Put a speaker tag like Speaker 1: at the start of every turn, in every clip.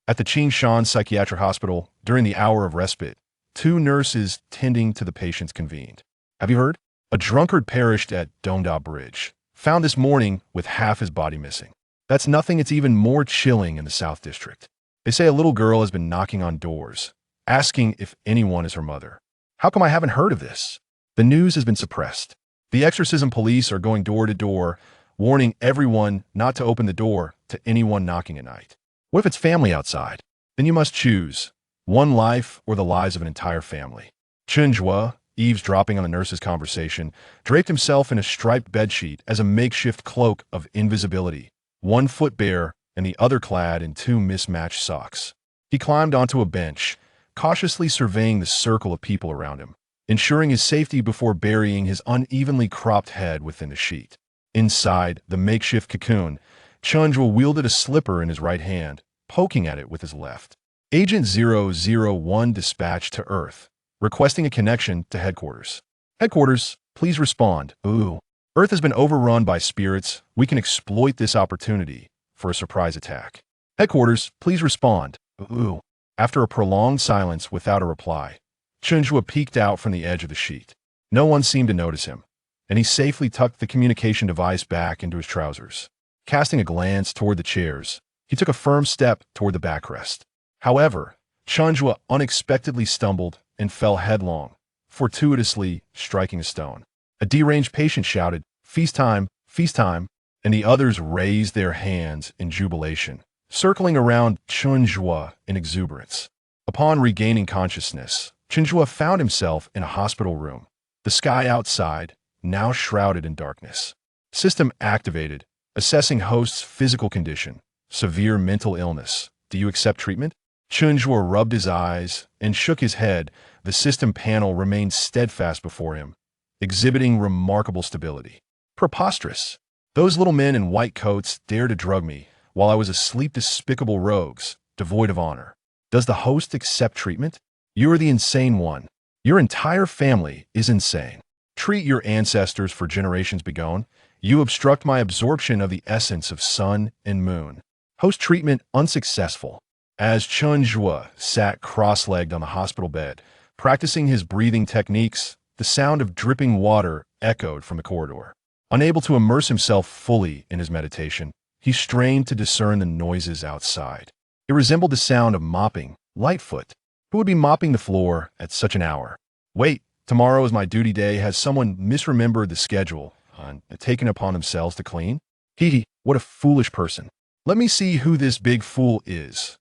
Speaker 1: At the Qing Shan Psychiatric Hospital, during the hour of respite, two nurses tending to the patients convened. Have you heard? A drunkard perished at Donda Bridge, found this morning with half his body missing. That's nothing. It's even more chilling in the South District. They say a little girl has been knocking on doors, asking if anyone is her mother. How come I haven't heard of this? The news has been suppressed. The exorcism police are going door to door, warning everyone not to open the door to anyone knocking at night. What if it's family outside? Then you must choose one life or the lives of an entire family. Chen Zhuo, eavesdropping on the nurse's conversation, draped himself in a striped bedsheet as a makeshift cloak of invisibility, one foot bare and the other clad in two mismatched socks. He climbed onto a bench, cautiously surveying the circle of people around him, ensuring his safety before burying his unevenly cropped head within the sheet. Inside the makeshift cocoon, Chen Zhuo wielded a slipper in his right hand, poking at it with his left. Agent 001 dispatched to Earth, requesting a connection to headquarters. Headquarters, please respond. Ooh. Earth has been overrun by spirits. We can exploit this opportunity for a surprise attack. Headquarters, please respond. Ooh. After a prolonged silence without a reply, Chen Zhuo peeked out from the edge of the sheet. No one seemed to notice him, and he safely tucked the communication device back into his trousers. Casting a glance toward the chairs, he took a firm step toward the backrest. However, Chen Zhuo unexpectedly stumbled and fell headlong, fortuitously striking a stone. A deranged patient shouted, "Feast time, and the others raised their hands in jubilation, circling around Chen Zhuo in exuberance. Upon regaining consciousness, Chen Zhuo found himself in a hospital room, the sky outside now shrouded in darkness. System activated, assessing host's physical condition, severe mental illness. Do you accept treatment? Chen Zhuo rubbed his eyes and shook his head. The system panel remained steadfast before him, exhibiting remarkable stability. Preposterous. Those little men in white coats dared to drug me while I was asleep. Despicable rogues, devoid of honor. Does the host accept treatment? You are the insane one. Your entire family is insane. Treat your ancestors for generations begone. You obstruct my absorption of the essence of sun and moon. Host treatment unsuccessful. As Chen Zhuo sat cross-legged on the hospital bed, practicing his breathing techniques, the sound of dripping water echoed from the corridor. Unable to immerse himself fully in his meditation, he strained to discern the noises outside. It resembled the sound of mopping, Lightfoot. Who would be mopping the floor at such an hour? Wait, tomorrow is my duty day. Has someone misremembered the schedule and taken upon themselves to clean? What a foolish person. Let me see who this big fool is.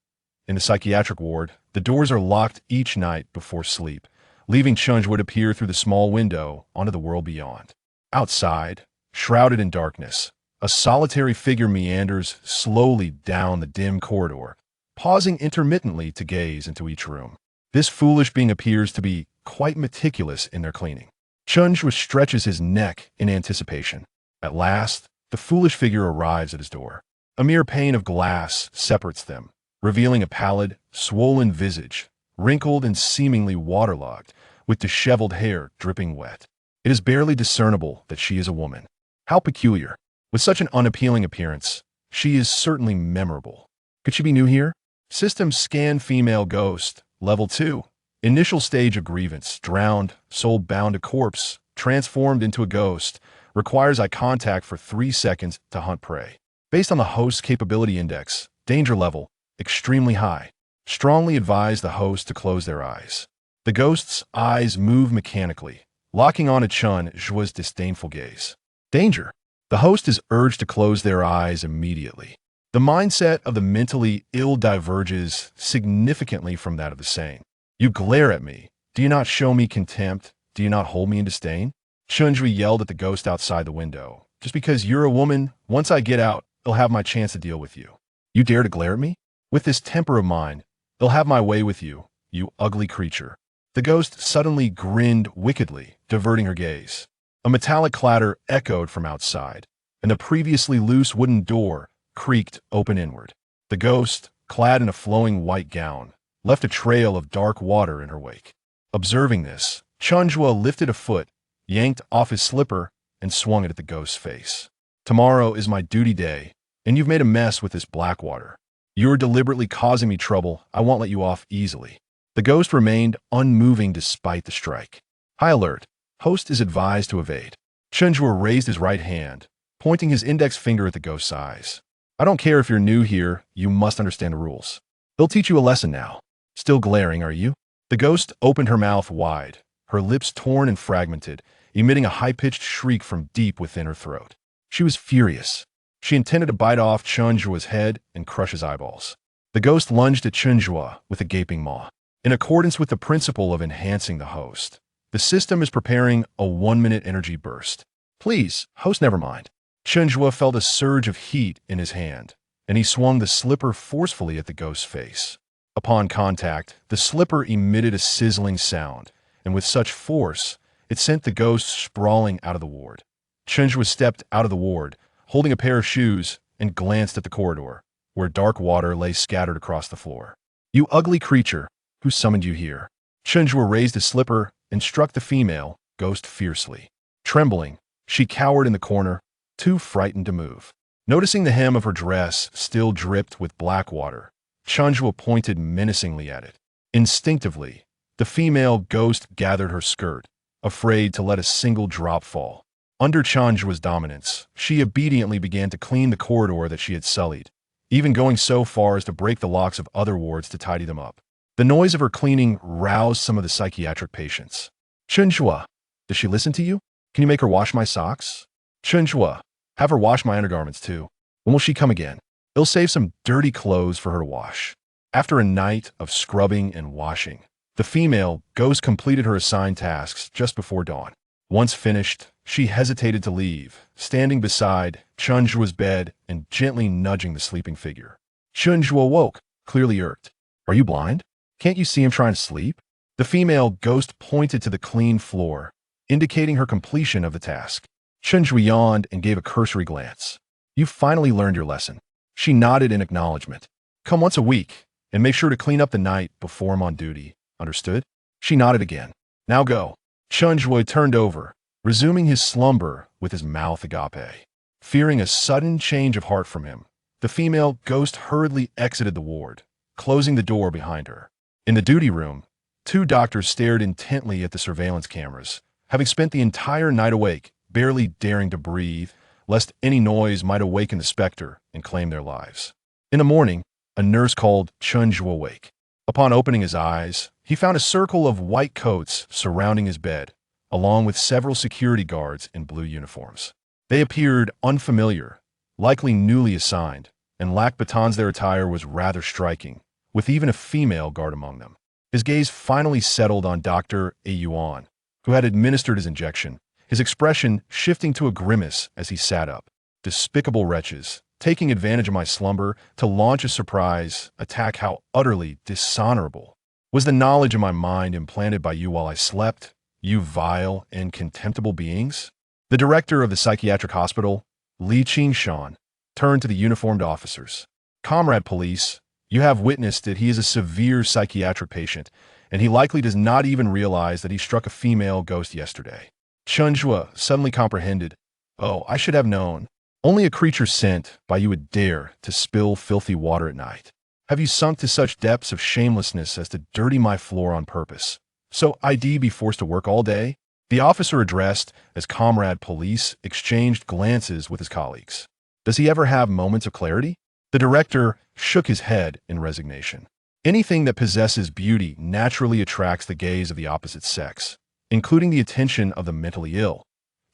Speaker 1: In the psychiatric ward, the doors are locked each night before sleep, leaving Chen Zhuo to peer through the small window onto the world beyond. Outside, shrouded in darkness, a solitary figure meanders slowly down the dim corridor, pausing intermittently to gaze into each room. This foolish being appears to be quite meticulous in their cleaning. Chen Zhuo stretches his neck in anticipation. At last, the foolish figure arrives at his door. A mere pane of glass separates them, revealing a pallid, swollen visage, wrinkled and seemingly waterlogged, with disheveled hair dripping wet. It is barely discernible that she is a woman. How peculiar. With such an unappealing appearance, she is certainly memorable. Could she be new here? System scan female ghost, level 2. Initial stage of grievance, drowned, soul bound to corpse, transformed into a ghost, requires eye contact for 3 seconds to hunt prey. Based on the host's capability index, danger level, extremely high. Strongly advise the host to close their eyes. The ghost's eyes move mechanically, locking on to Chen Zhuo's disdainful gaze. Danger. The host is urged to close their eyes immediately. The mindset of the mentally ill diverges significantly from that of the sane. You glare at me. Do you not show me contempt? Do you not hold me in disdain? Chen Zhuo yelled at the ghost outside the window. Just because you're a woman, once I get out, they'll have my chance to deal with you. You dare to glare at me? With this temper of mine, they'll have my way with you, you ugly creature. The ghost suddenly grinned wickedly, diverting her gaze. A metallic clatter echoed from outside, and the previously loose wooden door creaked open inward. The ghost, clad in a flowing white gown, left a trail of dark water in her wake. Observing this, Chen Zhuo lifted a foot, yanked off his slipper, and swung it at the ghost's face. Tomorrow is my duty day, and you've made a mess with this black water. You're deliberately causing me trouble. I won't let you off easily. The ghost remained unmoving despite the strike. High alert. Host is advised to evade. Chen Zhuo raised his right hand, pointing his index finger at the ghost's eyes. I don't care if you're new here, you must understand the rules. They'll teach you a lesson now. Still glaring, are you? The ghost opened her mouth wide, her lips torn and fragmented, emitting a high-pitched shriek from deep within her throat. She was furious. She intended to bite off Chen Zhuo's head and crush his eyeballs. The ghost lunged at Chen Zhuo with a gaping maw. In accordance with the principle of enhancing the host, the system is preparing a 1-minute energy burst. Please, host, never mind. Chen Zhuo felt a surge of heat in his hand, and he swung the slipper forcefully at the ghost's face. Upon contact, the slipper emitted a sizzling sound, and with such force, it sent the ghost sprawling out of the ward. Chen Zhuo stepped out of the ward, holding a pair of shoes, and glanced at the corridor, where dark water lay scattered across the floor. You ugly creature, who summoned you here? Chen Zhuo raised his slipper and struck the female ghost fiercely. Trembling, she cowered in the corner, too frightened to move. Noticing the hem of her dress still dripped with black water, Chen Zhuo pointed menacingly at it. Instinctively, the female ghost gathered her skirt, afraid to let a single drop fall. Under Chen Zhuo's dominance, she obediently began to clean the corridor that she had sullied, even going so far as to break the locks of other wards to tidy them up. The noise of her cleaning roused some of the psychiatric patients. Chen Zhuo, does she listen to you? Can you make her wash my socks? Chen Zhuo, have her wash my undergarments too. When will she come again? It'll save some dirty clothes for her to wash. After a night of scrubbing and washing, the female ghost completed her assigned tasks just before dawn. Once finished, she hesitated to leave, standing beside Chen Zhuo's bed and gently nudging the sleeping figure. Chen Zhuo woke, clearly irked. Are you blind? Can't you see him trying to sleep? The female ghost pointed to the clean floor, indicating her completion of the task. Chen Zhuo yawned and gave a cursory glance. You've finally learned your lesson. She nodded in acknowledgement. Come once a week, and make sure to clean up the night before I'm on duty. Understood? She nodded again. Now go. Chen Zhuo turned over, resuming his slumber with his mouth agape. Fearing a sudden change of heart from him, the female ghost hurriedly exited the ward, closing the door behind her. In the duty room, 2 doctors stared intently at the surveillance cameras, having spent the entire night awake, barely daring to breathe, lest any noise might awaken the specter and claim their lives. In the morning, a nurse called Chen Zhuo awake. Upon opening his eyes, he found a circle of white coats surrounding his bed, along with several security guards in blue uniforms. They appeared unfamiliar, likely newly assigned, and lacked batons. Their attire was rather striking, with even a female guard among them. His gaze finally settled on Dr. Yuan, who had administered his injection, his expression shifting to a grimace as he sat up. Despicable wretches, taking advantage of my slumber to launch a surprise attack. How utterly dishonorable was the knowledge in my mind implanted by you while I slept, you vile and contemptible beings? The director of the psychiatric hospital, Qing Shan, turned to the uniformed officers. Comrade police, you have witnessed that he is a severe psychiatric patient, and he likely does not even realize that he struck a female ghost yesterday. Chen Zhuo suddenly comprehended. Oh, I should have known. Only a creature sent by you would dare to spill filthy water at night. Have you sunk to such depths of shamelessness as to dirty my floor on purpose? So I'd be forced to work all day? The officer addressed as Comrade Police exchanged glances with his colleagues. Does he ever have moments of clarity? The director shook his head in resignation. Anything that possesses beauty naturally attracts the gaze of the opposite sex, including the attention of the mentally ill.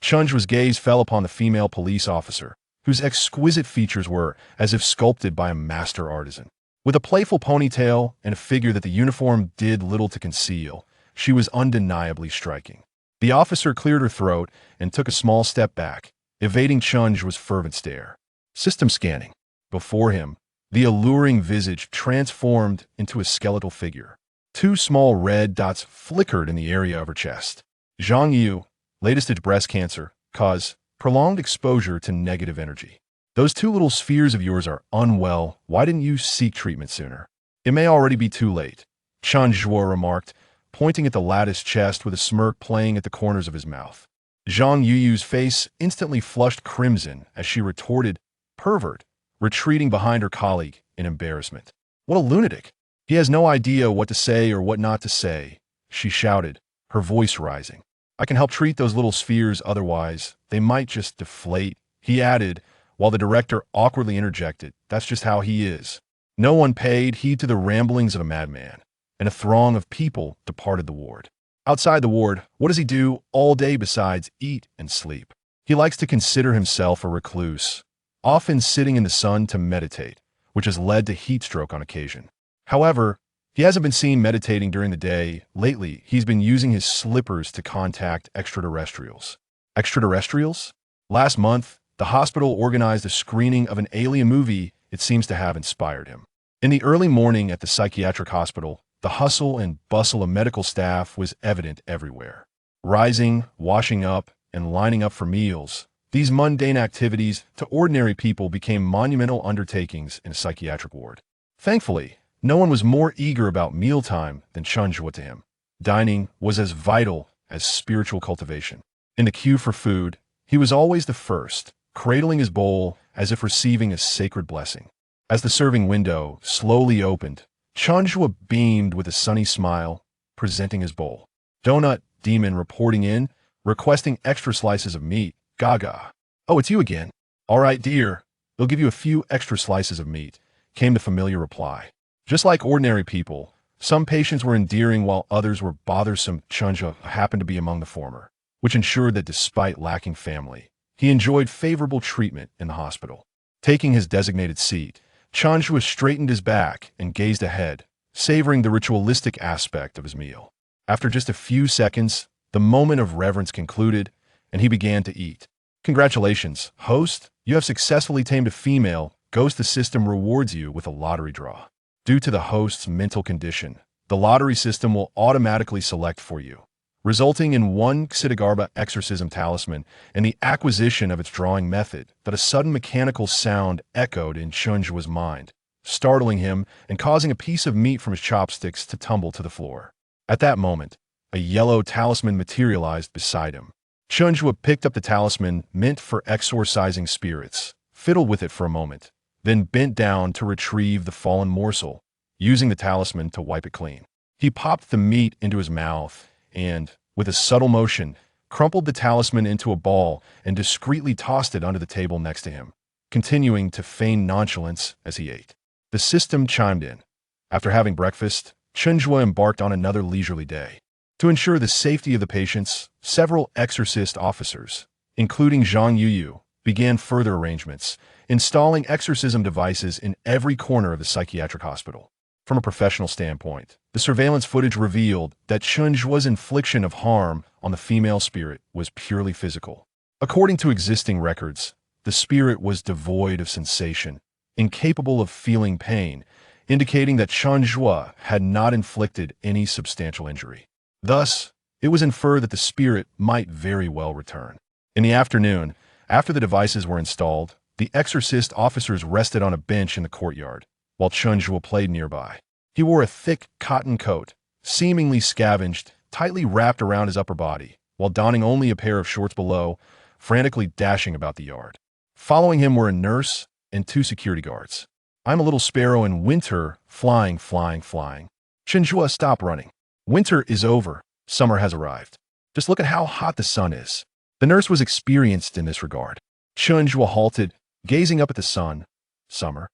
Speaker 1: Chen Zhuo's gaze fell upon the female police officer, whose exquisite features were as if sculpted by a master artisan. With a playful ponytail and a figure that the uniform did little to conceal, she was undeniably striking. The officer cleared her throat and took a small step back, evading Chen Zhuo's fervent stare. System scanning. Before him, the alluring visage transformed into a skeletal figure. 2 small red dots flickered in the area of her chest. Zhang Yu, latest-stage breast cancer, cause prolonged exposure to negative energy. Those 2 little spheres of yours are unwell. Why didn't you seek treatment sooner? It may already be too late, Chen Zhuo remarked, pointing at the latticed chest with a smirk playing at the corners of his mouth. Zhang Yuyu's face instantly flushed crimson as she retorted, Pervert, retreating behind her colleague in embarrassment. What a lunatic! He has no idea what to say or what not to say, she shouted, her voice rising. I can help treat those little spheres, otherwise they might just deflate, he added, while the director awkwardly interjected, that's just how he is. No one paid heed to the ramblings of a madman, and a throng of people departed the ward. Outside the ward, what does he do all day besides eat and sleep? He likes to consider himself a recluse, often sitting in the sun to meditate, which has led to heat stroke on occasion. However, he hasn't been seen meditating during the day. Lately, he's been using his slippers to contact extraterrestrials. Extraterrestrials? Last month, the hospital organized a screening of an alien movie it seems to have inspired him. In the early morning at the psychiatric hospital, the hustle and bustle of medical staff was evident everywhere. Rising, washing up, and lining up for meals, these mundane activities to ordinary people became monumental undertakings in a psychiatric ward. Thankfully, no one was more eager about mealtime than Chen Zhuo to him. Dining was as vital as spiritual cultivation. In the queue for food, he was always the first, cradling his bowl as if receiving a sacred blessing. As the serving window slowly opened, Chen Zhuo beamed with a sunny smile, presenting his bowl. Donut Demon reporting in, requesting extra slices of meat. Gaga. Oh, it's you again. All right, dear. They'll give you a few extra slices of meat, came the familiar reply. Just like ordinary people, some patients were endearing while others were bothersome. Chen Zhuo happened to be among the former, which ensured that despite lacking family, he enjoyed favorable treatment in the hospital. Taking his designated seat, Chen Zhuo straightened his back and gazed ahead, savoring the ritualistic aspect of his meal. After just a few seconds, the moment of reverence concluded, and he began to eat. Congratulations, host, you have successfully tamed a female. Ghost the system rewards you with a lottery draw. Due to the host's mental condition, the lottery system will automatically select for you, resulting in one Xidagarba exorcism talisman and the acquisition of its drawing method. That a sudden mechanical sound echoed in Chen Zhuo's mind, startling him and causing a piece of meat from his chopsticks to tumble to the floor. At that moment, a yellow talisman materialized beside him. Chen Zhuo picked up the talisman meant for exorcising spirits, fiddled with it for a moment, then bent down to retrieve the fallen morsel, using the talisman to wipe it clean. He popped the meat into his mouth and, with a subtle motion, crumpled the talisman into a ball and discreetly tossed it under the table next to him, continuing to feign nonchalance as he ate. The system chimed in. After having breakfast, Chen Zhuo embarked on another leisurely day. To ensure the safety of the patients, several exorcist officers, including Zhang Yuyu, began further arrangements, installing exorcism devices in every corner of the psychiatric hospital. From a professional standpoint, the surveillance footage revealed that Chen Zhuo's infliction of harm on the female spirit was purely physical. According to existing records, the spirit was devoid of sensation, incapable of feeling pain, indicating that Chen Zhuo had not inflicted any substantial injury. Thus, it was inferred that the spirit might very well return. In the afternoon, after the devices were installed, the exorcist officers rested on a bench in the courtyard, while Chen Zhuo played nearby. He wore a thick cotton coat, seemingly scavenged, tightly wrapped around his upper body, while donning only a pair of shorts below, frantically dashing about the yard. Following him were a nurse and 2 security guards. I'm a little sparrow in winter, flying. Chen Zhuo, stop running. Winter is over. Summer has arrived. Just look at how hot the sun is. The nurse was experienced in this regard. Chen Zhuo halted, gazing up at the sun. Summer.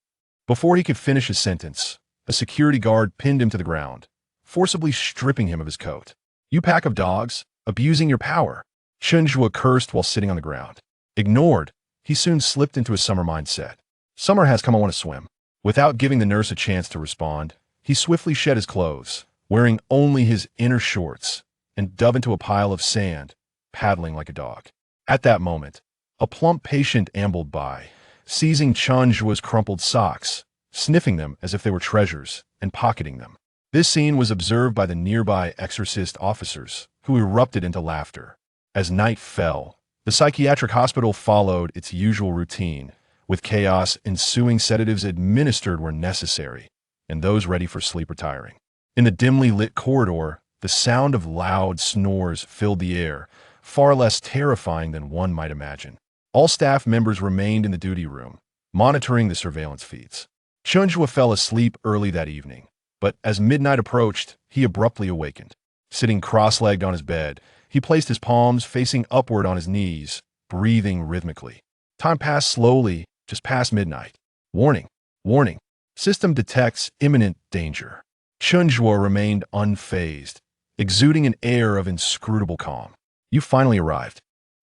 Speaker 1: Before he could finish his sentence, a security guard pinned him to the ground, forcibly stripping him of his coat. You pack of dogs, abusing your power. Chen Zhuo cursed while sitting on the ground. Ignored, he soon slipped into a summer mindset. Summer has come, I want to swim. Without giving the nurse a chance to respond, he swiftly shed his clothes, wearing only his inner shorts, and dove into a pile of sand, paddling like a dog. At that moment, a plump patient ambled by, seizing Chen Zhuo's crumpled socks, sniffing them as if they were treasures, and pocketing them. This scene was observed by the nearby exorcist officers, who erupted into laughter. As night fell, the psychiatric hospital followed its usual routine, with chaos ensuing. Sedatives administered where necessary, and those ready for sleep retiring. In the dimly lit corridor, the sound of loud snores filled the air, far less terrifying than one might imagine. All staff members remained in the duty room, monitoring the surveillance feeds. Chen Zhuo fell asleep early that evening, but as midnight approached, he abruptly awakened. Sitting cross-legged on his bed, he placed his palms facing upward on his knees, breathing rhythmically. Time passed slowly, just past midnight. Warning, warning. System detects imminent danger. Chen Zhuo remained unfazed, exuding an air of inscrutable calm. You finally arrived.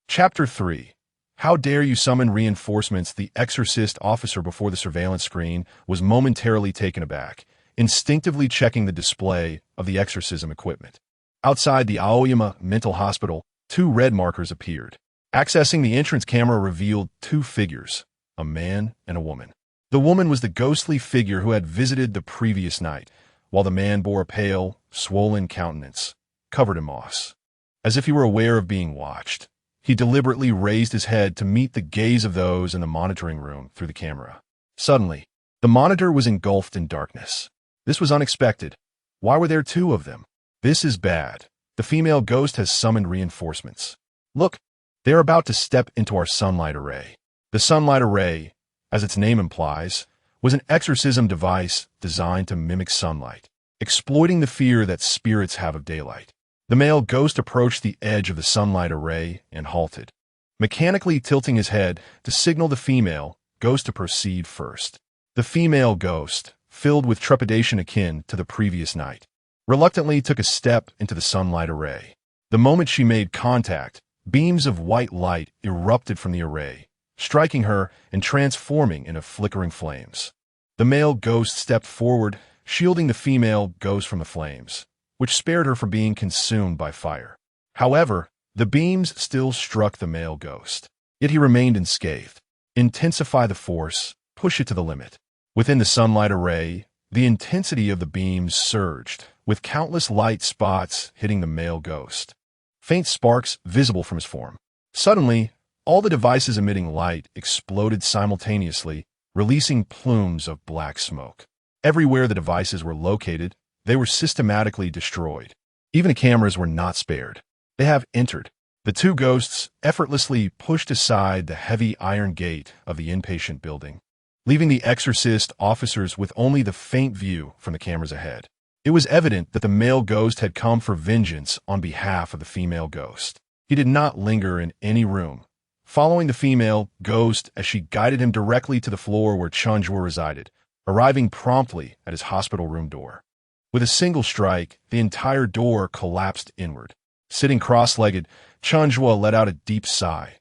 Speaker 1: Chapter 3. How dare you summon reinforcements? The exorcist officer before the surveillance screen was momentarily taken aback, instinctively checking the display of the exorcism equipment. Outside the Aoyama mental hospital, 2 red markers appeared. Accessing the entrance camera revealed 2 figures, a man and a woman. The woman was the ghostly figure who had visited the previous night, while the man bore a pale, swollen countenance, covered in moss. As if he were aware of being watched, he deliberately raised his head to meet the gaze of those in the monitoring room through the camera. Suddenly, the monitor was engulfed in darkness. This was unexpected. Why were there 2 of them? This is bad. The female ghost has summoned reinforcements. Look, they are about to step into our sunlight array. The sunlight array, as its name implies, was an exorcism device designed to mimic sunlight, exploiting the fear that spirits have of daylight. The male ghost approached the edge of the sunlight array and halted, mechanically tilting his head to signal the female ghost to proceed first. The female ghost, filled with trepidation akin to the previous night, reluctantly took a step into the sunlight array. The moment she made contact, beams of white light erupted from the array, striking her and transforming into flickering flames. The male ghost stepped forward, shielding the female ghost from the flames, which spared her from being consumed by fire. However, the beams still struck the male ghost, yet he remained unscathed. Intensify the force, push it to the limit. Within the sunlight array, the intensity of the beams surged, with countless light spots hitting the male ghost. Faint sparks visible from his form. Suddenly, all the devices emitting light exploded simultaneously, releasing plumes of black smoke. Everywhere the devices were located, they were systematically destroyed. Even the cameras were not spared. They have entered. The 2 ghosts effortlessly pushed aside the heavy iron gate of the inpatient building, leaving the exorcist officers with only the faint view from the cameras ahead. It was evident that the male ghost had come for vengeance on behalf of the female ghost. He did not linger in any room, following the female ghost as she guided him directly to the floor where Chen Zhuo resided, arriving promptly at his hospital room door. With a single strike, the entire door collapsed inward. Sitting cross-legged, Chen Zhuo let out a deep sigh.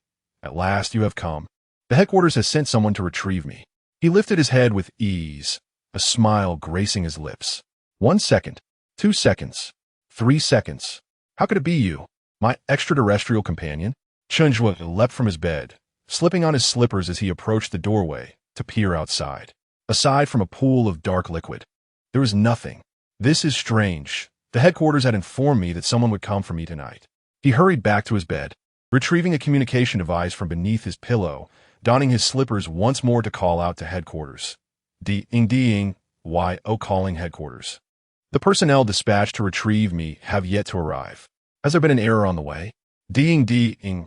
Speaker 1: At last you have come. The headquarters has sent someone to retrieve me. He lifted his head with ease, a smile gracing his lips. 1 second, 2 seconds, 3 seconds. How could it be you, my extraterrestrial companion? Chen Zhuo leapt from his bed, slipping on his slippers as he approached the doorway to peer outside. Aside from a pool of dark liquid, there was nothing. This is strange. The headquarters had informed me that someone would come for me tonight. He hurried back to his bed, retrieving a communication device from beneath his pillow, donning his slippers once more to call out to headquarters. Ding, Y.O. calling headquarters. The personnel dispatched to retrieve me have yet to arrive. Has there been an error on the way? Ding,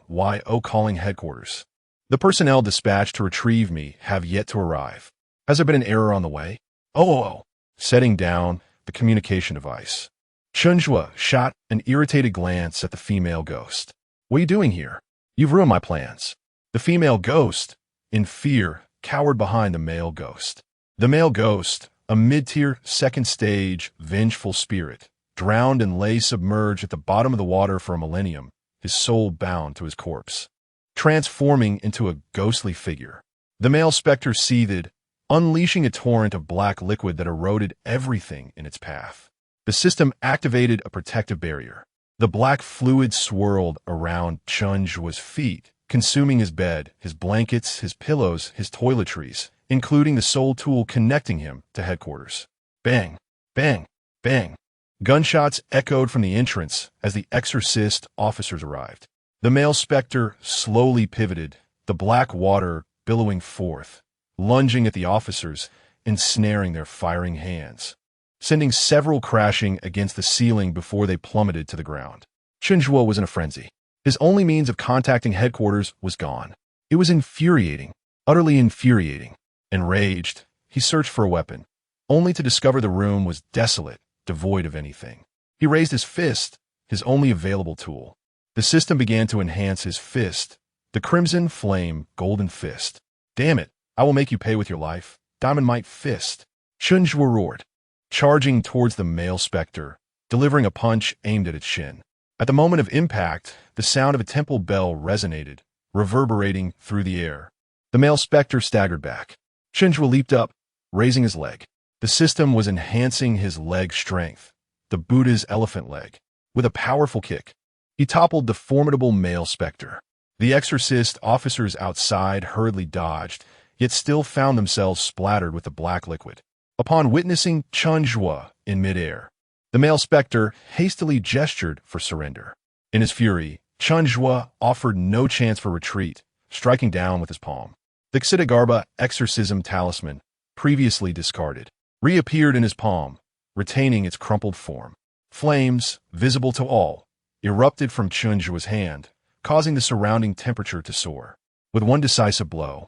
Speaker 1: Y.O. calling headquarters. The personnel dispatched to retrieve me have yet to arrive. Has there been an error on the way? Oh. Setting down the communication device, Chen Zhuo shot an irritated glance at the female ghost. What are you doing here? You've ruined my plans. The female ghost, in fear, cowered behind the male ghost. The male ghost, a mid-tier, second-stage, vengeful spirit, drowned and lay submerged at the bottom of the water for a millennium, his soul bound to his corpse, transforming into a ghostly figure. The male specter seethed, unleashing a torrent of black liquid that eroded everything in its path. The system activated a protective barrier. The black fluid swirled around Chen Zhuo's feet, consuming his bed, his blankets, his pillows, his toiletries, including the sole tool connecting him to headquarters. Bang, bang, bang. Gunshots echoed from the entrance as the exorcist officers arrived. The male specter slowly pivoted, the black water billowing forth, lunging at the officers, ensnaring their firing hands, sending several crashing against the ceiling before they plummeted to the ground. Chen Zhuo was in a frenzy. His only means of contacting headquarters was gone. It was infuriating, utterly infuriating. Enraged, he searched for a weapon, only to discover the room was desolate, devoid of anything. He raised his fist, his only available tool. The system began to enhance his fist, the crimson flame, golden fist. Damn it, I will make you pay with your life. Diamond fist. Chen Zhuo roared, charging towards the male specter, delivering a punch aimed at its shin. At the moment of impact, the sound of a temple bell resonated, reverberating through the air. The male specter staggered back. Chen Zhuo leaped up, raising his leg. The system was enhancing his leg strength, the Buddha's elephant leg. With a powerful kick, he toppled the formidable male specter. The exorcist officers outside hurriedly dodged, yet still found themselves splattered with the black liquid. Upon witnessing Chen Zhuo in midair, the male specter hastily gestured for surrender. In his fury, Chen Zhuo offered no chance for retreat, striking down with his palm. The Ksitigarbha exorcism talisman, previously discarded, reappeared in his palm, retaining its crumpled form. Flames, visible to all, erupted from Chen Zhuo's hand, causing the surrounding temperature to soar. With one decisive blow,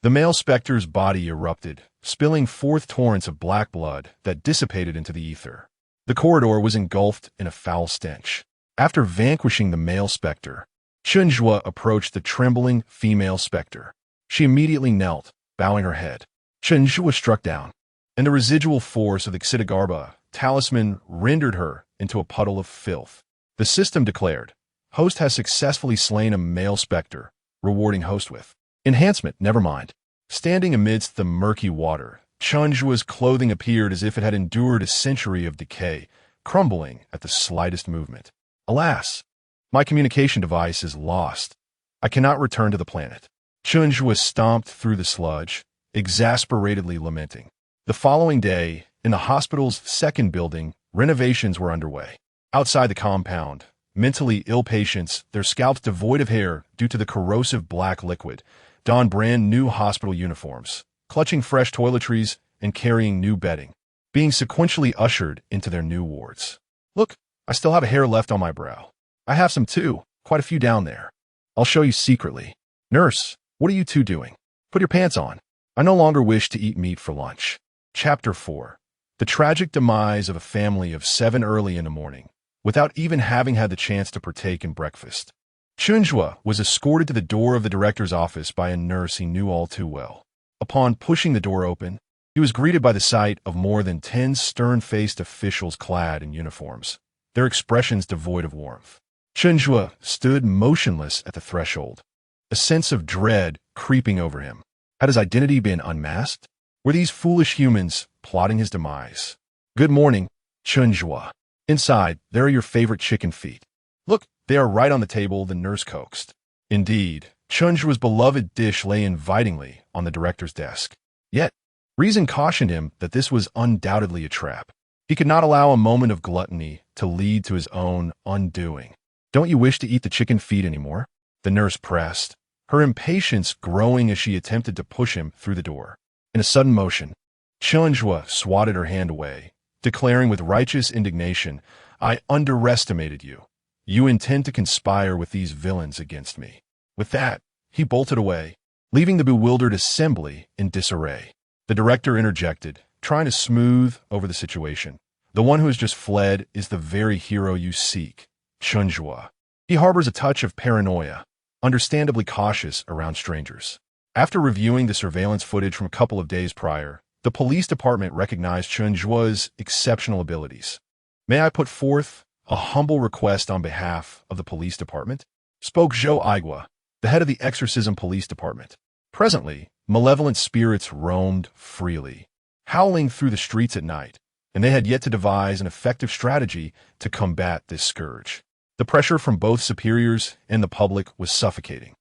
Speaker 1: the male specter's body erupted, spilling forth torrents of black blood that dissipated into the ether. The corridor was engulfed in a foul stench. After vanquishing the male specter, Chen Zhuo approached the trembling female specter. She immediately knelt, bowing her head. Chen Zhuo struck down, and the residual force of the Ksitigarbha talisman rendered her into a puddle of filth. The system declared, Host has successfully slain a male specter, rewarding Host with enhancement, never mind. Standing amidst the murky water, Chen Zhuo's clothing appeared as if it had endured a century of decay, crumbling at the slightest movement. Alas, my communication device is lost. I cannot return to the planet. Chen Zhuo stomped through the sludge, exasperatedly lamenting. The following day, in the hospital's second building, renovations were underway. Outside the compound, mentally ill patients, their scalps devoid of hair due to the corrosive black liquid, donned brand new hospital uniforms, clutching fresh toiletries and carrying new bedding, being sequentially ushered into their new wards. Look, I still have a hair left on my brow. I have some too, quite a few down there. I'll show you secretly. Nurse, what are you two doing? Put your pants on. I no longer wish to eat meat for lunch. Chapter 4. The tragic demise of a family of 7 early in the morning, without even having had the chance to partake in breakfast. Chen Zhuo was escorted to the door of the director's office by a nurse he knew all too well. Upon pushing the door open, he was greeted by the sight of more than 10 stern-faced officials clad in uniforms, their expressions devoid of warmth. Chen Zhuo stood motionless at the threshold, a sense of dread creeping over him. Had his identity been unmasked? Were these foolish humans plotting his demise? Good morning, Chen Zhuo. Inside, there are your favorite chicken feet. Look, they are right on the table, the nurse coaxed. Indeed, Chen Zhuo's beloved dish lay invitingly on the director's desk. Yet, reason cautioned him that this was undoubtedly a trap. He could not allow a moment of gluttony to lead to his own undoing. Don't you wish to eat the chicken feet anymore? The nurse pressed, her impatience growing as she attempted to push him through the door. In a sudden motion, Chen Zhuo swatted her hand away, declaring with righteous indignation, I underestimated you. You intend to conspire with these villains against me. With that, he bolted away, leaving the bewildered assembly in disarray. The director interjected, trying to smooth over the situation. The one who has just fled is the very hero you seek, Chen Zhuo. He harbors a touch of paranoia, understandably cautious around strangers. After reviewing the surveillance footage from a couple of days prior, the police department recognized Chen Zhuo's exceptional abilities. May I put forth a humble request on behalf of the police department? Spoke Zhou Aigua, the head of the exorcism police department. Presently, malevolent spirits roamed freely, howling through the streets at night, and they had yet to devise an effective strategy to combat this scourge. The pressure from both superiors and the public was suffocating.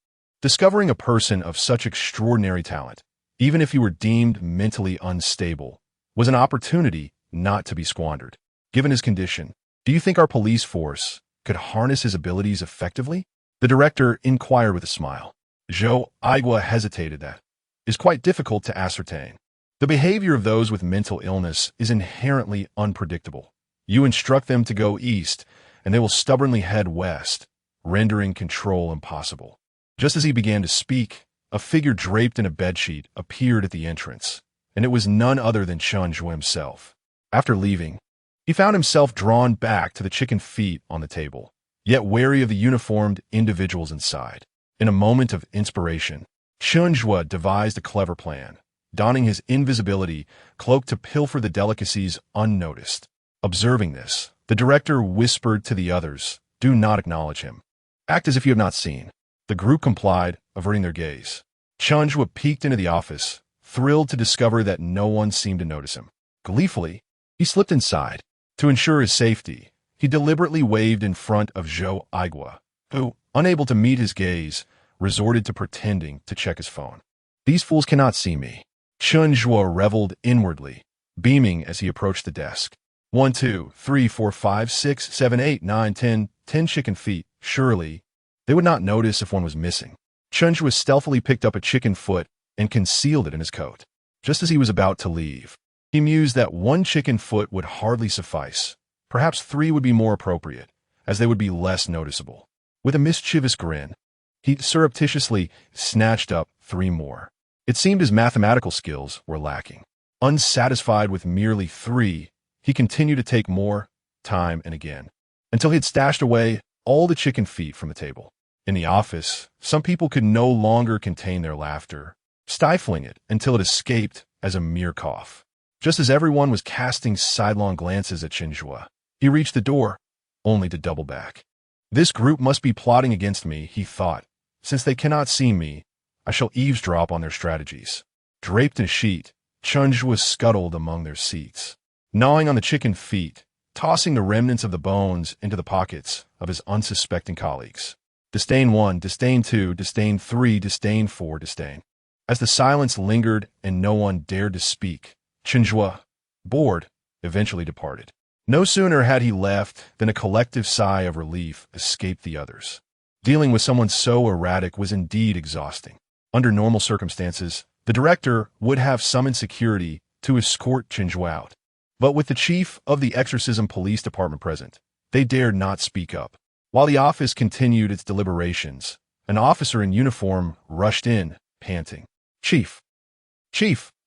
Speaker 1: Discovering a person of such extraordinary talent, even if he were deemed mentally unstable, was an opportunity not to be squandered. Given his condition, do you think our police force could harness his abilities effectively? The director inquired with a smile. Zhou Aigua hesitated. That is quite difficult to ascertain. The behavior of those with mental illness is inherently unpredictable. You instruct them to go east, and they will stubbornly head west, rendering control impossible. Just as he began to speak, a figure draped in a bedsheet appeared at the entrance, and it was none other than Chen Zhuo himself. After leaving, he found himself drawn back to the chicken feet on the table, yet wary of the uniformed individuals inside. In a moment of inspiration, Chen Zhuo devised a clever plan, donning his invisibility cloak to pilfer the delicacies unnoticed. Observing this, the director whispered to the others, "Do not acknowledge him. Act as if you have not seen." The group complied, averting their gaze. Chen Zhuo peeked into the office, thrilled to discover that no one seemed to notice him. Gleefully, he slipped inside. To ensure his safety, he deliberately waved in front of Zhou Aigua, who, unable to meet his gaze, resorted to pretending to check his phone. "These fools cannot see me." Chen Zhuo reveled inwardly, beaming as he approached the desk. 1, 2, 3, 4, 5, 6, 7, 8, 9, 10 chicken feet. Surely, they would not notice if one was missing. Chen Zhuo stealthily picked up a chicken foot and concealed it in his coat. Just as he was about to leave, he mused that one chicken foot would hardly suffice. Perhaps 3 would be more appropriate, as they would be less noticeable. With a mischievous grin, he surreptitiously snatched up 3 more. It seemed his mathematical skills were lacking. Unsatisfied with merely 3, he continued to take more, time and again, until he had stashed away all the chicken feet from the table. In the office, some people could no longer contain their laughter, stifling it until it escaped as a mere cough. Just as everyone was casting sidelong glances at Chen Zhuo, he reached the door, only to double back. "This group must be plotting against me," he thought. "Since they cannot see me, I shall eavesdrop on their strategies." Draped in a sheet, Chen Zhuo scuttled among their seats, gnawing on the chicken feet, tossing the remnants of the bones into the pockets of his unsuspecting colleagues. Disdain 1, disdain 2, disdain 3, disdain 4, disdain. As the silence lingered and no one dared to speak, Chen Zhuo, bored, eventually departed. No sooner had he left than a collective sigh of relief escaped the others. Dealing with someone so erratic was indeed exhausting. Under normal circumstances, the director would have summoned security to escort Chen Zhuo out. But with the chief of the exorcism police department present, they dared not speak up. While the office continued its deliberations, an officer in uniform rushed in, panting. Chief,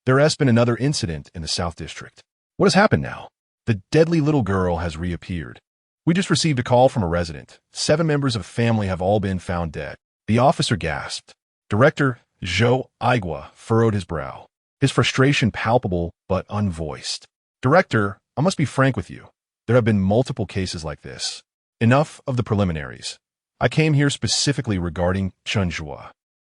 Speaker 1: there has been another incident in the South District." "What has happened now?" "The deadly little girl has reappeared. We just received a call from a resident. 7 members of the family have all been found dead." The officer gasped. Director Zhou Aigua furrowed his brow, his frustration palpable but unvoiced. "Director, I must be frank with you. There have been multiple cases like this. Enough of the preliminaries. I came here specifically regarding Chen Zhuo."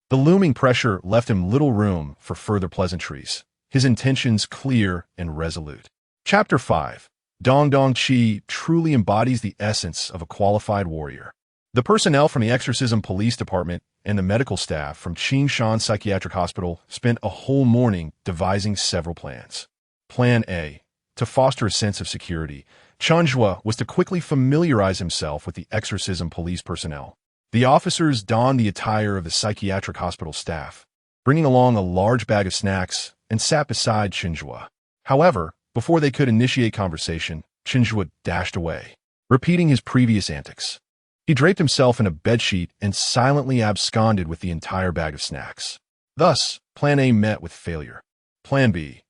Speaker 1: The looming pressure left him little room for further pleasantries, his intentions clear and resolute. Chapter 5. Dong Qi truly embodies the essence of a qualified warrior. The personnel from the exorcism police department and the medical staff from Qing Shan Psychiatric Hospital spent a whole morning devising several plans. Plan A. To foster a sense of security, Chen Zhuo was to quickly familiarize himself with the exorcism police personnel. The officers donned the attire of the psychiatric hospital staff, bringing along a large bag of snacks, and sat beside Chen Zhuo. However, before they could initiate conversation, Chen Zhuo dashed away, repeating his previous antics. He draped himself in a bedsheet and silently absconded with the entire bag of snacks. Thus, Plan A met with failure. Plan B.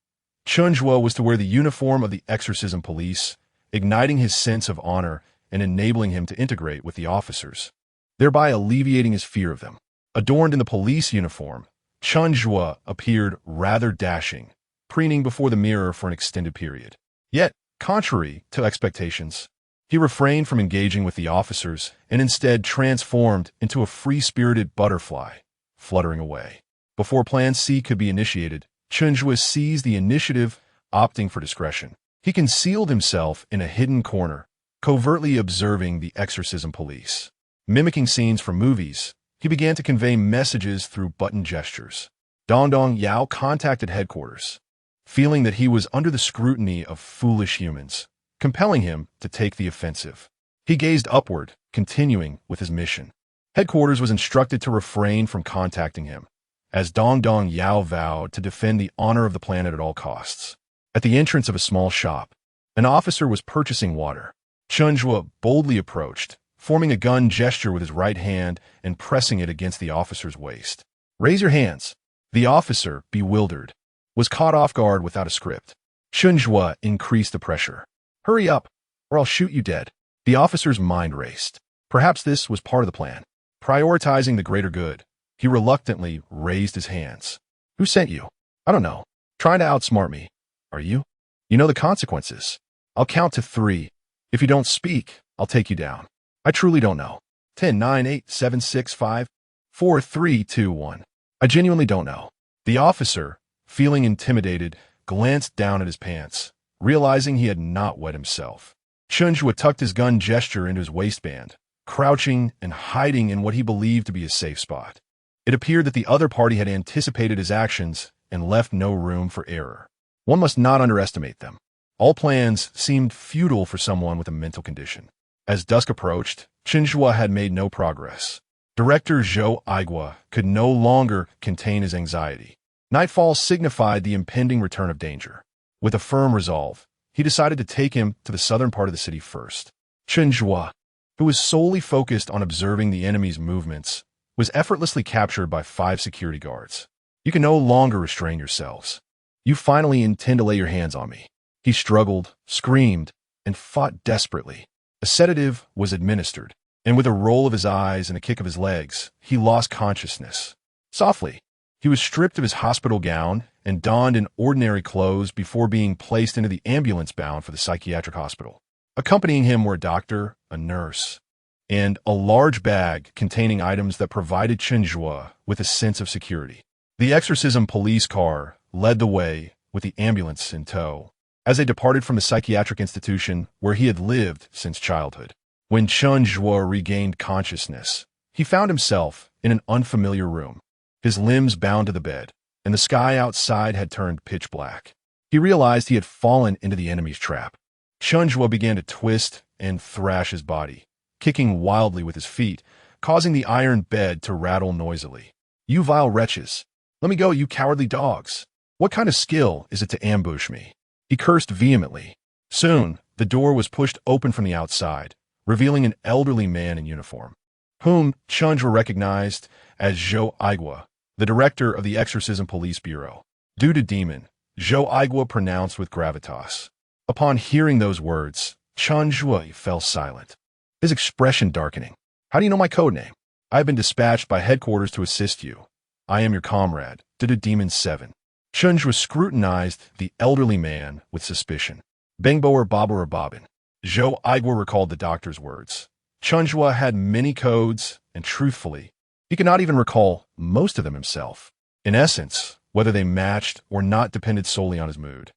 Speaker 1: Chen Zhuo was to wear the uniform of the exorcism police, igniting his sense of honor and enabling him to integrate with the officers, thereby alleviating his fear of them. Adorned in the police uniform, Chen Zhuo appeared rather dashing, preening before the mirror for an extended period. Yet, contrary to expectations, he refrained from engaging with the officers and instead transformed into a free-spirited butterfly, fluttering away. Before Plan C could be initiated, Chen Zhuo seized the initiative, opting for discretion. He concealed himself in a hidden corner, covertly observing the exorcism police. Mimicking scenes from movies, he began to convey messages through button gestures. Dong Yao contacted headquarters, feeling that he was under the scrutiny of foolish humans, compelling him to take the offensive. He gazed upward, continuing with his mission. Headquarters was instructed to refrain from contacting him, as Dong Yao vowed to defend the honor of the planet at all costs. At the entrance of a small shop, an officer was purchasing water. Chen Zhuo boldly approached, forming a gun gesture with his right hand and pressing it against the officer's waist. Raise your hands. The officer, bewildered, was caught off guard without a script. Chen Zhuo increased the pressure. Hurry up, or I'll shoot you dead. The officer's mind raced. Perhaps this was part of the plan. Prioritizing the greater good, he reluctantly raised his hands. Who sent you? I don't know. Trying to outsmart me. Are you? You know the consequences. I'll count to 3. If you don't speak, I'll take you down. I truly don't know. 10, 9, 8, 7, 6, 5, 4, 3, 2, 1. I genuinely don't know. The officer, feeling intimidated, glanced down at his pants, realizing he had not wet himself. Chen Zhuo tucked his gun gesture into his waistband, crouching and hiding in what he believed to be a safe spot. It appeared that the other party had anticipated his actions and left no room for error. One must not underestimate them. All plans seemed futile for someone with a mental condition. As dusk approached, Chen Zhuo had made no progress. Director Zhou Aigua could no longer contain his anxiety. Nightfall signified the impending return of danger. With a firm resolve, he decided to take him to the southern part of the city first. Chen Zhuo, who was solely focused on observing the enemy's movements, was effortlessly captured by 5 security guards. You can no longer restrain yourselves. You finally intend to lay your hands on me. He struggled, screamed, and fought desperately. A sedative was administered, and with a roll of his eyes and a kick of his legs, he lost consciousness. Softly, he was stripped of his hospital gown and donned in ordinary clothes before being placed into the ambulance bound for the psychiatric hospital. Accompanying him were a doctor, a nurse, and a large bag containing items that provided Chen Zhuo with a sense of security. The exorcism police car led the way with the ambulance in tow as they departed from the psychiatric institution where he had lived since childhood. When Chen Zhuo regained consciousness, he found himself in an unfamiliar room, his limbs bound to the bed, and the sky outside had turned pitch black. He realized he had fallen into the enemy's trap. Chen Zhuo began to twist and thrash his body, kicking wildly with his feet, causing the iron bed to rattle noisily. You vile wretches! Let me go, you cowardly dogs! What kind of skill is it to ambush me? He cursed vehemently. Soon, the door was pushed open from the outside, revealing an elderly man in uniform, whom Chen Zhuo recognized as Zhou Aigua, the director of the Exorcism Police Bureau. Due to demon, Zhou Aigua pronounced with gravitas. Upon hearing those words, Chen Zhuo fell silent, his expression darkening. How do you know my code name? I have been dispatched by headquarters to assist you. I am your comrade, Demon 7. Chen Zhuo scrutinized the elderly man with suspicion. Bengbo or Baba or Bobbin. Zhou Aigua recalled the doctor's words. Chen Zhuo had many codes, and truthfully, he could not even recall most of them himself. In essence, whether they matched or not depended solely on his mood.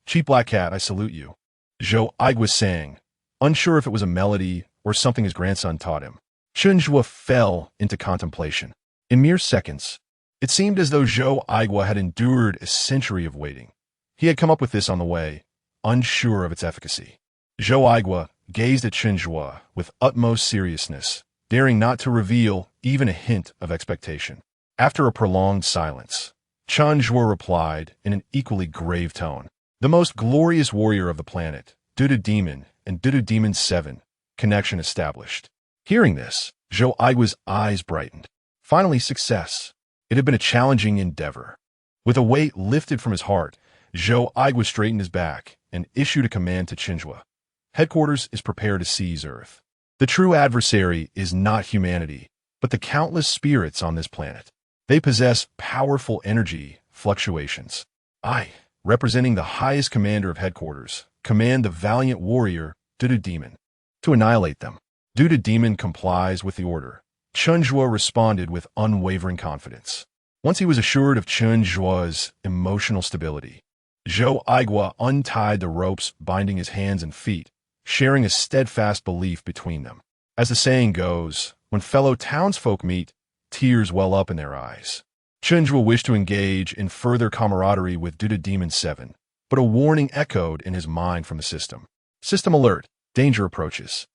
Speaker 1: Cheap black cat, I salute you. Zhou Aigua sang, unsure if it was a melody or something his grandson taught him. Chen Zhuo fell into contemplation. In mere seconds, it seemed as though Zhou Aigua had endured a century of waiting. He had come up with this on the way, unsure of its efficacy. Zhou Aigua gazed at Chen Zhuo with utmost seriousness, daring not to reveal even a hint of expectation. After a prolonged silence, Chen Zhuo replied in an equally grave tone. The most glorious warrior of the planet, Demon and Demon 7, connection established. Hearing this, Zhou Aigua's eyes brightened. Finally, success. It had been a challenging endeavor. With a weight lifted from his heart, Zhou Aigua straightened his back and issued a command to Chen Zhuo. Headquarters is prepared to seize Earth. The true adversary is not humanity, but the countless spirits on this planet. They possess powerful energy fluctuations. I, representing the highest commander of headquarters, command the valiant warrior, Demon, to annihilate them. Demon complies with the order. Chen Zhuo responded with unwavering confidence. Once he was assured of Chen Zhuo's emotional stability, Zhou Aigua untied the ropes binding his hands and feet, sharing a steadfast belief between them. As the saying goes, when fellow townsfolk meet, tears well up in their eyes. Chen Zhuo wished to engage in further camaraderie with Demon 7, but a warning echoed in his mind from the system. System alert, danger approaches.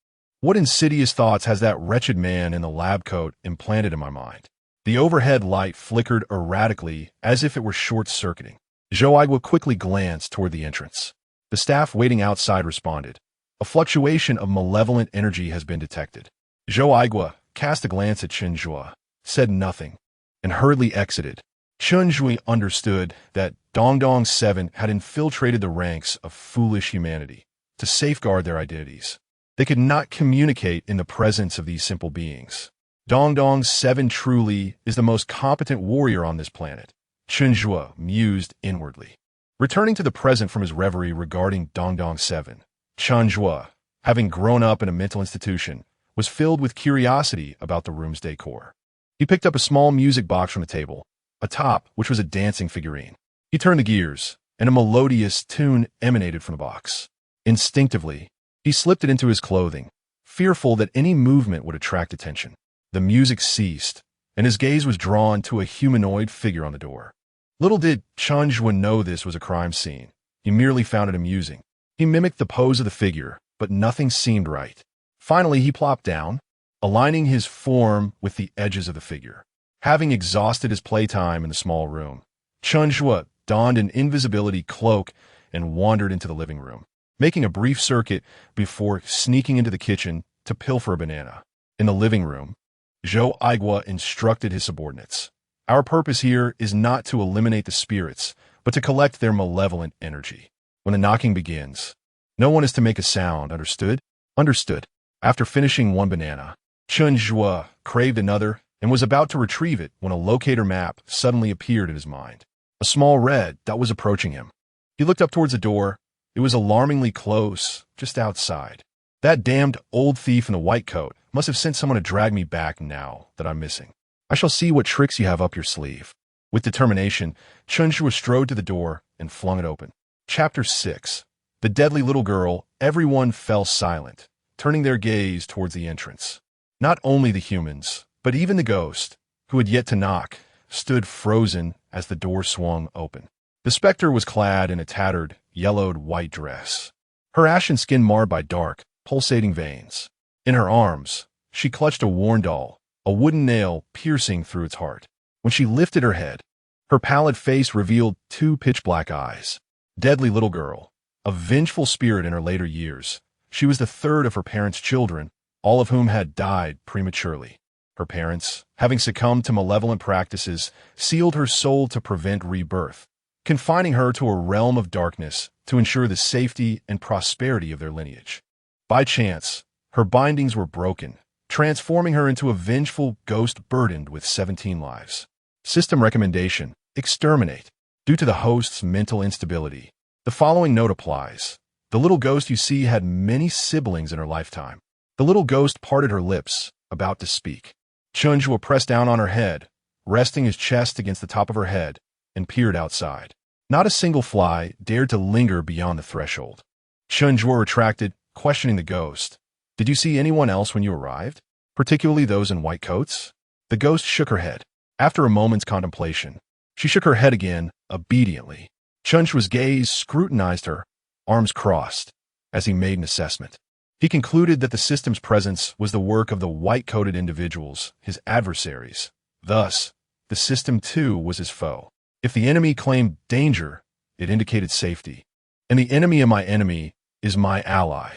Speaker 1: What insidious thoughts has that wretched man in the lab coat implanted in my mind? The overhead light flickered erratically as if it were short-circuiting. Zhou Aigua quickly glanced toward the entrance. The staff waiting outside responded. A fluctuation of malevolent energy has been detected. Zhou Aigua cast a glance at Chen Zhuo, said nothing, and hurriedly exited. Chen Zhuo understood that Dongdong 7 had infiltrated the ranks of foolish humanity to safeguard their identities. They could not communicate in the presence of these simple beings. Dongdong 7 truly is the most competent warrior on this planet, Chen Zhuo mused inwardly. Returning to the present from his reverie regarding Dongdong 7, Chen Zhuo, having grown up in a mental institution, was filled with curiosity about the room's decor. He picked up a small music box from the table, atop which was a dancing figurine. He turned the gears, and a melodious tune emanated from the box. Instinctively, he slipped it into his clothing, fearful that any movement would attract attention. The music ceased, and his gaze was drawn to a humanoid figure on the door. Little did Chen Zhuo know this was a crime scene. He merely found it amusing. He mimicked the pose of the figure, but nothing seemed right. Finally, he plopped down, aligning his form with the edges of the figure. Having exhausted his playtime in the small room, Chen Zhuo donned an invisibility cloak and wandered into the living room, making a brief circuit before sneaking into the kitchen to pilfer a banana. In the living room, Zhou Aigua instructed his subordinates. Our purpose here is not to eliminate the spirits, but to collect their malevolent energy. When the knocking begins, no one is to make a sound, understood? Understood. After finishing one banana, Chen Zhuo craved another and was about to retrieve it when a locator map suddenly appeared in his mind. A small red dot was approaching him. He looked up towards the door. It was alarmingly close, just outside. That damned old thief in the white coat must have sent someone to drag me back now that I'm missing. I shall see what tricks you have up your sleeve. With determination, Chen Zhuo strode to the door and flung it open. Chapter 6. The deadly little girl. Everyone fell silent, turning their gaze towards the entrance. Not only the humans, but even the ghost, who had yet to knock, stood frozen as the door swung open. The specter was clad in a tattered, yellowed white dress, her ashen skin marred by dark, pulsating veins. In her arms, she clutched a worn doll, a wooden nail piercing through its heart. When she lifted her head, her pallid face revealed two pitch-black eyes. Deadly little girl, a vengeful spirit in her later years, she was the third of her parents' children, all of whom had died prematurely. Her parents, having succumbed to malevolent practices, sealed her soul to prevent rebirth, confining her to a realm of darkness to ensure the safety and prosperity of their lineage. By chance, her bindings were broken, transforming her into a vengeful ghost burdened with 17 lives. System recommendation: exterminate. Due to the host's mental instability, the following note applies. The little ghost you see had many siblings in her lifetime. The little ghost parted her lips, about to speak. Chen Zhuo pressed down on her head, resting his chest against the top of her head, and peered outside. Not a single fly dared to linger beyond the threshold. Chen Zhuo retracted, questioning the ghost. Did you see anyone else when you arrived? Particularly those in white coats? The ghost shook her head. After a moment's contemplation, she shook her head again, obediently. Chen Zhuo's gaze scrutinized her, arms crossed, as he made an assessment. He concluded that the system's presence was the work of the white-coated individuals, his adversaries. Thus, the system too was his foe. If the enemy claimed danger, it indicated safety. And the enemy of my enemy is my ally.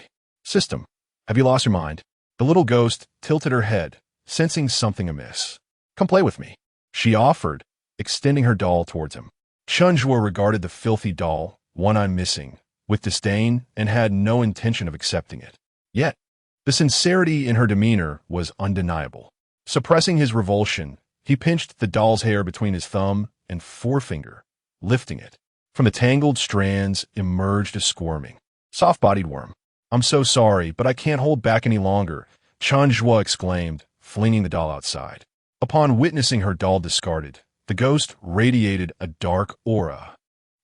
Speaker 1: System, have you lost your mind? The little ghost tilted her head, sensing something amiss. Come play with me, she offered, extending her doll towards him. Chen Zhuo regarded the filthy doll, one eye missing, with disdain and had no intention of accepting it. Yet, the sincerity in her demeanor was undeniable. Suppressing his revulsion, he pinched the doll's hair between his thumb and forefinger, lifting it. From the tangled strands emerged a squirming, soft-bodied worm. I'm so sorry, but I can't hold back any longer, Chen Zhuo exclaimed, flinging the doll outside. Upon witnessing her doll discarded, the ghost radiated a dark aura,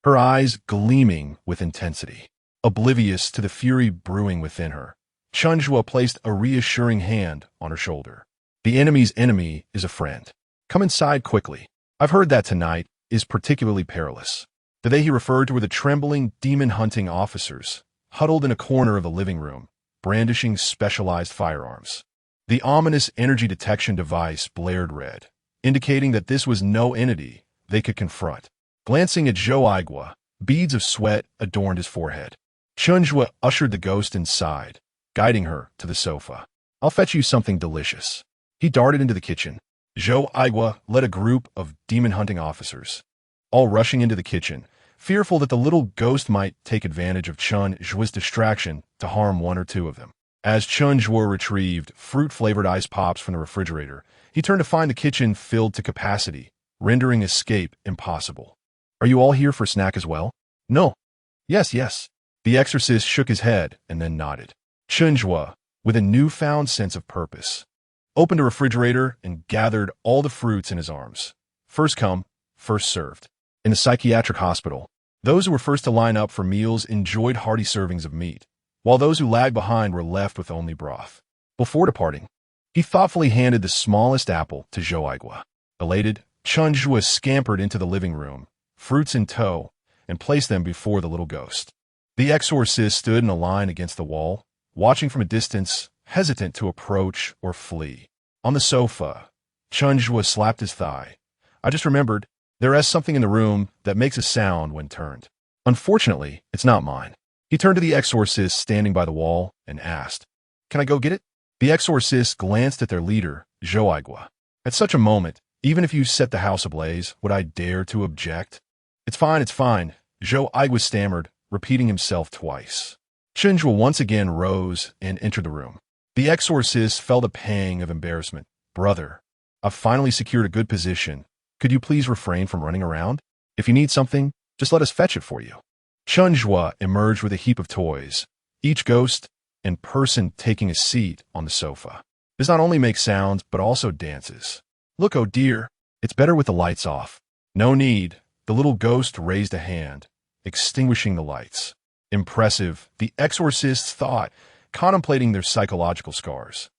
Speaker 1: her eyes gleaming with intensity. Oblivious to the fury brewing within her, Chen Zhuo placed a reassuring hand on her shoulder. The enemy's enemy is a friend. Come inside quickly. I've heard that tonight is particularly perilous. The they he referred to were the trembling, demon-hunting officers, huddled in a corner of the living room, brandishing specialized firearms. The ominous energy detection device blared red, indicating that this was no entity they could confront. Glancing at Zhou Aigua, beads of sweat adorned his forehead. Chen Zhuo ushered the ghost inside, guiding her to the sofa. I'll fetch you something delicious. He darted into the kitchen, Zhou Aigua led a group of demon-hunting officers, all rushing into the kitchen, fearful that the little ghost might take advantage of Chen Zhuo's distraction to harm one or two of them. As Chen Zhuo retrieved fruit-flavored ice pops from the refrigerator, he turned to find the kitchen filled to capacity, rendering escape impossible. Are you all here for snack as well? No. Yes, yes. The exorcist shook his head and then nodded. Chen Zhuo, with a newfound sense of purpose, opened a refrigerator and gathered all the fruits in his arms. First come, first served. In the psychiatric hospital, those who were first to line up for meals enjoyed hearty servings of meat, while those who lagged behind were left with only broth. Before departing, he thoughtfully handed the smallest apple to Zhou Aigua. Elated, Chen Zhuo scampered into the living room, fruits in tow, and placed them before the little ghost. The exorcist stood in a line against the wall, watching from a distance, hesitant to approach or flee. On the sofa, Chen Zhuo slapped his thigh. I just remembered, there is something in the room that makes a sound when turned. Unfortunately, it's not mine. He turned to the exorcist standing by the wall and asked, Can I go get it? The exorcist glanced at their leader, Zhou Aigua. At such a moment, even if you set the house ablaze, would I dare to object? It's fine, Zhou Aigua stammered, repeating himself twice. Chen Zhuo once again rose and entered the room. The exorcist felt a pang of embarrassment. Brother, I've finally secured a good position. Could you please refrain from running around? If you need something, just let us fetch it for you. Chen Zhuo emerged with a heap of toys, each ghost and person taking a seat on the sofa. This not only makes sounds, but also dances. Look, oh dear, it's better with the lights off. No need. The little ghost raised a hand, extinguishing the lights. Impressive, the exorcists thought, contemplating their psychological scars.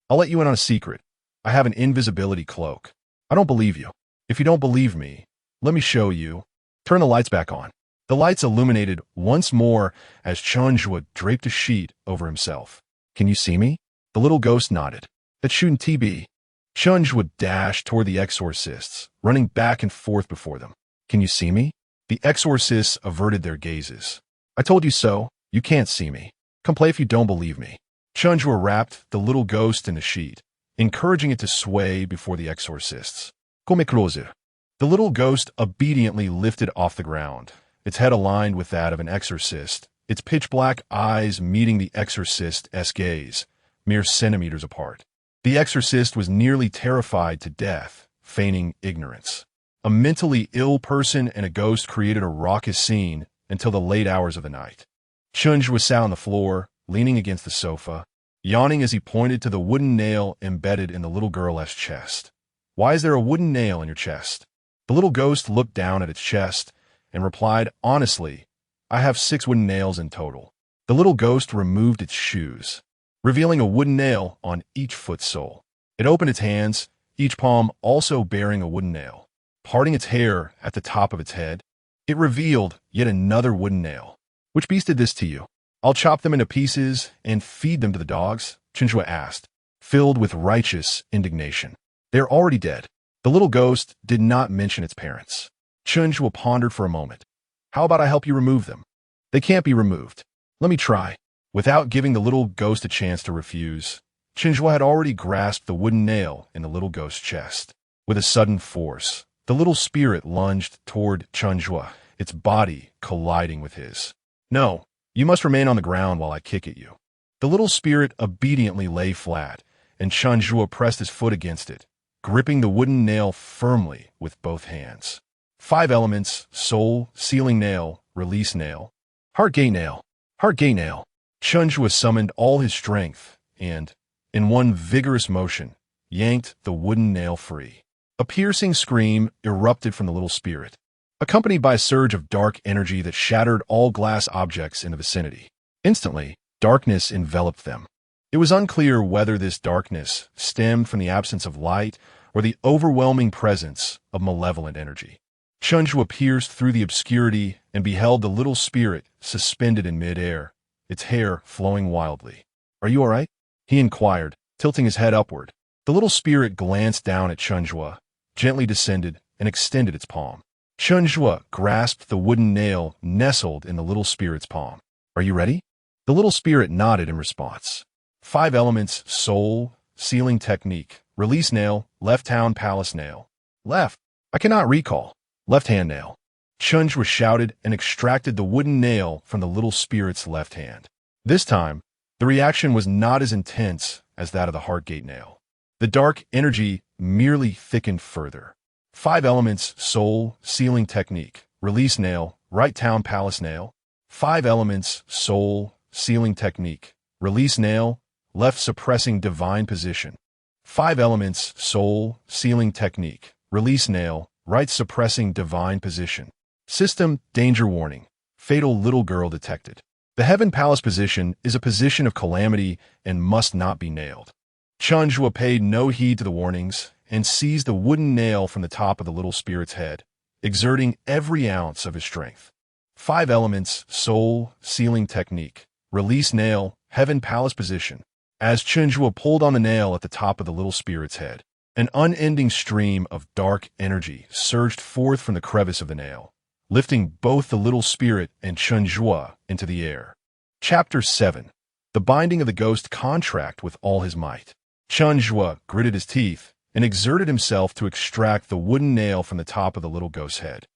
Speaker 1: I'll let you in on a secret. I have an invisibility cloak. I don't believe you. If you don't believe me, let me show you. Turn the lights back on. The lights illuminated once more as Chen Zhuo draped a sheet over himself. Can you see me? The little ghost nodded. That's shooting TB. Chen Zhuo dashed toward the exorcists, running back and forth before them. Can you see me? The exorcists averted their gazes. I told you so. You can't see me. Come play if you don't believe me. Chen Zhuo wrapped the little ghost in the sheet, encouraging it to sway before the exorcists. Come closer. The little ghost obediently lifted off the ground, its head aligned with that of an exorcist, its pitch-black eyes meeting the exorcist's gaze, mere centimeters apart. The exorcist was nearly terrified to death, feigning ignorance. A mentally ill person and a ghost created a raucous scene until the late hours of the night. Chen Zhuo sat on the floor, leaning against the sofa, yawning as he pointed to the wooden nail embedded in the little girl's chest. Why is there a wooden nail in your chest? The little ghost looked down at its chest and replied, honestly, I have 6 wooden nails in total. The little ghost removed its shoes, revealing a wooden nail on each foot sole. It opened its hands, each palm also bearing a wooden nail. Parting its hair at the top of its head, it revealed yet another wooden nail. Which beast did this to you? I'll chop them into pieces and feed them to the dogs, Chen Zhuo asked, filled with righteous indignation. They're already dead. The little ghost did not mention its parents. Chen Zhuo pondered for a moment. How about I help you remove them? They can't be removed. Let me try. Without giving the little ghost a chance to refuse, Chen Zhuo had already grasped the wooden nail in the little ghost's chest. With a sudden force, the little spirit lunged toward Chen Zhuo, its body colliding with his. No, you must remain on the ground while I kick at you. The little spirit obediently lay flat, and Chen Zhuo pressed his foot against it, gripping the wooden nail firmly with both hands. 5 elements: soul, sealing nail, release nail, heart gate nail, heart gate nail. Chen Zhuo summoned all his strength and, in one vigorous motion, yanked the wooden nail free. A piercing scream erupted from the little spirit, accompanied by a surge of dark energy that shattered all glass objects in the vicinity. Instantly, darkness enveloped them. It was unclear whether this darkness stemmed from the absence of light or the overwhelming presence of malevolent energy. Chen Zhuo pierced through the obscurity and beheld the little spirit suspended in midair, its hair flowing wildly. Are you all right? He inquired, tilting his head upward. The little spirit glanced down at Chen Zhuo, gently descended, and extended its palm. Chen Zhuo grasped the wooden nail nestled in the little spirit's palm. Are you ready? The little spirit nodded in response. 5 elements: soul, sealing technique, Release nail. Left town palace nail. Left. I cannot recall. Left hand nail. Chen Zhuo shouted and extracted the wooden nail from the little spirit's left hand. This time, the reaction was not as intense as that of the Heartgate nail. The dark energy merely thickened further. 5 elements, soul, sealing technique. Release nail. Right town palace nail. 5 elements, soul, sealing technique. Release nail. Left suppressing divine position. 5 elements, soul, sealing technique. Release nail. Right suppressing divine position. System, danger warning. Fatal little girl detected. The Heaven Palace position is a position of calamity and must not be nailed. Chen Zhuo paid no heed to the warnings and seized the wooden nail from the top of the little spirit's head, exerting every ounce of his strength. 5 elements, soul, sealing technique. Release nail, Heaven Palace position. As Chen Zhuo pulled on the nail at the top of the little spirit's head, an unending stream of dark energy surged forth from the crevice of the nail, lifting both the little spirit and Chen Zhuo into the air. Chapter 7. The Binding of the Ghost Contract with all his might. Chen Zhuo gritted his teeth and exerted himself to extract the wooden nail from the top of the little ghost's head.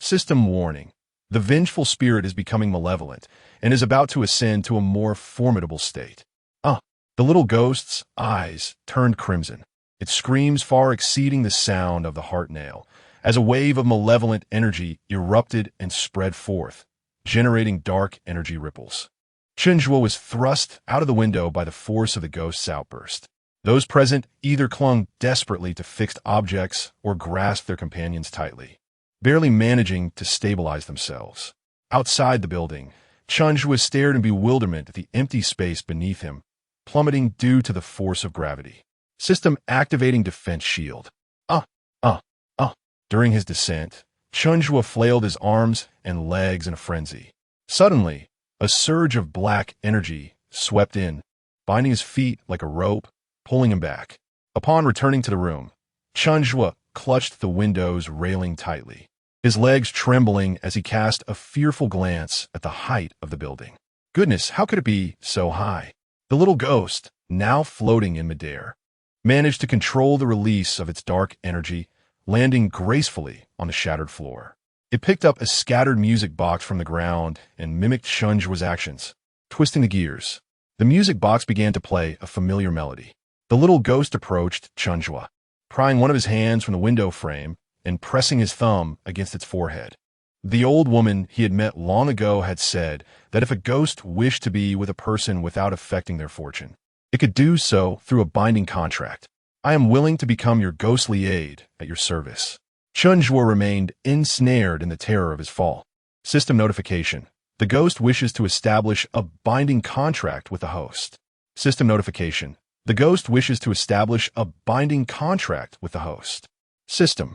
Speaker 1: System warning. The vengeful spirit is becoming malevolent and is about to ascend to a more formidable state. The little ghost's eyes turned crimson, its screams far exceeding the sound of the heart nail, as a wave of malevolent energy erupted and spread forth, generating dark energy ripples. Chen Zhuo was thrust out of the window by the force of the ghost's outburst. Those present either clung desperately to fixed objects or grasped their companions tightly, barely managing to stabilize themselves. Outside the building, Chen Zhuo stared in bewilderment at the empty space beneath him, plummeting due to the force of gravity. System activating defense shield. During his descent, Chen Zhuo flailed his arms and legs in a frenzy. Suddenly, a surge of black energy swept in, binding his feet like a rope, pulling him back. Upon returning to the room, Chen Zhuo clutched the window's railing tightly, his legs trembling as he cast a fearful glance at the height of the building. Goodness, how could it be so high? The little ghost, now floating in midair, managed to control the release of its dark energy, landing gracefully on the shattered floor. It picked up a scattered music box from the ground and mimicked Chen Zhuo's actions, twisting the gears. The music box began to play a familiar melody. The little ghost approached Chen Zhuo, prying one of his hands from the window frame and pressing his thumb against its forehead. The old woman he had met long ago had said that if a ghost wished to be with a person without affecting their fortune, it could do so through a binding contract. I am willing to become your ghostly aid at your service. Chen Zhuo remained ensnared in the terror of his fall. System notification. The ghost wishes to establish a binding contract with the host. System notification. The ghost wishes to establish a binding contract with the host. System.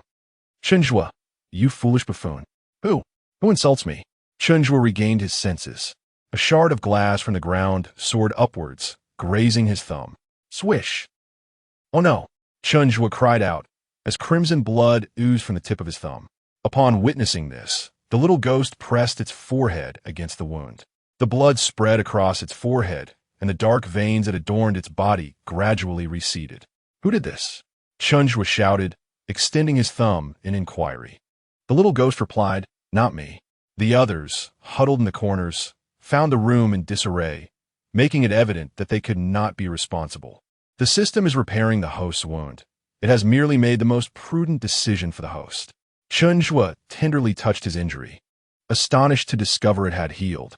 Speaker 1: Chen Zhuo, you foolish buffoon. Who insults me? Chen Zhuo regained his senses. A shard of glass from the ground soared upwards, grazing his thumb. Swish. Oh no! Chen Zhuo cried out, as crimson blood oozed from the tip of his thumb. Upon witnessing this, the little ghost pressed its forehead against the wound. The blood spread across its forehead, and the dark veins that adorned its body gradually receded. Who did this? Chen Zhuo shouted, extending his thumb in inquiry. The little ghost replied, not me. The others, huddled in the corners, found the room in disarray, making it evident that they could not be responsible. The system is repairing the host's wound. It has merely made the most prudent decision for the host. Chen Zhuo tenderly touched his injury, astonished to discover it had healed.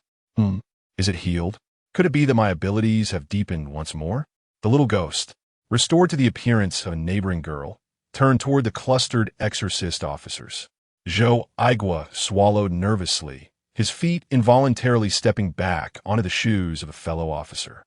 Speaker 1: Is it healed? Could it be that my abilities have deepened once more? The little ghost, restored to the appearance of a neighboring girl, turned toward the clustered exorcist officers. Zhou Aigua swallowed nervously, his feet involuntarily stepping back onto the shoes of a fellow officer.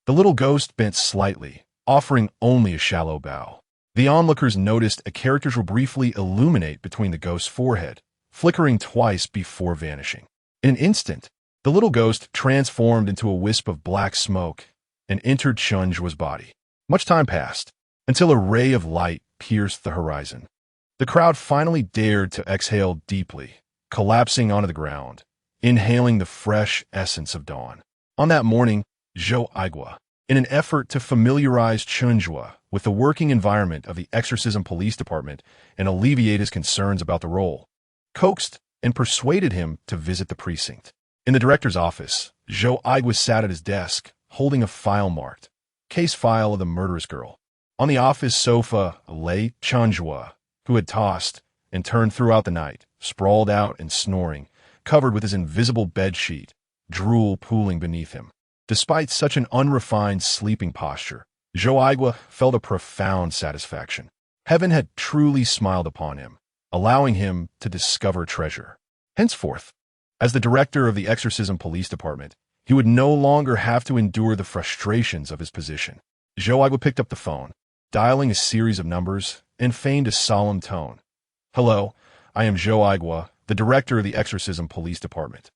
Speaker 1: The little ghost bent slightly, offering only a shallow bow. The onlookers noticed a character will briefly illuminate between the ghost's forehead, flickering twice before vanishing. In an instant, the little ghost transformed into a wisp of black smoke and entered Chen Zhuo's body. Much time passed, until a ray of light pierced the horizon. The crowd finally dared to exhale deeply, collapsing onto the ground, inhaling the fresh essence of dawn. On that morning, Zhou Aigua, in an effort to familiarize Chen Zhuo with the working environment of the Exorcism Police Department and alleviate his concerns about the role. Coaxed and persuaded him to visit the precinct. In the director's office, Zhou Aigua sat at his desk, holding a file marked case file of the murderous girl. On the office sofa lay Chen Zhuo, who had tossed and turned throughout the night, sprawled out and snoring, covered with his invisible bedsheet, drool pooling beneath him. Despite such an unrefined sleeping posture, Zhou Aigua felt a profound satisfaction. Heaven had truly smiled upon him, allowing him to discover treasure. Henceforth, as the director of the Exorcism Police Department, he would no longer have to endure the frustrations of his position. Zhou Aigua picked up the phone, dialing a series of numbers, and feigned a solemn tone. "Hello, I am Zhou Aigua, the director of the Exorcism Police Department.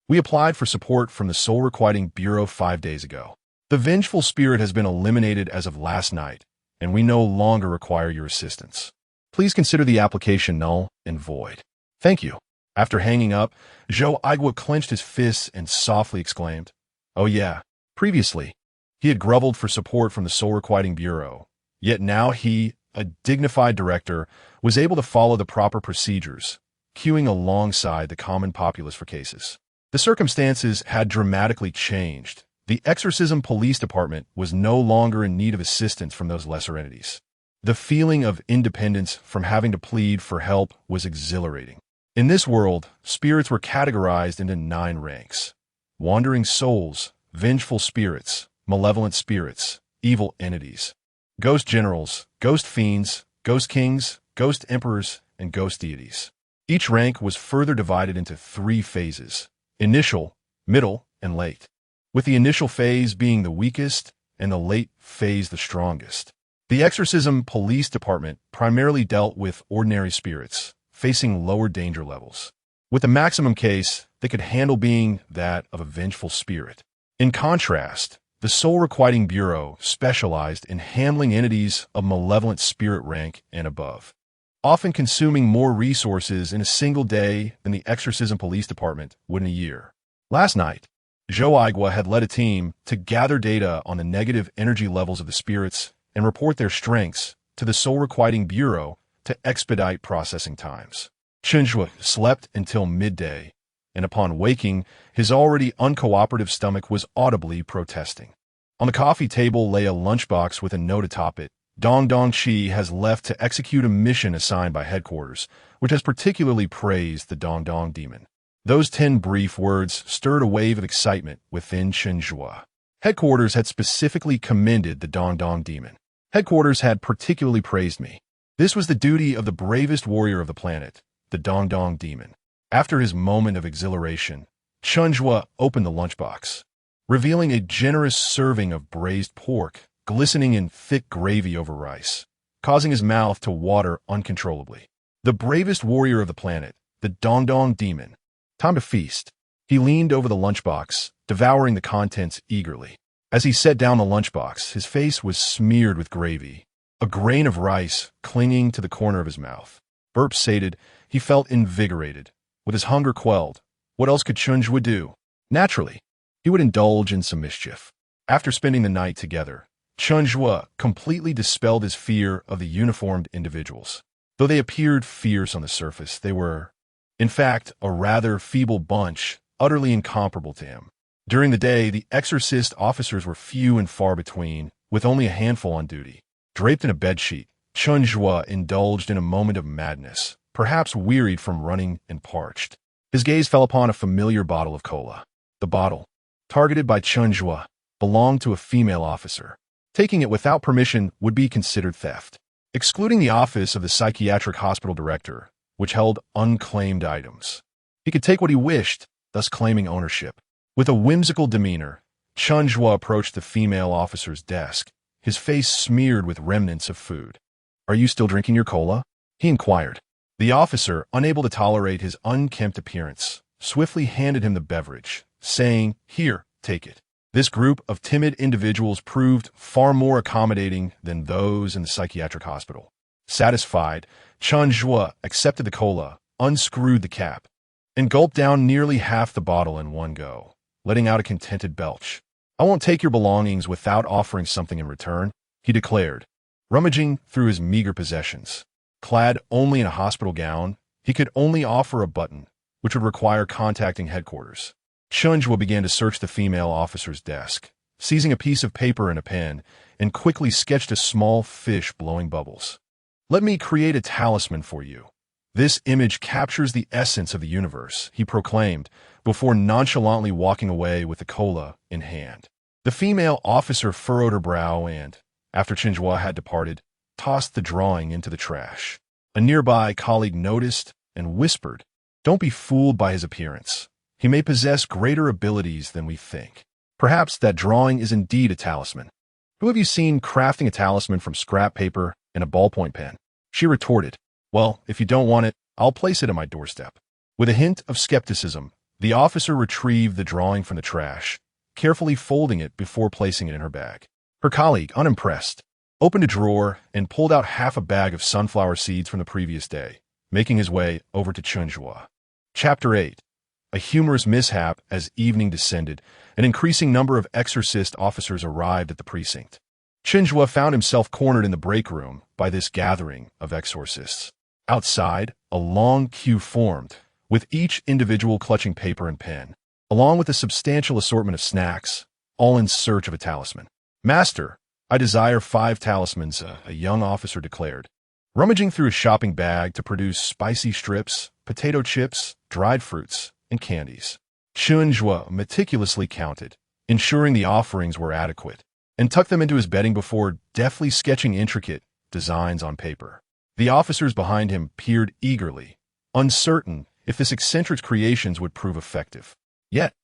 Speaker 1: We applied for support from the Soul Requiting Bureau 5 days ago. The vengeful spirit has been eliminated as of last night, and we no longer require your assistance. Please consider the application null and void. Thank you." After hanging up, Zhou Aigua clenched his fists and softly exclaimed, "Oh yeah." Previously, he had groveled for support from the Soul Requiting Bureau, yet now he, a dignified director, was able to follow the proper procedures, queuing alongside the common populace for cases. The circumstances had dramatically changed. The Exorcism Police Department was no longer in need of assistance from those lesser entities. The feeling of independence from having to plead for help was exhilarating. In this world, spirits were categorized into 9 ranks: wandering souls, vengeful spirits, malevolent spirits, evil entities, ghost generals, ghost fiends, ghost kings, ghost emperors, and ghost deities. Each rank was further divided into 3 phases: initial, middle, and late, with the initial phase being the weakest and the late phase the strongest. The Exorcism Police Department primarily dealt with ordinary spirits, facing lower danger levels. With the maximum case, they could handle being that of a vengeful spirit. In contrast, the Soul Requiting Bureau specialized in handling entities of malevolent spirit rank and above, often consuming more resources in a single day than the Exorcism Police Department would in a year. Last night, Zhou Aigua had led a team to gather data on the negative energy levels of the spirits and report their strengths to the Soul Requiting Bureau to expedite processing times. Chen Zhuo slept until midday, and upon waking, his already uncooperative stomach was audibly protesting. On the coffee table lay a lunchbox with a note atop it. Dong Chi has left to execute a mission assigned by headquarters, which has particularly praised the Dong demon. Those 10 brief words stirred a wave of excitement within Chen Zhuo. Headquarters had specifically commended the Dong demon. Headquarters had particularly praised me. This was the duty of the bravest warrior of the planet, the Dong demon. After his moment of exhilaration, Chen Zhuo opened the lunchbox, revealing a generous serving of braised pork, glistening in thick gravy over rice, causing his mouth to water uncontrollably. The bravest warrior of the planet, the Dong demon. Time to feast. He leaned over the lunchbox, devouring the contents eagerly. As he set down the lunchbox, his face was smeared with gravy, a grain of rice clinging to the corner of his mouth. Burp sated, he felt invigorated. With his hunger quelled, what else could Chen Zhuo do? Naturally, he would indulge in some mischief. After spending the night together, Chen Zhuo completely dispelled his fear of the uniformed individuals. Though they appeared fierce on the surface, they were, in fact, a rather feeble bunch, utterly incomparable to him. During the day, the exorcist officers were few and far between, with only a handful on duty. Draped in a bedsheet, Chen Zhuo indulged in a moment of madness, perhaps wearied from running and parched. His gaze fell upon a familiar bottle of cola. The bottle, targeted by Chen Zhuo, belonged to a female officer. Taking it without permission would be considered theft. Excluding the office of the psychiatric hospital director, which held unclaimed items, he could take what he wished, thus claiming ownership. With a whimsical demeanor, Chen Zhuo approached the female officer's desk, his face smeared with remnants of food. "Are you still drinking your cola?" he inquired. The officer, unable to tolerate his unkempt appearance, swiftly handed him the beverage, saying, "Here, take it." This group of timid individuals proved far more accommodating than those in the psychiatric hospital. Satisfied, Chen Zhuo accepted the cola, unscrewed the cap, and gulped down nearly half the bottle in one go, letting out a contented belch. I won't take your belongings without offering something in return, he declared, rummaging through his meager possessions. Clad only in a hospital gown, he could only offer a button, which would require contacting headquarters. Chen Zhuo began to search the female officer's desk, seizing a piece of paper and a pen, and quickly sketched a small fish blowing bubbles. Let me create a talisman for you. This image captures the essence of the universe, he proclaimed, before nonchalantly walking away with the cola in hand. The female officer furrowed her brow and, after Chen Zhuo had departed, tossed the drawing into the trash. A nearby colleague noticed and whispered, "Don't be fooled by his appearance. He may possess greater abilities than we think. Perhaps that drawing is indeed a talisman. Who have you seen crafting a talisman from scrap paper and a ballpoint pen?" She retorted, "Well, if you don't want it, I'll place it on my doorstep." With a hint of skepticism, the officer retrieved the drawing from the trash, carefully folding it before placing it in her bag. Her colleague, unimpressed, opened a drawer and pulled out half a bag of sunflower seeds from the previous day, making his way over to Chen Zhuo. Chapter 8. A humorous mishap. As evening descended, an increasing number of exorcist officers arrived at the precinct. Chen Zhuo found himself cornered in the break room by this gathering of exorcists. Outside, a long queue formed, with each individual clutching paper and pen, along with a substantial assortment of snacks, all in search of a talisman. "Master, I desire 5 talismans," a young officer declared, rummaging through his shopping bag to produce spicy strips, potato chips, dried fruits, and candies. Chen Zhuo meticulously counted, ensuring the offerings were adequate, and tucked them into his bedding before deftly sketching intricate designs on paper. The officers behind him peered eagerly, uncertain if this eccentric creations would prove effective. Yet,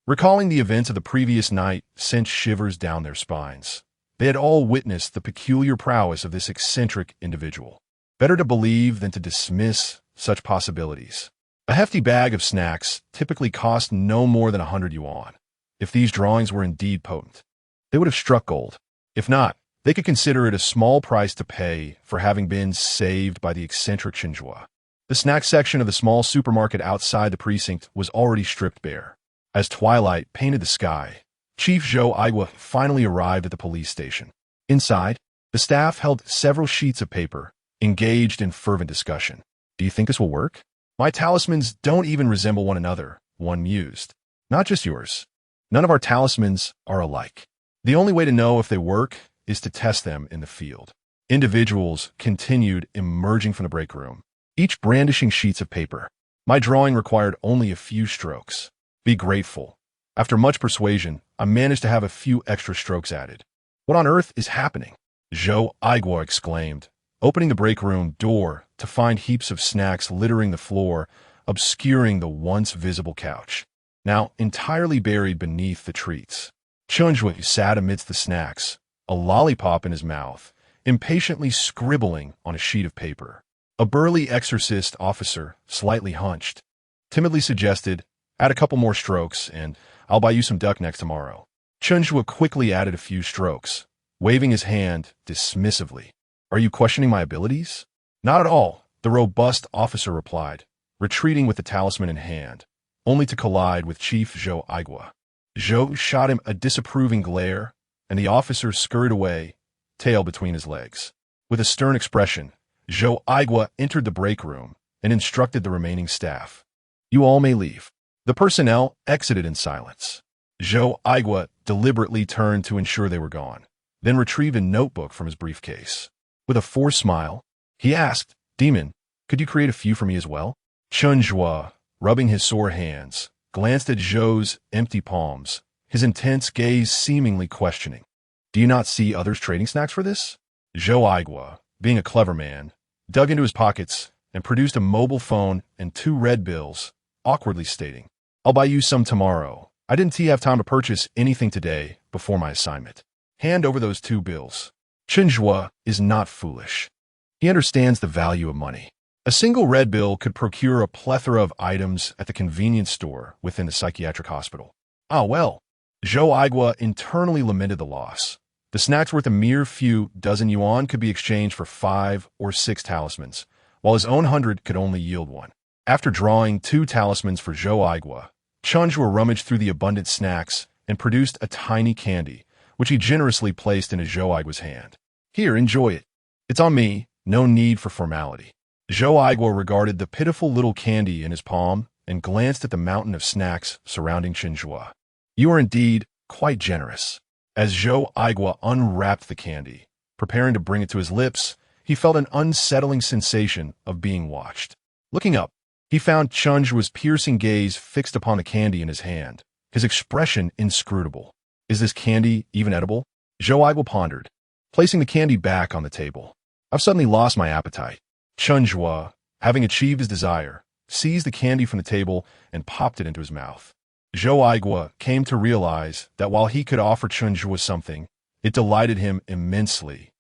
Speaker 1: recalling the events of the previous night sent shivers down their spines. They had all witnessed the peculiar prowess of this eccentric individual. Better to believe than to dismiss such possibilities. A hefty bag of snacks typically cost no more than 100 yuan. If these drawings were indeed potent, they would have struck gold. If not, they could consider it a small price to pay for having been saved by the eccentric Chen Zhuo. The snack section of the small supermarket outside the precinct was already stripped bare. As twilight painted the sky, Chief Zhou Aigua finally arrived at the police station. Inside, the staff held several sheets of paper, engaged in fervent discussion. "Do you think this will work? My talismans don't even resemble one another," one mused. "Not just yours. None of our talismans are alike. The only way to know if they work is to test them in the field." Individuals continued emerging from the break room, each brandishing sheets of paper. "My drawing required only a few strokes. Be grateful. After much persuasion, I managed to have a few extra strokes added." "What on earth is happening?" Zhou Aigua exclaimed, opening the break room door to find heaps of snacks littering the floor, obscuring the once visible couch, now entirely buried beneath the treats. Chen Zhuo sat amidst the snacks, a lollipop in his mouth, impatiently scribbling on a sheet of paper. A burly exorcist officer, slightly hunched, timidly suggested, "Add a couple more strokes, and I'll buy you some duck next tomorrow." Chen Zhuo quickly added a few strokes, waving his hand dismissively. "Are you questioning my abilities?" "Not at all," the robust officer replied, retreating with the talisman in hand, only to collide with Chief Zhou Aigua. Zhou shot him a disapproving glare, and the officer scurried away, tail between his legs. With a stern expression, Zhou Aigua entered the break room and instructed the remaining staff. "You all may leave." The personnel exited in silence. Zhou Aigua deliberately turned to ensure they were gone, then retrieved a notebook from his briefcase. With a forced smile, he asked, "Demon, could you create a few for me as well?" Chen Zhuo, rubbing his sore hands, glanced at Zhou's empty palms, his intense gaze seemingly questioning. "Do you not see others trading snacks for this?" Zhou Aigua, being a clever man, dug into his pockets and produced a mobile phone and 2 red bills, awkwardly stating, "I'll buy you some tomorrow. I didn't have time to purchase anything today before my assignment. Hand over those 2 bills." Chen Zhuo is not foolish. He understands the value of money. A single red bill could procure a plethora of items at the convenience store within the psychiatric hospital. "Ah, well." Zhou Aigua internally lamented the loss. The snacks worth a mere few dozen yuan could be exchanged for 5 or 6 talismans, while his own 100 could only yield 1. After drawing 2 talismans for Zhou Aigua, Chen Zhuo rummaged through the abundant snacks and produced a tiny candy, which he generously placed in Zhou Aigua's hand. "Here, enjoy it. It's on me, no need for formality." Zhou Aigua regarded the pitiful little candy in his palm and glanced at the mountain of snacks surrounding Chen Zhuo. "You are indeed quite generous." As Zhou Aigua unwrapped the candy, preparing to bring it to his lips, he felt an unsettling sensation of being watched. Looking up, he found Chen Zhuo's piercing gaze fixed upon the candy in his hand, his expression inscrutable. "Is this candy even edible?" Zhou Aigua pondered, placing the candy back on the table. "I've suddenly lost my appetite." Chen Zhuo, having achieved his desire, seized the candy from the table and popped it into his mouth. Zhou Aigua came to realize that while he could offer Chen Zhuo something, it delighted him immensely.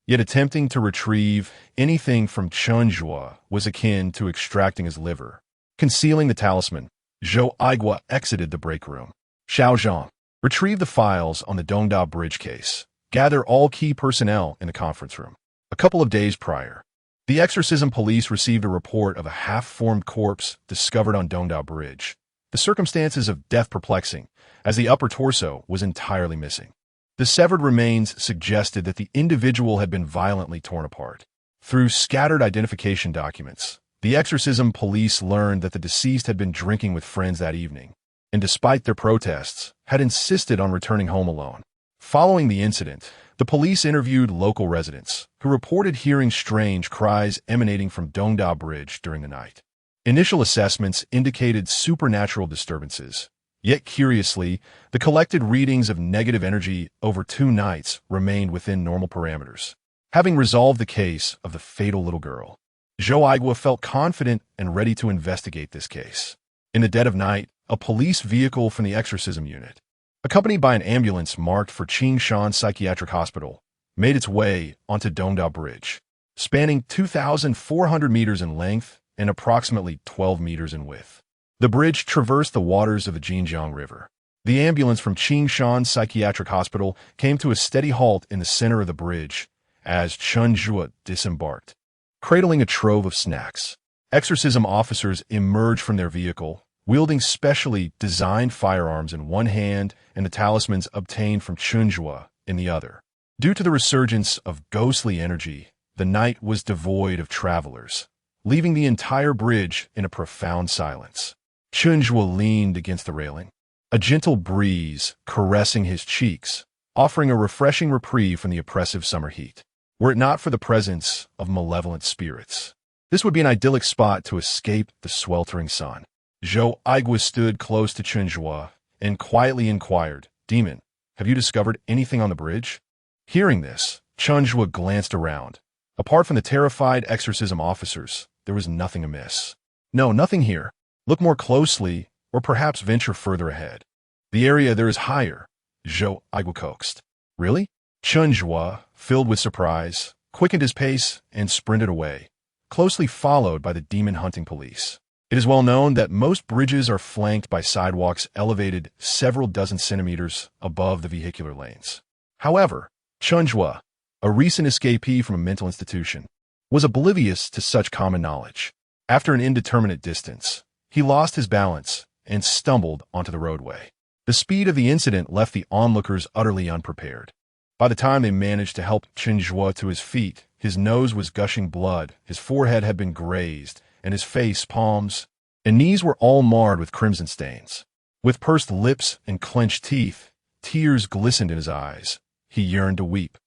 Speaker 1: Yet attempting to retrieve anything from Chen Zhuo was akin to extracting his liver. Concealing the talisman, Zhou Aigua exited the break room. "Xiao Zhang, retrieve the files on the Dongda Bridge case. Gather all key personnel in the conference room." A couple of days prior, the exorcism police received a report of a half-formed corpse discovered on Dongda Bridge. The circumstances of death perplexing, as the upper torso was entirely missing. The severed remains suggested that the individual had been violently torn apart. Through scattered identification documents, the exorcism police learned that the deceased had been drinking with friends that evening, and despite their protests, had insisted on returning home alone. Following the incident, the police interviewed local residents, who reported hearing strange cries emanating from Dongda Bridge during the night. Initial assessments indicated supernatural disturbances, yet curiously, the collected readings of negative energy over 2 nights remained within normal parameters. Having resolved the case of the fatal little girl, Zhou Aigua felt confident and ready to investigate this case. In the dead of night, a police vehicle from the exorcism unit, accompanied by an ambulance marked for Qing Shan Psychiatric Hospital, made its way onto Dongda Bridge, spanning 2,400 meters in length and approximately 12 meters in width. The bridge traversed the waters of the Jinjiang River. The ambulance from Qing Shan Psychiatric Hospital came to a steady halt in the center of the bridge as Chen Zhuo disembarked. Cradling a trove of snacks, exorcism officers emerged from their vehicle, wielding specially designed firearms in one hand and the talismans obtained from Chen Zhuo in the other. Due to the resurgence of ghostly energy, the night was devoid of travelers, leaving the entire bridge in a profound silence. Chen Zhuo leaned against the railing, a gentle breeze caressing his cheeks, offering a refreshing reprieve from the oppressive summer heat. Were it not for the presence of malevolent spirits, this would be an idyllic spot to escape the sweltering sun. Zhou Aigua stood close to Chen Zhuo and quietly inquired, "Demon, have you discovered anything on the bridge?" Hearing this, Chen Zhuo glanced around. Apart from the terrified exorcism officers, there was nothing amiss. "No, nothing here. Look more closely, or perhaps venture further ahead. The area there is higher," Zhou Aigua coaxed. "Really?" Chen Zhuo, filled with surprise, quickened his pace and sprinted away, closely followed by the demon-hunting police. It is well known that most bridges are flanked by sidewalks elevated several dozen centimeters above the vehicular lanes. However, Chen Zhuo, a recent escapee from a mental institution, was oblivious to such common knowledge. After an indeterminate distance, he lost his balance and stumbled onto the roadway. The speed of the incident left the onlookers utterly unprepared. By the time they managed to help Chen Zhuo to his feet, his nose was gushing blood, his forehead had been grazed, and his face, palms, and knees were all marred with crimson stains. With pursed lips and clenched teeth, tears glistened in his eyes. He yearned to weep.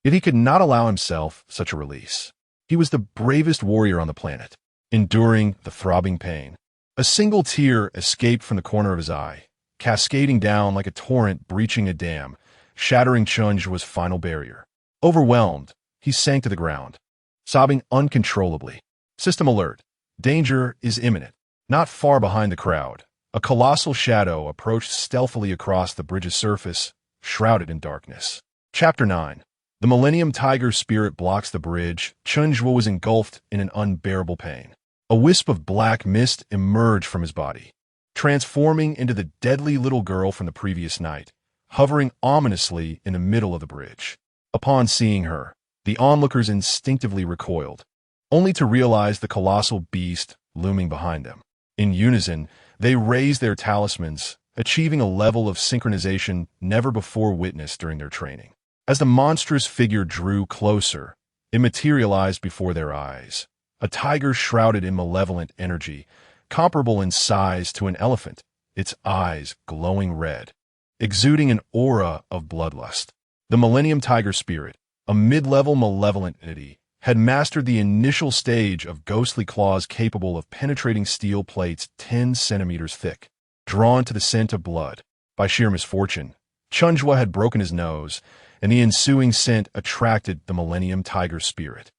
Speaker 1: Yet he could not allow himself such a release. He was the bravest warrior on the planet, enduring the throbbing pain. A single tear escaped from the corner of his eye, cascading down like a torrent breaching a dam, shattering Chen Zhuo's final barrier. Overwhelmed, he sank to the ground, sobbing uncontrollably. System alert. Danger is imminent. Not far behind the crowd, a colossal shadow approached stealthily across the bridge's surface, shrouded in darkness. Chapter 9. The Millennium Tiger spirit blocks the bridge. Chen Zhuo was engulfed in an unbearable pain. A wisp of black mist emerged from his body, transforming into the deadly little girl from the previous night, hovering ominously in the middle of the bridge. Upon seeing her, the onlookers instinctively recoiled, only to realize the colossal beast looming behind them. In unison, they raised their talismans, achieving a level of synchronization never before witnessed during their training. As the monstrous figure drew closer, it materialized before their eyes. A tiger shrouded in malevolent energy, comparable in size to an elephant, its eyes glowing red, exuding an aura of bloodlust. The Millennium Tiger Spirit, a mid-level malevolent entity, had mastered the initial stage of ghostly claws capable of penetrating steel plates 10 centimeters thick. Drawn to the scent of blood, by sheer misfortune, Chen Zhuo had broken his nose, and the ensuing scent attracted the Millennium Tiger Spirit.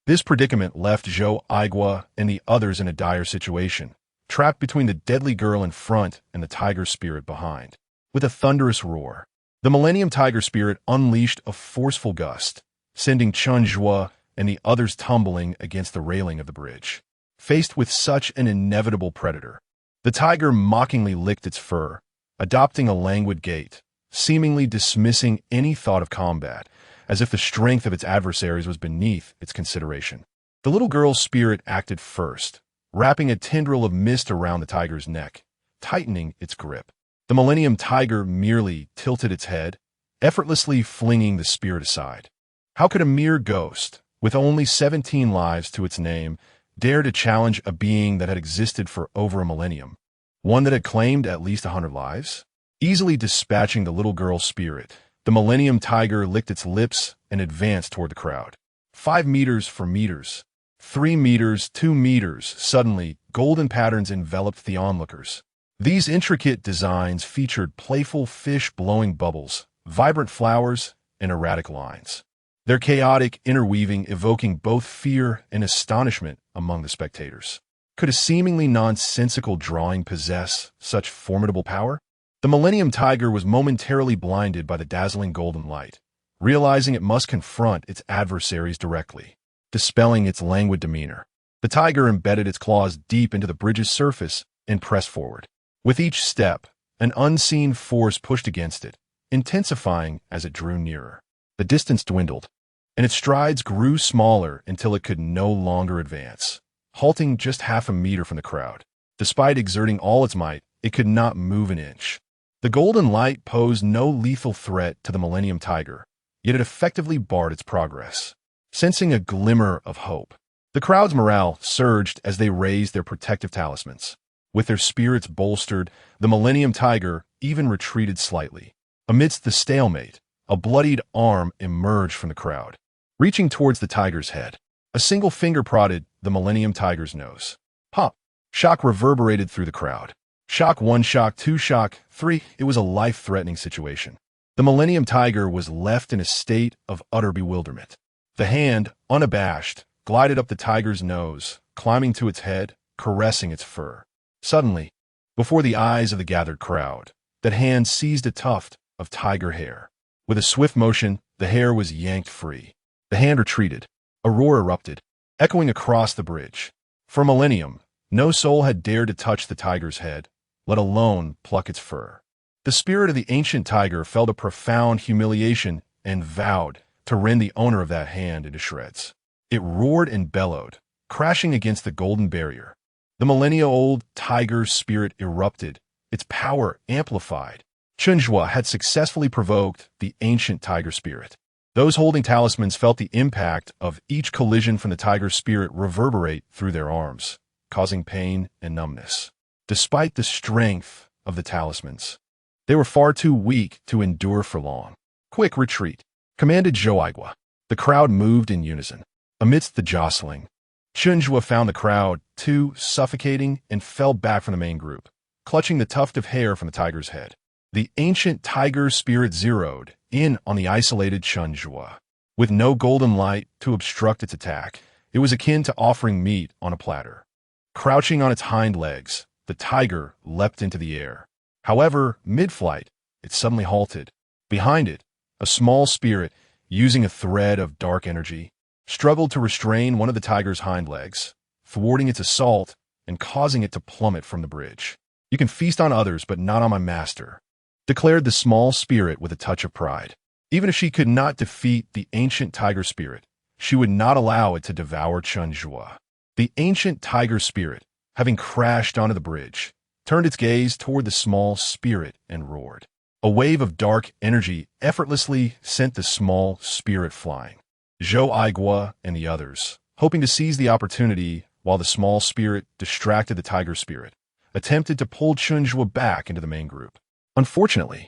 Speaker 1: This predicament left Zhou Aigua and the others in a dire situation, trapped between the deadly girl in front and the tiger spirit behind. With a thunderous roar, the Millennium Tiger Spirit unleashed a forceful gust, sending Chen Zhuo and the others tumbling against the railing of the bridge. Faced with such an inevitable predator, the tiger mockingly licked its fur, adopting a languid gait, seemingly dismissing any thought of combat, as if the strength of its adversaries was beneath its consideration. The little girl's spirit acted first, wrapping a tendril of mist around the tiger's neck, tightening its grip. The Millennium Tiger merely tilted its head, effortlessly flinging the spirit aside. How could a mere ghost, with only 17 lives to its name, dare to challenge a being that had existed for over a millennium, one that had claimed at least 100 lives? Easily dispatching the little girl's spirit, the Millennium Tiger licked its lips and advanced toward the crowd. 5 meters for meters. 3 meters, 2 meters. Suddenly, golden patterns enveloped the onlookers. These intricate designs featured playful fish blowing bubbles, vibrant flowers, and erratic lines. Their chaotic interweaving evoking both fear and astonishment among the spectators. Could a seemingly nonsensical drawing possess such formidable power? The Millennium Tiger was momentarily blinded by the dazzling golden light, realizing it must confront its adversaries directly. Dispelling its languid demeanor, the tiger embedded its claws deep into the bridge's surface and pressed forward. With each step, an unseen force pushed against it, intensifying as it drew nearer. The distance dwindled, and its strides grew smaller until it could no longer advance, halting just half a meter from the crowd. Despite exerting all its might, it could not move an inch. The golden light posed no lethal threat to the Millennium Tiger, yet it effectively barred its progress. Sensing a glimmer of hope, the crowd's morale surged as they raised their protective talismans. With their spirits bolstered, the Millennium Tiger even retreated slightly. Amidst the stalemate, a bloodied arm emerged from the crowd. Reaching towards the tiger's head, a single finger prodded the Millennium Tiger's nose. Pop! Shock reverberated through the crowd. Shock 1, shock 2, shock 3. It was a life-threatening situation. The Millennium Tiger was left in a state of utter bewilderment. The hand, unabashed, glided up the tiger's nose, climbing to its head, caressing its fur. Suddenly, before the eyes of the gathered crowd, that hand seized a tuft of tiger hair. With a swift motion, the hair was yanked free. The hand retreated. A roar erupted, echoing across the bridge. For a millennium, no soul had dared to touch the tiger's head, let alone pluck its fur. The spirit of the ancient tiger felt a profound humiliation and vowed to rend the owner of that hand into shreds. It roared and bellowed, crashing against the golden barrier. The millennia-old tiger's spirit erupted, its power amplified. Chen Zhuo had successfully provoked the ancient tiger spirit. Those holding talismans felt the impact of each collision from the tiger's spirit reverberate through their arms, causing pain and numbness. Despite the strength of the talismans, they were far too weak to endure for long. Quick retreat, commanded Zhou Aigua. The crowd moved in unison. Amidst the jostling, Chen Zhuo found the crowd too suffocating and fell back from the main group, clutching the tuft of hair from the tiger's head. The ancient tiger spirit zeroed in on the isolated Chen Zhuo. With no golden light to obstruct its attack, it was akin to offering meat on a platter. Crouching on its hind legs, the tiger leapt into the air. However, mid-flight, it suddenly halted. Behind it, a small spirit, using a thread of dark energy, struggled to restrain one of the tiger's hind legs, thwarting its assault and causing it to plummet from the bridge. "You can feast on others, but not on my master," declared the small spirit with a touch of pride. Even if she could not defeat the ancient tiger spirit, she would not allow it to devour Chen Zhuo. The ancient tiger spirit, having crashed onto the bridge, turned its gaze toward the small spirit and roared. A wave of dark energy effortlessly sent the small spirit flying. Zhou Aigua and the others, hoping to seize the opportunity while the small spirit distracted the tiger spirit, attempted to pull Chen Zhuo back into the main group. Unfortunately,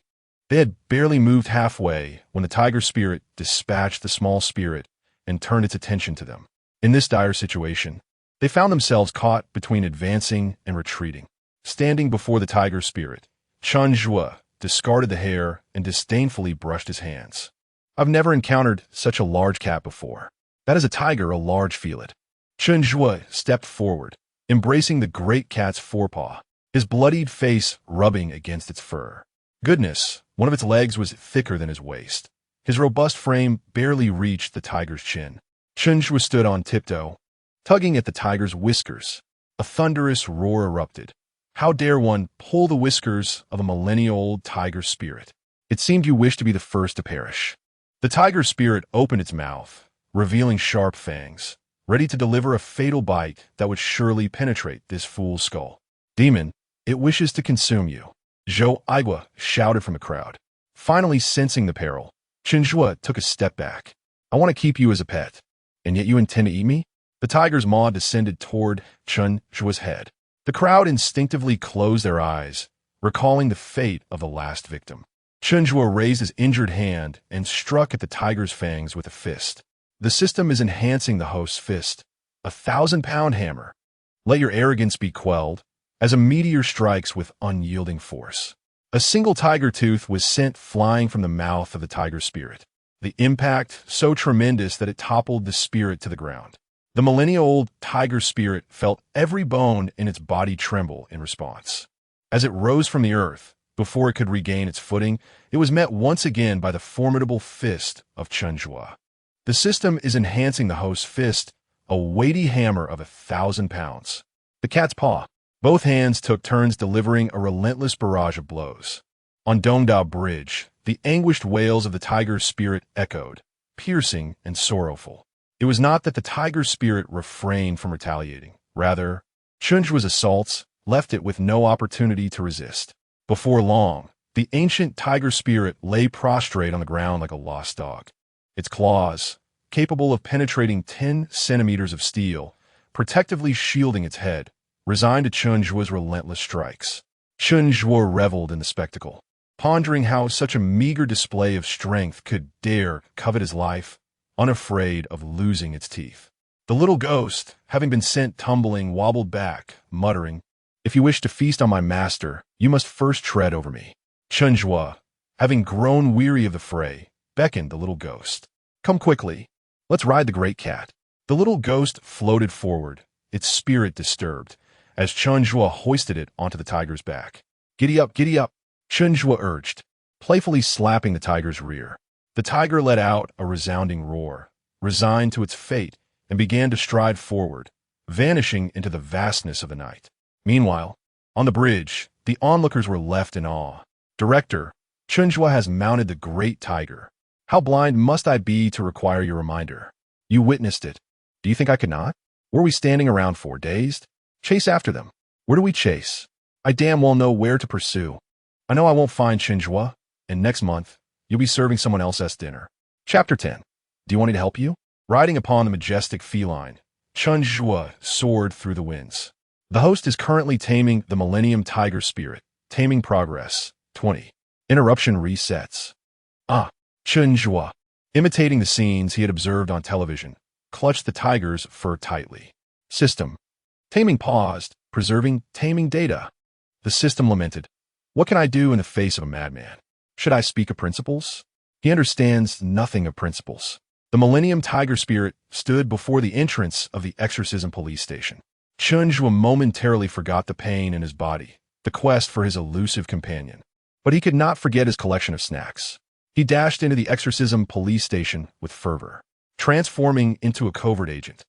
Speaker 1: they had barely moved halfway when the tiger spirit dispatched the small spirit and turned its attention to them. In this dire situation, they found themselves caught between advancing and retreating. Standing before the tiger spirit, Chen Zhuo discarded the hair and disdainfully brushed his hands. I've never encountered such a large cat before. That is a tiger, a large feelet. Chen Zhuo stepped forward, embracing the great cat's forepaw, his bloodied face rubbing against its fur. Goodness, one of its legs was thicker than his waist. His robust frame barely reached the tiger's chin. Chen Zhuo stood on tiptoe, tugging at the tiger's whiskers. A thunderous roar erupted. How dare one pull the whiskers of a millennia-old tiger spirit? It seemed you wished to be the first to perish. The tiger spirit opened its mouth, revealing sharp fangs, ready to deliver a fatal bite that would surely penetrate this fool's skull. Demon, it wishes to consume you. Zhou Aigua shouted from the crowd. Finally sensing the peril, Chen Zhuo took a step back. I want to keep you as a pet, and yet you intend to eat me? The tiger's maw descended toward Chen Zhuo's head. The crowd instinctively closed their eyes, recalling the fate of the last victim. Chen Zhuo raised his injured hand and struck at the tiger's fangs with a fist. The system is enhancing the host's fist, 1,000-pound hammer. Let your arrogance be quelled, as a meteor strikes with unyielding force. A single tiger tooth was sent flying from the mouth of the tiger spirit. The impact so tremendous that it toppled the spirit to the ground. The millennia-old tiger spirit felt every bone in its body tremble in response. As it rose from the earth, before it could regain its footing, it was met once again by the formidable fist of Chen Zhuo. The system is enhancing the host's fist, a weighty hammer of 1,000 pounds. The cat's paw. Both hands took turns delivering a relentless barrage of blows. On Dongda Bridge, the anguished wails of the tiger spirit echoed, piercing and sorrowful. It was not that the tiger spirit refrained from retaliating. Rather, Chen Zhuo's assaults left it with no opportunity to resist. Before long, the ancient tiger spirit lay prostrate on the ground like a lost dog. Its claws, capable of penetrating 10 centimeters of steel, protectively shielding its head, resigned to Chen Zhuo's relentless strikes. Chen Zhuo reveled in the spectacle, pondering how such a meager display of strength could dare covet his life, unafraid of losing its teeth. The little ghost, having been sent tumbling, wobbled back, muttering, "If you wish to feast on my master, you must first tread over me." Chen Zhuo, having grown weary of the fray, beckoned the little ghost. "Come quickly. Let's ride the great cat." The little ghost floated forward, its spirit disturbed, as Chen Zhuo hoisted it onto the tiger's back. Giddy up, Chen Zhuo urged, playfully slapping the tiger's rear. The tiger let out a resounding roar, resigned to its fate, and began to stride forward, vanishing into the vastness of the night. Meanwhile, on the bridge, the onlookers were left in awe. "Director, Chen Zhuo has mounted the great tiger. How blind must I be to require your reminder? You witnessed it. Do you think I could not? Were we standing around for dazed? Chase after them. Where do we chase? I damn well know where to pursue. I know I won't find Chen Zhuo, and next month, you'll be serving someone else's dinner." Chapter 10. Do you want me to help you? Riding upon the majestic feline, Chen Zhuo soared through the winds. The host is currently taming the Millennium Tiger Spirit. Taming progress. 20. Interruption resets. Chen Zhuo, imitating the scenes he had observed on television, clutched the tiger's fur tightly. System. Taming paused, preserving taming data. The system lamented. What can I do in the face of a madman? Should I speak of principles? He understands nothing of principles. The Millennium Tiger Spirit stood before the entrance of the exorcism police station. Chen Zhuo momentarily forgot the pain in his body, the quest for his elusive companion. But he could not forget his collection of snacks. He dashed into the exorcism police station with fervor, transforming into a covert agent.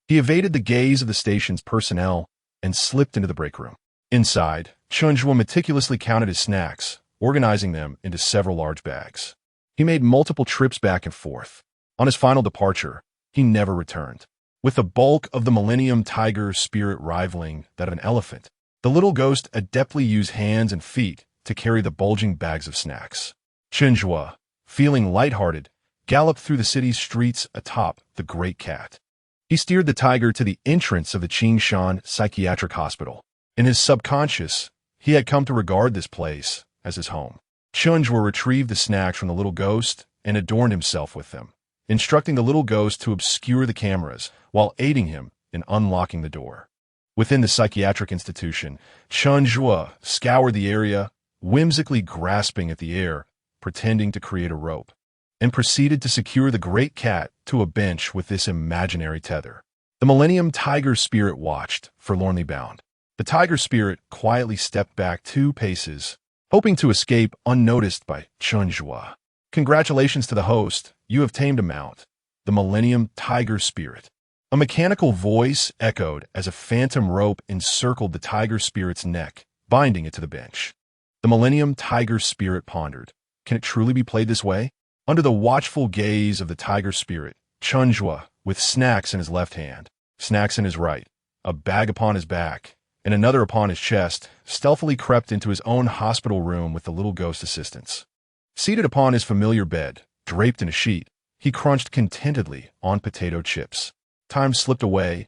Speaker 1: He evaded the gaze of the station's personnel and slipped into the break room. Inside, Chen Zhuo meticulously counted his snacks, organizing them into several large bags. He made multiple trips back and forth. On his final departure, he never returned. With the bulk of the Millennium Tiger Spirit rivaling that of an elephant, The little ghost adeptly used hands and feet to carry the bulging bags of snacks. Chen Zhuo, feeling lighthearted, galloped through the city's streets atop the great cat. He steered the tiger to the entrance of the Qing Shan Psychiatric Hospital. In his subconscious, he had come to regard this place as his home. Chen Zhuo retrieved the snacks from the little ghost and adorned himself with them, instructing the little ghost to obscure the cameras while aiding him in unlocking the door. Within the psychiatric institution, Chen Zhuo scoured the area, whimsically grasping at the air, pretending to create a rope, and proceeded to secure the great cat to a bench with this imaginary tether. The Millennium Tiger Spirit watched, forlornly bound. The Tiger Spirit quietly stepped back 2 paces, hoping to escape unnoticed by Chen Zhuo. Congratulations to the host, you have tamed a mount, the Millennium Tiger Spirit. A mechanical voice echoed as a phantom rope encircled the Tiger Spirit's neck, binding it to the bench. The Millennium Tiger Spirit pondered. Can it truly be played this way? Under the watchful gaze of the Tiger Spirit, Chen Zhuo, with snacks in his left hand, snacks in his right, a bag upon his back, and another upon his chest, stealthily crept into his own hospital room with the little ghost assistants. Seated upon his familiar bed, draped in a sheet, he crunched contentedly on potato chips. Time slipped away,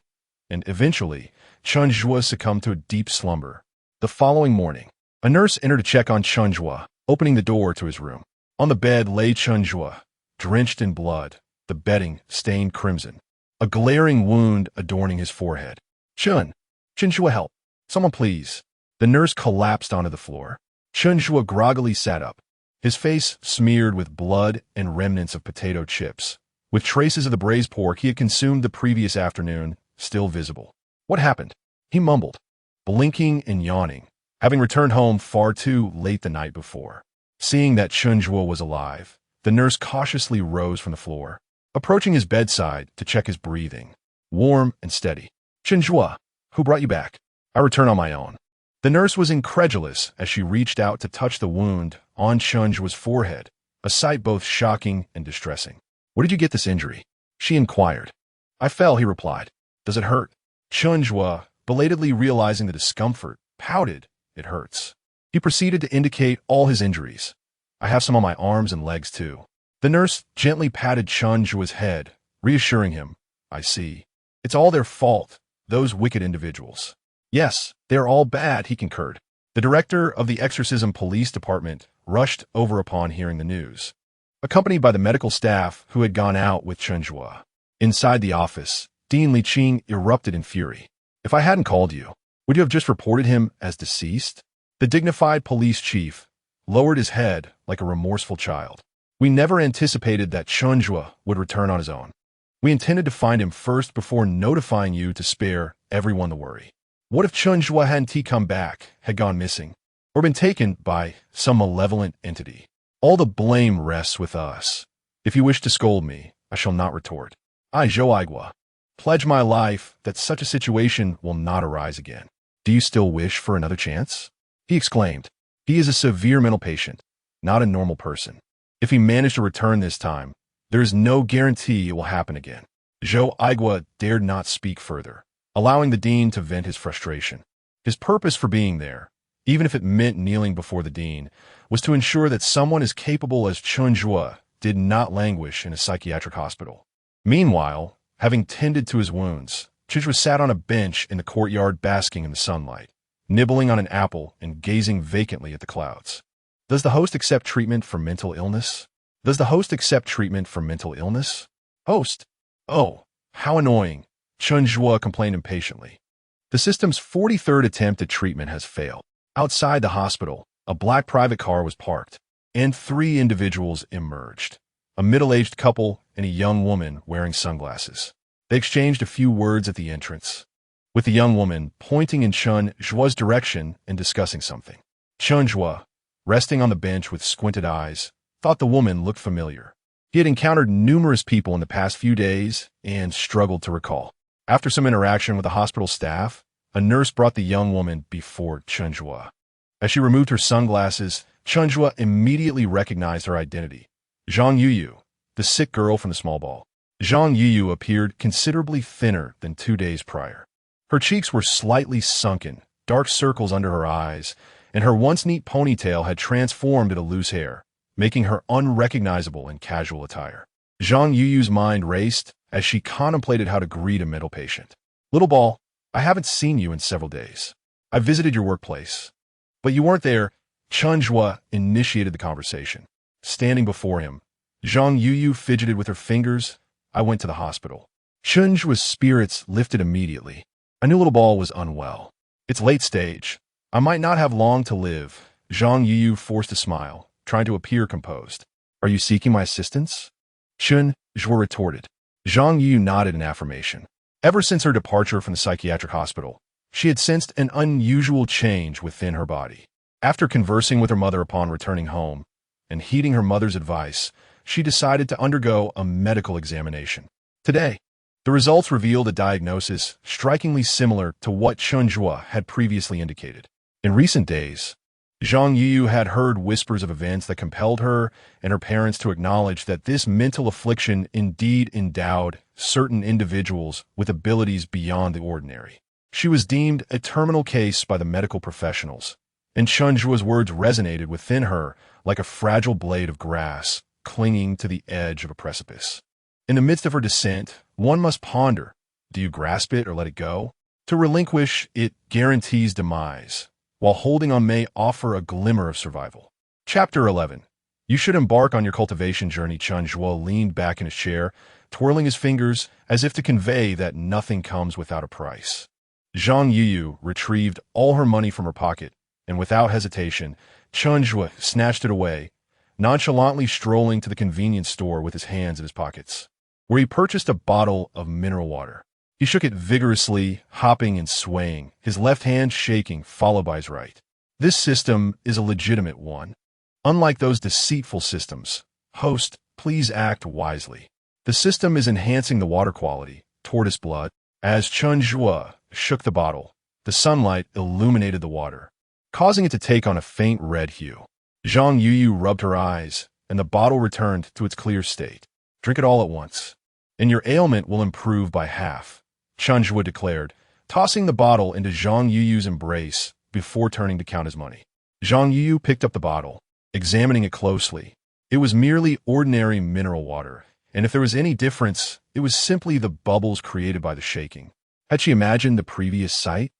Speaker 1: and eventually, Chen Zhuo succumbed to a deep slumber. The following morning, a nurse entered to check on Chen Zhuo, opening the door to his room. On the bed lay Chen Zhuo, drenched in blood, the bedding stained crimson, a glaring wound adorning his forehead. Chen Zhuo, help. Someone please. The nurse collapsed onto the floor. Chen Zhuo groggily sat up, his face smeared with blood and remnants of potato chips, with traces of the braised pork he had consumed the previous afternoon still visible. What happened? He mumbled, blinking and yawning, having returned home far too late the night before. Seeing that Chen Zhuo was alive, the nurse cautiously rose from the floor, approaching his bedside to check his breathing, warm and steady. Chen Zhuo, who brought you back? I return on my own. The nurse was incredulous as she reached out to touch the wound on Chen Zhuo's forehead, a sight both shocking and distressing. Where did you get this injury? She inquired. I fell, he replied. Does it hurt? Chen Zhuo, belatedly realizing the discomfort, pouted. It hurts. He proceeded to indicate all his injuries. I have some on my arms and legs too. The nurse gently patted Chen Zhuo's head, reassuring him. I see. It's all their fault, those wicked individuals. Yes, they are all bad, he concurred. The director of the exorcism police department rushed over upon hearing the news, accompanied by the medical staff who had gone out with Chen Zhuo. Inside the office, Dean Li Qing erupted in fury. If I hadn't called you, would you have just reported him as deceased? The dignified police chief lowered his head like a remorseful child. We never anticipated that Chen Zhuo would return on his own. We intended to find him first before notifying you to spare everyone the worry. What if Chen Zhuo hadn't come back, had gone missing, or been taken by some malevolent entity? All the blame rests with us. If you wish to scold me, I shall not retort. I, Zhou Aigua, pledge my life that such a situation will not arise again. Do you still wish for another chance? He exclaimed. He is a severe mental patient, not a normal person. If he managed to return this time, there is no guarantee it will happen again. Zhou Aigua dared not speak further, allowing the dean to vent his frustration. His purpose for being there, even if it meant kneeling before the dean, was to ensure that someone as capable as Chen Zhuo did not languish in a psychiatric hospital. Meanwhile, having tended to his wounds, Chen Zhuo sat on a bench in the courtyard basking in the sunlight, nibbling on an apple and gazing vacantly at the clouds. Does the host accept treatment for mental illness? Does the host accept treatment for mental illness? Host? Oh, how annoying, Chen Zhuo complained impatiently. The system's 43rd attempt at treatment has failed. Outside the hospital, a black private car was parked, and 3 individuals emerged, a middle-aged couple and a young woman wearing sunglasses. They exchanged a few words at the entrance, with the young woman pointing in Chen Zhuo's direction and discussing something. Chen Zhuo, resting on the bench with squinted eyes, thought the woman looked familiar. He had encountered numerous people in the past few days and struggled to recall. After some interaction with the hospital staff, a nurse brought the young woman before Chen Zhuo. As she removed her sunglasses, Chen Zhuo immediately recognized her identity. Zhang Yuyu, the sick girl from the small ball. Zhang Yuyu appeared considerably thinner than 2 days prior. Her cheeks were slightly sunken, dark circles under her eyes, and her once neat ponytail had transformed into loose hair, making her unrecognizable in casual attire. Zhang Yuyu's mind raced as she contemplated how to greet a mental patient. "Little ball, I haven't seen you in several days. I visited your workplace, but you weren't there." Chen Zhuo initiated the conversation. Standing before him, Zhang Yuyu fidgeted with her fingers. "I went to the hospital." Chen Zhuo's spirits lifted immediately. I knew little ball was unwell. "It's late stage. I might not have long to live." Zhang Yuyu forced a smile, trying to appear composed. "Are you seeking my assistance?" Chen Zhuo retorted. Zhang Yuyu nodded in affirmation. Ever since her departure from the psychiatric hospital, she had sensed an unusual change within her body. After conversing with her mother upon returning home, and heeding her mother's advice, she decided to undergo a medical examination. Today, the results revealed a diagnosis strikingly similar to what Chen Zhuo had previously indicated. In recent days, Zhang Yuyu had heard whispers of events that compelled her and her parents to acknowledge that this mental affliction indeed endowed certain individuals with abilities beyond the ordinary. She was deemed a terminal case by the medical professionals, and Chen Zhuo's words resonated within her like a fragile blade of grass clinging to the edge of a precipice. In the midst of her descent, one must ponder, do you grasp it or let it go? To relinquish it guarantees demise, while holding on may offer a glimmer of survival. Chapter 11. You should embark on your cultivation journey. Chen Zhuo leaned back in his chair, twirling his fingers as if to convey that nothing comes without a price. Zhang Yuyu retrieved all her money from her pocket, and without hesitation, Chen Zhuo snatched it away, nonchalantly strolling to the convenience store with his hands in his pockets, where he purchased a bottle of mineral water. He shook it vigorously, hopping and swaying, his left hand shaking, followed by his right. This system is a legitimate one. Unlike those deceitful systems, host, please act wisely. The system is enhancing the water quality, tortoise blood. As Chen Zhuo shook the bottle, the sunlight illuminated the water, causing it to take on a faint red hue. Zhang Yuyu rubbed her eyes, and the bottle returned to its clear state. Drink it all at once, and your ailment will improve by half, Chen Zhuo declared, tossing the bottle into Zhang Yuyu's embrace before turning to count his money. Zhang Yuyu picked up the bottle, examining it closely. It was merely ordinary mineral water, and if there was any difference, it was simply the bubbles created by the shaking. Had she imagined the previous sight?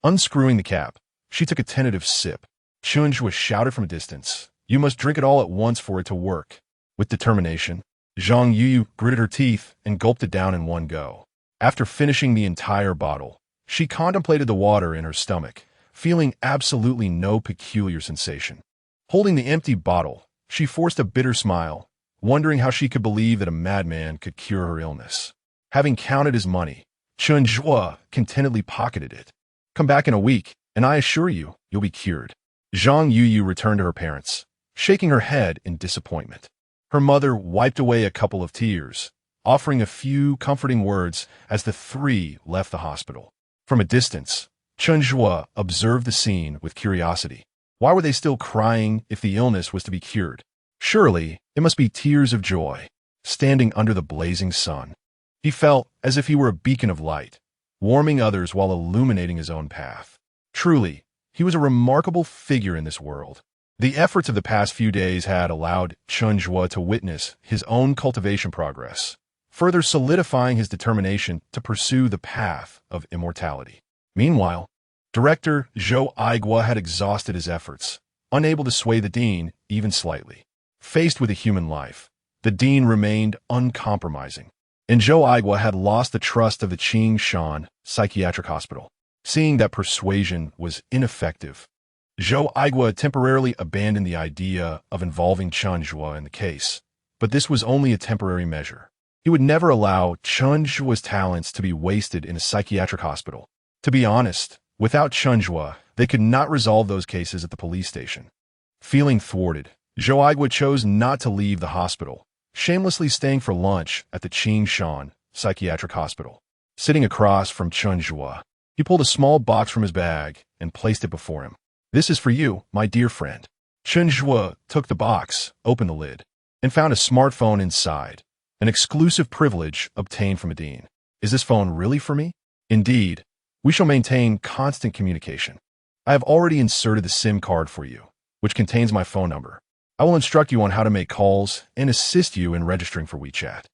Speaker 1: Unscrewing the cap, she took a tentative sip. Chen Zhuo shouted from a distance, "You must drink it all at once for it to work." With determination, Zhang Yuyu gritted her teeth and gulped it down in one go. After finishing the entire bottle, she contemplated the water in her stomach, feeling absolutely no peculiar sensation. Holding the empty bottle, she forced a bitter smile, wondering how she could believe that a madman could cure her illness. Having counted his money, Chen Zhuo contentedly pocketed it. "Come back in a week, and I assure you, you'll be cured." Zhang Yuyu returned to her parents, shaking her head in disappointment. Her mother wiped away a couple of tears, offering a few comforting words as the three left the hospital. From a distance, Chen Zhuo observed the scene with curiosity. Why were they still crying if the illness was to be cured? Surely, it must be tears of joy, standing under the blazing sun. He felt as if he were a beacon of light, warming others while illuminating his own path. Truly, he was a remarkable figure in this world. The efforts of the past few days had allowed Chen Zhuo to witness his own cultivation progress, further solidifying his determination to pursue the path of immortality. Meanwhile, Director Zhou Aigua had exhausted his efforts, unable to sway the dean even slightly. Faced with a human life, the dean remained uncompromising, and Zhou Aigua had lost the trust of the Qing Shan Psychiatric Hospital. Seeing that persuasion was ineffective, Zhou Aigua temporarily abandoned the idea of involving Chen Zhuo in the case, but this was only a temporary measure. He would never allow Chen Zhuo's talents to be wasted in a psychiatric hospital. To be honest, without Chen Zhuo, they could not resolve those cases at the police station. Feeling thwarted, Zhou Aigua chose not to leave the hospital, shamelessly staying for lunch at the Qing Shan Psychiatric Hospital. Sitting across from Chen Zhuo, he pulled a small box from his bag and placed it before him. "This is for you, my dear friend." Chen Zhuo took the box, opened the lid, and found a smartphone inside, an exclusive privilege obtained from a dean. "Is this phone really for me?" "Indeed. We shall maintain constant communication." I have already inserted the SIM card for you, which contains my phone number. I will instruct you on how to make calls and assist you in registering for WeChat.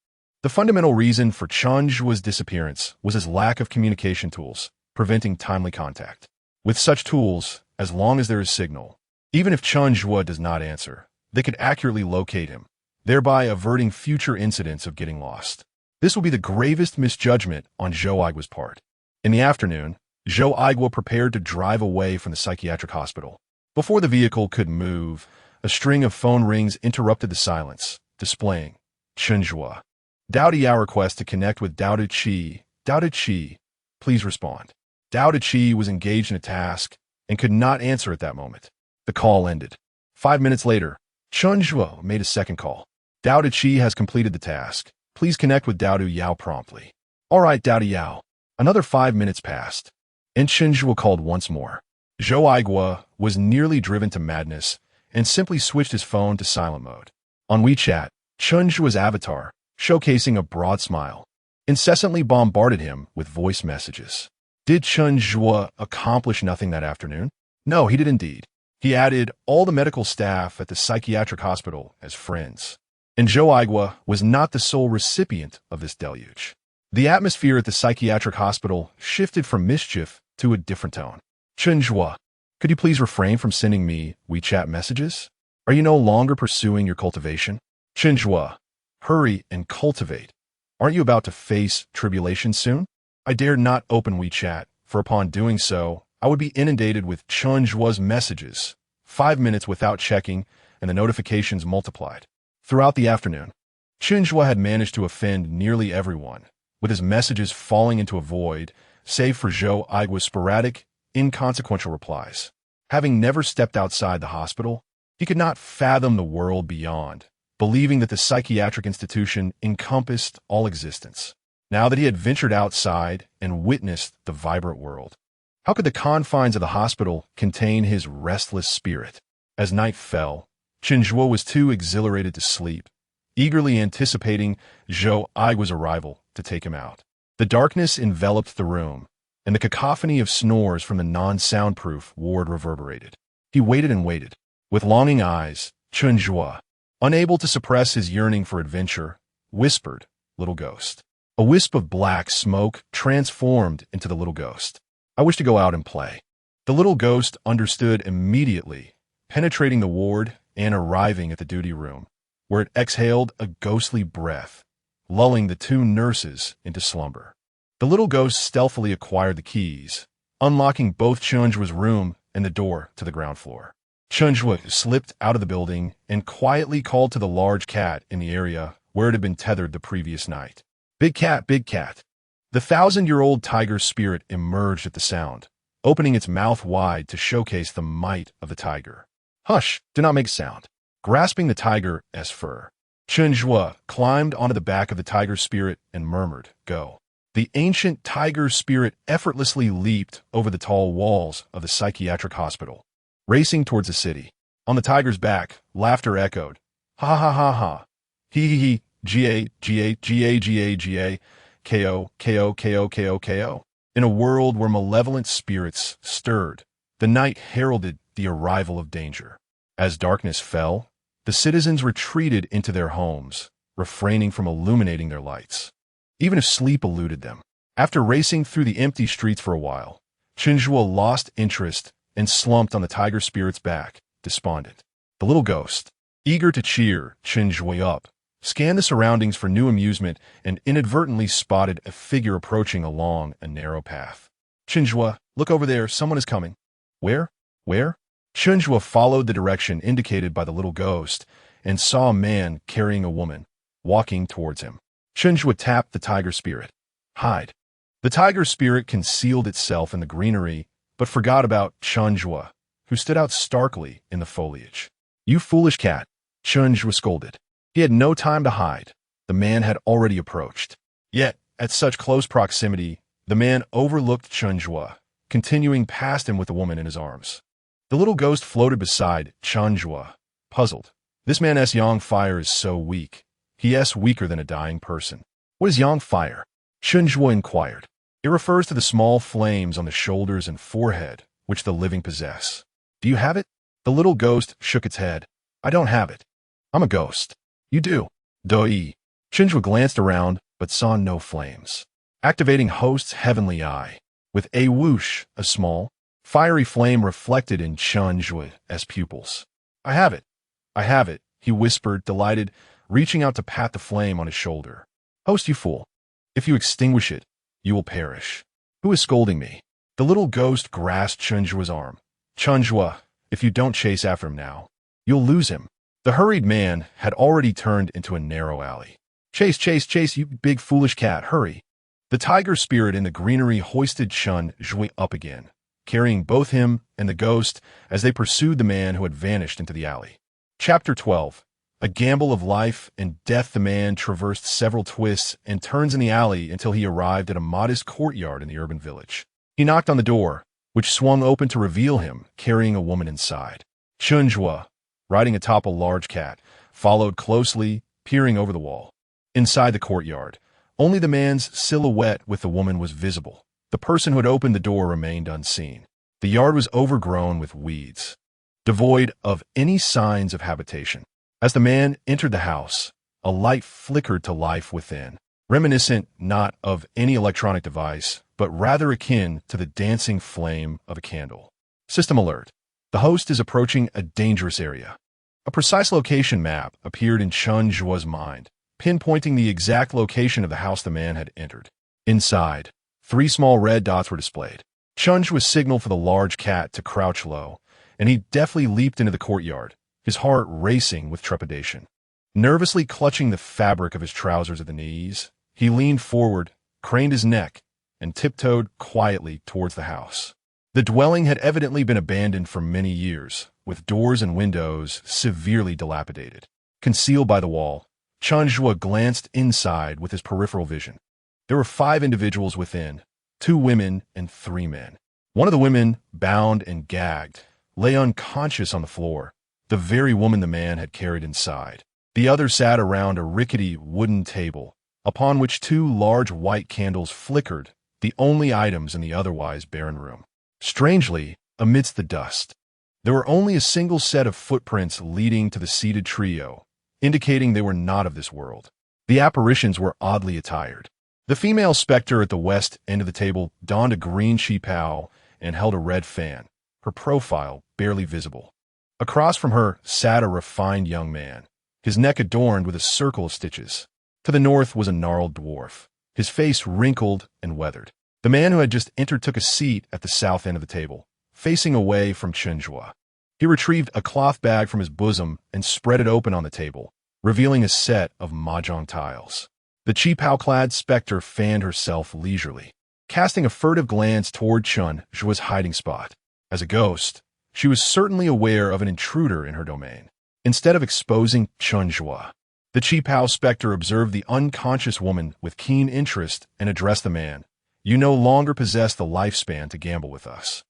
Speaker 1: The fundamental reason for Chen Zhuo's disappearance was his lack of communication tools, preventing timely contact. With such tools, as long as there is signal, even if Chen Zhuo does not answer, they could accurately locate him, thereby averting future incidents of getting lost. This will be the gravest misjudgment on Zhou Aigua's part. In the afternoon, Zhou Aigua prepared to drive away from the psychiatric hospital. Before the vehicle could move, a string of phone rings interrupted the silence, displaying Chen Zhuo. Dao Yao request to connect with Dao Qi. Dao Qi, please respond. Dao Qi was engaged in a task and could not answer at that moment. The call ended. 5 minutes later, Chen Zhuo made a second call. Dao Qi has completed the task. Please connect with Dao Yao promptly. All right, Dao Yao. Another 5 minutes passed, and Chen Zhuo called once more. Zhou Aigua was nearly driven to madness and simply switched his phone to silent mode. On WeChat, Chen Zhuo's avatar, showcasing a broad smile, incessantly bombarded him with voice messages. Did Chen Zhuo accomplish nothing that afternoon? No, he did indeed. He added all the medical staff at the psychiatric hospital as friends. And Zhou Aigua was not the sole recipient of this deluge. The atmosphere at the psychiatric hospital shifted from mischief to a different tone. Chen Zhuo, could you please refrain from sending me WeChat messages? Are you no longer pursuing your cultivation? Chen Zhuo, hurry and cultivate. Aren't you about to face tribulation soon? I dared not open WeChat, for upon doing so, I would be inundated with Chen Zhuo's messages. 5 minutes without checking, and the notifications multiplied. Throughout the afternoon, Chen Zhuo had managed to offend nearly everyone, with his messages falling into a void, save for Zhou Aigua's sporadic, inconsequential replies. Having never stepped outside the hospital, he could not fathom the world beyond, believing that the psychiatric institution encompassed all existence. Now that he had ventured outside and witnessed the vibrant world, how could the confines of the hospital contain his restless spirit? As night fell, Chen Zhuo was too exhilarated to sleep, eagerly anticipating Zhou Aigua's arrival to take him out. The darkness enveloped the room, and the cacophony of snores from the non-soundproof ward reverberated. He waited and waited. With longing eyes, Chen Zhuo, unable to suppress his yearning for adventure, whispered, "Little ghost." A wisp of black smoke transformed into the little ghost. "I wish to go out and play." The little ghost understood immediately, penetrating the ward and arriving at the duty room, where it exhaled a ghostly breath, lulling the two nurses into slumber. The little ghost stealthily acquired the keys, unlocking both Chen Zhuo's room and the door to the ground floor. Chen Zhuo slipped out of the building and quietly called to the large cat in the area where it had been tethered the previous night. "Big cat, big cat." The 1,000-year-old tiger spirit emerged at the sound, opening its mouth wide to showcase the might of the tiger. "Hush, do not make sound." Grasping the tiger's fur, Chen Zhuo climbed onto the back of the tiger spirit and murmured, "Go." The ancient tiger spirit effortlessly leaped over the tall walls of the psychiatric hospital, racing towards the city. On the tiger's back, laughter echoed. "Ha ha ha ha. Hee hee hee. Ga, ga, ga, ga, ga. Ko, ko, ko, ko, ko. In a world where malevolent spirits stirred, the night heralded the arrival of danger. As darkness fell, the citizens retreated into their homes, refraining from illuminating their lights, even if sleep eluded them. After racing through the empty streets for a while, Chen Zhuo lost interest and slumped on the tiger spirit's back, despondent. The little ghost, eager to cheer Chen Zhuo up, scanned the surroundings for new amusement and inadvertently spotted a figure approaching along a narrow path. "Chen Zhuo, look over there, someone is coming." "Where? Where?" Chen Zhuo followed the direction indicated by the little ghost and saw a man carrying a woman, walking towards him. Chen Zhuo tapped the tiger spirit. "Hide." The tiger spirit concealed itself in the greenery, but forgot about Chen Zhuo, who stood out starkly in the foliage. "You foolish cat," Chen Zhuo scolded. He had no time to hide. The man had already approached. Yet, at such close proximity, the man overlooked Chen Zhuo, continuing past him with the woman in his arms. The little ghost floated beside Chen Zhuo, puzzled. This man's yang fire is so weak. He is weaker than a dying person. "What is yang fire?" Chen Zhuo inquired. "It refers to the small flames on the shoulders and forehead which the living possess. Do you have it? The little ghost shook its head. I don't have it. I'm a ghost. You do. Doi. Chen Zhuo glanced around, but saw no flames. Activating host's heavenly eye. With a whoosh, a small, fiery flame reflected in Chen Zhuo's pupils. I have it. I have it, he whispered, delighted, reaching out to pat the flame on his shoulder. Host, you fool. If you extinguish it, you will perish. Who is scolding me? The little ghost grasped Chen Zhuo's arm. Chen Zhuo, if you don't chase after him now, you'll lose him. The hurried man had already turned into a narrow alley. Chase, chase, chase, you big foolish cat, hurry. The tiger spirit in the greenery hoisted Chen Zhuo up again, carrying both him and the ghost as they pursued the man who had vanished into the alley. Chapter 12. A gamble of life and death. The man traversed several twists and turns in the alley until he arrived at a modest courtyard in the urban village. He knocked on the door, which swung open to reveal him, carrying a woman inside. Chen Zhuo, riding atop a large cat, followed closely, peering over the wall. Inside the courtyard, only the man's silhouette with the woman was visible. The person who had opened the door remained unseen. The yard was overgrown with weeds, devoid of any signs of habitation. As the man entered the house, a light flickered to life within, reminiscent not of any electronic device, but rather akin to the dancing flame of a candle. System alert. The host is approaching a dangerous area. A precise location map appeared in Chen Zhuo's mind, pinpointing the exact location of the house the man had entered. Inside, 3 small red dots were displayed. Chen Zhuo signaled for the large cat to crouch low, and he deftly leaped into the courtyard, his heart racing with trepidation. Nervously clutching the fabric of his trousers at the knees, he leaned forward, craned his neck, and tiptoed quietly towards the house. The dwelling had evidently been abandoned for many years, with doors and windows severely dilapidated. Concealed by the wall, Chen Zhuo glanced inside with his peripheral vision. There were 5 individuals within, 2 women and 3 men. One of the women, bound and gagged, lay unconscious on the floor, the very woman the man had carried inside. The other sat around a rickety wooden table, upon which 2 large white candles flickered, the only items in the otherwise barren room. Strangely, amidst the dust, there were only a single set of footprints leading to the seated trio, indicating they were not of this world. The apparitions were oddly attired. The female specter at the west end of the table donned a green qipao and held a red fan, her profile barely visible. Across from her sat a refined young man, his neck adorned with a circle of stitches. To the north was a gnarled dwarf, his face wrinkled and weathered. The man who had just entered took a seat at the south end of the table, facing away from Chen Zhuo. He retrieved a cloth bag from his bosom and spread it open on the table, revealing a set of mahjong tiles. The qipao-clad specter fanned herself leisurely, casting a furtive glance toward Chen Zhuo's hiding spot. As a ghost, she was certainly aware of an intruder in her domain. Instead of exposing Chen Zhuo, the qipao specter observed the unconscious woman with keen interest and addressed the man. You no longer possess the lifespan to gamble with us.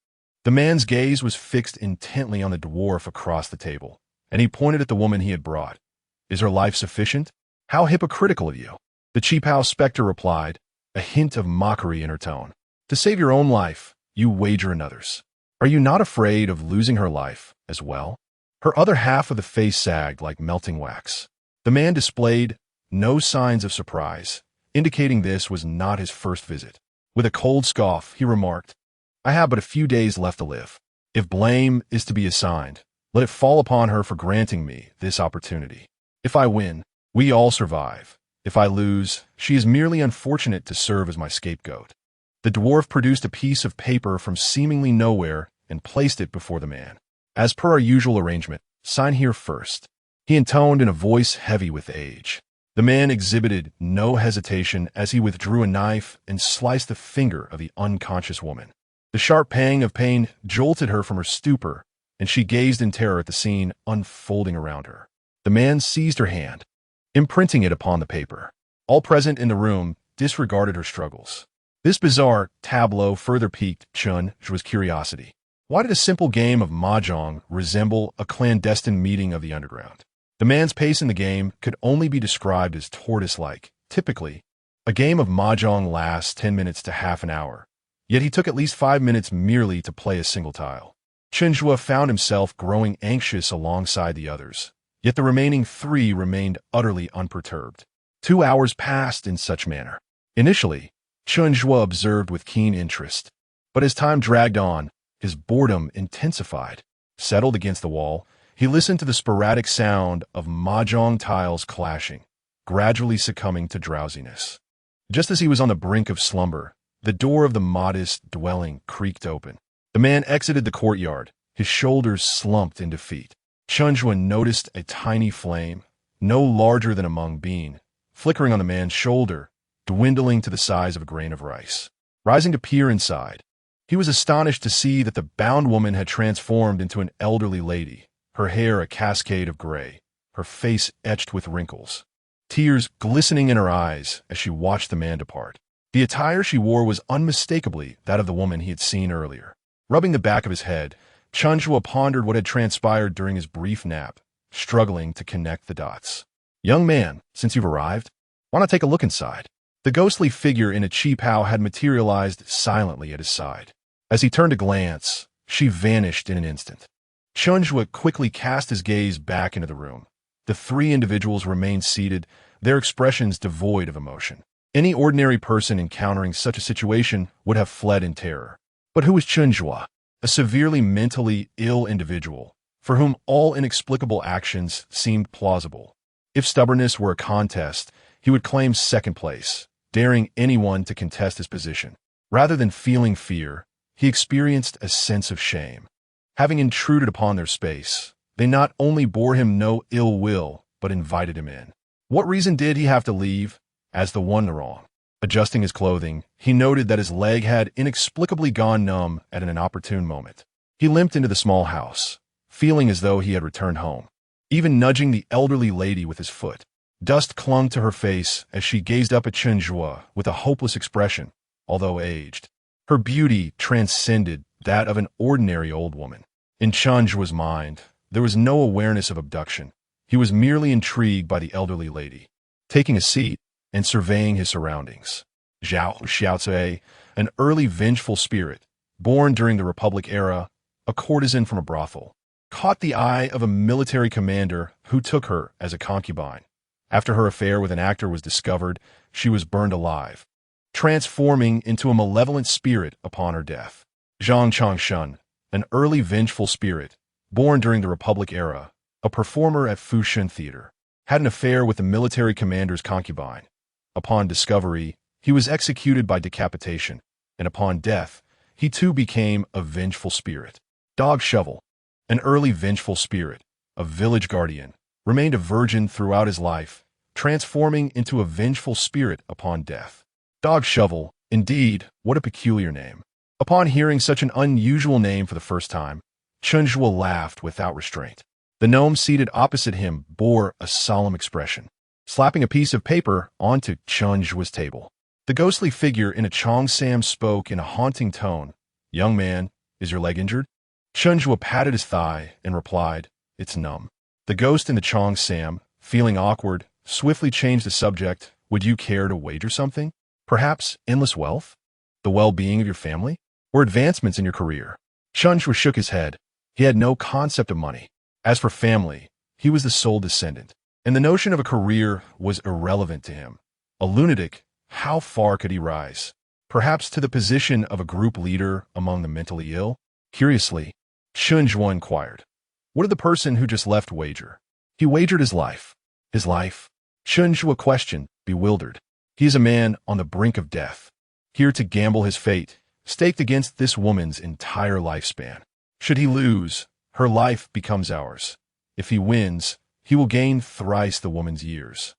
Speaker 1: The man's gaze was fixed intently on the dwarf across the table, and he pointed at the woman he had brought. Is her life sufficient? How hypocritical of you. The qipao specter replied, a hint of mockery in her tone. To save your own life, you wager another's. Are you not afraid of losing her life as well? Her other half of the face sagged like melting wax. The man displayed no signs of surprise, indicating this was not his first visit. With a cold scoff, he remarked, I have but a few days left to live. If blame is to be assigned, let it fall upon her for granting me this opportunity. If I win, we all survive. If I lose, she is merely unfortunate to serve as my scapegoat. The dwarf produced a piece of paper from seemingly nowhere and placed it before the man. As per our usual arrangement, sign here first. He intoned in a voice heavy with age. The man exhibited no hesitation as he withdrew a knife and sliced the finger of the unconscious woman. The sharp pang of pain jolted her from her stupor, and she gazed in terror at the scene unfolding around her. The man seized her hand, imprinting it upon the paper. All present in the room disregarded her struggles. This bizarre tableau further piqued Chen Zhuo's curiosity. Why did a simple game of mahjong resemble a clandestine meeting of the underground? The man's pace in the game could only be described as tortoise-like. Typically, a game of mahjong lasts 10 minutes to half an hour, Yet he took at least 5 minutes merely to play a single tile. Chen Zhuo found himself growing anxious alongside the others, yet the remaining 3 remained utterly unperturbed. 2 hours passed in such manner. Initially, Chen Zhuo observed with keen interest, but as time dragged on, his boredom intensified. Settled against the wall, he listened to the sporadic sound of mahjong tiles clashing, gradually succumbing to drowsiness. Just as he was on the brink of slumber, the door of the modest dwelling creaked open. The man exited the courtyard, his shoulders slumped in defeat. Chen Zhuo noticed a tiny flame, no larger than a mung bean, flickering on the man's shoulder, dwindling to the size of a grain of rice. Rising to peer inside, he was astonished to see that the bound woman had transformed into an elderly lady, her hair a cascade of gray, her face etched with wrinkles, tears glistening in her eyes as she watched the man depart. The attire she wore was unmistakably that of the woman he had seen earlier. Rubbing the back of his head, Chen Zhuo pondered what had transpired during his brief nap, struggling to connect the dots. "Young man, since you've arrived, why not take a look inside?" The ghostly figure in a qipao had materialized silently at his side. As he turned to glance, she vanished in an instant. Chen Zhuo quickly cast his gaze back into the room. The 3 individuals remained seated, their expressions devoid of emotion. Any ordinary person encountering such a situation would have fled in terror. But who was Chen Zhuo? A severely mentally ill individual, for whom all inexplicable actions seemed plausible. If stubbornness were a contest, he would claim second place, daring anyone to contest his position. Rather than feeling fear, he experienced a sense of shame. Having intruded upon their space, they not only bore him no ill will, but invited him in. What reason did he have to leave? As the one wrong. Adjusting his clothing, he noted that his leg had inexplicably gone numb at an inopportune moment. He limped into the small house, feeling as though he had returned home, even nudging the elderly lady with his foot. Dust clung to her face as she gazed up at Chen Zhuo with a hopeless expression, although aged. Her beauty transcended that of an ordinary old woman. In Chen Zhuo's mind, there was no awareness of abduction. He was merely intrigued by the elderly lady. Taking a seat and surveying his surroundings, Zhao Xiaozui, an early vengeful spirit, born during the Republic era, a courtesan from a brothel, caught the eye of a military commander who took her as a concubine. After her affair with an actor was discovered, she was burned alive, transforming into a malevolent spirit upon her death. Zhang Changshan, an early vengeful spirit, born during the Republic era, a performer at Fushan Theater, had an affair with the military commander's concubine. Upon discovery, he was executed by decapitation, and upon death, he too became a vengeful spirit. Dog Shovel, an early vengeful spirit, a village guardian, remained a virgin throughout his life, transforming into a vengeful spirit upon death. Dog Shovel, indeed, what a peculiar name. Upon hearing such an unusual name for the first time, Chen Zhuo laughed without restraint. The gnome seated opposite him bore a solemn expression, slapping a piece of paper onto Chen Zhuo's table. The ghostly figure in a Cheongsam spoke in a haunting tone. "Young man, is your leg injured?" Chen Zhuo patted his thigh and replied, "It's numb." The ghost in the Cheongsam, feeling awkward, swiftly changed the subject. "Would you care to wager something? Perhaps endless wealth? The well-being of your family? Or advancements in your career?" Chen Zhuo shook his head. He had no concept of money. As for family, he was the sole descendant, and the notion of a career was irrelevant to him. A lunatic, how far could he rise? Perhaps to the position of a group leader among the mentally ill? Curiously, Chen Zhuo inquired, "What did the person who just left wager?" "He wagered his life." "His life?" Chen Zhuo questioned, bewildered. "He is a man on the brink of death, here to gamble his fate, staked against this woman's entire lifespan. Should he lose, her life becomes ours. If he wins, he will gain thrice the woman's years.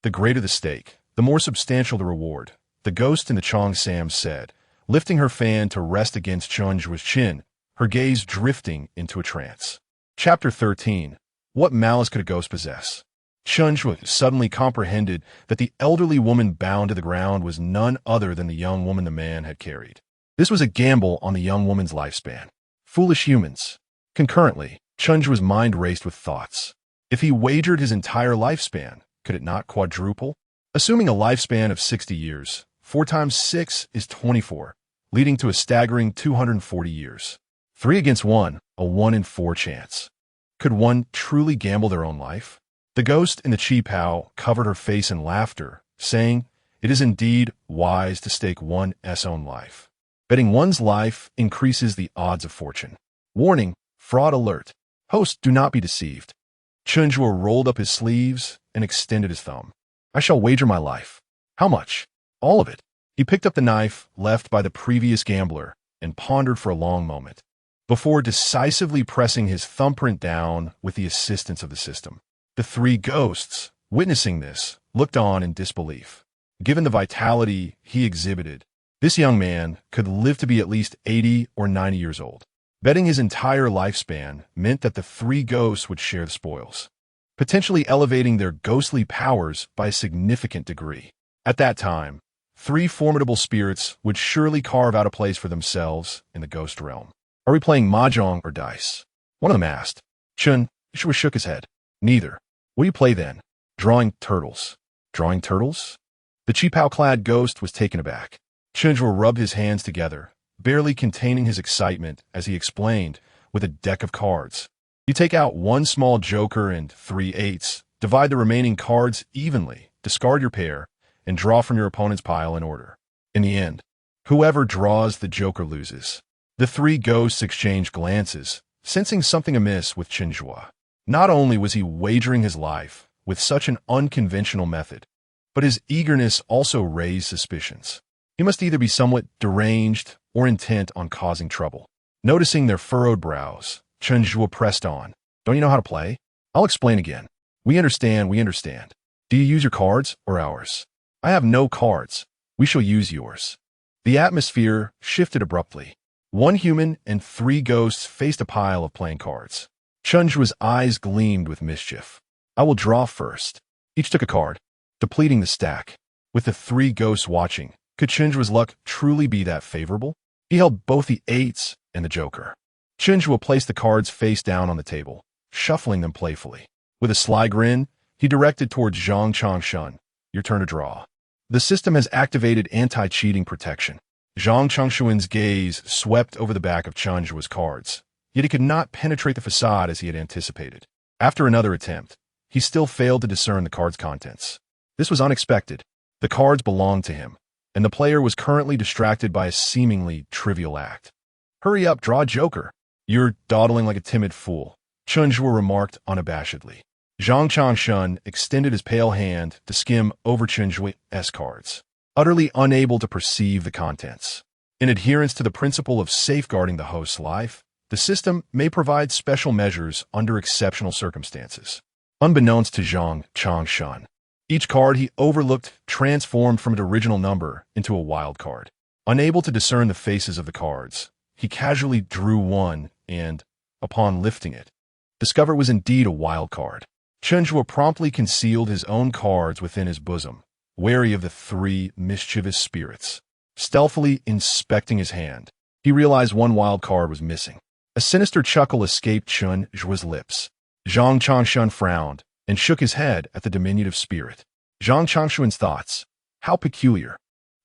Speaker 1: The greater the stake, the more substantial the reward," the ghost in the Cheongsam said, lifting her fan to rest against Chen Zhuo's chin, her gaze drifting into a trance. Chapter 13. What malice could a ghost possess? Chen Zhuo suddenly comprehended that the elderly woman bound to the ground was none other than the young woman the man had carried. This was a gamble on the young woman's lifespan. Foolish humans. Concurrently, Chen Zhuo's mind raced with thoughts. If he wagered his entire lifespan, could it not quadruple? Assuming a lifespan of 60 years, 4 times 6 is 24. leading to a staggering 240 years. 3 against 1, a 1 in 4 chance. Could one truly gamble their own life? The ghost in the Qi Pao covered her face in laughter, saying, "It is indeed wise to stake one's own life. Betting one's life increases the odds of fortune. Warning, fraud alert. Host, do not be deceived." Chen Zhuo rolled up his sleeves and extended his thumb. "I shall wager my life." "How much?" "All of it." He picked up the knife left by the previous gambler and pondered for a long moment, before decisively pressing his thumbprint down with the assistance of the system. The 3 ghosts, witnessing this, looked on in disbelief. Given the vitality he exhibited, this young man could live to be at least 80 or 90 years old. Betting his entire lifespan meant that the 3 ghosts would share the spoils, potentially elevating their ghostly powers by a significant degree. At that time, 3 formidable spirits would surely carve out a place for themselves in the ghost realm. "Are we playing mahjong or dice?" one of them asked. Chen Zhuo shook his head. "Neither." "What do you play then?" "Drawing turtles." "Drawing turtles?" The Qi-Pao-clad ghost was taken aback. Chen Zhuo rubbed his hands together, barely containing his excitement as he explained, with a deck of cards. "You take out 1 small joker and 3 eights, divide the remaining cards evenly, discard your pair, and draw from your opponent's pile in order. In the end, whoever draws the joker loses." The 3 ghosts exchanged glances, sensing something amiss with Chen Zhuo. Not only was he wagering his life with such an unconventional method, but his eagerness also raised suspicions. He must either be somewhat deranged or intent on causing trouble. Noticing their furrowed brows, Chen Zhuo pressed on. "Don't you know how to play?" "I'll explain again. We understand. Do you use your cards or ours?" "I have no cards. We shall use yours." The atmosphere shifted abruptly. 1 human and 3 ghosts faced a pile of playing cards. Chen Zhuo's eyes gleamed with mischief. "I will draw first." Each took a card, depleting the stack. With the 3 ghosts watching, could Chen Zhuo's luck truly be that favorable? He held both the eights and the joker. Chen Zhuo placed the cards face down on the table, shuffling them playfully. With a sly grin, he directed towards Zhang Changshun. "Your turn to draw." The system has activated anti-cheating protection. Zhang Changshun's gaze swept over the back of Chen Zhuo's cards, yet he could not penetrate the facade as he had anticipated. After another attempt, he still failed to discern the card's contents. This was unexpected. The cards belonged to him, and the player was currently distracted by a seemingly trivial act. "Hurry up, draw a joker." "You're dawdling like a timid fool," Chen Zhuo remarked unabashedly. Zhang Changshun extended his pale hand to skim over Chen Zhuo's cards, utterly unable to perceive the contents. In adherence to the principle of safeguarding the host's life, the system may provide special measures under exceptional circumstances. Unbeknownst to Zhang Changshun, each card he overlooked transformed from its original number into a wild card. Unable to discern the faces of the cards, he casually drew one and, upon lifting it, discovered it was indeed a wild card. Chen Zhuo promptly concealed his own cards within his bosom, wary of the 3 mischievous spirits. Stealthily inspecting his hand, he realized 1 wild card was missing. A sinister chuckle escaped Chen Zhuo's lips. Zhang Changshun frowned and shook his head at the diminutive spirit. Zhang Changshun's thoughts. How peculiar.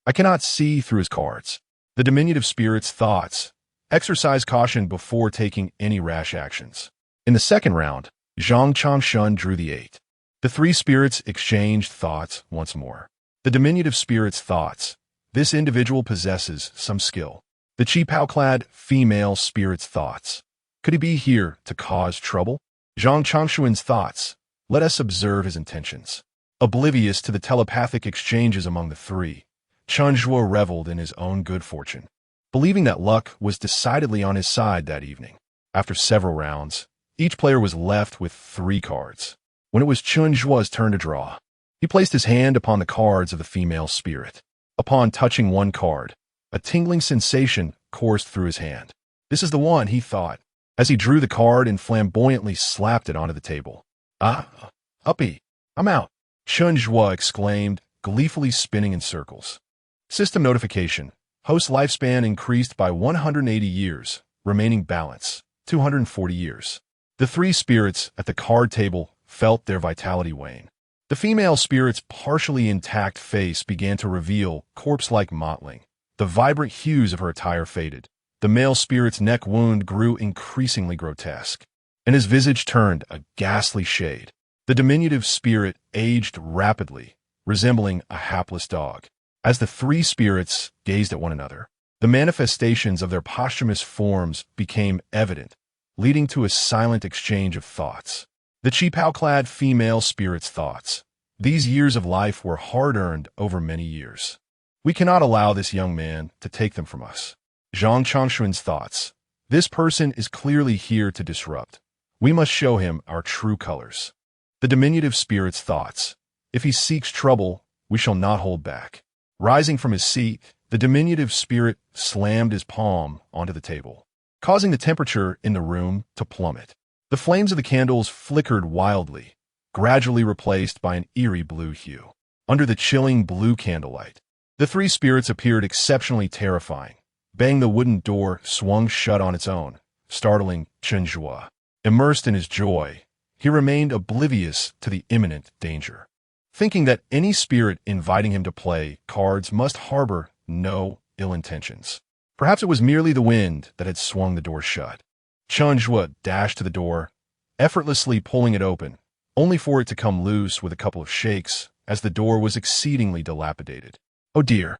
Speaker 1: I cannot see through his cards. The diminutive spirit's thoughts. Exercise caution before taking any rash actions. In the second round, Zhang Changshun drew the 8. The 3 spirits exchanged thoughts once more. The diminutive spirit's thoughts. This individual possesses some skill. The Qi-Pao-clad female spirit's thoughts. Could he be here to cause trouble? Zhang Changshun's thoughts. Let us observe his intentions. Oblivious to the telepathic exchanges among the 3, Chen Zhuo reveled in his own good fortune, believing that luck was decidedly on his side that evening. After several rounds, each player was left with 3 cards. When it was Chen Zhuo's turn to draw, he placed his hand upon the cards of the female spirit. Upon touching 1 card, a tingling sensation coursed through his hand. This is the one, he thought, as he drew the card and flamboyantly slapped it onto the table. "Ah, uppy, I'm out," Chen Zhuo exclaimed, gleefully spinning in circles. System notification. Host lifespan increased by 180 years, remaining balance, 240 years. The 3 spirits at the card table felt their vitality wane. The female spirit's partially intact face began to reveal corpse-like mottling, The vibrant hues of her attire faded. The male spirit's neck wound grew increasingly grotesque, and his visage turned a ghastly shade. The diminutive spirit aged rapidly, resembling a hapless dog. As the three spirits gazed at one another, the manifestations of their posthumous forms became evident, leading to a silent exchange of thoughts. The qipao-clad female spirit's thoughts. These years of life were hard-earned over many years. We cannot allow this young man to take them from us. Zhang Changshuan's thoughts. This person is clearly here to disrupt. We must show him our true colors. The diminutive spirit's thoughts. If he seeks trouble, we shall not hold back. Rising from his seat, the diminutive spirit slammed his palm onto the table, causing the temperature in the room to plummet. The flames of the candles flickered wildly, gradually replaced by an eerie blue hue. Under the chilling blue candlelight, the three spirits appeared exceptionally terrifying. Bang, the wooden door swung shut on its own, startling Chen Zhuo. Immersed in his joy, he remained oblivious to the imminent danger, thinking that any spirit inviting him to play cards must harbor no ill intentions. Perhaps it was merely the wind that had swung the door shut. Chen Zhuo dashed to the door, effortlessly pulling it open, only for it to come loose with a couple of shakes as the door was exceedingly dilapidated. Oh dear,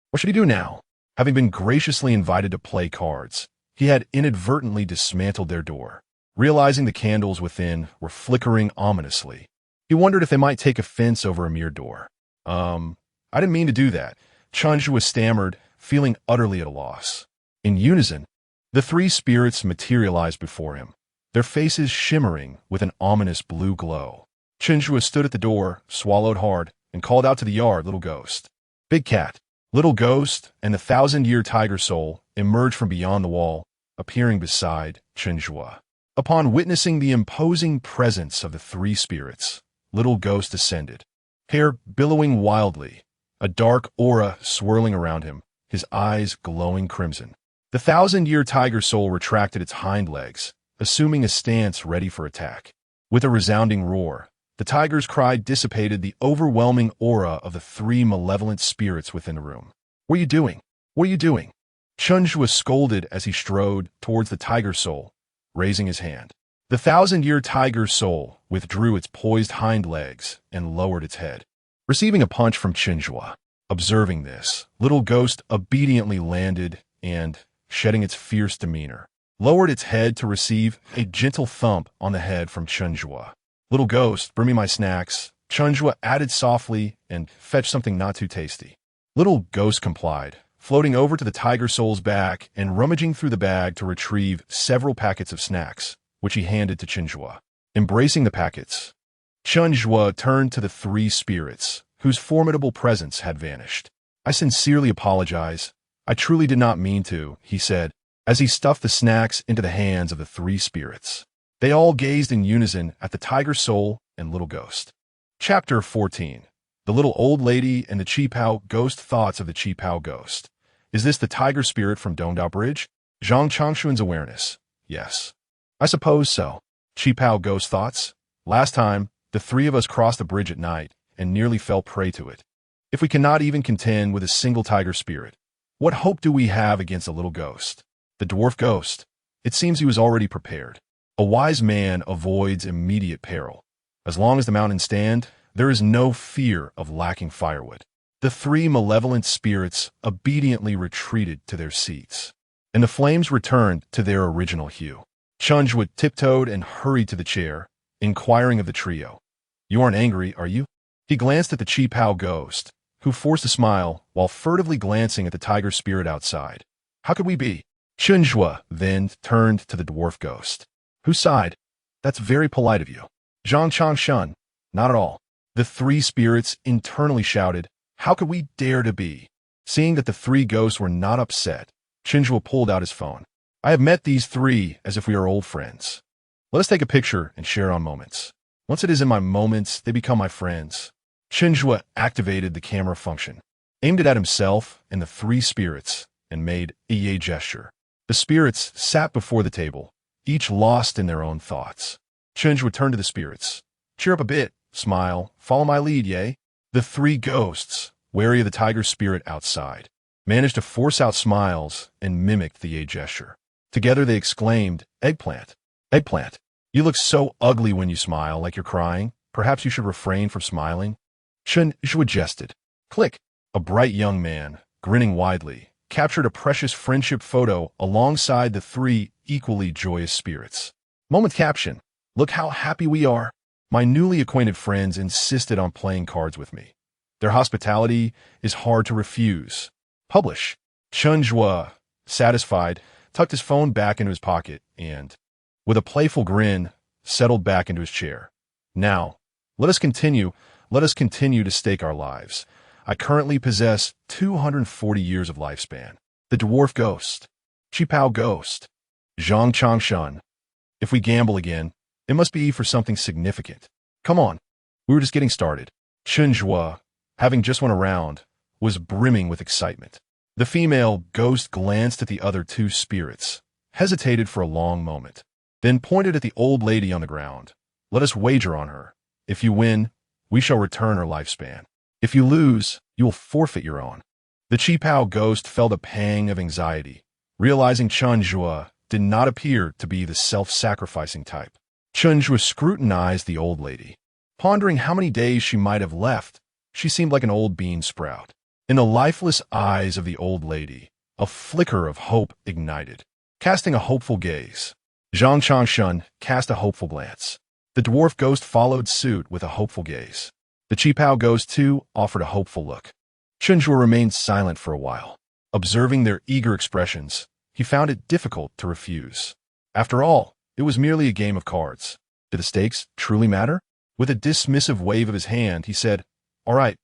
Speaker 1: what should he do now? Having been graciously invited to play cards, he had inadvertently dismantled their door. Realizing the candles within were flickering ominously, he wondered if they might take offense over a mere door. I didn't mean to do that, Chen Zhuo stammered, feeling utterly at a loss. In unison, the three spirits materialized before him, their faces shimmering with an ominous blue glow. Chen Zhuo stood at the door, swallowed hard, and called out to the yard, "Little ghost." Big Cat, Little Ghost, and the 1,000-year tiger soul emerged from beyond the wall, appearing beside Chen Zhuo. Upon witnessing the imposing presence of the three spirits, Little Ghost descended, hair billowing wildly, a dark aura swirling around him, his eyes glowing crimson. The 1,000-year tiger soul retracted its hind legs, assuming a stance ready for attack. With a resounding roar, the tiger's cry dissipated the overwhelming aura of the three malevolent spirits within the room. "What are you doing? What are you doing?" Chen Zhuo scolded as he strode towards the tiger soul, raising his hand. The 1,000-year tiger soul withdrew its poised hind legs and lowered its head, receiving a punch from Chen Zhuo. Observing this, Little Ghost obediently landed and, shedding its fierce demeanor, lowered its head to receive a gentle thump on the head from Chen Zhuo. "Little Ghost, bring me my snacks," Chen Zhuo added softly, and fetch something not too tasty. Little Ghost complied, floating over to the tiger soul's back and rummaging through the bag to retrieve several packets of snacks, which he handed to Chen Zhuo. Embracing the packets, Chen Zhuo turned to the three spirits, whose formidable presence had vanished. "I sincerely apologize. I truly did not mean to," he said, as he stuffed the snacks into the hands of the three spirits. They all gazed in unison at the tiger soul and Little Ghost. Chapter 14. The Little Old Lady and the Qipao Ghost. Thoughts of the Qipao Ghost. Is this the tiger spirit from Dongdao Bridge? Zhang Changshuan's awareness. Yes. I suppose so. Qipao Ghost. Thoughts. Last time, the three of us crossed the bridge at night and nearly fell prey to it. If we cannot even contend with a single tiger spirit, what hope do we have against a little ghost? The dwarf ghost. It seems he was already prepared. A wise man avoids immediate peril. As long as the mountains stand, there is no fear of lacking firewood. The three malevolent spirits obediently retreated to their seats, and the flames returned to their original hue. Chen Zhuo tiptoed and hurried to the chair, inquiring of the trio. "You aren't angry, are you?" He glanced at the Qipao Ghost, who forced a smile while furtively glancing at the tiger spirit outside. "How could we be?" Chen Zhuo then turned to the dwarf ghost, who sighed. "That's very polite of you." Zhang Changshan, "Not at all." The three spirits internally shouted, "How could we dare to be?" Seeing that the three ghosts were not upset, Chen Zhuo pulled out his phone. "I have met these three as if we are old friends. Let us take a picture and share our moments. Once it is in my moments, they become my friends." Chen Zhuo activated the camera function, aimed it at himself and the three spirits, and made a yay gesture. The spirits sat before the table, each lost in their own thoughts. Chen Zhuo turned to the spirits. "Cheer up a bit, smile, follow my lead, yay." The three ghosts, wary of the tiger spirit outside, managed to force out smiles and mimicked the aid gesture. Together they exclaimed, "Eggplant! Eggplant! You look so ugly when you smile, like you're crying. Perhaps you should refrain from smiling." Chen Zhuo jested. Click! A bright young man, grinning widely, captured a precious friendship photo alongside the three equally joyous spirits. Moment caption: "Look how happy we are. My newly acquainted friends insisted on playing cards with me. Their hospitality is hard to refuse." Publish. Chen Zhuo, satisfied, tucked his phone back into his pocket and, with a playful grin, settled back into his chair. Now, let us continue to stake our lives. I currently possess 240 years of lifespan. The dwarf ghost. Qipao ghost. Zhang Changshan. If we gamble again, it must be for something significant. Come on, we were just getting started. Chen Zhuo, having just won a round, was brimming with excitement. The female ghost glanced at the other two spirits, hesitated for a long moment, then pointed at the old lady on the ground. "Let us wager on her. If you win, we shall return her lifespan. If you lose, you will forfeit your own." The Qipao ghost felt a pang of anxiety, realizing Chen Zhuo did not appear to be the self-sacrificing type. Chen Zhuo scrutinized the old lady, pondering how many days she might have left. She seemed like an old bean sprout. In the lifeless eyes of the old lady, a flicker of hope ignited, casting a hopeful gaze. Zhang Changshan cast a hopeful glance. The dwarf ghost followed suit with a hopeful gaze. The Qipao ghost, too, offered a hopeful look. Chen Zhuo remained silent for a while. Observing their eager expressions, he found it difficult to refuse. After all, it was merely a game of cards. Did the stakes truly matter? With a dismissive wave of his hand, he said, All right,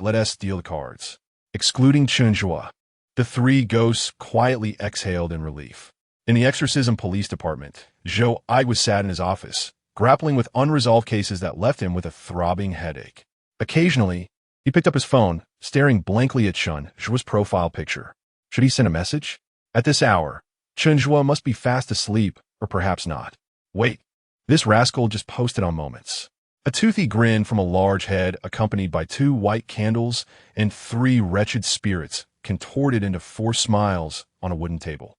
Speaker 1: let us deal the cards." Excluding Chen Zhuo, the three ghosts quietly exhaled in relief. In the exorcism police department, Zhou Igwa sat in his office, grappling with unresolved cases that left him with a throbbing headache. Occasionally, he picked up his phone, staring blankly at Chen Zhuo's profile picture. Should he send a message? At this hour, Chen Zhuo must be fast asleep, or perhaps not. Wait, this rascal just posted on Moments. A toothy grin from a large head, accompanied by 2 white candles and 3 wretched spirits, contorted into 4 smiles on a wooden table.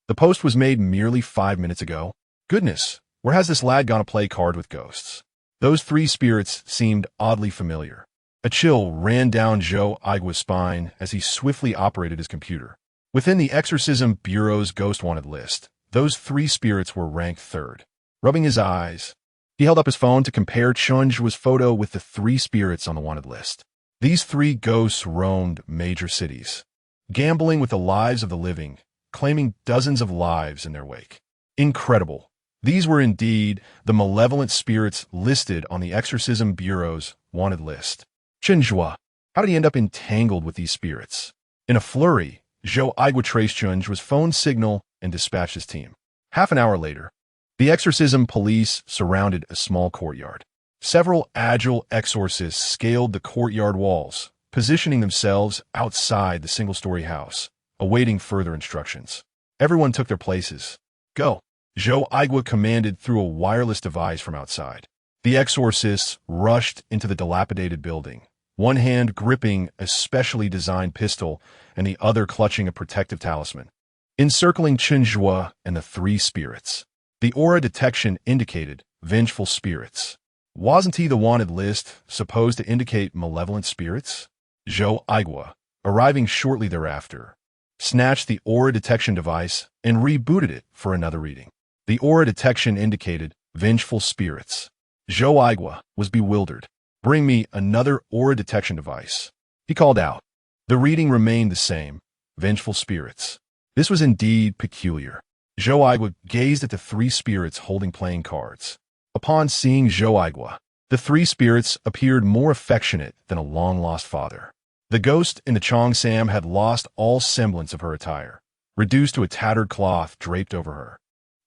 Speaker 1: The post was made merely 5 minutes ago. Goodness, where has this lad gone to play card with ghosts? Those 3 spirits seemed oddly familiar. A chill ran down Zhou Igwa's spine as he swiftly operated his computer. Within the Exorcism Bureau's Ghost Wanted list, those 3 spirits were ranked 3rd. Rubbing his eyes, he held up his phone to compare Chen Zhuo's photo with the 3 spirits on the wanted list. These 3 ghosts roamed major cities, gambling with the lives of the living, claiming dozens of lives in their wake. Incredible. These were indeed the malevolent spirits listed on the Exorcism Bureau's wanted list. Chen Zhuo, how did he end up entangled with these spirits? In a flurry, Zhou Igwa traced Chen Zhuo's phone signal and dispatched his team. Half an hour later, the exorcism police surrounded a small courtyard. Several agile exorcists scaled the courtyard walls, positioning themselves outside the single-story house, awaiting further instructions. Everyone took their places. Go, Zhou Igwa commanded through a wireless device from outside. The exorcists rushed into the dilapidated building, one hand gripping a specially designed pistol and the other clutching a protective talisman. Encircling Chen Zhuo and the 3 spirits, the aura detection indicated vengeful spirits. Wasn't he the wanted list supposed to indicate malevolent spirits? Zhou Igwa, arriving shortly thereafter, snatched the aura detection device and rebooted it for another reading. The aura detection indicated vengeful spirits. Zhou Igwa was bewildered. Bring me another aura detection device, he called out. The reading remained the same, vengeful spirits. This was indeed peculiar. Zhou Igwa gazed at the 3 spirits holding playing cards. Upon seeing Zhou Igwa, the 3 spirits appeared more affectionate than a long-lost father. The ghost in the Cheongsam had lost all semblance of her attire, reduced to a tattered cloth draped over her,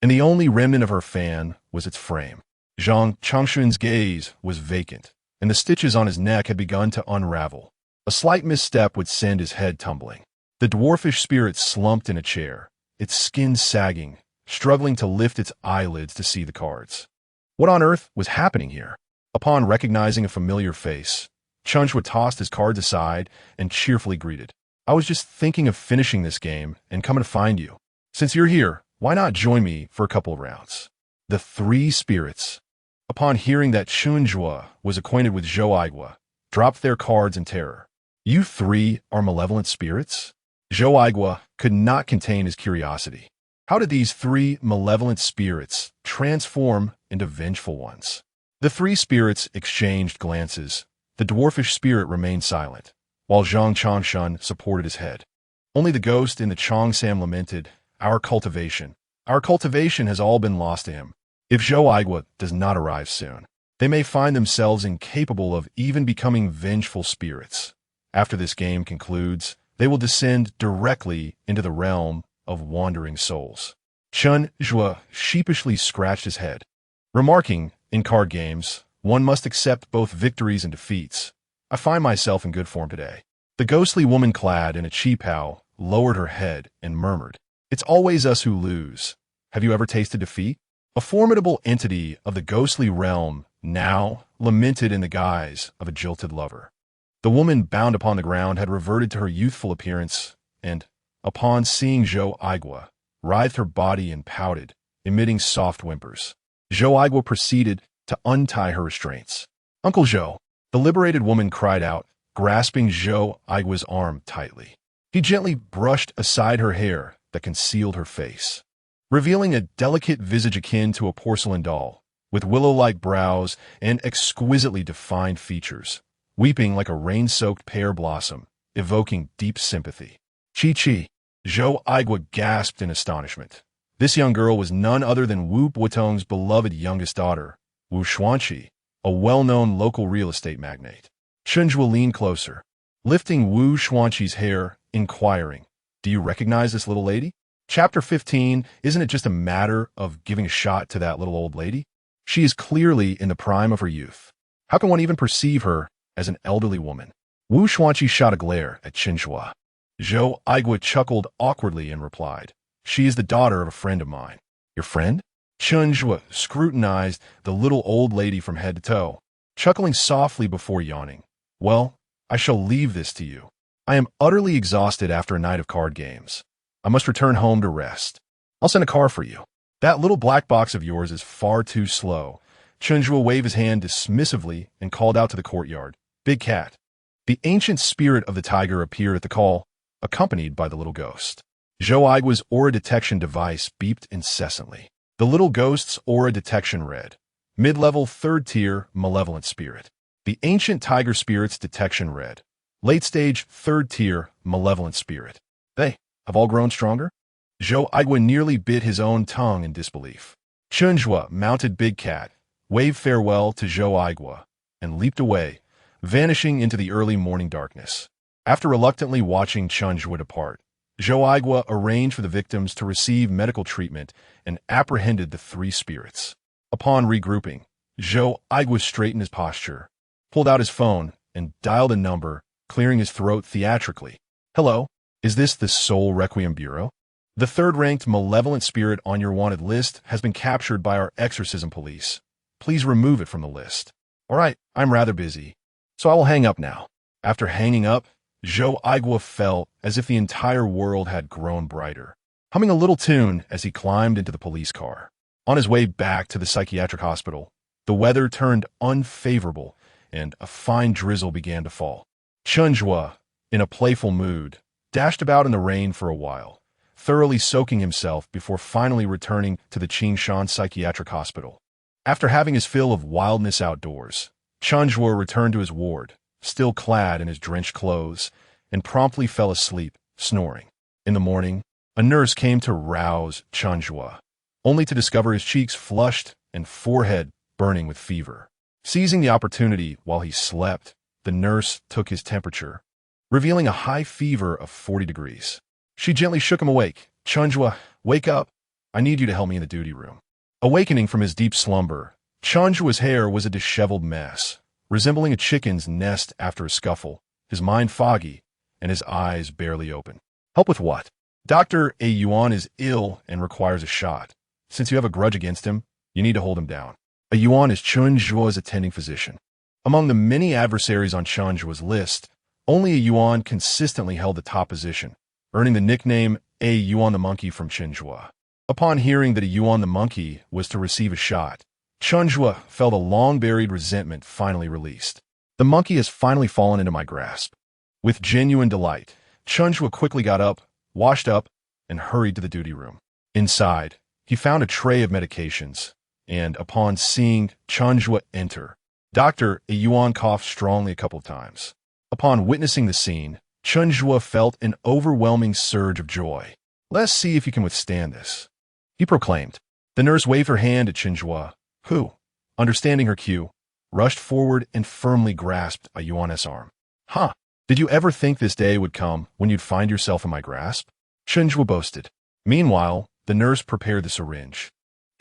Speaker 1: and the only remnant of her fan was its frame. Zhang Changshan's gaze was vacant, and the stitches on his neck had begun to unravel. A slight misstep would send his head tumbling. The dwarfish spirit slumped in a chair, its skin sagging, struggling to lift its eyelids to see the cards. What on earth was happening here? Upon recognizing a familiar face, Chen Zhuo tossed his cards aside and cheerfully greeted. I was just thinking of finishing this game and coming to find you. Since you're here, why not join me for a couple of rounds? The three spirits, upon hearing that Chen Zhuo was acquainted with Zhou Aigua, dropped their cards in terror. You three are malevolent spirits? Zhou Aigua could not contain his curiosity. How did these three malevolent spirits transform into vengeful ones? The three spirits exchanged glances. The dwarfish spirit remained silent, while Zhang Changshan supported his head. Only the ghost in the Chongsam lamented, Our cultivation has all been lost to him. If Zhou Aigua does not arrive soon, they may find themselves incapable of even becoming vengeful spirits. After this game concludes, they will descend directly into the realm of wandering souls. Chen Zhuo sheepishly scratched his head, remarking, in card games, one must accept both victories and defeats. I find myself in good form today. The ghostly woman clad in a qipao lowered her head and murmured, It's always us who lose. Have you ever tasted defeat? A formidable entity of the ghostly realm now lamented in the guise of a jilted lover. The woman bound upon the ground had reverted to her youthful appearance, and, upon seeing Zhou Aigua, writhed her body and pouted, emitting soft whimpers. Zhou Aigua proceeded to untie her restraints. Uncle Zhou, the liberated woman cried out, grasping Zhou Aigua's arm tightly. He gently brushed aside her hair that concealed her face, revealing a delicate visage akin to a porcelain doll, with willow-like brows and exquisitely defined features, weeping like a rain-soaked pear blossom, evoking deep sympathy. Chi-chi, Zhou Aigua gasped in astonishment. This young girl was none other than Wu Buotong's beloved youngest daughter, Wu Xuanqi, a well-known local real estate magnate. Chen Zhuo leaned closer, lifting Wu Xuanqi's hair, inquiring, Do you recognize this little lady? Chapter 15, isn't it just a matter of giving a shot to that little old lady? She is clearly in the prime of her youth. How can one even perceive her as an elderly woman? Wu Xuanqi shot a glare at Chen Zhuo. Zhou Aigua chuckled awkwardly and replied, She is the daughter of a friend of mine. Your friend? Chen Zhuo scrutinized the little old lady from head to toe, chuckling softly before yawning. Well, I shall leave this to you. I am utterly exhausted after a night of card games. I must return home to rest. I'll send a car for you. That little black box of yours is far too slow. Chen Zhuo waved his hand dismissively and called out to the courtyard. Big cat. The ancient spirit of the tiger appeared at the call, accompanied by the little ghost. Zhou Aigua's aura detection device beeped incessantly. The little ghost's aura detection read, Mid-level 3rd tier malevolent spirit. The ancient tiger spirit's detection read, Late-stage 3rd tier malevolent spirit. They have all grown stronger? Zhou Aigua nearly bit his own tongue in disbelief. Chen Zhuo mounted Big Cat, waved farewell to Zhou Aigua, and leaped away, vanishing into the early morning darkness. After reluctantly watching Chen Zhuo depart, Zhou Aigua arranged for the victims to receive medical treatment and apprehended the three spirits. Upon regrouping, Zhou Aigua straightened his posture, pulled out his phone, and dialed a number, clearing his throat theatrically. Hello, is this the Soul Requiem Bureau? The third-ranked malevolent spirit on your wanted list has been captured by our exorcism police. Please remove it from the list. All right, I'm rather busy, so I will hang up now. After hanging up, Zhou Aigua felt as if the entire world had grown brighter, humming a little tune as he climbed into the police car. On his way back to the psychiatric hospital, the weather turned unfavorable and a fine drizzle began to fall. Chen Zhuo, in a playful mood, dashed about in the rain for a while, thoroughly soaking himself before finally returning to the Qing Shan Psychiatric Hospital. After having his fill of wildness outdoors, Chen Zhuo returned to his ward, still clad in his drenched clothes, and promptly fell asleep, snoring. In the morning, a nurse came to rouse Chen Zhuo, only to discover his cheeks flushed and forehead burning with fever. Seizing the opportunity while he slept, the nurse took his temperature, revealing a high fever of 40 degrees. She gently shook him awake. Chen Zhuo, wake up. I need you to help me in the duty room. Awakening from his deep slumber, Chen Zhuo's hair was a disheveled mess, resembling a chicken's nest after a scuffle, his mind foggy, and his eyes barely open. Help with what? Dr. A. Yuan is ill and requires a shot. Since you have a grudge against him, you need to hold him down. A Yuan is Chen Zhuo's attending physician. Among the many adversaries on Chen Zhuo's list, Only a Yuan consistently held the top position, earning the nickname A Yuan the Monkey from Chen Zhuo. Upon hearing that a Yuan the Monkey was to receive a shot, Chen Zhuo felt a long-buried resentment finally released. The monkey has finally fallen into my grasp. With genuine delight, Chen Zhuo quickly got up, washed up, and hurried to the duty room. Inside, he found a tray of medications, and upon seeing Chen Zhuo enter, Dr. Yuan coughed strongly a couple of times. Upon witnessing the scene, Chen Zhuo felt an overwhelming surge of joy. Let's see if you can withstand this, he proclaimed. The nurse waved her hand at Chen Zhuo, who, understanding her cue, rushed forward and firmly grasped a Yuan's arm. Huh, did you ever think this day would come when you'd find yourself in my grasp? Chen Zhuo boasted. Meanwhile, the nurse prepared the syringe,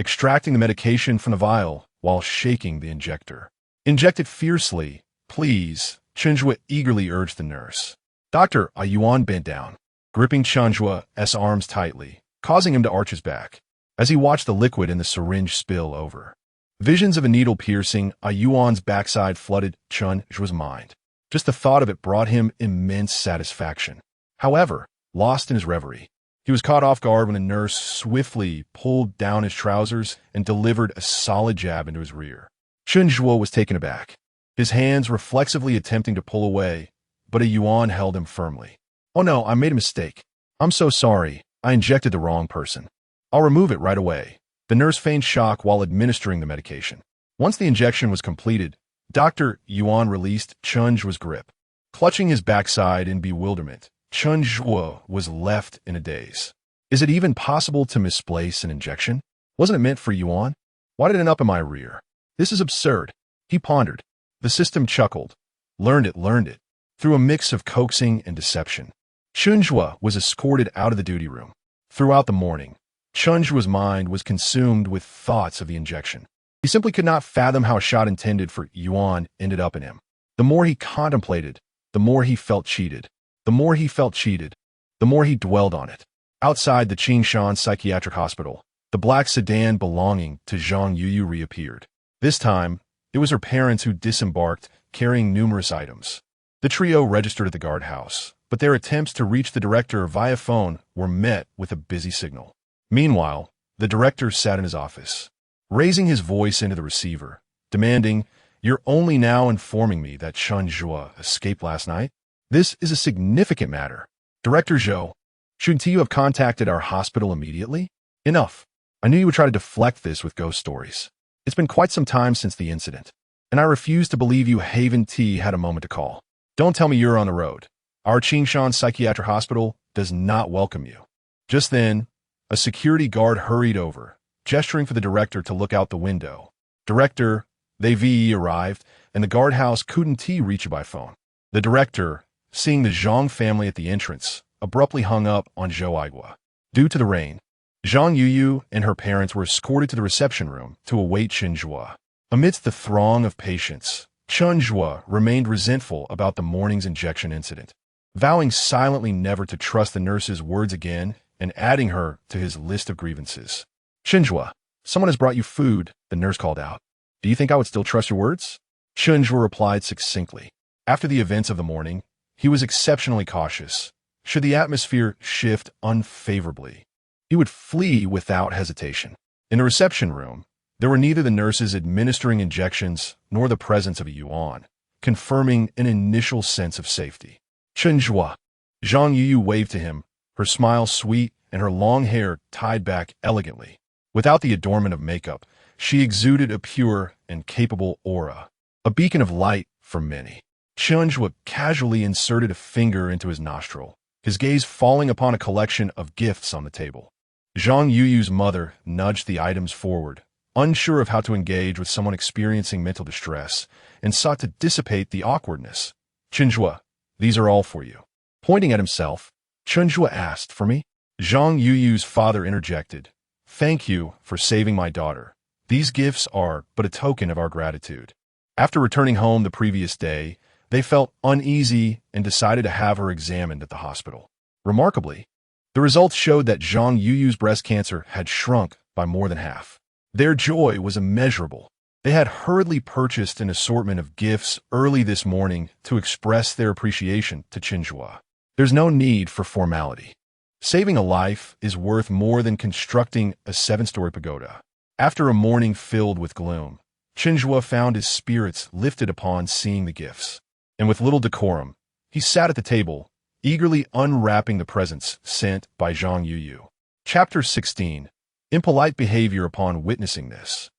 Speaker 1: extracting the medication from the vial while shaking the injector. Inject it fiercely, please, Chen Zhuo eagerly urged the nurse. Dr. Yuan bent down, gripping Chen Zhuo's arms tightly, causing him to arch his back, as he watched the liquid in the syringe spill over. Visions of a needle piercing Yuan's backside flooded Chen Zhuo's mind. Just the thought of it brought him immense satisfaction. However, lost in his reverie, he was caught off guard when a nurse swiftly pulled down his trousers and delivered a solid jab into his rear. Chen Zhuo was taken aback, his hands reflexively attempting to pull away, but a Yuan held him firmly. Oh no, I made a mistake. I'm so sorry. I injected the wrong person. I'll remove it right away. The nurse feigned shock while administering the medication. Once the injection was completed, Dr. Yuan released Chen Zhuo's grip. Clutching his backside in bewilderment, Chen Zhuo was left in a daze. Is it even possible to misplace an injection? Wasn't it meant for Yuan? Why did it end up in my rear? This is absurd, he pondered. The system chuckled. Learned it. Through a mix of coaxing and deception, Chen Zhuo was escorted out of the duty room. Throughout the morning, Chen Zhuo's mind was consumed with thoughts of the injection. He simply could not fathom how a shot intended for Yuan ended up in him. The more he contemplated, the more he felt cheated. The more he felt cheated, the more he dwelled on it. Outside the Qing Shan Psychiatric Hospital, the black sedan belonging to Zhang Yuyu reappeared. This time, it was her parents who disembarked, carrying numerous items. The trio registered at the guardhouse, but their attempts to reach the director via phone were met with a busy signal. Meanwhile, the director sat in his office, raising his voice into the receiver, demanding, "You're only now informing me that Chen Zhuo escaped last night? This is a significant matter. Director Zhou, shouldn't you have contacted our hospital immediately? Enough. I knew you would try to deflect this with ghost stories. It's been quite some time since the incident, and I refuse to believe you Haven T had a moment to call. Don't tell me you're on the road. Our Qing Shan Psychiatric Hospital does not welcome you." Just then, a security guard hurried over, gesturing for the director to look out the window. "Director, the VE arrived, and the guardhouse couldn't reach you by phone." The director, seeing the Zhang family at the entrance, abruptly hung up on Zhou Aigua. Due to the rain, Zhang Yuyu and her parents were escorted to the reception room to await Chen Zhuo. Amidst the throng of patients, Chen Zhuo remained resentful about the morning's injection incident, vowing silently never to trust the nurse's words again and adding her to his list of grievances. "Chen Zhuo, someone has brought you food," the nurse called out. "Do you think I would still trust your words?" Chen Zhuo replied succinctly. After the events of the morning, he was exceptionally cautious. Should the atmosphere shift unfavorably, he would flee without hesitation. In the reception room, there were neither the nurses administering injections nor the presence of a Yuan, confirming an initial sense of safety. "Chen Zhuo." Zhang Yuyu waved to him, her smile sweet and her long hair tied back elegantly. Without the adornment of makeup, she exuded a pure and capable aura, a beacon of light for many. Chen Zhuo casually inserted a finger into his nostril, his gaze falling upon a collection of gifts on the table. Zhang Yuyu's mother nudged the items forward, unsure of how to engage with someone experiencing mental distress, and sought to dissipate the awkwardness. "Chen Zhuo, these are all for you." Pointing at himself, Chen Zhuo asked, "For me?" Zhang Yuyu's father interjected, "Thank you for saving my daughter. These gifts are but a token of our gratitude." After returning home the previous day, they felt uneasy and decided to have her examined at the hospital. Remarkably, the results showed that Zhang Yuyu's breast cancer had shrunk by more than half. Their joy was immeasurable. They had hurriedly purchased an assortment of gifts early this morning to express their appreciation to Chen Zhuo. There's no need for formality. Saving a life is worth more than constructing a 7-story pagoda. After a morning filled with gloom, Chen Zhuo found his spirits lifted upon seeing the gifts. And with little decorum, he sat at the table, eagerly unwrapping the presents sent by Zhang Yuyu. Chapter 16. Impolite Behavior Upon Witnessing This.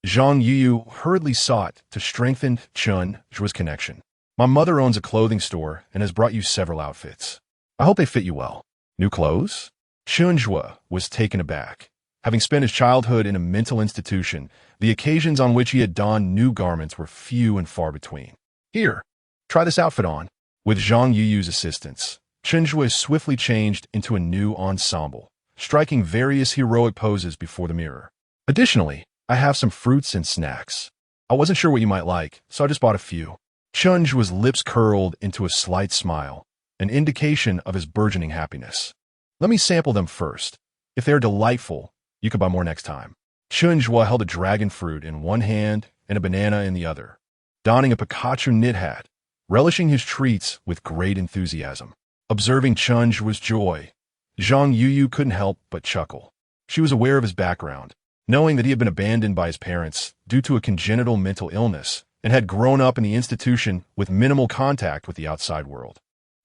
Speaker 1: Zhang Yuyu hurriedly sought to strengthen Chen Zhuo's connection. My mother owns a clothing store and has brought you several outfits. I hope they fit you well. New clothes? Chen Zhuo was taken aback. Having spent his childhood in a mental institution, the occasions on which he had donned new garments were few and far between. Here, try this outfit on. With Zhang Yuyu's assistance, Chen Zhuo swiftly changed into a new ensemble, striking various heroic poses before the mirror. Additionally, I have some fruits and snacks. I wasn't sure what you might like, so I just bought a few. Chen Zhuo's lips curled into a slight smile, an indication of his burgeoning happiness. Let me sample them first. If they're delightful, you could buy more next time. Chen Zhuo held a dragon fruit in one hand and a banana in the other, donning a Pikachu knit hat, relishing his treats with great enthusiasm. Observing Chen Zhuo's joy, Zhang Yuyu couldn't help but chuckle. She was aware of his background, knowing that he had been abandoned by his parents due to a congenital mental illness and had grown up in the institution with minimal contact with the outside world.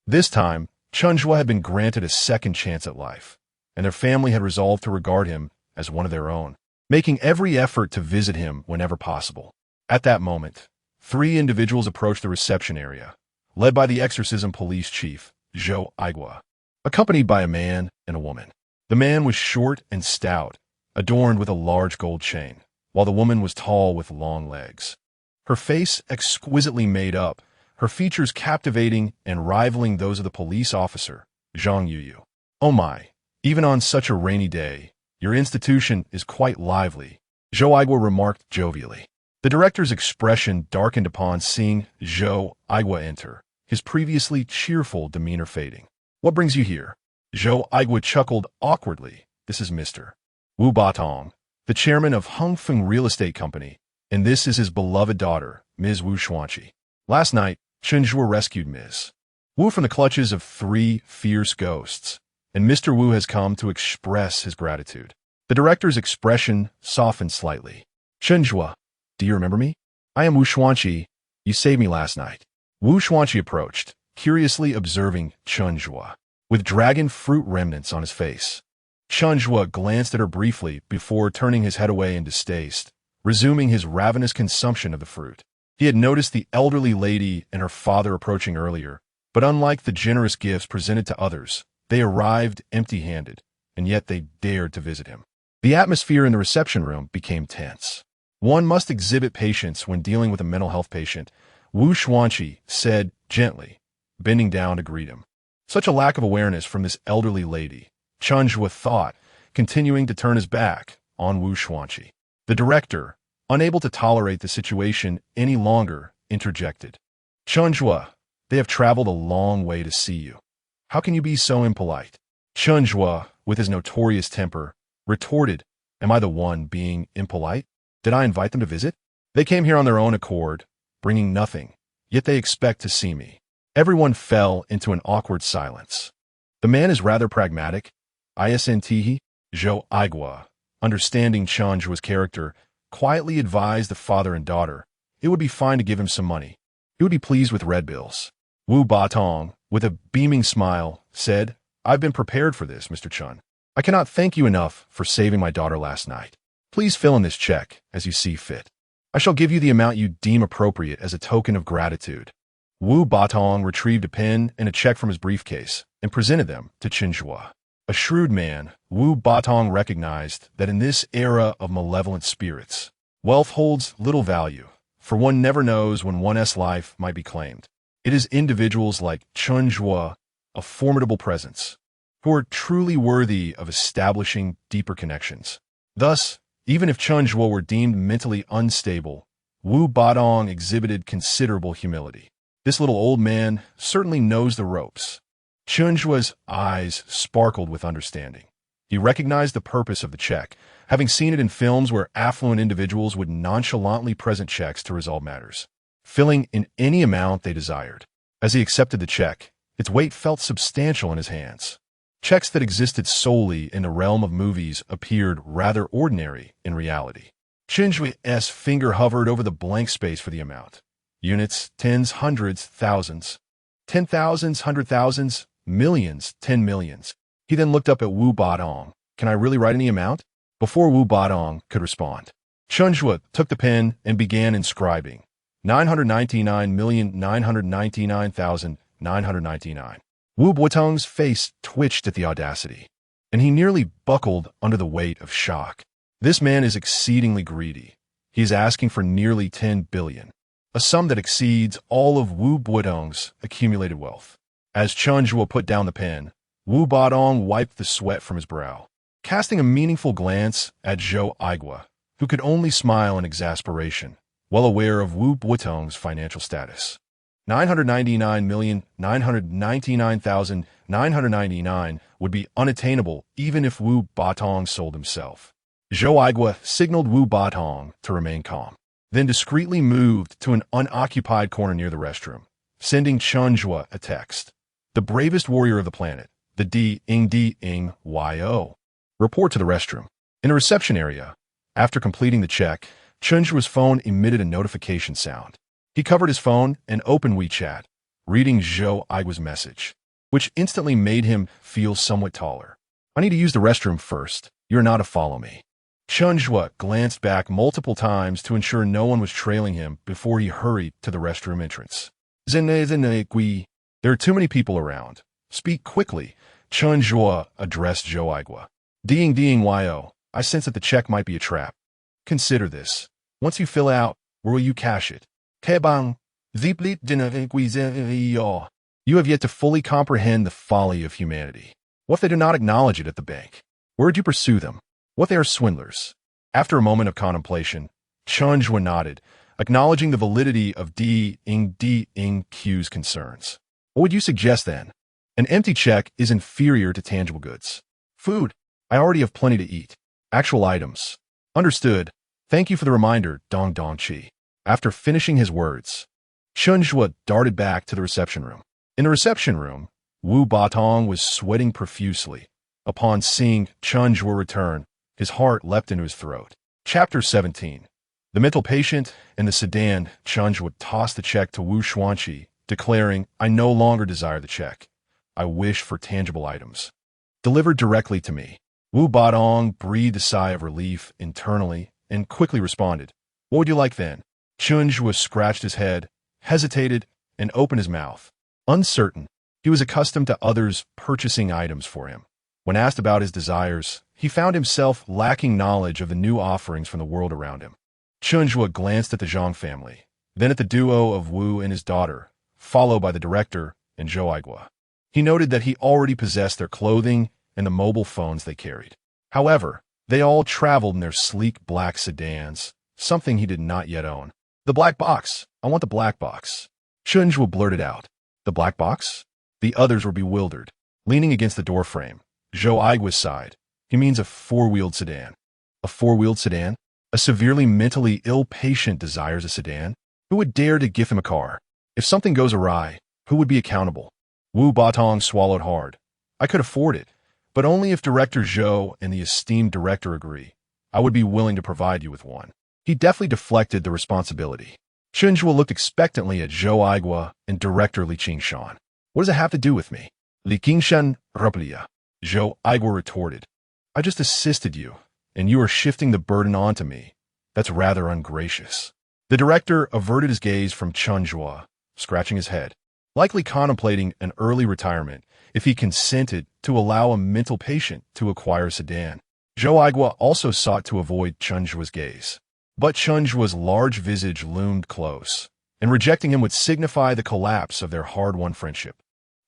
Speaker 1: This time, Chen Zhuo had been granted a second chance at life, and their family had resolved to regard him as one of their own, making every effort to visit him whenever possible. At that moment, 3 individuals approached the reception area, led by the exorcism police chief, Zhou Aigua, accompanied by a man and a woman. The man was short and stout, adorned with a large gold chain, while the woman was tall with long legs. Her face exquisitely made up, her features captivating and rivaling those of the police officer, Zhang Yuyu. Oh my, even on such a rainy day, your institution is quite lively, Zhou Aigua remarked jovially. The director's expression darkened upon seeing Zhou Aigua enter, his previously cheerful demeanor fading. What brings you here? Zhou Aigua chuckled awkwardly. This is Mr. Wu Batong, the chairman of Hongfeng Real Estate Company, and this is his beloved daughter, Ms. Wu Xuanqi. Last night, Chen Zhuo rescued Ms. Wu from the clutches of 3 fierce ghosts, and Mr. Wu has come to express his gratitude. The director's expression softened slightly. Chen Zhuo, do you remember me? I am Wu Xuanqi. You saved me last night. Wu Xuanqi approached, curiously observing Chen Zhuo, with dragon fruit remnants on his face. Chen Zhuo glanced at her briefly before turning his head away in distaste, resuming his ravenous consumption of the fruit. He had noticed the elderly lady and her father approaching earlier, but unlike the generous gifts presented to others, they arrived empty-handed, and yet they dared to visit him. The atmosphere in the reception room became tense. One must exhibit patience when dealing with a mental health patient, Wu Xuanqi said gently, bending down to greet him. Such a lack of awareness from this elderly lady, Chen Zhuo thought, continuing to turn his back on Wu Xuanqi. The director, unable to tolerate the situation any longer, interjected. Chen Zhuo, they have traveled a long way to see you. How can you be so impolite? Chen Zhuo, with his notorious temper, retorted, Am I the one being impolite? Did I invite them to visit? They came here on their own accord, bringing nothing, yet they expect to see me. Everyone fell into an awkward silence. The man is rather pragmatic. Isn't Zhou Aigua, understanding Chen Zhuo's character, quietly advised the father and daughter it would be fine to give him some money. He would be pleased with red bills. Wu Batong, with a beaming smile, said, I've been prepared for this, Mr. Chen. I cannot thank you enough for saving my daughter last night. Please fill in this check as you see fit. I shall give you the amount you deem appropriate as a token of gratitude. Wu Batong retrieved a pen and a check from his briefcase and presented them to Chen Zhuo. A shrewd man, Wu Batong recognized that in this era of malevolent spirits, wealth holds little value, for one never knows when one's life might be claimed. It is individuals like Chen Zhuo, a formidable presence, who are truly worthy of establishing deeper connections. Thus, even if Chen Zhuo were deemed mentally unstable, Wu Batong exhibited considerable humility. This little old man certainly knows the ropes. Chen Zhuo's eyes sparkled with understanding. He recognized the purpose of the check, having seen it in films where affluent individuals would nonchalantly present checks to resolve matters, filling in any amount they desired. As he accepted the check, its weight felt substantial in his hands. Checks that existed solely in the realm of movies appeared rather ordinary in reality. Chen Zhuo's finger hovered over the blank space for the amount. Units, tens, hundreds, thousands. 10,000s, 100,000s, millions, 10 millions. He then looked up at Wu Batong. Can I really write any amount? Before Wu Batong could respond, Chen Zhuo took the pen and began inscribing 999,999,999. Wu Batong's face twitched at the audacity, and he nearly buckled under the weight of shock. This man is exceedingly greedy. He is asking for nearly 10 billion, a sum that exceeds all of Wu Batong's accumulated wealth. As Chen Zhuo put down the pen, Wu Batong wiped the sweat from his brow, casting a meaningful glance at Zhou Aigua, who could only smile in exasperation, well aware of Wu Batong's financial status. 999,999,999 would be unattainable even if Wu Batong sold himself. Zhou Aigua signaled Wu Batong to remain calm, then discreetly moved to an unoccupied corner near the restroom, sending Chen Zhuo a text. The bravest warrior of the planet, the D-ing-yo. Report to the restroom. In the reception area, after completing the check, Chen Zhuo's phone emitted a notification sound. He covered his phone and opened WeChat, reading Zhou Aigua's message, which instantly made him feel somewhat taller. I need to use the restroom first. You're not to follow me. Chen Zhuo glanced back multiple times to ensure no one was trailing him before he hurried to the restroom entrance. There are too many people around. Speak quickly. Chen Zhuo addressed Zhou Aigua. Yo, I sense that the check might be a trap. Consider this. Once you fill out, where will you cash it? Tebang. You have yet to fully comprehend the folly of humanity. What if they do not acknowledge it at the bank? Where would you pursue them? What they are swindlers? After a moment of contemplation, Chen Zhuo nodded, acknowledging the validity of D-ing-Q's concerns. What would you suggest then? An empty check is inferior to tangible goods. Food. I already have plenty to eat. Actual items. Understood. Thank you for the reminder, Dong Chi. After finishing his words, Chen Zhuo darted back to the reception room. In the reception room, Wu Batong was sweating profusely. Upon seeing Chen Zhuo return, his heart leapt into his throat. Chapter 17. The mental patient and the sedan. Chen Zhuo tossed the check to Wu Xuanqi, declaring, I no longer desire the check. I wish for tangible items. Delivered directly to me. Wu Batong breathed a sigh of relief internally and quickly responded, What would you like then? Chen Zhuo scratched his head, hesitated, and opened his mouth. Uncertain, he was accustomed to others purchasing items for him. When asked about his desires, he found himself lacking knowledge of the new offerings from the world around him. Chen Zhuo glanced at the Zhang family, then at the duo of Wu and his daughter, followed by the director and Zhou Aigua. He noted that he already possessed their clothing and the mobile phones they carried. However, they all traveled in their sleek black sedans, something he did not yet own. The black box. I want the black box. Chen Zhuo blurted out. The black box? The others were bewildered. Leaning against the doorframe, Zhou Aigua's sighed. He means a four-wheeled sedan. A four-wheeled sedan? A severely mentally ill patient desires a sedan? Who would dare to give him a car? If something goes awry, who would be accountable? Wu Batong swallowed hard. I could afford it, but only if Director Zhou and the esteemed director agree. I would be willing to provide you with one. He deftly deflected the responsibility. Chen Zhuo looked expectantly at Zhou Aigua and Director Li Qing Shan. What does it have to do with me? Li Qing Shan Replia. Zhou Aigua retorted. I just assisted you, and you are shifting the burden onto me. That's rather ungracious. The director averted his gaze from Chen Zhuo, scratching his head, likely contemplating an early retirement if he consented to allow a mental patient to acquire a sedan. Zhou Aigua also sought to avoid Chen Zhuo's gaze. But Chen Zhuo's large visage loomed close, and rejecting him would signify the collapse of their hard-won friendship.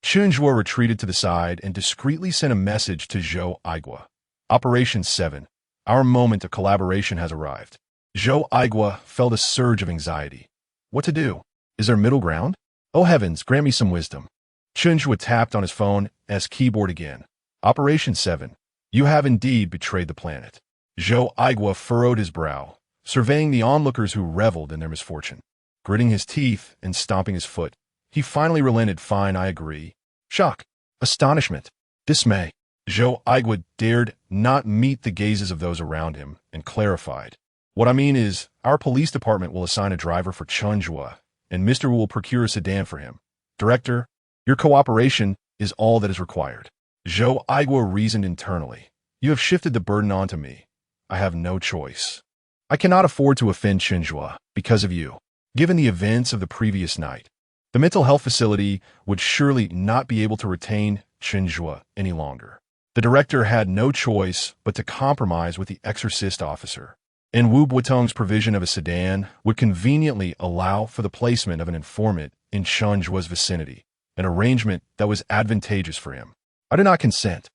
Speaker 1: Chen Zhuo retreated to the side and discreetly sent a message to Zhou Aigua. Operation 7. Our moment of collaboration has arrived. Zhou Aigua felt a surge of anxiety. What to do? Is there middle ground? Oh heavens, grant me some wisdom. Chen Zhuo tapped on his phone as keyboard again. Operation 7. You have indeed betrayed the planet. Zhou Aigua furrowed his brow, surveying the onlookers who reveled in their misfortune. Gritting his teeth and stomping his foot, he finally relented. Fine, I agree. Shock, astonishment, dismay. Zhou Aigua dared not meet the gazes of those around him and clarified. What I mean is, our police department will assign a driver for Chen Zhuo, and Mr. Wu will procure a sedan for him. Director, your cooperation is all that is required. Zhou Aigua reasoned internally. You have shifted the burden onto me. I have no choice. I cannot afford to offend Chen Zhuo because of you. Given the events of the previous night, the mental health facility would surely not be able to retain Chen Zhuo any longer. The director had no choice but to compromise with the exorcist officer, and Wu Buitong's provision of a sedan would conveniently allow for the placement of an informant in Chen Zhuo's vicinity, an arrangement that was advantageous for him. I do not consent.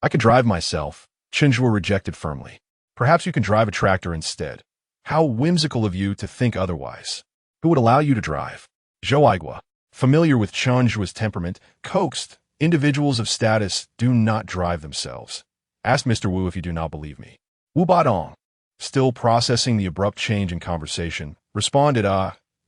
Speaker 1: I could drive myself, Chen Zhuo rejected firmly. Perhaps you can drive a tractor instead. How whimsical of you to think otherwise. Who would allow you to drive? Zhou Aigua, familiar with Chen Zhuo's temperament, coaxed. Individuals of status do not drive themselves. Ask Mr. Wu if you do not believe me. Wu Batong, still processing the abrupt change in conversation, responded,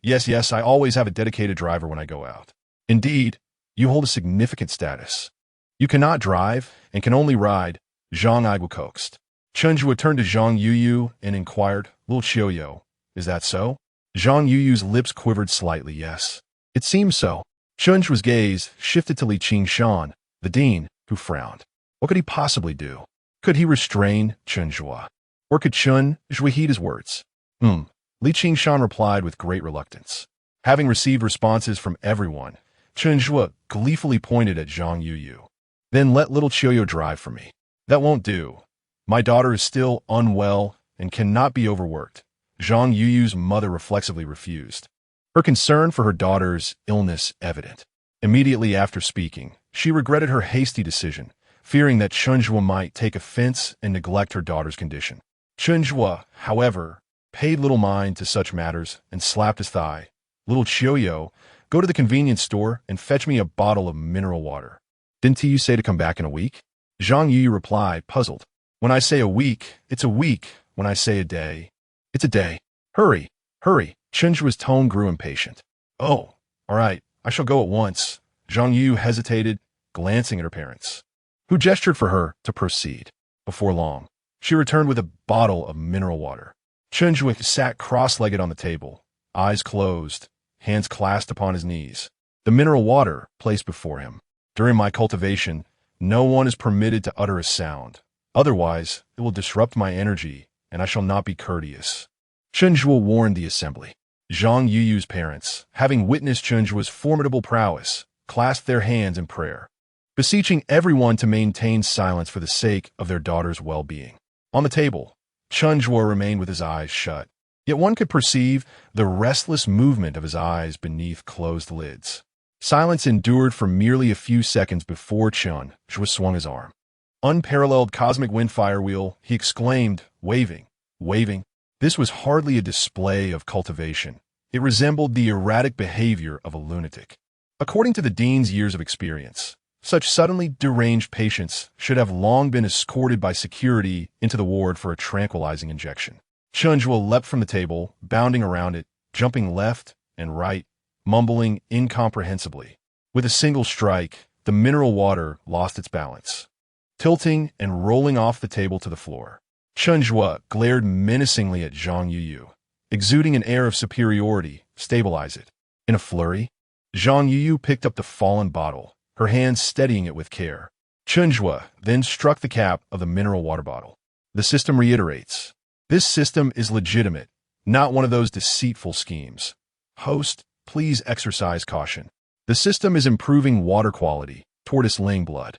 Speaker 1: yes, I always have a dedicated driver when I go out. Indeed, you hold a significant status. You cannot drive and can only ride, Zhang Aigua coaxed. Chen Zhuo turned to Zhang Yuyu and inquired, Little Qiuyo, is that so? Zhang Yuyu's lips quivered slightly, yes. It seems so. Chen Zhuo's gaze shifted to Li Qing Shan, the dean, who frowned. What could he possibly do? Could he restrain Chen Zhuo? Or could Chen Zhuo heed his words? Li Qing Shan replied with great reluctance. Having received responses from everyone, Chen Zhuo gleefully pointed at Zhang Yuyu. Then let little Qiuyo drive for me. That won't do. My daughter is still unwell and cannot be overworked. Zhang Yuyu's mother reflexively refused, her concern for her daughter's illness evident. Immediately after speaking, she regretted her hasty decision, fearing that Chen Zhuo might take offense and neglect her daughter's condition. Chen Zhuo, however, paid little mind to such matters and slapped his thigh. Little Qiuyo, go to the convenience store and fetch me a bottle of mineral water. Didn't you say to come back in a week? Zhang Yuyu replied, puzzled. When I say a week, it's a week. When I say a day, it's a day. Hurry, hurry. Chen Zhuo's tone grew impatient. Oh, all right, I shall go at once. Zhang Yuyu hesitated, glancing at her parents, who gestured for her to proceed. Before long, she returned with a bottle of mineral water. Chen Zhuo sat cross-legged on the table, eyes closed, hands clasped upon his knees. The mineral water placed before him. During my cultivation, no one is permitted to utter a sound. Otherwise, it will disrupt my energy, and I shall not be courteous. Chen Zhuo warned the assembly. Zhang Yuyu's parents, having witnessed Chen Zhuo's formidable prowess, clasped their hands in prayer, beseeching everyone to maintain silence for the sake of their daughter's well-being. On the table, Chen Zhuo remained with his eyes shut, yet one could perceive the restless movement of his eyes beneath closed lids. Silence endured for merely a few seconds before Chen Zhuo swung his arm. Unparalleled cosmic wind firewheel, he exclaimed, waving. This was hardly a display of cultivation. It resembled the erratic behavior of a lunatic. According to the dean's years of experience, such suddenly deranged patients should have long been escorted by security into the ward for a tranquilizing injection. Chen Zhuo leapt from the table, bounding around it, jumping left and right, mumbling incomprehensibly. With a single strike, the mineral water lost its balance, tilting and rolling off the table to the floor. Chen Zhuo glared menacingly at Zhang Yuyu, exuding an air of superiority. Stabilize it. In a flurry, Zhang Yuyu picked up the fallen bottle, her hands steadying it with care. Chen Zhuo then struck the cap of the mineral water bottle. The system reiterates. This system is legitimate, not one of those deceitful schemes. Host, please exercise caution. The system is improving water quality, tortoise laying blood.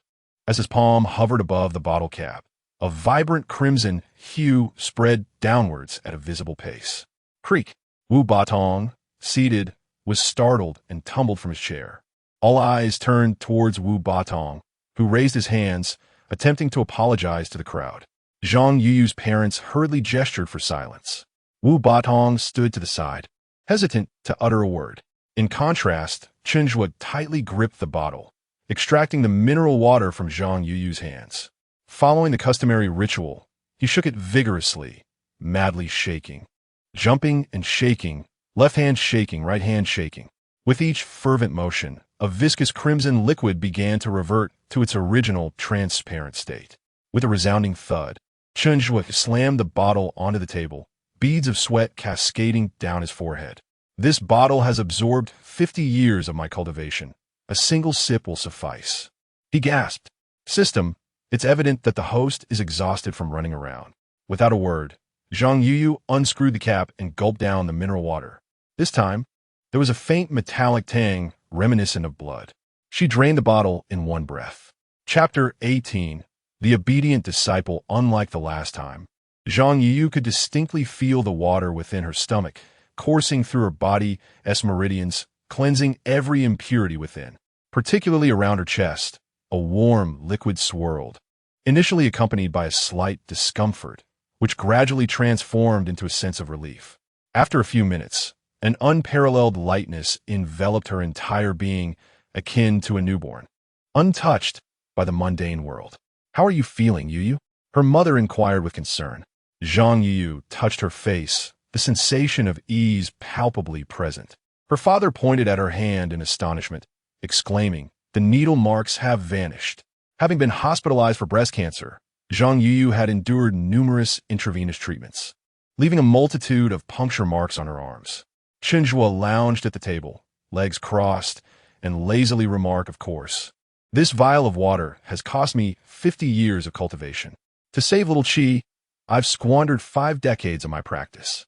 Speaker 1: As his palm hovered above the bottle cap, a vibrant crimson hue spread downwards at a visible pace. Creak! Wu Batong, seated, was startled and tumbled from his chair. All eyes turned towards Wu Batong, who raised his hands, attempting to apologize to the crowd. Zhang Yuyu's parents hurriedly gestured for silence. Wu Batong stood to the side, hesitant to utter a word. In contrast, Chen Zhuo tightly gripped the bottle, extracting the mineral water from Zhang Yuyu's hands. Following the customary ritual, he shook it vigorously, madly shaking. Jumping and shaking, left hand shaking, right hand shaking. With each fervent motion, a viscous crimson liquid began to revert to its original transparent state. With a resounding thud, Chen Zhuo slammed the bottle onto the table, beads of sweat cascading down his forehead. This bottle has absorbed 50 years of my cultivation. A single sip will suffice. He gasped. System, it's evident that the host is exhausted from running around. Without a word, Zhang Yuyu unscrewed the cap and gulped down the mineral water. This time, there was a faint metallic tang reminiscent of blood. She drained the bottle in one breath. Chapter 18. The Obedient Disciple. Unlike the last time, Zhang Yuyu could distinctly feel the water within her stomach, coursing through her body's meridians, cleansing every impurity within. Particularly around her chest, a warm liquid swirled, initially accompanied by a slight discomfort, which gradually transformed into a sense of relief. After a few minutes, an unparalleled lightness enveloped her entire being, akin to a newborn, untouched by the mundane world. How are you feeling, Yuyu? Her mother inquired with concern. Zhang Yuyu touched her face, the sensation of ease palpably present. Her father pointed at her hand in astonishment, exclaiming, "The needle marks have vanished." Having been hospitalized for breast cancer, Zhang Yuyu had endured numerous intravenous treatments, leaving a multitude of puncture marks on her arms. Chen Zhuo lounged at the table, legs crossed, and lazily remarked, "Of course. This vial of water has cost me 50 years of cultivation. To save little Qi, I've squandered 5 decades of my practice."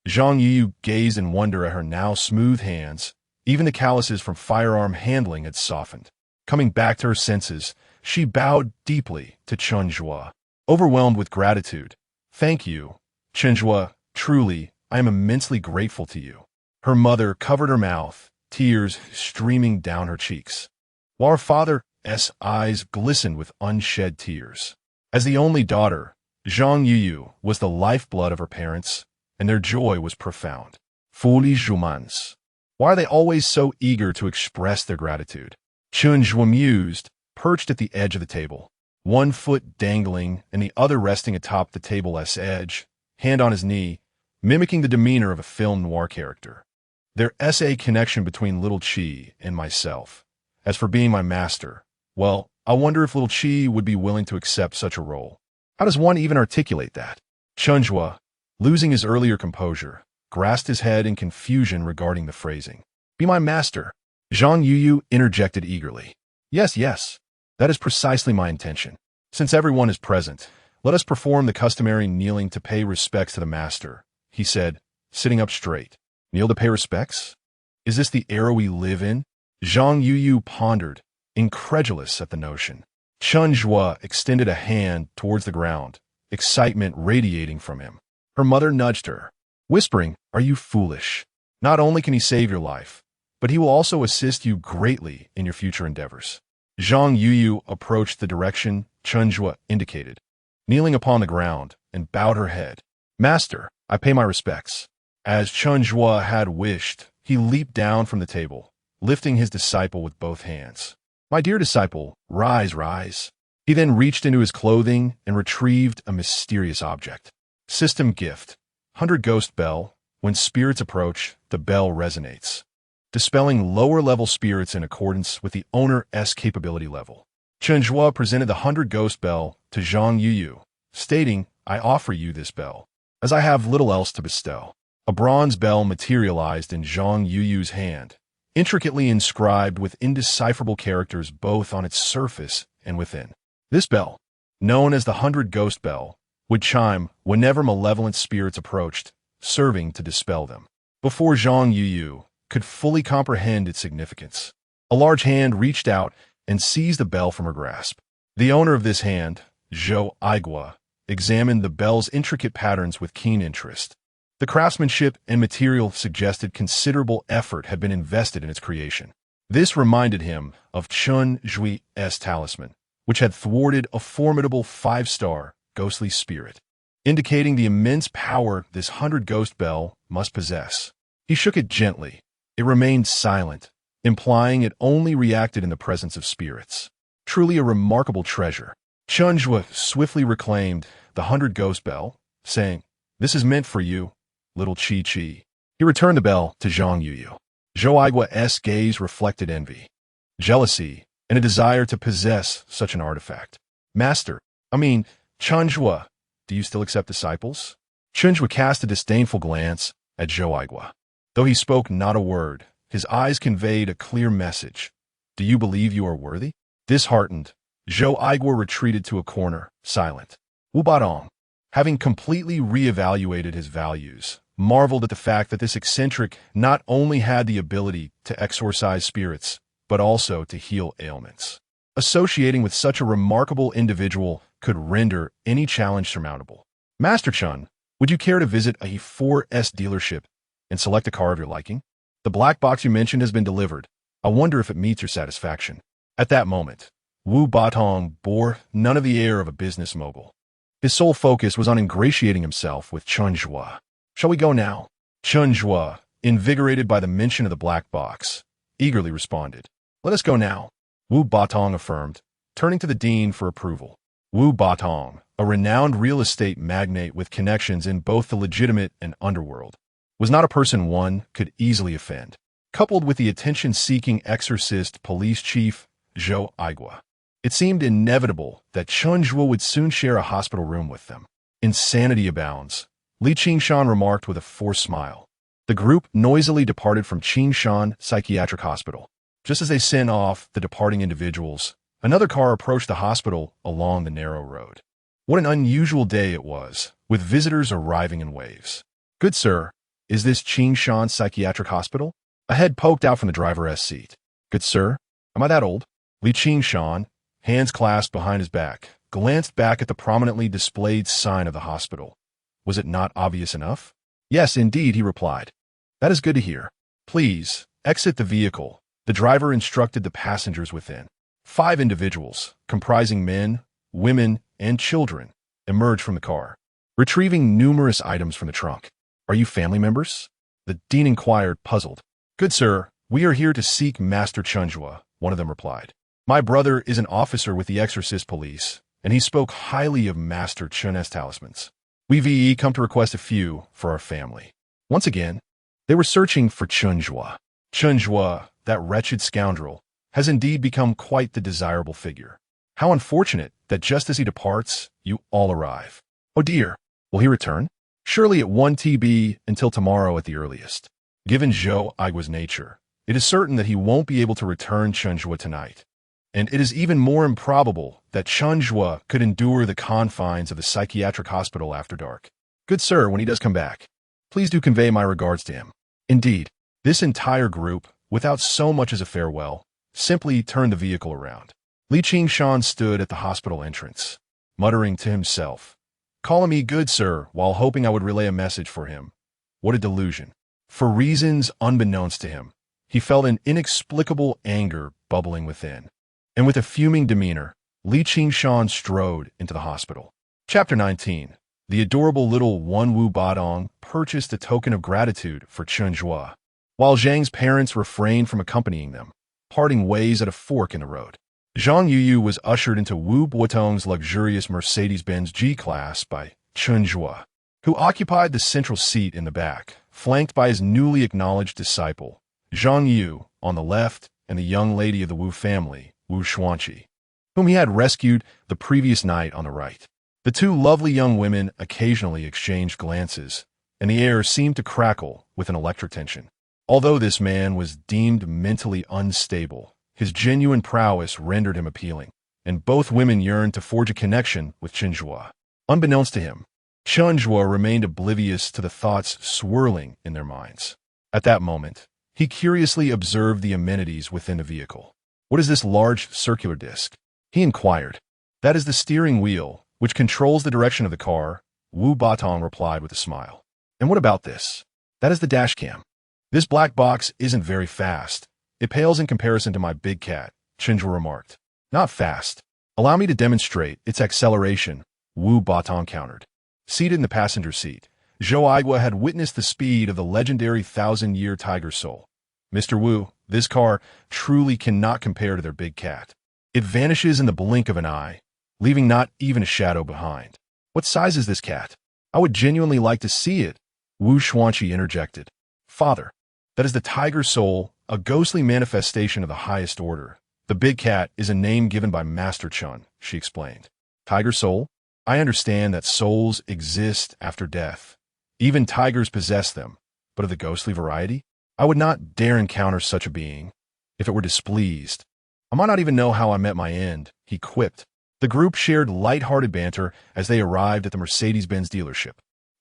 Speaker 1: Zhang Yuyu gazed in wonder at her now smooth hands. Even the calluses from firearm handling had softened. Coming back to her senses, she bowed deeply to Chen Zhuo, overwhelmed with gratitude. "Thank you, Chen Zhuo. Truly, I am immensely grateful to you." Her mother covered her mouth, tears streaming down her cheeks, while her father's eyes glistened with unshed tears. As the only daughter, Zhang Yuyu was the lifeblood of her parents, and their joy was profound. Foolish humans. Why are they always so eager to express their gratitude? Chen Zhuo mused, perched at the edge of the table, one foot dangling and the other resting atop the table's edge, hand on his knee, mimicking the demeanor of a film noir character. There's a connection between little Qi and myself. As for being my master, well, I wonder if little Qi would be willing to accept such a role. How does one even articulate that? Chen Zhuo, losing his earlier composure, grasped his head in confusion regarding the phrasing. "Be my master," Zhang Yuyu interjected eagerly. Yes, that is precisely my intention. Since everyone is present, let us perform the customary kneeling to pay respects to the master, he said, sitting up straight. Kneel to pay respects? Is this the era we live in? Zhang Yuyu pondered, incredulous at the notion. Chen Zhuo extended a hand towards the ground, excitement radiating from him. Her mother nudged her, whispering, "Are you foolish? Not only can he save your life, but he will also assist you greatly in your future endeavors." Zhang Yuyu approached the direction Chen Zhuo indicated, kneeling upon the ground, and bowed her head. "Master, I pay my respects." As Chen Zhuo had wished, he leaped down from the table, lifting his disciple with both hands. "My dear disciple, rise. He then reached into his clothing and retrieved a mysterious object. System gift, 100 Ghost Bell. When spirits approach, the bell resonates, dispelling lower-level spirits in accordance with the owner's capability level. Chen Zhuo presented the 100 Ghost Bell to Zhang Yuyu, stating, "I offer you this bell, as I have little else to bestow." A bronze bell materialized in Zhang Yuyu's hand, intricately inscribed with indecipherable characters both on its surface and within. This bell, known as the 100 Ghost Bell, would chime whenever malevolent spirits approached, serving to dispel them. Before Zhang Yuyu could fully comprehend its significance, a large hand reached out and seized the bell from her grasp. The owner of this hand, Zhou Aigua, examined the bell's intricate patterns with keen interest. The craftsmanship and material suggested considerable effort had been invested in its creation. This reminded him of Chen Zhuo's talisman, which had thwarted a formidable 5-star ghostly spirit, indicating the immense power this 100 Ghost Bell must possess. He shook it gently. It remained silent, implying it only reacted in the presence of spirits. Truly a remarkable treasure. Chen Zhuo swiftly reclaimed the 100 ghost bell, saying, "This is meant for you, little Chi-Chi." He returned the bell to Zhang Yuyu. Zhou Aigua's gaze reflected envy, jealousy, and a desire to possess such an artifact. Master, Chen Zhuo, do you still accept disciples? Chen Zhuo cast a disdainful glance at Zhou Aigua. Though he spoke not a word, his eyes conveyed a clear message. Do you believe you are worthy? Disheartened, Zhou Aigua retreated to a corner, silent. Wu Batong, having completely reevaluated his values, marveled at the fact that this eccentric not only had the ability to exorcise spirits, but also to heal ailments. Associating with such a remarkable individual could render any challenge surmountable. Master Chen, would you care to visit a 4S dealership and select a car of your liking? The black box you mentioned has been delivered. I wonder if it meets your satisfaction. At that moment, Wu Batong bore none of the air of a business mogul. His sole focus was on ingratiating himself with Chen Zhuo. Shall we go now? Chen Zhuo, invigorated by the mention of the black box, eagerly responded. Let us go now, Wu Batong affirmed, turning to the dean for approval. Wu Batong, a renowned real estate magnate with connections in both the legitimate and underworld, was not a person one could easily offend. Coupled with the attention-seeking exorcist police chief Zhou Aigua, it seemed inevitable that Chen Zhuo would soon share a hospital room with them. Insanity abounds, Li Qingshan remarked with a forced smile. The group noisily departed from Qing Shan Psychiatric Hospital. Just as they sent off the departing individuals, another car approached the hospital along the narrow road. What an unusual day it was, with visitors arriving in waves. Good sir, is this Qing Shan Psychiatric Hospital? A head poked out from the driver's seat. Good sir, am I that old? Li Qingshan, hands clasped behind his back, glanced back at the prominently displayed sign of the hospital. Was it not obvious enough? Yes, indeed, he replied. That is good to hear. Please, exit the vehicle. The driver instructed the passengers within. 5 individuals, comprising men, women, and children, emerged from the car, retrieving numerous items from the trunk. Are you family members? The dean inquired, puzzled. Good sir, we are here to seek Master Chen Zhuo, one of them replied. My brother is an officer with the exorcist police, and he spoke highly of Master Chen's talismans. We've come to request a few for our family. Once again, they were searching for Chen Zhuo. Chen Zhuo, that wretched scoundrel, has indeed become quite the desirable figure. How unfortunate that just as he departs, you all arrive. Oh dear, will he return? Surely at 1 TB until tomorrow at the earliest. Given Zhou Aigua's nature, it is certain that he won't be able to return Chen Zhuo tonight. And it is even more improbable that Chen Zhuo could endure the confines of the psychiatric hospital after dark. Good sir, when he does come back, please do convey my regards to him. Indeed, this entire group, without so much as a farewell, simply turned the vehicle around. Li Qingshan stood at the hospital entrance, muttering to himself, calling me good sir while hoping I would relay a message for him. What a delusion. For reasons unbeknownst to him, he felt an inexplicable anger bubbling within. And with a fuming demeanor, Li Qingshan strode into the hospital. Chapter 19. The adorable little one Wu Batong purchased a token of gratitude for Chen Zhuo, while Zhang's parents refrained from accompanying them, parting ways at a fork in the road. Zhang Yuyu was ushered into Wu Batong's luxurious Mercedes-Benz G-Class by Chen Zhuo, who occupied the central seat in the back, flanked by his newly acknowledged disciple, Zhang Yu, on the left, and the young lady of the Wu family, Wu Xuanqi, whom he had rescued the previous night on the right. The 2 lovely young women occasionally exchanged glances, and the air seemed to crackle with an electric tension. Although this man was deemed mentally unstable, his genuine prowess rendered him appealing, and both women yearned to forge a connection with Chen Zhuo. Unbeknownst to him, Chen Zhuo remained oblivious to the thoughts swirling in their minds. At that moment, he curiously observed the amenities within the vehicle. What is this large circular disc? He inquired. That is the steering wheel, which controls the direction of the car, Wu Batong replied with a smile. And what about this? That is the dash cam. This black box isn't very fast. It pales in comparison to my big cat, Chen Zhuo remarked. Not fast. Allow me to demonstrate its acceleration, Wu Batong countered. Seated in the passenger seat, Zhou Aigua had witnessed the speed of the legendary 1,000-year Tiger Soul. Mr. Wu, this car truly cannot compare to their big cat. It vanishes in the blink of an eye. leaving not even a shadow behind. What size is this cat? I would genuinely like to see it, Wu Xuanqi interjected. Father, that is the tiger soul, a ghostly manifestation of the highest order. The big cat is a name given by Master Chen, she explained. Tiger soul? I understand that souls exist after death. Even tigers possess them, but of the ghostly variety? I would not dare encounter such a being. If it were displeased, I might not even know how I met my end, he quipped. The group shared light-hearted banter as they arrived at the Mercedes-Benz dealership.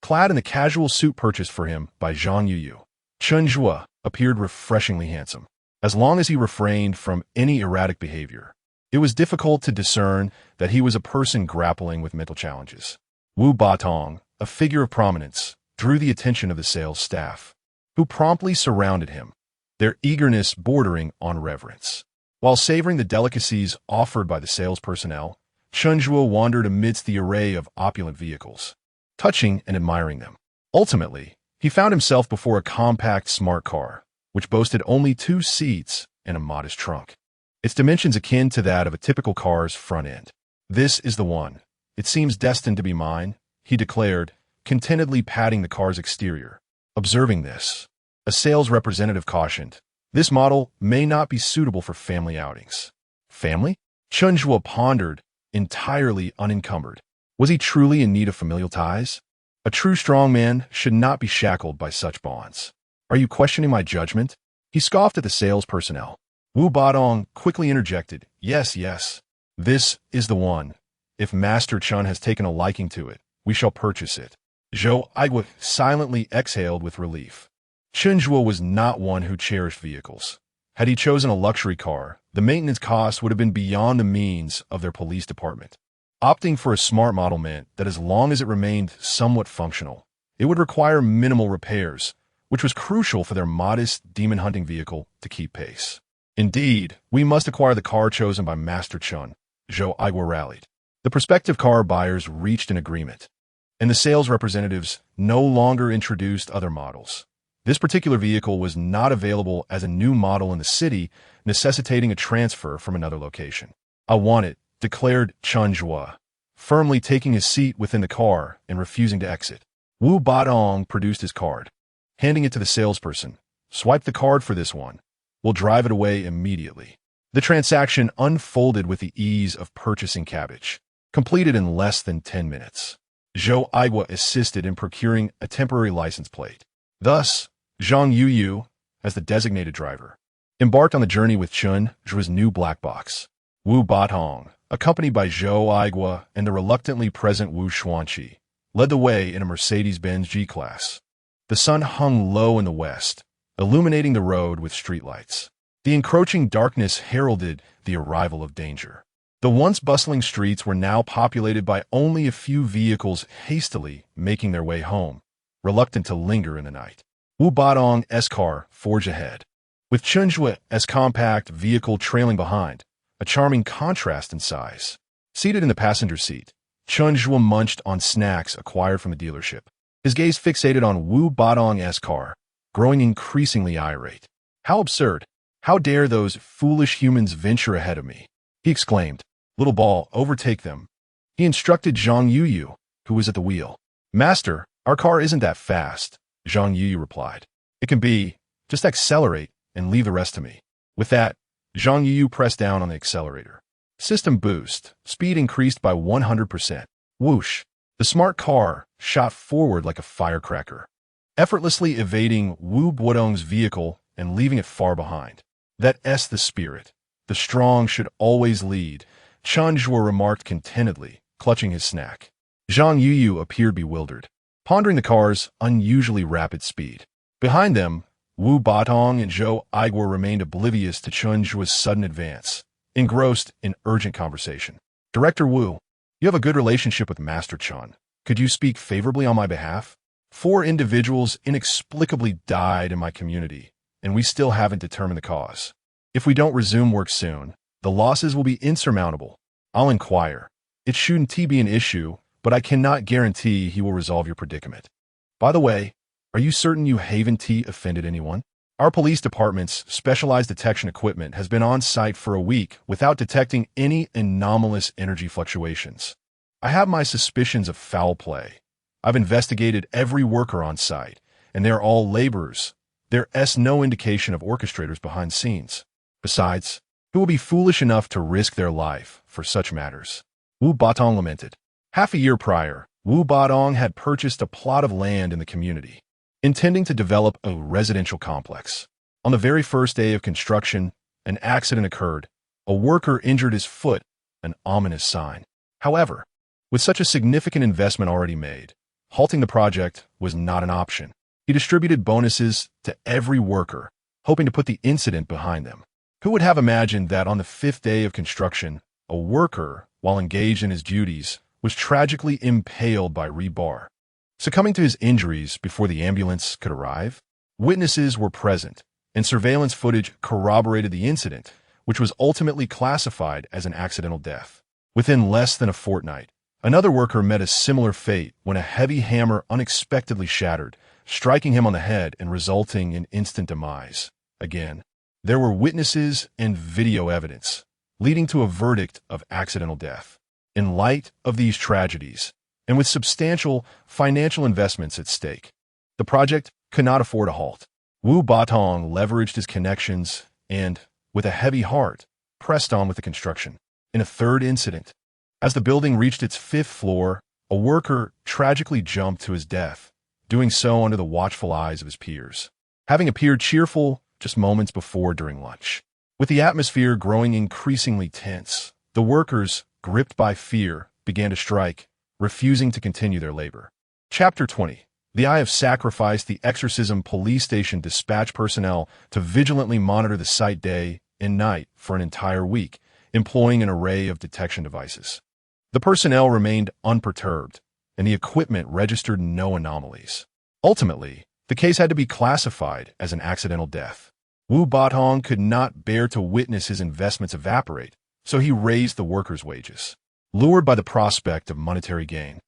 Speaker 1: Clad in the casual suit purchased for him by Zhang Yuyu, Chen Zhuo appeared refreshingly handsome. As long as he refrained from any erratic behavior, it was difficult to discern that he was a person grappling with mental challenges. Wu Batong, a figure of prominence, drew the attention of the sales staff, who promptly surrounded him, their eagerness bordering on reverence. While savoring the delicacies offered by the sales personnel, Chen Zhuo wandered amidst the array of opulent vehicles, touching and admiring them. Ultimately, he found himself before a compact smart car, which boasted only 2 seats and a modest trunk, its dimensions akin to that of a typical car's front end. This is the one. It seems destined to be mine, he declared, contentedly patting the car's exterior. Observing this, a sales representative cautioned, this model may not be suitable for family outings. Family? Chen Zhuo pondered, entirely unencumbered. Was he truly in need of familial ties? A true strong man should not be shackled by such bonds. Are you questioning my judgment? He scoffed at the sales personnel. Wu Badong quickly interjected, yes, this is the one. If Master Chen has taken a liking to it, we shall purchase it. Zhou Aigua silently exhaled with relief. Chen Zhuo was not one who cherished vehicles. Had he chosen a luxury car, the maintenance costs would have been beyond the means of their police department. Opting for a smart model meant that as long as it remained somewhat functional, it would require minimal repairs, which was crucial for their modest demon-hunting vehicle to keep pace. Indeed, we must acquire the car chosen by Master Chen, Zhou Aigua rallied. The prospective car buyers reached an agreement, and the sales representatives no longer introduced other models. This particular vehicle was not available as a new model in the city, necessitating a transfer from another location. I want it, declared Chen Zhuo, firmly taking his seat within the car and refusing to exit. Wu Badong produced his card, handing it to the salesperson. Swipe the card for this one. We'll drive it away immediately. The transaction unfolded with the ease of purchasing cabbage, completed in less than 10 minutes. Zhou Aigua assisted in procuring a temporary license plate. Thus, Zhang Yuyu, as the designated driver, embarked on the journey with Chen Zhuo's new black box. Wu Batong, accompanied by Zhou Aigua and the reluctantly present Wu Xuanqi, led the way in a Mercedes-Benz G-Class. The sun hung low in the west, illuminating the road with streetlights. The encroaching darkness heralded the arrival of danger. The once bustling streets were now populated by only a few vehicles hastily making their way home, reluctant to linger in the night. Wu Badong's car forged ahead, with Chen Zhuo's compact vehicle trailing behind, a charming contrast in size. Seated in the passenger seat, Chen Zhuo munched on snacks acquired from the dealership, his gaze fixated on Wu Badong's car, growing increasingly irate. How absurd! How dare those foolish humans venture ahead of me? He exclaimed. Little ball, overtake them. He instructed Zhang Yuyu, who was at the wheel. Master, our car isn't that fast, Zhang Yuyu replied. It can be. Just accelerate and leave the rest to me. With that, Zhang Yuyu pressed down on the accelerator. System boost. Speed increased by 100%. Whoosh! The smart car shot forward like a firecracker, effortlessly evading Wu Badong's vehicle and leaving it far behind. That's the spirit. The strong should always lead, Chen Zhuo remarked contentedly, clutching his snack. Zhang Yuyu appeared bewildered, pondering the car's unusually rapid speed. Behind them, Wu Batong and Zhou Aigua remained oblivious to Chen Zhuo's sudden advance, engrossed in urgent conversation. Director Wu, you have a good relationship with Master Chen. Could you speak favorably on my behalf? 4 individuals inexplicably died in my community, and we still haven't determined the cause. If we don't resume work soon, the losses will be insurmountable. I'll inquire. It shouldn't be an issue, but I cannot guarantee he will resolve your predicament. By the way, are you certain you haven't offended anyone? Our police department's specialized detection equipment has been on site for a week without detecting any anomalous energy fluctuations. I have my suspicions of foul play. I've investigated every worker on site, and they're all laborers. There's no indication of orchestrators behind scenes. Besides, who will be foolish enough to risk their life for such matters? Wu Batong lamented. Half a year prior, Wu Batong had purchased a plot of land in the community, intending to develop a residential complex. On the very first day of construction, an accident occurred. A worker injured his foot, an ominous sign. However, with such a significant investment already made, halting the project was not an option. He distributed bonuses to every worker, hoping to put the incident behind them. Who would have imagined that on the fifth day of construction, a worker, while engaged in his duties, was tragically impaled by rebar, succumbing to his injuries before the ambulance could arrive? Witnesses were present, and surveillance footage corroborated the incident, which was ultimately classified as an accidental death. Within less than a fortnight, another worker met a similar fate when a heavy hammer unexpectedly shattered, striking him on the head and resulting in instant demise. Again, there were witnesses and video evidence, leading to a verdict of accidental death. In light of these tragedies, and with substantial financial investments at stake, the project could not afford a halt. Wu Batong leveraged his connections and, with a heavy heart, pressed on with the construction. In a third incident, as the building reached its fifth floor, a worker tragically jumped to his death, doing so under the watchful eyes of his peers, having appeared cheerful just moments before during lunch. With the atmosphere growing increasingly tense, the workers, gripped by fear, began to strike, refusing to continue their labor. Chapter 20. The Eye of Sacrifice. The exorcism police station dispatched personnel to vigilantly monitor the site day and night for an entire week, employing an array of detection devices. The personnel remained unperturbed, and the equipment registered no anomalies. Ultimately, the case had to be classified as an accidental death. Wu Batong could not bear to witness his investments evaporate, so he raised the workers' wages. Lured by the prospect of monetary gain,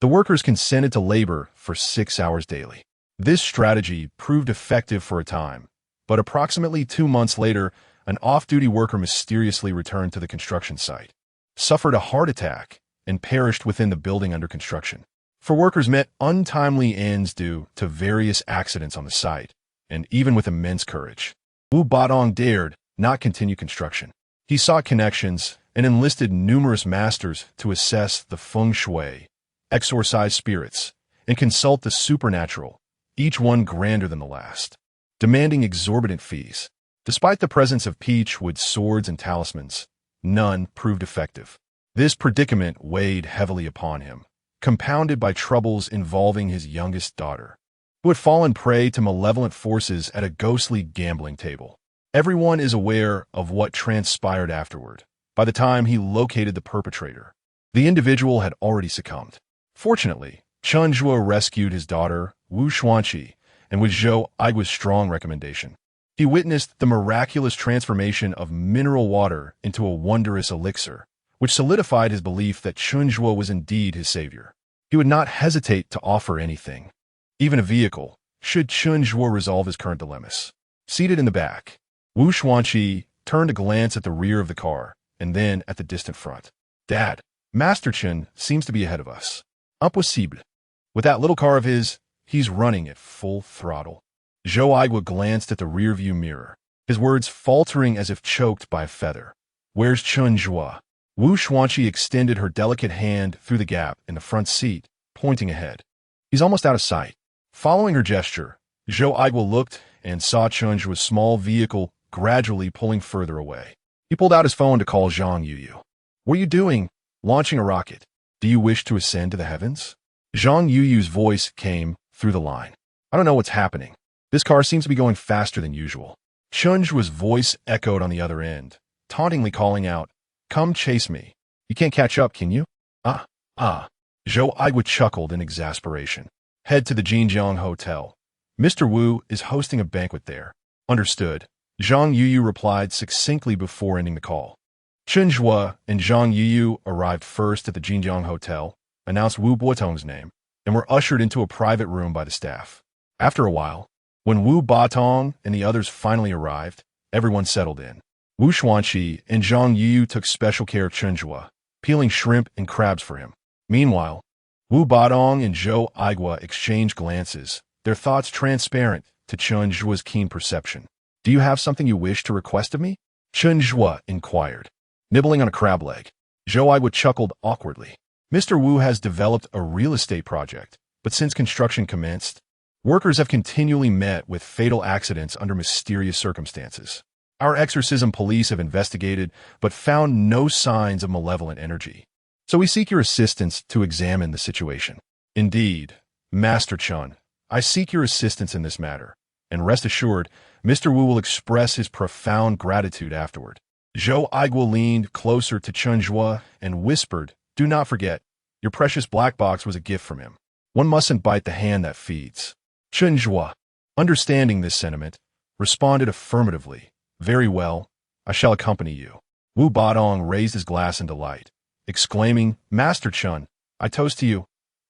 Speaker 1: the workers consented to labor for 6 hours daily. This strategy proved effective for a time, but approximately 2 months later, an off-duty worker mysteriously returned to the construction site, suffered a heart attack, and perished within the building under construction. For workers met untimely ends due to various accidents on the site, and even with immense courage, Wu Batong dared not continue construction. He sought connections and enlisted numerous masters to assess the feng shui, exorcise spirits, and consult the supernatural, each one grander than the last, demanding exorbitant fees. Despite the presence of peach-wood swords and talismans, none proved effective. This predicament weighed heavily upon him, compounded by troubles involving his youngest daughter, who had fallen prey to malevolent forces at a ghostly gambling table. Everyone is aware of what transpired afterward. By the time he located the perpetrator, the individual had already succumbed. Fortunately, Chen Zhuo rescued his daughter, Wu Xuanqi, and with Zhou Aigua's strong recommendation, he witnessed the miraculous transformation of mineral water into a wondrous elixir, which solidified his belief that Chen Zhuo was indeed his savior. He would not hesitate to offer anything, even a vehicle, should Chen Zhuo resolve his current dilemmas. Seated in the back, Wu Xuanqi turned to glance at the rear of the car, and then at the distant front. Dad, Master Chen seems to be ahead of us. Impossible. With that little car of his, he's running at full throttle. Zhou Aigua glanced at the rearview mirror, his words faltering as if choked by a feather. Where's Chen Zhuo? Wu Xuanqi extended her delicate hand through the gap in the front seat, pointing ahead. He's almost out of sight. Following her gesture, Zhou Aigua looked and saw Chen Zhuo's small vehicle gradually pulling further away. He pulled out his phone to call Zhang Yuyu. What are you doing? Launching a rocket. Do you wish to ascend to the heavens? Zhang Yuyu's voice came through the line. I don't know what's happening. This car seems to be going faster than usual. Chen Zhuo's voice echoed on the other end, tauntingly calling out, Come chase me. You can't catch up, can you? Ah. Zhou Aigua chuckled in exasperation. Head to the Jinjiang Hotel. Mr. Wu is hosting a banquet there. Understood. Zhang Yuyu replied succinctly before ending the call. Chen Zhuo and Zhang Yuyu arrived first at the Jinjiang Hotel, announced Wu Batong's name, and were ushered into a private room by the staff. After a while, When Wu Batong and the others finally arrived, everyone settled in. Wu Xuanqi and Zhang Yu took special care of Chen Zhuo, peeling shrimp and crabs for him. Meanwhile, Wu Batong and Zhou Aigua exchanged glances, their thoughts transparent to Chen Zhuo's keen perception. "Do you have something you wish to request of me?" Chen Zhuo inquired, nibbling on a crab leg. Zhou Aigua chuckled awkwardly. "Mr. Wu has developed a real estate project, but since construction commenced, workers have continually met with fatal accidents under mysterious circumstances. Our exorcism police have investigated, but found no signs of malevolent energy. So we seek your assistance to examine the situation." "Indeed, Master Chen, I seek your assistance in this matter, and rest assured, Mr. Wu will express his profound gratitude afterward." Zhou Aigua leaned closer to Chen Zhuo and whispered, "Do not forget, your precious black box was a gift from him. One mustn't bite the hand that feeds." Chen Zhuo, understanding this sentiment, responded affirmatively, "Very well, I shall accompany you." Wu Batong raised his glass in delight, exclaiming, "Master Chen, I toast to you.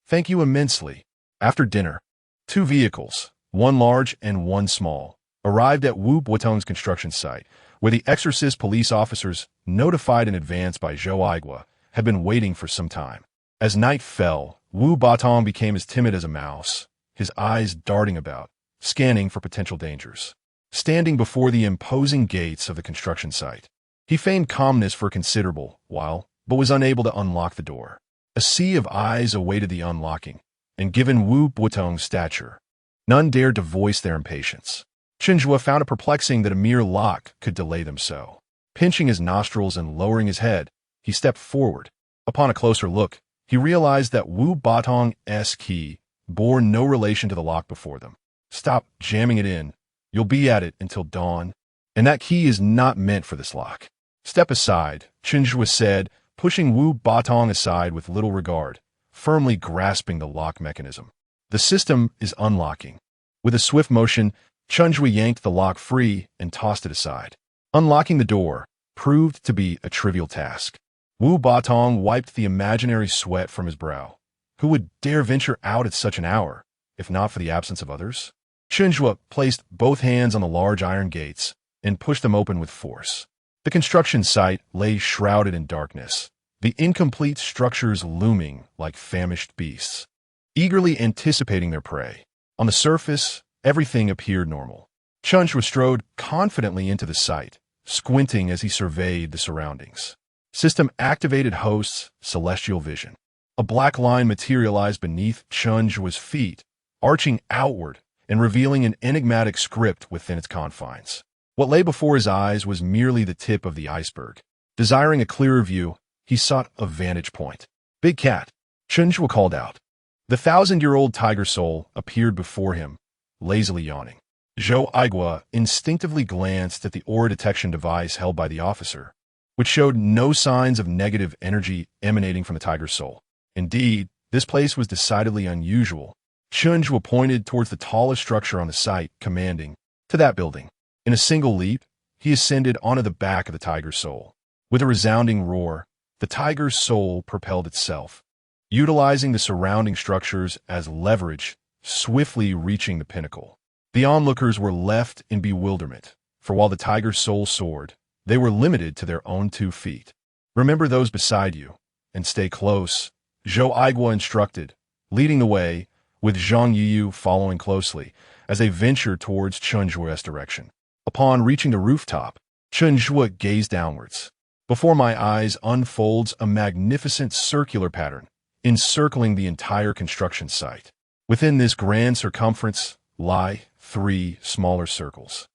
Speaker 1: Thank you immensely." After dinner, 2 vehicles, one large and one small, arrived at Wu Batong's construction site, where the exorcist police officers, notified in advance by Zhou Aigua, had been waiting for some time. As night fell, Wu Batong became as timid as a mouse, his eyes darting about, scanning for potential dangers. Standing before the imposing gates of the construction site, he feigned calmness for a considerable while, but was unable to unlock the door. A sea of eyes awaited the unlocking, and given Wu Batong's stature, none dared to voice their impatience. Chen Zhuo found it perplexing that a mere lock could delay them so. Pinching his nostrils and lowering his head, he stepped forward. Upon a closer look, he realized that Wu Batong's key bore no relation to the lock before them. "Stop jamming it in. You'll be at it until dawn. And that key is not meant for this lock." "Step aside," Chen Zhuo said, pushing Wu Batong aside with little regard, firmly grasping the lock mechanism. "The system is unlocking." With a swift motion, Chen Zhuo yanked the lock free and tossed it aside. Unlocking the door proved to be a trivial task. Wu Batong wiped the imaginary sweat from his brow. Who would dare venture out at such an hour, if not for the absence of others? Chen Zhuo placed both hands on the large iron gates and pushed them open with force. The construction site lay shrouded in darkness, the incomplete structures looming like famished beasts, eagerly anticipating their prey. On the surface, everything appeared normal. Chen Zhuo strode confidently into the site, squinting as he surveyed the surroundings. System-activated hosts, celestial vision. A black line materialized beneath Chen Zhuo's feet, arching outward and revealing an enigmatic script within its confines. What lay before his eyes was merely the tip of the iceberg. Desiring a clearer view, he sought a vantage point. "Big cat," Chen Zhuo called out. The 1,000-year-old tiger soul appeared before him, lazily yawning. Zhou Aigua instinctively glanced at the aura detection device held by the officer, which showed no signs of negative energy emanating from the tiger's soul. Indeed, this place was decidedly unusual. Chen Zhuo pointed towards the tallest structure on the site, commanding, "To that building." In a single leap, he ascended onto the back of the tiger's soul. With a resounding roar, the tiger's soul propelled itself, utilizing the surrounding structures as leverage, swiftly reaching the pinnacle. The onlookers were left in bewilderment, for while the tiger's soul soared, they were limited to their own 2 feet. "Remember those beside you, and stay close," Zhou Aigua instructed, leading the way, with Zhang Yu following closely as they ventured towards Chen Zhuo's direction. Upon reaching the rooftop, Chen Zhuo gazed downwards. "Before my eyes unfolds a magnificent circular pattern, encircling the entire construction site. Within this grand circumference lie 3 smaller circles,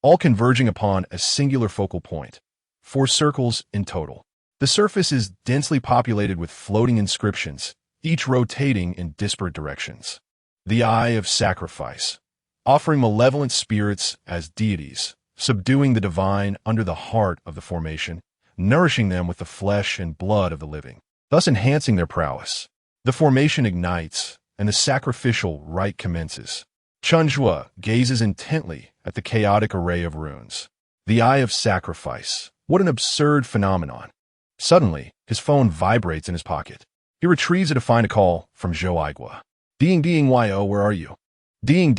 Speaker 1: all converging upon a singular focal point. 4 circles in total. The surface is densely populated with floating inscriptions, each rotating in disparate directions. The Eye of Sacrifice, offering malevolent spirits as deities, subduing the divine under the heart of the formation, nourishing them with the flesh and blood of the living, thus enhancing their prowess. The formation ignites, and the sacrificial rite commences." Chen Zhuo gazes intently at the chaotic array of runes. The Eye of Sacrifice. What an absurd phenomenon. Suddenly, his phone vibrates in his pocket. He retrieves it to find a call from Zhou Aigua. "Ding yo, where are you?" "Ding,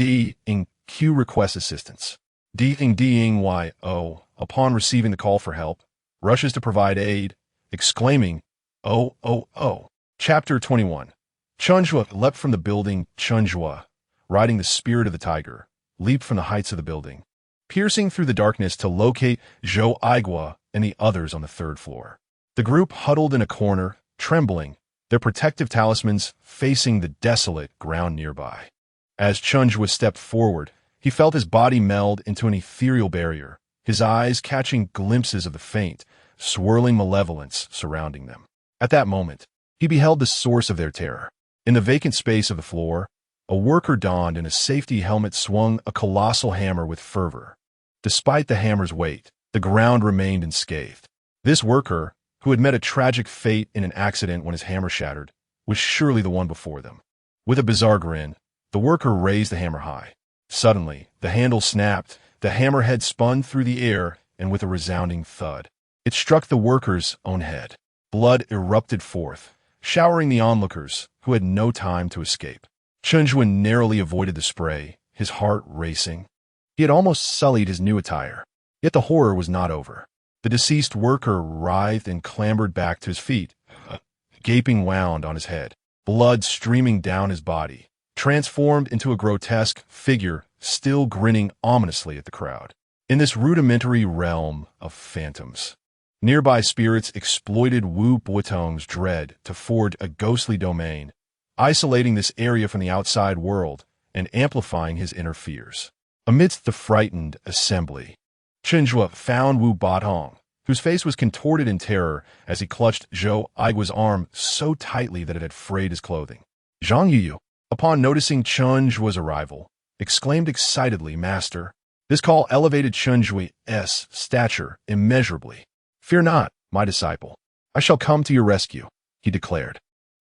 Speaker 1: Q requests assistance. Ding Y-O, upon receiving the call for help, rushes to provide aid, exclaiming, "Oh, oh, oh." Chapter 21. Chen Zhuo leapt from the building. Chen Zhuo, riding the spirit of the tiger, leaped from the heights of the building, piercing through the darkness to locate Zhou Aigua and the others on the third floor. The group huddled in a corner, trembling, their protective talismans facing the desolate ground nearby. As Chen Zhuo stepped forward, he felt his body meld into an ethereal barrier, his eyes catching glimpses of the faint, swirling malevolence surrounding them. At that moment, he beheld the source of their terror. In the vacant space of the floor, a worker donned in a safety helmet swung a colossal hammer with fervor. Despite the hammer's weight, the ground remained unscathed. This worker, who had met a tragic fate in an accident when his hammer shattered, was surely the one before them. With a bizarre grin, the worker raised the hammer high. Suddenly, the handle snapped, the hammerhead spun through the air, and with a resounding thud, it struck the worker's own head. Blood erupted forth, showering the onlookers, who had no time to escape. Chen Zhuo narrowly avoided the spray, his heart racing. He had almost sullied his new attire. Yet the horror was not over. The deceased worker writhed and clambered back to his feet, a gaping wound on his head, blood streaming down his body, transformed into a grotesque figure, still grinning ominously at the crowd. In this rudimentary realm of phantoms, nearby spirits exploited Wu Buotong's dread to forge a ghostly domain, isolating this area from the outside world and amplifying his inner fears. Amidst the frightened assembly, Chen Zhuo found Wu Buotong, whose face was contorted in terror as he clutched Zhou Aigua's arm so tightly that it had frayed his clothing. Zhang Yuyu, upon noticing Chen Zhuo's arrival, exclaimed excitedly, "Master." This call elevated Chen Zhuo's stature immeasurably. "Fear not, my disciple. I shall come to your rescue," he declared.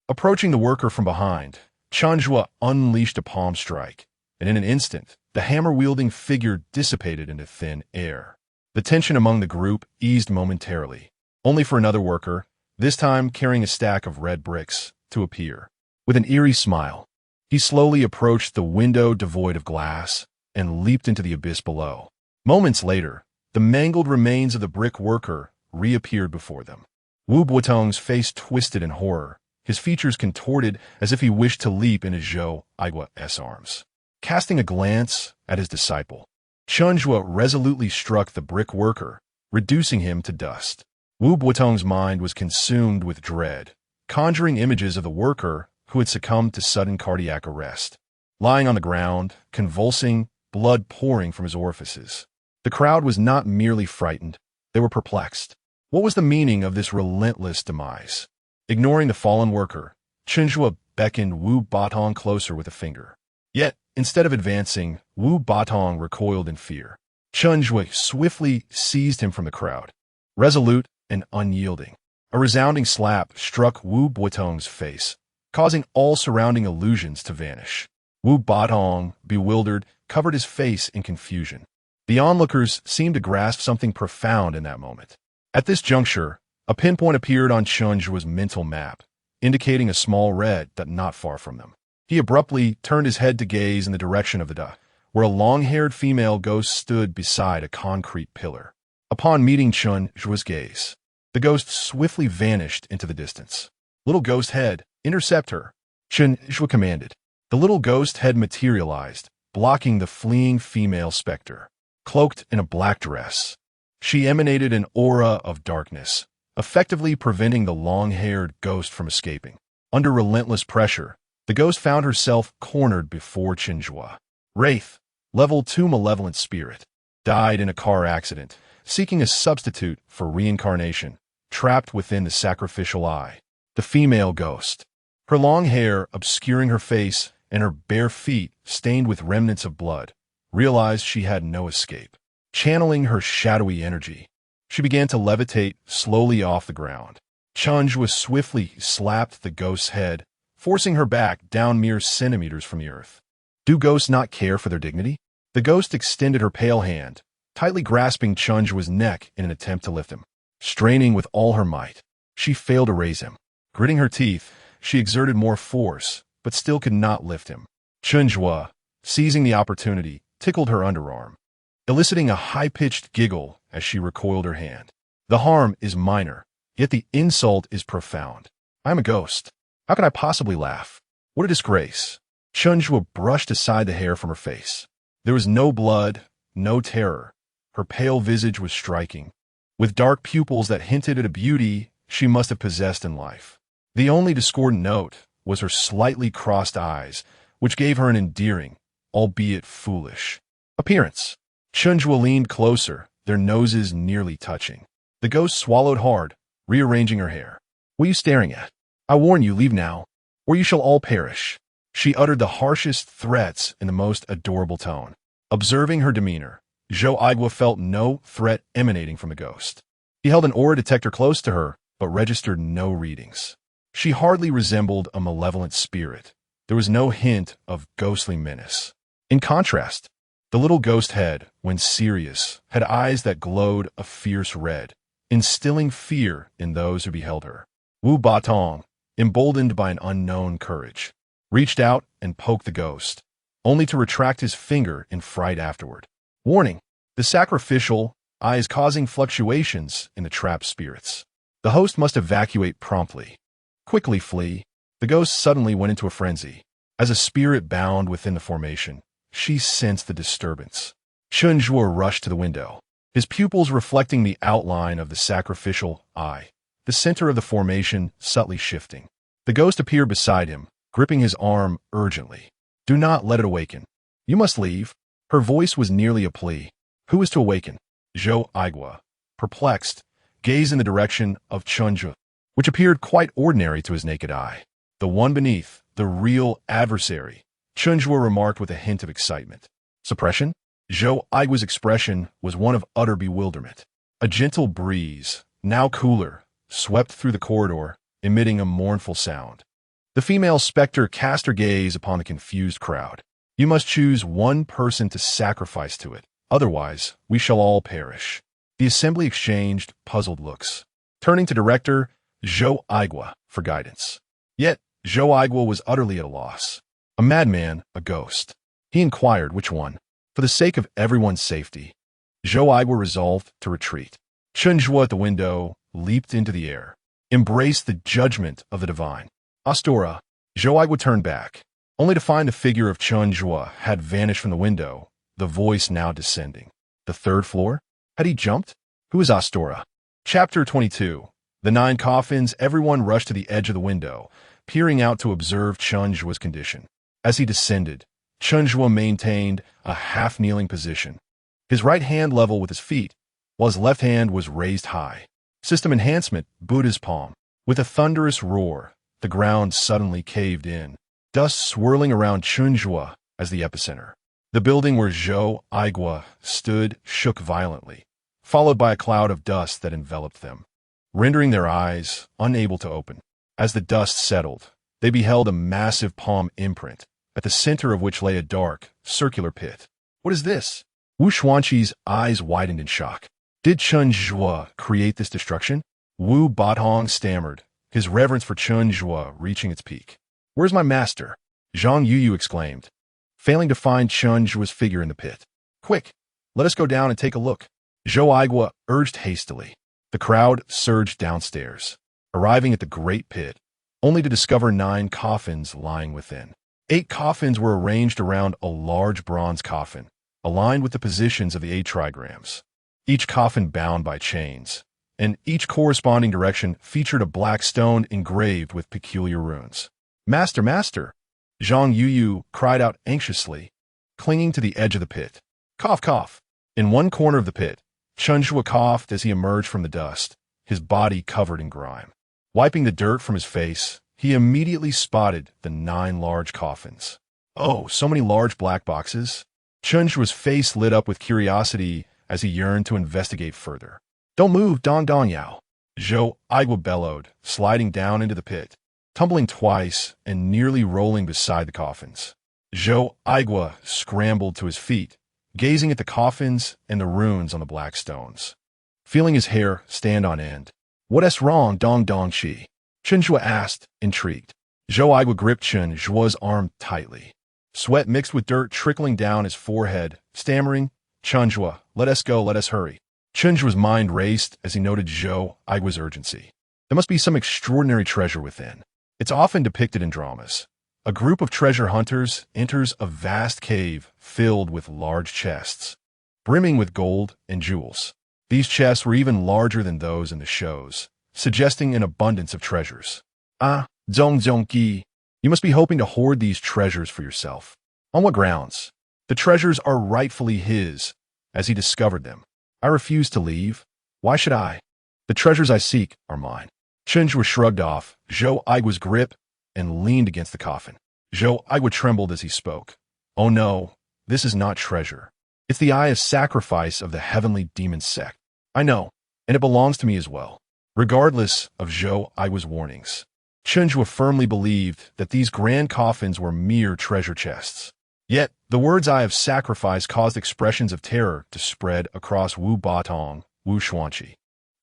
Speaker 1: Approaching the worker from behind, Chen Zhuo unleashed a palm strike, and in an instant, the hammer-wielding figure dissipated into thin air. The tension among the group eased momentarily, only for another worker, this time carrying a stack of red bricks, to appear. With an eerie smile, he slowly approached the window devoid of glass and leaped into the abyss below. Moments later, the mangled remains of the brick worker reappeared before them. Wu Buotong's face twisted in horror, his features contorted as if he wished to leap into Zhou Aigua's arms. Casting a glance at his disciple, Chen Zhuo resolutely struck the brick worker, reducing him to dust. Wu Buotong's mind was consumed with dread, conjuring images of the worker who had succumbed to sudden cardiac arrest, lying on the ground, convulsing, blood pouring from his orifices. The crowd was not merely frightened, they were perplexed. What was the meaning of this relentless demise? Ignoring the fallen worker, Chen Zhuo beckoned Wu Buotong closer with a finger. Yet, instead of advancing, Wu Buotong recoiled in fear. Chen Zhuo swiftly seized him from the crowd. Resolute and unyielding, a resounding slap struck Wu Buotong's face, causing all surrounding illusions to vanish. Wu Buotong, bewildered, covered his face in confusion. The onlookers seemed to grasp something profound in that moment. At this juncture, a pinpoint appeared on Chen Zhuo's mental map, indicating a small red dot not far from them. He abruptly turned his head to gaze in the direction of the dot, where a long-haired female ghost stood beside a concrete pillar. Upon meeting Chen Zhuo's gaze, the ghost swiftly vanished into the distance. "Little ghost head, intercept her," Chen Zhuo commanded. The little ghost head materialized, blocking the fleeing female specter. Cloaked in a black dress, she emanated an aura of darkness, effectively preventing the long-haired ghost from escaping. Under relentless pressure, the ghost found herself cornered before Chen Zhuo. Wraith, level 2 malevolent spirit, died in a car accident, seeking a substitute for reincarnation, trapped within the sacrificial eye. The female ghost, her long hair obscuring her face and her bare feet stained with remnants of blood, realized she had no escape. Channeling her shadowy energy, she began to levitate slowly off the ground. Chen Zhuo swiftly slapped the ghost's head, forcing her back down mere centimeters from the earth. Do ghosts not care for their dignity? The ghost extended her pale hand, tightly grasping Chen Zhuo's neck in an attempt to lift him. Straining with all her might, she failed to raise him. Gritting her teeth, she exerted more force, but still could not lift him. Chen Zhuo, seizing the opportunity, tickled her underarm, eliciting a high-pitched giggle as she recoiled her hand. The harm is minor, yet the insult is profound. I am a ghost. How can I possibly laugh? What a disgrace. Chen Zhuo brushed aside the hair from her face. There was no blood, no terror. Her pale visage was striking, with dark pupils that hinted at a beauty she must have possessed in life. The only discordant note was her slightly crossed eyes, which gave her an endearing, albeit foolish, appearance. Chen Zhuo leaned closer, their noses nearly touching. The ghost swallowed hard, rearranging her hair. What are you staring at? I warn you, leave now, or you shall all perish. She uttered the harshest threats in the most adorable tone. Observing her demeanor, Zhou Aigua felt no threat emanating from the ghost. He held an aura detector close to her, but registered no readings. She hardly resembled a malevolent spirit. There was no hint of ghostly menace. In contrast, the little ghost head, when serious, had eyes that glowed a fierce red, instilling fear in those who beheld her. Wu Batong, emboldened by an unknown courage, reached out and poked the ghost, only to retract his finger in fright afterward. Warning: the sacrificial eye is causing fluctuations in the trapped spirits. The host must evacuate promptly. Quickly flee. The ghost suddenly went into a frenzy. As a spirit bound within the formation, she sensed the disturbance. Chen Zhuo rushed to the window, his pupils reflecting the outline of the sacrificial eye, the center of the formation subtly shifting. The ghost appeared beside him, gripping his arm urgently. Do not let it awaken. You must leave. Her voice was nearly a plea. Who is to awaken? Zhou Aigua, perplexed, gazed in the direction of Chen Zhuo, which appeared quite ordinary to his naked eye. The one beneath, the real adversary, Chen Zhuo remarked with a hint of excitement. Suppression? Zhou Aigua's expression was one of utter bewilderment. A gentle breeze, now cooler, swept through the corridor, emitting a mournful sound. The female specter cast her gaze upon the confused crowd. You must choose one person to sacrifice to it, otherwise we shall all perish. The assembly exchanged puzzled looks, turning to director Zhou Aigua for guidance. Yet, Zhou Aigua was utterly at a loss. A madman, a ghost. He inquired which one. For the sake of everyone's safety, Zhou Aigua resolved to retreat. Chen Zhuo at the window leaped into the air, embraced the judgment of the divine. Astora, Zhou Aigua turned back, only to find the figure of Chen Zhuo had vanished from the window, the voice now descending. The third floor? Had he jumped? Who is Astora? Chapter 22. The 9 coffins. Everyone rushed to the edge of the window, peering out to observe Chen Zhuo's condition. As he descended, Chen Zhuo maintained a half-kneeling position, his right hand level with his feet, while his left hand was raised high. System enhancement, Buddha's palm. With a thunderous roar, the ground suddenly caved in, dust swirling around Chen Zhuo as the epicenter. The building where Zhou Aigua stood shook violently, followed by a cloud of dust that enveloped them, rendering their eyes unable to open. As the dust settled, they beheld a massive palm imprint, at the center of which lay a dark, circular pit. What is this? Wu Xuanqi's eyes widened in shock. Did Chen Zhuo create this destruction? Wu Batong stammered, his reverence for Chen Zhuo reaching its peak. Where's my master? Zhang Yuyu exclaimed, failing to find Chen Zhuo's figure in the pit. Quick, let us go down and take a look. Zhou Aigua urged hastily. The crowd surged downstairs, arriving at the great pit, only to discover 9 coffins lying within. 8 coffins were arranged around a large bronze coffin, aligned with the positions of the 8 trigrams. Each coffin bound by chains, and each corresponding direction featured a black stone engraved with peculiar runes. Master, master! Zhang Yuyu cried out anxiously, clinging to the edge of the pit. Cough, cough! In one corner of the pit, Chen Zhuo coughed as he emerged from the dust, his body covered in grime. Wiping the dirt from his face, he immediately spotted the 9 large coffins. Oh, so many large black boxes! Chen Zhuo's face lit up with curiosity as he yearned to investigate further. Don't move, Dong Dong Yao! Zhou Aigua bellowed, sliding down into the pit, tumbling twice and nearly rolling beside the coffins. Zhou Aigua scrambled to his feet, gazing at the coffins and the runes on the black stones, feeling his hair stand on end. What's wrong, Dong Dong Shi? Chen Zhuo asked, intrigued. Zhou Aigua gripped Chen Zhuo's arm tightly. sweat mixed with dirt trickling down his forehead, stammering, "Chen Zhuo, let us go, let us hurry." Chen Zhuo's mind raced as he noted Zhou Aigua's urgency. There must be some extraordinary treasure within. It's often depicted in dramas. A group of treasure hunters enters a vast cave filled with large chests, brimming with gold and jewels. These chests were even larger than those in the shows, suggesting an abundance of treasures. Ah, Zhongzhongqi, you must be hoping to hoard these treasures for yourself. On what grounds? The treasures are rightfully his, as he discovered them. I refuse to leave. Why should I? The treasures I seek are mine. Chen Zhuo shrugged off Zhou Aigua's grip and leaned against the coffin. Zhou Aigua trembled as he spoke. Oh no, this is not treasure. It's the eye of sacrifice of the heavenly demon sect. I know, and it belongs to me as well. Regardless of Zhou Aigua's warnings, Chen Zhuo firmly believed that these grand coffins were mere treasure chests. Yet, the words eye of sacrifice caused expressions of terror to spread across Wu Batong, Wu Xuanqi,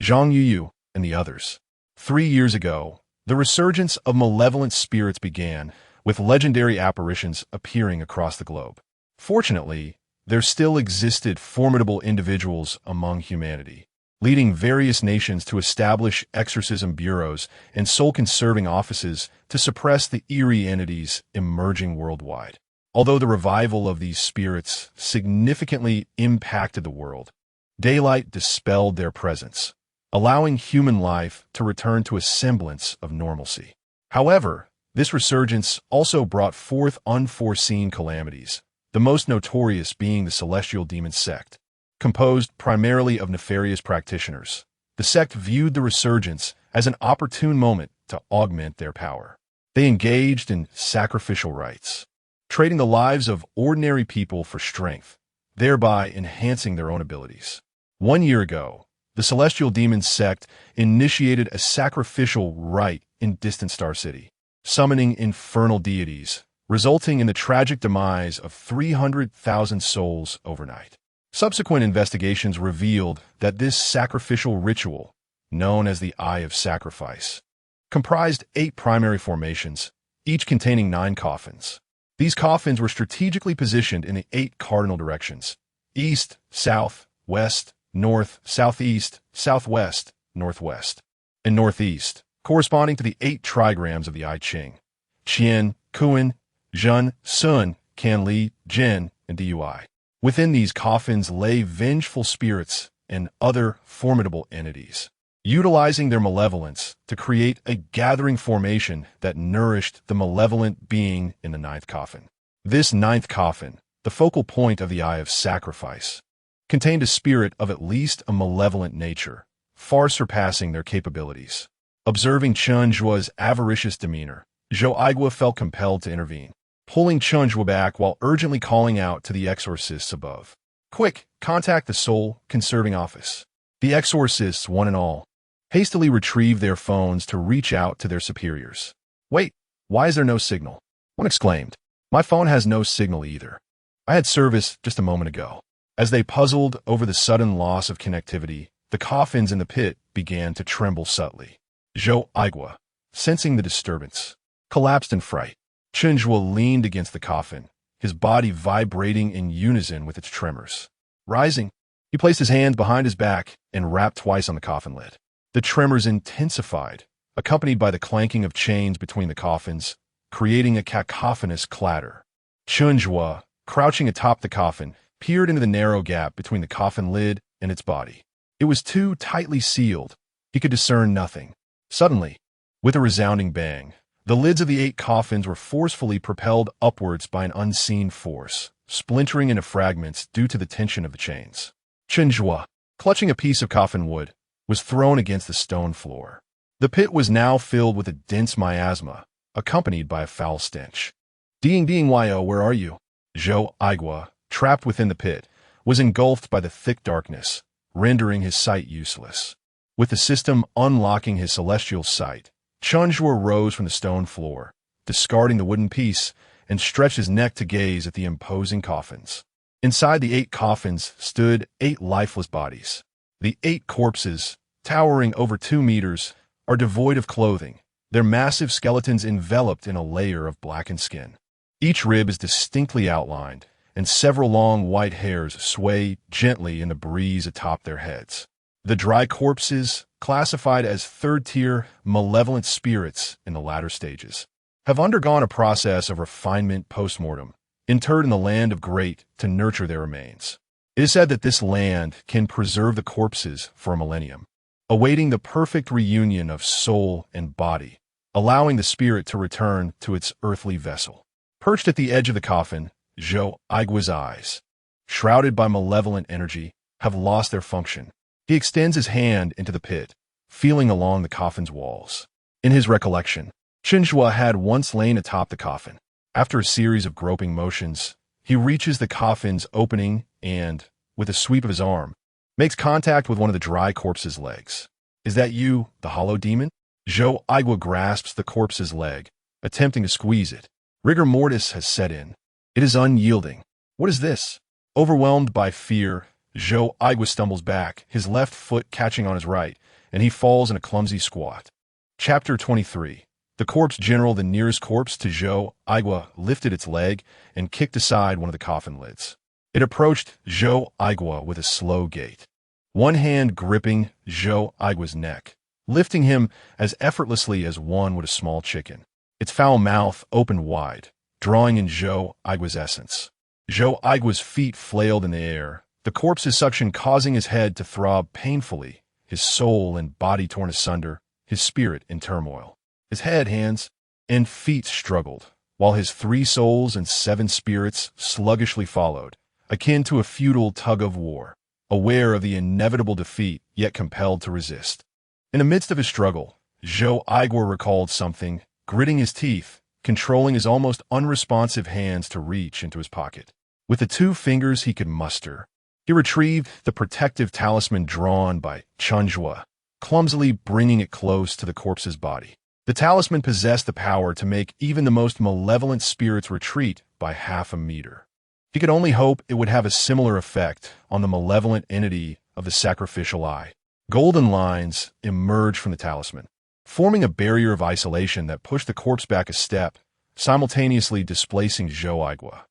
Speaker 1: Zhang Yuyu, and the others. 3 years ago, the resurgence of malevolent spirits began, with legendary apparitions appearing across the globe. Fortunately, there still existed formidable individuals among humanity, leading various nations to establish exorcism bureaus and soul-conserving offices to suppress the eerie entities emerging worldwide. Although the revival of these spirits significantly impacted the world, daylight dispelled their presence, allowing human life to return to a semblance of normalcy. However, this resurgence also brought forth unforeseen calamities, the most notorious being the celestial demon sect. Composed primarily of nefarious practitioners, the sect viewed the resurgence as an opportune moment to augment their power. They engaged in sacrificial rites, trading the lives of ordinary people for strength, thereby enhancing their own abilities. 1 year ago, the celestial demon sect initiated a sacrificial rite in distant Star City, summoning infernal deities, resulting in the tragic demise of 300,000 souls overnight. Subsequent investigations revealed that this sacrificial ritual, known as the Eye of Sacrifice, comprised 8 primary formations, each containing 9 coffins. These coffins were strategically positioned in the 8 cardinal directions: east, south, west, north, southeast, southwest, northwest, and northeast, corresponding to the 8 trigrams of the I Ching: Qian, Kuan, Zhen, Sun, Canli, Jin, and Dui. Within these coffins lay vengeful spirits and other formidable entities, utilizing their malevolence to create a gathering formation that nourished the malevolent being in the 9th coffin. This 9th coffin, the focal point of the Eye of Sacrifice, contained a spirit of at least a malevolent nature, far surpassing their capabilities. Observing Chen Zhuo's avaricious demeanor, Zhou Aigua felt compelled to intervene, pulling Chen Zhuo back while urgently calling out to the exorcists above. "Quick, contact the soul-conserving office." The exorcists, one and all, hastily retrieved their phones to reach out to their superiors. "Wait, why is there no signal?" one exclaimed. "My phone has no signal either. I had service just a moment ago." As they puzzled over the sudden loss of connectivity, the coffins in the pit began to tremble subtly. Zhou Aigua, sensing the disturbance, collapsed in fright. Chen Zhuo leaned against the coffin, his body vibrating in unison with its tremors. Rising, he placed his hands behind his back and rapped twice on the coffin lid. The tremors intensified, accompanied by the clanking of chains between the coffins, creating a cacophonous clatter. Chen Zhuo, crouching atop the coffin, peered into the narrow gap between the coffin lid and its body. It was too tightly sealed. He could discern nothing. Suddenly, with a resounding bang, the lids of the 8 coffins were forcefully propelled upwards by an unseen force, splintering into fragments due to the tension of the chains. Chen Zhuo, clutching a piece of coffin wood, was thrown against the stone floor. The pit was now filled with a dense miasma, accompanied by a foul stench. Ding Yo, where are you?" Zhou Aigua, trapped within the pit, was engulfed by the thick darkness, rendering his sight useless. With the system unlocking his celestial sight, Chen Zhuo rose from the stone floor, discarding the wooden piece, and stretched his neck to gaze at the imposing coffins. Inside the 8 coffins stood 8 lifeless bodies. The 8 corpses, towering over 2 meters, are devoid of clothing, their massive skeletons enveloped in a layer of blackened skin. Each rib is distinctly outlined, and several long white hairs sway gently in the breeze atop their heads. The dry corpses, classified as third-tier malevolent spirits in the latter stages, have undergone a process of refinement post-mortem, interred in the land of great to nurture their remains. It is said that this land can preserve the corpses for a millennium, awaiting the perfect reunion of soul and body, allowing the spirit to return to its earthly vessel. Perched at the edge of the coffin, Zhou Aigua's eyes, shrouded by malevolent energy, have lost their function. He extends his hand into the pit, feeling along the coffin's walls. In his recollection, Chen Zhuo had once lain atop the coffin. After a series of groping motions, he reaches the coffin's opening and, with a sweep of his arm, makes contact with one of the dry corpse's legs. "Is that you, the hollow demon?" Zhou Aigua grasps the corpse's leg, attempting to squeeze it. Rigor mortis has set in. It is unyielding. What is this? Overwhelmed by fear, Zhou Aigua stumbles back, his left foot catching on his right, and he falls in a clumsy squat. Chapter 23. The corpse general, the nearest corpse to Zhou Aigua, lifted its leg and kicked aside one of the coffin lids. It approached Zhou Aigua with a slow gait, one hand gripping Zhou Aigua's neck, lifting him as effortlessly as one would a small chicken. Its foul mouth opened wide, drawing in Zhou Aigua's essence. Zhou Aigua's feet flailed in the air, the corpse's suction causing his head to throb painfully, his soul and body torn asunder, his spirit in turmoil. His head, hands, and feet struggled, while his 3 souls and 7 spirits sluggishly followed, akin to a futile tug of war, aware of the inevitable defeat, yet compelled to resist. In the midst of his struggle, Zhou Aigua recalled something, gritting his teeth, controlling his almost unresponsive hands to reach into his pocket. With the 2 fingers he could muster, he retrieved the protective talisman drawn by Chen Zhuo, clumsily bringing it close to the corpse's body. The talisman possessed the power to make even the most malevolent spirits retreat by half a meter. He could only hope it would have a similar effect on the malevolent entity of the sacrificial eye. Golden lines emerged from the talisman, forming a barrier of isolation that pushed the corpse back a step, simultaneously displacing Zhou Aigua.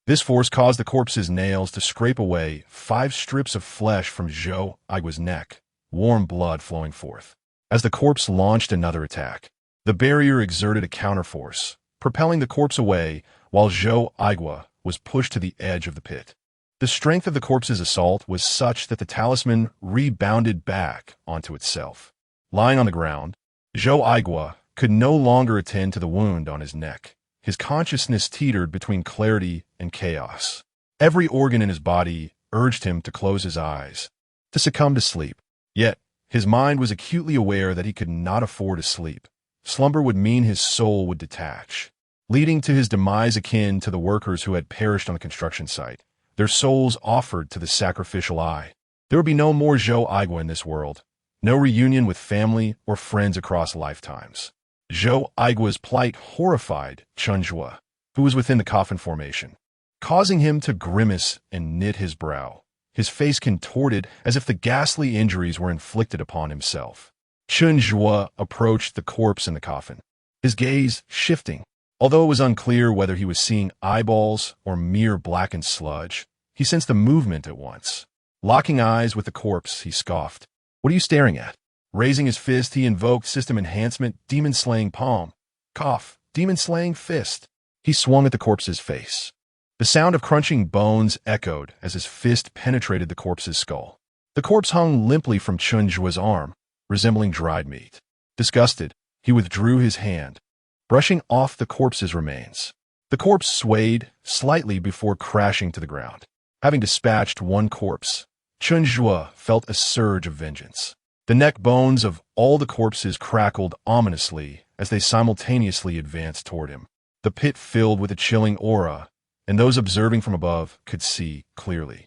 Speaker 1: This force caused the corpse's nails to scrape away 5 strips of flesh from Zhou Aigua's neck, warm blood flowing forth. As the corpse launched another attack, the barrier exerted a counterforce, propelling the corpse away while Zhou Aigua was pushed to the edge of the pit. The strength of the corpse's assault was such that the talisman rebounded back onto itself. Lying on the ground, Zhou Aigua could no longer attend to the wound on his neck. His consciousness teetered between clarity and chaos. Every organ in his body urged him to close his eyes, to succumb to sleep. Yet, his mind was acutely aware that he could not afford to sleep. Slumber would mean his soul would detach, leading to his demise akin to the workers who had perished on the construction site, their souls offered to the sacrificial eye. There would be no more Zhou Aigua in this world, no reunion with family or friends across lifetimes. Zhou Aigua's plight horrified Chen Zhuo, who was within the coffin formation, causing him to grimace and knit his brow, his face contorted as if the ghastly injuries were inflicted upon himself. Chen Zhuo approached the corpse in the coffin, his gaze shifting. Although it was unclear whether he was seeing eyeballs or mere blackened sludge, he sensed the movement at once. Locking eyes with the corpse, he scoffed. "What are you staring at?" Raising his fist, he invoked system enhancement, demon-slaying palm. Cough, demon-slaying fist. He swung at the corpse's face. The sound of crunching bones echoed as his fist penetrated the corpse's skull. The corpse hung limply from Chen Zhuo's arm, resembling dried meat. Disgusted, he withdrew his hand, brushing off the corpse's remains. The corpse swayed slightly before crashing to the ground. Having dispatched one corpse, Chen Zhuo felt a surge of vengeance. The neck bones of all the corpses crackled ominously as they simultaneously advanced toward him. The pit filled with a chilling aura, and those observing from above could see clearly.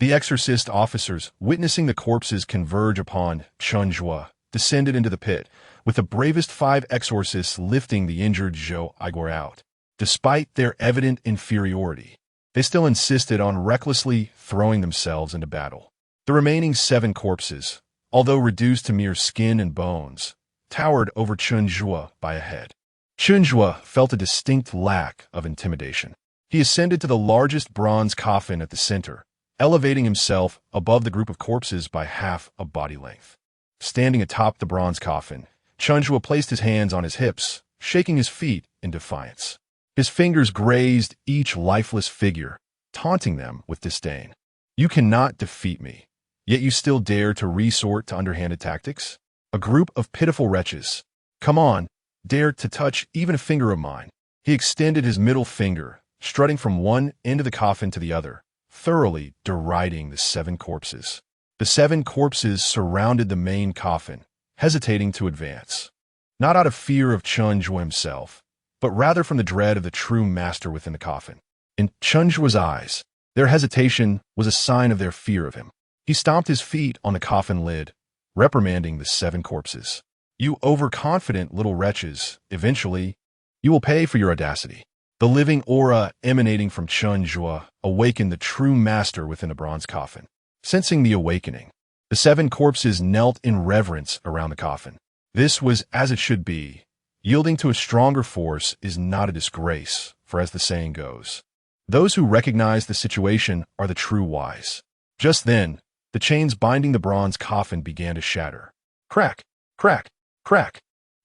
Speaker 1: The exorcist officers, witnessing the corpses converge upon Chen Zhuo, descended into the pit, with the bravest 5 exorcists lifting the injured Zhou Aigua out. Despite their evident inferiority, they still insisted on recklessly throwing themselves into battle. The remaining 7 corpses, although reduced to mere skin and bones, towered over Chen Zhuo by a head. Chen Zhuo felt a distinct lack of intimidation. He ascended to the largest bronze coffin at the center, elevating himself above the group of corpses by half a body length. Standing atop the bronze coffin, Chen Zhuo placed his hands on his hips, shaking his feet in defiance. His fingers grazed each lifeless figure, taunting them with disdain. You cannot defeat me, yet you still dare to resort to underhanded tactics? A group of pitiful wretches. Come on, dare to touch even a finger of mine. He extended his middle finger, strutting from one end of the coffin to the other, thoroughly deriding the 7 corpses. The 7 corpses surrounded the main coffin, hesitating to advance. Not out of fear of Chen Zhuo himself, but rather from the dread of the true master within the coffin. In Chen Zhuo's eyes, their hesitation was a sign of their fear of him. He stomped his feet on the coffin lid, reprimanding the 7 corpses. You overconfident little wretches, eventually, you will pay for your audacity. The living aura emanating from Chen Zhuo awakened the true master within the bronze coffin. Sensing the awakening, the 7 corpses knelt in reverence around the coffin. This was as it should be. Yielding to a stronger force is not a disgrace, for as the saying goes, those who recognize the situation are the true wise. Just then, the chains binding the bronze coffin began to shatter. Crack, crack, crack.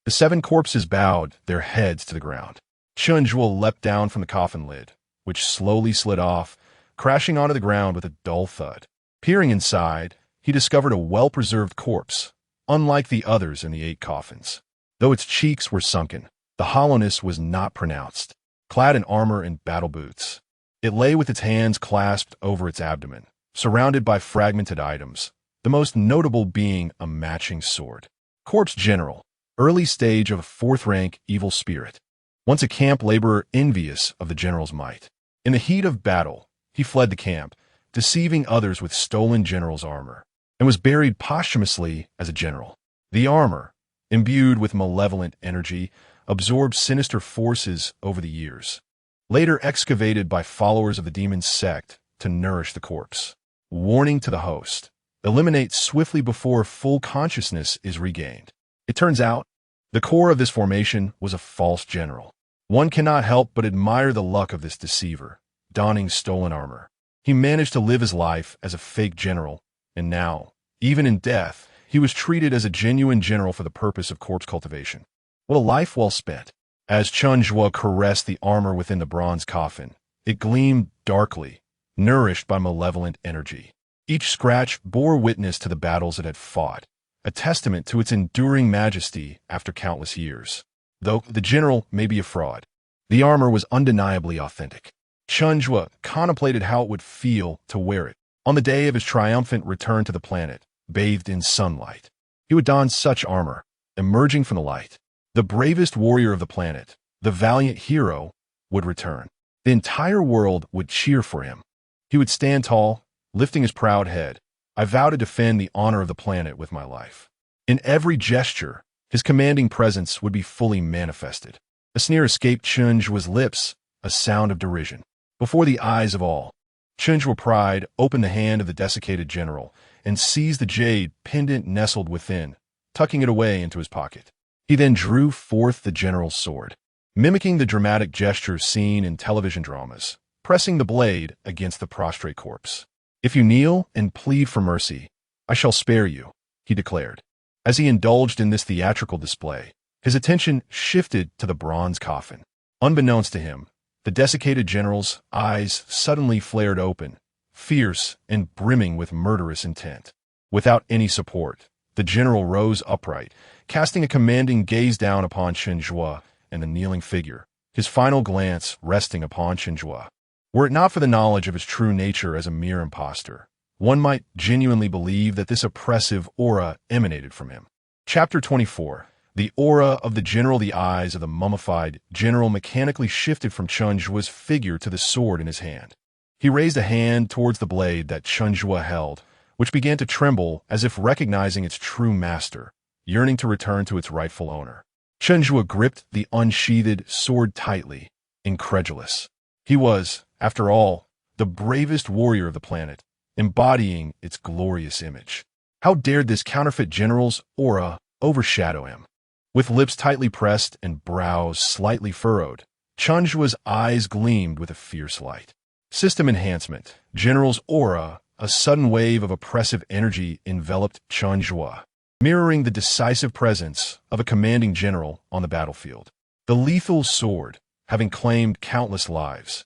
Speaker 1: The 7 corpses bowed their heads to the ground. Chen Zhuo leapt down from the coffin lid, which slowly slid off, crashing onto the ground with a dull thud. Peering inside, he discovered a well-preserved corpse, unlike the others in the 8 coffins. Though its cheeks were sunken, the hollowness was not pronounced. Clad in armor and battle boots, it lay with its hands clasped over its abdomen, surrounded by fragmented items, the most notable being a matching sword. Corpse General, early stage of a 4th-rank evil spirit. Once a camp laborer envious of the general's might. In the heat of battle, he fled the camp, deceiving others with stolen general's armor, and was buried posthumously as a general. The armor, imbued with malevolent energy, absorbed sinister forces over the years, later excavated by followers of the demon sect to nourish the corpse. Warning to the host: eliminate swiftly before full consciousness is regained. It turns out, the core of this formation was a false general. One cannot help but admire the luck of this deceiver, donning stolen armor. He managed to live his life as a fake general, and now, even in death, he was treated as a genuine general for the purpose of corpse cultivation. What a life well spent. As Chen Zhuo caressed the armor within the bronze coffin, it gleamed darkly, nourished by malevolent energy. Each scratch bore witness to the battles it had fought, a testament to its enduring majesty after countless years. Though the general may be a fraud, the armor was undeniably authentic. Chen Zhuo contemplated how it would feel to wear it on the day of his triumphant return to the planet, bathed in sunlight. He would don such armor, emerging from the light. The bravest warrior of the planet, the valiant hero, would return. The entire world would cheer for him. He would stand tall, lifting his proud head. I vow to defend the honor of the planet with my life. In every gesture, his commanding presence would be fully manifested. A sneer escaped Chen Zhuo's lips, a sound of derision. Before the eyes of all, Chen Zhuo pride opened the hand of the desiccated general and seized the jade pendant nestled within, tucking it away into his pocket. He then drew forth the general's sword, mimicking the dramatic gestures seen in television dramas, pressing the blade against the prostrate corpse. If you kneel and plead for mercy, I shall spare you, he declared. As he indulged in this theatrical display, his attention shifted to the bronze coffin. Unbeknownst to him, the desiccated general's eyes suddenly flared open, fierce and brimming with murderous intent. Without any support, the general rose upright, casting a commanding gaze down upon Chen Zhuo and the kneeling figure, his final glance resting upon Chen Zhuo. Were it not for the knowledge of his true nature as a mere impostor, one might genuinely believe that this oppressive aura emanated from him. Chapter 24. The aura of the general. The eyes of the mummified general mechanically shifted from Chen Zhuo's figure to the sword in his hand. He raised a hand towards the blade that Chen Zhuo held, which began to tremble as if recognizing its true master, yearning to return to its rightful owner. Chen Zhuo gripped the unsheathed sword tightly, incredulous. He was, after all, the bravest warrior of the planet, embodying its glorious image. How dared this counterfeit general's aura overshadow him? With lips tightly pressed and brows slightly furrowed, Chen Zhuo's eyes gleamed with a fierce light. System enhancement. General's aura. A sudden wave of oppressive energy enveloped Chen Zhuo, mirroring the decisive presence of a commanding general on the battlefield. The lethal sword, having claimed countless lives,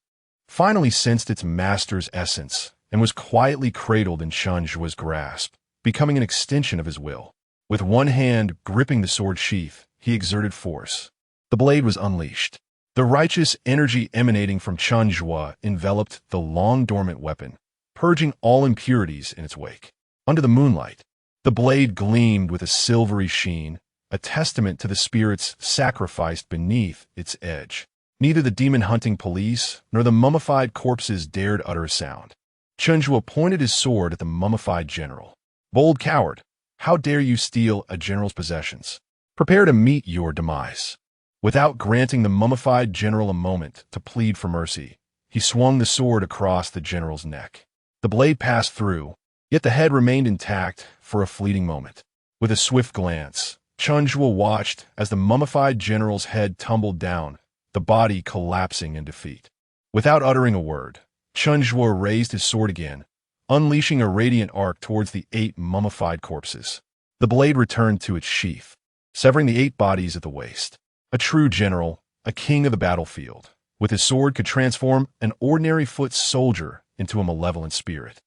Speaker 1: finally sensed its master's essence and was quietly cradled in Chen Zhuo's grasp, becoming an extension of his will. With one hand gripping the sword sheath, he exerted force. The blade was unleashed. The righteous energy emanating from Chen Zhuo enveloped the long-dormant weapon, purging all impurities in its wake. Under the moonlight, the blade gleamed with a silvery sheen, a testament to the spirits sacrificed beneath its edge. Neither the demon-hunting police nor the mummified corpses dared utter a sound. Chen Zhuo pointed his sword at the mummified general. "Bold coward, how dare you steal a general's possessions? Prepare to meet your demise." Without granting the mummified general a moment to plead for mercy, he swung the sword across the general's neck. The blade passed through, yet the head remained intact for a fleeting moment. With a swift glance, Chen Zhuo watched as the mummified general's head tumbled down, the body collapsing in defeat. Without uttering a word, Chen Zhuo raised his sword again, unleashing a radiant arc towards the 8 mummified corpses. The blade returned to its sheath, severing the 8 bodies at the waist. A true general, a king of the battlefield, with his sword could transform an ordinary foot soldier into a malevolent spirit.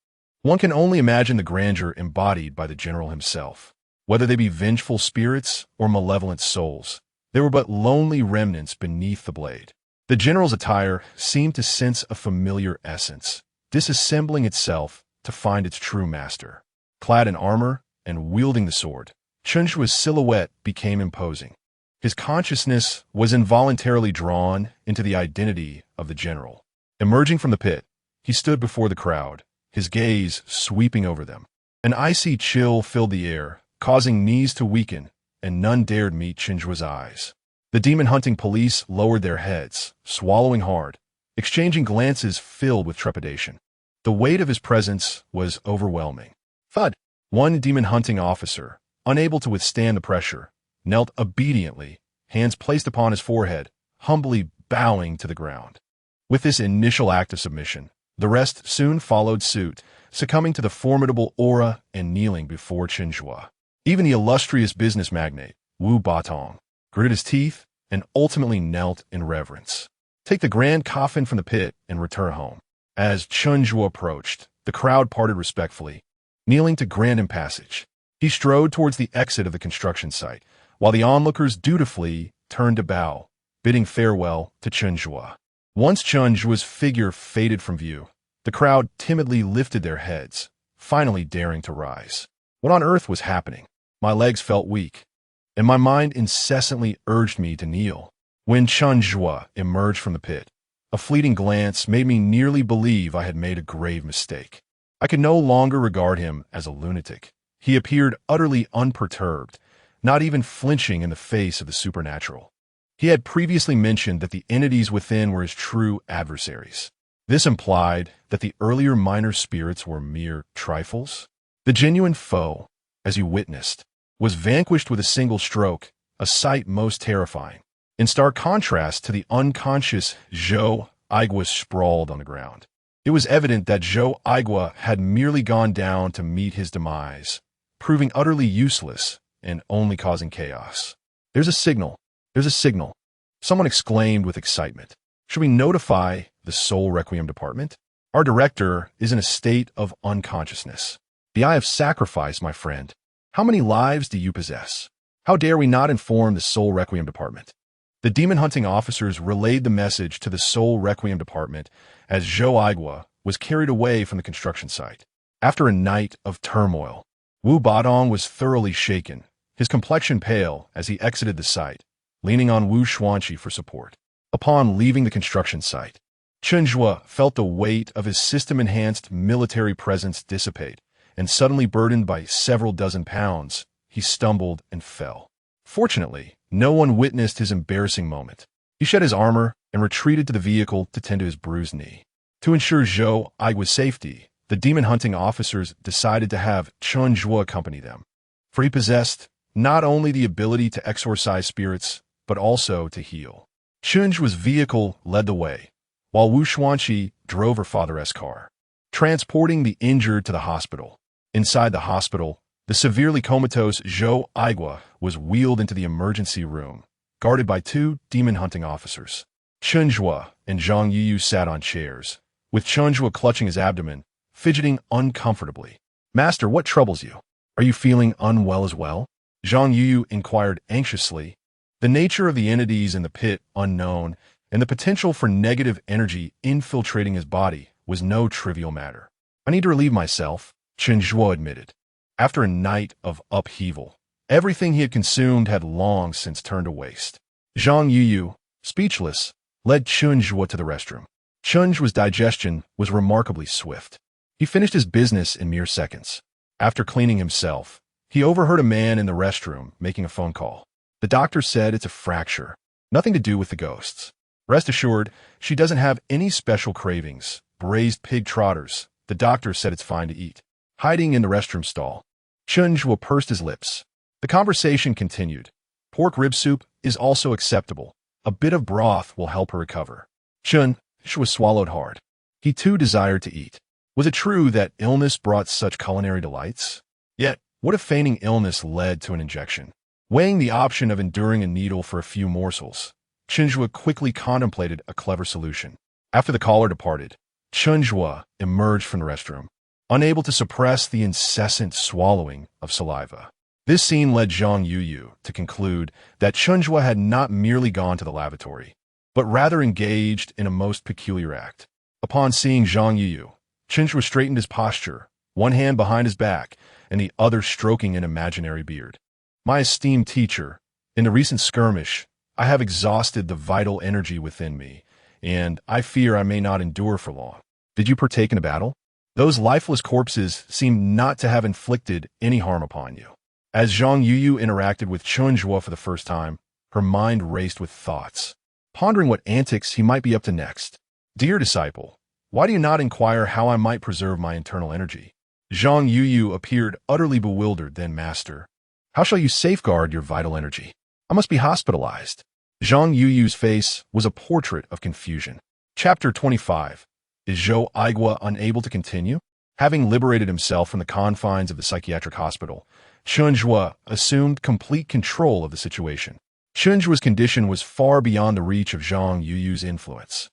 Speaker 1: One can only imagine the grandeur embodied by the general himself. Whether they be vengeful spirits or malevolent souls, they were but lonely remnants beneath the blade. The general's attire seemed to sense a familiar essence, disassembling itself to find its true master. Clad in armor and wielding the sword, Chen Zhuo's silhouette became imposing. His consciousness was involuntarily drawn into the identity of the general. Emerging from the pit, he stood before the crowd, his gaze sweeping over them. An icy chill filled the air, causing knees to weaken, and none dared meet Chen Zhuo's eyes. The demon-hunting police lowered their heads, swallowing hard, exchanging glances filled with trepidation. The weight of his presence was overwhelming. Thud! One demon-hunting officer, unable to withstand the pressure, knelt obediently, hands placed upon his forehead, humbly bowing to the ground. With this initial act of submission, the rest soon followed suit, succumbing to the formidable aura and kneeling before Chen Zhuo. Even the illustrious business magnate, Wu Batong, gritted his teeth and ultimately knelt in reverence. "Take the grand coffin from the pit and return home." As Chen Zhuo approached, the crowd parted respectfully, kneeling to grant him passage. He strode towards the exit of the construction site, while the onlookers dutifully turned to bow, bidding farewell to Chen Zhuo. Once Chen Zhuo's figure faded from view, the crowd timidly lifted their heads, finally daring to rise. What on earth was happening? My legs felt weak, and my mind incessantly urged me to kneel. When Chen Zhuo emerged from the pit, a fleeting glance made me nearly believe I had made a grave mistake. I could no longer regard him as a lunatic. He appeared utterly unperturbed, not even flinching in the face of the supernatural. He had previously mentioned that the entities within were his true adversaries. This implied that the earlier minor spirits were mere trifles. The genuine foe, as you witnessed, was vanquished with a single stroke, a sight most terrifying. In stark contrast to the unconscious Zhou Aigua sprawled on the ground. It was evident that Zhou Aigua had merely gone down to meet his demise, proving utterly useless and only causing chaos. "There's a signal. There's a signal," someone exclaimed with excitement. "Should we notify the Soul Requiem Department? Our director is in a state of unconsciousness." "The Eye of Sacrifice, my friend. How many lives do you possess? How dare we not inform the Soul Requiem Department?" The demon-hunting officers relayed the message to the Soul Requiem Department as Zhou Aigua was carried away from the construction site. After a night of turmoil, Wu Batong was thoroughly shaken, his complexion pale as he exited the site, leaning on Wu Xuanqi for support. Upon leaving the construction site, Chen Zhuo felt the weight of his system-enhanced military presence dissipate, and suddenly burdened by several dozen pounds, he stumbled and fell. Fortunately, no one witnessed his embarrassing moment. He shed his armor and retreated to the vehicle to tend to his bruised knee. To ensure Zhou Aigua's safety, the demon-hunting officers decided to have Chen Zhuo accompany them, for he possessed not only the ability to exorcise spirits, but also to heal. Chen Zhuo's vehicle led the way, while Wu Xuanqi drove her father's car, transporting the injured to the hospital. Inside the hospital, the severely comatose Zhou Aigua was wheeled into the emergency room, guarded by two demon-hunting officers. Chen Zhuo and Zhang Yuyu sat on chairs, with Chen Zhuo clutching his abdomen, fidgeting uncomfortably. "Master, what troubles you? Are you feeling unwell as well?" Zhang Yuyu inquired anxiously. The nature of the entities in the pit unknown, and the potential for negative energy infiltrating his body was no trivial matter. "I need to relieve myself," Chen Zhuo admitted. After a night of upheaval, everything he had consumed had long since turned to waste. Zhang Yuyu, speechless, led Chen Zhuo to the restroom. Chen Zhuo's digestion was remarkably swift. He finished his business in mere seconds. After cleaning himself, he overheard a man in the restroom making a phone call. "The doctor said it's a fracture. Nothing to do with the ghosts. Rest assured, she doesn't have any special cravings. Braised pig trotters. The doctor said it's fine to eat." Hiding in the restroom stall, Chen Zhuo pursed his lips. The conversation continued. "Pork rib soup is also acceptable. A bit of broth will help her recover." Chen Zhuo swallowed hard. He too desired to eat. Was it true that illness brought such culinary delights? Yet, what if feigning illness led to an injection? Weighing the option of enduring a needle for a few morsels, Chen Zhuo quickly contemplated a clever solution. After the caller departed, Chen Zhuo emerged from the restroom, unable to suppress the incessant swallowing of saliva. This scene led Zhang Yuyu to conclude that Chen Zhuo had not merely gone to the lavatory, but rather engaged in a most peculiar act. Upon seeing Zhang Yuyu, Chen Zhuo straightened his posture, one hand behind his back and the other stroking an imaginary beard. "My esteemed teacher, in the recent skirmish, I have exhausted the vital energy within me, and I fear I may not endure for long. Did you partake in a battle? Those lifeless corpses seem not to have inflicted any harm upon you." As Zhang Yuyu interacted with Chen Zhuo for the first time, her mind raced with thoughts, pondering what antics he might be up to next. "Dear disciple, why do you not inquire how I might preserve my internal energy?" Zhang Yuyu appeared utterly bewildered. "Then, Master, how shall you safeguard your vital energy? I must be hospitalized." Zhang Yuyu's face was a portrait of confusion. Chapter 25. Is Zhou Aigua unable to continue? Having liberated himself from the confines of the psychiatric hospital, Chen Zhuo assumed complete control of the situation. Chen Zhuo's condition was far beyond the reach of Zhang Yuyu's influence.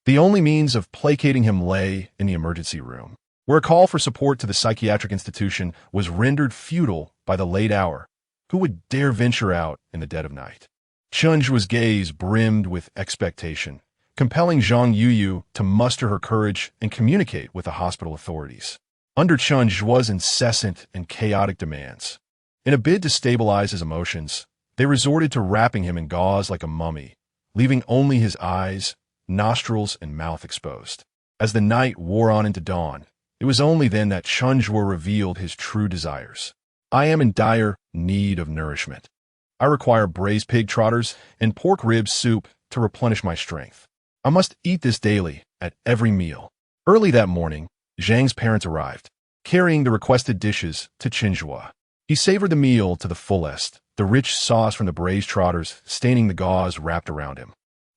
Speaker 1: The only means of placating him lay in the emergency room, where a call for support to the psychiatric institution was rendered futile by the late hour. Who would dare venture out in the dead of night? Chen Zhuo's gaze brimmed with expectation, compelling Zhang Yuyu to muster her courage and communicate with the hospital authorities. Under Chen Zhuo's incessant and chaotic demands, in a bid to stabilize his emotions, they resorted to wrapping him in gauze like a mummy, leaving only his eyes, nostrils, and mouth exposed. As the night wore on into dawn, it was only then that Chen Zhuo revealed his true desires. "I am in dire need of nourishment. I require braised pig trotters and pork rib soup to replenish my strength. I must eat this daily, at every meal." Early that morning, Zhang's parents arrived, carrying the requested dishes to Chen Zhuo. He savored the meal to the fullest, the rich sauce from the braised trotters staining the gauze wrapped around him.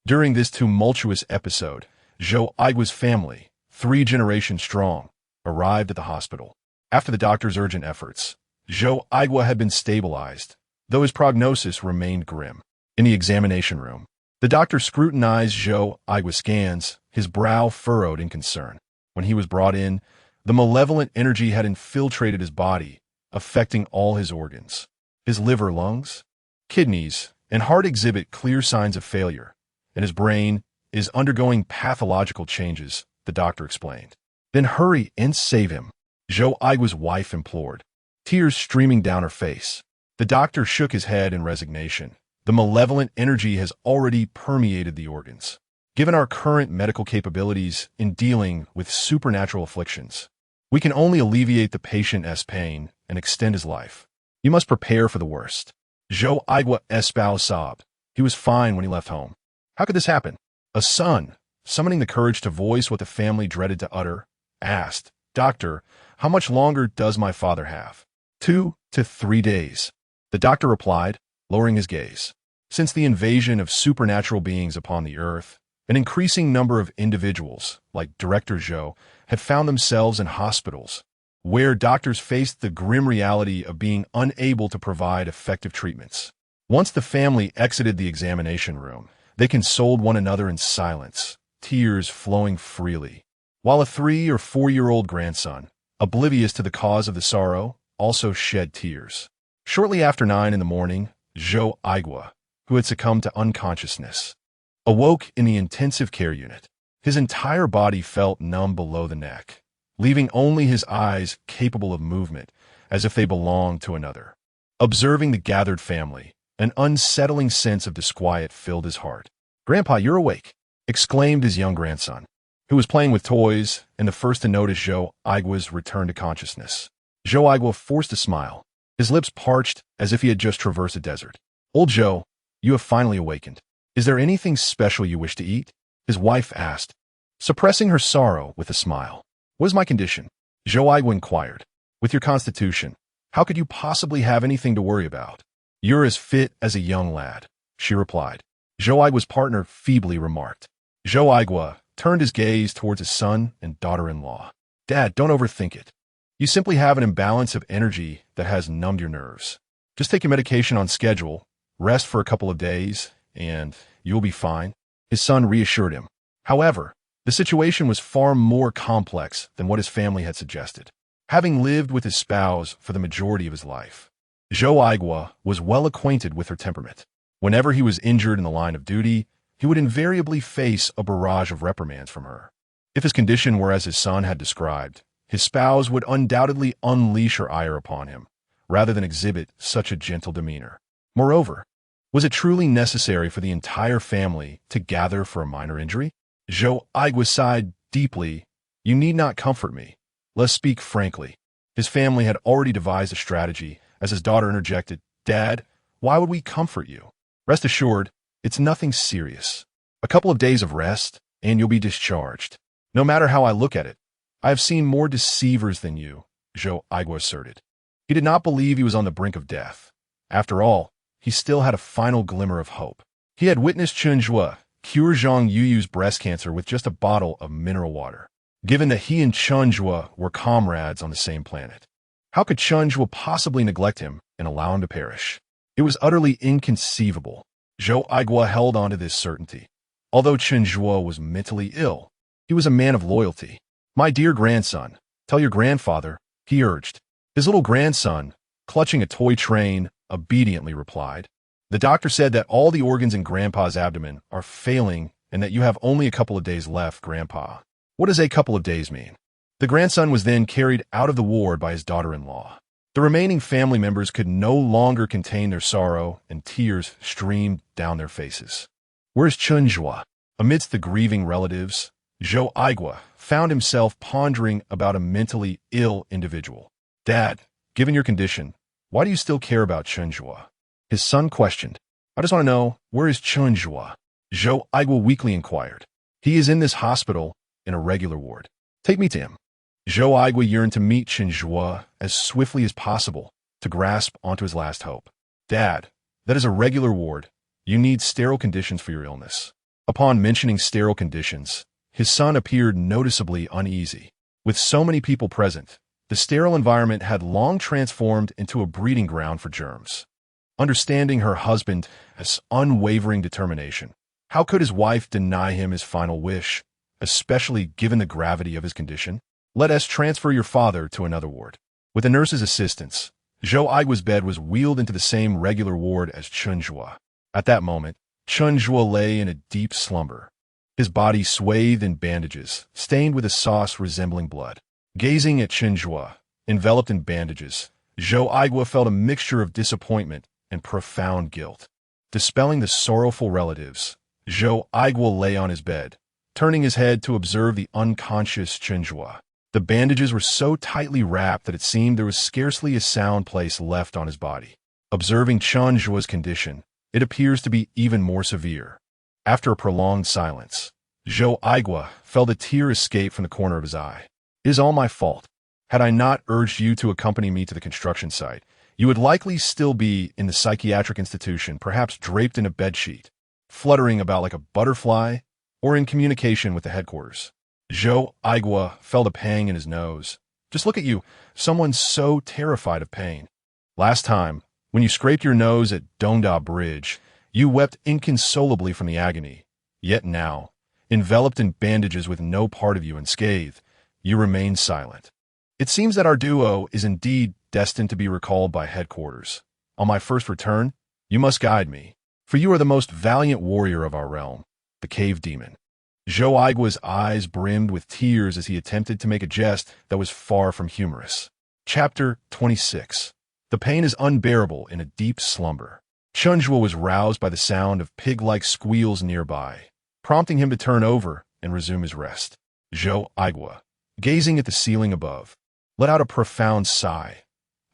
Speaker 1: During this tumultuous episode, Zhou Aigua's family, 3 generations strong, arrived at the hospital. After the doctor's urgent efforts, Zhou Aigua had been stabilized, though his prognosis remained grim. In the examination room, the doctor scrutinized Zhou Aigua's scans, his brow furrowed in concern. When he was brought in, the malevolent energy had infiltrated his body, affecting all his organs. His liver, lungs, kidneys, and heart exhibit clear signs of failure, and his brain is undergoing pathological changes, the doctor explained. "Then hurry and save him," Zhou Aigua's wife implored, tears streaming down her face. The doctor shook his head in resignation. The malevolent energy has already permeated the organs. Given our current medical capabilities in dealing with supernatural afflictions, we can only alleviate the patient's pain and extend his life. You must prepare for the worst. Zhou Aigua's spouse sobbed. He was fine when he left home. How could this happen? A son, summoning the courage to voice what the family dreaded to utter, asked, "Doctor, how much longer does my father have?" 2 to 3 days. The doctor replied, lowering his gaze. Since the invasion of supernatural beings upon the earth, an increasing number of individuals, like Director Zhuo, had found themselves in hospitals, where doctors faced the grim reality of being unable to provide effective treatments. Once the family exited the examination room, they consoled one another in silence, tears flowing freely, while a 3 or 4-year-old grandson, oblivious to the cause of the sorrow, also shed tears. Shortly after 9 in the morning, Zhou Aigua, who had succumbed to unconsciousness, awoke in the intensive care unit. His entire body felt numb below the neck, leaving only his eyes capable of movement, as if they belonged to another. Observing the gathered family, an unsettling sense of disquiet filled his heart. "Grandpa, you're awake," exclaimed his young grandson, who was playing with toys and the first to notice Zhou Aigua's return to consciousness. Zhou Aigua forced a smile, his lips parched as if he had just traversed a desert. "Old Zhou, you have finally awakened. Is there anything special you wish to eat?" his wife asked, suppressing her sorrow with a smile. "What is my condition?" Zhou Aigua inquired. "With your constitution, how could you possibly have anything to worry about? You're as fit as a young lad," she replied. Zhou Aigua's partner feebly remarked. Zhou Aigua turned his gaze towards his son and daughter-in-law. "Dad, don't overthink it. You simply have an imbalance of energy that has numbed your nerves. Just take your medication on schedule, rest for a couple of days, and you'll be fine," his son reassured him. However, the situation was far more complex than what his family had suggested. Having lived with his spouse for the majority of his life, Zhou Aigua was well acquainted with her temperament. Whenever he was injured in the line of duty, he would invariably face a barrage of reprimands from her. If his condition were as his son had described, his spouse would undoubtedly unleash her ire upon him, rather than exhibit such a gentle demeanor. Moreover, was it truly necessary for the entire family to gather for a minor injury? Zhou Aigua sighed deeply. "You need not comfort me. Let's speak frankly." His family had already devised a strategy, as his daughter interjected, "Dad, why would we comfort you? Rest assured, it's nothing serious. A couple of days of rest, and you'll be discharged. No matter how I look at it, I have seen more deceivers than you," Zhou Aigua asserted. He did not believe he was on the brink of death. After all, he still had a final glimmer of hope. He had witnessed Chen Zhuo cure Zhang Yuyu's breast cancer with just a bottle of mineral water, given that he and Chen Zhuo were comrades on the same planet. How could Chen Zhuo possibly neglect him and allow him to perish? It was utterly inconceivable. Zhou Aigua held on to this certainty. Although Chen Zhuo was mentally ill, he was a man of loyalty. "My dear grandson, tell your grandfather," he urged. His little grandson, clutching a toy train, obediently replied. "The doctor said that all the organs in Grandpa's abdomen are failing and that you have only a couple of days left, Grandpa." What does a couple of days mean? The grandson was then carried out of the ward by his daughter-in-law. The remaining family members could no longer contain their sorrow, and tears streamed down their faces. "Where's Chen Zhuo?" Amidst the grieving relatives, Zhou Aigua found himself pondering about a mentally ill individual. "Dad, given your condition, why do you still care about Chen Zhuo?" his son questioned. "I just want to know, where is Chen Zhuo?" Zhou Aigua weakly inquired. "He is in this hospital, in a regular ward. Take me to him." Zhou Aigua yearned to meet Chen Zhuo as swiftly as possible, to grasp onto his last hope. "Dad, that is a regular ward. You need sterile conditions for your illness." Upon mentioning sterile conditions, his son appeared noticeably uneasy. With so many people present, the sterile environment had long transformed into a breeding ground for germs. Understanding her husband's unwavering determination, how could his wife deny him his final wish, especially given the gravity of his condition? "Let us transfer your father to another ward." With the nurse's assistance, Zhou Aigua's bed was wheeled into the same regular ward as Chen Zhuo. At that moment, Chen Zhuo lay in a deep slumber, his body swathed in bandages, stained with a sauce resembling blood. Gazing at Chen Zhuo, enveloped in bandages, Zhou Aigua felt a mixture of disappointment and profound guilt. Dispelling the sorrowful relatives, Zhou Aigua lay on his bed, turning his head to observe the unconscious Chen Zhuo. The bandages were so tightly wrapped that it seemed there was scarcely a sound place left on his body. Observing Chen Zhuo's condition, it appears to be even more severe. After a prolonged silence, Zhou Aigua felt a tear escape from the corner of his eye. "It is all my fault. Had I not urged you to accompany me to the construction site, you would likely still be in the psychiatric institution, perhaps draped in a bedsheet, fluttering about like a butterfly, or in communication with the headquarters. Zhou Aigua felt a pang in his nose. Just look at you, someone so terrified of pain. Last time, when you scraped your nose at Dongda Bridge, you wept inconsolably from the agony. Yet now, enveloped in bandages with no part of you unscathed, you remain silent. It seems that our duo is indeed destined to be recalled by headquarters. On my first return, you must guide me, for you are the most valiant warrior of our realm, the cave demon. Zhou Aigua's eyes brimmed with tears as he attempted to make a jest that was far from humorous. Chapter 26. The pain is unbearable in a deep slumber. Chen Zhuo was roused by the sound of pig-like squeals nearby, prompting him to turn over and resume his rest. Zhou Aigua, gazing at the ceiling above, let out a profound sigh.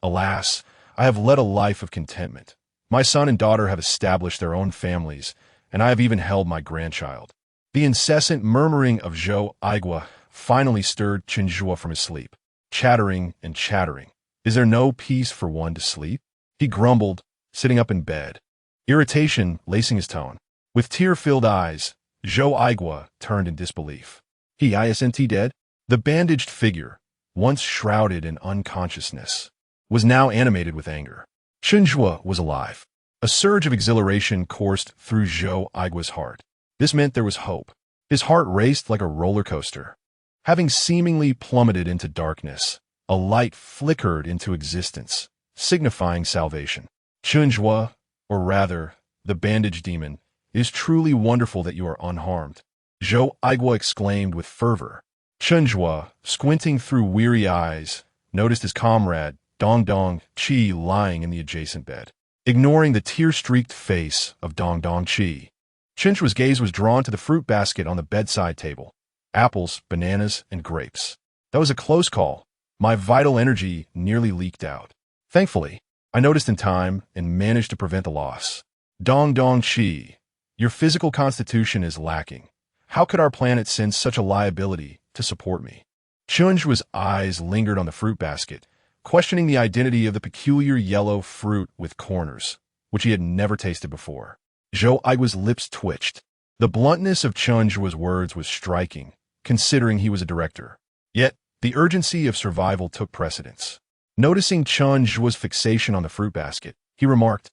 Speaker 1: Alas, I have led a life of contentment. My son and daughter have established their own families, and I have even held my grandchild. The incessant murmuring of Zhou Aigua finally stirred Chen Zhuo from his sleep, chattering and chattering. Is there no peace for one to sleep? He grumbled, sitting up in bed, irritation lacing his tone. With tear-filled eyes, Zhou Aigua turned in disbelief. He isn't dead? The bandaged figure, once shrouded in unconsciousness, was now animated with anger. Chen Zhuo was alive. A surge of exhilaration coursed through Zhou Aigua's heart. This meant there was hope. His heart raced like a roller coaster. Having seemingly plummeted into darkness, a light flickered into existence, signifying salvation. Chen Zhuo, or rather, the bandage demon, it is truly wonderful that you are unharmed. Zhou Aigua exclaimed with fervor. Chen Zhuo, squinting through weary eyes, noticed his comrade, Dong Qi, lying in the adjacent bed. Ignoring the tear-streaked face of Dong Qi, Chen Zhuo's gaze was drawn to the fruit basket on the bedside table. Apples, bananas, and grapes. That was a close call. My vital energy nearly leaked out. Thankfully, I noticed in time and managed to prevent the loss. Dong Qi, your physical constitution is lacking. How could our planet send such a liability to support me? Chen Zhuo's eyes lingered on the fruit basket, questioning the identity of the peculiar yellow fruit with corners, which he had never tasted before. Zhou Aigua's lips twitched. The bluntness of Chen Zhuo's words was striking, considering he was a director. Yet, the urgency of survival took precedence. Noticing Chen Zhuo's fixation on the fruit basket, he remarked,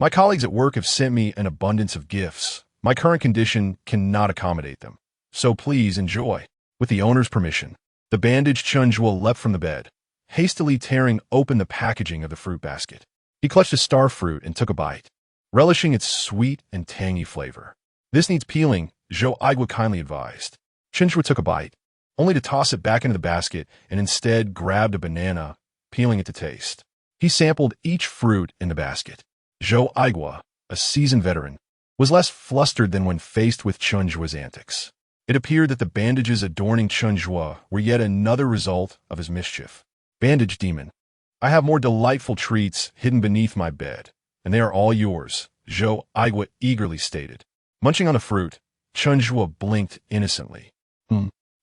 Speaker 1: "My colleagues at work have sent me an abundance of gifts. My current condition cannot accommodate them. So please enjoy." With the owner's permission, the bandaged Chen Zhuo leapt from the bed, hastily tearing open the packaging of the fruit basket. He clutched a star fruit and took a bite, relishing its sweet and tangy flavor. "This needs peeling," Zhou Aigua kindly advised. Chen Zhuo took a bite, only to toss it back into the basket and instead grabbed a banana, peeling it to taste. He sampled each fruit in the basket. Zhou Aigua, a seasoned veteran, was less flustered than when faced with Chen Zhuo's antics. It appeared that the bandages adorning Chen Zhuo were yet another result of his mischief. "Bandage demon, I have more delightful treats hidden beneath my bed, and they are all yours," Zhou Aigua eagerly stated. Munching on the fruit, Chen Zhuo blinked innocently.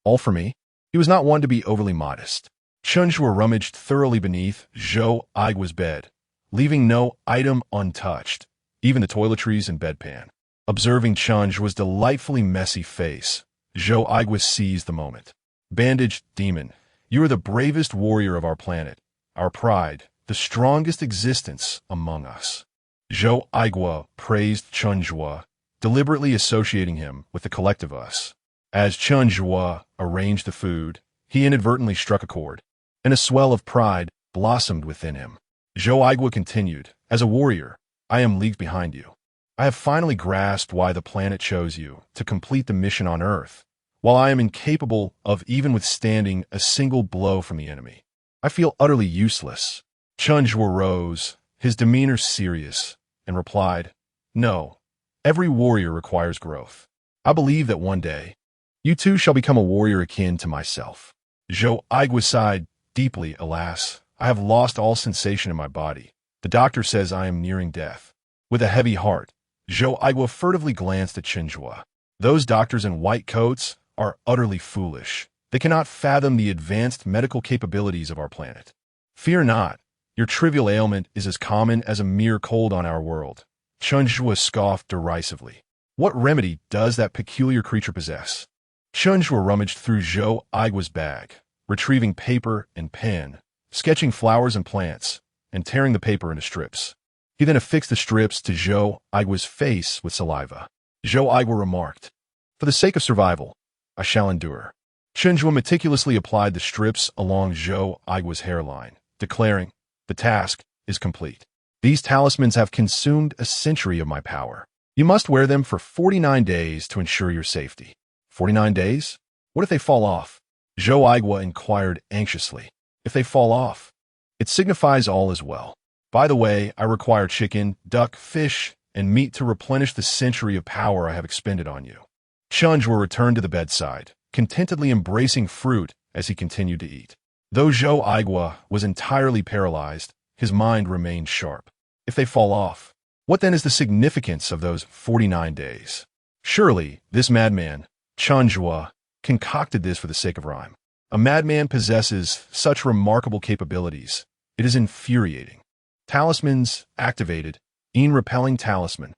Speaker 1: All for me?" He was not one to be overly modest. Chen Zhuo rummaged thoroughly beneath Zhou Aigua's bed, leaving no item untouched, even the toiletries and bedpan. Observing Chen Zhuo's delightfully messy face, Zhou Aigua seized the moment. "Bandaged demon, you are the bravest warrior of our planet, our pride, the strongest existence among us." Zhou Aigua praised Chen Zhuo, deliberately associating him with the collective us. As Chen Zhuo arranged the food, he inadvertently struck a chord, and a swell of pride blossomed within him. Zhou Aigua continued, "As a warrior, I am leagues behind you. I have finally grasped why the planet chose you to complete the mission on Earth, while I am incapable of even withstanding a single blow from the enemy. I feel utterly useless." Chen Zhuo rose, his demeanor serious, and replied, "No, every warrior requires growth. I believe that one day, you too shall become a warrior akin to myself." Zhou Aigua sighed deeply. "Alas, I have lost all sensation in my body. The doctor says I am nearing death." With a heavy heart, Zhou Aigua furtively glanced at Chen Zhuo. "Those doctors in white coats are utterly foolish. They cannot fathom the advanced medical capabilities of our planet. Fear not, Your trivial ailment is as common as a mere cold on our world. Chen Zhuo scoffed derisively. What remedy does that peculiar creature possess? Chen Zhuo rummaged through Zhou Aigua's bag, retrieving paper and pen, sketching flowers and plants, and tearing the paper into strips. He then affixed the strips to Zhou Aigua's face with saliva. Zhou Aigua remarked, "For the sake of survival, I shall endure." Chen Zhuo meticulously applied the strips along Zhou Aigua's hairline, declaring, "The task is complete. These talismans have consumed a century of my power. You must wear them for 49 days to ensure your safety." 49 days? What if they fall off? Zhou Aigua inquired anxiously. If they fall off, it signifies all is well. By the way, I require chicken, duck, fish, and meat to replenish the century of power I have expended on you. Chen Zhuo returned to the bedside, contentedly embracing fruit as he continued to eat. Though Zhou Aigua was entirely paralyzed, his mind remained sharp. If they fall off, what then is the significance of those 49 days? Surely, this madman, Chen Zhuo, concocted this for the sake of rhyme. A madman possesses such remarkable capabilities. It is infuriating. Talismans activated. Repelling talisman.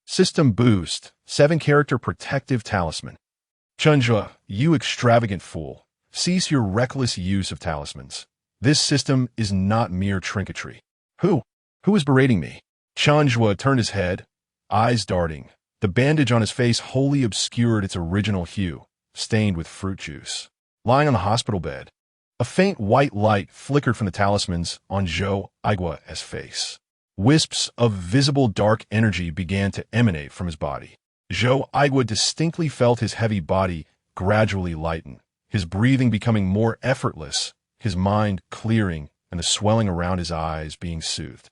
Speaker 1: System boost. 7-character protective talisman. Chen Zhuo, you extravagant fool. Cease your reckless use of talismans. This system is not mere trinketry. Who is berating me? Chen Zhuo turned his head, eyes darting. The bandage on his face wholly obscured its original hue, stained with fruit juice. Lying on the hospital bed, a faint white light flickered from the talismans on Zhou Aigua's face. Wisps of visible dark energy began to emanate from his body. Zhou Aigua distinctly felt his heavy body gradually lighten, his breathing becoming more effortless, his mind clearing, and the swelling around his eyes being soothed.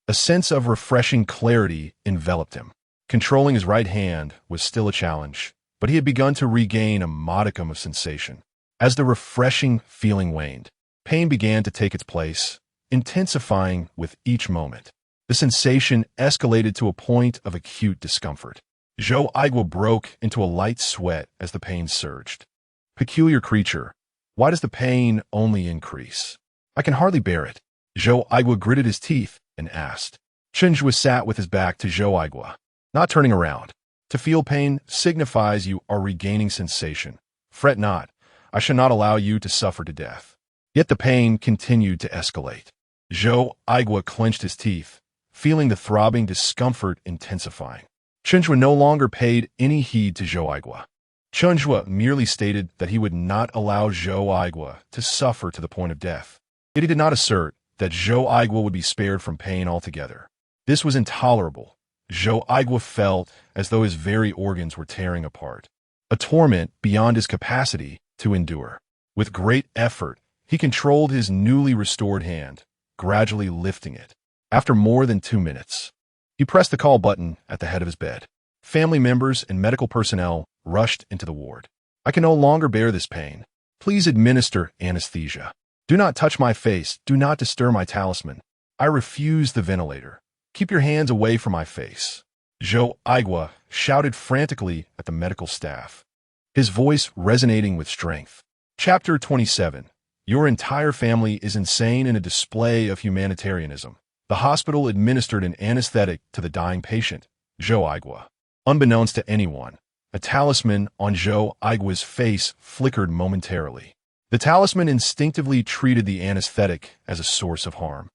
Speaker 1: A sense of refreshing clarity enveloped him. Controlling his right hand was still a challenge, but he had begun to regain a modicum of sensation. As the refreshing feeling waned, pain began to take its place, intensifying with each moment. The sensation escalated to a point of acute discomfort. Zhou Aigua broke into a light sweat as the pain surged. Peculiar creature, why does the pain only increase? I can hardly bear it. Zhou Aigua gritted his teeth and asked. Chen Zhuo sat with his back to Zhou Aigua, not turning around. To feel pain signifies you are regaining sensation. Fret not, I shall not allow you to suffer to death. Yet the pain continued to escalate. Zhou Aigua clenched his teeth, feeling the throbbing discomfort intensifying. Chen Zhuo no longer paid any heed to Zhou Aigua. Chen Zhuo merely stated that he would not allow Zhou Aigua to suffer to the point of death. Yet he did not assert that Zhou Aigua would be spared from pain altogether. This was intolerable. Zhou Aigua felt as though his very organs were tearing apart. A torment beyond his capacity to endure. With great effort, he controlled his newly restored hand, gradually lifting it. After more than 2 minutes, he pressed the call button at the head of his bed. Family members and medical personnel rushed into the ward. I can no longer bear this pain. Please administer anesthesia. Do not touch my face. Do not disturb my talisman. I refuse the ventilator. Keep your hands away from my face. Zhou Aigua shouted frantically at the medical staff, his voice resonating with strength. Chapter 27. Your entire family is insane in a display of humanitarianism. The hospital administered an anesthetic to the dying patient, Zhou Aigua. Unbeknownst to anyone, a talisman on Zhou Aigua's face flickered momentarily. The talisman instinctively treated the anesthetic as a source of harm,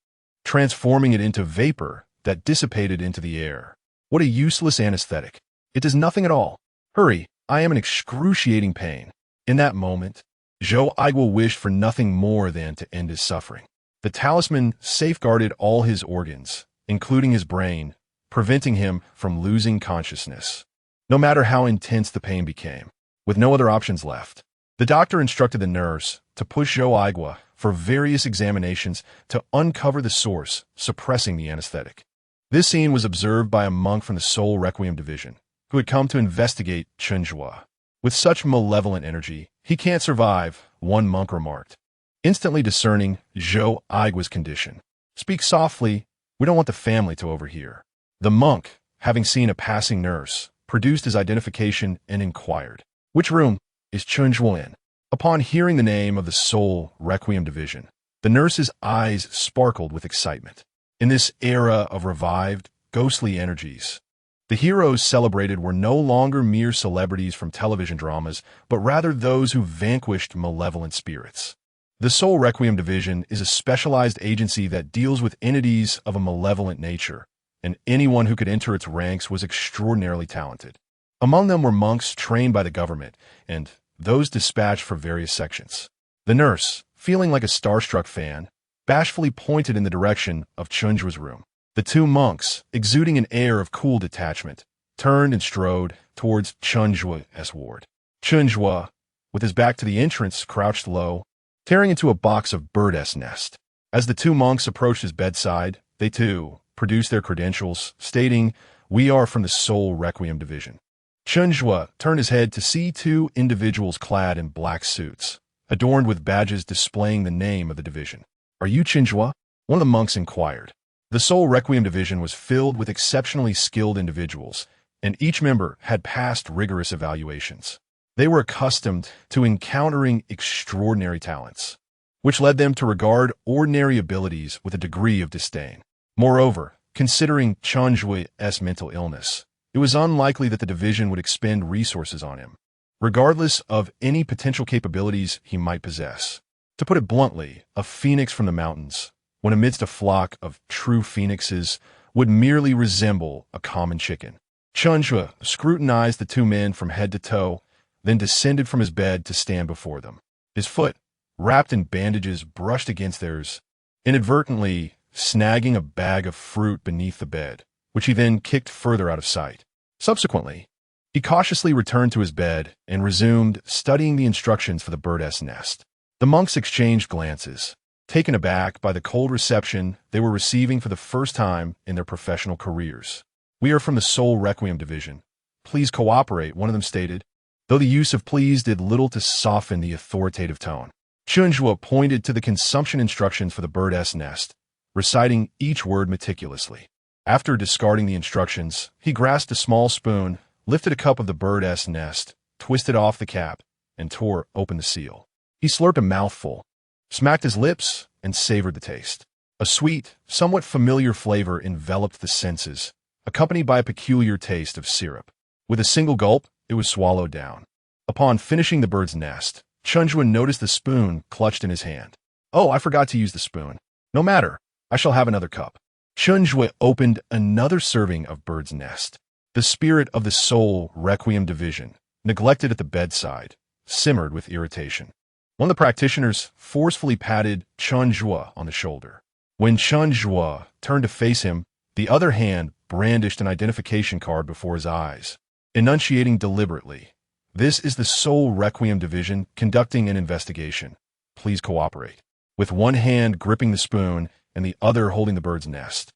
Speaker 1: transforming it into vapor that dissipated into the air. What a useless anesthetic. It does nothing at all. Hurry, I am in excruciating pain. In that moment, Zhou Aigua wished for nothing more than to end his suffering. The talisman safeguarded all his organs, including his brain, preventing him from losing consciousness, no matter how intense the pain became. With no other options left, the doctor instructed the nurse to push Zhou Aigua for various examinations to uncover the source, suppressing the anesthetic. This scene was observed by a monk from the Soul Requiem Division, who had come to investigate Chen Zhuo. With such malevolent energy, he can't survive, one monk remarked, instantly discerning Zhou Aigua's condition. Speak softly, we don't want the family to overhear. The monk, having seen a passing nurse, produced his identification and inquired, which room is Chen Zhuo in? Upon hearing the name of the Soul Requiem Division, The nurse's eyes sparkled with excitement. In this era of revived, ghostly energies, the heroes celebrated were no longer mere celebrities from television dramas, but rather those who vanquished malevolent spirits. The Soul Requiem Division is a specialized agency that deals with entities of a malevolent nature, and anyone who could enter its ranks was extraordinarily talented. Among them were monks trained by the government, and those dispatched for various sections. The nurse, feeling like a starstruck fan, bashfully pointed in the direction of Chen Zhuo's room. The two monks, exuding an air of cool detachment, turned and strode towards Chen Zhuo's ward. Chen Zhuo, with his back to the entrance, crouched low, tearing into a box of bird's nest. As the two monks approached his bedside, they too produced their credentials, stating, "We are from the Soul Requiem Division." Chen Zhuo turned his head to see two individuals clad in black suits, adorned with badges displaying the name of the division. "Are you Chen Zhuo?" one of the monks inquired. The Soul Requiem Division was filled with exceptionally skilled individuals, and each member had passed rigorous evaluations. They were accustomed to encountering extraordinary talents, which led them to regard ordinary abilities with a degree of disdain. Moreover, considering Chen Zhuo's mental illness, it was unlikely that the division would expend resources on him, regardless of any potential capabilities he might possess. To put it bluntly, a phoenix from the mountains, when amidst a flock of true phoenixes, would merely resemble a common chicken. Chen Zhuo scrutinized the two men from head to toe, then descended from his bed to stand before them. His foot, wrapped in bandages, brushed against theirs, inadvertently snagging a bag of fruit beneath the bed, which he then kicked further out of sight. Subsequently, he cautiously returned to his bed and resumed studying the instructions for the bird's nest. The monks exchanged glances, taken aback by the cold reception they were receiving for the first time in their professional careers. "We are from the Soul Requiem Division. Please cooperate," one of them stated, though the use of please did little to soften the authoritative tone. Chen Zhuo pointed to the consumption instructions for the bird's nest, reciting each word meticulously. After discarding the instructions, he grasped a small spoon, lifted a cup of the bird's nest, twisted off the cap, and tore open the seal. He slurped a mouthful, smacked his lips, and savored the taste. A sweet, somewhat familiar flavor enveloped the senses, accompanied by a peculiar taste of syrup. With a single gulp, it was swallowed down. Upon finishing the bird's nest, Chen Zhuo noticed the spoon clutched in his hand. "Oh, I forgot to use the spoon. No matter, I shall have another cup." Chen Zhuo opened another serving of bird's nest. The spirit of the Soul Requiem Division, neglected at the bedside, simmered with irritation. One of the practitioners forcefully patted Chen Zhuo on the shoulder. When Chen Zhuo turned to face him, the other hand brandished an identification card before his eyes, enunciating deliberately, "This is the Soul Requiem Division conducting an investigation. Please cooperate." With one hand gripping the spoon and the other holding the bird's nest,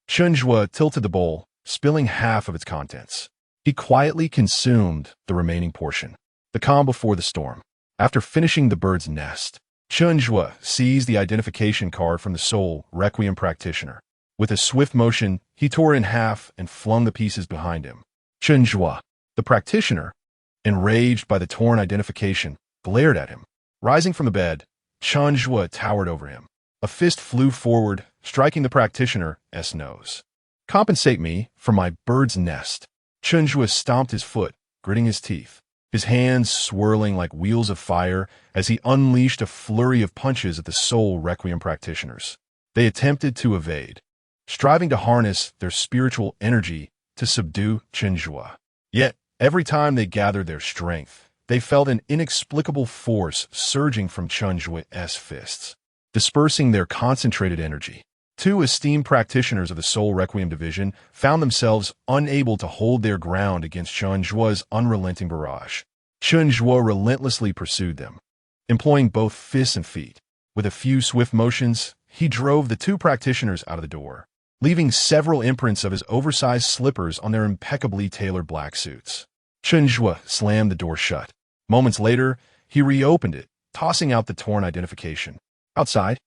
Speaker 1: Chen Zhuo tilted the bowl, spilling half of its contents. He quietly consumed the remaining portion. The calm before the storm. After finishing the bird's nest, Chen Zhuo seized the identification card from the Soul Requiem practitioner. With a swift motion, he tore it in half and flung the pieces behind him. Chen Zhuo, the practitioner, enraged by the torn identification, glared at him. Rising from the bed, Chen Zhuo towered over him. A fist flew forward, striking the practitioner's nose. "Compensate me for my bird's nest." Chen Zhuo stomped his foot, gritting his teeth, his hands swirling like wheels of fire as he unleashed a flurry of punches at the Soul Requiem practitioners. They attempted to evade, striving to harness their spiritual energy to subdue Chen Zhuo. Yet, every time they gathered their strength, they felt an inexplicable force surging from Chen Zhuo's fists, dispersing their concentrated energy. Two esteemed practitioners of the Soul Requiem Division found themselves unable to hold their ground against Chen Zhuo's unrelenting barrage. Chen Zhuo relentlessly pursued them, employing both fists and feet. With a few swift motions, he drove the two practitioners out of the door, leaving several imprints of his oversized slippers on their impeccably tailored black suits. Chen Zhuo slammed the door shut. Moments later, he reopened it, tossing out the torn identification. Outside,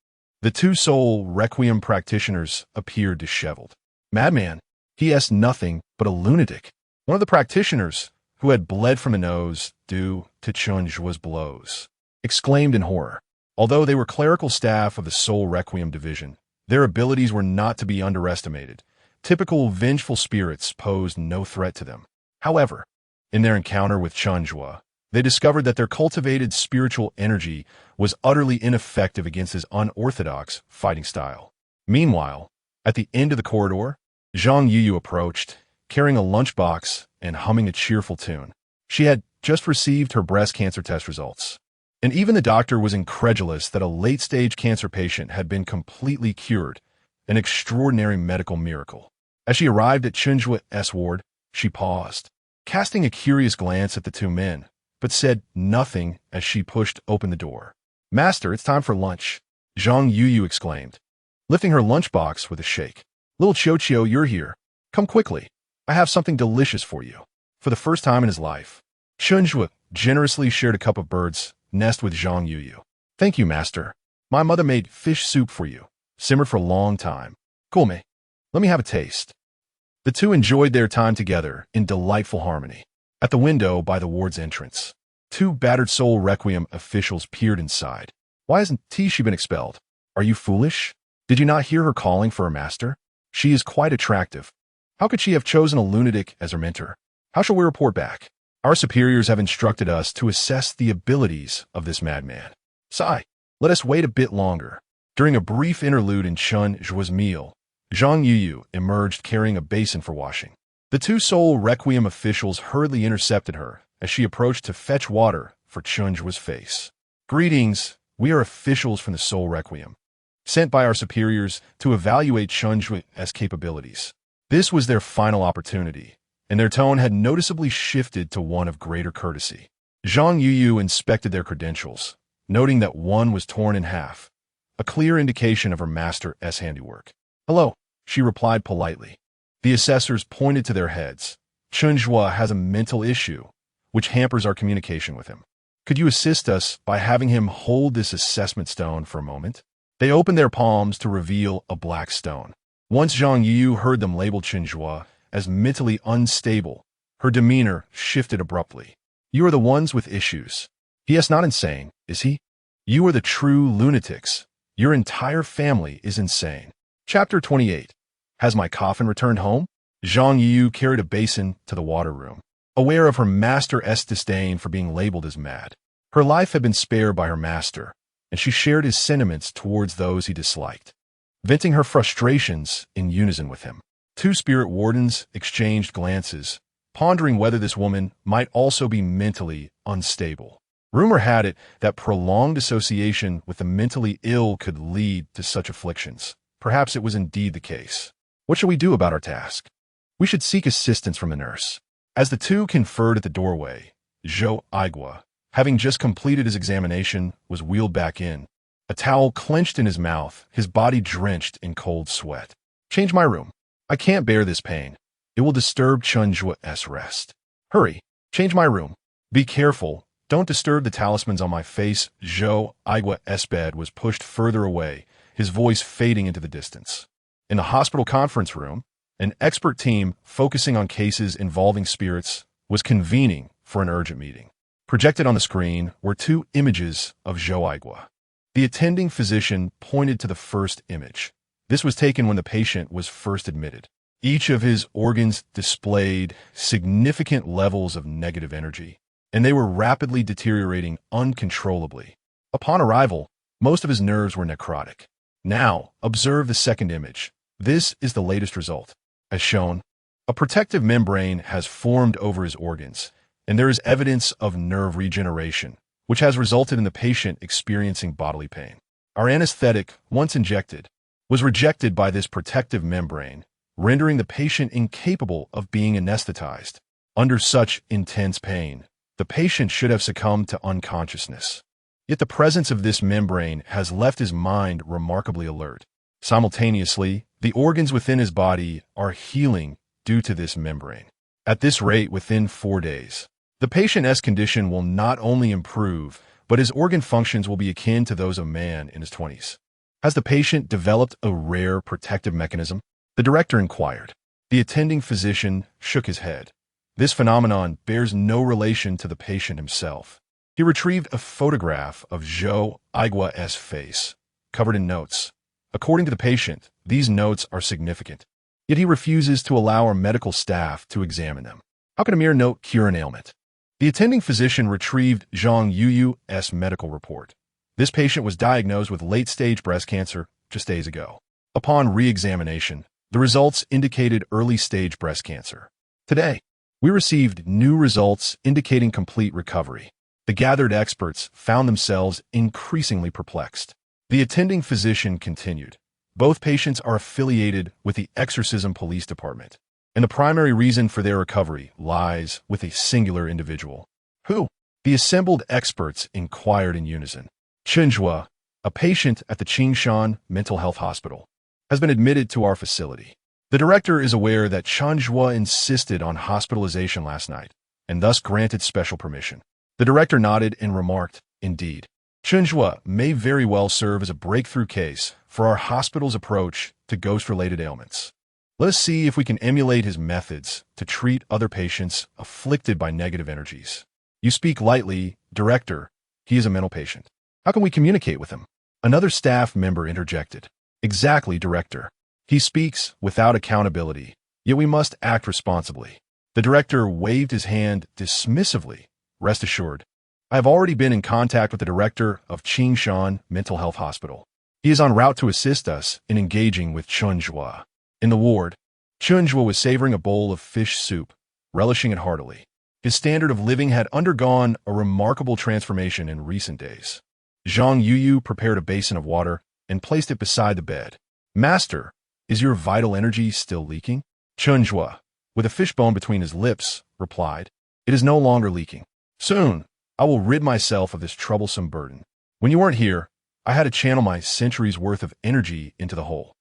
Speaker 1: the two Soul Requiem practitioners appeared disheveled. "Madman, he is nothing but a lunatic." One of the practitioners, who had bled from the nose due to Chen Zhuo's blows, exclaimed in horror. Although they were clerical staff of the Soul Requiem Division, their abilities were not to be underestimated. Typical vengeful spirits posed no threat to them. However, in their encounter with Chen Zhuo, they discovered that their cultivated spiritual energy was utterly ineffective against his unorthodox fighting style. Meanwhile, at the end of the corridor, Zhang Yuyu approached, carrying a lunchbox and humming a cheerful tune. She had just received her breast cancer test results, and even the doctor was incredulous that a late-stage cancer patient had been completely cured, an extraordinary medical miracle. As she arrived at Chen Zhuo's ward, she paused, casting a curious glance at the two men, but said nothing as she pushed open the door. "Master, it's time for lunch," Zhang Yuyu exclaimed, lifting her lunchbox with a shake. "Little Qiuqiu, you're here. Come quickly. I have something delicious for you." For the first time in his life, Chen Zhuo generously shared a cup of bird's nest with Zhang Yuyu. "Thank you, master. My mother made fish soup for you, simmered for a long time. Cool me. Let me have a taste." The two enjoyed their time together in delightful harmony. At the window by the ward's entrance, two battered Soul Requiem officials peered inside. "Why hasn't she been expelled? Are you foolish? Did you not hear her calling for her master? She is quite attractive. How could she have chosen a lunatic as her mentor? How shall we report back? Our superiors have instructed us to assess the abilities of this madman. Sigh, let us wait a bit longer." During a brief interlude in Chen Zhuo's meal, Zhang Yuyu emerged carrying a basin for washing. The two Soul Requiem officials hurriedly intercepted her as she approached to fetch water for Chen Zhuo's face. "Greetings, we are officials from the Soul Requiem, sent by our superiors to evaluate Chen Zhuo's capabilities." This was their final opportunity, and their tone had noticeably shifted to one of greater courtesy. Zhang Yuyu inspected their credentials, noting that one was torn in half, a clear indication of her master's handiwork. "Hello," she replied politely. The assessors pointed to their heads. "Chen Zhuo has a mental issue, which hampers our communication with him. Could you assist us by having him hold this assessment stone for a moment?" They opened their palms to reveal a black stone. Once Zhang Yu heard them label Chen Zhuo as mentally unstable, her demeanor shifted abruptly. "You are the ones with issues. He is not insane, is he? You are the true lunatics. Your entire family is insane." Chapter 28. Has my coffin returned home? Zhang Yu carried a basin to the water room, aware of her master's disdain for being labeled as mad. Her life had been spared by her master, and she shared his sentiments towards those he disliked, venting her frustrations in unison with him. Two spirit wardens exchanged glances, pondering whether this woman might also be mentally unstable. Rumor had it that prolonged association with the mentally ill could lead to such afflictions. Perhaps it was indeed the case. What shall we do about our task? We should seek assistance from the nurse. As the two conferred at the doorway, Zhou Aigua, having just completed his examination, was wheeled back in, a towel clenched in his mouth, his body drenched in cold sweat. "Change my room. I can't bear this pain. It will disturb Chen Zhuo's rest. Hurry, change my room. Be careful. Don't disturb the talismans on my face." Zhou Aigua's bed was pushed further away, his voice fading into the distance. In the hospital conference room, an expert team focusing on cases involving spirits was convening for an urgent meeting. Projected on the screen were two images of Zhou Aigua. The attending physician pointed to the first image. This was taken when the patient was first admitted. Each of his organs displayed significant levels of negative energy, and they were rapidly deteriorating uncontrollably. Upon arrival, most of his nerves were necrotic. Now, observe the second image. This is the latest result. As shown, a protective membrane has formed over his organs, and there is evidence of nerve regeneration, which has resulted in the patient experiencing bodily pain. Our anesthetic, once injected, was rejected by this protective membrane, rendering the patient incapable of being anesthetized. Under such intense pain, the patient should have succumbed to unconsciousness. Yet the presence of this membrane has left his mind remarkably alert. Simultaneously, the organs within his body are healing due to this membrane. At this rate, within 4 days, the patient's condition will not only improve, but his organ functions will be akin to those of a man in his 20s. Has the patient developed a rare protective mechanism? The director inquired. The attending physician shook his head. This phenomenon bears no relation to the patient himself. He retrieved a photograph of Zhou Aigua's face, covered in notes. According to the patient, these notes are significant, yet he refuses to allow our medical staff to examine them. How can a mere note cure an ailment? The attending physician retrieved Zhang Yuyu's medical report. This patient was diagnosed with late-stage breast cancer just days ago. Upon re-examination, the results indicated early-stage breast cancer. Today, we received new results indicating complete recovery. The gathered experts found themselves increasingly perplexed. The attending physician continued. Both patients are affiliated with the Exorcism Police Department, and the primary reason for their recovery lies with a singular individual. Who? The assembled experts inquired in unison. Chen Zhuo, a patient at the Qing Shan Mental Health Hospital, has been admitted to our facility. The director is aware that Chen Zhuo insisted on hospitalization last night, and thus granted special permission. The director nodded and remarked, "Indeed, Chen Zhuo may very well serve as a breakthrough case for our hospital's approach to ghost-related ailments. Let us see if we can emulate his methods to treat other patients afflicted by negative energies." "You speak lightly, Director. He is a mental patient. How can we communicate with him?" Another staff member interjected. "Exactly, Director. He speaks without accountability, yet we must act responsibly." The director waved his hand dismissively. "Rest assured, I have already been in contact with the director of Qing Shan Mental Health Hospital. He is en route to assist us in engaging with Chen Zhuo." In the ward, Chen Zhuo was savoring a bowl of fish soup, relishing it heartily. His standard of living had undergone a remarkable transformation in recent days. Zhang Yuyu prepared a basin of water and placed it beside the bed. "Master, is your vital energy still leaking?" Chen Zhuo, with a fishbone between his lips, replied, "It is no longer leaking. Soon, I will rid myself of this troublesome burden. When you weren't here, I had to channel my centuries' worth of energy into the hole.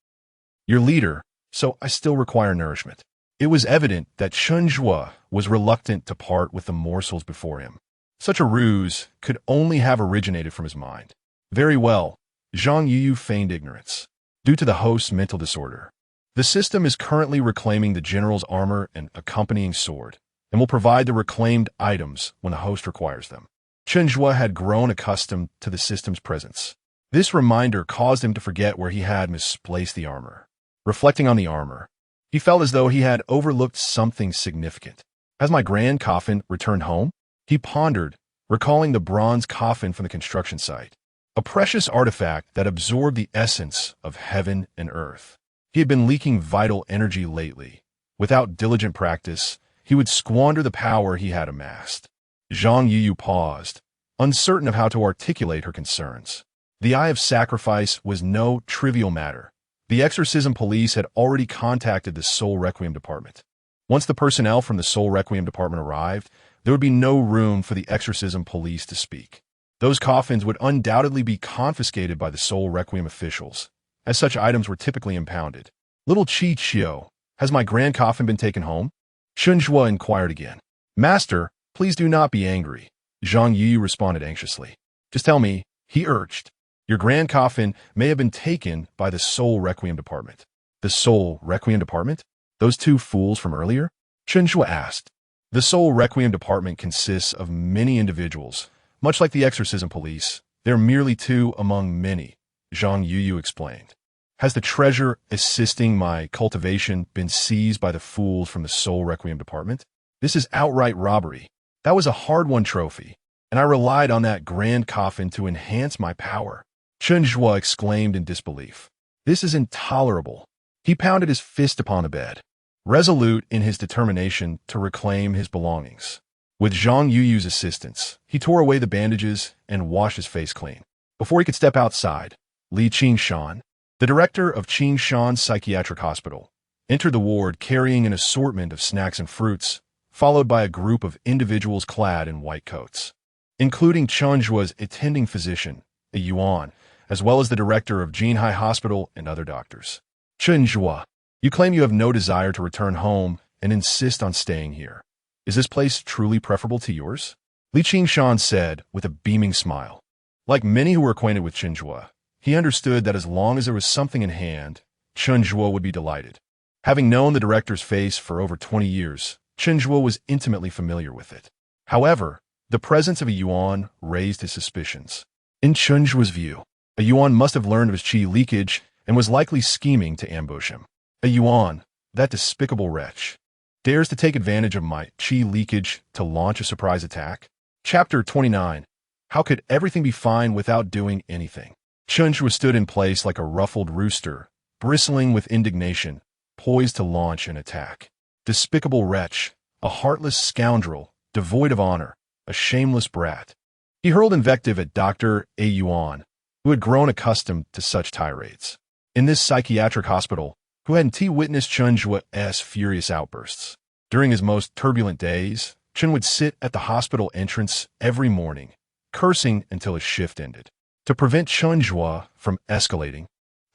Speaker 1: Your leader, so I still require nourishment." It was evident that Chen Zhuo was reluctant to part with the morsels before him. Such a ruse could only have originated from his mind. "Very well," Zhang Yuyu feigned ignorance. "Due to the host's mental disorder, the system is currently reclaiming the general's armor and accompanying sword, and will provide the reclaimed items when the host requires them." Chen Zhuo had grown accustomed to the system's presence. This reminder caused him to forget where he had misplaced the armor. Reflecting on the armor, he felt as though he had overlooked something significant. "Has my grand coffin returned home?" He pondered, recalling the bronze coffin from the construction site, a precious artifact that absorbed the essence of heaven and earth. He had been leaking vital energy lately. Without diligent practice, he would squander the power he had amassed. Zhang Yuyu paused, uncertain of how to articulate her concerns. The Eye of Sacrifice was no trivial matter. The Exorcism Police had already contacted the Soul Requiem Department. Once the personnel from the Soul Requiem Department arrived, there would be no room for the Exorcism Police to speak. Those coffins would undoubtedly be confiscated by the Soul Requiem officials, as such items were typically impounded. "Little Qi Qiu, has my grand coffin been taken home?" Chen Zhuo inquired again. "Master, please do not be angry," Zhang Yu responded anxiously. "Just tell me," he urged. "Your grand coffin may have been taken by the Soul Requiem Department." "The Soul Requiem Department? Those two fools from earlier?" Chen Zhuo asked. "The Soul Requiem Department consists of many individuals. Much like the Exorcism Police, they're merely two among many," Zhang Yuyu explained. "Has the treasure assisting my cultivation been seized by the fools from the Soul Requiem Department? This is outright robbery. That was a hard-won trophy, and I relied on that grand coffin to enhance my power." Chen Zhuo exclaimed in disbelief. "This is intolerable." He pounded his fist upon the bed, resolute in his determination to reclaim his belongings. With Zhang Yuyu's assistance, he tore away the bandages and washed his face clean. Before he could step outside, Li Qingshan, the director of Qing Shan Psychiatric Hospital, entered the ward carrying an assortment of snacks and fruits, followed by a group of individuals clad in white coats, including Chen Zhuo's attending physician, a Yuan, as well as the director of Jinhai Hospital and other doctors. "Chen Zhuo, you claim you have no desire to return home and insist on staying here. Is this place truly preferable to yours?" Li Qingshan said with a beaming smile. Like many who were acquainted with Chen Zhuo, he understood that as long as there was something in hand, Chen Zhuo would be delighted. Having known the director's face for over 20 years, Chen Zhuo was intimately familiar with it. However, The presence of a yuan raised his suspicions. In Chen Zhuo's view, a yuan must have learned of his qi leakage and was likely scheming to ambush him. A yuan, that despicable wretch, dares to take advantage of my qi leakage to launch a surprise attack? Chapter 29. How could everything be fine without doing anything? Chen Zhuo stood in place like a ruffled rooster, bristling with indignation, poised to launch an attack. Despicable wretch, a heartless scoundrel, devoid of honor, a shameless brat. He hurled invective at Dr. A. Yuan, who had grown accustomed to such tirades. In this psychiatric hospital, who hadn't witnessed Chen Zhuo's furious outbursts. During his most turbulent days, Chen would sit at the hospital entrance every morning, cursing until his shift ended. To prevent Chen Zhuo from escalating,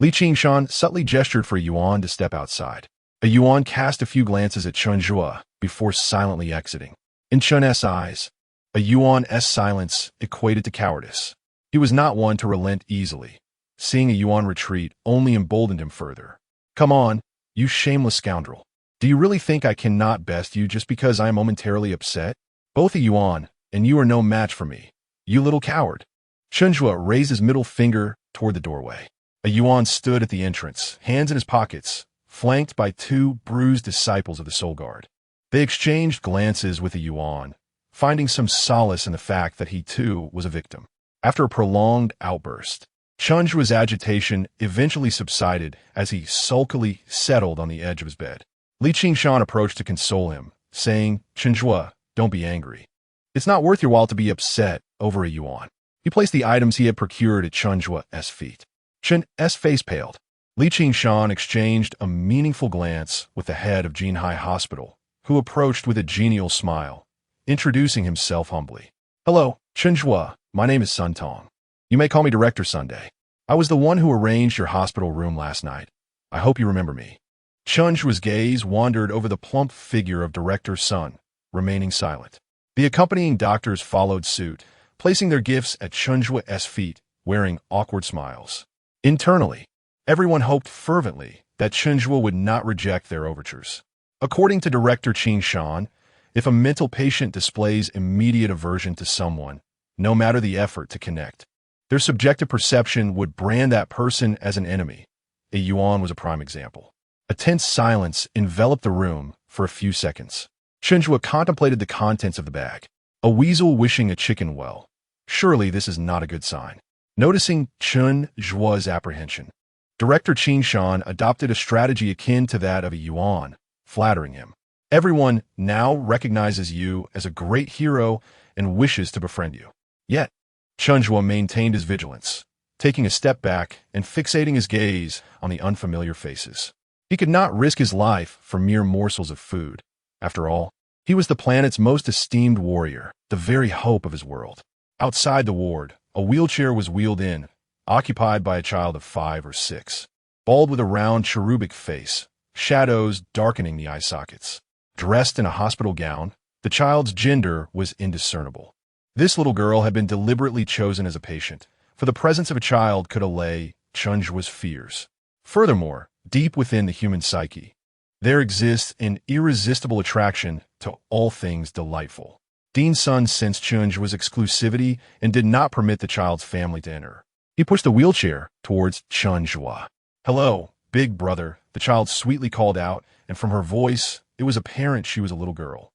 Speaker 1: Qing Shan subtly gestured for a yuan to step outside. A yuan cast a few glances at Chen Zhuo before silently exiting. In Chen's eyes, a yuan's silence equated to cowardice. He was not one to relent easily. Seeing a yuan retreat only emboldened him further. Come on, you shameless scoundrel. Do you really think I cannot best you just because I am momentarily upset? Both a yuan and you are no match for me, you little coward. Chen Zhuo raised his middle finger toward the doorway. A yuan stood at the entrance, hands in his pockets, flanked by two bruised disciples of the Soul Guard. They exchanged glances with a yuan, finding some solace in the fact that he too was a victim. After a prolonged outburst, Chen Zhuo's agitation eventually subsided as he sulkily settled on the edge of his bed. Qing Shan approached to console him, saying, Chen Zhuo, don't be angry. It's not worth your while to be upset over a yuan. He placed the items he had procured at Chen Zhuo's feet. Chen's face paled. Qing Shan exchanged a meaningful glance with the head of Jinhai Hospital, who approached with a genial smile, introducing himself humbly. Hello, Chen Zhuo, my name is Sun Tong. You may call me Director Sunday. I was the one who arranged your hospital room last night. I hope you remember me. Chen Zhuo's gaze wandered over the plump figure of Director Sun, remaining silent. The accompanying doctors followed suit, placing their gifts at Chen Zhuo's feet, wearing awkward smiles. Internally, everyone hoped fervently that Chen Zhuo would not reject their overtures. According to Director Qing Shan, if a mental patient displays immediate aversion to someone, no matter the effort to connect, their subjective perception would brand that person as an enemy. A yuan was a prime example. A tense silence enveloped the room for a few seconds. Chen Zhuo contemplated the contents of the bag. A weasel wishing a chicken well. Surely this is not a good sign. Noticing Chen Zhuo's apprehension, Director Qing Shan adopted a strategy akin to that of a yuan, flattering him. Everyone now recognizes you as a great hero and wishes to befriend you. Yet, Chen Zhuo maintained his vigilance, taking a step back and fixating his gaze on the unfamiliar faces. He could not risk his life for mere morsels of food. After all, he was the planet's most esteemed warrior, the very hope of his world. Outside the ward, a wheelchair was wheeled in, occupied by a child of 5 or 6, bald with a round cherubic face, shadows darkening the eye sockets. Dressed in a hospital gown, the child's gender was indiscernible. This little girl had been deliberately chosen as a patient, for the presence of a child could allay Chen Zhuo's fears. Furthermore, deep within the human psyche, there exists an irresistible attraction to all things delightful. Dean Sun sensed Chen Zhuo's exclusivity and did not permit the child's family to enter. He pushed the wheelchair towards Chen Zhuo. Hello, big brother, the child sweetly called out, and from her voice, it was apparent she was a little girl.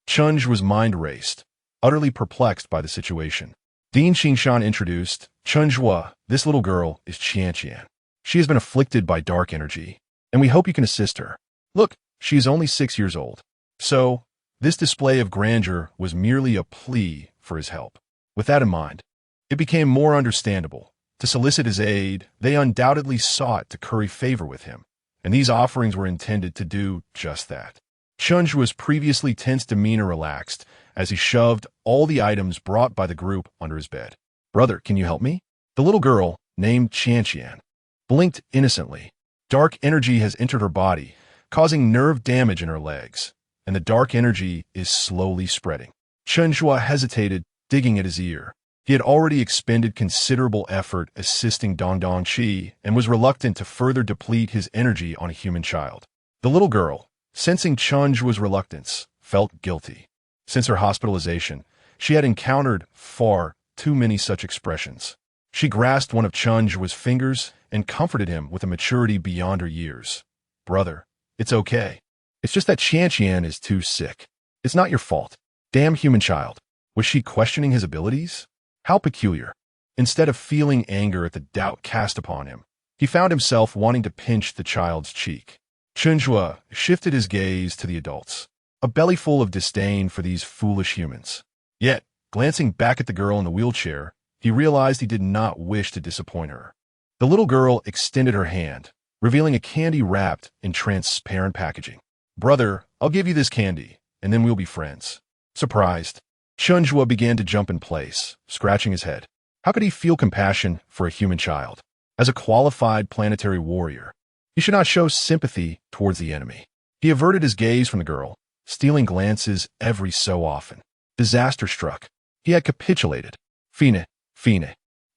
Speaker 1: Chen Zhuo's mind raced, utterly perplexed by the situation. Dean Qing Shan introduced, Chen Zhuo, this little girl is Qian. She has been afflicted by dark energy, and we hope you can assist her. Look, she is only 6 years old. So, this display of grandeur was merely a plea for his help. With that in mind, it became more understandable. To solicit his aid, they undoubtedly sought to curry favor with him, and these offerings were intended to do just that. Chen Zhuo's previously tense demeanor relaxed as he shoved all the items brought by the group under his bed. Brother, can you help me? The little girl, named Qian, blinked innocently. Dark energy has entered her body, causing nerve damage in her legs, and the dark energy is slowly spreading. Chen Zhuo hesitated, digging at his ear. He had already expended considerable effort assisting Dongdong Qi and was reluctant to further deplete his energy on a human child. The little girl, sensing Chen Zhuo's reluctance, felt guilty. Since her hospitalization, She had encountered far too many such expressions. She grasped one of Chen Zhuo's fingers and comforted him with a maturity beyond her years. Brother, it's okay. It's just that Qian is too sick. It's not your fault. Damn human child. Was she questioning his abilities? How peculiar. Instead of feeling anger at the doubt cast upon him, he found himself wanting to pinch the child's cheek. Chen Zhuo shifted his gaze to the adults, a bellyful of disdain for these foolish humans. Yet, glancing back at the girl in the wheelchair, he realized he did not wish to disappoint her. The little girl extended her hand, revealing a candy wrapped in transparent packaging. Brother, I'll give you this candy, and then we'll be friends. Surprised, Chen Zhuo began to jump in place, scratching his head. How could he feel compassion for a human child? As a qualified planetary warrior, he should not show sympathy towards the enemy. He averted his gaze from the girl, stealing glances every so often. Disaster struck. He had capitulated. Fine,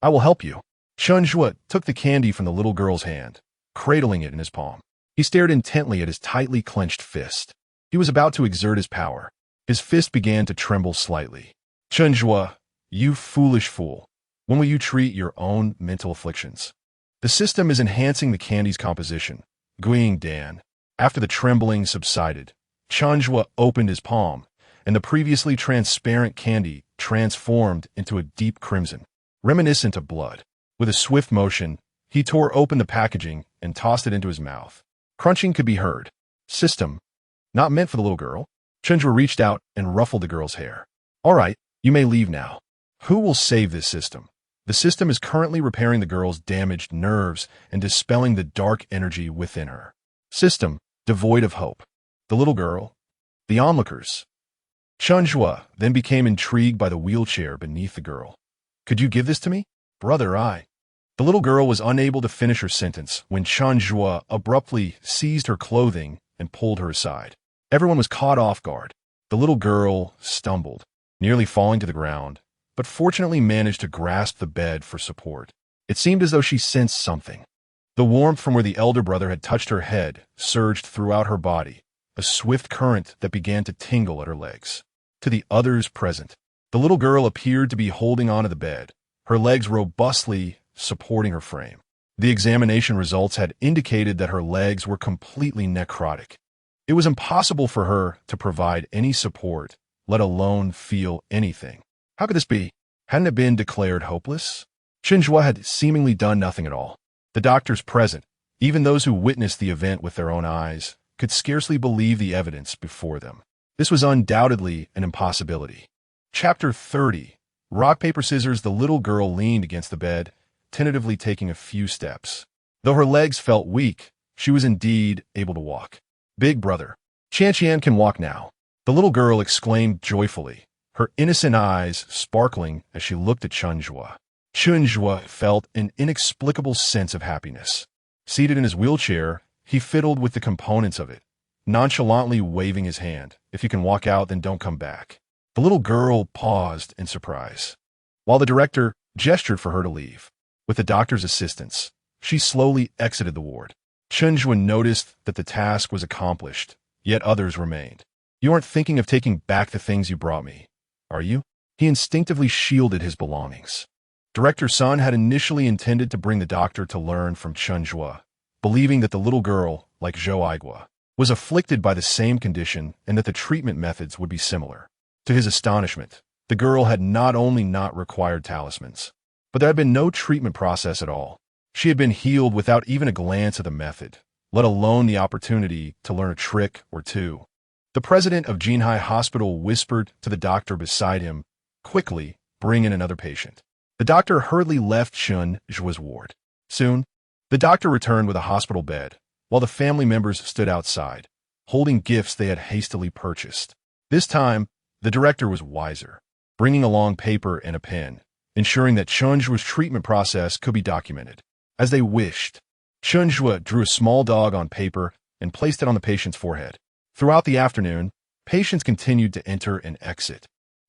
Speaker 1: I will help you. Chen Zhuo took the candy from the little girl's hand, cradling it in his palm. He stared intently at his tightly clenched fist. He was about to exert his power. His fist began to tremble slightly. Chen Zhuo, you foolish fool. When will you treat your own mental afflictions? The system is enhancing the candy's composition. Guiying Dan. After the trembling subsided, Chen Zhuo opened his palm, and the previously transparent candy transformed into a deep crimson, reminiscent of blood. With a swift motion, he tore open the packaging and tossed it into his mouth. Crunching could be heard. System. Not meant for the little girl. Chen Zhuo reached out and ruffled the girl's hair. All right, you may leave now. Who will save this system? The system is currently repairing the girl's damaged nerves and dispelling the dark energy within her. System, devoid of hope. The little girl. The onlookers. Chen Zhuo then became intrigued by the wheelchair beneath the girl. Could you give this to me? Brother, The little girl was unable to finish her sentence when Chen Zhuo abruptly seized her clothing and pulled her aside. Everyone was caught off guard. The little girl stumbled, nearly falling to the ground, but fortunately managed to grasp the bed for support. It seemed as though she sensed something. The warmth from where the elder brother had touched her head surged throughout her body, a swift current that began to tingle at her legs. To the others present, the little girl appeared to be holding onto the bed, her legs robustly supporting her frame. The examination results had indicated that her legs were completely necrotic. It was impossible for her to provide any support, let alone feel anything. How could this be? Hadn't it been declared hopeless? Chen Zhuo had seemingly done nothing at all. The doctors present, even those who witnessed the event with their own eyes, could scarcely believe the evidence before them. This was undoubtedly an impossibility. Chapter 30. Rock, paper, scissors. The little girl leaned against the bed, tentatively taking a few steps. Though her legs felt weak, she was indeed able to walk. Big brother. Qian can walk now. The little girl exclaimed joyfully, her innocent eyes sparkling as she looked at Chen Zhuo. Chen Zhuo felt an inexplicable sense of happiness. Seated in his wheelchair, he fiddled with the components of it, nonchalantly waving his hand. If you can walk out, then don't come back. The little girl paused in surprise, while the director gestured for her to leave. With the doctor's assistance, she slowly exited the ward. Chen Zhuo noticed that the task was accomplished, yet others remained. You aren't thinking of taking back the things you brought me, are you? He instinctively shielded his belongings. Director Sun had initially intended to bring the doctor to learn from Chen Zhuo, believing that the little girl, like Zhou Aigua, was afflicted by the same condition and that the treatment methods would be similar. To his astonishment, the girl had not only not required talismans, but there had been no treatment process at all. She had been healed without even a glance at the method, let alone the opportunity to learn a trick or two. The president of Jinhai Hospital whispered to the doctor beside him, "Quickly, bring in another patient." The doctor hurriedly left Chen Zhuo's ward. Soon, the doctor returned with a hospital bed, while the family members stood outside, holding gifts they had hastily purchased. This time, the director was wiser, bringing along paper and a pen, ensuring that Chen Zhuo's treatment process could be documented. As they wished, Chen Zhuo drew a small dog on paper and placed it on the patient's forehead. Throughout the afternoon, patients continued to enter and exit.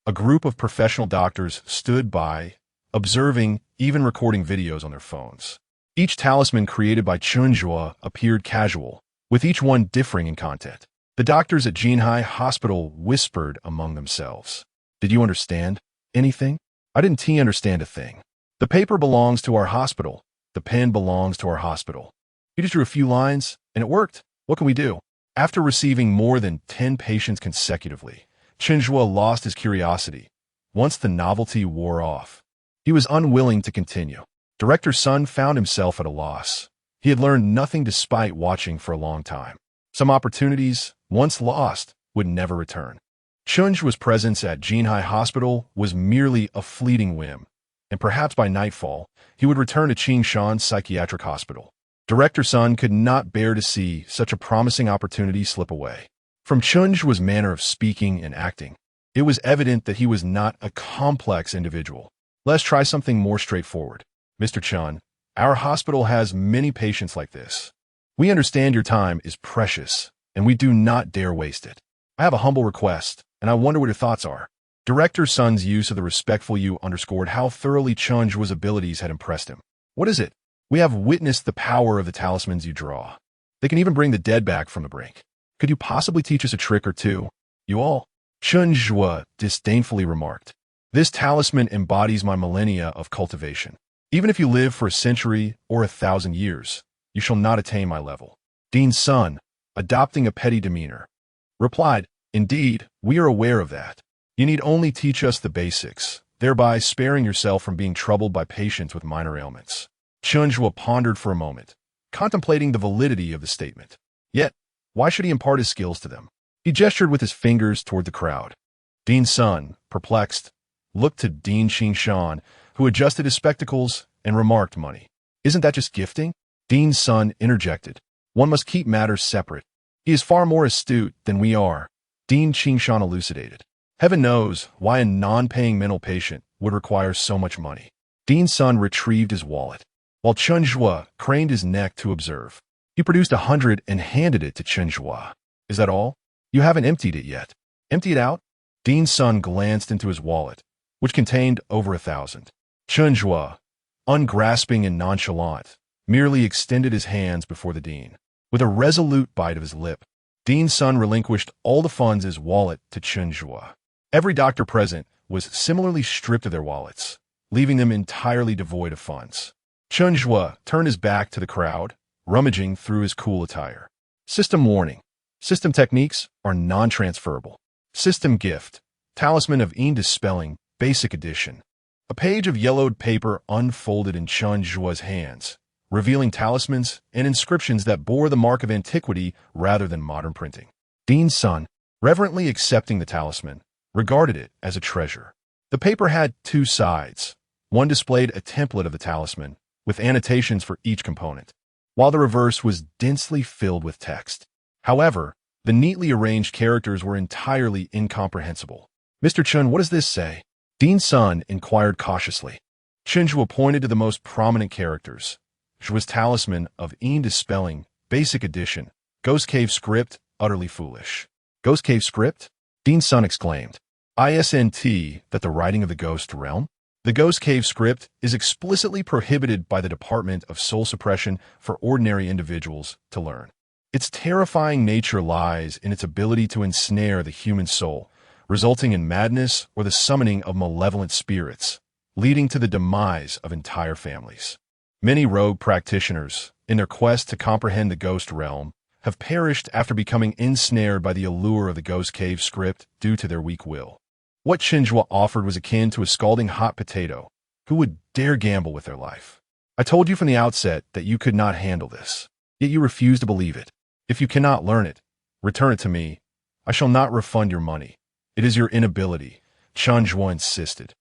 Speaker 1: A group of professional doctors stood by, observing, even recording videos on their phones. Each talisman created by Chen Zhuo appeared casual, with each one differing in content. The doctors at Jinhai Hospital whispered among themselves. Did you understand? Anything? I didn't understand a thing. The paper belongs to our hospital. The pen belongs to our hospital. You just drew a few lines, and it worked. What can we do? After receiving more than 10 patients consecutively, Chen Zhuo lost his curiosity. Once the novelty wore off, he was unwilling to continue. Director Sun found himself at a loss. He had learned nothing despite watching for a long time. Some opportunities, once lost, would never return. Chen Zhuo's presence at Jinhai Hospital was merely a fleeting whim, and perhaps by nightfall, he would return to Qing Shan Psychiatric Hospital. Director Sun could not bear to see such a promising opportunity slip away. From Chen Zhuo's manner of speaking and acting, it was evident that he was not a complex individual. Let's try something more straightforward. Mr. Chen, our hospital has many patients like this. We understand your time is precious, and we do not dare waste it. I have a humble request, and I wonder what your thoughts are. Director Sun's use of the respectful you underscored how thoroughly Chen Zhuo's abilities had impressed him. What is it? We have witnessed the power of the talismans you draw. They can even bring the dead back from the brink. Could you possibly teach us a trick or two? You all? Chen Zhuo disdainfully remarked. This talisman embodies my millennia of cultivation. Even if you live for a century or 1,000 years, you shall not attain my level. Dean Sun, adopting a petty demeanor, replied, Indeed, we are aware of that. You need only teach us the basics, thereby sparing yourself from being troubled by patients with minor ailments. Chen Zhuo pondered for a moment, contemplating the validity of the statement. Yet, why should he impart his skills to them? He gestured with his fingers toward the crowd. Dean Sun, perplexed, looked to Dean Qing Shan, who adjusted his spectacles and remarked, Money. Isn't that just gifting? Dean Sun interjected. One must keep matters separate. He is far more astute than we are. Dean Qing Shan elucidated. Heaven knows why a non-paying mental patient would require so much money. Dean Sun retrieved his wallet, while Chen Zhuo craned his neck to observe. He produced 100 and handed it to Chen Zhuo. Is that all? You haven't emptied it yet. Empty it out? Dean Sun glanced into his wallet, which contained over 1,000. Chen Zhuo, ungrasping and nonchalant, merely extended his hands before the dean. With a resolute bite of his lip, Dean Sun relinquished all the funds in his wallet to Chen Zhuo. Every doctor present was similarly stripped of their wallets, leaving them entirely devoid of funds. Chen Zhuo turned his back to the crowd, rummaging through his cool attire. System warning. System techniques are non-transferable. System gift. Talisman of Yin Dispelling, Basic Edition. A page of yellowed paper unfolded in Chen Zhuo's hands, revealing talismans and inscriptions that bore the mark of antiquity rather than modern printing. Dean Sun, reverently accepting the talisman, regarded it as a treasure. The paper had two sides. One displayed a template of the talisman, with annotations for each component, while the reverse was densely filled with text. However, the neatly arranged characters were entirely incomprehensible. Mr. Chen, what does this say? Dean Sun inquired cautiously. Chen Zhuo pointed to the most prominent characters. Zhuo's talisman of Yin Dispelling, Basic Edition, Ghost Cave Script, utterly foolish. Ghost Cave Script? Dean Sun exclaimed. Isn't that the writing of the ghost realm? The Ghost Cave Script is explicitly prohibited by the Department of Soul Suppression for ordinary individuals to learn. Its terrifying nature lies in its ability to ensnare the human soul, resulting in madness or the summoning of malevolent spirits, leading to the demise of entire families. Many rogue practitioners, in their quest to comprehend the ghost realm, have perished after becoming ensnared by the allure of the Ghost Cave Script due to their weak will. What Chen Zhuo offered was akin to a scalding hot potato. Who would dare gamble with their life? I told you from the outset that you could not handle this, yet you refuse to believe it. If you cannot learn it, return it to me. I shall not refund your money. It is your inability, Chen Zhuo insisted.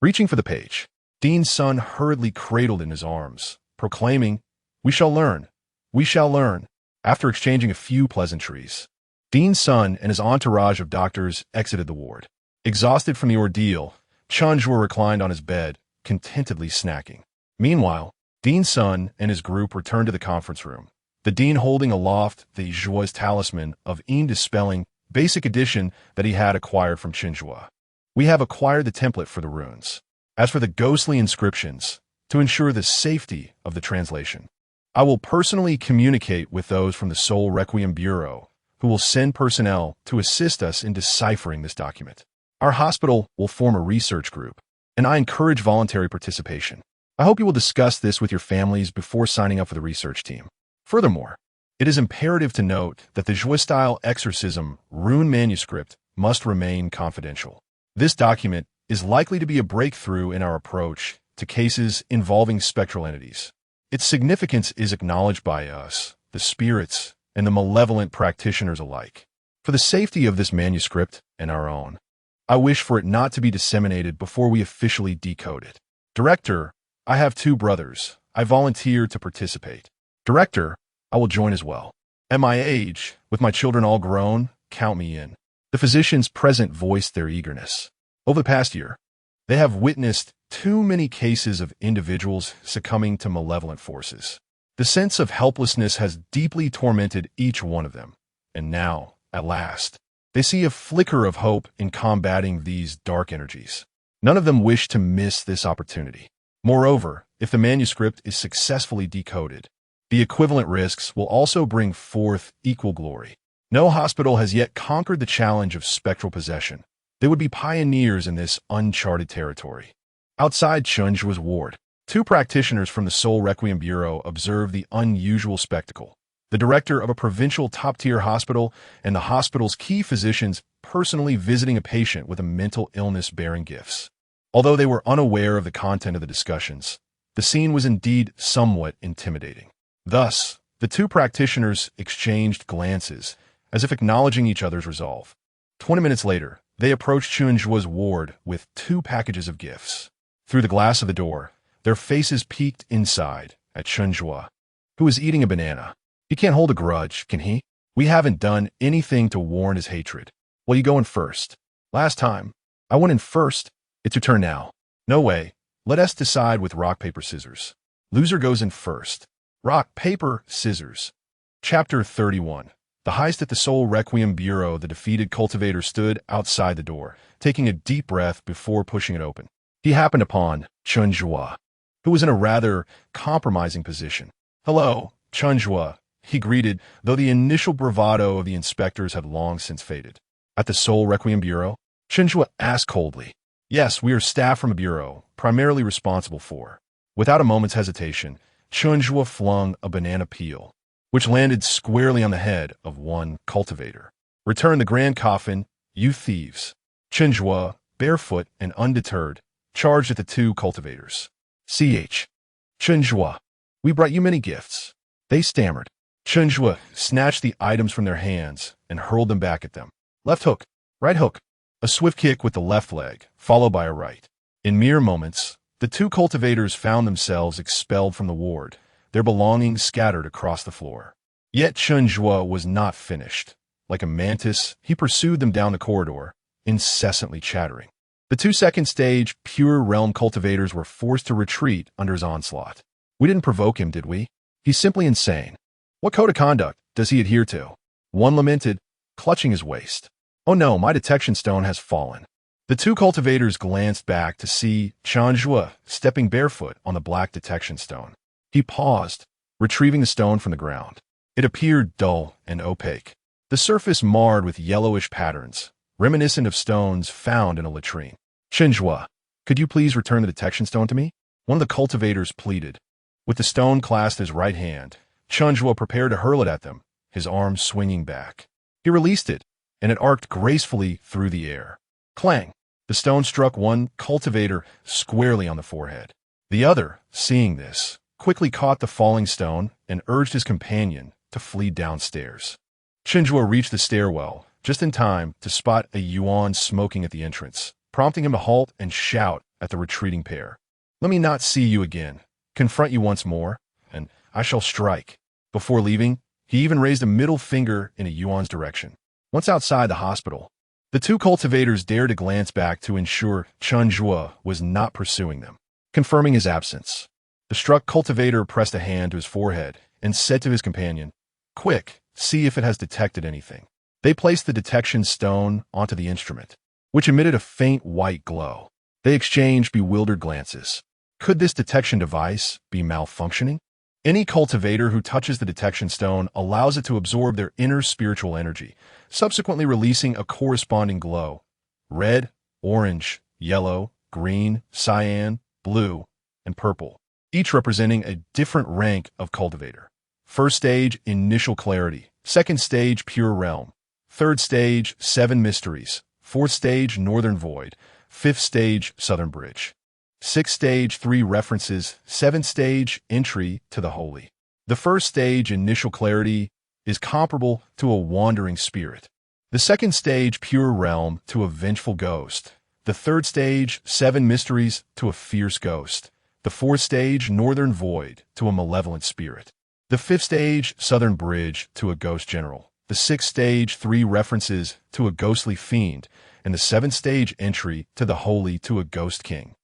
Speaker 1: Reaching for the page, Dean Sun hurriedly cradled in his arms, proclaiming, We shall learn. We shall learn. After exchanging a few pleasantries, Dean Sun and his entourage of doctors exited the ward. Exhausted from the ordeal, Chen Zhuo reclined on his bed, contentedly snacking. Meanwhile, Dean Sun and his group returned to the conference room, the dean holding aloft the Zhuo's talisman of Yin Dispelling, Basic Edition that he had acquired from Chen Zhuo. We have acquired the template for the runes. As for the ghostly inscriptions, to ensure the safety of the translation, I will personally communicate with those from the Soul Requiem Bureau, who will send personnel to assist us in deciphering this document. Our hospital will form a research group, and I encourage voluntary participation. I hope you will discuss this with your families before signing up for the research team. Furthermore, it is imperative to note that the Zhuo-style exorcism rune manuscript must remain confidential. This document is likely to be a breakthrough in our approach to cases involving spectral entities. Its significance is acknowledged by us, the spirits, and the malevolent practitioners alike. For the safety of this manuscript and our own, I wish for it not to be disseminated before we officially decode it. Director, I have 2 brothers. I volunteer to participate. Director, I will join as well. At my age, with my children all grown, count me in. The physicians present voiced their eagerness. Over the past year, they have witnessed too many cases of individuals succumbing to malevolent forces. The sense of helplessness has deeply tormented each one of them, and now, at last, they see a flicker of hope in combating these dark energies. None of them wish to miss this opportunity. Moreover, if the manuscript is successfully decoded, the equivalent risks will also bring forth equal glory. No hospital has yet conquered the challenge of spectral possession. They would be pioneers in this uncharted territory. Outside Chen Zhuo's ward, 2 practitioners from the Soul Requiem Bureau observed the unusual spectacle. The director of a provincial top-tier hospital and the hospital's key physicians personally visiting a patient with a mental illness bearing gifts. Although they were unaware of the content of the discussions, the scene was indeed somewhat intimidating. Thus, the 2 practitioners exchanged glances, as if acknowledging each other's resolve. 20 minutes later, they approached Chen Zhuo's ward with 2 packages of gifts. Through the glass of the door, their faces peeked inside at Chen Zhuo, who was eating a banana. He can't hold a grudge, can he? We haven't done anything to warrant his hatred. Well, you go in first. Last time, I went in first. It's your turn now. No way. Let us decide with rock, paper, scissors. Loser goes in first. Rock, paper, scissors. Chapter 31. The heist at the Soul Requiem Bureau. The defeated cultivator stood outside the door, taking a deep breath before pushing it open. He happened upon Chen Zhuo, who was in a rather compromising position. Hello, Chen Zhuo, he greeted, though the initial bravado of the inspectors had long since faded. At the Soul Requiem Bureau? Chen Zhuo asked coldly. Yes, we are staff from a bureau, primarily responsible for. Without a moment's hesitation, Chen Zhuo flung a banana peel, which landed squarely on the head of one cultivator. Return the grand coffin, you thieves. Chen Zhuo, barefoot and undeterred, charged at the 2 cultivators. Ch. Chen Zhuo, we brought you many gifts. They stammered. Chen Zhuo snatched the items from their hands and hurled them back at them. Left hook, right hook. A swift kick with the left leg, followed by a right. In mere moments, the 2 cultivators found themselves expelled from the ward, their belongings scattered across the floor. Yet Chen Zhuo was not finished. Like a mantis, he pursued them down the corridor, incessantly chattering. The 2-second stage pure realm cultivators were forced to retreat under his onslaught. We didn't provoke him, did we? He's simply insane. What code of conduct does he adhere to? One lamented, clutching his waist. Oh no, my detection stone has fallen. The 2 cultivators glanced back to see Chen Zhuo stepping barefoot on the black detection stone. He paused, retrieving the stone from the ground. It appeared dull and opaque, the surface marred with yellowish patterns, reminiscent of stones found in a latrine. Chen Zhuo, could you please return the detection stone to me? One of the cultivators pleaded. With the stone clasped in his right hand, Chen Zhuo prepared to hurl it at them, his arms swinging back. He released it, and it arced gracefully through the air. Clang! The stone struck one cultivator squarely on the forehead. The other, seeing this, quickly caught the falling stone and urged his companion to flee downstairs. Chen Zhuo reached the stairwell just in time to spot a yuan smoking at the entrance, prompting him to halt and shout at the retreating pair. Let me not see you again, confront you once more, and I shall strike. Before leaving, he even raised a middle finger in a yuan's direction. Once outside the hospital, the 2 cultivators dared to glance back to ensure Chen Zhuo was not pursuing them, confirming his absence. The struck cultivator pressed a hand to his forehead and said to his companion, Quick, see if it has detected anything. They placed the detection stone onto the instrument, which emitted a faint white glow. They exchanged bewildered glances. Could this detection device be malfunctioning? Any cultivator who touches the detection stone allows it to absorb their inner spiritual energy, subsequently releasing a corresponding glow. Red, orange, yellow, green, cyan, blue, and purple, each representing a different rank of cultivator. First stage, initial clarity. Second stage, pure realm. Third stage, seven mysteries. Fourth stage, northern void. Fifth stage, southern bridge. Sixth stage, three references. Seventh stage, entry to the holy. The first stage, initial clarity, is comparable to a wandering spirit. The second stage, pure realm, to a vengeful ghost. The third stage, seven mysteries, to a fierce ghost. The fourth stage, northern void, to a malevolent spirit. The fifth stage, southern bridge, to a ghost general. The sixth stage, three references, to a ghostly fiend. And the seventh stage, entry to the holy, to a ghost king.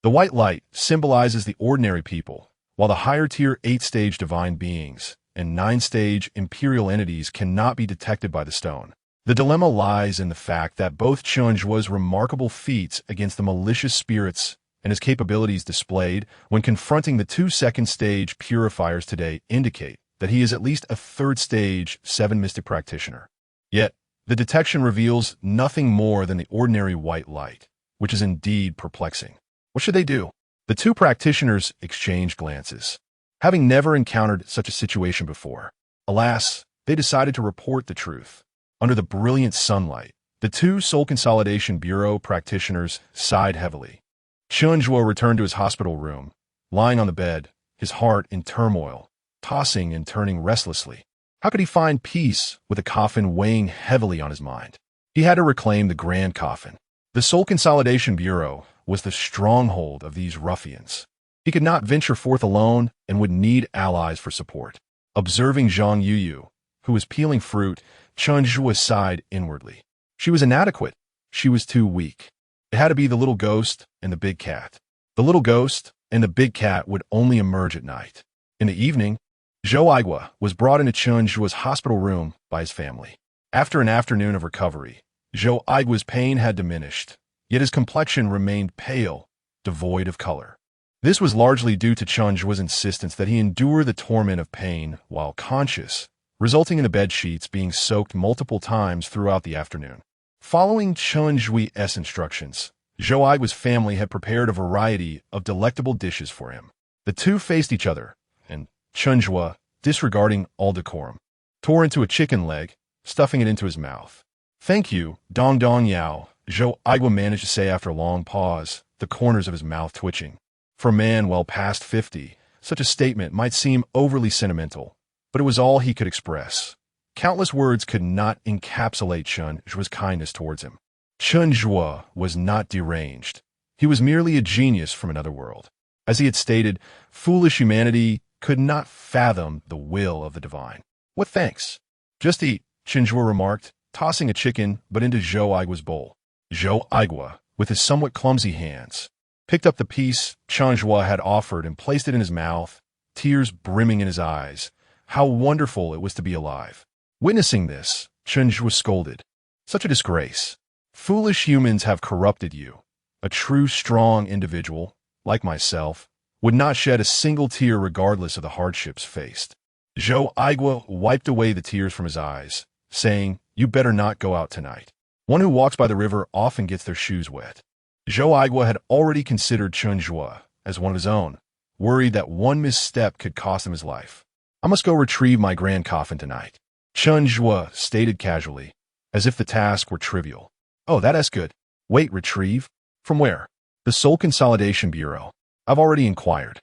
Speaker 1: The white light symbolizes the ordinary people, while the higher tier 8-stage divine beings and 9-stage imperial entities cannot be detected by the stone. The dilemma lies in the fact that both Chen Zhuo's remarkable feats against the malicious spirits and his capabilities displayed when confronting the two second-stage purifiers today indicate that he is at least a third-stage 7 mystic practitioner. Yet, the detection reveals nothing more than the ordinary white light, which is indeed perplexing. What should they do? The two practitioners exchange glances. Having never encountered such a situation before, alas, they decided to report the truth. Under the brilliant sunlight, the two Soul Consolidation Bureau practitioners sighed heavily. Chen Zhuo returned to his hospital room, lying on the bed, his heart in turmoil, tossing and turning restlessly. How could he find peace with a coffin weighing heavily on his mind? He had to reclaim the grand coffin. The Soul Consolidation Bureau was the stronghold of these ruffians. He could not venture forth alone and would need allies for support. Observing Zhang Yuyu, who was peeling fruit, Chen Zhuo sighed inwardly. She was inadequate. She was too weak. It had to be the little ghost and the big cat. The little ghost and the big cat would only emerge at night. In the evening, Zhou Aigua was brought into Chen Zhuo's hospital room by his family. After an afternoon of recovery, Zhou Aigua's pain had diminished, yet his complexion remained pale, devoid of color. This was largely due to Chen Zhuo's insistence that he endure the torment of pain while conscious, resulting in the bed sheets being soaked multiple times throughout the afternoon. Following Chen Zhuo's instructions, Zhou Aigua's family had prepared a variety of delectable dishes for him. The two faced each other, and Chen Zhuo, disregarding all decorum, tore into a chicken leg, stuffing it into his mouth. "Thank you, Dong Dong Yao," Zhou Aigua managed to say after a long pause, the corners of his mouth twitching. For a man well past 50, such a statement might seem overly sentimental, but it was all he could express. Countless words could not encapsulate Chen Zhuo's kindness towards him. Chen Zhuo was not deranged. He was merely a genius from another world. As he had stated, foolish humanity could not fathom the will of the divine. "What thanks?" "Just eat," Chen Zhuo remarked, tossing a chicken but into Zhou Aigua's bowl. Zhou Aigua, with his somewhat clumsy hands, picked up the piece Chen Zhuo had offered and placed it in his mouth, tears brimming in his eyes. How wonderful it was to be alive. Witnessing this, Chen Zhuo scolded. "Such a disgrace. Foolish humans have corrupted you. A true, strong individual, like myself, would not shed a single tear regardless of the hardships faced." Zhou Aigua wiped away the tears from his eyes, saying, "You better not go out tonight. One who walks by the river often gets their shoes wet." Zhou Aigua had already considered Chen Zhuo as one of his own, worried that one misstep could cost him his life. "I must go retrieve my grand coffin tonight," Chen Zhuo stated casually, as if the task were trivial. "Oh, that's good. Wait, retrieve? From where?" "The Soul Consolidation Bureau. I've already inquired.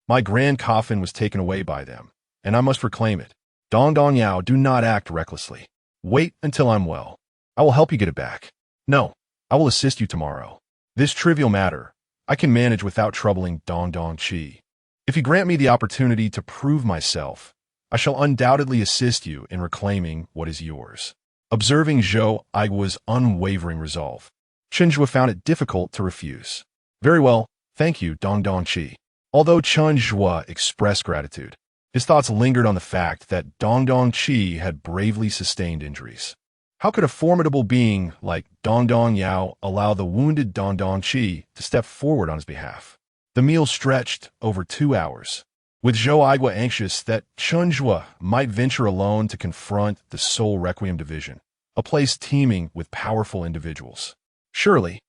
Speaker 1: My grand coffin was taken away by them, and I must reclaim it. Dong Dong Yao, do not act recklessly. Wait until I'm well. I will help you get it back. No, I will assist you tomorrow. This trivial matter, I can manage without troubling Dong Dong Qi. If you grant me the opportunity to prove myself, I shall undoubtedly assist you in reclaiming what is yours." Observing Zhou Aigua's unwavering resolve, Chen Zhuo found it difficult to refuse. "Very well, thank you, Dong Dong Qi." Although Chen Zhuo expressed gratitude, his thoughts lingered on the fact that Dong Dong Qi had bravely sustained injuries. How could a formidable being like Dong Dong Yao allow the wounded Dong Dong Qi to step forward on his behalf? The meal stretched over 2 hours, with Zhou Aigua anxious that Chen Zhuo might venture alone to confront the Soul Requiem Division, a place teeming with powerful individuals. Surely,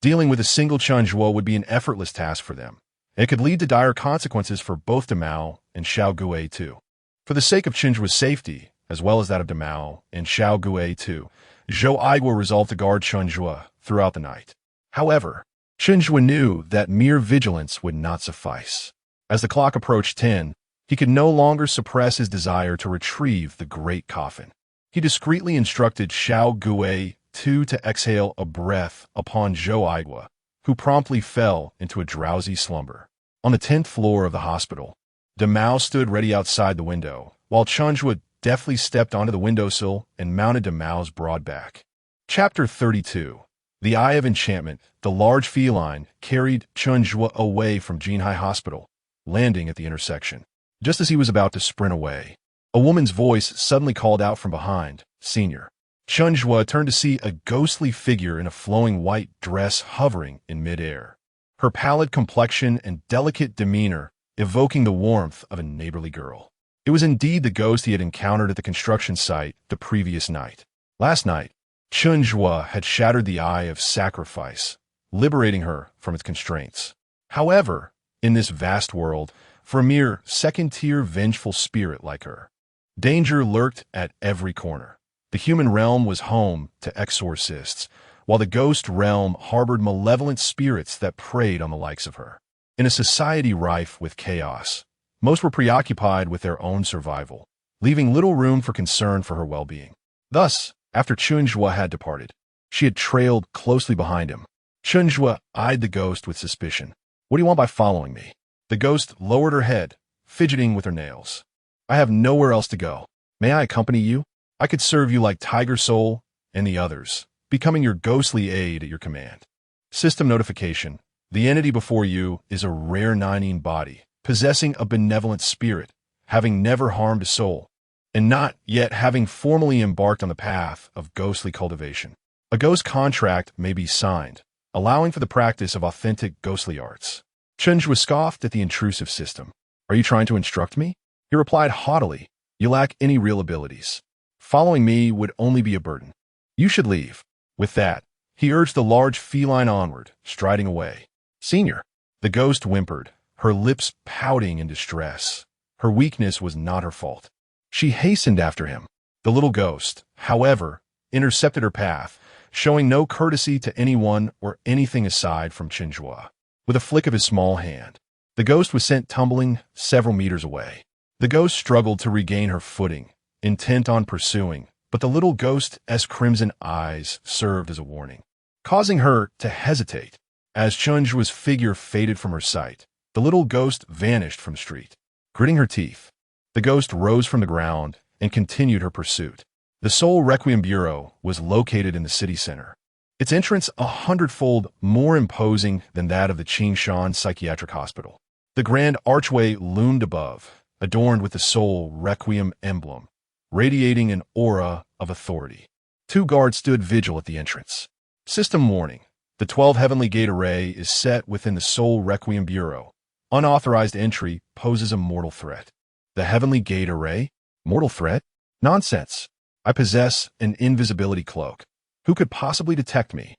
Speaker 1: Dealing with a single Chen Zhuo would be an effortless task for them. It could lead to dire consequences for both Damao and Xiao Gui too. For the sake of Chen Zhuo's safety, as well as that of Damao and Xiao Gui too, Zhou Aiguo resolved to guard Chen Zhuo throughout the night. However, Chen Zhuo knew that mere vigilance would not suffice. As the clock approached 10, he could no longer suppress his desire to retrieve the great coffin. He discreetly instructed Xiao Gui too to exhale a breath upon Zhou Aiguo, who promptly fell into a drowsy slumber. On the 10th floor of the hospital, Damao stood ready outside the window, while Chen Zhuo deftly stepped onto the windowsill and mounted Damao's broad back. Chapter 32. The Eye of Enchantment. The large feline carried Chen Zhuo away from Jinhai Hospital, landing at the intersection. Just as he was about to sprint away, a woman's voice suddenly called out from behind, "Senior." Chen Zhuo turned to see a ghostly figure in a flowing white dress hovering in midair, her pallid complexion and delicate demeanor evoking the warmth of a neighborly girl. It was indeed the ghost he had encountered at the construction site the previous night. Last night, Chen Zhuo had shattered the Eye of Sacrifice, liberating her from its constraints. However, in this vast world, for a mere second-tier vengeful spirit like her, danger lurked at every corner. The human realm was home to exorcists, while the ghost realm harbored malevolent spirits that preyed on the likes of her. In a society rife with chaos, most were preoccupied with their own survival, leaving little room for concern for her well-being. Thus, after Chen Zhuo had departed, she had trailed closely behind him. Chen Zhuo eyed the ghost with suspicion. "What do you want by following me?" The ghost lowered her head, fidgeting with her nails. "I have nowhere else to go. May I accompany you? I could serve you like Tiger Soul and the others, becoming your ghostly aid at your command." System notification. The entity before you is a rare Ninine body, possessing a benevolent spirit, having never harmed a soul, and not yet having formally embarked on the path of ghostly cultivation. A ghost contract may be signed, allowing for the practice of authentic ghostly arts. Chen Zhuo scoffed at the intrusive system. "Are you trying to instruct me?" He replied haughtily, "You lack any real abilities. Following me would only be a burden. You should leave." With that, he urged the large feline onward, striding away. "Senior." The ghost whimpered, her lips pouting in distress. Her weakness was not her fault. She hastened after him. The little ghost, however, intercepted her path, showing no courtesy to anyone or anything aside from Chen Zhuo. With a flick of his small hand, the ghost was sent tumbling several meters away. The ghost struggled to regain her footing, intent on pursuing, but the little ghost's crimson eyes served as a warning, causing her to hesitate. As Chen Zhuo's figure faded from her sight, the little ghost vanished from the street. Gritting her teeth, the ghost rose from the ground and continued her pursuit. The Soul Requiem Bureau was located in the city center, its entrance 100-fold more imposing than that of the Qing Shan Psychiatric Hospital. The grand archway loomed above, adorned with the Soul Requiem emblem, radiating an aura of authority. 2 guards stood vigil at the entrance. System warning. The 12 Heavenly Gate Array is set within the Soul Requiem Bureau. Unauthorized entry poses a mortal threat. The Heavenly Gate Array? Mortal threat? Nonsense. I possess an invisibility cloak. Who could possibly detect me?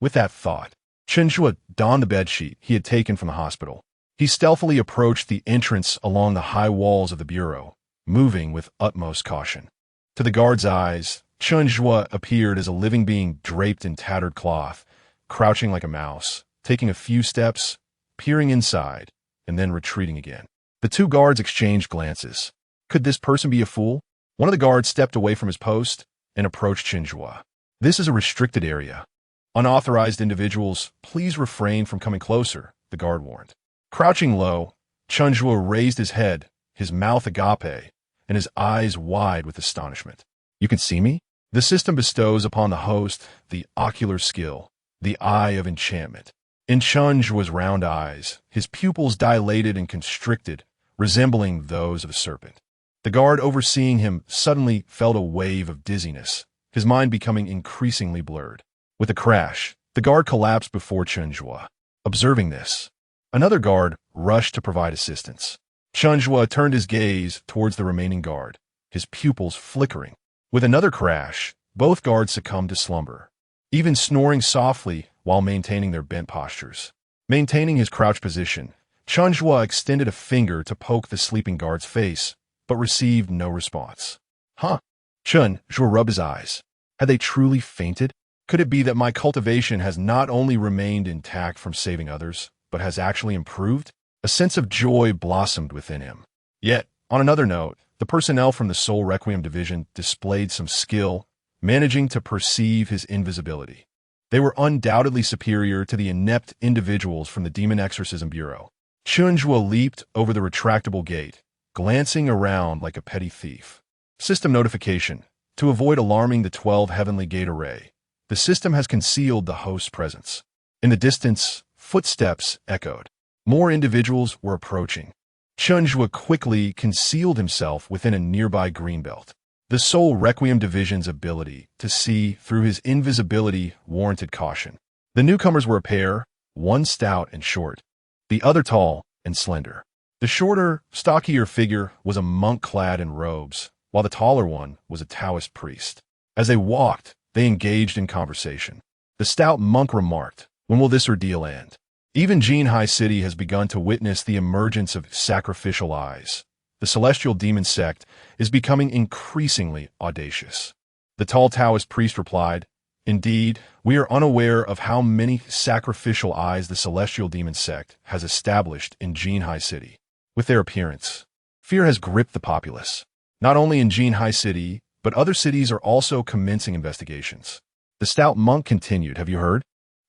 Speaker 1: With that thought, Chen Zhuo donned the bedsheet he had taken from the hospital. He stealthily approached the entrance along the high walls of the bureau, moving with utmost caution. To the guard's eyes, Chen Zhuo appeared as a living being draped in tattered cloth, crouching like a mouse, taking a few steps, peering inside, and then retreating again. The 2 guards exchanged glances. Could this person be a fool? One of the guards stepped away from his post and approached Chen Zhuo. "This is a restricted area. Unauthorized individuals, please refrain from coming closer," the guard warned. Crouching low, Chen Zhuo raised his head, his mouth agape, and his eyes wide with astonishment. "You can see me?" The system bestows upon the host the ocular skill, the Eye of Enchantment. In Chen Zhuo's round eyes, his pupils dilated and constricted, resembling those of a serpent. The guard overseeing him suddenly felt a wave of dizziness, his mind becoming increasingly blurred. With a crash, the guard collapsed before Chen Zhuo. Observing this, another guard rushed to provide assistance. Chen Zhuo turned his gaze towards the remaining guard, his pupils flickering. With another crash, both guards succumbed to slumber. Even snoring softly while maintaining their bent postures. Maintaining his crouch position, Chen Zhuo extended a finger to poke the sleeping guard's face, but received no response. Huh? Chen Zhuo rubbed his eyes. Had they truly fainted? Could it be that my cultivation has not only remained intact from saving others, but has actually improved? A sense of joy blossomed within him. Yet, on another note, the personnel from the Soul Requiem division displayed some skill, managing to perceive his invisibility. They were undoubtedly superior to the inept individuals from the Demon Exorcism Bureau. Chen Zhuo leaped over the retractable gate, glancing around like a petty thief. System notification. To avoid alarming the 12 Heavenly Gate Array, the system has concealed the host's presence. In the distance, footsteps echoed. More individuals were approaching. Chen Zhuo quickly concealed himself within a nearby greenbelt. The Soul Requiem division's ability to see through his invisibility warranted caution. The newcomers were a pair, one stout and short, the other tall and slender. The shorter, stockier figure was a monk clad in robes, while the taller one was a Taoist priest. As they walked, they engaged in conversation. The stout monk remarked, "When will this ordeal end?" Even Jinhai City has begun to witness the emergence of sacrificial eyes. The celestial demon sect is becoming increasingly audacious. The tall Taoist priest replied, "Indeed, we are unaware of how many sacrificial eyes the celestial demon sect has established in Jinhai City. With their appearance, fear has gripped the populace. Not only in Jinhai City, but other cities are also commencing investigations." The stout monk continued, "Have you heard?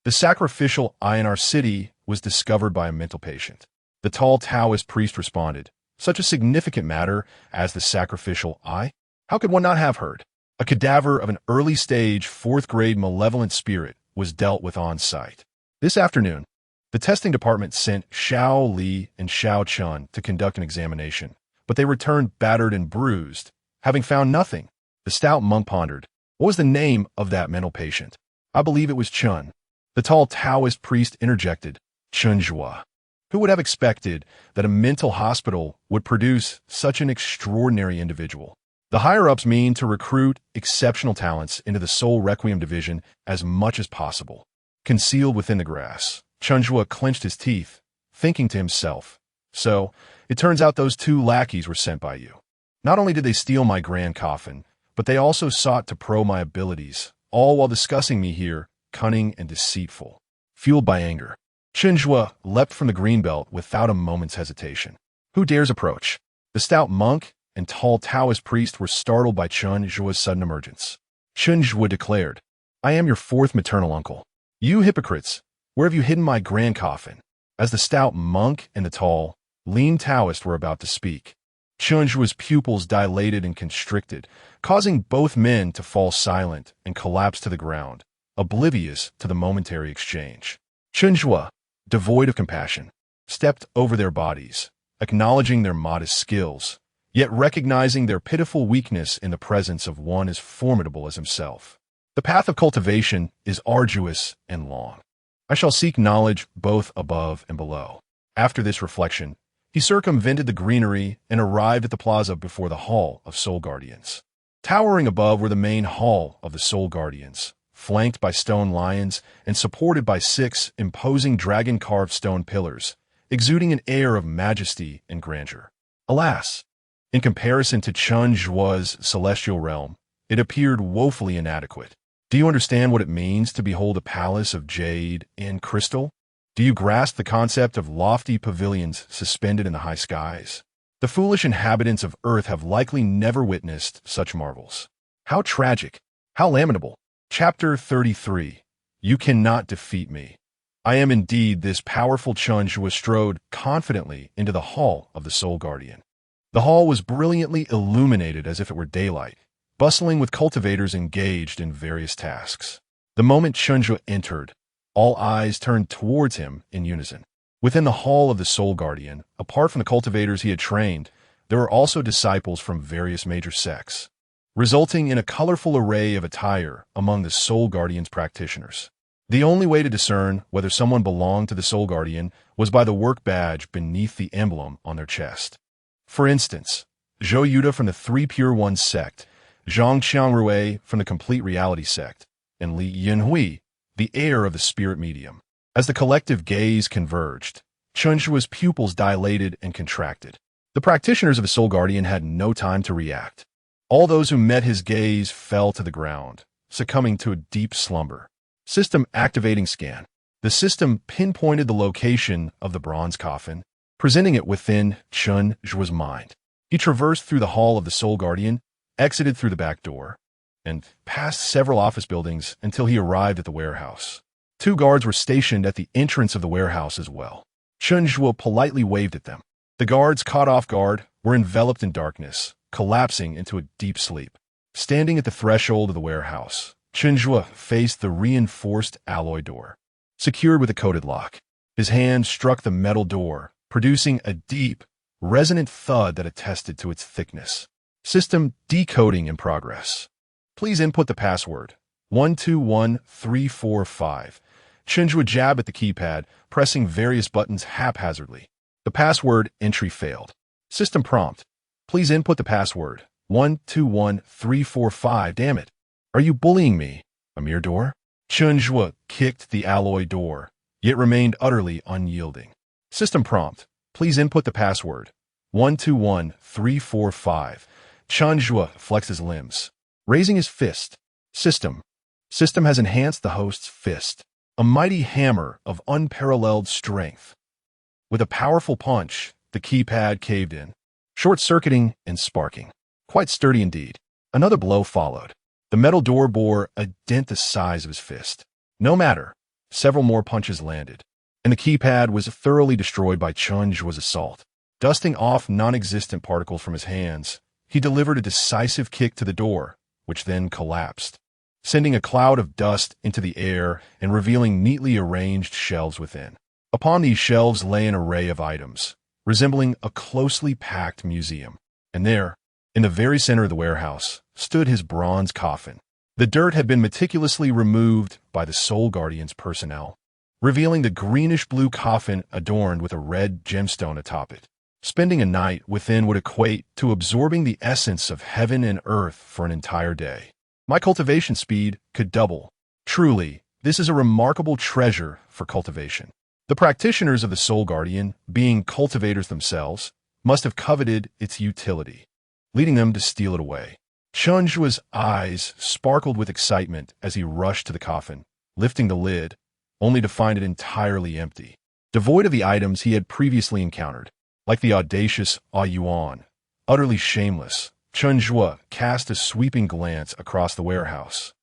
Speaker 1: The sacrificial eye in our city was discovered by a mental patient." The tall Taoist priest responded, "Such a significant matter as the sacrificial eye? How could one not have heard? A cadaver of an early-stage, fourth-grade malevolent spirit was dealt with on site. This afternoon, the testing department sent Xiao Li and Xiao Chun to conduct an examination, but they returned battered and bruised, having found nothing." The stout monk pondered. "What was the name of that mental patient?" "I believe it was Chun." The tall Taoist priest interjected, "Chen Zhuo. Who would have expected that a mental hospital would produce such an extraordinary individual?" The higher-ups mean to recruit exceptional talents into the Soul Requiem division as much as possible. Concealed within the grass, Chen Zhuo clenched his teeth, thinking to himself, "So, it turns out those two lackeys were sent by you. Not only did they steal my grand coffin, but they also sought to probe my abilities, all while discussing me here, cunning and deceitful." Fueled by anger, Chen Zhuo leapt from the greenbelt without a moment's hesitation. "Who dares approach?" The stout monk and tall Taoist priest were startled by Chen Zhuo's sudden emergence. Chen Zhuo declared, "I am your fourth maternal uncle. You hypocrites, where have you hidden my grand coffin?" As the stout monk and the tall, lean Taoist were about to speak, Chen Zhuo's pupils dilated and constricted, causing both men to fall silent and collapse to the ground, oblivious to the momentary exchange. Chen Zhuo, devoid of compassion, stepped over their bodies, acknowledging their modest skills, yet recognizing their pitiful weakness in the presence of one as formidable as himself. The path of cultivation is arduous and long. I shall seek knowledge both above and below. After this reflection, he circumvented the greenery and arrived at the plaza before the Hall of Soul Guardians. Towering above were the main hall of the Soul Guardians, flanked by stone lions and supported by 6 imposing dragon-carved stone pillars, exuding an air of majesty and grandeur. Alas, in comparison to Chen Zhuo's celestial realm, it appeared woefully inadequate. Do you understand what it means to behold a palace of jade and crystal? Do you grasp the concept of lofty pavilions suspended in the high skies? The foolish inhabitants of Earth have likely never witnessed such marvels. How tragic! How lamentable! Chapter 33. You cannot defeat me. I am indeed this powerful Chen Zhuo strode confidently into the Hall of the Soul Guardian. The hall was brilliantly illuminated as if it were daylight, bustling with cultivators engaged in various tasks. The moment Chen Zhuo entered, all eyes turned towards him in unison. Within the Hall of the Soul Guardian, apart from the cultivators he had trained, there were also disciples from various major sects, resulting in a colorful array of attire among the Soul Guardian's practitioners. The only way to discern whether someone belonged to the Soul Guardian was by the work badge beneath the emblem on their chest. For instance, Zhou Yuda from the Three Pure Ones sect, Zhang Qiangrui from the Complete Reality sect, and Li Yinhui, the air of the spirit medium. As the collective gaze converged, Chen Zhuo's pupils dilated and contracted. The practitioners of his soul guardian had no time to react. All those who met his gaze fell to the ground, succumbing to a deep slumber. System activating scan. The system pinpointed the location of the bronze coffin, presenting it within Chen Zhuo's mind. He traversed through the hall of the soul guardian, exited through the back door, and passed several office buildings until he arrived at the warehouse. 2 guards were stationed at the entrance of the warehouse as well. Chen Zhuo politely waved at them. The guards, caught off guard, were enveloped in darkness, collapsing into a deep sleep. Standing at the threshold of the warehouse, Chen Zhuo faced the reinforced alloy door, secured with a coded lock. His hand struck the metal door, producing a deep, resonant thud that attested to its thickness. System decoding in progress. Please input the password 121345. Chen Zhuo jabbed at the keypad, pressing various buttons haphazardly. The password entry failed. System prompt. Please input the password 121345. Damn it. Are you bullying me? A mere door? Chen Zhuo kicked the alloy door, yet remained utterly unyielding. System prompt. Please input the password 121345. Chen Zhuo flexed his limbs, raising his fist. System has enhanced the host's fist, a mighty hammer of unparalleled strength. With a powerful punch, the keypad caved in, short-circuiting and sparking. Quite sturdy indeed. Another blow followed. The metal door bore a dent the size of his fist. No matter. Several more punches landed, and the keypad was thoroughly destroyed by Chen Zhuo's assault. Dusting off non-existent particles from his hands, he delivered a decisive kick to the door, which then collapsed, sending a cloud of dust into the air and revealing neatly arranged shelves within. Upon these shelves lay an array of items, resembling a closely packed museum. And there, in the very center of the warehouse, stood his bronze coffin. The dirt had been meticulously removed by the Soul Guardian's personnel, revealing the greenish-blue coffin adorned with a red gemstone atop it. Spending a night within would equate to absorbing the essence of heaven and earth for an entire day. My cultivation speed could double. Truly, this is a remarkable treasure for cultivation. The practitioners of the Soul Guardian, being cultivators themselves, must have coveted its utility, leading them to steal it away. Chen Zhuo's eyes sparkled with excitement as he rushed to the coffin, lifting the lid, only to find it entirely empty, devoid of the items he had previously encountered. Like the audacious Yuan, utterly shameless, Chen Zhuo cast a sweeping glance across the warehouse.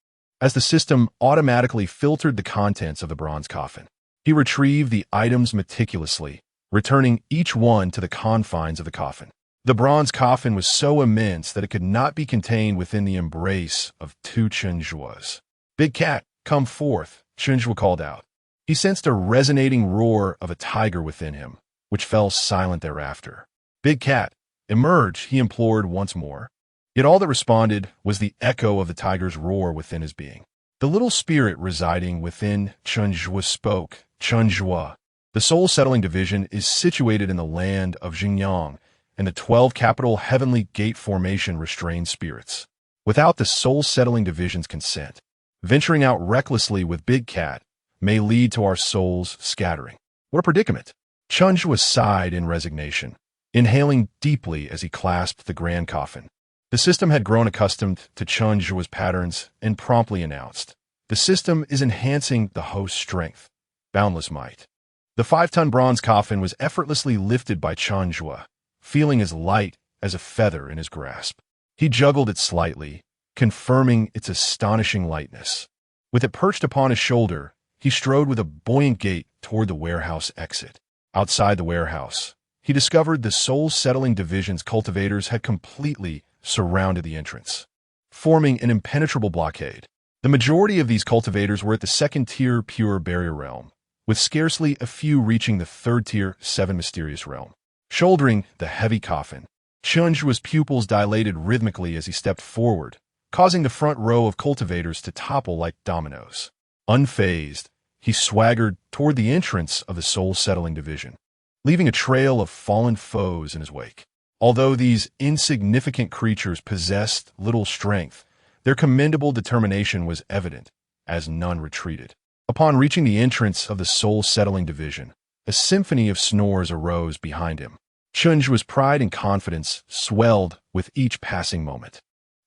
Speaker 1: As the system automatically filtered the contents of the bronze coffin, he retrieved the items meticulously, returning each one to the confines of the coffin. The bronze coffin was so immense that it could not be contained within the embrace of 2 Chen Zhuos. "Big cat, come forth," Chen Zhuo called out. He sensed a resonating roar of a tiger within him, which fell silent thereafter. "Big cat, emerge," he implored once more. Yet all that responded was the echo of the tiger's roar within his being. The little spirit residing within Chen Zhuo spoke. "Chen Zhuo, the soul-settling division is situated in the land of Xinjiang, and the 12 capital heavenly gate formation restrains spirits. Without the soul-settling division's consent, venturing out recklessly with Big Cat may lead to our souls scattering." What a predicament! Chen Zhuo sighed in resignation, inhaling deeply as he clasped the grand coffin. The system had grown accustomed to Chen Zhuo's patterns and promptly announced, "The system is enhancing the host's strength, boundless might." The 5-ton bronze coffin was effortlessly lifted by Chen Zhuo, feeling as light as a feather in his grasp. He juggled it slightly, confirming its astonishing lightness. With it perched upon his shoulder, he strode with a buoyant gait toward the warehouse exit. Outside the warehouse, he discovered the soul-settling division's cultivators had completely surrounded the entrance, forming an impenetrable blockade. The majority of these cultivators were at the 2nd-tier pure barrier realm, with scarcely a few reaching the 3rd-tier 7 mysterious realm. Shouldering the heavy coffin, Chen Zhuo's pupils dilated rhythmically as he stepped forward, causing the front row of cultivators to topple like dominoes. Unfazed, he swaggered toward the entrance of the soul-settling division, leaving a trail of fallen foes in his wake. Although these insignificant creatures possessed little strength, their commendable determination was evident, as none retreated. Upon reaching the entrance of the soul-settling division, a symphony of snores arose behind him. Chen Zhuo's pride and confidence swelled with each passing moment.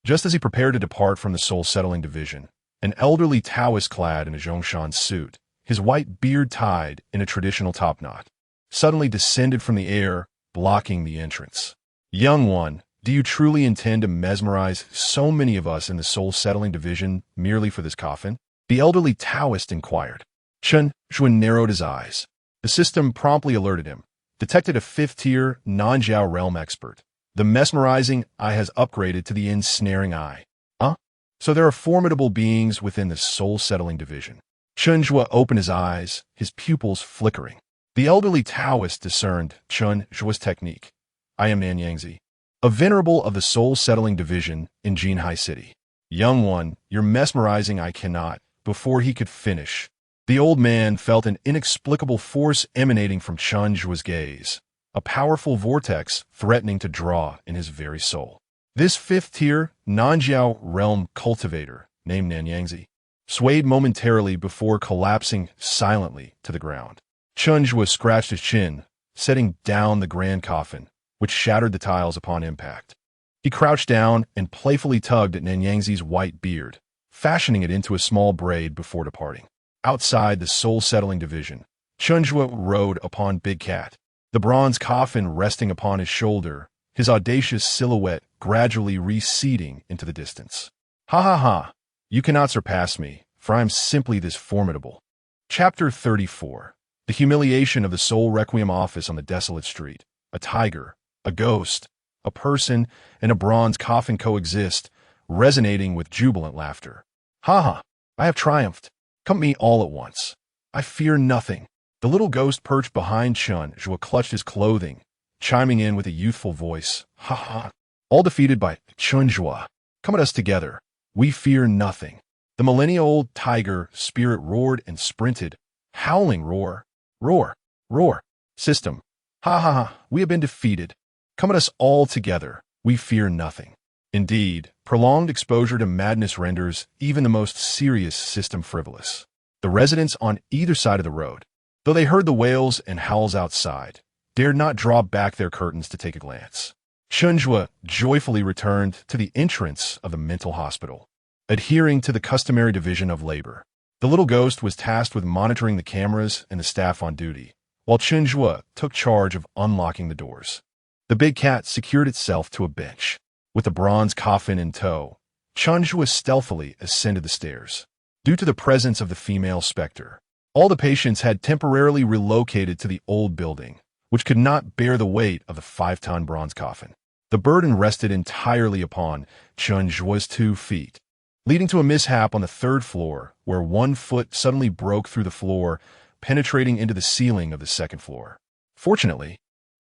Speaker 1: Just as he prepared to depart from the soul-settling division, an elderly Taoist clad in a Zhongshan suit, his white beard tied in a traditional topknot, suddenly descended from the air, blocking the entrance. "Young one, do you truly intend to mesmerize so many of us in the soul-settling division merely for this coffin?" The elderly Taoist inquired. Chen Zhuo narrowed his eyes. The system promptly alerted him. Detected a 5th-tier, non-Jiao realm expert. The mesmerizing eye has upgraded to the ensnaring eye. Huh? So there are formidable beings within the soul-settling division. Chen Zhuo opened his eyes, his pupils flickering. The elderly Taoist discerned Chen Zhuo's technique. "I am Nanyangzi, a venerable of the soul-settling division in Jinhai City." "Young one, your mesmerizing I cannot." Before he could finish, the old man felt an inexplicable force emanating from Chen Zhuo's gaze, a powerful vortex threatening to draw in his very soul. This 5th-tier, non-Jiao realm cultivator, named Nanyangzi, swayed momentarily before collapsing silently to the ground. Chen Zhuo scratched his chin, setting down the grand coffin, which shattered the tiles upon impact. He crouched down and playfully tugged at Nanyangzi's white beard, fashioning it into a small braid before departing. Outside the soul-settling division, Chen Zhuo rode upon Big Cat, the bronze coffin resting upon his shoulder, his audacious silhouette gradually receding into the distance. "Ha ha ha! You cannot surpass me, for I am simply this formidable." Chapter 34. The humiliation of the Soul Requiem office on the desolate street. A tiger, a ghost, a person, and a bronze coffin coexist, resonating with jubilant laughter. "Ha ha! I have triumphed. Come me all at once. I fear nothing." The little ghost perched behind Chen Zhuo clutched his clothing, chiming in with a youthful voice. "Ha ha! All defeated by Chen Zhuo. Come at us together. We fear nothing." The millennia-old tiger spirit roared and sprinted, howling roar, roar, roar. System. "Ha ha ha! We have been defeated. Come at us all together. We fear nothing." Indeed, prolonged exposure to madness renders even the most serious system frivolous. The residents on either side of the road, though they heard the wails and howls outside, dared not draw back their curtains to take a glance. Chen Zhuo joyfully returned to the entrance of the mental hospital. Adhering to the customary division of labor, the little ghost was tasked with monitoring the cameras and the staff on duty, while Chen Zhuo took charge of unlocking the doors. The big cat secured itself to a bench. With the bronze coffin in tow, Chen Zhuo stealthily ascended the stairs. Due to the presence of the female specter, all the patients had temporarily relocated to the old building, which could not bear the weight of the 5-ton bronze coffin. The burden rested entirely upon Chen Zhuo's 2 feet, leading to a mishap on the 3rd floor, where 1 foot suddenly broke through the floor, penetrating into the ceiling of the 2nd floor. Fortunately,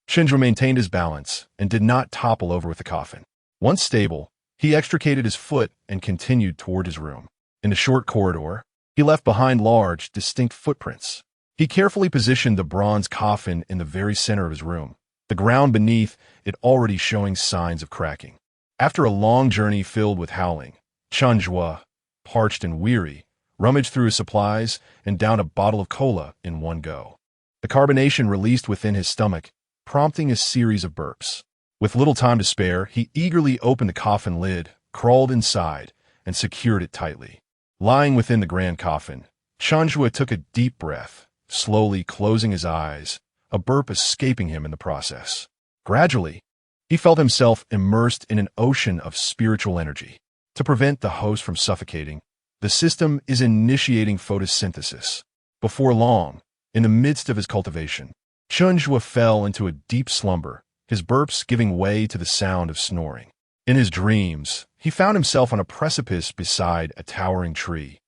Speaker 1: Chen Zhuo maintained his balance and did not topple over with the coffin. Once stable, he extricated his foot and continued toward his room. In the short corridor, he left behind large, distinct footprints. He carefully positioned the bronze coffin in the very center of his room, the ground beneath it already showing signs of cracking. After a long journey filled with howling, Chen Zhuo, parched and weary, rummaged through his supplies and downed a bottle of cola in one go. The carbonation released within his stomach, prompting a series of burps. With little time to spare, he eagerly opened the coffin lid, crawled inside, and secured it tightly. Lying within the grand coffin, Chen Zhuo took a deep breath, slowly closing his eyes, a burp escaping him in the process. Gradually, he felt himself immersed in an ocean of spiritual energy. To prevent the host from suffocating, the system is initiating photosynthesis. Before long, in the midst of his cultivation, Chen Zhuo fell into a deep slumber, his burps giving way to the sound of snoring. In his dreams, he found himself on a precipice beside a towering tree,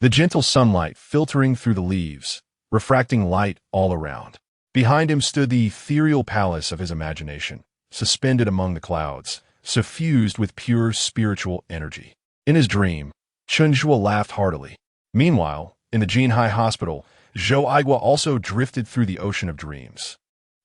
Speaker 1: the gentle sunlight filtering through the leaves, refracting light all around. Behind him stood the ethereal palace of his imagination, suspended among the clouds, suffused with pure spiritual energy. In his dream, Chen Zhuo laughed heartily. Meanwhile, in the Jinhai Hospital, Zhou Aigua also drifted through the ocean of dreams.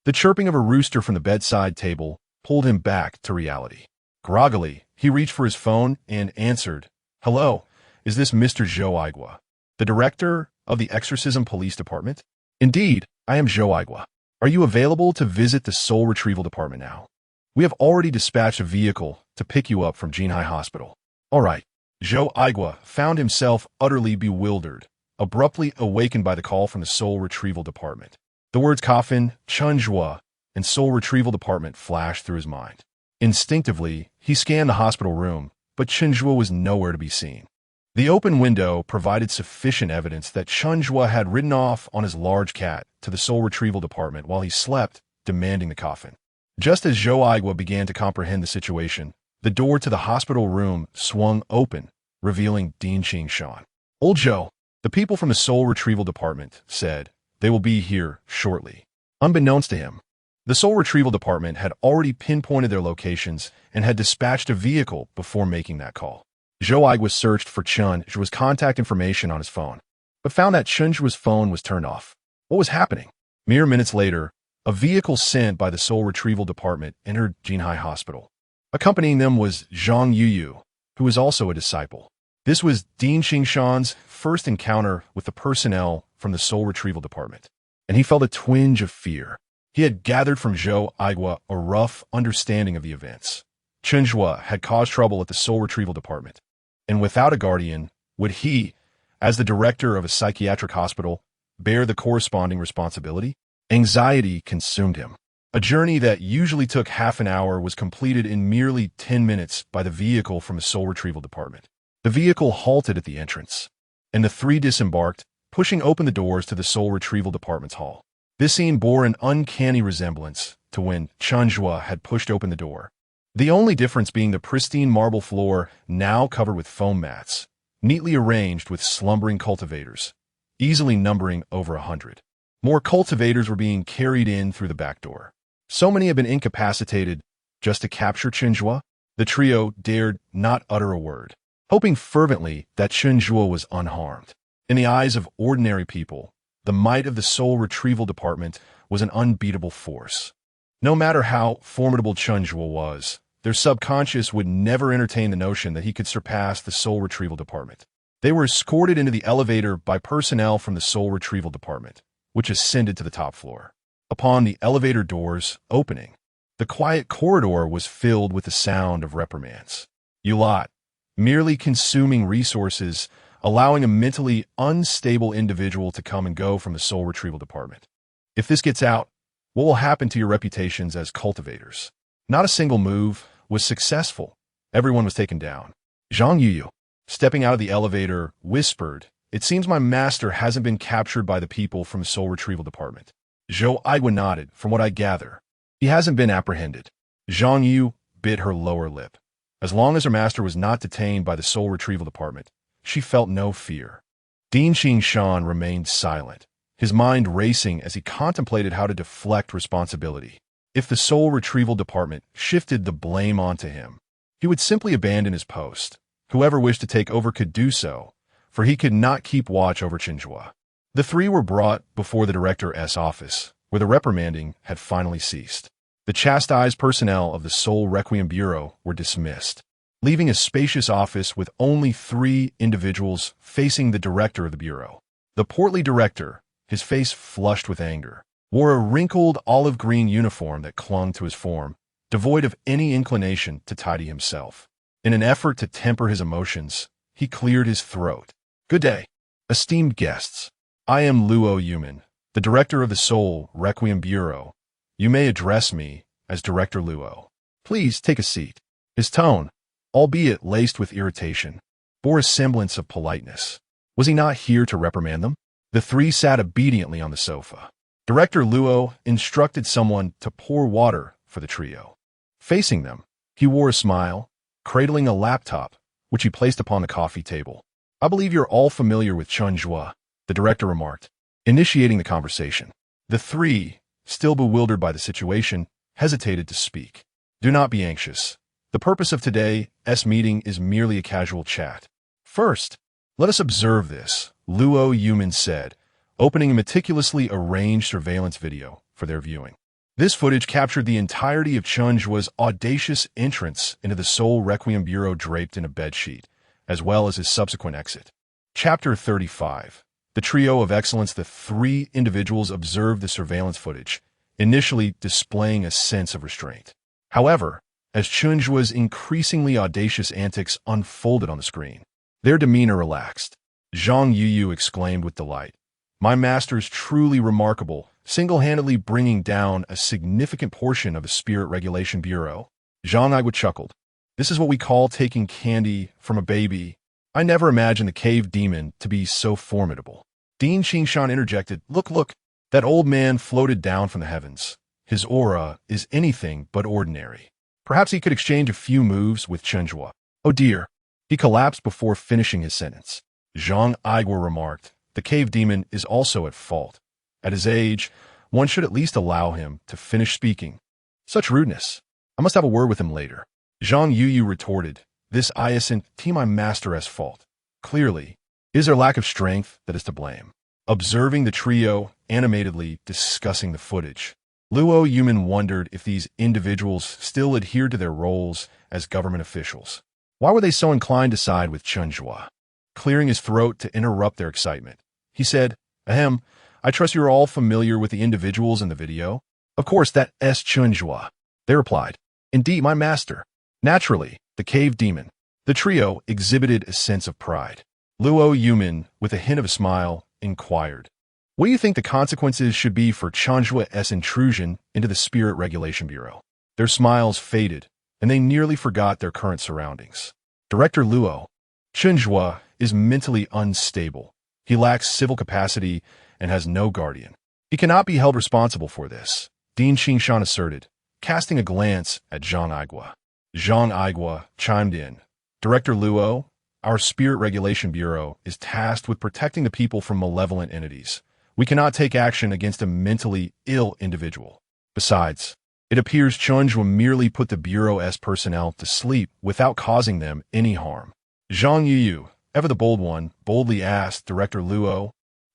Speaker 1: The chirping of a rooster from the bedside table pulled him back to reality. Groggily, he reached for his phone and answered, "Hello, is this Mr. Zhou Aigua?" the director of the Exorcism Police Department? Indeed, I am Zhou Aigua. Are you available to visit the Soul Retrieval Department now? We have already dispatched a vehicle to pick you up from Jinhai Hospital. All right. Zhou Aigua found himself utterly bewildered, abruptly awakened by the call from the Soul Retrieval Department. The words coffin, Chen Zhuo, and Soul Retrieval Department flashed through his mind. Instinctively, he scanned the hospital room, but Chen Zhuo was nowhere to be seen. The open window provided sufficient evidence that Chen Zhuo had ridden off on his large cat to the Soul Retrieval Department while he slept, demanding the coffin. Just as Zhou Aigua began to comprehend the situation, the door to the hospital room swung open, revealing Dean Qing Shan. Old Zhou, the people from the Soul Retrieval Department said they will be here shortly. Unbeknownst to him, the Soul Retrieval Department had already pinpointed their locations and had dispatched a vehicle before making that call. Zhou Aigua searched for Chen Zhuo's contact information on his phone, but found that Chen Zhuo's phone was turned off. What was happening? Mere minutes later, a vehicle sent by the Soul Retrieval Department entered Jinhai Hospital. Accompanying them was Zhang Yuyu, who was also a disciple. This was Dean Qing Shan's first encounter with the personnel from the Soul Retrieval Department, and he felt a twinge of fear. He had gathered from Zhou Aigua a rough understanding of the events. Chen Zhuo had caused trouble at the Soul Retrieval Department, and without a guardian, would he, as the director of a psychiatric hospital, bear the corresponding responsibility? Anxiety consumed him. A journey that usually took half an hour was completed in merely 10 minutes by the vehicle from the Soul Retrieval Department. The vehicle halted at the entrance, and the three disembarked, pushing open the doors to the Soul Retrieval Department's hall. This scene bore an uncanny resemblance to when Chen Zhuo had pushed open the door. The only difference being the pristine marble floor now covered with foam mats, neatly arranged with slumbering cultivators, easily numbering over 100. More cultivators were being carried in through the back door. So many had been incapacitated just to capture Chen Zhuo. The trio dared not utter a word, hoping fervently that Chen Zhuo was unharmed. In the eyes of ordinary people, the might of the Soul Retrieval Department was an unbeatable force. No matter how formidable Chen Zhuo was, their subconscious would never entertain the notion that he could surpass the Soul Retrieval Department. They were escorted into the elevator by personnel from the Soul Retrieval Department, which ascended to the top floor. Upon the elevator doors opening, the quiet corridor was filled with the sound of reprimands. You lot, merely consuming resources, allowing a mentally unstable individual to come and go from the Soul Retrieval Department. If this gets out, what will happen to your reputations as cultivators? Not a single move was successful. Everyone was taken down. Zhang Yuyu, stepping out of the elevator, whispered, "It seems my master hasn't been captured by the people from the Soul Retrieval Department." Zhou Aigua nodded. "From what I gather, he hasn't been apprehended." Zhang Yu bit her lower lip. As long as her master was not detained by the Soul Retrieval Department, she felt no fear. Dean Qing Shan remained silent, his mind racing as he contemplated how to deflect responsibility. If the Soul Retrieval Department shifted the blame onto him, he would simply abandon his post. Whoever wished to take over could do so, for he could not keep watch over Chen Zhuo. The three were brought before the director's office, where the reprimanding had finally ceased. The chastised personnel of the Soul Requiem Bureau were dismissed, leaving a spacious office with only 3 individuals facing the director of the bureau. The portly director, his face flushed with anger, wore a wrinkled olive-green uniform that clung to his form, devoid of any inclination to tidy himself. In an effort to temper his emotions, he cleared his throat. "Good day, esteemed guests. I am Luo Yuman, the director of the Soul Requiem Bureau. You may address me as Director Luo. Please take a seat." His tone, albeit laced with irritation, bore a semblance of politeness. Was he not here to reprimand them? The 3 sat obediently on the sofa. Director Luo instructed someone to pour water for the trio. Facing them, he wore a smile, cradling a laptop, which he placed upon the coffee table. "I believe you're all familiar with Chen Zhuo," the director remarked, initiating the conversation. The 3, still bewildered by the situation, hesitated to speak. "Do not be anxious. The purpose of today's meeting is merely a casual chat. First, let us observe this," Luo Yuman said, opening a meticulously arranged surveillance video for their viewing. This footage captured the entirety of Chen Zhuo's audacious entrance into the Soul Requiem Bureau draped in a bedsheet, as well as his subsequent exit. Chapter 35. The Trio of Excellence. The three individuals observed the surveillance footage, initially displaying a sense of restraint. However, as Chen Zhuo's increasingly audacious antics unfolded on the screen, their demeanor relaxed. Zhang Yuyu exclaimed with delight, "My master's truly remarkable, single-handedly bringing down a significant portion of the Spirit Regulation Bureau." Zhang Igua chuckled. "This is what we call taking candy from a baby. I never imagined the cave demon to be so formidable." Dean Qing Shan interjected, Look, that old man floated down from the heavens. His aura is anything but ordinary. Perhaps he could exchange a few moves with Chen Zhuo." "Oh dear." He collapsed before finishing his sentence. Zhang Igua remarked, "The cave demon is also at fault. At his age, one should at least allow him to finish speaking. Such rudeness. I must have a word with him later." Zhang Yuyu retorted, "This isn't my master's fault. Clearly, it is their lack of strength that is to blame." Observing the trio animatedly discussing the footage, Luo Yumin wondered if these individuals still adhered to their roles as government officials. Why were they so inclined to side with Chen Zhuo? Clearing his throat to interrupt their excitement, he said, "Ahem, I trust you're all familiar with the individuals in the video?" "Of course, that is Chen Zhuo," they replied. "Indeed, my master. Naturally, the cave demon." The trio exhibited a sense of pride. Luo Yumin, with a hint of a smile, inquired, "What do you think the consequences should be for Chen Zhuo's intrusion into the Spirit Regulation Bureau?" Their smiles faded, and they nearly forgot their current surroundings. "Director Luo, Chen Zhuo is mentally unstable. He lacks civil capacity and has no guardian. He cannot be held responsible for this," Dean Qing Shan asserted, casting a glance at Zhang Igua. Zhang Igua chimed in, "Director Luo, our Spirit Regulation Bureau is tasked with protecting the people from malevolent entities. We cannot take action against a mentally ill individual. Besides, it appears Chen Zhuo merely put the Bureau's personnel to sleep without causing them any harm." Zhang Yuyu, ever the bold one, boldly asked Director Luo,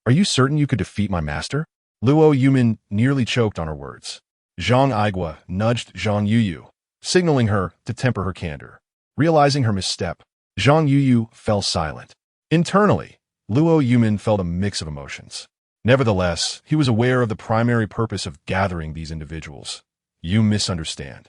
Speaker 1: "Are you certain you could defeat my master?" Luo Yumin nearly choked on her words. Zhang Igua nudged Zhang Yuyu, signaling her to temper her candor. Realizing her misstep, Zhang Yuyu fell silent. Internally, Luo Yumin felt a mix of emotions. Nevertheless, he was aware of the primary purpose of gathering these individuals. "You misunderstand.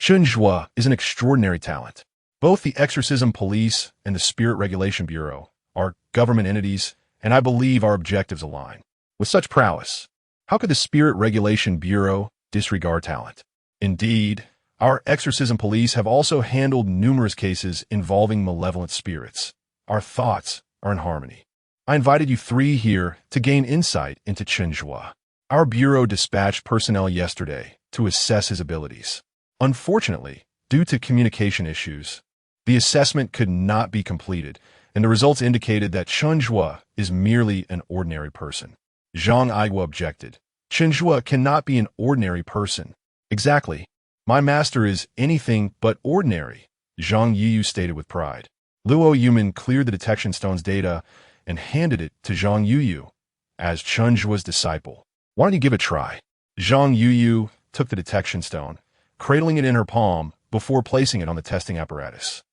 Speaker 1: Chen Zhuo is an extraordinary talent. Both the Exorcism Police and the Spirit Regulation Bureau are government entities, and I believe our objectives align. With such prowess, how could the Spirit Regulation Bureau disregard talent? Indeed, our Exorcism Police have also handled numerous cases involving malevolent spirits. Our thoughts are in harmony. I invited you three here to gain insight into Chen Zhuo. Our bureau dispatched personnel yesterday to assess his abilities. Unfortunately, due to communication issues, the assessment could not be completed, and the results indicated that Chen Zhuo is merely an ordinary person." Zhang Igua objected. "Chen Zhuo cannot be an ordinary person." "Exactly. My master is anything but ordinary," Zhang Yuyu stated with pride. Luo Yumin cleared the detection stone's data and handed it to Zhang Yuyu as Chen Zhuo's disciple. "Why don't you give it a try?" Zhang Yuyu took the detection stone, cradling it in her palm before placing it on the testing apparatus.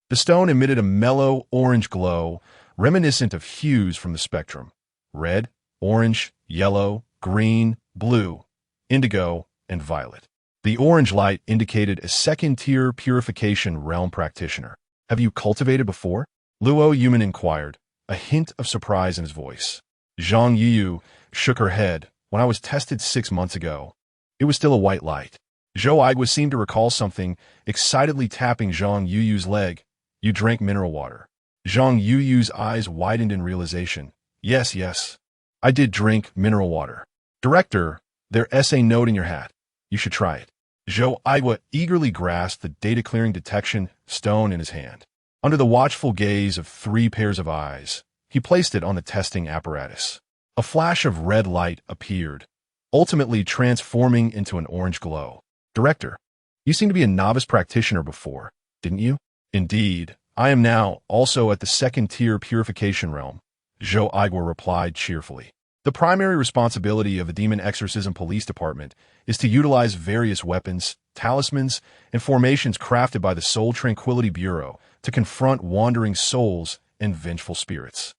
Speaker 1: The stone emitted a mellow orange glow reminiscent of hues from the spectrum: red, orange, yellow, green, blue, indigo, and violet. The orange light indicated a second-tier purification realm practitioner. "Have you cultivated before?" Luo Yumin inquired, a hint of surprise in his voice. Zhang Yuyu shook her head. "When I was tested 6 months ago, it was still a white light." Zhou Igua seemed to recall something, excitedly tapping Zhang Yuyu's leg. "You drank mineral water." Zhang Yuyu's eyes widened in realization. Yes. I did drink mineral water." "Director, there's a note in your hat. You should try it." Zhou Igua eagerly grasped the data-clearing detection stone in his hand. Under the watchful gaze of 3 pairs of eyes, he placed it on the testing apparatus. A flash of red light appeared, ultimately transforming into an orange glow. "Director, you seemed to be a novice practitioner before, didn't you?" "Indeed, I am now also at the second-tier purification realm," Zhou Igua replied cheerfully. "The primary responsibility of the Demon Exorcism Police Department is to utilize various weapons, talismans, and formations crafted by the Soul Tranquility Bureau to confront wandering souls and vengeful spirits.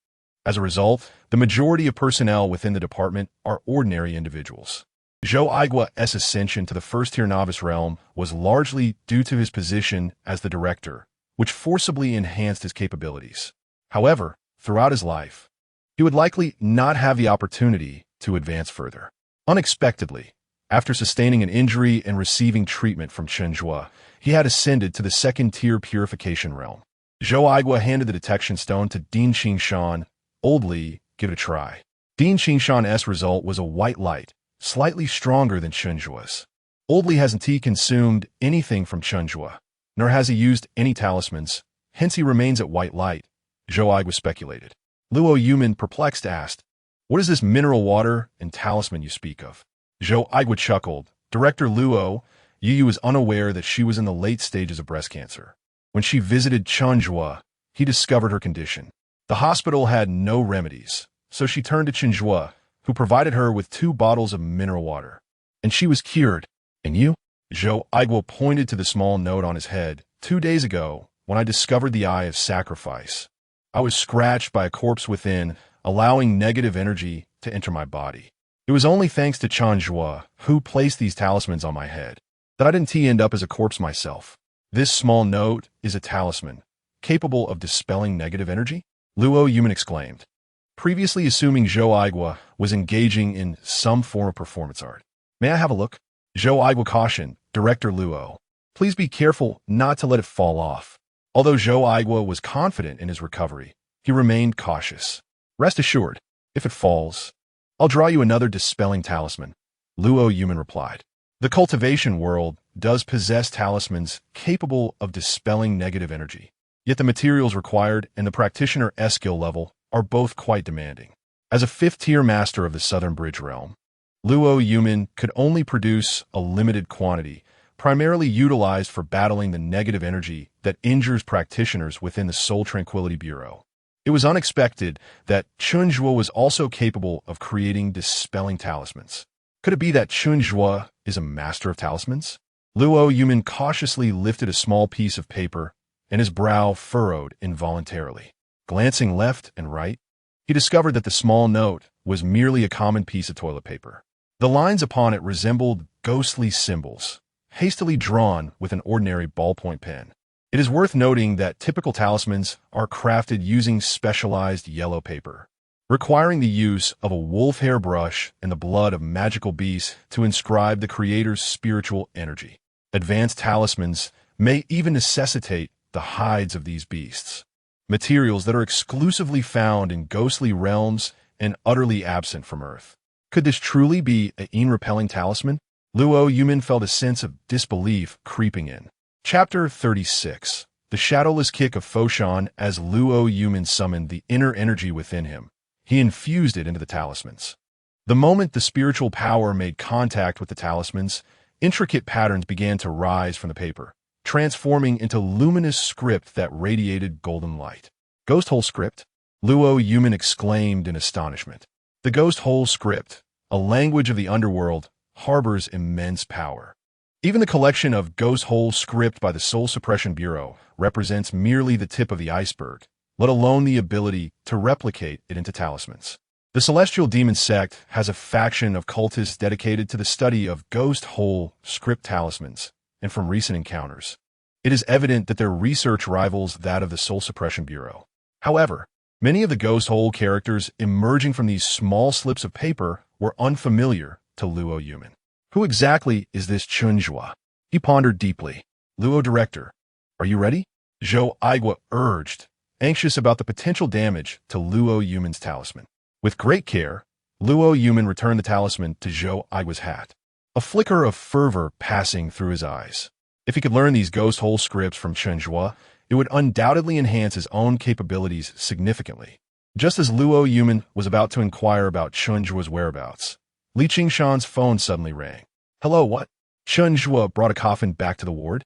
Speaker 1: As a result, the majority of personnel within the department are ordinary individuals. Zhou Aigua's ascension to the first-tier novice realm was largely due to his position as the director, which forcibly enhanced his capabilities. However, throughout his life, he would likely not have the opportunity to advance further. Unexpectedly, after sustaining an injury and receiving treatment from Chen Zhuo, he had ascended to the second-tier purification realm. Zhou Aigua handed the detection stone to Dean Qing Shan. Old Li, give it a try. Dean Qing Shan's result was a white light, slightly stronger than Chen Zhuo's. Old Li hasn't consumed anything from Chen Zhuo, nor has he used any talismans, hence he remains at white light, Zhou Aigua speculated. Luo Yuman, perplexed, asked, "What is this mineral water and talisman you speak of?" Zhou Aigua chuckled. Director Luo Yu was unaware that she was in the late stages of breast cancer. When she visited Chen Zhuo, he discovered her condition. The hospital had no remedies, so she turned to Chen Zhuo, who provided her with 2 bottles of mineral water. And she was cured. And you? Zhou Aigua pointed to the small note on his head. 2 days ago, when I discovered the Eye of Sacrifice, I was scratched by a corpse within, allowing negative energy to enter my body. It was only thanks to Chen Zhuo, who placed these talismans on my head, that I didn't end up as a corpse myself. This small note is a talisman, capable of dispelling negative energy? Luo Yuman exclaimed, previously assuming Zhou Aigua was engaging in some form of performance art. May I have a look? Zhou Aigua cautioned, Director Luo. Please be careful not to let it fall off. Although Zhou Aigua was confident in his recovery, he remained cautious. Rest assured, if it falls, I'll draw you another dispelling talisman, Luo Yuman replied. The cultivation world does possess talismans capable of dispelling negative energy. Yet the materials required and the practitioner's skill level are both quite demanding. As a 5th-tier master of the Southern Bridge realm, Luo Yuman could only produce a limited quantity, primarily utilized for battling the negative energy that injures practitioners within the Soul Tranquility Bureau. It was unexpected that Chen Zhuo was also capable of creating dispelling talismans. Could it be that Chen Zhuo is a master of talismans? Luo Yuman cautiously lifted a small piece of paper, and his brow furrowed involuntarily. Glancing left and right, he discovered that the small note was merely a common piece of toilet paper. The lines upon it resembled ghostly symbols, hastily drawn with an ordinary ballpoint pen. It is worth noting that typical talismans are crafted using specialized yellow paper, requiring the use of a wolf hair brush and the blood of magical beasts to inscribe the creator's spiritual energy. Advanced talismans may even necessitate the hides of these beasts, materials that are exclusively found in ghostly realms and utterly absent from Earth. Could this truly be an repelling talisman? Luo Yuman felt a sense of disbelief creeping in. Chapter 36. The Shadowless Kick of Foshan. As Luo Yuman summoned the inner energy within him, he infused it into the talismans. The moment the spiritual power made contact with the talismans, intricate patterns began to rise from the paper, transforming into luminous script that radiated golden light. Ghost Hole Script? Luo Yuman exclaimed in astonishment. The Ghost Hole Script, a language of the underworld, harbors immense power. Even the collection of Ghost Hole Script by the Soul Suppression Bureau represents merely the tip of the iceberg, let alone the ability to replicate it into talismans. The Celestial Demon Sect has a faction of cultists dedicated to the study of Ghost Hole Script talismans, and from recent encounters, it is evident that their research rivals that of the Soul Suppression Bureau. However, many of the Ghost Hole characters emerging from these small slips of paper were unfamiliar to Luo Yuman. Who exactly is this Chen Zhuo? He pondered deeply. Luo Director, are you ready? Zhou Aigua urged, anxious about the potential damage to Luo Yuman's talisman. With great care, Luo Yuman returned the talisman to Zhou Aigua's hat, a flicker of fervor passing through his eyes. If he could learn these Ghost Hole scripts from Chen Zhuo, it would undoubtedly enhance his own capabilities significantly. Just as Luo Yuman was about to inquire about Chen Zhuo's whereabouts, Li Qingshan's phone suddenly rang. Hello, what? Chen Zhuo brought a coffin back to the ward,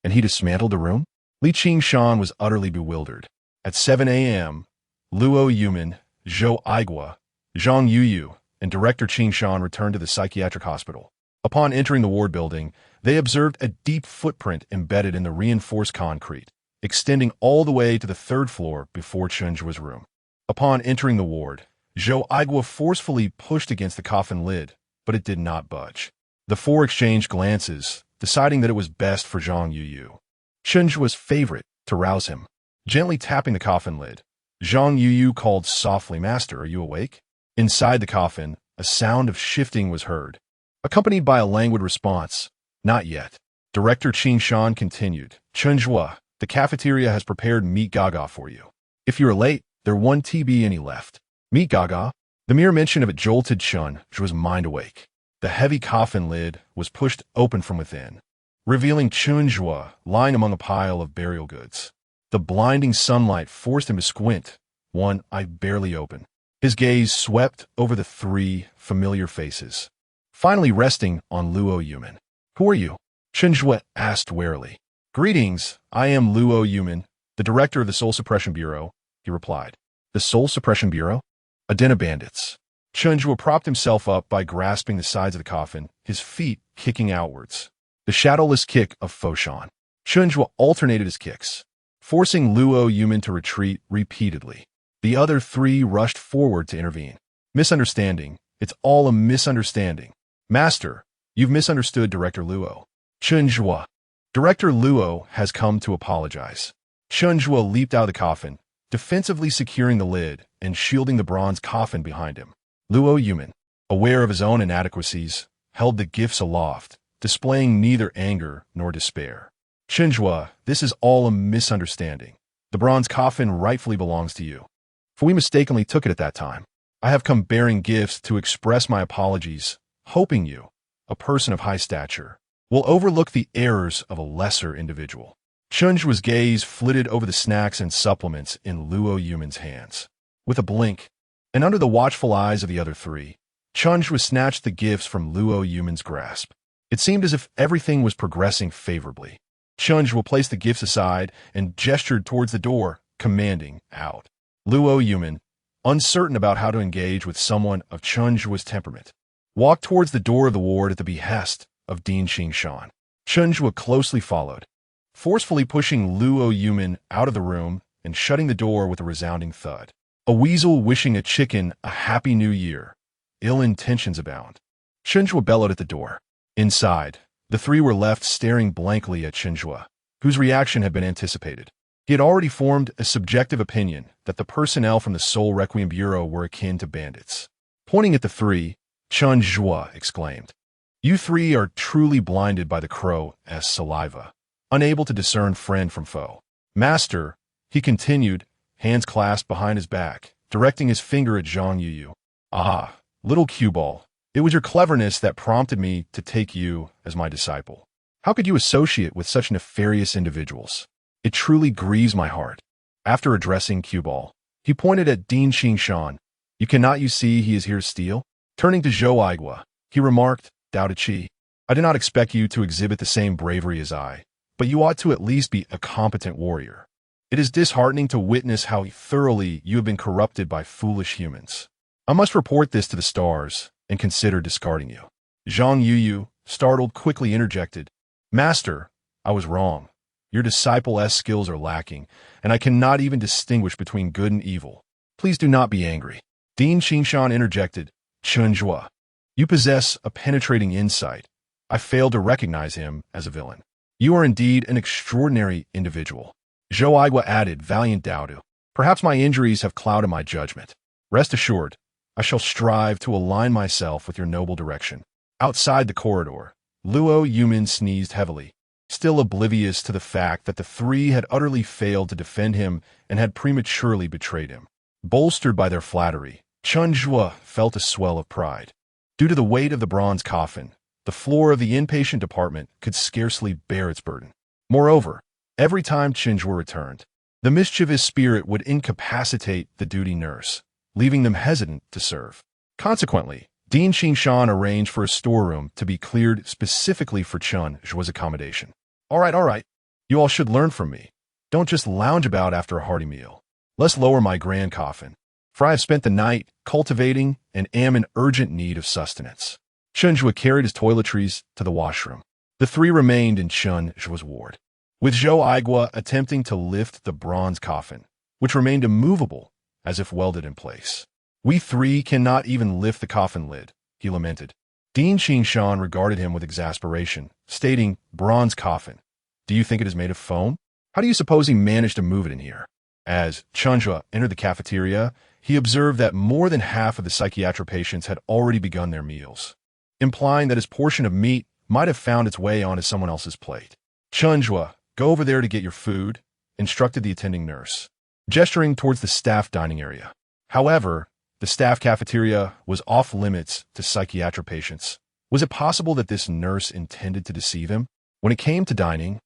Speaker 1: and he dismantled the room? Li Qingshan was utterly bewildered. At 7 a.m., Luo Yuman, Zhou Aigua, Zhang Yuyu, and Director Qing Shan returned to the psychiatric hospital. Upon entering the ward building, they observed a deep footprint embedded in the reinforced concrete, extending all the way to the 3rd floor before Chen Zhuo's room. Upon entering the ward, Zhou Aigua forcefully pushed against the coffin lid, but it did not budge. The four exchanged glances, deciding that it was best for Zhang Yuyu. Chen Zhuo's favorite to rouse him. Gently tapping the coffin lid, Zhang Yuyu called softly, "Master, are you awake?" Inside the coffin, a sound of shifting was heard, accompanied by a languid response, "Not yet." Director Qing Shan continued, "Chen Zhuo, the cafeteria has prepared meat gaga for you. If you are late, there won't be any left." Meat gaga? The mere mention of it jolted Chen Zhuo's mind awake. The heavy coffin lid was pushed open from within, revealing Chen Zhuo lying among a pile of burial goods. The blinding sunlight forced him to squint, one eye barely open. His gaze swept over the three familiar faces, finally resting on Luo Yuman. "Who are you?" Chen Zhuo asked warily. "Greetings, I am Luo Yuman, the director of the Soul Suppression Bureau," he replied. "The Soul Suppression Bureau? A den of bandits." Chen Zhuo propped himself up by grasping the sides of the coffin, his feet kicking outwards. The shadowless kick of Foshan. Chen Zhuo alternated his kicks, forcing Luo Yuman to retreat repeatedly. The other three rushed forward to intervene. "Misunderstanding. It's all a misunderstanding. Master, you've misunderstood Director Luo." Chen Zhuo. "Director Luo has come to apologize." Chen Zhuo leaped out of the coffin, defensively securing the lid and shielding the bronze coffin behind him. Luo Yuman, aware of his own inadequacies, held the gifts aloft, displaying neither anger nor despair. "Chen Zhuo, this is all a misunderstanding. The bronze coffin rightfully belongs to you, for we mistakenly took it at that time. I have come bearing gifts to express my apologies, hoping you, a person of high stature, will overlook the errors of a lesser individual." Chen Zhuo's gaze flitted over the snacks and supplements in Luo Yuman's hands. With a blink, and under the watchful eyes of the other three, Chen Zhuo snatched the gifts from Luo Yuman's grasp. It seemed as if everything was progressing favorably. Chen Zhuo placed the gifts aside and gestured towards the door, commanding, "Out." Luo Yuman, uncertain about how to engage with someone of Chen Zhuo's temperament, walked towards the door of the ward at the behest of Dean Qing Shan. Chen Zhuo closely followed, forcefully pushing Luo Yuman out of the room and shutting the door with a resounding thud. A weasel wishing a chicken a happy new year. Ill intentions abound. Chen Zhuo bellowed at the door. Inside, the three were left staring blankly at Chen Zhuo, whose reaction had been anticipated. He had already formed a subjective opinion that the personnel from the Soul Requiem Bureau were akin to bandits. Pointing at the three, Chen Zhuo exclaimed, "You three are truly blinded by the crow's saliva, unable to discern friend from foe." "Master," he continued, hands clasped behind his back, directing his finger at Zhang Yuyu. "Ah, little cue ball, it was your cleverness that prompted me to take you as my disciple. How could you associate with such nefarious individuals? It truly grieves my heart." After addressing cue ball, he pointed at Dean Qing Shan. "You cannot you see he is here to steal?" Turning to Zhou Aigua, he remarked, "Dao Chi, I do not expect you to exhibit the same bravery as I, but you ought to at least be a competent warrior. It is disheartening to witness how thoroughly you have been corrupted by foolish humans. I must report this to the stars and consider discarding you." Zhang Yuyu, startled, quickly interjected, "Master, I was wrong. Your disciple-esque skills are lacking, and I cannot even distinguish between good and evil. Please do not be angry." Dean Qingshan interjected, "Chen Zhuo, you possess a penetrating insight. I failed to recognize him as a villain. You are indeed an extraordinary individual." Zhou Aigua added, "Valiant Daodu, perhaps my injuries have clouded my judgment. Rest assured, I shall strive to align myself with your noble direction." Outside the corridor, Luo Yuman sneezed heavily, still oblivious to the fact that the three had utterly failed to defend him and had prematurely betrayed him. Bolstered by their flattery, Chen Zhuo felt a swell of pride. Due to the weight of the bronze coffin, the floor of the inpatient department could scarcely bear its burden. Moreover, every time Chen Zhuo returned, the mischievous spirit would incapacitate the duty nurse, leaving them hesitant to serve. Consequently, Dean Qingshan arranged for a storeroom to be cleared specifically for Chen Zhuo's accommodation. All right. You all should learn from me. Don't just lounge about after a hearty meal. Let's lower my grand coffin, for I have spent the night cultivating and am in urgent need of sustenance." Chen Zhuo carried his toiletries to the washroom. The three remained in Chen Zhuo's ward, with Zhou Aigua attempting to lift the bronze coffin, which remained immovable as if welded in place. "We three cannot even lift the coffin lid," he lamented. Dean Qing Shan regarded him with exasperation, stating, "Bronze coffin. Do you think it is made of foam? How do you suppose he managed to move it in here?" As Chen Zhuo entered the cafeteria, he observed that more than half of the psychiatric patients had already begun their meals, implying that his portion of meat might have found its way onto someone else's plate. "Chen Zhuo, go over there to get your food," instructed the attending nurse, gesturing towards the staff dining area. However, the staff cafeteria was off limits to psychiatric patients. Was it possible that this nurse intended to deceive him? When it came to dining,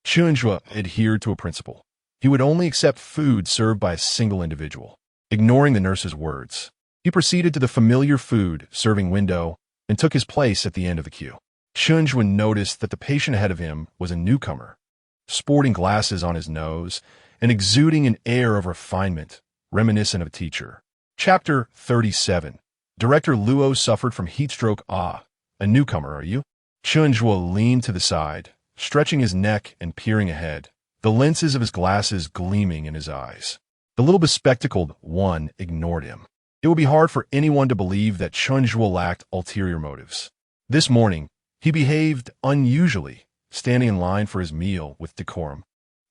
Speaker 1: Chen Zhuo adhered to a principle. He would only accept food served by a single individual. Ignoring the nurse's words, he proceeded to the familiar food serving window and took his place at the end of the queue. Chen Zhuo noticed that the patient ahead of him was a newcomer, sporting glasses on his nose and exuding an air of refinement, reminiscent of a teacher. Chapter 37. Director Luo suffered from heat stroke. "Ah, a newcomer, are you?" Chen Zhuo leaned to the side, stretching his neck and peering ahead, the lenses of his glasses gleaming in his eyes. The little bespectacled one ignored him. It would be hard for anyone to believe that Chen Zhuo lacked ulterior motives. This morning, he behaved unusually, standing in line for his meal with decorum,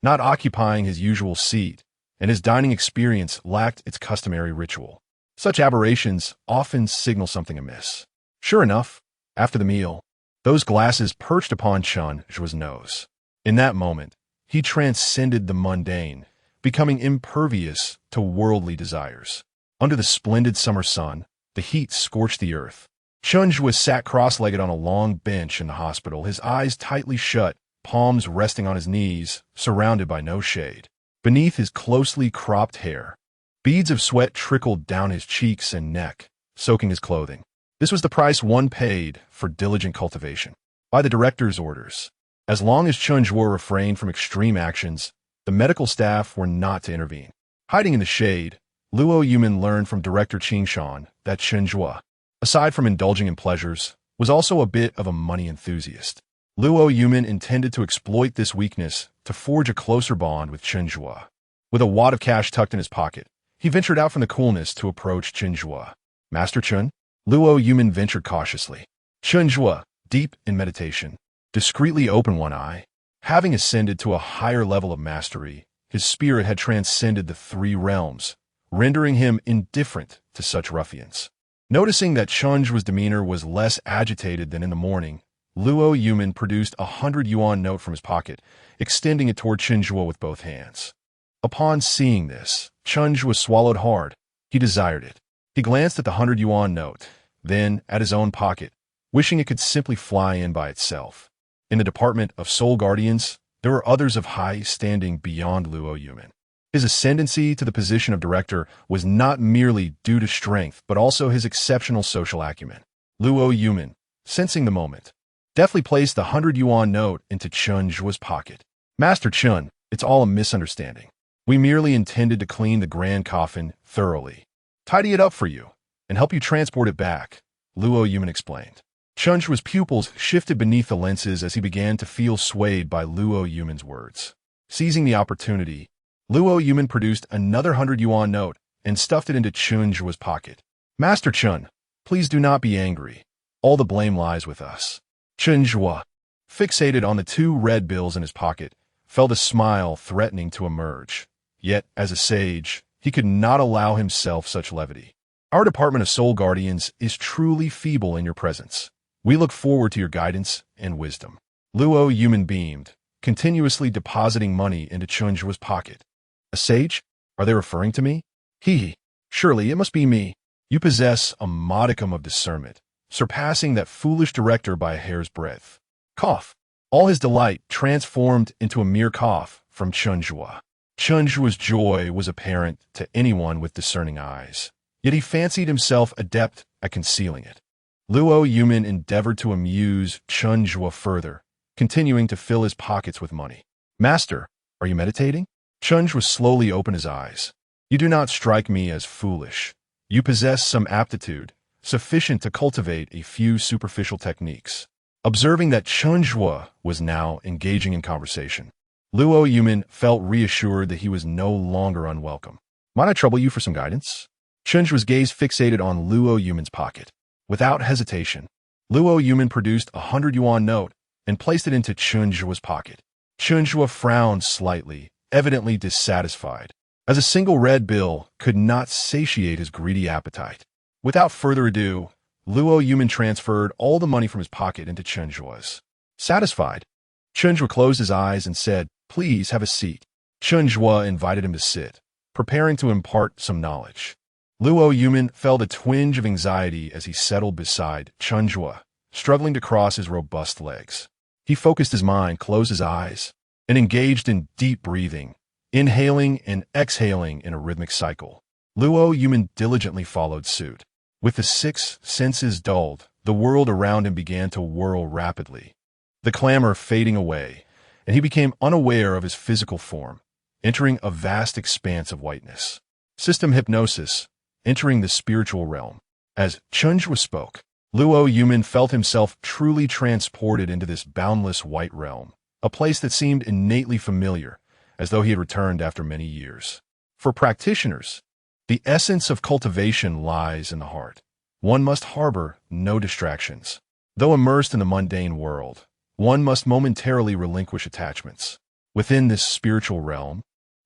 Speaker 1: not occupying his usual seat, and his dining experience lacked its customary ritual. Such aberrations often signal something amiss. Sure enough, after the meal, those glasses perched upon Chen Zhuo's nose. In that moment, he transcended the mundane, becoming impervious to worldly desires. Under the splendid summer sun, the heat scorched the earth. Chen Zhuo sat cross-legged on a long bench in the hospital, his eyes tightly shut, palms resting on his knees, surrounded by no shade. Beneath his closely cropped hair, beads of sweat trickled down his cheeks and neck, soaking his clothing. This was the price one paid for diligent cultivation. By the director's orders, as long as Chen Zhuo refrained from extreme actions, the medical staff were not to intervene. Hiding in the shade, Luo Yumin learned from Director Qing Shan that Chen Zhuo, aside from indulging in pleasures, was also a bit of a money enthusiast. Luo Yumin intended to exploit this weakness to forge a closer bond with Chen Zhuo. With a wad of cash tucked in his pocket, he ventured out from the coolness to approach Chen Zhuo. "Master Chen?" Luo Yumin ventured cautiously. Chen Zhuo, deep in meditation, discreetly opened one eye. Having ascended to a higher level of mastery, his spirit had transcended the three realms, rendering him indifferent to such ruffians. Noticing that Chen Zhuo's demeanor was less agitated than in the morning, Luo Yumin produced a 100 yuan note from his pocket, extending it toward Chen Zhuo with both hands. Upon seeing this, Chen Zhuo swallowed hard. He desired it. He glanced at the 100 yuan note, then at his own pocket, wishing it could simply fly in by itself. In the department of Soul Guardians, there were others of high standing beyond Luo Yumin. His ascendancy to the position of director was not merely due to strength, but also his exceptional social acumen. Luo Yumin, sensing the moment, deftly placed the 100 yuan note into Chen Zhuo's pocket. "Master Chen, it's all a misunderstanding. We merely intended to clean the grand coffin thoroughly, tidy it up for you, and help you transport it back," Luo Yumin explained. Chen Zhuo's pupils shifted beneath the lenses as he began to feel swayed by Luo Yumin's words. Seizing the opportunity, Luo Yumin produced another 100 yuan note and stuffed it into Chen Zhuo's pocket. "Master Chen, please do not be angry. All the blame lies with us." Chen Zhuo, fixated on the two red bills in his pocket, felt a smile threatening to emerge. Yet, as a sage, he could not allow himself such levity. "Our Department of Soul Guardians is truly feeble in your presence. We look forward to your guidance and wisdom." Luo Yumin beamed, continuously depositing money into Chen Zhuo's pocket. "A sage? Are they referring to me? Hee. Surely it must be me. You possess a modicum of discernment, surpassing that foolish director by a hair's breadth." Cough. All his delight transformed into a mere cough from Chen Zhuo. Chen Zhuo's joy was apparent to anyone with discerning eyes, yet he fancied himself adept at concealing it. Luo Yumin endeavored to amuse Chen Zhuo further, continuing to fill his pockets with money. "Master, are you meditating?" Chen Zhuo slowly opened his eyes. "You do not strike me as foolish. You possess some aptitude, sufficient to cultivate a few superficial techniques." Observing that Chen Zhuo was now engaging in conversation, Luo Yumin felt reassured that he was no longer unwelcome. Might I trouble you for some guidance? Chen Zhuo's gaze fixated on Luo Yuman's pocket. Without hesitation, Luo Yuman produced a 100 yuan note and placed it into Chen Zhuo's pocket. Chen Zhuo frowned slightly, evidently dissatisfied, as a single red bill could not satiate his greedy appetite. Without further ado, Luo Yuman transferred all the money from his pocket into Chen Zhuo's. Satisfied, Chen Zhuo closed his eyes and said, "Please have a seat." Chen Zhuo invited him to sit, preparing to impart some knowledge. Luo Yuman felt a twinge of anxiety as he settled beside Chen Zhuo, struggling to cross his robust legs. He focused his mind, closed his eyes, and engaged in deep breathing, inhaling and exhaling in a rhythmic cycle. Luo Yuman diligently followed suit. With the six senses dulled, the world around him began to whirl rapidly, the clamor fading away, and he became unaware of his physical form, entering a vast expanse of whiteness. System hypnosis, entering the spiritual realm. As Chen Zhuo spoke, Luo Yuman felt himself truly transported into this boundless white realm, a place that seemed innately familiar, as though he had returned after many years. For practitioners, the essence of cultivation lies in the heart. One must harbor no distractions. Though immersed in the mundane world, one must momentarily relinquish attachments. Within this spiritual realm,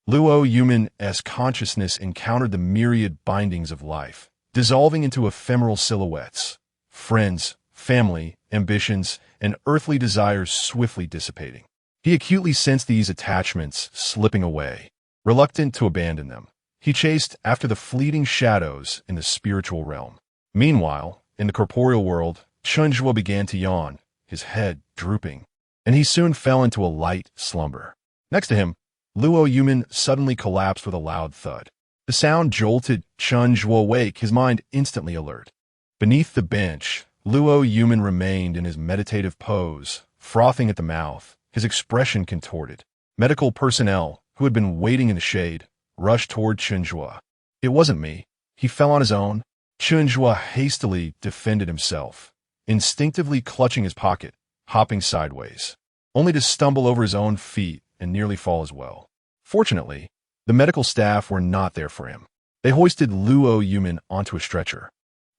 Speaker 1: Luo Yuman's consciousness encountered the myriad bindings of life, dissolving into ephemeral silhouettes, friends, family, ambitions, and earthly desires swiftly dissipating. He acutely sensed these attachments slipping away. Reluctant to abandon them, he chased after the fleeting shadows in the spiritual realm. Meanwhile, in the corporeal world, Chen Zhuo began to yawn, his head drooping, and he soon fell into a light slumber. Next to him, Luo Yuman suddenly collapsed with a loud thud. The sound jolted Chen Zhuo awake, his mind instantly alert. Beneath the bench, Luo Yuman remained in his meditative pose, frothing at the mouth, his expression contorted. Medical personnel, who had been waiting in the shade, rushed toward Chen Zhuo. "It wasn't me. He fell on his own." Chen Zhuo hastily defended himself, instinctively clutching his pocket, hopping sideways, only to stumble over his own feet and nearly fall as well. Fortunately, the medical staff were not there for him. They hoisted Luo Yuman onto a stretcher.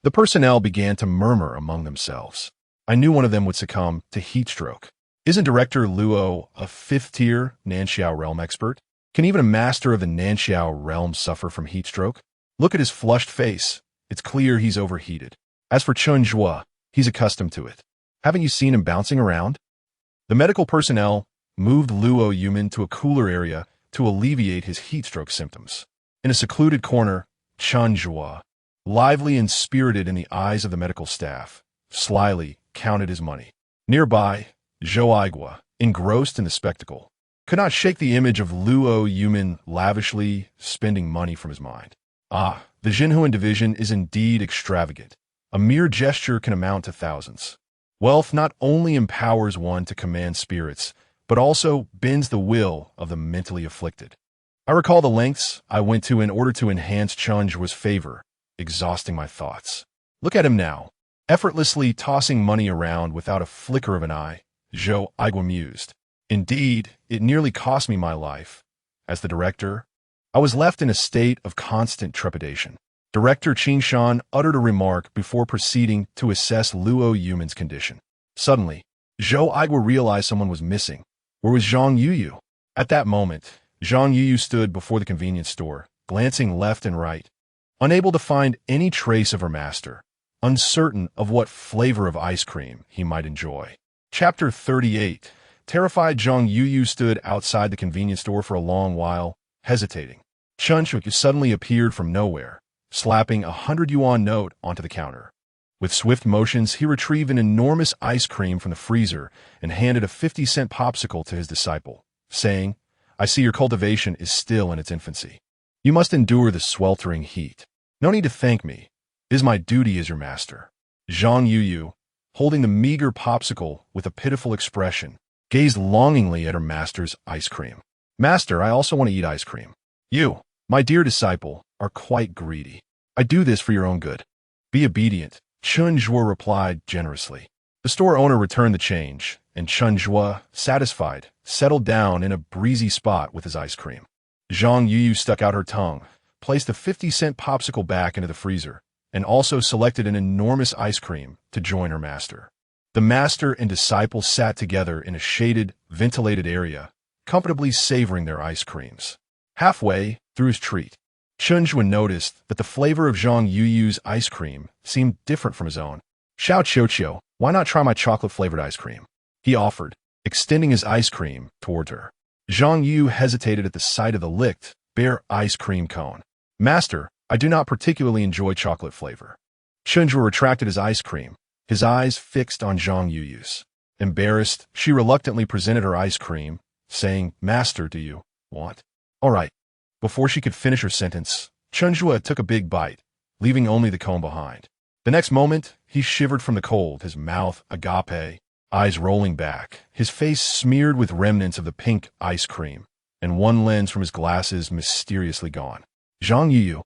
Speaker 1: The personnel began to murmur among themselves. I knew one of them would succumb to heat stroke. Isn't Director Luo a fifth-tier Nanxiao realm expert? Can even a master of the Nanxiao realm suffer from heat stroke? Look at his flushed face. It's clear he's overheated. As for Chen Zhuo, he's accustomed to it. Haven't you seen him bouncing around? The medical personnel moved Luo Yuman to a cooler area to alleviate his heat stroke symptoms. In a secluded corner, Chen Zhuo, lively and spirited in the eyes of the medical staff, slyly counted his money. Nearby, Zhou Aigua, engrossed in the spectacle, could not shake the image of Luo Yuman lavishly spending money from his mind. Ah, the Jinhuan division is indeed extravagant. A mere gesture can amount to thousands. Wealth not only empowers one to command spirits, but also bends the will of the mentally afflicted. I recall the lengths I went to in order to enhance Chen Zhuo's favor, exhausting my thoughts. Look at him now, effortlessly tossing money around without a flicker of an eye, Zhou Aigua mused. Indeed, it nearly cost me my life. As the director, I was left in a state of constant trepidation. Director Qing Shan uttered a remark before proceeding to assess Luo Yuman's condition. Suddenly, Zhou Aigua realized someone was missing. Where was Zhang Yuyu? At that moment, Zhang Yuyu stood before the convenience store, glancing left and right, unable to find any trace of her master, uncertain of what flavor of ice cream he might enjoy. Chapter 38. Terrified Zhang Yuyu stood outside the convenience store for a long while, hesitating. Chen Zhuo suddenly appeared from nowhere, slapping a 100 yuan note onto the counter. With swift motions, he retrieved an enormous ice cream from the freezer and handed a 50-cent popsicle to his disciple, saying, "I see your cultivation is still in its infancy. You must endure the sweltering heat. No need to thank me. It is my duty as your master." Zhang Yuyu, holding the meager popsicle with a pitiful expression, gazed longingly at her master's ice cream. "Master, I also want to eat ice cream. You, my dear disciple, are quite greedy. I do this for your own good. Be obedient," Chen Zhuo replied generously. The store owner returned the change, and Chen Zhuo, satisfied, settled down in a breezy spot with his ice cream. Zhang Yuyu stuck out her tongue, placed a 50-cent popsicle back into the freezer and also selected an enormous ice cream to join her master. The master and disciple sat together in a shaded, ventilated area, comfortably savoring their ice creams. Halfway through his treat, Chen Zhuo noticed that the flavor of Zhang Yuyu's ice cream seemed different from his own. "Xiao Qiu, why not try my chocolate-flavored ice cream?" he offered, extending his ice cream towards her. Zhang Yu hesitated at the sight of the licked, bare ice cream cone. "Master, I do not particularly enjoy chocolate flavor." Chen Zhuo retracted his ice cream, his eyes fixed on Zhang Yuyu's. Embarrassed, she reluctantly presented her ice cream, saying, "Master, do you want?" "All right." Before she could finish her sentence, Chen Zhuo took a big bite, leaving only the cone behind. The next moment, he shivered from the cold, his mouth agape, eyes rolling back, his face smeared with remnants of the pink ice cream, and one lens from his glasses mysteriously gone. Zhang Yuyu,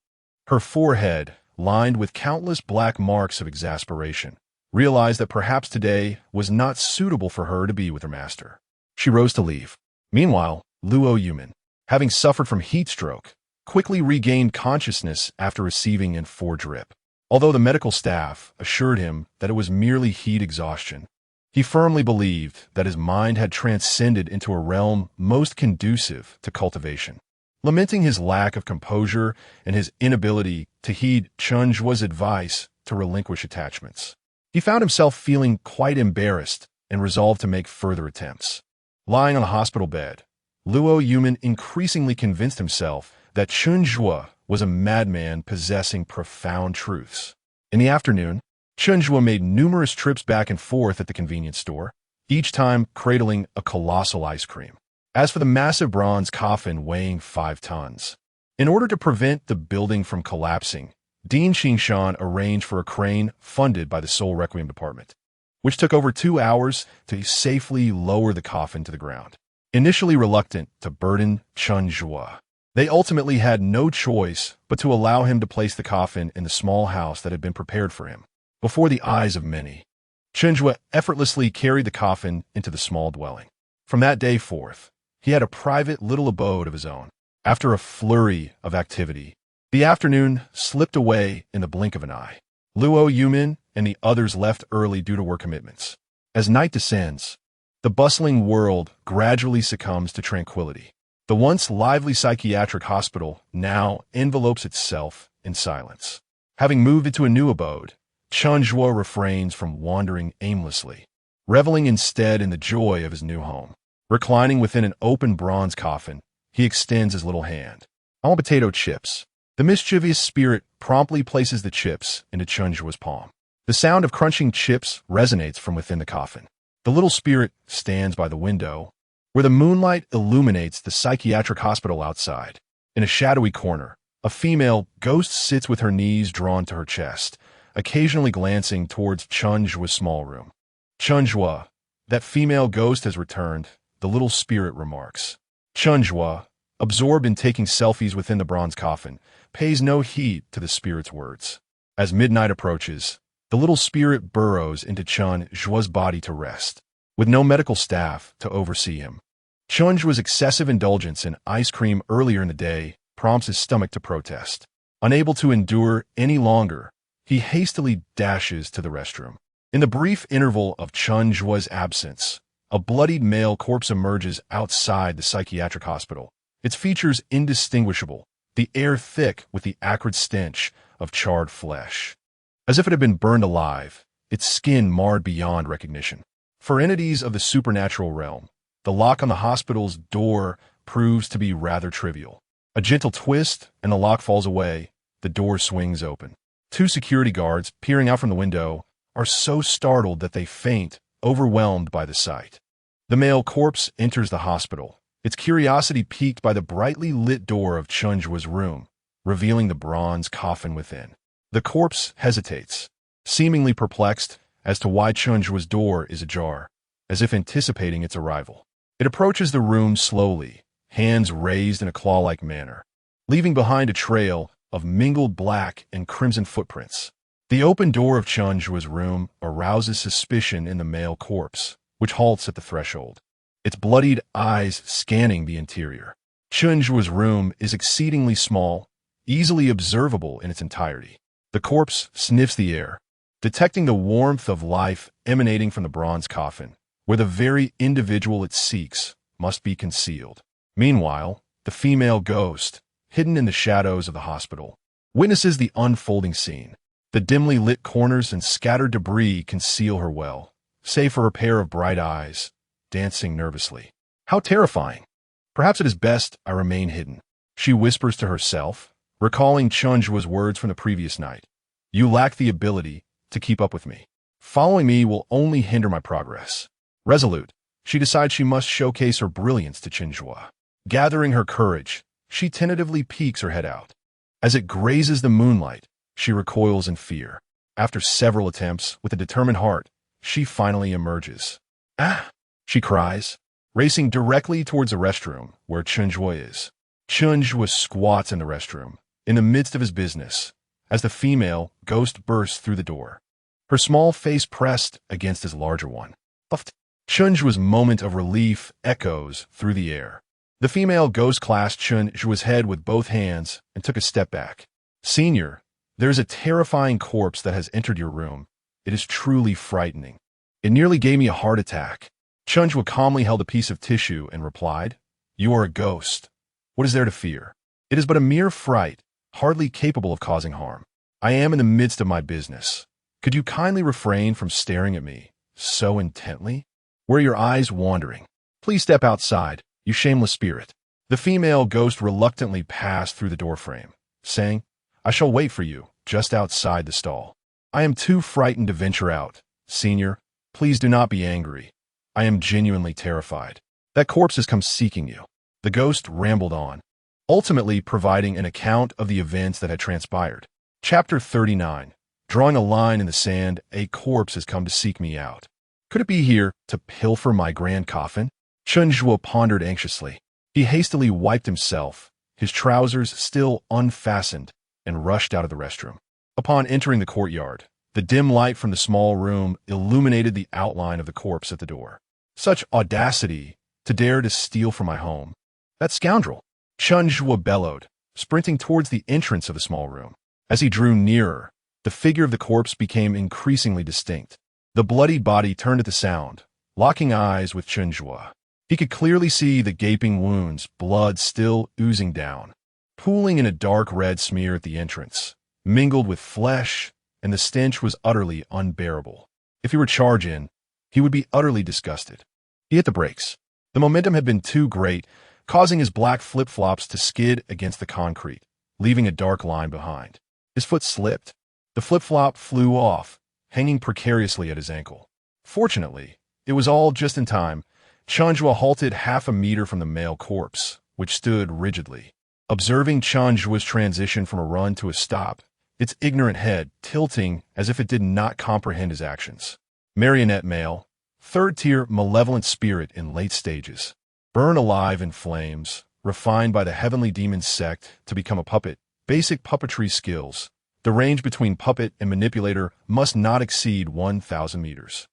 Speaker 1: her forehead lined with countless black marks of exasperation, realized that perhaps today was not suitable for her to be with her master. She rose to leave. Meanwhile, Luo Yumin, having suffered from heat stroke, quickly regained consciousness after receiving an 4 drip. Although the medical staff assured him that it was merely heat exhaustion, he firmly believed that his mind had transcended into a realm most conducive to cultivation. Lamenting his lack of composure and his inability to heed Chen Zhuo's advice to relinquish attachments, he found himself feeling quite embarrassed and resolved to make further attempts. Lying on a hospital bed, Luo Yumin increasingly convinced himself that Chen Zhuo was a madman possessing profound truths. In the afternoon, Chen Zhuo made numerous trips back and forth at the convenience store, each time cradling a colossal ice cream. As for the massive bronze coffin weighing 5 tons, in order to prevent the building from collapsing, Dean Qing Shan arranged for a crane funded by the Soul Requiem Department, which took over 2 hours to safely lower the coffin to the ground. Initially reluctant to burden Chen Zhuo, they ultimately had no choice but to allow him to place the coffin in the small house that had been prepared for him. Before the eyes of many, Chen Zhuo effortlessly carried the coffin into the small dwelling. From that day forth, he had a private little abode of his own. After a flurry of activity, the afternoon slipped away in the blink of an eye. Luo Yumin and the others left early due to work commitments. As night descends, the bustling world gradually succumbs to tranquility. The once lively psychiatric hospital now envelopes itself in silence. Having moved into a new abode, Chen Zhuo refrains from wandering aimlessly, reveling instead in the joy of his new home. Reclining within an open bronze coffin, he extends his little hand. "I want potato chips." The mischievous spirit promptly places the chips into Chen Zhuo's palm. The sound of crunching chips resonates from within the coffin. The little spirit stands by the window, where the moonlight illuminates the psychiatric hospital outside. In a shadowy corner, a female ghost sits with her knees drawn to her chest, occasionally glancing towards Chen Zhuo's small room. "Chen Zhuo, that female ghost has returned," the little spirit remarks. Chen Zhuo, absorbed in taking selfies within the bronze coffin, pays no heed to the spirit's words. As midnight approaches, the little spirit burrows into Chen Zhuo's body to rest, with no medical staff to oversee him. Chen Zhuo's excessive indulgence in ice cream earlier in the day prompts his stomach to protest. Unable to endure any longer, he hastily dashes to the restroom. In the brief interval of Chen Zhuo's absence, a bloodied male corpse emerges outside the psychiatric hospital, its features indistinguishable, the air thick with the acrid stench of charred flesh. As if it had been burned alive, its skin marred beyond recognition. For entities of the supernatural realm, the lock on the hospital's door proves to be rather trivial. A gentle twist, and the lock falls away. The door swings open. 2 security guards, peering out from the window, are so startled that they faint, overwhelmed by the sight. The male corpse enters the hospital, its curiosity piqued by the brightly lit door of Chen Zhuo's room, revealing the bronze coffin within. The corpse hesitates, seemingly perplexed as to why Chen Zhuo's door is ajar, as if anticipating its arrival. It approaches the room slowly, hands raised in a claw-like manner, leaving behind a trail of mingled black and crimson footprints. The open door of Chen Zhuo's room arouses suspicion in the male corpse, which halts at the threshold, its bloodied eyes scanning the interior. Chen Zhuo's room is exceedingly small, easily observable in its entirety. The corpse sniffs the air, detecting the warmth of life emanating from the bronze coffin, where the very individual it seeks must be concealed. Meanwhile, the female ghost, hidden in the shadows of the hospital, witnesses the unfolding scene. The dimly lit corners and scattered debris conceal her well, save for her pair of bright eyes, dancing nervously. How terrifying! Perhaps it is best I remain hidden, she whispers to herself, recalling Chen Zhuo's words from the previous night. You lack the ability to keep up with me. Following me will only hinder my progress. Resolute, she decides she must showcase her brilliance to Chen Zhuo. Gathering her courage, she tentatively peeks her head out. As it grazes the moonlight, she recoils in fear. After several attempts, with a determined heart, she finally emerges. Ah! She cries, racing directly towards the restroom where Chen Zhuo is. Chen Zhuo squats in the restroom, in the midst of his business, as the female ghost bursts through the door, her small face pressed against his larger one. Puffed. Chen Zhuo's moment of relief echoes through the air. The female ghost clasped Chen Zhuo's head with both hands and took a step back. Senior, there is a terrifying corpse that has entered your room. It is truly frightening. It nearly gave me a heart attack. Chen Zhuo calmly held a piece of tissue and replied, You are a ghost. What is there to fear? It is but a mere fright, hardly capable of causing harm. I am in the midst of my business. Could you kindly refrain from staring at me so intently? Where are your eyes wandering? Please step outside, you shameless spirit. The female ghost reluctantly passed through the doorframe, saying, I shall wait for you, just outside the stall. I am too frightened to venture out. Senior, please do not be angry. I am genuinely terrified. That corpse has come seeking you. The ghost rambled on, ultimately providing an account of the events that had transpired. Chapter 39. Drawing a line in the sand, a corpse has come to seek me out. Could it be here to pilfer my grand coffin? Chen Zhuo pondered anxiously. He hastily wiped himself, his trousers still unfastened, and rushed out of the restroom. Upon entering the courtyard, the dim light from the small room illuminated the outline of the corpse at the door. Such audacity to dare to steal from my home. That scoundrel! Chen Zhuo bellowed, sprinting towards the entrance of the small room. As he drew nearer, the figure of the corpse became increasingly distinct. The bloody body turned at the sound, locking eyes with Chen Zhuo. He could clearly see the gaping wounds, blood still oozing down, pooling in a dark red smear at the entrance, mingled with flesh, and the stench was utterly unbearable. If he were charged in, he would be utterly disgusted. He hit the brakes. The momentum had been too great, causing his black flip-flops to skid against the concrete, leaving a dark line behind. His foot slipped. The flip-flop flew off, hanging precariously at his ankle. Fortunately, it was all just in time. Chen Zhuo halted half a meter from the male corpse, which stood rigidly. Observing Chen Zhuo's transition from a run to a stop, its ignorant head tilting as if it did not comprehend his actions. Marionette male, third-tier malevolent spirit in late stages. Burn alive in flames, refined by the heavenly demon sect to become a puppet. Basic puppetry skills. The range between puppet and manipulator must not exceed 1,000 meters.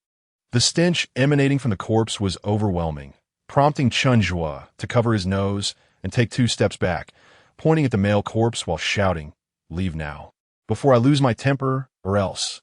Speaker 1: The stench emanating from the corpse was overwhelming, prompting Chen Zhuo to cover his nose and take 2 steps back, pointing at the male corpse while shouting, Leave now, before I lose my temper, or else,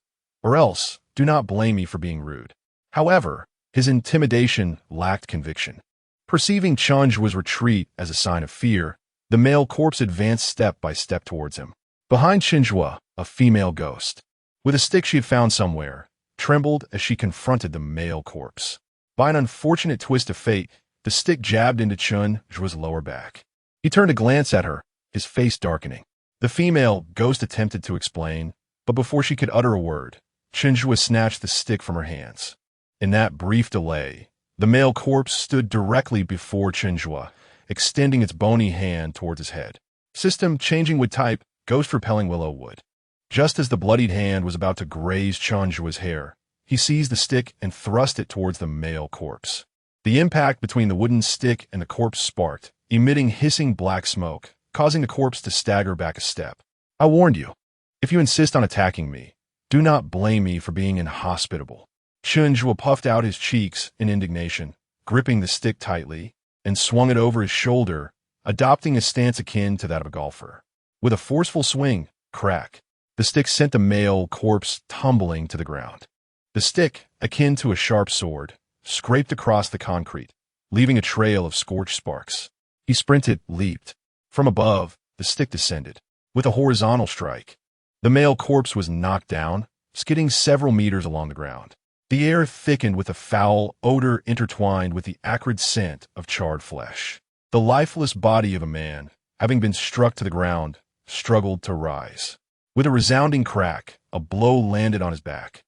Speaker 1: do not blame me for being rude. However, his intimidation lacked conviction. Perceiving Chen Zhuo's retreat as a sign of fear, the male corpse advanced step by step towards him. Behind Chen Zhuo, a female ghost, with a stick she had found somewhere, trembled as she confronted the male corpse. By an unfortunate twist of fate, the stick jabbed into Chen Zhuo's lower back. He turned to glance at her, his face darkening. The female ghost attempted to explain, but before she could utter a word, Chen Zhuo snatched the stick from her hands. In that brief delay, the male corpse stood directly before Chen Zhuo, extending its bony hand towards his head. System changing wood type, ghost repelling willow wood. Just as the bloodied hand was about to graze Chen Zhuo's hair, he seized the stick and thrust it towards the male corpse. The impact between the wooden stick and the corpse sparked, emitting hissing black smoke, causing the corpse to stagger back a step. I warned you. If you insist on attacking me, do not blame me for being inhospitable. Chen Zhuo puffed out his cheeks in indignation, gripping the stick tightly, and swung it over his shoulder, adopting a stance akin to that of a golfer. With a forceful swing, crack, the stick sent the male corpse tumbling to the ground. The stick, akin to a sharp sword, scraped across the concrete, leaving a trail of scorched sparks. He sprinted, leaped. From above, the stick descended. With a horizontal strike, the male corpse was knocked down, skidding several meters along the ground. The air thickened with a foul odor intertwined with the acrid scent of charred flesh. The lifeless body of a man, having been struck to the ground, struggled to rise. With a resounding crack, a blow landed on his back,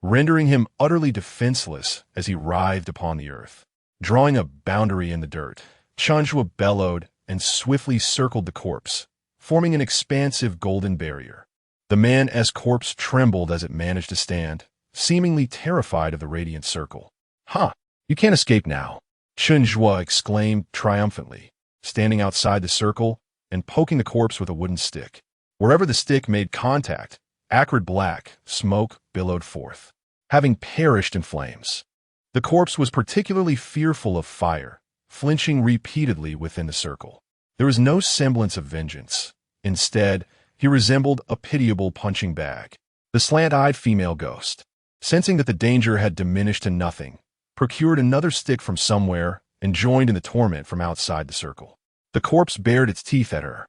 Speaker 1: rendering him utterly defenseless as he writhed upon the earth. Drawing a boundary in the dirt, Chen Zhuo bellowed and swiftly circled the corpse, forming an expansive golden barrier. The man's corpse trembled as it managed to stand, seemingly terrified of the radiant circle. "Ha! You can't escape now," Chen Zhuo exclaimed triumphantly, standing outside the circle and poking the corpse with a wooden stick. Wherever the stick made contact, acrid black smoke billowed forth, having perished in flames. The corpse was particularly fearful of fire, flinching repeatedly within the circle. There was no semblance of vengeance. Instead, he resembled a pitiable punching bag. The slant-eyed female ghost, sensing that the danger had diminished to nothing, procured another stick from somewhere and joined in the torment from outside the circle. The corpse bared its teeth at her,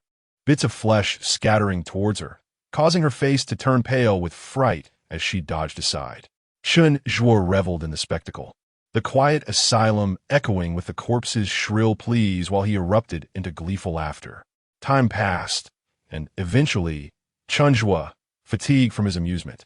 Speaker 1: bits of flesh scattering towards her, causing her face to turn pale with fright as she dodged aside. Chen Zhuo reveled in the spectacle, the quiet asylum echoing with the corpse's shrill pleas while he erupted into gleeful laughter. Time passed, and eventually, Chen Zhuo, fatigued from his amusement,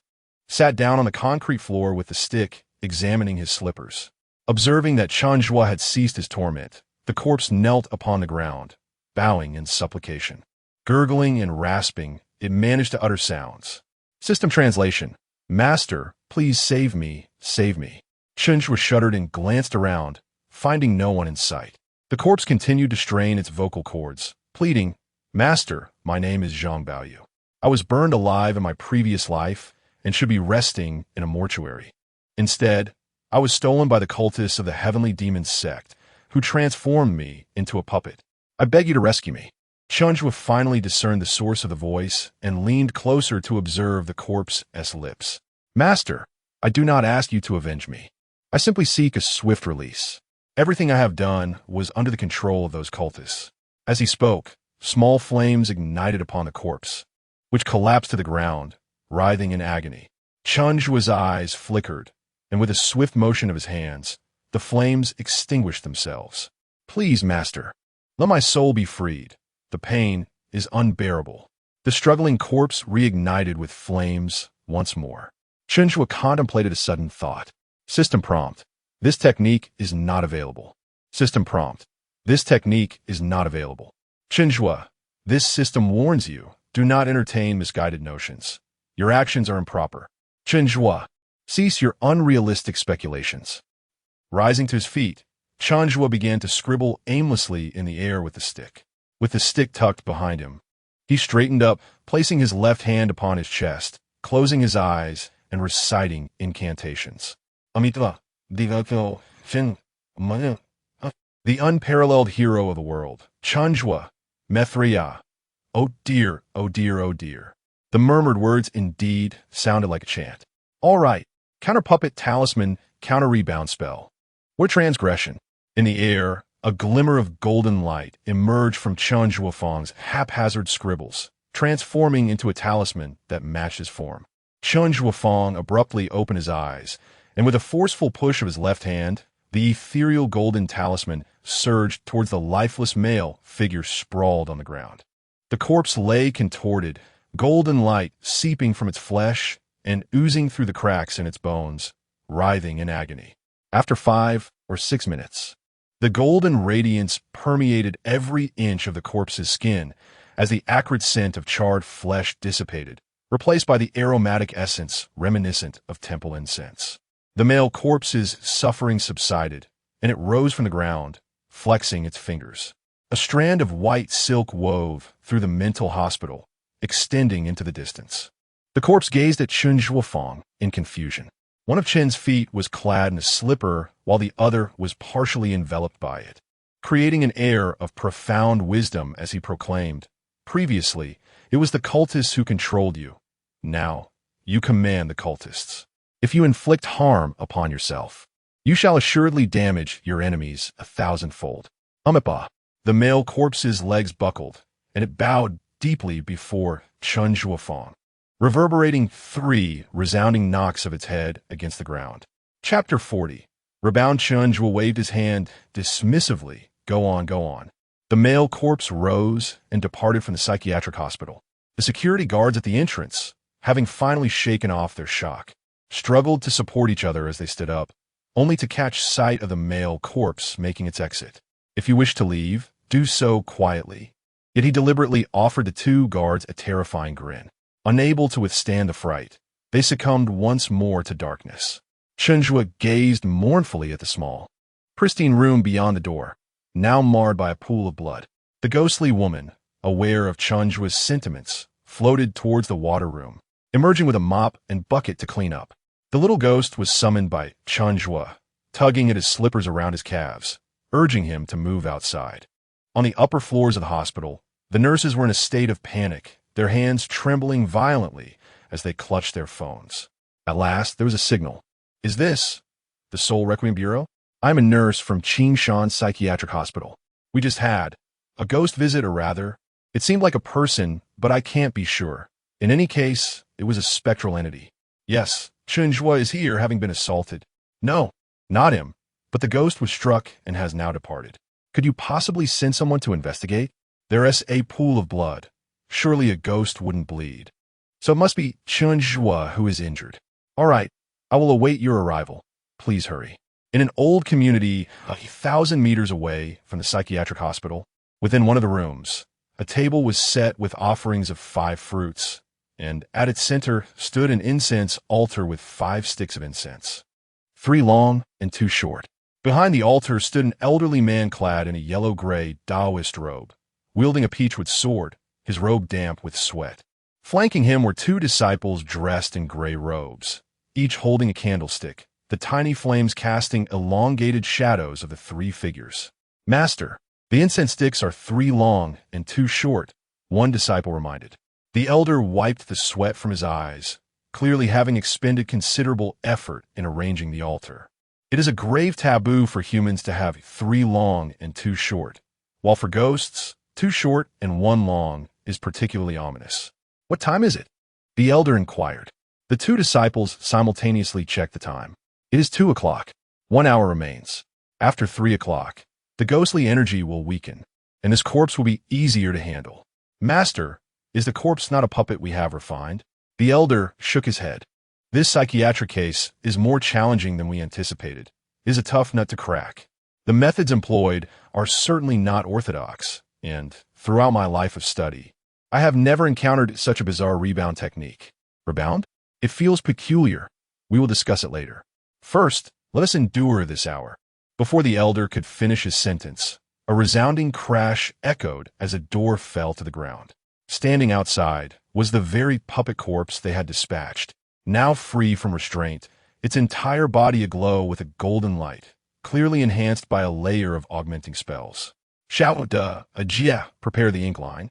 Speaker 1: sat down on the concrete floor with the stick, examining his slippers. Observing that Chen Zhuo had ceased his torment, the corpse knelt upon the ground, bowing in supplication. Gurgling and rasping, it managed to utter sounds. System translation: "Master, please save me, save me." Chen Zhuo shuddered and glanced around, finding no one in sight. The corpse continued to strain its vocal cords, pleading, "Master, my name is Zhang Baoyu. I was burned alive in my previous life and should be resting in a mortuary. Instead, I was stolen by the cultists of the heavenly demon sect, who transformed me into a puppet. I beg you to rescue me." Chen Zhuo finally discerned the source of the voice and leaned closer to observe the corpse's lips. "Master, I do not ask you to avenge me. I simply seek a swift release. Everything I have done was under the control of those cultists." As he spoke, small flames ignited upon the corpse, which collapsed to the ground, writhing in agony. Chen Zhuo's eyes flickered, and with a swift motion of his hands, the flames extinguished themselves. "Please, Master, let my soul be freed. The pain is unbearable." The struggling corpse reignited with flames once more. Chen Zhuo contemplated a sudden thought. System prompt: "This technique is not available." System prompt: "This technique is not available." Chen Zhuo, this system warns you, do not entertain misguided notions. Your actions are improper. Chen Zhuo, cease your unrealistic speculations. Rising to his feet, Chen Zhuo began to scribble aimlessly in the air with the stick. With the stick tucked behind him, he straightened up, placing his left hand upon his chest, closing his eyes, and reciting incantations. The unparalleled hero of the world, Chen Zhuo, Methria. Oh dear, oh dear, oh dear. The murmured words indeed sounded like a chant. All right, counter-puppet talisman, counter-rebound spell. What transgression? In the air, a glimmer of golden light emerged from Chen Zhuofang's haphazard scribbles, transforming into a talisman that matched his form. Chen Zhuofang abruptly opened his eyes, and with a forceful push of his left hand, the ethereal golden talisman surged towards the lifeless male figure sprawled on the ground. The corpse lay contorted, golden light seeping from its flesh and oozing through the cracks in its bones, writhing in agony. After 5 or 6 minutes, the golden radiance permeated every inch of the corpse's skin as the acrid scent of charred flesh dissipated, replaced by the aromatic essence reminiscent of temple incense. The male corpse's suffering subsided, and it rose from the ground, flexing its fingers. A strand of white silk wove through the mental hospital, extending into the distance. The corpse gazed at Chen Zhuofang in confusion. One of Chen's feet was clad in a slipper, while the other was partially enveloped by it, creating an air of profound wisdom as he proclaimed, "Previously, It was the cultists who controlled you. Now, you command the cultists. If you inflict harm upon yourself, you shall assuredly damage your enemies 1,000-fold. Umipa. The male corpse's legs buckled, and it bowed deeply before Chen Zhuo, reverberating 3 resounding knocks of its head against the ground. Chapter 40. Rebound. Chen Zhuo waved his hand dismissively. Go on, go on. The male corpse rose and departed from the psychiatric hospital. The security guards at the entrance, having finally shaken off their shock, struggled to support each other as they stood up, only to catch sight of the male corpse making its exit. If you wish to leave, do so quietly. Yet he deliberately offered the 2 guards a terrifying grin. Unable to withstand the fright, they succumbed once more to darkness. Chen Zhuo gazed mournfully at the small, pristine room beyond the door, now marred by a pool of blood. The ghostly woman, aware of Chen Zhuo's sentiments, floated towards the water room, emerging with a mop and bucket to clean up. The little ghost was summoned by Chen Zhuo, tugging at his slippers around his calves, urging him to move outside. On the upper floors of the hospital, the nurses were in a state of panic, their hands trembling violently as they clutched their phones. At last, there was a signal. Is this the Soul Requiem Bureau? I'm a nurse from Qing Shan Psychiatric Hospital. We just had a ghost visit, or rather, it seemed like a person, but I can't be sure. In any case, it was a spectral entity. Yes, Chen Zhuo is here, having been assaulted. No, not him, but the ghost was struck and has now departed. Could you possibly send someone to investigate? There is a pool of blood. Surely a ghost wouldn't bleed. So it must be Chen Zhuo who is injured. All right, I will await your arrival. Please hurry. In an old community 1,000 meters away from the psychiatric hospital, within one of the rooms, a table was set with offerings of 5 fruits, and at its center stood an incense altar with 5 sticks of incense, 3 long and 2 short. Behind the altar stood an elderly man clad in a yellow-gray Taoist robe, wielding a peachwood sword, his robe damp with sweat. Flanking him were 2 disciples dressed in gray robes, each holding a candlestick, the tiny flames casting elongated shadows of the 3 figures. Master, the incense sticks are 3 long and 2 short, one disciple reminded. The elder wiped the sweat from his eyes, clearly having expended considerable effort in arranging the altar. It is a grave taboo for humans to have 3 long and 2 short, while for ghosts, 2 short and 1 long is particularly ominous. What time is it? The elder inquired. The 2 disciples simultaneously checked the time. It is 2 o'clock. 1 hour remains. After 3 o'clock, the ghostly energy will weaken, and this corpse will be easier to handle. Master, is the corpse not a puppet we have refined? The elder shook his head. This psychiatric case is more challenging than we anticipated. It is a tough nut to crack. The methods employed are certainly not orthodox, and throughout my life of study, I have never encountered such a bizarre rebound technique. Rebound? It feels peculiar. We will discuss it later. First, let us endure this hour. Before the elder could finish his sentence, a resounding crash echoed as a door fell to the ground. Standing outside was the very puppet corpse they had dispatched, now free from restraint, its entire body aglow with a golden light, clearly enhanced by a layer of augmenting spells. Shout, Ajia, prepare the ink line.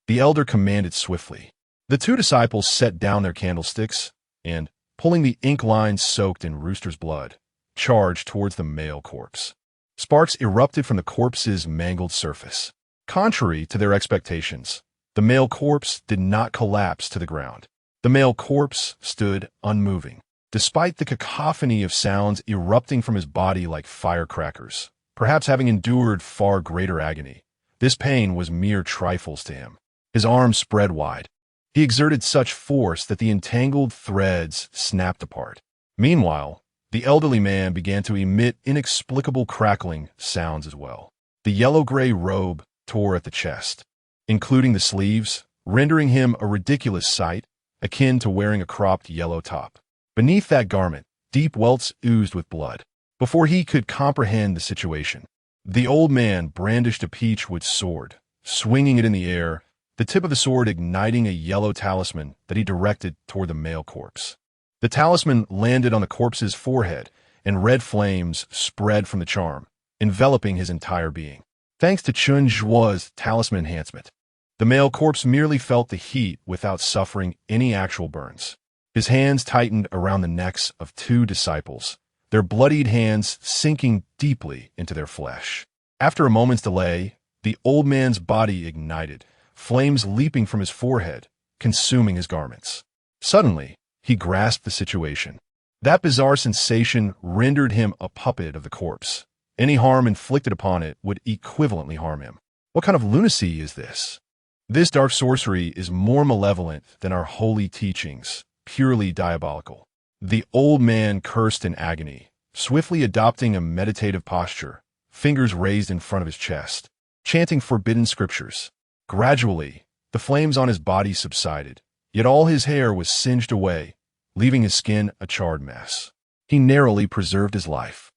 Speaker 1: The elder commanded swiftly. The 2 disciples set down their candlesticks and, pulling the ink line soaked in rooster's blood, charged towards the male corpse. Sparks erupted from the corpse's mangled surface. Contrary to their expectations, the male corpse did not collapse to the ground. The male corpse stood unmoving, despite the cacophony of sounds erupting from his body like firecrackers. Perhaps having endured far greater agony, this pain was mere trifles to him. His arms spread wide. He exerted such force that the entangled threads snapped apart. Meanwhile, the elderly man began to emit inexplicable crackling sounds as well. The yellow-gray robe tore at the chest, including the sleeves, rendering him a ridiculous sight, akin to wearing a cropped yellow top. Beneath that garment, deep welts oozed with blood. Before he could comprehend the situation, the old man brandished a peachwood sword, swinging it in the air, the tip of the sword igniting a yellow talisman that he directed toward the male corpse. The talisman landed on the corpse's forehead, and red flames spread from the charm, enveloping his entire being. Thanks to Chen Zhuo's talisman enhancement, The male corpse merely felt the heat without suffering any actual burns. His hands tightened around the necks of two disciples, their bloodied hands sinking deeply into their flesh. After a moment's delay, the old man's body ignited, flames leaping from his forehead, consuming his garments. Suddenly, he grasped the situation. That bizarre sensation rendered him a puppet of the corpse. Any harm inflicted upon it would equivalently harm him. What kind of lunacy is this? This dark sorcery is more malevolent than our holy teachings, purely diabolical. The old man cursed in agony, swiftly adopting a meditative posture, fingers raised in front of his chest, chanting forbidden scriptures. Gradually, the flames on his body subsided, yet all his hair was singed away, leaving his skin a charred mess. He narrowly preserved his life.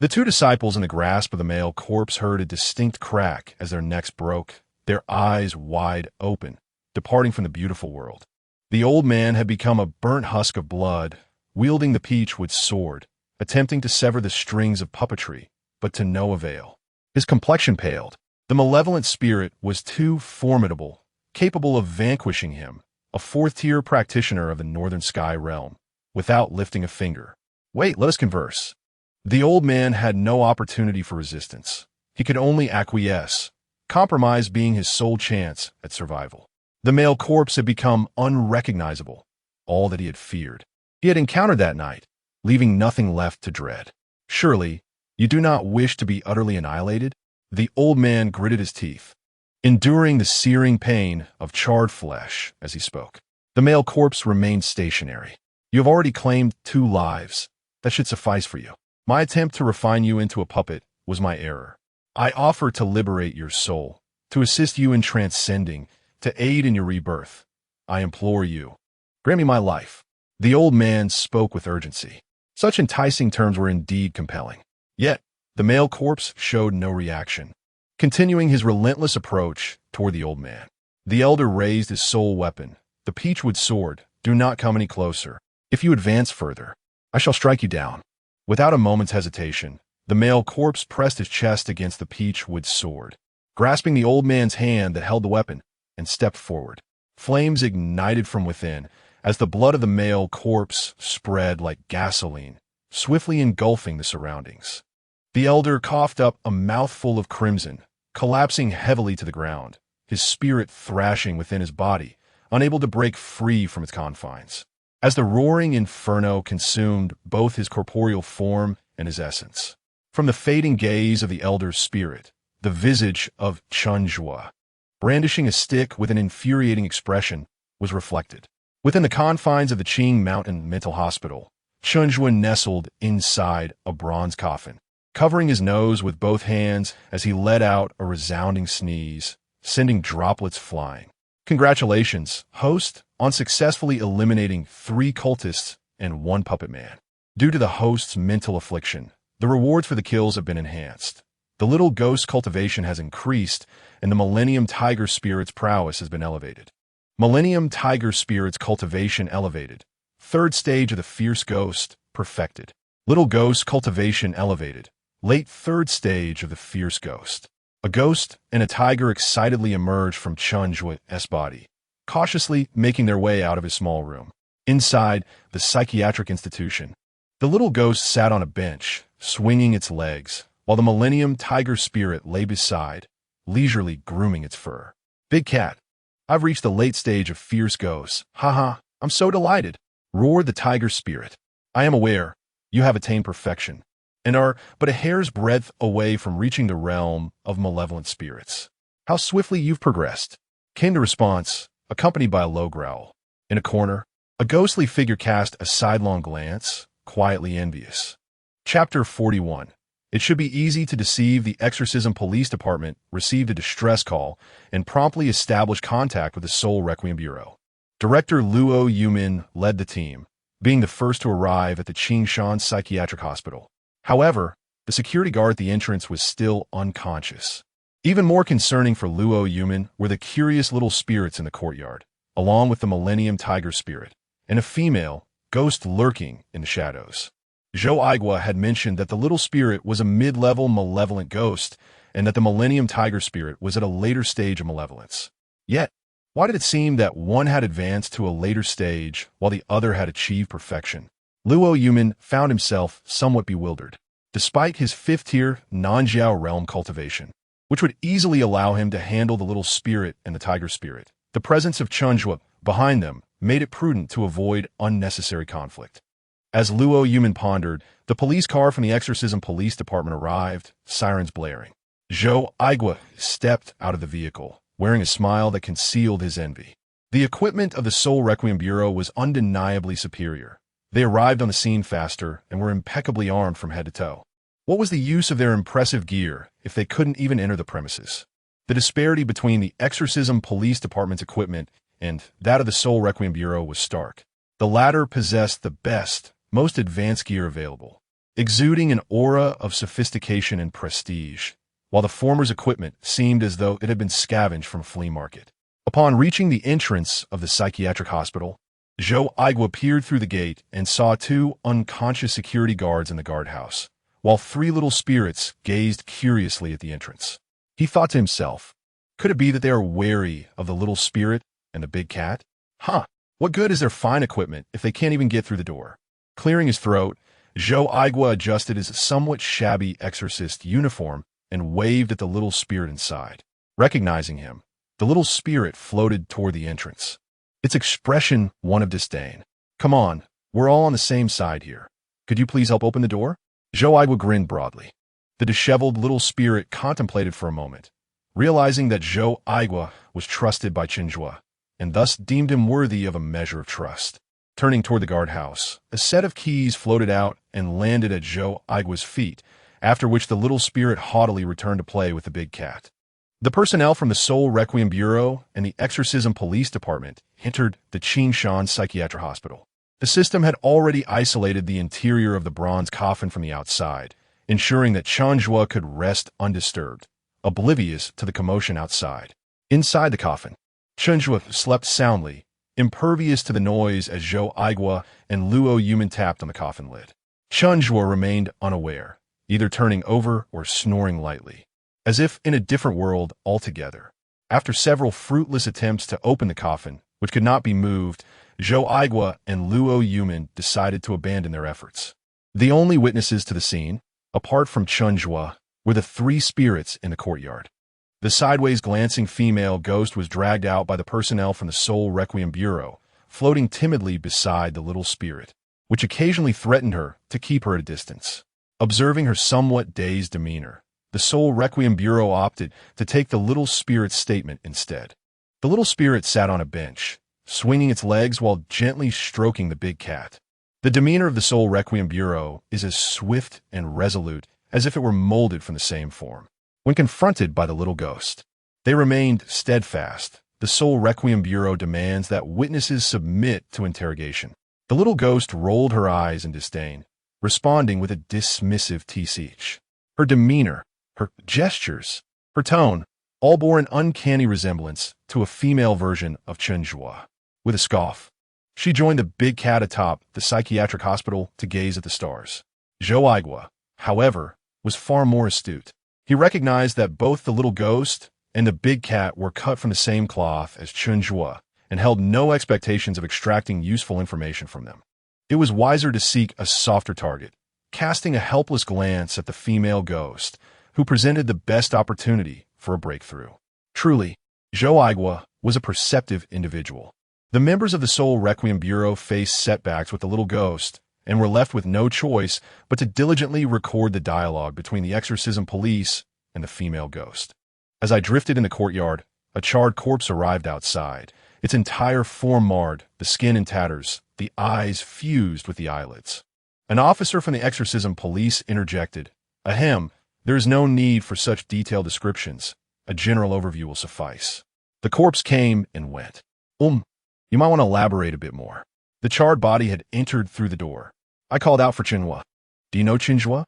Speaker 1: The two disciples in the grasp of the male corpse heard a distinct crack as their necks broke, their eyes wide open, departing from the beautiful world. The old man had become a burnt husk of blood, wielding the peachwood sword, attempting to sever the strings of puppetry, but to no avail. His complexion paled. The malevolent spirit was too formidable, capable of vanquishing him, a fourth-tier practitioner of the Northern Sky realm, without lifting a finger. Wait, let us converse. The old man had no opportunity for resistance. He could only acquiesce, compromise being his sole chance at survival. The male corpse had become unrecognizable, all that he had feared. He had encountered that night, leaving nothing left to dread. Surely, you do not wish to be utterly annihilated? The old man gritted his teeth, enduring the searing pain of charred flesh as he spoke. The male corpse remained stationary. You have already claimed 2 lives. That should suffice for you. My attempt to refine you into a puppet was my error. I offer to liberate your soul, to assist you in transcending, to aid in your rebirth. I implore you, grant me my life. The old man spoke with urgency. Such enticing terms were indeed compelling. Yet, the male corpse showed no reaction, continuing his relentless approach toward the old man. The elder raised his sole weapon, the peachwood sword. Do not come any closer. If you advance further, I shall strike you down. Without a moment's hesitation, the male corpse pressed his chest against the peachwood sword, grasping the old man's hand that held the weapon, and stepped forward. Flames ignited from within as the blood of the male corpse spread like gasoline, swiftly engulfing the surroundings. The elder coughed up a mouthful of crimson, collapsing heavily to the ground, his spirit thrashing within his body, unable to break free from its confines, as the roaring inferno consumed both his corporeal form and his essence. From the fading gaze of the elder's spirit, the visage of Chen Zhuo, brandishing a stick with an infuriating expression, was reflected. Within the confines of the Qing Mountain Mental Hospital, Chen Zhuo nestled inside a bronze coffin, covering his nose with both hands as he let out a resounding sneeze, sending droplets flying. Congratulations, host, on successfully eliminating 3 cultists and 1 puppet man. Due to the host's mental affliction, the rewards for the kills have been enhanced. The little ghost cultivation has increased, and the Millennium Tiger Spirit's prowess has been elevated. Millennium Tiger Spirit's cultivation elevated. 3rd stage of the Fierce Ghost perfected. Little Ghost cultivation elevated. Late 3rd stage of the Fierce Ghost. A ghost and a tiger excitedly emerged from Chen Zhuo's body, cautiously making their way out of his small room. Inside the psychiatric institution, the little ghost sat on a bench, swinging its legs, while the Millennium Tiger Spirit lay beside, leisurely grooming its fur. Big cat, I've reached the late stage of Fierce Ghosts. Haha, I'm so delighted, roared the Tiger Spirit. I am aware you have attained perfection, and are but a hair's breadth away from reaching the realm of malevolent spirits. How swiftly you've progressed, came the response, accompanied by a low growl. In a corner, a ghostly figure cast a sidelong glance, quietly envious. Chapter 41. It should be easy to deceive. The Exorcism Police Department received a distress call and promptly established contact with the Seoul Requiem Bureau. Director Luo Yumin led the team, being the first to arrive at the Qing Shan Psychiatric Hospital. However, the security guard at the entrance was still unconscious. Even more concerning for Luo Yumin were the curious little spirits in the courtyard, along with the Millennium Tiger Spirit, and a female ghost lurking in the shadows. Zhou Aigua had mentioned that the little spirit was a mid-level malevolent ghost and that the Millennium Tiger Spirit was at a later stage of malevolence. Yet, why did it seem that one had advanced to a later stage while the other had achieved perfection? Luo Yuman found himself somewhat bewildered. Despite his fifth-tier non-Jiao realm cultivation, which would easily allow him to handle the little spirit and the tiger spirit, the presence of Chen Zhuo behind them made it prudent to avoid unnecessary conflict. As Luo Yuman pondered, the police car from the Exorcism Police Department arrived, sirens blaring. Zhou Aigua stepped out of the vehicle, wearing a smile that concealed his envy. The equipment of the Soul Requiem Bureau was undeniably superior. They arrived on the scene faster and were impeccably armed from head to toe. What was the use of their impressive gear if they couldn't even enter the premises? The disparity between the Exorcism Police Department's equipment and that of the Soul Requiem Bureau was stark. The latter possessed the best, most advanced gear available, exuding an aura of sophistication and prestige, while the former's equipment seemed as though it had been scavenged from a flea market. Upon reaching the entrance of the psychiatric hospital, Zhou Aigua peered through the gate and saw two unconscious security guards in the guardhouse, while three little spirits gazed curiously at the entrance. He thought to himself, could it be that they are wary of the little spirit and the big cat? What good is their fine equipment if they can't even get through the door? Clearing his throat, Zhou Aigua adjusted his somewhat shabby exorcist uniform and waved at the little spirit inside. Recognizing him, the little spirit floated toward the entrance, its expression one of disdain. Come on, we're all on the same side here. Could you please help open the door? Zhou Aigua grinned broadly. The disheveled little spirit contemplated for a moment, realizing that Zhou Aigua was trusted by Chen Zhuo, and thus deemed him worthy of a measure of trust. Turning toward the guardhouse, a set of keys floated out and landed at Zhou Aigua's feet, after which the little spirit haughtily returned to play with the big cat. The personnel from the Soul Requiem Bureau and the Exorcism Police Department entered the Qing Shan Psychiatric Hospital. The system had already isolated the interior of the bronze coffin from the outside, ensuring that Chen Zhuo could rest undisturbed, oblivious to the commotion outside. Inside the coffin, Chen Zhuo slept soundly, impervious to the noise as Zhou Aigua and Luo Yuman tapped on the coffin lid. Chen Zhuo remained unaware, either turning over or snoring lightly, as if in a different world altogether. After several fruitless attempts to open the coffin, which could not be moved, Zhou Aigua and Luo Yuman decided to abandon their efforts. The only witnesses to the scene, apart from Chen Zhuo, were the three spirits in the courtyard. The sideways glancing female ghost was dragged out by the personnel from the Soul Requiem Bureau, floating timidly beside the little spirit, which occasionally threatened her to keep her at a distance. Observing her somewhat dazed demeanor, the Soul Requiem Bureau opted to take the little spirit's statement instead. The little spirit sat on a bench, swinging its legs while gently stroking the big cat. The demeanor of the Soul Requiem Bureau is as swift and resolute as if it were molded from the same form. When confronted by the little ghost, they remained steadfast. The Soul Requiem Bureau demands that witnesses submit to interrogation. The little ghost rolled her eyes in disdain, responding with a dismissive tch. Her demeanor, her gestures, her tone, all bore an uncanny resemblance to a female version of Chen Zhuo. With a scoff, she joined the big cat atop the psychiatric hospital to gaze at the stars. Zhou Aigua, however, was far more astute. He recognized that both the little ghost and the big cat were cut from the same cloth as Chen Zhuo and held no expectations of extracting useful information from them. It was wiser to seek a softer target, casting a helpless glance at the female ghost, who presented the best opportunity for a breakthrough. Truly, Zhou Aigua was a perceptive individual. The members of the Soul Requiem Bureau faced setbacks with the little ghost and were left with no choice but to diligently record the dialogue between the Exorcism Police and the female ghost. As I drifted in the courtyard, a charred corpse arrived outside, its entire form marred, the skin in tatters, the eyes fused with the eyelids. An officer from the Exorcism Police interjected, "Ahem, there is no need for such detailed descriptions. A general overview will suffice." The corpse came and went. You might want to elaborate a bit more." The charred body had entered through the door. I called out for Chen Zhuo. "Do you know Chen Zhuo?"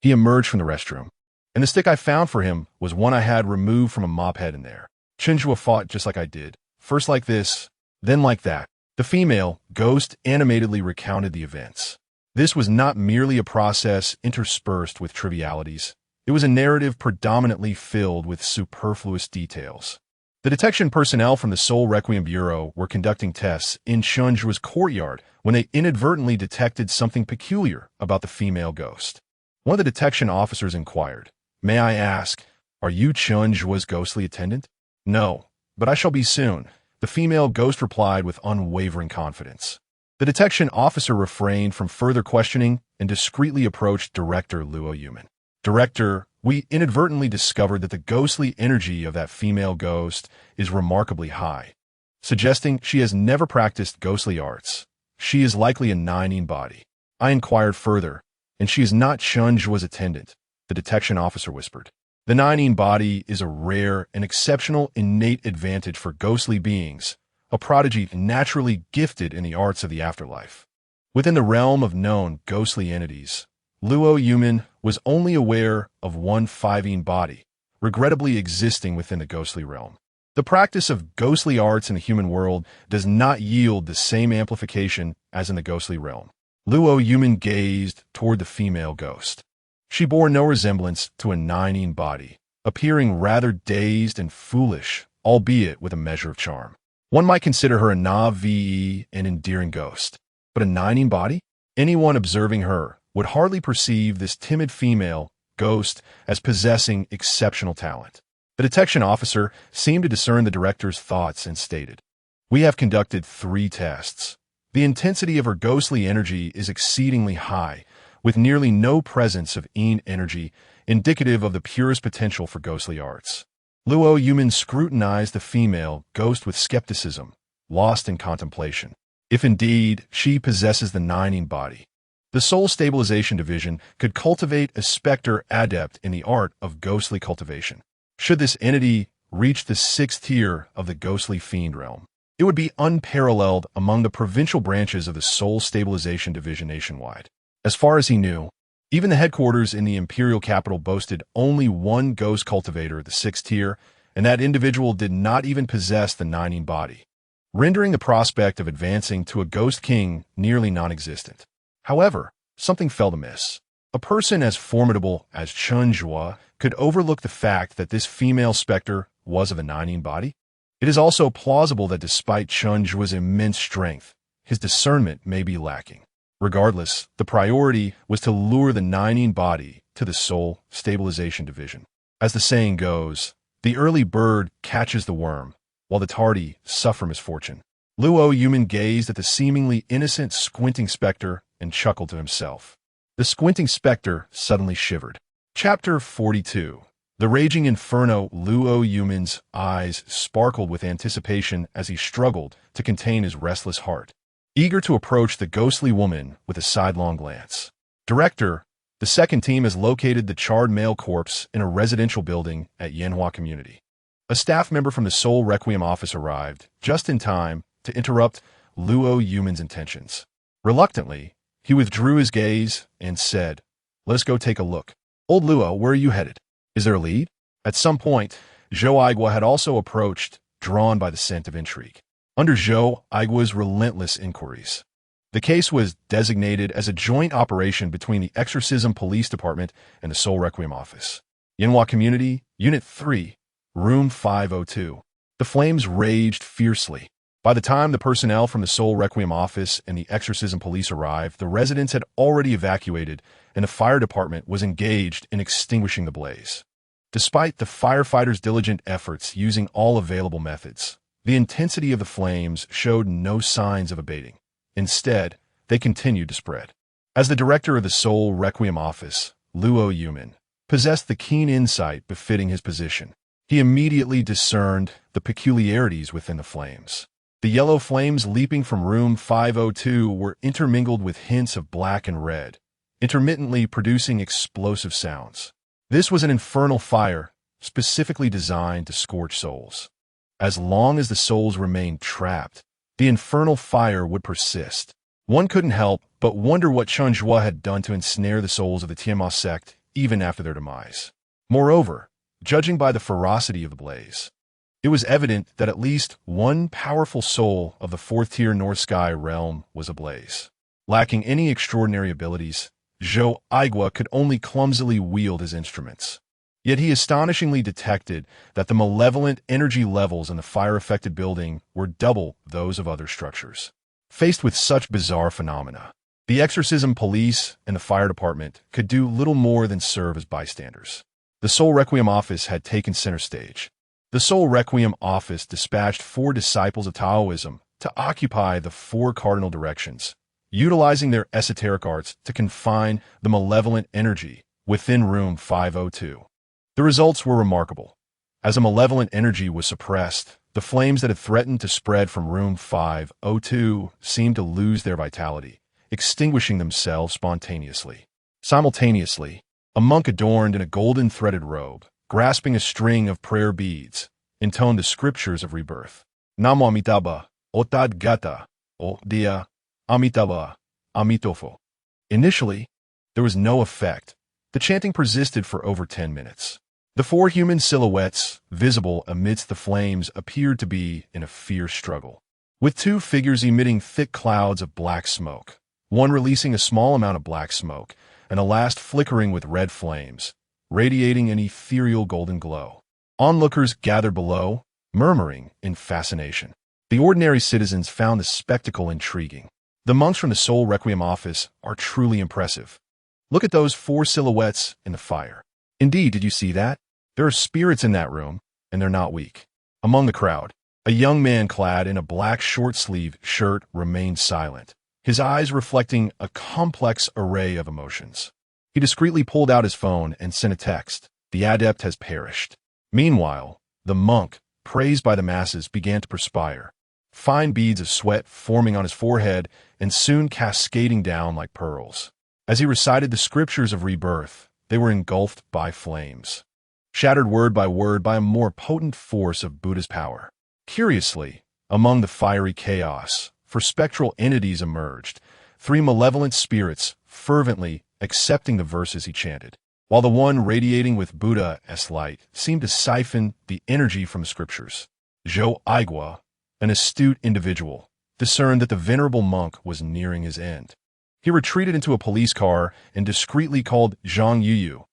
Speaker 1: He emerged from the restroom, and the stick I found for him was one I had removed from a mop head in there. Chen Zhuo fought just like I did, first like this, then like that. The female ghost animatedly recounted the events. This was not merely a process interspersed with trivialities. It was a narrative predominantly filled with superfluous details. The detection personnel from the Seoul Requiem Bureau were conducting tests in Chen Zhuo's courtyard when they inadvertently detected something peculiar about the female ghost. One of the detection officers inquired, "May I ask, are you Chen Zhuo's ghostly attendant?" "No, but I shall be soon," the female ghost replied with unwavering confidence. The detection officer refrained from further questioning and discreetly approached Director Luo Yuman. "Director, we inadvertently discovered that the ghostly energy of that female ghost is remarkably high, suggesting she has never practiced ghostly arts. She is likely a Nining body." I inquired further, "And she is not Chen Zhuo's attendant," the detection officer whispered. "The Nining body is a rare and exceptional innate advantage for ghostly beings, a prodigy naturally gifted in the arts of the afterlife." Within the realm of known ghostly entities, Luo Yuman was only aware of one Fiving body, regrettably existing within the ghostly realm. The practice of ghostly arts in the human world does not yield the same amplification as in the ghostly realm. Luo Yuman gazed toward the female ghost. She bore no resemblance to a Nining body, appearing rather dazed and foolish, albeit with a measure of charm. One might consider her a an endearing ghost, but a Nining body? Anyone observing her would hardly perceive this timid female ghost as possessing exceptional talent. The detection officer seemed to discern the director's thoughts and stated, "We have conducted 3 tests. The intensity of her ghostly energy is exceedingly high, with nearly no presence of energy, indicative of the purest potential for ghostly arts." Luo Yuman scrutinized the female ghost with skepticism, lost in contemplation. If indeed she possesses the Nining body, the Soul Stabilization Division could cultivate a specter adept in the art of ghostly cultivation. Should this entity reach the 6th tier of the ghostly fiend realm, it would be unparalleled among the provincial branches of the Soul Stabilization Division nationwide. As far as he knew, even the headquarters in the imperial capital boasted only one ghost cultivator at the 6th tier, and that individual did not even possess the Nining body, rendering the prospect of advancing to a ghost king nearly non-existent. However, something felt amiss. A person as formidable as Chen Zhuo could overlook the fact that this female specter was of a Nining body. It is also plausible that despite Chen Zhuo's immense strength, his discernment may be lacking. Regardless, the priority was to lure the Nining body to the Soul Stabilization Division. As the saying goes, the early bird catches the worm, while the tardy suffer misfortune. Luo Yuman gazed at the seemingly innocent squinting specter and chuckled to himself. The squinting specter suddenly shivered. Chapter 42. The Raging Inferno. Luo Yuman's eyes sparkled with anticipation as he struggled to contain his restless heart, eager to approach the ghostly woman with a sidelong glance. "Director, the 2nd team has located the charred male corpse in a residential building at Yanhua Community." A staff member from the Seoul Requiem office arrived, just in time to interrupt Luo Yuman's intentions. Reluctantly, he withdrew his gaze and said, "Let us go take a look." "Old Luo, where are you headed? Is there a lead?" At some point, Zhou Aigua had also approached, drawn by the scent of intrigue. Under Zhou Aigua's relentless inquiries, the case was designated as a joint operation between the Exorcism Police Department and the Seoul Requiem Office. Yanhua Community, Unit 3, Room 502. The flames raged fiercely. By the time the personnel from the Seoul Requiem Office and the Exorcism Police arrived, the residents had already evacuated, and the fire department was engaged in extinguishing the blaze. Despite the firefighters' diligent efforts using all available methods, the intensity of the flames showed no signs of abating. Instead, they continued to spread. As the director of the Seoul Requiem Office, Luo Yuman possessed the keen insight befitting his position. He immediately discerned the peculiarities within the flames. The yellow flames leaping from room 502 were intermingled with hints of black and red, intermittently producing explosive sounds. This was an infernal fire, specifically designed to scorch souls. As long as the souls remained trapped, the infernal fire would persist. One couldn't help but wonder what Chen Zhuo had done to ensnare the souls of the Tianma sect even after their demise. Moreover, judging by the ferocity of the blaze, it was evident that at least one powerful soul of the 4th-tier North Sky realm was ablaze. Lacking any extraordinary abilities, Zhou Aigua could only clumsily wield his instruments. Yet he astonishingly detected that the malevolent energy levels in the fire-affected building were double those of other structures. Faced with such bizarre phenomena, the exorcism police and the fire department could do little more than serve as bystanders. The Soul Requiem office had taken center stage. The Soul Requiem office dispatched 4 disciples of Taoism to occupy the 4 cardinal directions, utilizing their esoteric arts to confine the malevolent energy within room 502. The results were remarkable. As a malevolent energy was suppressed, the flames that had threatened to spread from room 502 seemed to lose their vitality, extinguishing themselves spontaneously. Simultaneously, a monk adorned in a golden threaded robe, grasping a string of prayer beads, intoned the scriptures of rebirth. Namo Amitabha, Otad Gata, O Dia, Amitabha, Amitofo. Initially, there was no effect. The chanting persisted for over 10 minutes. The 4 human silhouettes, visible amidst the flames, appeared to be in a fierce struggle, with 2 figures emitting thick clouds of black smoke, one releasing a small amount of black smoke, and the last flickering with red flames, radiating an ethereal golden glow. Onlookers gathered below, murmuring in fascination. The ordinary citizens found the spectacle intriguing. The monks from the Soul Requiem office are truly impressive. Look at those 4 silhouettes in the fire. Indeed, did you see that? There are spirits in that room, and they're not weak. Among the crowd, a young man clad in a black short-sleeve shirt remained silent, his eyes reflecting a complex array of emotions. He discreetly pulled out his phone and sent a text. The adept has perished. Meanwhile, the monk, praised by the masses, began to perspire, fine beads of sweat forming on his forehead and soon cascading down like pearls. As he recited the scriptures of rebirth, they were engulfed by flames, shattered word by word by a more potent force of Buddha's power. Curiously, among the fiery chaos, 4 spectral entities emerged, 3 malevolent spirits fervently accepting the verses he chanted, while the one radiating with Buddha-esque light seemed to siphon the energy from the scriptures. Zhou Aigua, an astute individual, discerned that the venerable monk was nearing his end. He retreated into a police car and discreetly called Zhang Yuyu,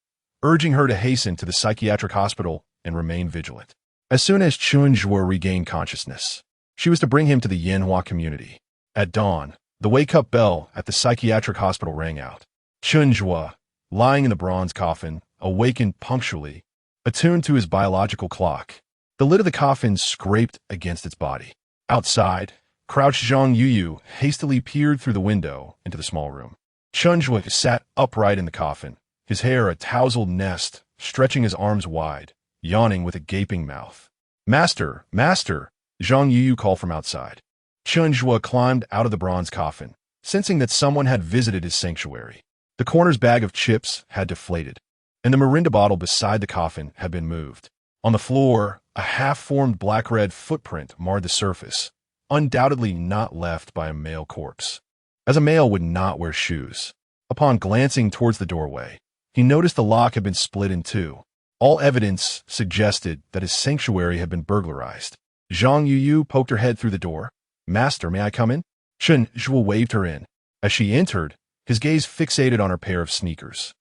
Speaker 1: urging her to hasten to the psychiatric hospital and remain vigilant. As soon as Chen Zhuo regained consciousness, she was to bring him to the Yanhua community. At dawn, the wake-up bell at the psychiatric hospital rang out. Chen Zhuo, lying in the bronze coffin, awakened punctually, attuned to his biological clock. The lid of the coffin scraped against its body. Outside, crouched Zhang Yuyu hastily peered through the window into the small room. Chen Zhuo sat upright in the coffin, his hair a tousled nest, stretching his arms wide, yawning with a gaping mouth. "Master, master!" Zhang Yuyu called from outside. Chen Zhuo climbed out of the bronze coffin, sensing that someone had visited his sanctuary. The coroner's bag of chips had deflated, and the Mirinda bottle beside the coffin had been moved. On the floor, a half-formed black-red footprint marred the surface, undoubtedly not left by a male corpse, as a male would not wear shoes. Upon glancing towards the doorway, he noticed the lock had been split in 2. All evidence suggested that his sanctuary had been burglarized. Zhang Yuyu poked her head through the door. "Master, may I come in?" Chen Zhuo waved her in. As she entered, his gaze fixated on her pair of sneakers.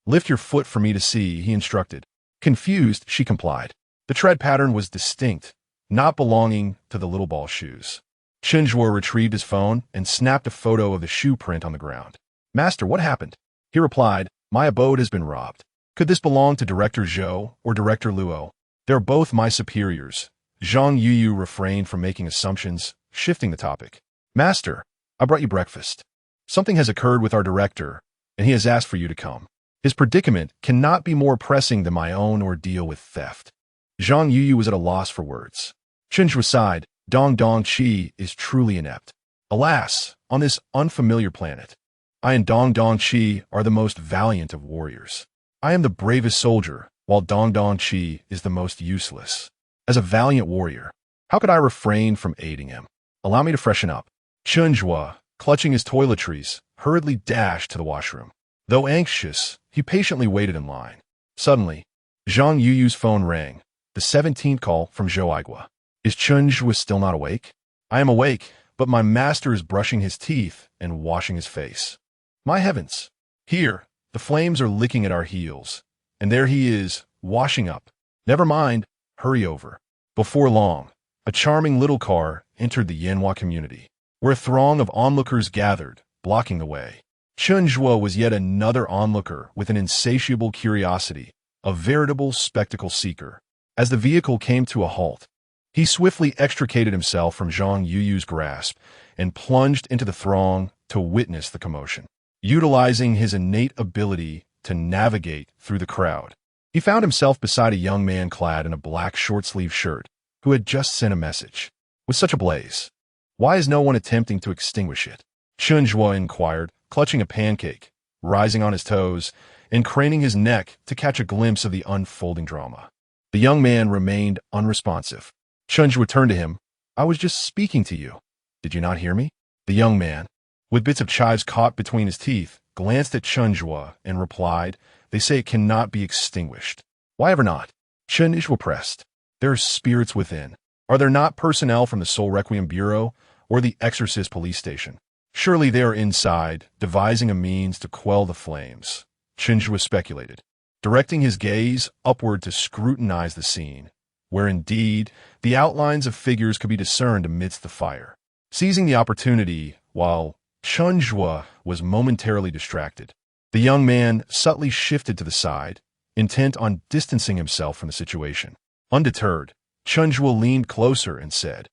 Speaker 1: "Lift your foot for me to see," he instructed. Confused, she complied. The tread pattern was distinct, not belonging to the little ball shoes. Chen Zhuo retrieved his phone and snapped a photo of the shoe print on the ground. "Master, what happened?" He replied, "My abode has been robbed. Could this belong to Director Zhou or Director Luo? They're both my superiors." Zhang Yuyu refrained from making assumptions, shifting the topic. "Master, I brought you breakfast. Something has occurred with our director, and he has asked for you to come. His predicament cannot be more pressing than my own ordeal with theft." Zhang Yuyu was at a loss for words. Chen Zhuo sighed. Dong Chi is truly inept. Alas, on this unfamiliar planet, I and Dong Chi are the most valiant of warriors. I am the bravest soldier, while Dong Chi is the most useless. As a valiant warrior, how could I refrain from aiding him? Allow me to freshen up. Chen Zhuo, clutching his toiletries, hurriedly dashed to the washroom. Though anxious, he patiently waited in line. Suddenly, Zhang Yuyu's phone rang. The 17th call from Zhou Aigua. "Is Chen Zhuo still not awake?" "I am awake, but my master is brushing his teeth and washing his face." "My heavens! Here, the flames are licking at our heels, and there he is, washing up. Never mind, hurry over. Before long, a charming little car entered the Yanhua community, where a throng of onlookers gathered, blocking the way. Chen Zhuo was yet another onlooker with an insatiable curiosity, a veritable spectacle seeker. As the vehicle came to a halt, he swiftly extricated himself from Zhang Yuyu's grasp and plunged into the throng to witness the commotion. Utilizing his innate ability to navigate through the crowd, he found himself beside a young man clad in a black short-sleeved shirt who had just sent a message. With such a blaze, why is no one attempting to extinguish it? Chen Zhuo inquired, clutching a pancake, rising on his toes, and craning his neck to catch a glimpse of the unfolding drama. The young man remained unresponsive. Chen Zhuo turned to him. I was just speaking to you. Did you not hear me? The young man, with bits of chives caught between his teeth, glanced at Chen Zhuo and replied, They say it cannot be extinguished. Why ever not? Chen Zhuo pressed. There are spirits within. Are there not personnel from the Soul Requiem Bureau or the Exorcist police station? Surely they are inside, devising a means to quell the flames. Chen Zhuo speculated, directing his gaze upward to scrutinize the scene, where indeed the outlines of figures could be discerned amidst the fire. Seizing the opportunity, while Chen Zhuo was momentarily distracted, the young man subtly shifted to the side, intent on distancing himself from the situation. Undeterred, Chen Zhuo leaned closer and said,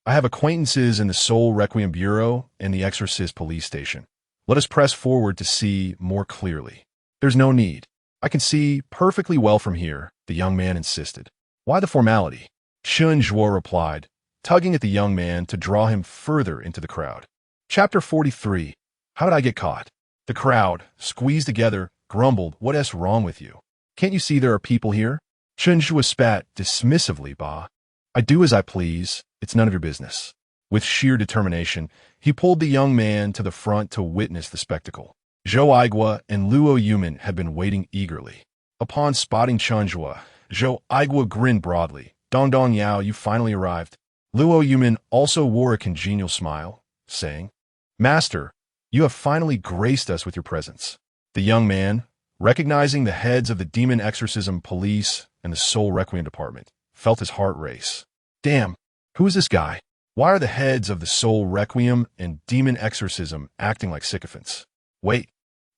Speaker 1: I have acquaintances in the Soul Requiem Bureau and the Exorcist police station. Let us press forward to see more clearly. There's no need. I can see perfectly well from here, the young man insisted. Why the formality? Chen Zhuo replied, tugging at the young man to draw him further into the crowd. Chapter 43. How did I get caught? The crowd, squeezed together, grumbled, What's wrong with you? Can't you see there are people here? Chen Zhuo spat dismissively, Ba. I do as I please. It's none of your business. With sheer determination, he pulled the young man to the front to witness the spectacle. Zhou Aigua and Luo Yuman had been waiting eagerly. Upon spotting Chen Zhuo, Zhou Aigua grinned broadly. Dong Dong Yao, you finally arrived. Luo Yuman also wore a congenial smile, saying, Master, you have finally graced us with your presence. The young man, recognizing the heads of the Demon Exorcism Police and the Soul Requiem Department, felt his heart race. Damn, who is this guy? Why are the heads of the Soul Requiem and Demon Exorcism acting like sycophants? Wait,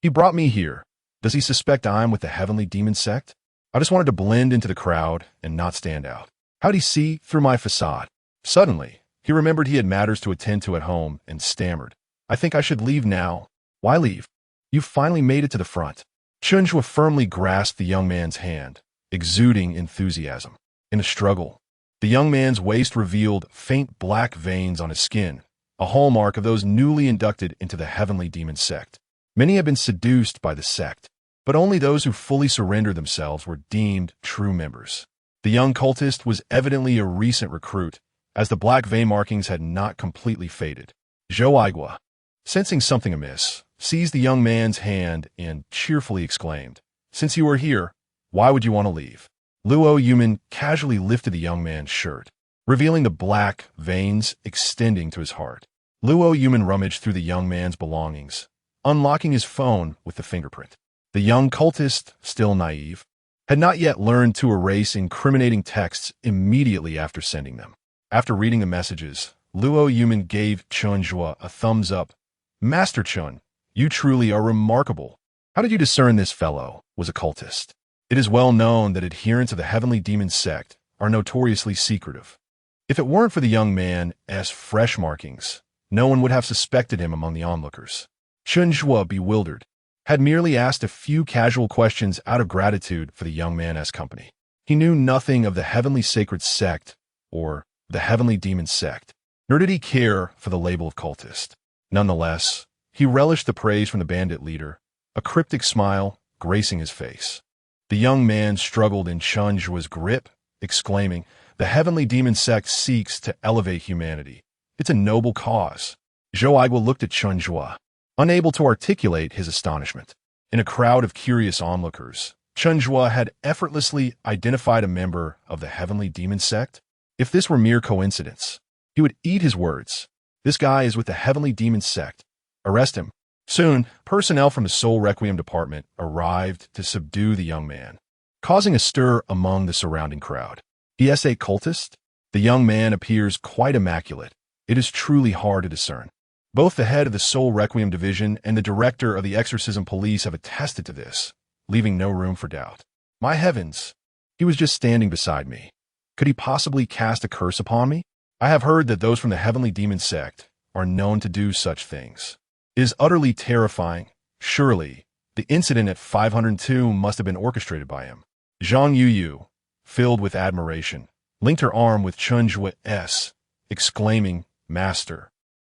Speaker 1: he brought me here. Does he suspect I'm with the Heavenly Demon Sect? I just wanted to blend into the crowd and not stand out. How'd he see through my facade? Suddenly, he remembered he had matters to attend to at home and stammered. I think I should leave now. Why leave? You've finally made it to the front. Chen Zhuo firmly grasped the young man's hand, exuding enthusiasm. In a struggle, the young man's waist revealed faint black veins on his skin, a hallmark of those newly inducted into the Heavenly Demon Sect. Many have been seduced by the sect, but only those who fully surrendered themselves were deemed true members. The young cultist was evidently a recent recruit, as the black vein markings had not completely faded. Zhou Aigua, sensing something amiss, seized the young man's hand and cheerfully exclaimed, Since you are here, why would you want to leave? Luo Yuman casually lifted the young man's shirt, revealing the black veins extending to his heart. Luo Yuman rummaged through the young man's belongings, unlocking his phone with the fingerprint. The young cultist, still naive, had not yet learned to erase incriminating texts immediately after sending them. After reading the messages, Luo Yuman gave Chen Zhuo a thumbs up. Master Chen, you truly are remarkable. How did you discern this fellow was a cultist? It is well known that adherents of the Heavenly Demon Sect are notoriously secretive. If it weren't for the young man's fresh markings, no one would have suspected him among the onlookers. Chen Zhuo, bewildered, had merely asked a few casual questions out of gratitude for the young man's company. He knew nothing of the Heavenly Sacred Sect or the Heavenly Demon Sect, nor did he care for the label of cultist. Nonetheless, he relished the praise from the bandit leader, a cryptic smile gracing his face. The young man struggled in Chen Zhuo's grip, exclaiming, The Heavenly Demon Sect seeks to elevate humanity. It's a noble cause. Zhou Aigua looked at Chen Zhuo, unable to articulate his astonishment. In a crowd of curious onlookers, Chen Zhuo had effortlessly identified a member of the Heavenly Demon Sect. If this were mere coincidence, he would eat his words. This guy is with the Heavenly Demon Sect. Arrest him. Soon, personnel from the Soul Requiem Department arrived to subdue the young man. causing a stir among the surrounding crowd. PSA cultist? The young man appears quite immaculate. It is truly hard to discern. Both the head of the Soul Requiem Division and the director of the Exorcism Police have attested to this, leaving no room for doubt. My heavens! He was just standing beside me. Could he possibly cast a curse upon me? I have heard that those from the Heavenly Demon sect are known to do such things. It is utterly terrifying. Surely, the incident at 502 must have been orchestrated by him. Zhang Yuyu, filled with admiration, linked her arm with Chen Zhuo's, exclaiming, "Master,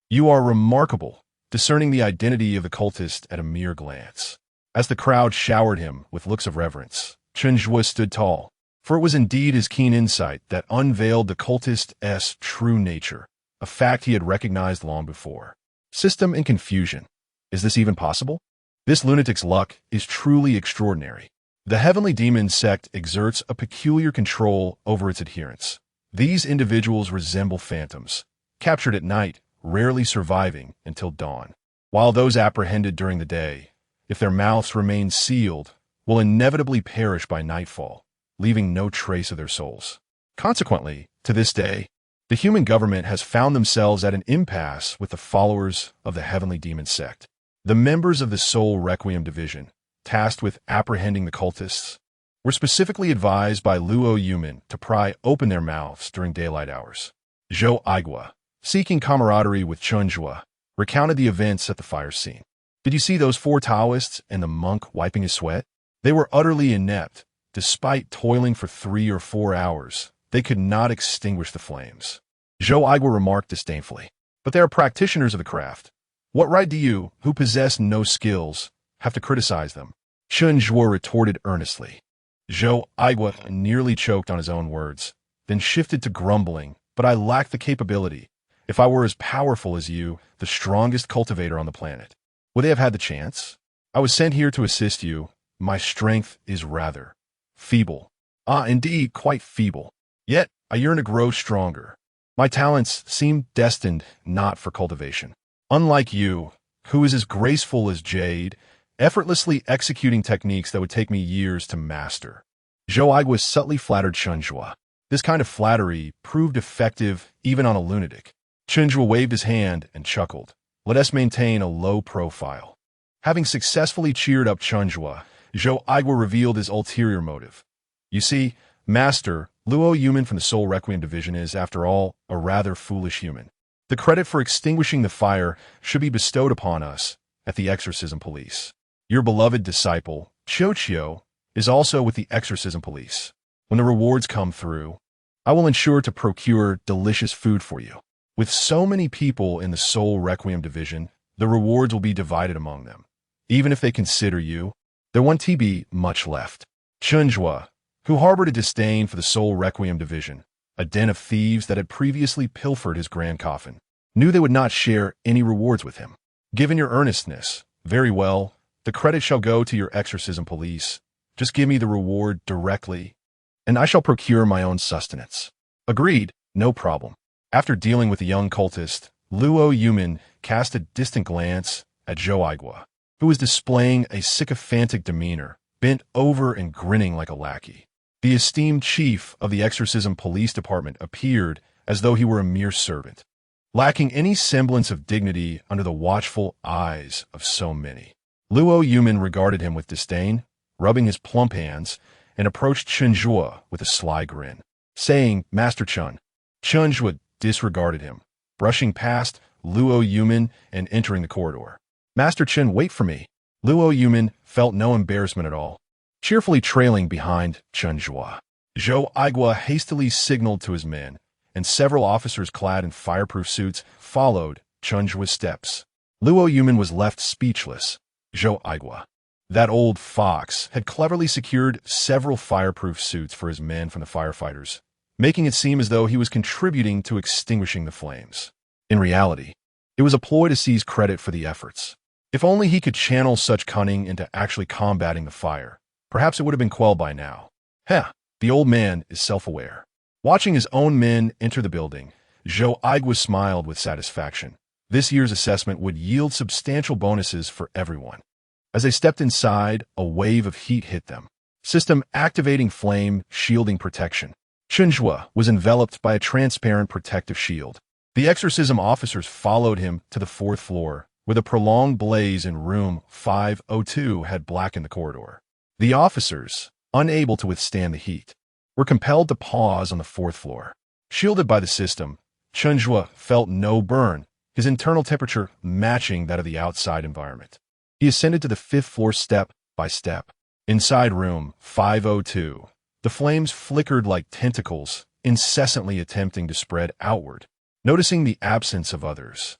Speaker 1: you are remarkable," discerning the identity of the cultist at a mere glance. As the crowd showered him with looks of reverence, Chen Zhuo stood tall, for it was indeed his keen insight that unveiled the cultist's true nature, a fact he had recognized long before. System in confusion. Is this even possible? This lunatic's luck is truly extraordinary. The Heavenly Demon sect exerts a peculiar control over its adherents. These individuals resemble phantoms, captured at night, rarely surviving until dawn, while those apprehended during the day, if their mouths remain sealed, will inevitably perish by nightfall, leaving no trace of their souls. Consequently, to this day, the human government has found themselves at an impasse with the followers of the Heavenly Demon sect. The members of the Soul Requiem Division, tasked with apprehending the cultists, were specifically advised by Luo Yuman to pry open their mouths during daylight hours. Zhou Aigua, seeking camaraderie with Chen Zhuo, recounted the events at the fire scene. Did you see those 4 Taoists and the monk wiping his sweat? They were utterly inept. Despite toiling for 3 or 4 hours, they could not extinguish the flames. Zhou Aigua remarked disdainfully, "But they are practitioners of the craft. What right do you, who possess no skills, have to criticize them?" Chen Zhuo retorted earnestly. Zhou Aigua nearly choked on his own words, then shifted to grumbling, "But I lack the capability. If I were as powerful as you, the strongest cultivator on the planet, would they have had the chance? I was sent here to assist you. My strength is rather feeble. Indeed, quite feeble. Yet I yearn to grow stronger. My talents seem destined not for cultivation. Unlike you, who is as graceful as jade, effortlessly executing techniques that would take me years to master." Zhou Aigua subtly flattered Chen Zhuo. This kind of flattery proved effective even on a lunatic. Chen Zhuo waved his hand and chuckled. "Let us maintain a low profile." Having successfully cheered up Chen Zhuo, Zhou Aigua revealed his ulterior motive. "You see, Master, Luo Yuman from the Soul Requiem Division is, after all, a rather foolish human. The credit for extinguishing the fire should be bestowed upon us at the Exorcism Police. Your beloved disciple, Qiao, is also with the Exorcism Police. When the rewards come through, I will ensure to procure delicious food for you. With so many people in the Soul Requiem Division, the rewards will be divided among them. Even if they consider you, there won't be much left." Chen Zhuo, who harbored a disdain for the Soul Requiem Division, a den of thieves that had previously pilfered his grand coffin, knew they would not share any rewards with him. "Given your earnestness, very well, the credit shall go to your Exorcism Police. Just give me the reward directly, and I shall procure my own sustenance." "Agreed, no problem." After dealing with the young cultist, Luo Yuman cast a distant glance at Zhou Aigua, who was displaying a sycophantic demeanor, bent over and grinning like a lackey. The esteemed chief of the Exorcism Police Department appeared as though he were a mere servant, lacking any semblance of dignity under the watchful eyes of so many. Luo Yuman regarded him with disdain, rubbing his plump hands, and approached Chen Zhuo with a sly grin, saying, "Master Chen." Chen Zhuo disregarded him, brushing past Luo Yuman and entering the corridor. "Master Chen, wait for me." Luo Yuman felt no embarrassment at all, cheerfully trailing behind Chen Zhuo. Zhou Aigua hastily signaled to his men, and several officers clad in fireproof suits followed Chen Zhuo's steps. Luo Yuman was left speechless. Zhou Aigua, that old fox, had cleverly secured several fireproof suits for his men from the firefighters, making it seem as though he was contributing to extinguishing the flames. In reality, it was a ploy to seize credit for the efforts. If only he could channel such cunning into actually combating the fire, perhaps it would have been quelled by now. The old man is self-aware. Watching his own men enter the building, Zhou Aigua smiled with satisfaction. This year's assessment would yield substantial bonuses for everyone. As they stepped inside, a wave of heat hit them. System activating flame shielding protection. Chen Zhuo was enveloped by a transparent protective shield. The exorcism officers followed him to the fourth floor, where the prolonged blaze in room 502 had blackened the corridor. The officers, unable to withstand the heat, were compelled to pause on the fourth floor. Shielded by the system, Chen Zhuo felt no burn, his internal temperature matching that of the outside environment. He ascended to the fifth floor step by step. Inside room 502, the flames flickered like tentacles, incessantly attempting to spread outward. Noticing the absence of others,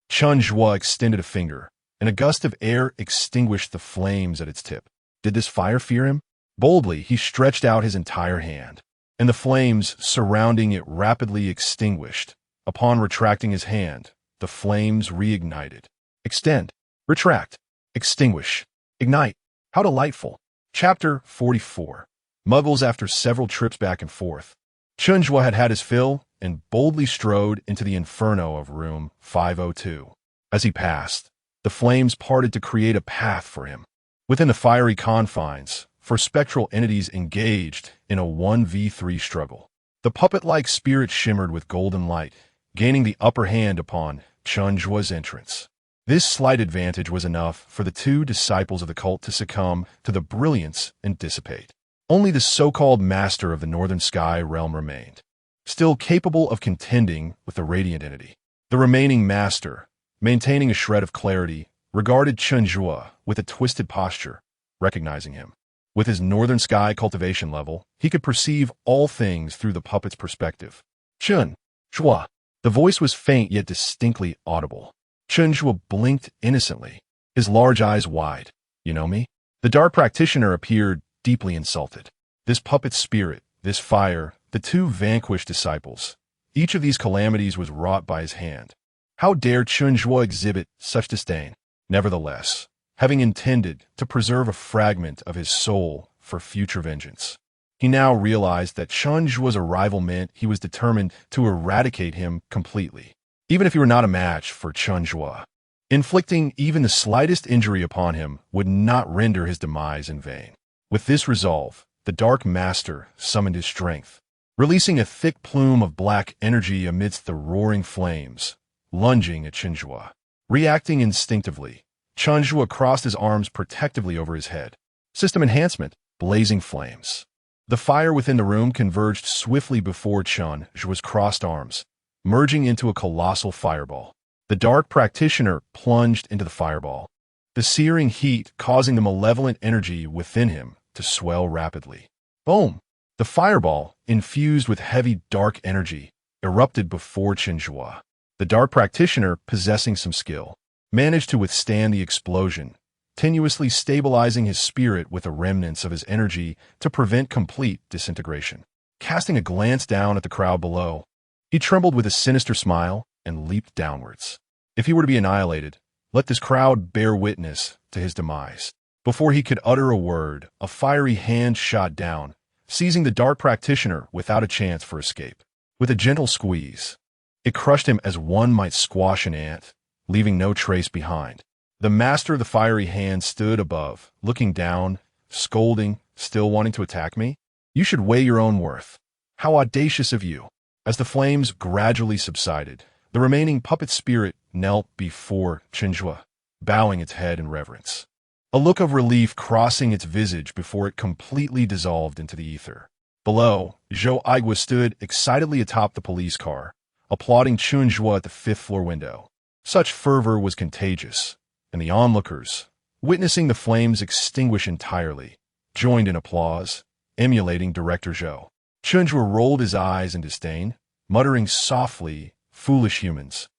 Speaker 1: Chen Zhuo extended a finger, and a gust of air extinguished the flames at its tip. Did this fire fear him? Boldly, he stretched out his entire hand, and the flames surrounding it rapidly extinguished. Upon retracting his hand, the flames reignited. Extend, retract, extinguish, ignite. How delightful. Chapter 44. Muggles. After several trips back and forth, Chen Zhuo had had his fill and boldly strode into the inferno of room 502. As he passed, the flames parted to create a path for him. Within the fiery confines, for spectral entities engaged in a 1v3 struggle. The puppet-like spirit shimmered with golden light, gaining the upper hand upon Chen Zhuo's entrance. This slight advantage was enough for the two disciples of the cult to succumb to the brilliance and dissipate. Only the so-called master of the Northern Sky realm remained, still capable of contending with the radiant entity. The remaining master, maintaining a shred of clarity, regarded Chen Zhuo with a twisted posture, recognizing him. With his Northern Sky cultivation level, he could perceive all things through the puppet's perspective. Chen Zhuo. The voice was faint yet distinctly audible. Chen Zhuo blinked innocently, his large eyes wide. You know me? The dark practitioner appeared deeply insulted. This puppet spirit, this fire, the two vanquished disciples. Each of these calamities was wrought by his hand. How dare Chen Zhuo exhibit such disdain? Nevertheless, having intended to preserve a fragment of his soul for future vengeance, he now realized that Chen Zhuo's arrival meant he was determined to eradicate him completely, even if he were not a match for Chen Zhuo. Inflicting even the slightest injury upon him would not render his demise in vain. With this resolve, the Dark Master summoned his strength, releasing a thick plume of black energy amidst the roaring flames, lunging at Chen Zhuo. Reacting instinctively, Chen Zhuo crossed his arms protectively over his head. System enhancement, blazing flames. The fire within the room converged swiftly before Chen Zhuo's crossed arms, merging into a colossal fireball. The dark practitioner plunged into the fireball, the searing heat causing the malevolent energy within him to swell rapidly. Boom! The fireball, infused with heavy dark energy, erupted before Chen Zhuo. The dark practitioner, possessing some skill, managed to withstand the explosion, tenuously stabilizing his spirit with the remnants of his energy to prevent complete disintegration. Casting a glance down at the crowd below, he trembled with a sinister smile and leaped downwards. If he were to be annihilated, let this crowd bear witness to his demise. Before he could utter a word, a fiery hand shot down, seizing the dark practitioner without a chance for escape. With a gentle squeeze, it crushed him as one might squash an ant, leaving no trace behind. The master of the fiery hand stood above, looking down, scolding, still wanting to attack me? You should weigh your own worth. How audacious of you. As the flames gradually subsided, the remaining puppet spirit knelt before Chen Zhuo, bowing its head in reverence. A look of relief crossing its visage before it completely dissolved into the ether. Below, Zhou Aigua stood excitedly atop the police car, applauding Chen Zhuo at the fifth-floor window. Such fervor was contagious, and the onlookers, witnessing the flames extinguish entirely, joined in applause, emulating Director Zhou. Chen Zhuo rolled his eyes in disdain, muttering softly, "Foolish humans,"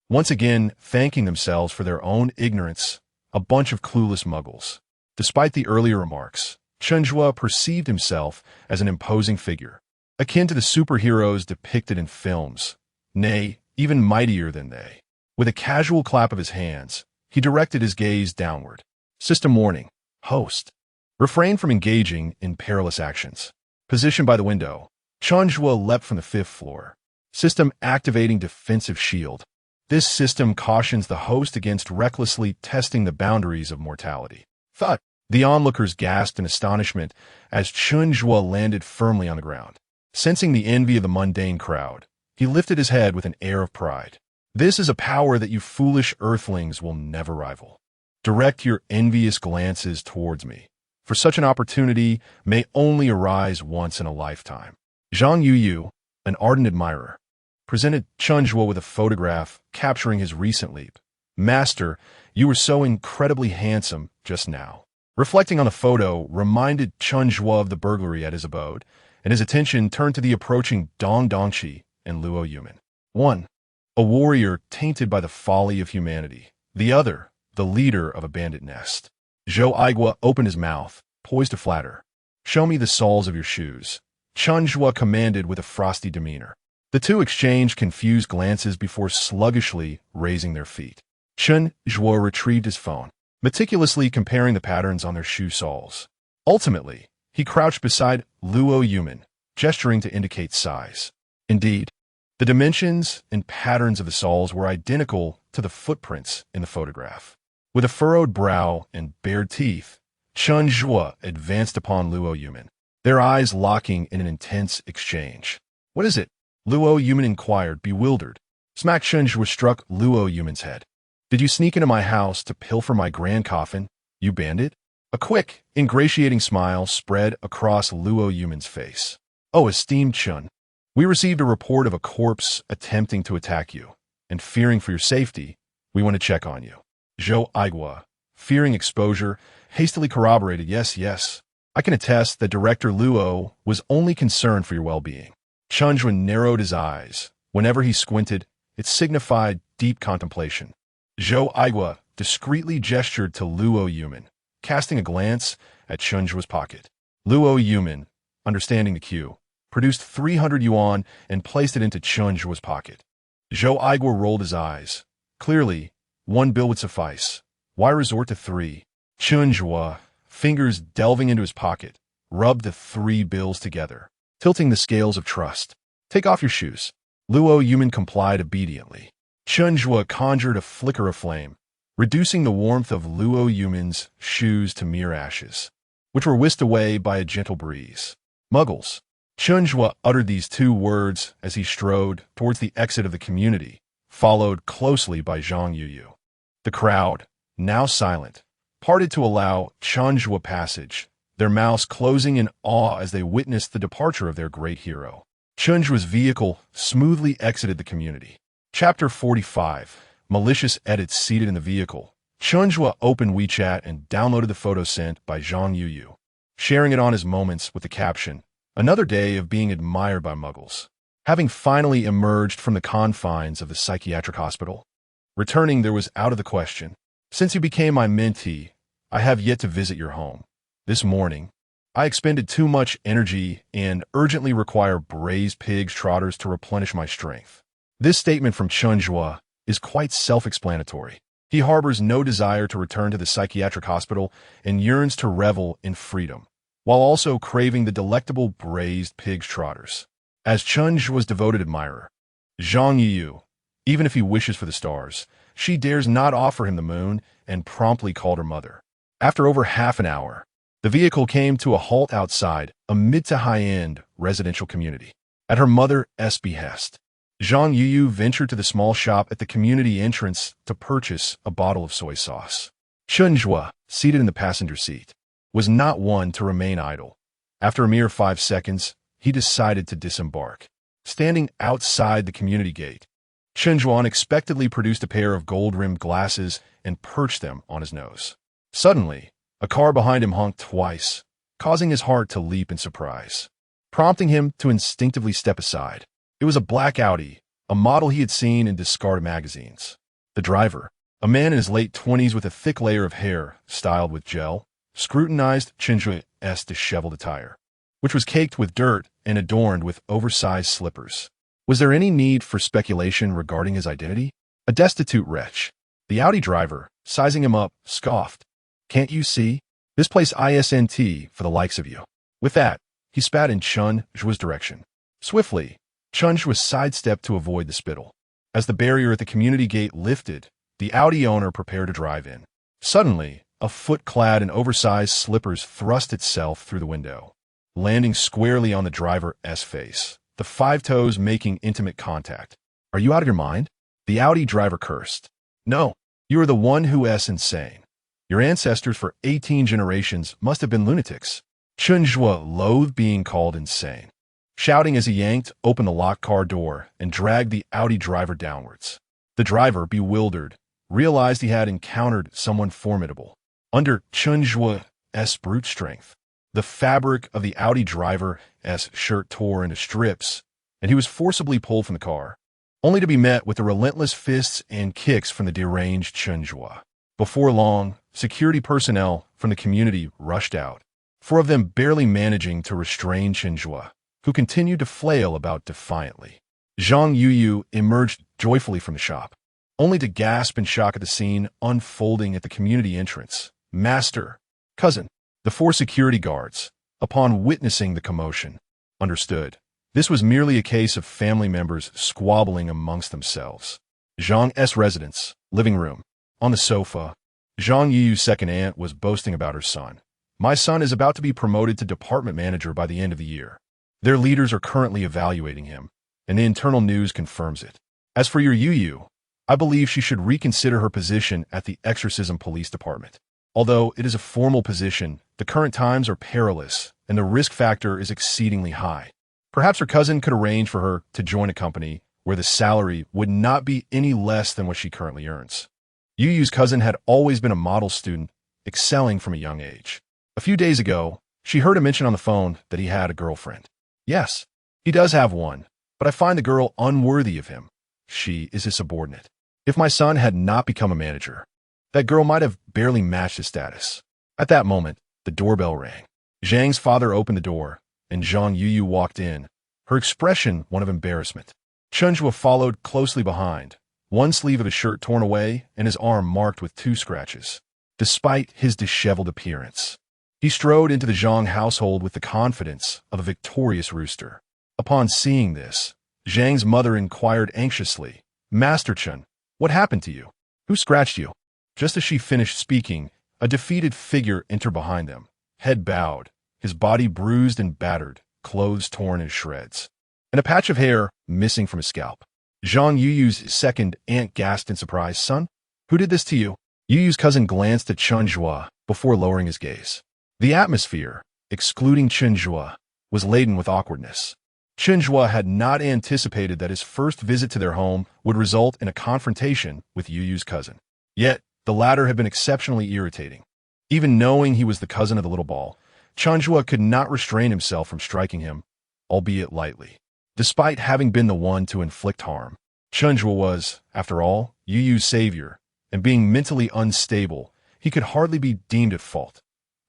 Speaker 1: once again thanking themselves for their own ignorance, a bunch of clueless muggles. Despite the earlier remarks, Chen Zhuo perceived himself as an imposing figure, akin to the superheroes depicted in films, nay, even mightier than they. With a casual clap of his hands, he directed his gaze downward. System warning. Host. Refrain from engaging in perilous actions. Positioned by the window, Chen Zhuo leapt from the fifth floor. System activating defensive shield. This system cautions the host against recklessly testing the boundaries of mortality. Thud. The onlookers gasped in astonishment as Chen Zhuo landed firmly on the ground. Sensing the envy of the mundane crowd, he lifted his head with an air of pride. This is a power that you foolish earthlings will never rival. Direct your envious glances towards me, for such an opportunity may only arise once in a lifetime. Zhang Yuyu, an ardent admirer, presented Chen Zhuo with a photograph capturing his recent leap. Master, you were so incredibly handsome just now. Reflecting on the photo reminded Chen Zhuo of the burglary at his abode, and his attention turned to the approaching Dong Dongqi and Luo Yumin. One, a warrior tainted by the folly of humanity. The other, the leader of a bandit nest. Zhou Aigua opened his mouth, poised to flatter. Show me the soles of your shoes. Chen Zhuo commanded with a frosty demeanor. The two exchanged confused glances before sluggishly raising their feet. Chen Zhuo retrieved his phone, meticulously comparing the patterns on their shoe soles. Ultimately, he crouched beside Luo Yumin, gesturing to indicate size. Indeed, the dimensions and patterns of the soles were identical to the footprints in the photograph. With a furrowed brow and bared teeth, Chen Zhuo advanced upon Luo Yumin, their eyes locking in an intense exchange. What is it? Luo Yumin inquired, bewildered. Smack Chen Zhuo struck Luo Yumin's head. Did you sneak into my house to pilfer my grand coffin, you bandit? A quick, ingratiating smile spread across Luo Yumin's face. Oh, esteemed Chen, we received a report of a corpse attempting to attack you, and fearing for your safety, we want to check on you. Zhou Aigua, fearing exposure, hastily corroborated, yes, I can attest that Director Luo was only concerned for your well-being. Chen Zhuo narrowed his eyes. Whenever he squinted, it signified deep contemplation. Zhou Aigua discreetly gestured to Luo Yumin, casting a glance at Chen Zhuo's pocket. Luo Yumin, understanding the cue, produced 300 yuan and placed it into Chen Zhuo's pocket. Zhou Aigua rolled his eyes. Clearly, one bill would suffice. Why resort to three? Chen Zhuo, fingers delving into his pocket, rubbed the 3 bills together, tilting the scales of trust. Take off your shoes. Luo Yumin complied obediently. Chen Zhuo conjured a flicker of flame, reducing the warmth of Luo Yumin's shoes to mere ashes, which were whisked away by a gentle breeze. Muggles. Chen Zhuo uttered these 2 words as he strode towards the exit of the community, followed closely by Zhang Yuyu. The crowd, now silent, parted to allow Chen Zhuo passage, their mouths closing in awe as they witnessed the departure of their great hero. Chen Zhuo's vehicle smoothly exited the community. Chapter 45. Malicious edits seated in the vehicle. Chen Zhuo opened WeChat and downloaded the photo sent by Zhang Yuyu, sharing it on his moments with the caption, "Another day of being admired by Muggles." Having finally emerged from the confines of the psychiatric hospital, returning there was out of the question. Since you became my mentee, I have yet to visit your home. This morning, I expended too much energy and urgently require braised pig's trotters to replenish my strength. This statement from Chen Zhuo is quite self-explanatory. He harbors no desire to return to the psychiatric hospital and yearns to revel in freedom, while also craving the delectable braised pig's trotters. As Chen Zhuo's devoted admirer, Zhang Yuyu, even if he wishes for the stars, she dares not offer him the moon and promptly called her mother. After over half an hour, the vehicle came to a halt outside a mid to high-end residential community. At her mother's behest, Zhang Yuyu ventured to the small shop at the community entrance to purchase a bottle of soy sauce. Chen Zhuo, seated in the passenger seat, was not one to remain idle. After a mere 5 seconds, he decided to disembark. Standing outside the community gate, Chen Zhuo unexpectedly produced a pair of gold-rimmed glasses and perched them on his nose. Suddenly, a car behind him honked twice, causing his heart to leap in surprise, prompting him to instinctively step aside. It was a black Audi, a model he had seen in discarded magazines. The driver, a man in his late 20s with a thick layer of hair styled with gel, scrutinized Chen Zhuo's disheveled attire, which was caked with dirt and adorned with oversized slippers. Was there any need for speculation regarding his identity? A destitute wretch. The Audi driver, sizing him up, scoffed. Can't you see? This place isn't for the likes of you. With that, he spat in Chen Zhuo's direction. Swiftly, Chen Zhuo sidestepped to avoid the spittle. As the barrier at the community gate lifted, the Audi owner prepared to drive in. Suddenly, a foot clad in oversized slippers thrust itself through the window, landing squarely on the driver's face, the five toes making intimate contact. "Are you out of your mind?" The Audi driver cursed. "No, you are the one who's insane. Your ancestors for 18 generations must have been lunatics." Chen Zhuo loathed being called insane, shouting as he yanked open the locked car door and dragged the Audi driver downwards. The driver, bewildered, realized he had encountered someone formidable. Under Chen Zhuo's brute strength, the fabric of the Audi driver's shirt tore into strips, and he was forcibly pulled from the car, only to be met with the relentless fists and kicks from the deranged Chen Zhuo. Before long, security personnel from the community rushed out, four of them barely managing to restrain Chen Zhuo, who continued to flail about defiantly. Zhang Yuyu emerged joyfully from the shop, only to gasp in shock at the scene unfolding at the community entrance. "Master, cousin." The four security guards, upon witnessing the commotion, understood this was merely a case of family members squabbling amongst themselves. Zhang's residence, living room. On the sofa, Zhang Yuyu's second aunt was boasting about her son. "My son is about to be promoted to department manager by the end of the year. Their leaders are currently evaluating him, and the internal news confirms it. As for your Yuyu, I believe she should reconsider her position at the exorcism police department. Although it is a formal position, the current times are perilous, and the risk factor is exceedingly high. Perhaps her cousin could arrange for her to join a company where the salary would not be any less than what she currently earns." Yuyu's cousin had always been a model student, excelling from a young age. A few days ago, she heard him mention on the phone that he had a girlfriend. "Yes, he does have one, but I find the girl unworthy of him. She is his subordinate. If my son had not become a manager, that girl might have barely matched his status." At that moment, the doorbell rang. Zhang's father opened the door, and Zhang Yuyu walked in, her expression one of embarrassment. Chen Zhuo followed closely behind, one sleeve of his shirt torn away and his arm marked with 2 scratches. Despite his disheveled appearance, he strode into the Zhang household with the confidence of a victorious rooster. Upon seeing this, Zhang's mother inquired anxiously, "Master Chen, what happened to you? Who scratched you?" Just as she finished speaking, a defeated figure entered behind them, head bowed, his body bruised and battered, clothes torn in shreds, and a patch of hair missing from his scalp. Zhang Yuyu's second aunt gasped in surprise. "Son, who did this to you?" Yuyu's cousin glanced at Chen Zhuo before lowering his gaze. The atmosphere, excluding Chen Zhuo, was laden with awkwardness. Chen Zhuo had not anticipated that his first visit to their home would result in a confrontation with Yuyu's cousin. Yet, the latter had been exceptionally irritating. Even knowing he was the cousin of the little ball, Chen Zhuo could not restrain himself from striking him, albeit lightly. Despite having been the one to inflict harm, Chen Zhuo was, after all, Yuyu's savior, and being mentally unstable, he could hardly be deemed at fault.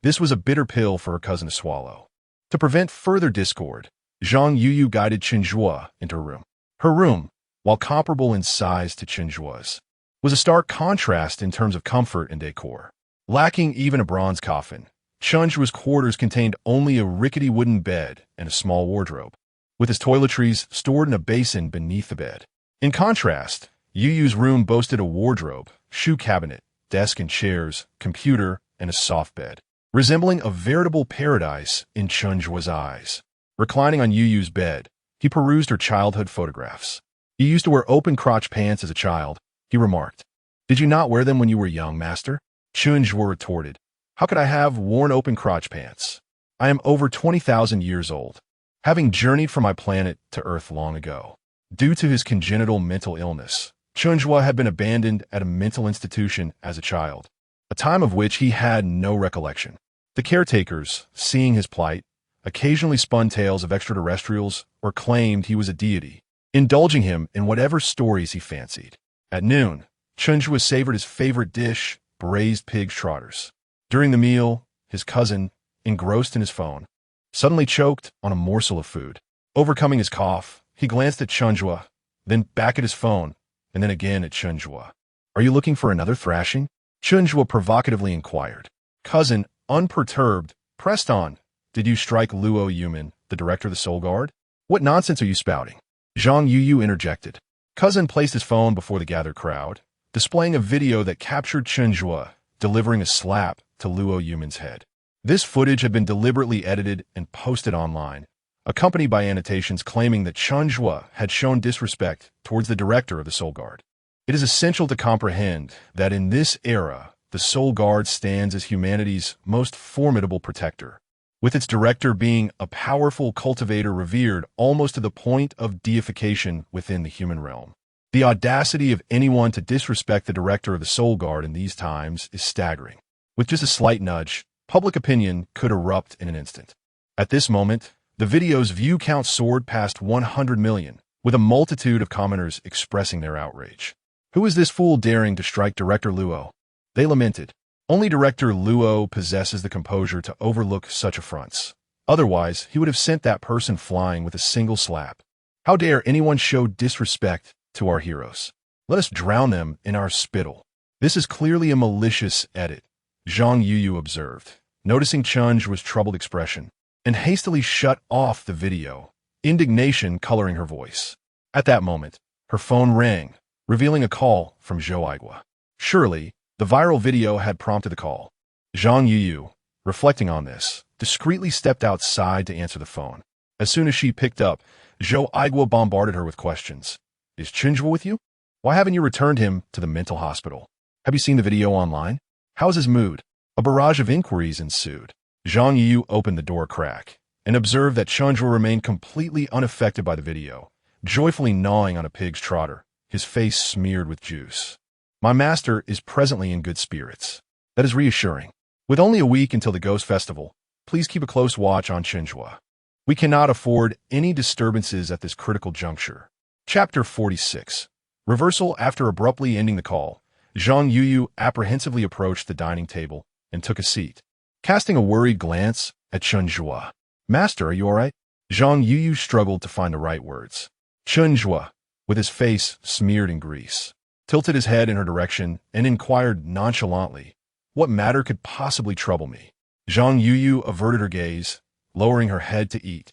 Speaker 1: This was a bitter pill for her cousin to swallow. To prevent further discord, Zhang Yuyu guided Chen Zhuo into her room. Her room, while comparable in size to Chen Zhuo's, was a stark contrast in terms of comfort and decor. Lacking even a bronze coffin, Chen Zhuo's quarters contained only a rickety wooden bed and a small wardrobe, with his toiletries stored in a basin beneath the bed. In contrast, Yuyu's room boasted a wardrobe, shoe cabinet, desk and chairs, computer, and a soft bed, resembling a veritable paradise in Chen Zhuo's eyes. Reclining on Yuyu's bed, he perused her childhood photographs. "You used to wear open-crotch pants as a child," he remarked. "Did you not wear them when you were young, master?" Chen Zhuo retorted, "How could I have worn open-crotch pants? I am over 20,000 years old, having journeyed from my planet to Earth long ago." Due to his congenital mental illness, Chen Zhuo had been abandoned at a mental institution as a child, a time of which he had no recollection. The caretakers, seeing his plight, occasionally spun tales of extraterrestrials or claimed he was a deity, indulging him in whatever stories he fancied. At noon, Chen Zhuo savored his favorite dish, braised pig trotters. During the meal, his cousin, engrossed in his phone, suddenly choked on a morsel of food. Overcoming his cough, he glanced at Chen Zhuo, then back at his phone, and then again at Chen Zhuo. "Are you looking for another thrashing?" Chen Zhuo provocatively inquired. Cousin, unperturbed, pressed on. "Did you strike Luo Yuman, the director of the Soul Guard? What nonsense are you spouting?" Zhang Yuyu interjected. Cousin placed his phone before the gathered crowd, displaying a video that captured Chen Zhuo delivering a slap to Luo Yumin's head. This footage had been deliberately edited and posted online, accompanied by annotations claiming that Chen Zhuo had shown disrespect towards the director of the Soul Guard. It is essential to comprehend that in this era, the Soul Guard stands as humanity's most formidable protector, with its director being a powerful cultivator revered almost to the point of deification within the human realm. The audacity of anyone to disrespect the director of the Soul Guard in these times is staggering. With just a slight nudge, public opinion could erupt in an instant. At this moment, the video's view count soared past 100 million, with a multitude of commenters expressing their outrage. Who is this fool daring to strike Director Luo? They lamented. Only Director Luo possesses the composure to overlook such affronts. Otherwise, he would have sent that person flying with a single slap. How dare anyone show disrespect to our heroes? Let us drown them in our spittle. This is clearly a malicious edit, Zhang Yuyu observed, noticing Chen Zhuo's troubled expression, and hastily shut off the video, indignation coloring her voice. At that moment, her phone rang, revealing a call from Zhou Aigua. Surely, the viral video had prompted the call. Zhang Yuyu, reflecting on this, discreetly stepped outside to answer the phone. As soon as she picked up, Zhou Aigua bombarded her with questions. Is Chen Zhuo with you? Why haven't you returned him to the mental hospital? Have you seen the video online? How's his mood? A barrage of inquiries ensued. Zhang Yuyu opened the door crack and observed that Chen Zhuo remained completely unaffected by the video, joyfully gnawing on a pig's trotter, his face smeared with juice. My master is presently in good spirits. That is reassuring. With only a week until the Ghost Festival, please keep a close watch on Chen Zhuo. We cannot afford any disturbances at this critical juncture. Chapter 46. Reversal. After abruptly ending the call, Zhang Yuyu apprehensively approached the dining table and took a seat, casting a worried glance at Chen Zhuo. Master, are you all right? Zhang Yuyu struggled to find the right words. Chen Zhuo, with his face smeared in grease, tilted his head in her direction and inquired nonchalantly, what matter could possibly trouble me? Zhang Yuyu averted her gaze, lowering her head to eat.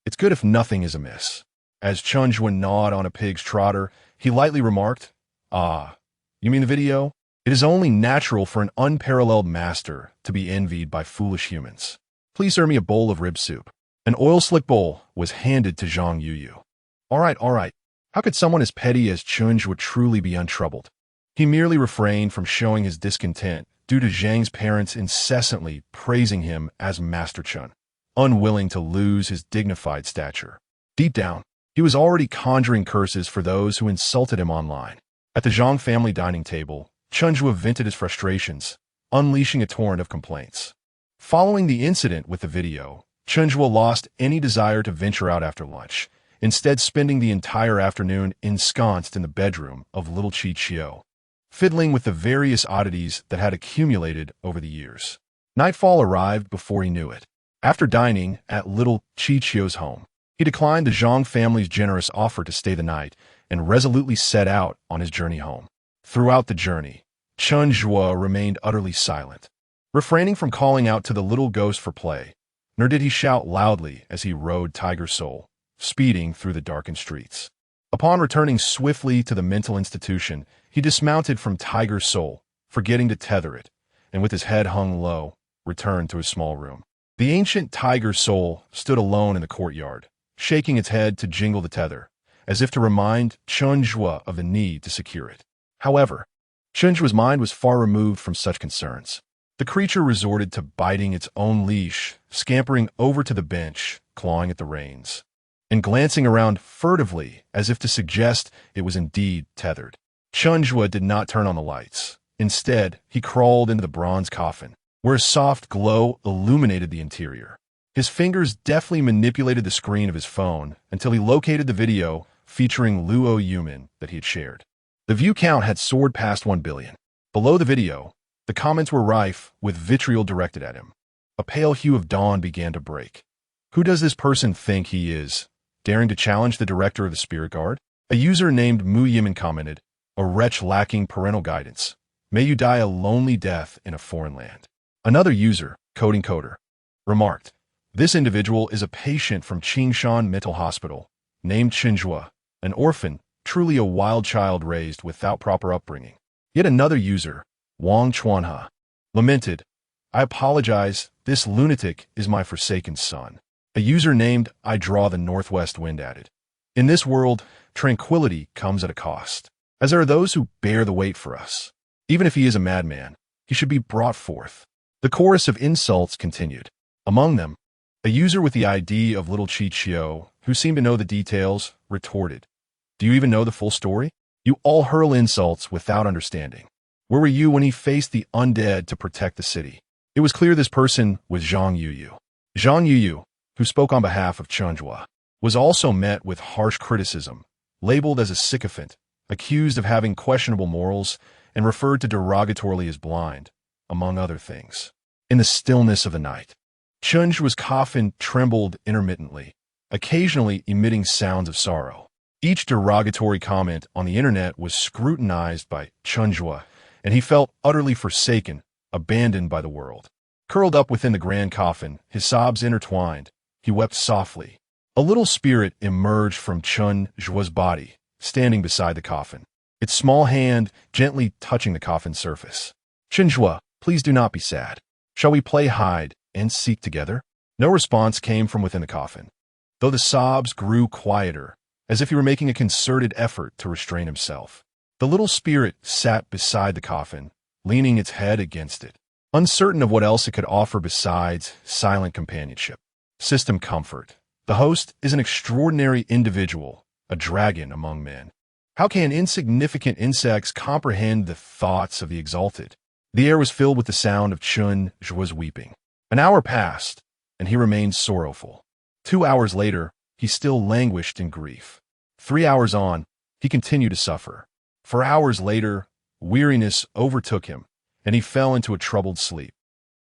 Speaker 1: It's good if nothing is amiss. As Chen Zhuo gnawed on a pig's trotter, he lightly remarked, Ah, you mean the video? It is only natural for an unparalleled master to be envied by foolish humans. Please serve me a bowl of rib soup. An oil-slick bowl was handed to Zhang Yuyu. All right. How could someone as petty as Chen Zhuo truly be untroubled? He merely refrained from showing his discontent due to Zhang's parents incessantly praising him as Master Chen, unwilling to lose his dignified stature. Deep down, he was already conjuring curses for those who insulted him online. At the Zhang family dining table, Chen Zhuo vented his frustrations, unleashing a torrent of complaints. Following the incident with the video, Chen Zhuo lost any desire to venture out after lunch, instead spending the entire afternoon ensconced in the bedroom of little Qi Qiu, fiddling with the various oddities that had accumulated over the years. Nightfall arrived before he knew it. After dining at little Qi Qiu's home, he declined the Zhang family's generous offer to stay the night and resolutely set out on his journey home. Throughout the journey, Chen Zhuo remained utterly silent, refraining from calling out to the little ghost for play, nor did he shout loudly as he rode Tiger Soul, speeding through the darkened streets. Upon returning swiftly to the mental institution, he dismounted from Tiger Soul, forgetting to tether it, and with his head hung low, returned to his small room. The ancient Tiger Soul stood alone in the courtyard, shaking its head to jingle the tether, as if to remind Chen Zhuo of the need to secure it. However, Chen Zhuo's mind was far removed from such concerns. The creature resorted to biting its own leash, scampering over to the bench, clawing at the reins, and glancing around furtively as if to suggest it was indeed tethered. Chen Zhuo did not turn on the lights. Instead, he crawled into the bronze coffin, where a soft glow illuminated the interior. His fingers deftly manipulated the screen of his phone until he located the video featuring Luo Yumin that he had shared. The view count had soared past 1 billion. Below the video, the comments were rife with vitriol directed at him. A pale hue of dawn began to break. Who does this person think he is, daring to challenge the director of the Spirit Guard? A user named Mu Yimin commented, a wretch lacking parental guidance. May you die a lonely death in a foreign land. Another user, Coding Coder, remarked, this individual is a patient from Qing Shan Mental Hospital, named Chen Zhuo, an orphan, truly a wild child raised without proper upbringing. Yet another user, Wang Chuanhe, Lamented, I apologize, this lunatic is my forsaken son. A user named I Draw the Northwest Wind added. In this world, tranquility comes at a cost, as there are those who bear the weight for us. Even if he is a madman, he should be brought forth. The chorus of insults continued. Among them, a user with the ID of Little Chi Chio, who seemed to know the details, retorted, Do you even know the full story? You all hurl insults without understanding. Where were you when he faced the undead to protect the city? It was clear this person was Zhang Yuyu. Zhang Yuyu, who spoke on behalf of Chen Zhuo, was also met with harsh criticism, labeled as a sycophant, accused of having questionable morals, and referred to derogatorily as blind, among other things. In the stillness of the night, Chen Zhuo's coffin trembled intermittently, occasionally emitting sounds of sorrow. Each derogatory comment on the internet was scrutinized by Chen Zhuo, and he felt utterly forsaken, abandoned by the world. Curled up within the grand coffin, his sobs intertwined, he wept softly. A little spirit emerged from Chen Zhuo's body, standing beside the coffin, its small hand gently touching the coffin's surface. Chen Zhuo, please do not be sad. Shall we play hide and seek together? No response came from within the coffin, though the sobs grew quieter, as if he were making a concerted effort to restrain himself. The little spirit sat beside the coffin, leaning its head against it, uncertain of what else it could offer besides silent companionship. System comfort. The host is an extraordinary individual, a dragon among men. How can insignificant insects comprehend the thoughts of the exalted? The air was filled with the sound of Chen Zhuo's weeping. An hour passed, and he remained sorrowful. 2 hours later, he still languished in grief. 3 hours on, he continued to suffer. 4 hours later, weariness overtook him, and he fell into a troubled sleep.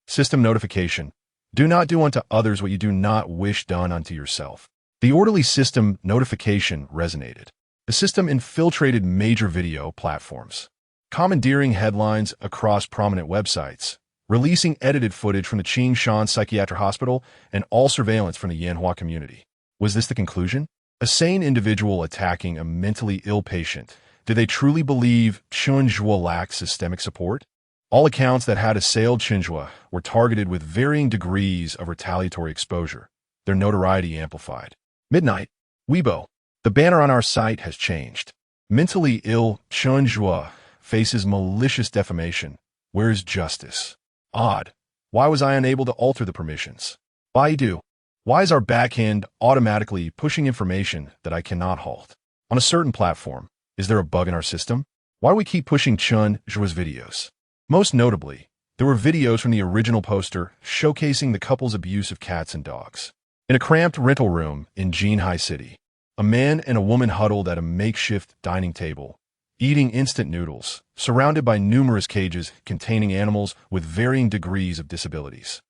Speaker 1: System notification. Do not do unto others what you do not wish done unto yourself. The orderly system notification resonated. The system infiltrated major video platforms, commandeering headlines across prominent websites, releasing edited footage from the Qing Shan Psychiatric Hospital, and all surveillance from the Yanhua community. Was this the conclusion? A sane individual attacking a mentally ill patient. Did they truly believe Chen Zhuo lacked systemic support? All accounts that had assailed Chen Zhuo were targeted with varying degrees of retaliatory exposure, their notoriety amplified. Midnight. Weibo. The banner on our site has changed. Mentally ill Chen Zhuo faces malicious defamation. Where is justice? Odd. Why was I unable to alter the permissions? Baidu. Why is our backend automatically pushing information that I cannot halt? On a certain platform, is there a bug in our system? Why do we keep pushing Chen Zhuo's videos? Most notably, there were videos from the original poster showcasing the couple's abuse of cats and dogs. In a cramped rental room in Jinhai City, a man and a woman huddled at a makeshift dining table, eating instant noodles, surrounded by numerous cages containing animals with varying degrees of disabilities.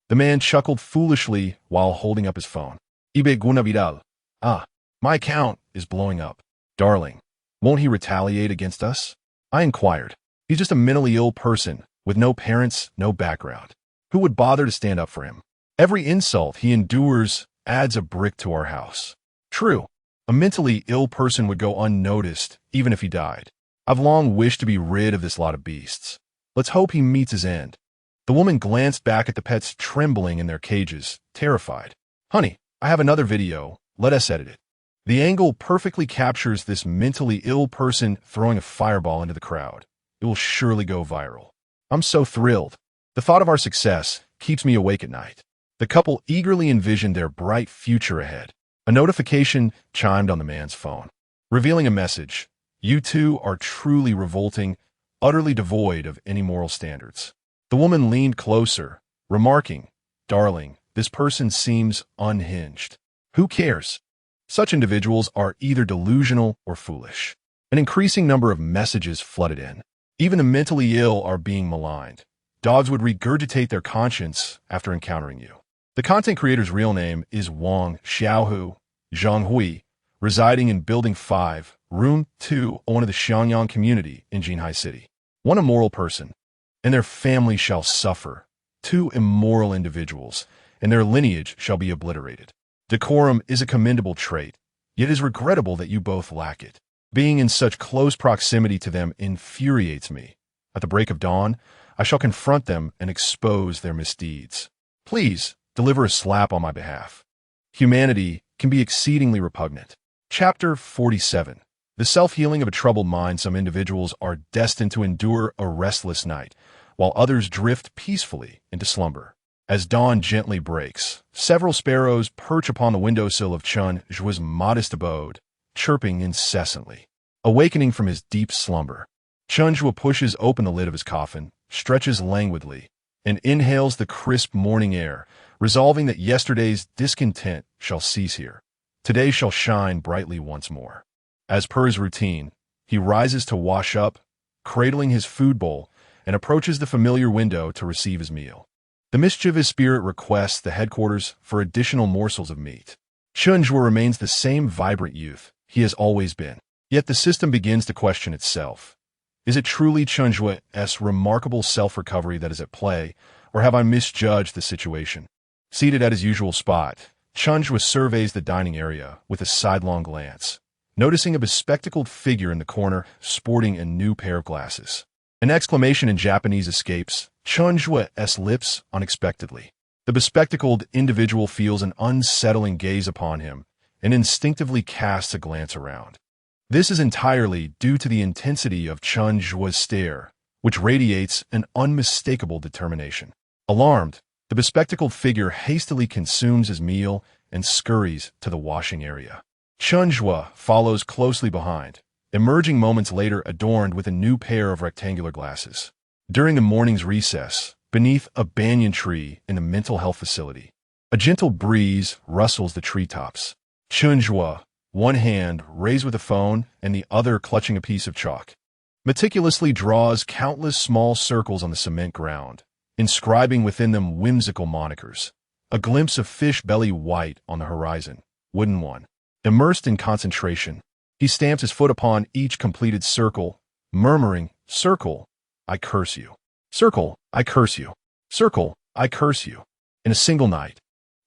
Speaker 1: The man chuckled foolishly while holding up his phone. Ibe Gunavidal. Ah, my account is blowing up. Darling, won't he retaliate against us? I inquired. He's just a mentally ill person with no parents, no background. Who would bother to stand up for him? Every insult he endures adds a brick to our house. True, a mentally ill person would go unnoticed even if he died. I've long wished to be rid of this lot of beasts. Let's hope he meets his end. The woman glanced back at the pets trembling in their cages, terrified. Honey, I have another video. Let us edit it. The angle perfectly captures this mentally ill person throwing a fireball into the crowd. It will surely go viral. I'm so thrilled. The thought of our success keeps me awake at night. The couple eagerly envisioned their bright future ahead. A notification chimed on the man's phone, revealing a message. You two are truly revolting, utterly devoid of any moral standards. The woman leaned closer, remarking, Darling, this person seems unhinged. Who cares? Such individuals are either delusional or foolish. An increasing number of messages flooded in. Even the mentally ill are being maligned. Dogs would regurgitate their conscience after encountering you. The content creator's real name is Wang Xiaohu Zhanghui, residing in Building 5, Room 201 of the Xiangyang community in Jinhai City. One immoral person, and their family shall suffer. 2 immoral individuals, and their lineage shall be obliterated. Decorum is a commendable trait, yet it is regrettable that you both lack it. Being in such close proximity to them infuriates me. At the break of dawn, I shall confront them and expose their misdeeds. Please, deliver a slap on my behalf. Humanity can be exceedingly repugnant. Chapter 47. The self-healing of a troubled mind. Some individuals are destined to endure a restless night, while others drift peacefully into slumber. As dawn gently breaks, several sparrows perch upon the windowsill of Chen Zhuo's modest abode, chirping incessantly. Awakening from his deep slumber, Chen Zhuo pushes open the lid of his coffin, stretches languidly, and inhales the crisp morning air, resolving that yesterday's discontent shall cease here. Today shall shine brightly once more. As per his routine, he rises to wash up, cradling his food bowl, and approaches the familiar window to receive his meal. The mischievous spirit requests the headquarters for additional morsels of meat. Chen Zhuo remains the same vibrant youth he has always been. Yet the system begins to question itself. Is it truly Chen Zhuo's remarkable self-recovery that is at play, or have I misjudged the situation? Seated at his usual spot, Chen Zhuo surveys the dining area with a sidelong glance, noticing a bespectacled figure in the corner sporting a new pair of glasses. An exclamation in Japanese escapes Chen Zhuo's lips unexpectedly. The bespectacled individual feels an unsettling gaze upon him and instinctively casts a glance around. This is entirely due to the intensity of Chen Zhuo's stare, which radiates an unmistakable determination. Alarmed, the bespectacled figure hastily consumes his meal and scurries to the washing area. Chen Zhuo follows closely behind, emerging moments later adorned with a new pair of rectangular glasses. During the morning's recess, beneath a banyan tree in a mental health facility, a gentle breeze rustles the treetops. Chen Zhuo, one hand raised with a phone and the other clutching a piece of chalk, meticulously draws countless small circles on the cement ground, inscribing within them whimsical monikers. A glimpse of fish belly white on the horizon, wooden one. Immersed in concentration, he stamps his foot upon each completed circle, murmuring, "Circle, I curse you. Circle, I curse you. Circle, I curse you." In a single night,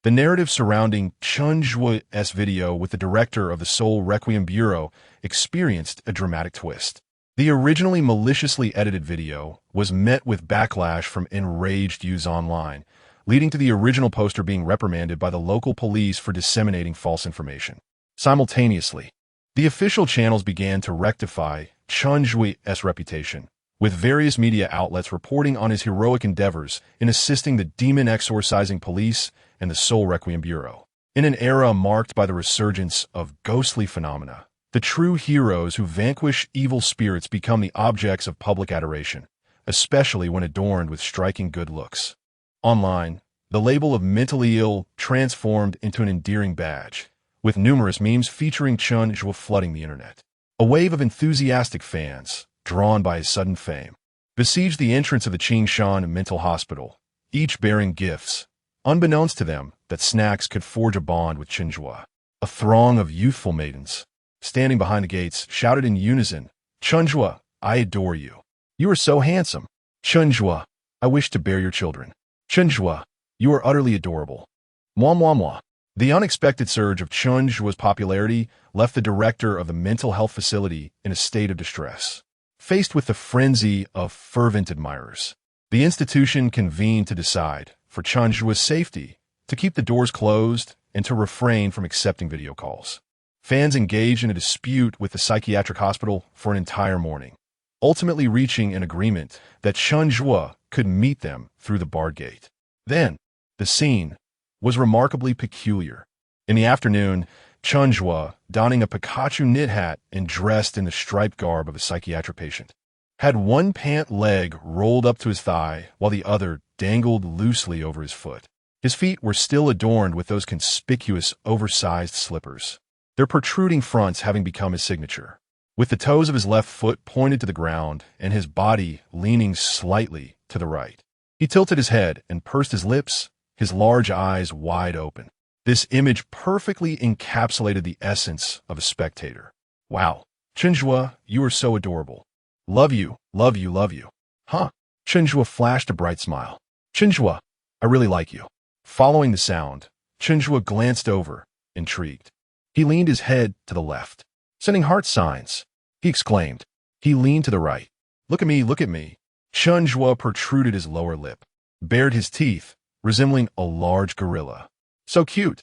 Speaker 1: the narrative surrounding Chen Zhuo's video with the director of the Seoul Requiem Bureau experienced a dramatic twist. The originally maliciously edited video was met with backlash from enraged users online, leading to the original poster being reprimanded by the local police for disseminating false information. Simultaneously, the official channels began to rectify Chen Zhuo's reputation, with various media outlets reporting on his heroic endeavors in assisting the demon-exorcising police and the Seoul Requiem Bureau. In an era marked by the resurgence of ghostly phenomena, the true heroes who vanquish evil spirits become the objects of public adoration, especially when adorned with striking good looks. Online, the label of mentally ill transformed into an endearing badge, with numerous memes featuring Chen Zhuo flooding the internet. A wave of enthusiastic fans, drawn by his sudden fame, besieged the entrance of the Qing Shan Mental Hospital, each bearing gifts, unbeknownst to them that snacks could forge a bond with Chen Zhuo. A throng of youthful maidens, standing behind the gates, shouted in unison, "Chen Zhuo, I adore you. You are so handsome. Chen Zhuo, I wish to bear your children. Chen Zhuo, you are utterly adorable. Moi moi moi." The unexpected surge of Chen Zhuo's popularity left the director of the mental health facility in a state of distress. Faced with the frenzy of fervent admirers, the institution convened to decide, for Chen Zhuo's safety, to keep the doors closed and to refrain from accepting video calls. Fans engaged in a dispute with the psychiatric hospital for an entire morning, ultimately reaching an agreement that Chen Zhuo could meet them through the barred gate. Then, the scene was remarkably peculiar. In the afternoon, Chen Zhuo, donning a Pikachu knit hat and dressed in the striped garb of a psychiatric patient, had one pant leg rolled up to his thigh while the other dangled loosely over his foot. His feet were still adorned with those conspicuous, oversized slippers, their protruding fronts having become his signature. With the toes of his left foot pointed to the ground and his body leaning slightly to the right, he tilted his head and pursed his lips, his large eyes wide open. This image perfectly encapsulated the essence of a spectator. "Wow, Chen Zhuo, you are so adorable. Love you, love you, love you." "Huh?" Chen Zhuo flashed a bright smile. "Chen Zhuo, I really like you." Following the sound, Chen Zhuo glanced over, intrigued. He leaned his head to the left, sending heart signs. He exclaimed. He leaned to the right. Look at me, look at me." Chen Zhuo protruded his lower lip, bared his teeth, resembling a large gorilla. So cute,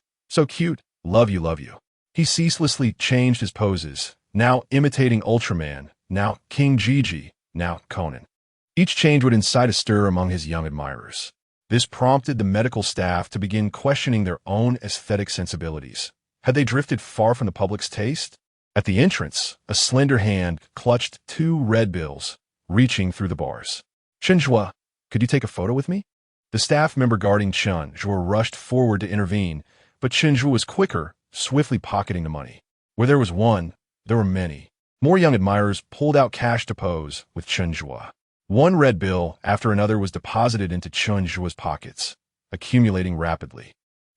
Speaker 1: love you, love you. He ceaselessly changed his poses, now imitating Ultraman, now King Gigi, now Conan. Each change would incite a stir among his young admirers. This prompted the medical staff to begin questioning their own aesthetic sensibilities. Had they drifted far from the public's taste? At the entrance, a slender hand clutched 2 red bills, reaching through the bars. Chen Zhuo, could you take a photo with me? The staff member guarding Chen Zhuo rushed forward to intervene, but Chen Zhuo was quicker, swiftly pocketing the money. Where there was one, there were many. More young admirers pulled out cash to pose with Chen Zhuo. One red bill after another was deposited into Chen Zhuo's pockets, accumulating rapidly.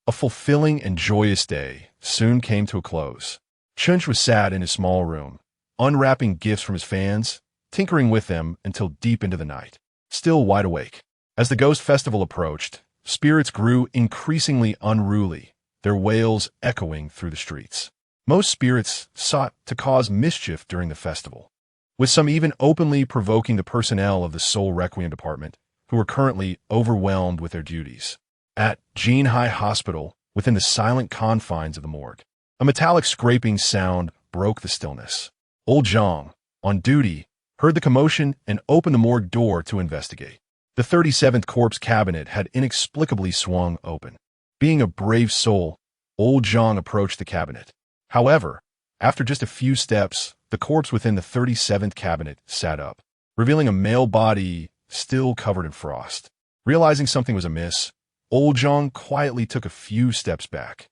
Speaker 1: A fulfilling and joyous day soon came to a close. Chen Zhuo sat in his small room, unwrapping gifts from his fans, tinkering with them until deep into the night, still wide awake. As the Ghost Festival approached, spirits grew increasingly unruly, their wails echoing through the streets. Most spirits sought to cause mischief during the festival, with some even openly provoking the personnel of the Soul Requiem Department, who were currently overwhelmed with their duties. At Qing Shan Hospital, within the silent confines of the morgue, a metallic scraping sound broke the stillness. Old Zhang, on duty, heard the commotion and opened the morgue door to investigate. The 37th corpse cabinet had inexplicably swung open. Being a brave soul, Old Zhang approached the cabinet. However, after just a few steps, the corpse within the 37th cabinet sat up, revealing a male body still covered in frost. Realizing something was amiss, Old Zhang quietly took a few steps back.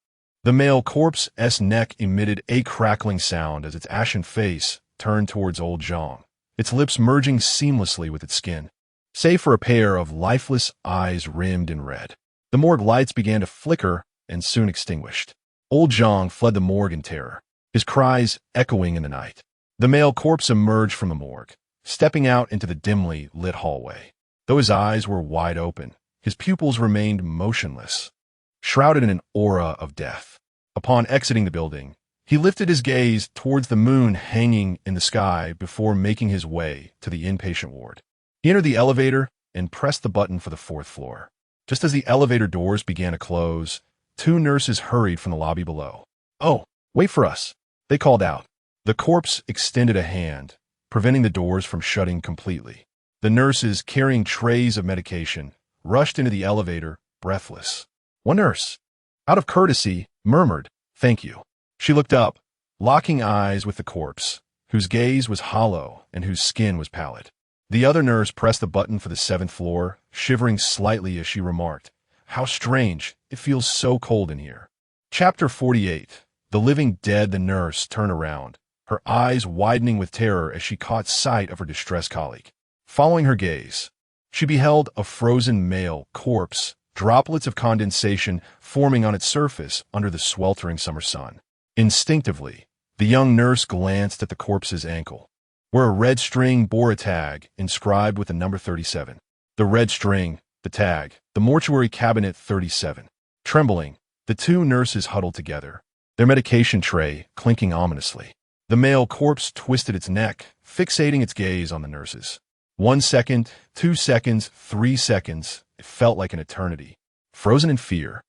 Speaker 1: The male corpse's neck emitted a crackling sound as its ashen face turned towards Old Zhang, its lips merging seamlessly with its skin, save for a pair of lifeless eyes rimmed in red. The morgue lights began to flicker and soon extinguished. Old Zhang fled the morgue in terror, his cries echoing in the night. The male corpse emerged from the morgue, stepping out into the dimly lit hallway. Though his eyes were wide open, his pupils remained motionless, shrouded in an aura of death. Upon exiting the building, he lifted his gaze towards the moon hanging in the sky before making his way to the inpatient ward. He entered the elevator and pressed the button for the 4th floor. Just as the elevator doors began to close, 2 nurses hurried from the lobby below. "Oh, wait for us," they called out. The corpse extended a hand, preventing the doors from shutting completely. The nurses, carrying trays of medication, rushed into the elevator, breathless. One nurse, out of courtesy, murmured, "Thank you." She looked up, locking eyes with the corpse, whose gaze was hollow and whose skin was pallid. The other nurse pressed the button for the 7th floor, shivering slightly as she remarked, "How strange, it feels so cold in here." Chapter 48. The living dead. The nurse turned around, her eyes widening with terror as she caught sight of her distressed colleague. Following her gaze, she beheld a frozen male corpse, droplets of condensation forming on its surface under the sweltering summer sun. Instinctively, the young nurse glanced at the corpse's ankle, where a red string bore a tag inscribed with the number 37. The red string, the tag, the mortuary cabinet 37. Trembling, the 2 nurses huddled together, their medication tray clinking ominously. The male corpse twisted its neck, fixating its gaze on the nurses. 1 second, 2 seconds, 3 seconds, it felt like an eternity. Frozen in fear,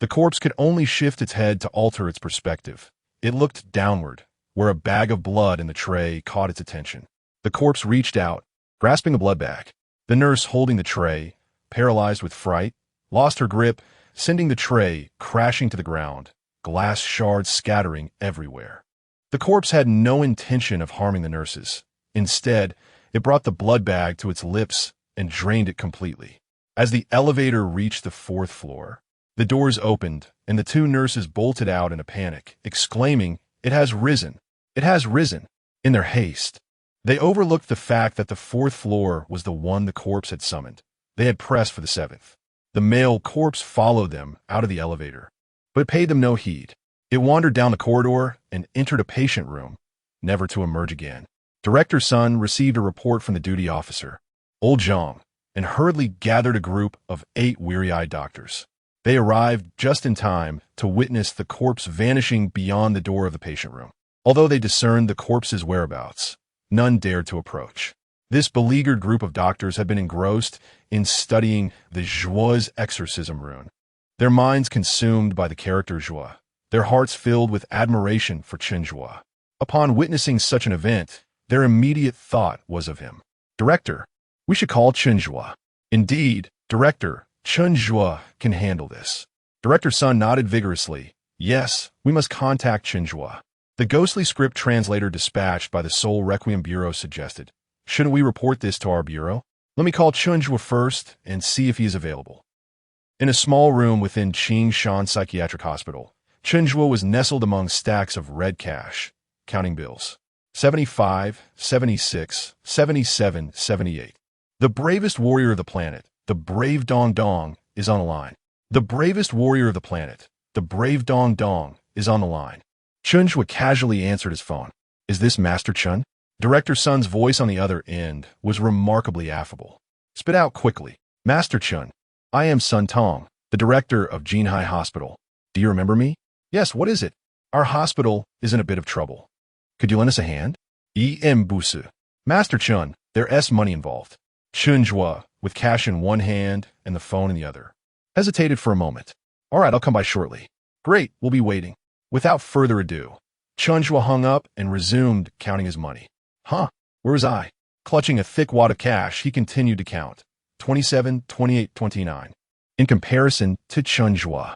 Speaker 1: the corpse could only shift its head to alter its perspective. It looked downward, where a bag of blood in the tray caught its attention. The corpse reached out, grasping a blood bag. The nurse holding the tray, paralyzed with fright, lost her grip, sending the tray crashing to the ground, glass shards scattering everywhere. The corpse had no intention of harming the nurses. Instead, it brought the blood bag to its lips and drained it completely. As the elevator reached the 4th floor, the doors opened and the 2 nurses bolted out in a panic, exclaiming, "It has risen! It has risen!" In their haste, they overlooked the fact that the 4th floor was the one the corpse had summoned. They had pressed for the 7th. The male corpse followed them out of the elevator, but paid them no heed. It wandered down the corridor and entered a patient room, never to emerge again. Director Sun received a report from the duty officer, Old Zhang, and hurriedly gathered a group of 8 weary-eyed doctors. They arrived just in time to witness the corpse vanishing beyond the door of the patient room. Although they discerned the corpse's whereabouts, none dared to approach. This beleaguered group of doctors had been engrossed in studying the Zhuo's exorcism rune, their minds consumed by the character Zhuo, their hearts filled with admiration for Chen Zhuo. Upon witnessing such an event, their immediate thought was of him. Director, we should call Chen Zhuo. Indeed, Director, Chen Zhuo can handle this. Director Sun nodded vigorously. Yes, we must contact Chen Zhuo. The ghostly script translator dispatched by the Soul Requiem Bureau suggested, shouldn't we report this to our bureau? Let me call Chen Zhuo first and see if he is available. In a small room within Qing Shan Psychiatric Hospital, Chen Zhuo was nestled among stacks of red cash, counting bills. 75, 76, 77, 78. The bravest warrior of the planet, the brave Dong Dong, is on the line. The bravest warrior of the planet, the brave Dong Dong, is on the line. Chen Zhuo casually answered his phone. Is this Master Chen? Director Sun's voice on the other end was remarkably affable. Spit out quickly. Master Chen, I am Sun Tong, the director of Jinhai Hospital. Do you remember me? Yes, what is it? Our hospital is in a bit of trouble. Could you lend us a hand? Busu. Master Chen, there's money involved. Chen Zhuo, with cash in one hand and the phone in the other, hesitated for a moment. All right, I'll come by shortly. Great, we'll be waiting. Without further ado, Chen Zhuo hung up and resumed counting his money. Huh, where was I? Clutching a thick wad of cash, he continued to count. 27, 28, 29. In comparison to Chen Zhuo,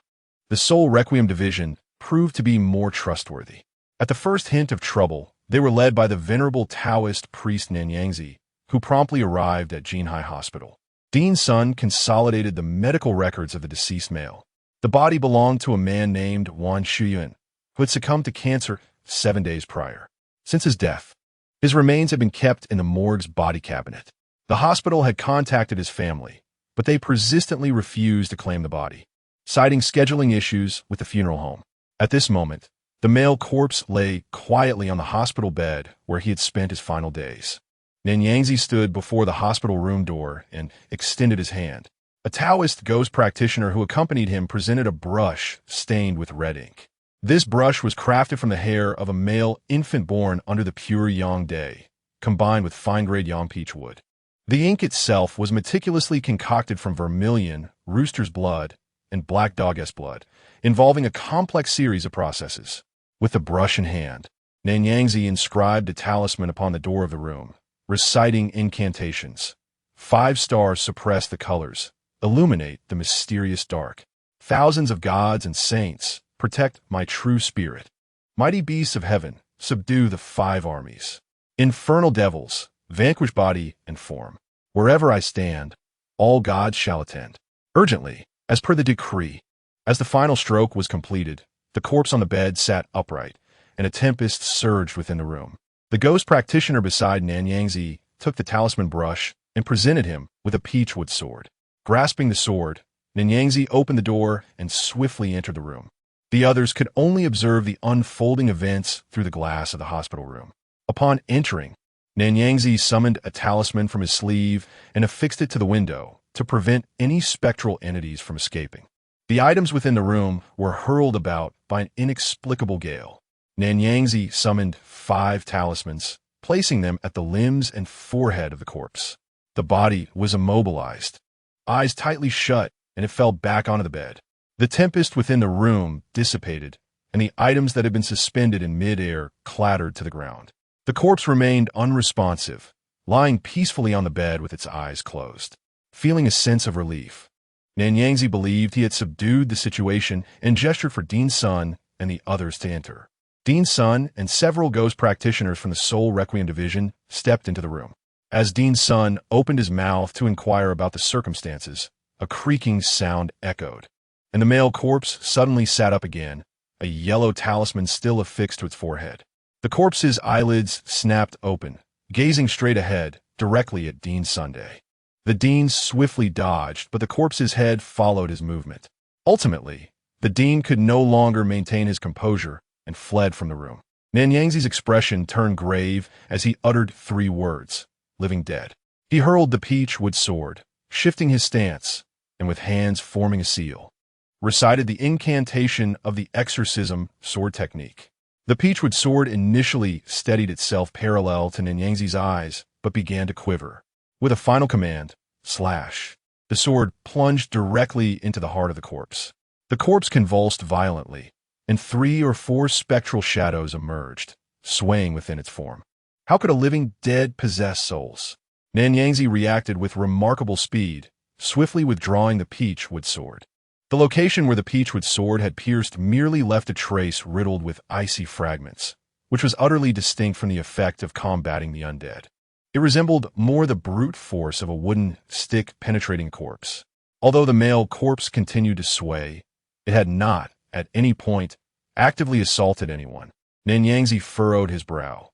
Speaker 1: the Soul Requiem division proved to be more trustworthy. At the first hint of trouble, they were led by the venerable Taoist priest Nanyangzi, who promptly arrived at Jinhai Hospital. Dean Sun consolidated the medical records of the deceased male. The body belonged to a man named Wan Shuyuan, who had succumbed to cancer 7 days prior. Since his death, his remains had been kept in the morgue's body cabinet. The hospital had contacted his family, but they persistently refused to claim the body, citing scheduling issues with the funeral home. At this moment, the male corpse lay quietly on the hospital bed where he had spent his final days. Nanyangzi stood before the hospital room door and extended his hand. A Taoist ghost practitioner who accompanied him presented a brush stained with red ink. This brush was crafted from the hair of a male infant born under the pure Yang Day, combined with fine-grade Yang peach wood. The ink itself was meticulously concocted from vermilion, rooster's blood, and black dog's blood, involving a complex series of processes. With the brush in hand, Nanyangzi inscribed a talisman upon the door of the room, reciting incantations. 5 stars suppress the colors, illuminate the mysterious dark. Thousands of gods and saints protect my true spirit. Mighty beasts of heaven, subdue the 5 armies. Infernal devils, vanquish body and form. Wherever I stand, all gods shall attend. Urgently, as per the decree. As the final stroke was completed, the corpse on the bed sat upright, and a tempest surged within the room. The ghost practitioner beside Nanyangzi took the talisman brush and presented him with a peachwood sword. Grasping the sword, Nanyangzi opened the door and swiftly entered the room. The others could only observe the unfolding events through the glass of the hospital room. Upon entering, Nanyangzi summoned a talisman from his sleeve and affixed it to the window to prevent any spectral entities from escaping. The items within the room were hurled about by an inexplicable gale. Nanyangzi summoned 5 talismans, placing them at the limbs and forehead of the corpse. The body was immobilized, eyes tightly shut, and it fell back onto the bed. The tempest within the room dissipated, and the items that had been suspended in midair clattered to the ground. The corpse remained unresponsive, lying peacefully on the bed with its eyes closed. Feeling a sense of relief, Nanyangzi believed he had subdued the situation and gestured for Dean Sun and the others to enter. Dean Sun and several ghost practitioners from the Soul Requiem division stepped into the room. As Dean Sun opened his mouth to inquire about the circumstances, a creaking sound echoed, and the male corpse suddenly sat up again, a yellow talisman still affixed to its forehead. The corpse's eyelids snapped open, gazing straight ahead, directly at Dean Sunday. The Dean swiftly dodged, but the corpse's head followed his movement. Ultimately, the Dean could no longer maintain his composure and fled from the room. Nanyangzi's expression turned grave as he uttered 3 words, living dead. He hurled the peachwood sword, shifting his stance, and with hands forming a seal, recited the incantation of the exorcism sword technique. The peachwood sword initially steadied itself parallel to Nanyangzi's eyes but began to quiver. With a final command, slash, the sword plunged directly into the heart of the corpse. The corpse convulsed violently, and 3 or 4 spectral shadows emerged, swaying within its form. How could a living dead possess souls? Nanyangzi reacted with remarkable speed, swiftly withdrawing the peach-wood sword. The location where the peach-wood sword had pierced merely left a trace riddled with icy fragments, which was utterly distinct from the effect of combating the undead. It resembled more the brute force of a wooden stick penetrating a corpse. Although the male corpse continued to sway, it had not, at any point, actively assaulted anyone. Nanyangzi furrowed his brow.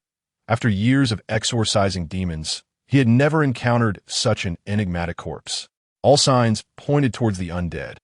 Speaker 1: After years of exorcising demons, he had never encountered such an enigmatic corpse. All signs pointed towards the undead.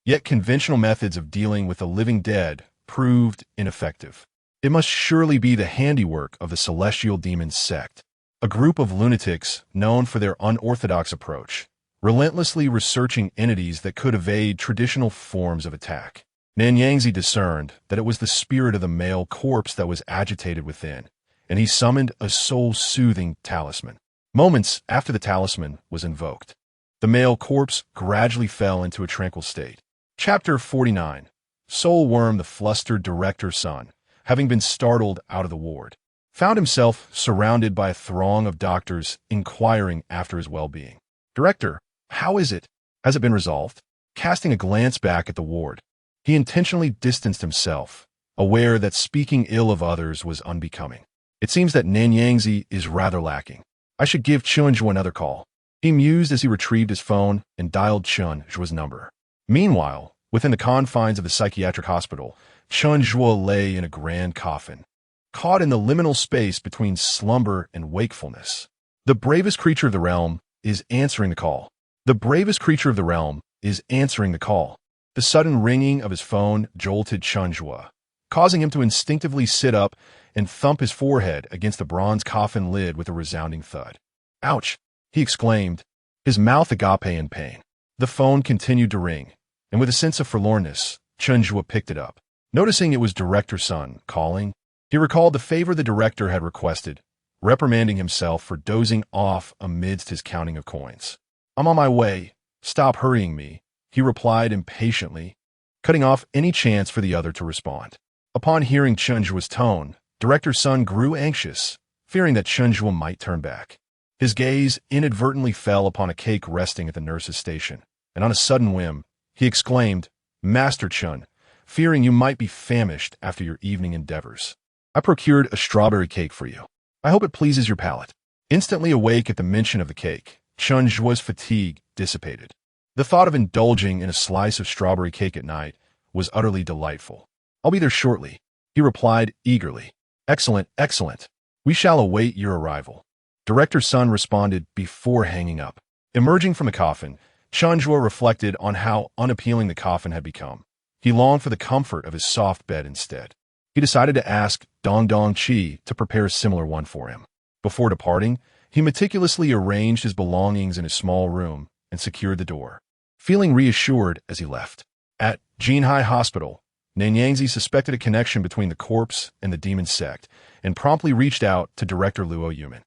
Speaker 1: Yet conventional methods of dealing with the living dead proved ineffective. It must surely be the handiwork of the celestial demon sect, a group of lunatics known for their unorthodox approach, relentlessly researching entities that could evade traditional forms of attack. Nanyangzi discerned that it was the spirit of the male corpse that was agitated within, and he summoned a soul-soothing talisman. Moments after the talisman was invoked, the male corpse gradually fell into a tranquil state. Chapter 49. Soul Worm, the flustered director's son, having been startled out of the ward, found himself surrounded by a throng of doctors inquiring after his well-being. "Director, how is it? Has it been resolved?" Casting a glance back at the ward, he intentionally distanced himself, aware that speaking ill of others was unbecoming. "It seems that Nanyangzi is rather lacking. I should give Chen Zhuo another call." He mused as he retrieved his phone and dialed Chen Zhuo's number. Meanwhile, within the confines of the psychiatric hospital, Chen Zhuo lay in a grand coffin, caught in the liminal space between slumber and wakefulness. The bravest creature of the realm is answering the call. The bravest creature of the realm is answering the call. The sudden ringing of his phone jolted Chen Zhuo, causing him to instinctively sit up and thump his forehead against the bronze coffin lid with a resounding thud. "Ouch!" he exclaimed, his mouth agape in pain. The phone continued to ring, and with a sense of forlornness, Chen Zhuo picked it up. Noticing it was Director Sun calling, he recalled the favor the director had requested, reprimanding himself for dozing off amidst his counting of coins. "I'm on my way. Stop hurrying me," he replied impatiently, cutting off any chance for the other to respond. Upon hearing Chen Zhuo's tone, Director Sun grew anxious, fearing that Chen Zhuo might turn back. His gaze inadvertently fell upon a cake resting at the nurse's station, and on a sudden whim, he exclaimed, "Master Chen, fearing you might be famished after your evening endeavors, I procured a strawberry cake for you. I hope it pleases your palate." Instantly awake at the mention of the cake, Chen Zhuo's fatigue dissipated. The thought of indulging in a slice of strawberry cake at night was utterly delightful. "I'll be there shortly," he replied eagerly. "Excellent, excellent. We shall await your arrival." Director Sun responded before hanging up. Emerging from the coffin, Chen Zhuo reflected on how unappealing the coffin had become. He longed for the comfort of his soft bed instead. He decided to ask Dong Qi to prepare a similar one for him. Before departing, he meticulously arranged his belongings in his small room and secured the door, feeling reassured as he left. At Jinhai Hospital, Nanyangzi suspected a connection between the corpse and the demon sect and promptly reached out to Director Luo Yuman.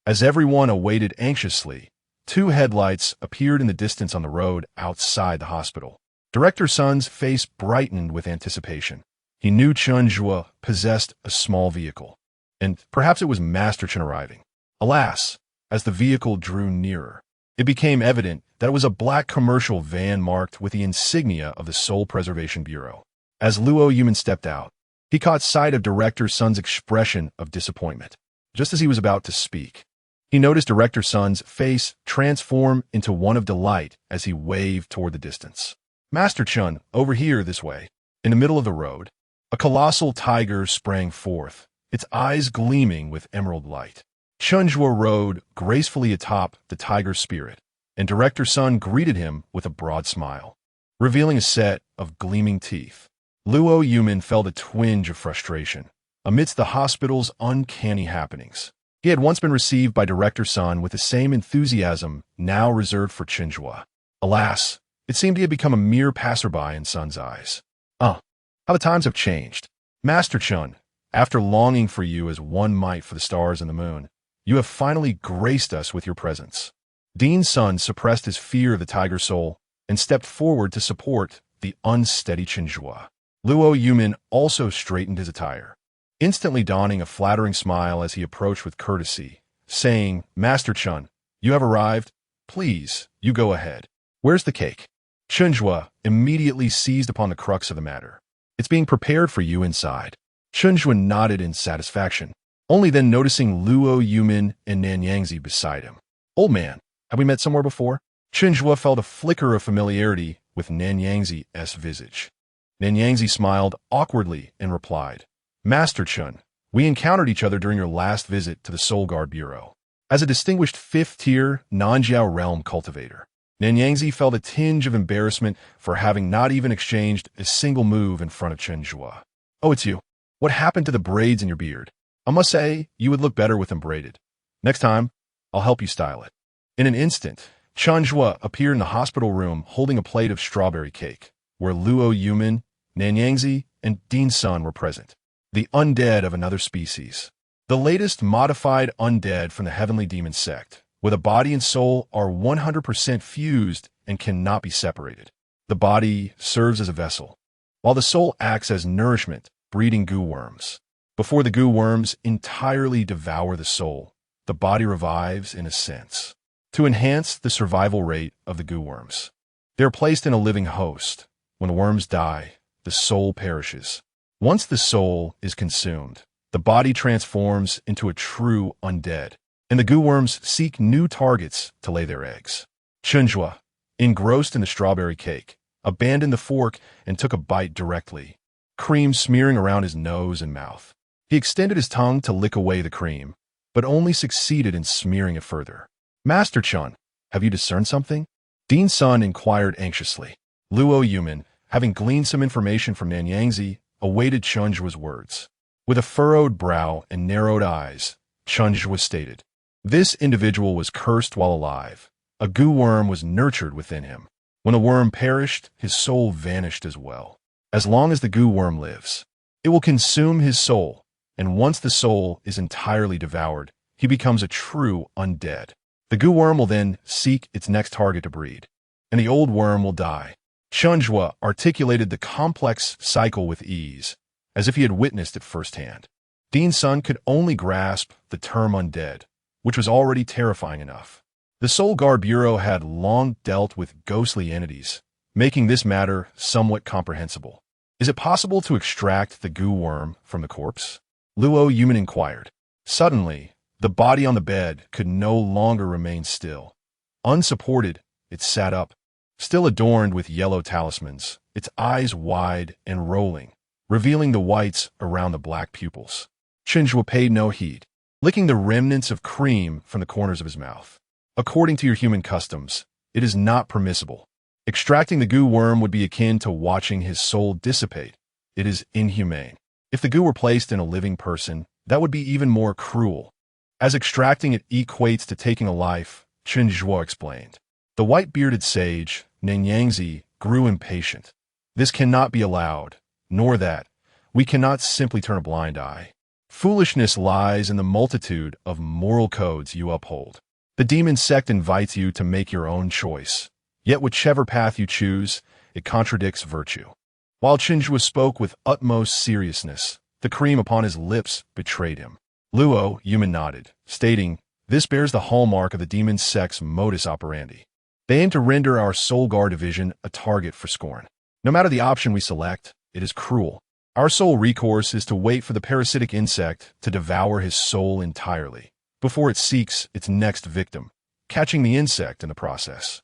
Speaker 1: As everyone awaited anxiously, 2 headlights appeared in the distance on the road outside the hospital. Director Sun's face brightened with anticipation. He knew Chen Zhuo possessed a small vehicle, and perhaps it was Master Chen arriving. Alas, as the vehicle drew nearer, it became evident that it was a black commercial van marked with the insignia of the Soul Preservation Bureau. As Luo Yuman stepped out, he caught sight of Director Sun's expression of disappointment. Just as he was about to speak, he noticed Director Sun's face transform into one of delight as he waved toward the distance. "Master Chen, over here this way." In the middle of the road, a colossal tiger sprang forth, its eyes gleaming with emerald light. Chen Zhuo rode gracefully atop the tiger's spirit, and Director Sun greeted him with a broad smile, revealing a set of gleaming teeth. Luo Yuman felt a twinge of frustration amidst the hospital's uncanny happenings. He had once been received by Director Sun with the same enthusiasm now reserved for Chen Zhuo. Alas, it seemed he had become a mere passerby in Sun's eyes. How the times have changed. Master Chen, after longing for you as one might for the stars and the moon, You have finally graced us with your presence. Dean's son suppressed his fear of the tiger soul and stepped forward to support the unsteady Chen Zhuo. Luo Yumin also straightened his attire, instantly donning a flattering smile as he approached with courtesy, saying, "Master Chen, you have arrived. Please, you go ahead. Where's the cake?" Chen Zhuo immediately seized upon the crux of the matter. "It's being prepared for you inside." Chen Zhuo nodded in satisfaction, only then noticing Luo Yumin and Nanyangzi beside him. "Old man, have we met somewhere before?" Chen Zhuo felt a flicker of familiarity with Nanyangzi's visage. Nanyangzi smiled awkwardly and replied, "Master Chen, we encountered each other during your last visit to the Soul Guard Bureau. As a distinguished fifth-tier Nanjiao realm cultivator." Nanyangzi felt a tinge of embarrassment for having not even exchanged a single move in front of Chen Zhuo. "Oh, it's you. What happened to the braids in your beard? I must say, you would look better with them braided. Next time, I'll help you style it." In an instant, Chen Zhuo appeared in the hospital room holding a plate of strawberry cake, where Luo Yumin, Nanyangzi, and Dean Sun were present. The undead of another species. The latest modified undead from the heavenly demon sect, with a body and soul are 100% fused and cannot be separated. The body serves as a vessel, while the soul acts as nourishment, breeding goo worms. Before the goo worms entirely devour the soul, the body revives in a sense, to enhance the survival rate of the goo worms. They are placed in a living host. When the worms die, the soul perishes. Once the soul is consumed, the body transforms into a true undead, and the goo worms seek new targets to lay their eggs. Chen Zhuo, engrossed in the strawberry cake, abandoned the fork and took a bite directly, cream smearing around his nose and mouth. He extended his tongue to lick away the cream, but only succeeded in smearing it further. "Master Chen, have you discerned something?" Dean's son inquired anxiously. Luo Yumin, having gleaned some information from Nanyangzi, awaited Chen Zhuo's words. With a furrowed brow and narrowed eyes, Chen Zhuo stated, "This individual was cursed while alive. A goo worm was nurtured within him. When the worm perished, his soul vanished as well. As long as the goo worm lives, it will consume his soul, and once the soul is entirely devoured, he becomes a true undead. The goo worm will then seek its next target to breed, and the old worm will die." Chen Zhuo articulated the complex cycle with ease, as if he had witnessed it firsthand. Dean's son could only grasp the term undead, which was already terrifying enough. The Soul Guard Bureau had long dealt with ghostly entities, making this matter somewhat comprehensible. "Is it possible to extract the goo worm from the corpse?" Luo Yumin inquired. Suddenly, the body on the bed could no longer remain still. Unsupported, it sat up, still adorned with yellow talismans, its eyes wide and rolling, revealing the whites around the black pupils. Chen Zhuo paid no heed, licking the remnants of cream from the corners of his mouth. "According to your human customs, it is not permissible. Extracting the goo worm would be akin to watching his soul dissipate. It is inhumane. If the goo were placed in a living person, that would be even more cruel. As extracting it equates to taking a life," Chen Zhuo explained. The white-bearded sage, Nanyangzi, grew impatient. "This cannot be allowed, nor that. We cannot simply turn a blind eye. Foolishness lies in the multitude of moral codes you uphold. The demon sect invites you to make your own choice. Yet whichever path you choose, it contradicts virtue." While Chen Zhuo spoke with utmost seriousness, the cream upon his lips betrayed him. Luo Yumin nodded, stating, "This bears the hallmark of the demon sect's modus operandi. They aim to render our Soul Guard division a target for scorn. No matter the option we select, it is cruel. Our sole recourse is to wait for the parasitic insect to devour his soul entirely, before it seeks its next victim, catching the insect in the process.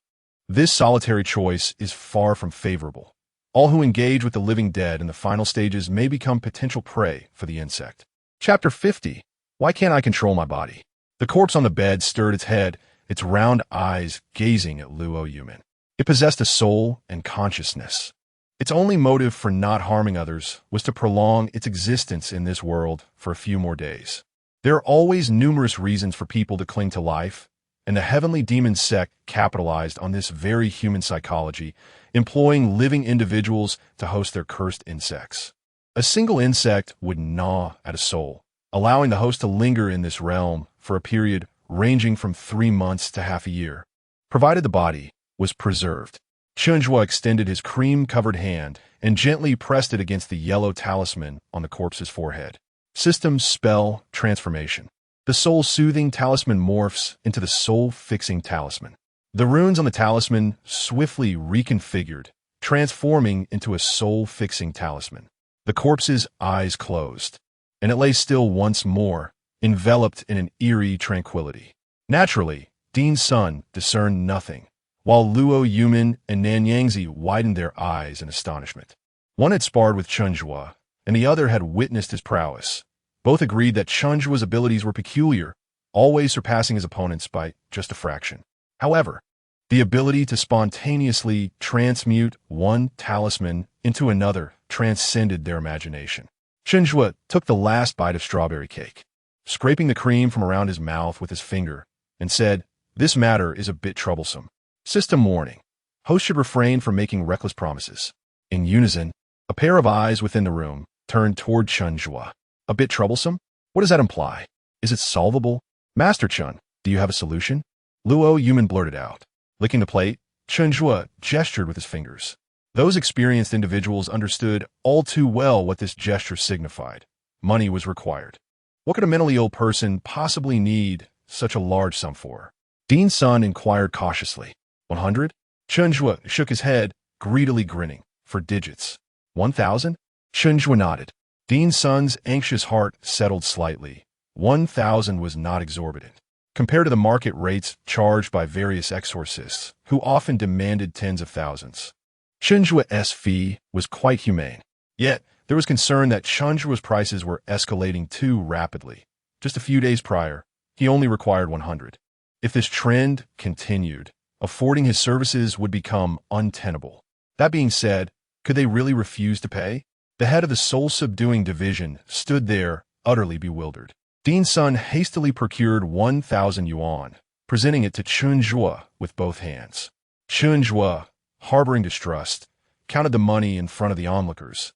Speaker 1: This solitary choice is far from favorable. All who engage with the living dead in the final stages may become potential prey for the insect." Chapter 50. Why can't I control my body? The corpse on the bed stirred its head, its round eyes gazing at Luo Yumin. It possessed a soul and consciousness. Its only motive for not harming others was to prolong its existence in this world for a few more days. There are always numerous reasons for people to cling to life, and the heavenly demon sect capitalized on this very human psychology, employing living individuals to host their cursed insects. A single insect would gnaw at a soul, allowing the host to linger in this realm for a period ranging from 3 months to half a year, provided the body was preserved. Chen Zhuo extended his cream-covered hand and gently pressed it against the yellow talisman on the corpse's forehead. System spell transformation. The soul-soothing talisman morphs into the soul-fixing talisman. The runes on the talisman swiftly reconfigured, transforming into a soul-fixing talisman. The corpse's eyes closed, and it lay still once more, enveloped in an eerie tranquility. Naturally, Dean Sun discerned nothing, while Luo Yumin and Nanyangzi widened their eyes in astonishment. One had sparred with Chen Zhuo, and the other had witnessed his prowess. Both agreed that Chen Zhuo's abilities were peculiar, always surpassing his opponents by just a fraction. However, the ability to spontaneously transmute one talisman into another transcended their imagination. Chen Zhuo took the last bite of strawberry cake, scraping the cream from around his mouth with his finger, and said, "This matter is a bit troublesome. System warning. Host should refrain from making reckless promises." In unison, a pair of eyes within the room turned toward Chen Zhuo. "A bit troublesome? What does that imply? Is it solvable? Master Chen, do you have a solution?" Luo Yumin blurted out. Licking the plate, Chen Zhuo gestured with his fingers. Those experienced individuals understood all too well what this gesture signified. Money was required. What could a mentally ill person possibly need such a large sum for? Dean Sun inquired cautiously. 100? Chen Zhuo shook his head, greedily grinning. For digits. 1,000? Chen Zhuo nodded. Dean Sun's anxious heart settled slightly. 1,000 was not exorbitant, compared to the market rates charged by various exorcists, who often demanded tens of thousands. Chen Zhuo's fee was quite humane. Yet, there was concern that Chen Zhuo's prices were escalating too rapidly. Just a few days prior, he only required 100. If this trend continued, affording his services would become untenable. That being said, could they really refuse to pay? The head of the soul-subduing division stood there, utterly bewildered. Dean Sun hastily procured 1,000 yuan, presenting it to Chen Zhuo with both hands. Chen Zhuo, harboring distrust, counted the money in front of the onlookers,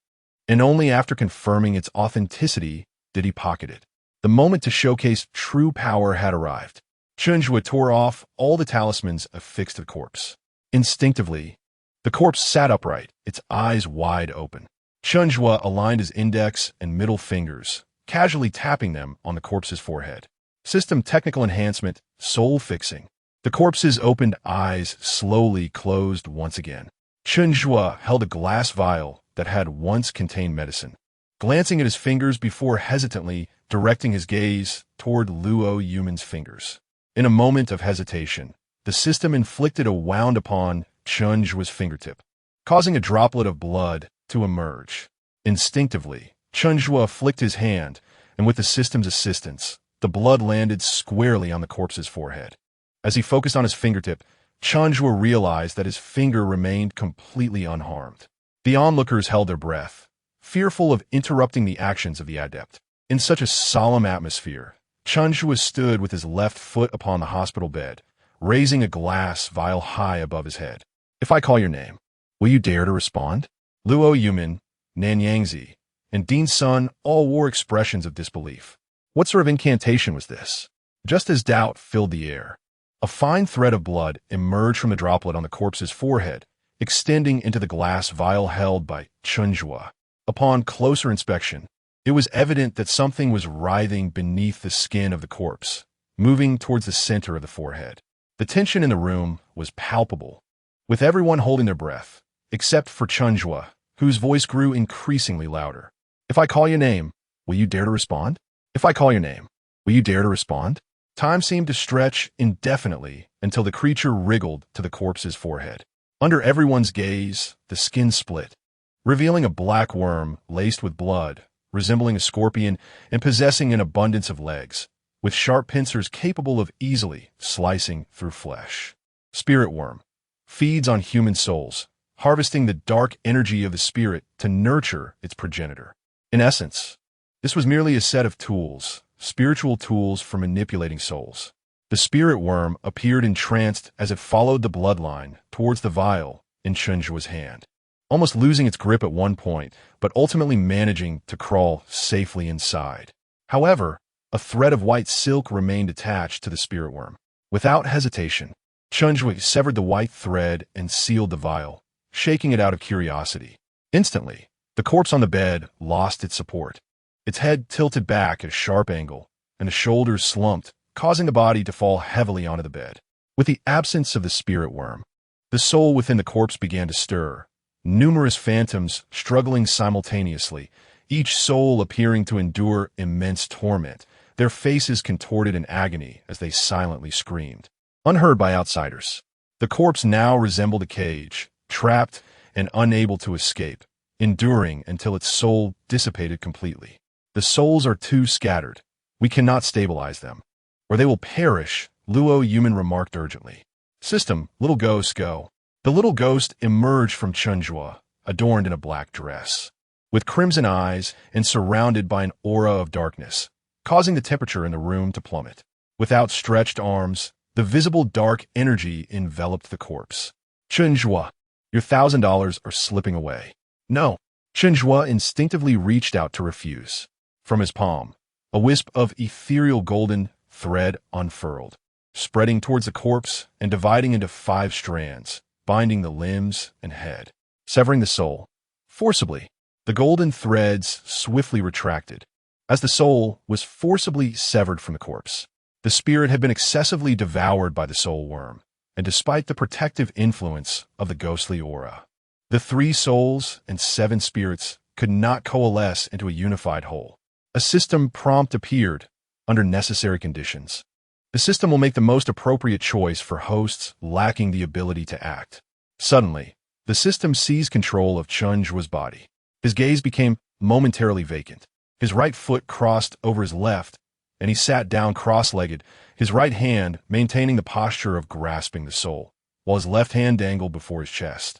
Speaker 1: and only after confirming its authenticity did he pocket it. The moment to showcase true power had arrived. Chen Zhuo tore off all the talismans affixed to the corpse. Instinctively, the corpse sat upright, its eyes wide open. Chen Zhuo aligned his index and middle fingers, casually tapping them on the corpse's forehead. System technical enhancement, soul fixing. The corpse's opened eyes slowly closed once again. Chen Zhuo held a glass vial that had once contained medicine, glancing at his fingers before hesitantly directing his gaze toward Luo Yumin's fingers. In a moment of hesitation, the system inflicted a wound upon Chen Zhuo's fingertip, causing a droplet of blood to emerge. Instinctively, Chen Zhuo flicked his hand, and with the system's assistance, the blood landed squarely on the corpse's forehead. As he focused on his fingertip, Chen Zhuo realized that his finger remained completely unharmed. The onlookers held their breath, fearful of interrupting the actions of the adept. In such a solemn atmosphere, Chen Zhuo stood with his left foot upon the hospital bed, raising a glass vial high above his head. "If I call your name, will you dare to respond?" Luo Yumin, Nanyangzi, and Dean Sun all wore expressions of disbelief. What sort of incantation was this? Just as doubt filled the air, a fine thread of blood emerged from the droplet on the corpse's forehead, extending into the glass vial held by Chen Zhuo. Upon closer inspection, it was evident that something was writhing beneath the skin of the corpse, moving towards the center of the forehead. The tension in the room was palpable, with everyone holding their breath, except for Chen Zhuo, whose voice grew increasingly louder. "If I call your name, will you dare to respond? If I call your name, will you dare to respond?" Time seemed to stretch indefinitely until the creature wriggled to the corpse's forehead. Under everyone's gaze, the skin split, revealing a black worm laced with blood, resembling a scorpion and possessing an abundance of legs, with sharp pincers capable of easily slicing through flesh. Spirit worm feeds on human souls, harvesting the dark energy of the spirit to nurture its progenitor. In essence, this was merely a set of tools, spiritual tools for manipulating souls. The spirit worm appeared entranced as it followed the bloodline towards the vial in Chen Zhuo's hand, almost losing its grip at one point, but ultimately managing to crawl safely inside. However, A thread of white silk remained attached to the spirit worm. Without hesitation, Chen Zhuo severed the white thread and sealed the vial, shaking it out of curiosity. Instantly, the corpse on the bed lost its support. Its head tilted back at a sharp angle, and the shoulders slumped, causing the body to fall heavily onto the bed. With the absence of the spirit worm, the soul within the corpse began to stir, numerous phantoms struggling simultaneously, each soul appearing to endure immense torment, their faces contorted in agony as they silently screamed. Unheard by outsiders, the corpse now resembled a cage, trapped and unable to escape, enduring until its soul dissipated completely. The souls are too scattered. We cannot stabilize them, or they will perish, Luo Yuman remarked urgently. System, little ghost, go. The little ghost emerged from Chen Zhuo, adorned in a black dress, with crimson eyes and surrounded by an aura of darkness, causing the temperature in the room to plummet. With outstretched arms, the visible dark energy enveloped the corpse. Chen Zhuo, your $1,000 are slipping away. No. Chen Zhuo instinctively reached out to refuse. From his palm, a wisp of ethereal golden thread unfurled, spreading towards the corpse and dividing into 5 strands, binding the limbs and head. Severing the soul. Forcibly, the golden threads swiftly retracted. As the soul was forcibly severed from the corpse, the spirit had been excessively devoured by the soul worm, and despite the protective influence of the ghostly aura, the 3 souls and 7 spirits could not coalesce into a unified whole. A system prompt appeared under necessary conditions. The system will make the most appropriate choice for hosts lacking the ability to act. Suddenly, the system seized control of Chen Zhuo's body. His gaze became momentarily vacant. His right foot crossed over his left, and he sat down cross-legged, his right hand maintaining the posture of grasping the soul, while his left hand dangled before his chest.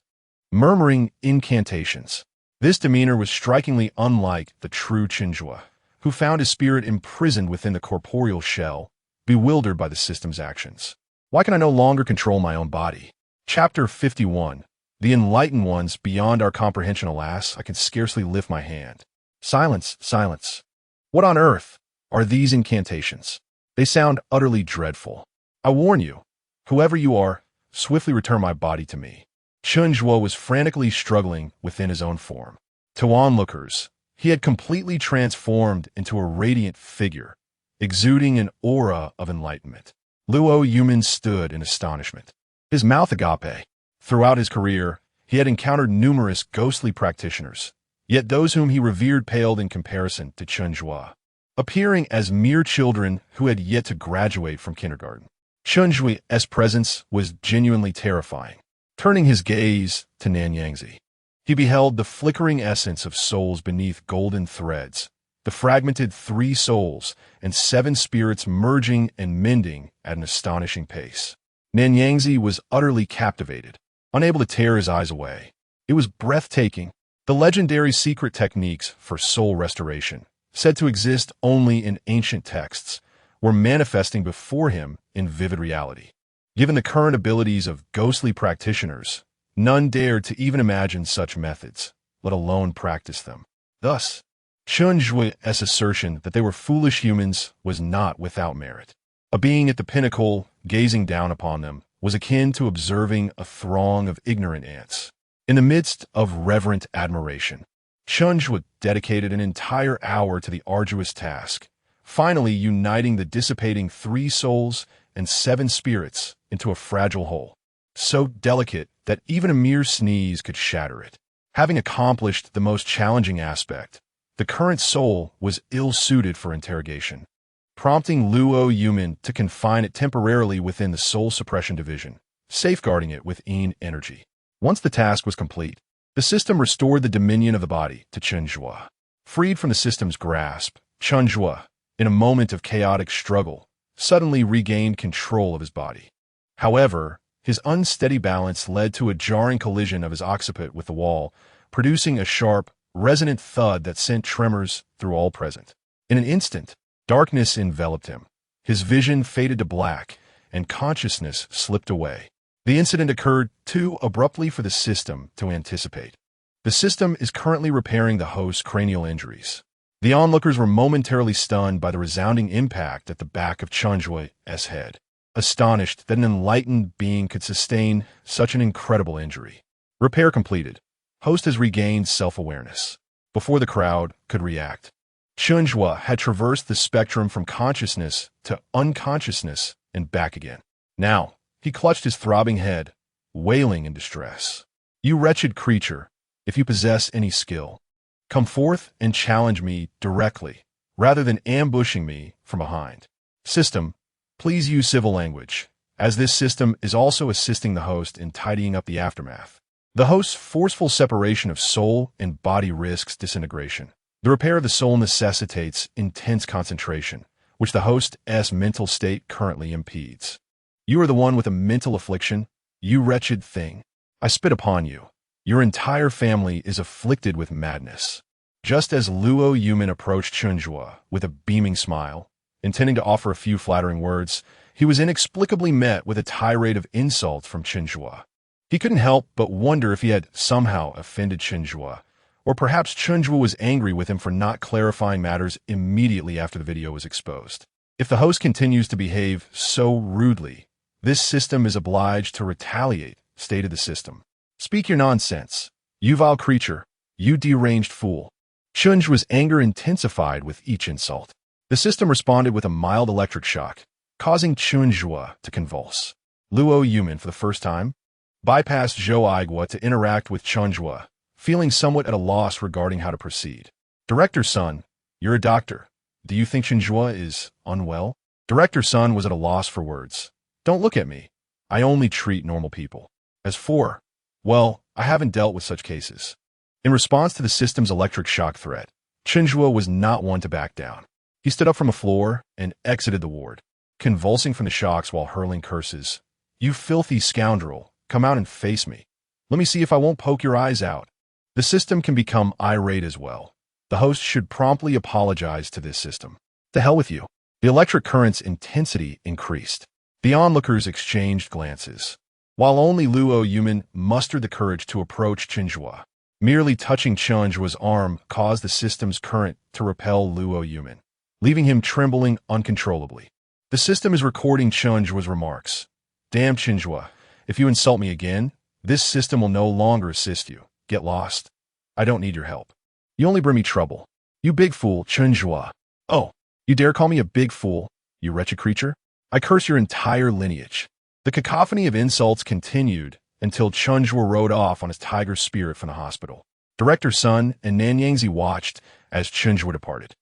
Speaker 1: Murmuring incantations. This demeanor was strikingly unlike the true Chen Zhuo, who found his spirit imprisoned within the corporeal shell, bewildered by the system's actions. Why can I no longer control my own body? Chapter 51. The enlightened ones beyond our comprehension, alas, I can scarcely lift my hand. Silence, silence. What on earth are these incantations? They sound utterly dreadful. I warn you, whoever you are, swiftly return my body to me. Chen Zhuo was frantically struggling within his own form. To onlookers, he had completely transformed into a radiant figure, exuding an aura of enlightenment. Luo Yuman stood in astonishment, his mouth agape. Throughout his career, he had encountered numerous ghostly practitioners, yet those whom he revered paled in comparison to Chen Zhuo, appearing as mere children who had yet to graduate from kindergarten. Chen Zhuo's presence was genuinely terrifying. Turning his gaze to Nanyangzi, he beheld the flickering essence of souls beneath golden threads, the fragmented 3 souls and 7 spirits merging and mending at an astonishing pace. Nanyangzi was utterly captivated, unable to tear his eyes away. It was breathtaking. The legendary secret techniques for soul restoration, said to exist only in ancient texts, were manifesting before him in vivid reality. Given the current abilities of ghostly practitioners, none dared to even imagine such methods, let alone practice them. Thus, Chen Zhuo's assertion that they were foolish humans was not without merit. A being at the pinnacle, gazing down upon them, was akin to observing a throng of ignorant ants. In the midst of reverent admiration, Chen Zhuo dedicated an entire hour to the arduous task, finally uniting the dissipating 3 souls and 7 spirits into a fragile whole, so delicate that even a mere sneeze could shatter it. Having accomplished the most challenging aspect, the current soul was ill-suited for interrogation, prompting Luo Yuman to confine it temporarily within the soul suppression division, safeguarding it with Yin energy. Once the task was complete, the system restored the dominion of the body to Chen Zhuo. Freed from the system's grasp, Chen Zhuo, in a moment of chaotic struggle, suddenly regained control of his body. However, his unsteady balance led to a jarring collision of his occiput with the wall, producing a sharp, resonant thud that sent tremors through all present. In an instant, darkness enveloped him. His vision faded to black, and consciousness slipped away. The incident occurred too abruptly for the system to anticipate. The system is currently repairing the host's cranial injuries. The onlookers were momentarily stunned by the resounding impact at the back of Chen Zhuo's head, astonished that an enlightened being could sustain such an incredible injury. Repair completed. Host has regained self-awareness. Before the crowd could react, Chen Zhuo had traversed the spectrum from consciousness to unconsciousness and back again. Now, he clutched his throbbing head, wailing in distress. "You wretched creature, if you possess any skill, come forth and challenge me directly, rather than ambushing me from behind. System, please use civil language, as this system is also assisting the host in tidying up the aftermath." The host's forceful separation of soul and body risks disintegration. The repair of the soul necessitates intense concentration, which the host's mental state currently impedes. "You are the one with a mental affliction, you wretched thing. I spit upon you. Your entire family is afflicted with madness." Just as Luo Yumin approached Chen Zhuo with a beaming smile, intending to offer a few flattering words, he was inexplicably met with a tirade of insults from Chen Zhuo. He couldn't help but wonder if he had somehow offended Chen Zhuo, or perhaps Chen Zhuo was angry with him for not clarifying matters immediately after the video was exposed. If the host continues to behave so rudely, this system is obliged to retaliate, stated the system. "Speak your nonsense, you vile creature, you deranged fool." Chen Zhuo's anger intensified with each insult. The system responded with a mild electric shock, causing Chen Zhuo to convulse. Luo Yumin, for the first time, bypassed Zhou Aigua to interact with Chen Zhuo, feeling somewhat at a loss regarding how to proceed. "Director Sun, you're a doctor. Do you think Chen Zhuo is unwell?" Director Sun was at a loss for words. "Don't look at me. I only treat normal people. As for, well, I haven't dealt with such cases." In response to the system's electric shock threat, Chen Zhuo was not one to back down. He stood up from the floor and exited the ward, convulsing from the shocks while hurling curses. "You filthy scoundrel, come out and face me. Let me see if I won't poke your eyes out." The system can become irate as well. The host should promptly apologize to this system. "To hell with you." The electric current's intensity increased. The onlookers exchanged glances, while only Luo Yumin mustered the courage to approach Chen Zhuo. Merely touching Chen Zhuo's arm caused the system's current to repel Luo Yumin, leaving him trembling uncontrollably. The system is recording Chen Zhuo's remarks. "Damn Chen Zhuo, if you insult me again, this system will no longer assist you. Get lost. I don't need your help. You only bring me trouble. You big fool, Chen Zhuo. Oh, you dare call me a big fool, you wretched creature? I curse your entire lineage." The cacophony of insults continued until Chen Zhuo rode off on his tiger spirit from the hospital. Director Sun and Nanyangzi watched as Chen Zhuo departed.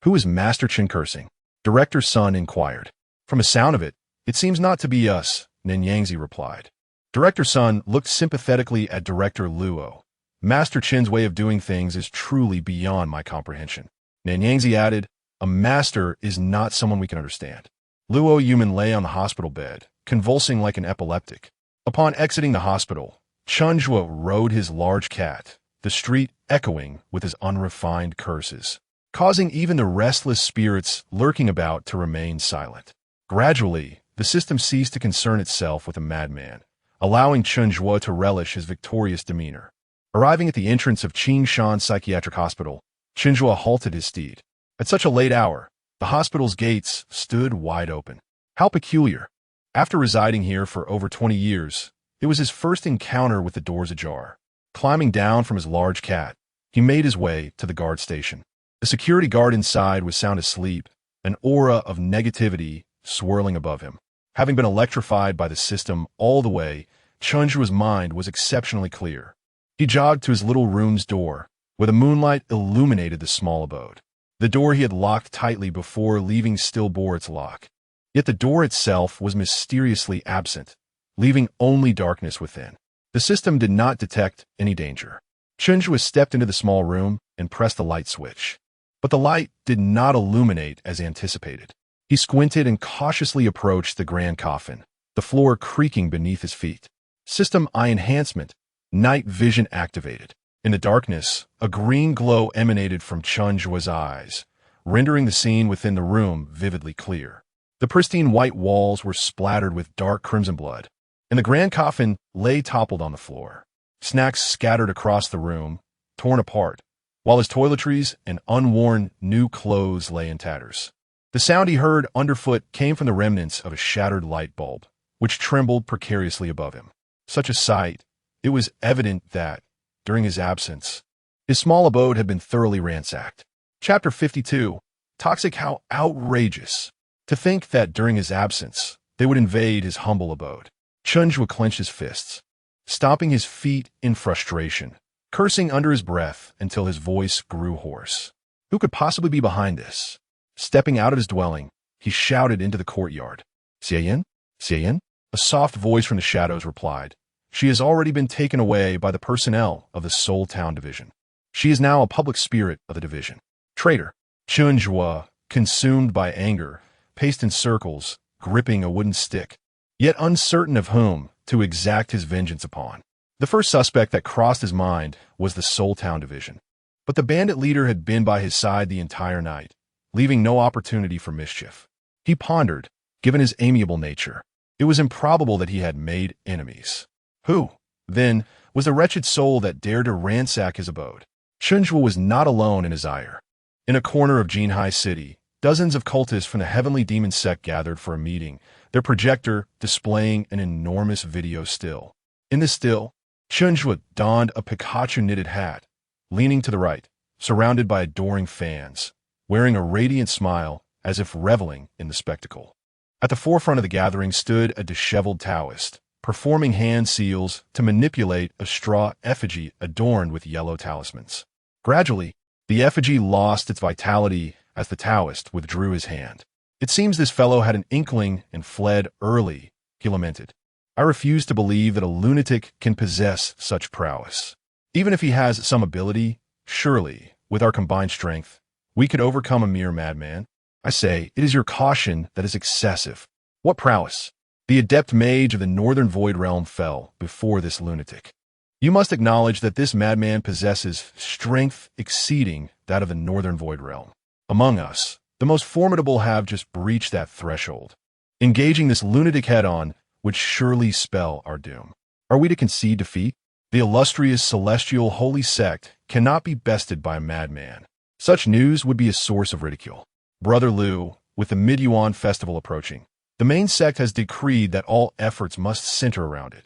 Speaker 1: "Who is Master Chen cursing?" Director Sun inquired. "From the sound of it, it seems not to be us," Nanyangzi replied. Director Sun looked sympathetically at Director Luo. "Master Chen's way of doing things is truly beyond my comprehension." Nanyangzi added, "A master is not someone we can understand." Luo Yumin lay on the hospital bed, convulsing like an epileptic. Upon exiting the hospital, Chen Zhuo rode his large cat, the street echoing with his unrefined curses, causing even the restless spirits lurking about to remain silent. Gradually, the system ceased to concern itself with a madman, allowing Chen Zhuo to relish his victorious demeanor. Arriving at the entrance of Qing Shan Psychiatric Hospital, Chen Zhuo halted his steed. At such a late hour, the hospital's gates stood wide open. How peculiar. After residing here for over 20 years, it was his first encounter with the doors ajar. Climbing down from his large cat, he made his way to the guard station. The security guard inside was sound asleep, an aura of negativity swirling above him. Having been electrified by the system all the way, Chen Zhuo's mind was exceptionally clear. He jogged to his little room's door, where the moonlight illuminated the small abode. The door he had locked tightly before leaving still bore its lock. Yet the door itself was mysteriously absent, leaving only darkness within. The system did not detect any danger. Chen Zhuo stepped into the small room and pressed the light switch. But the light did not illuminate as anticipated. He squinted and cautiously approached the grand coffin, the floor creaking beneath his feet. System eye enhancement, night vision activated. In the darkness, a green glow emanated from Chen Zhuo's eyes, rendering the scene within the room vividly clear. The pristine white walls were splattered with dark crimson blood, and the grand coffin lay toppled on the floor. Snacks scattered across the room, torn apart, while his toiletries and unworn new clothes lay in tatters. The sound he heard underfoot came from the remnants of a shattered light bulb, which trembled precariously above him. Such a sight, it was evident that, during his absence, his small abode had been thoroughly ransacked. Chapter 52. Toxic. How outrageous. To think that during his absence, they would invade his humble abode. Chen Zhuo clenched his fists, stomping his feet in frustration, cursing under his breath until his voice grew hoarse. Who could possibly be behind this? Stepping out of his dwelling, he shouted into the courtyard. Xie Yan? A soft voice from the shadows replied. She has already been taken away by the personnel of the Soul Town Division. She is now a public spirit of the division. Traitor. Chen Zhuo, consumed by anger, paced in circles, gripping a wooden stick, yet uncertain of whom to exact his vengeance upon. The first suspect that crossed his mind was the Soul Town Division. But the bandit leader had been by his side the entire night, leaving no opportunity for mischief. He pondered, given his amiable nature, it was improbable that he had made enemies. Who, then, was the wretched soul that dared to ransack his abode? Chen Zhuo was not alone in his ire. In a corner of Jinhai City, dozens of cultists from the Heavenly Demon sect gathered for a meeting, their projector displaying an enormous video still. In this still, Chen Zhuo donned a Pikachu-knitted hat, leaning to the right, surrounded by adoring fans, wearing a radiant smile as if reveling in the spectacle. At the forefront of the gathering stood a disheveled Taoist, performing hand seals to manipulate a straw effigy adorned with yellow talismans. Gradually, the effigy lost its vitality as the Taoist withdrew his hand. It seems this fellow had an inkling and fled early, he lamented. I refuse to believe that a lunatic can possess such prowess. Even if he has some ability, surely, with our combined strength, we could overcome a mere madman. I say, it is your caution that is excessive. What prowess? The adept mage of the Northern Void Realm fell before this lunatic. You must acknowledge that this madman possesses strength exceeding that of the Northern Void Realm. Among us, the most formidable have just breached that threshold. Engaging this lunatic head-on would surely spell our doom. Are we to concede defeat? The illustrious celestial holy sect cannot be bested by a madman. Such news would be a source of ridicule. Brother Liu, with the Mid-Yuan festival approaching, the main sect has decreed that all efforts must center around it.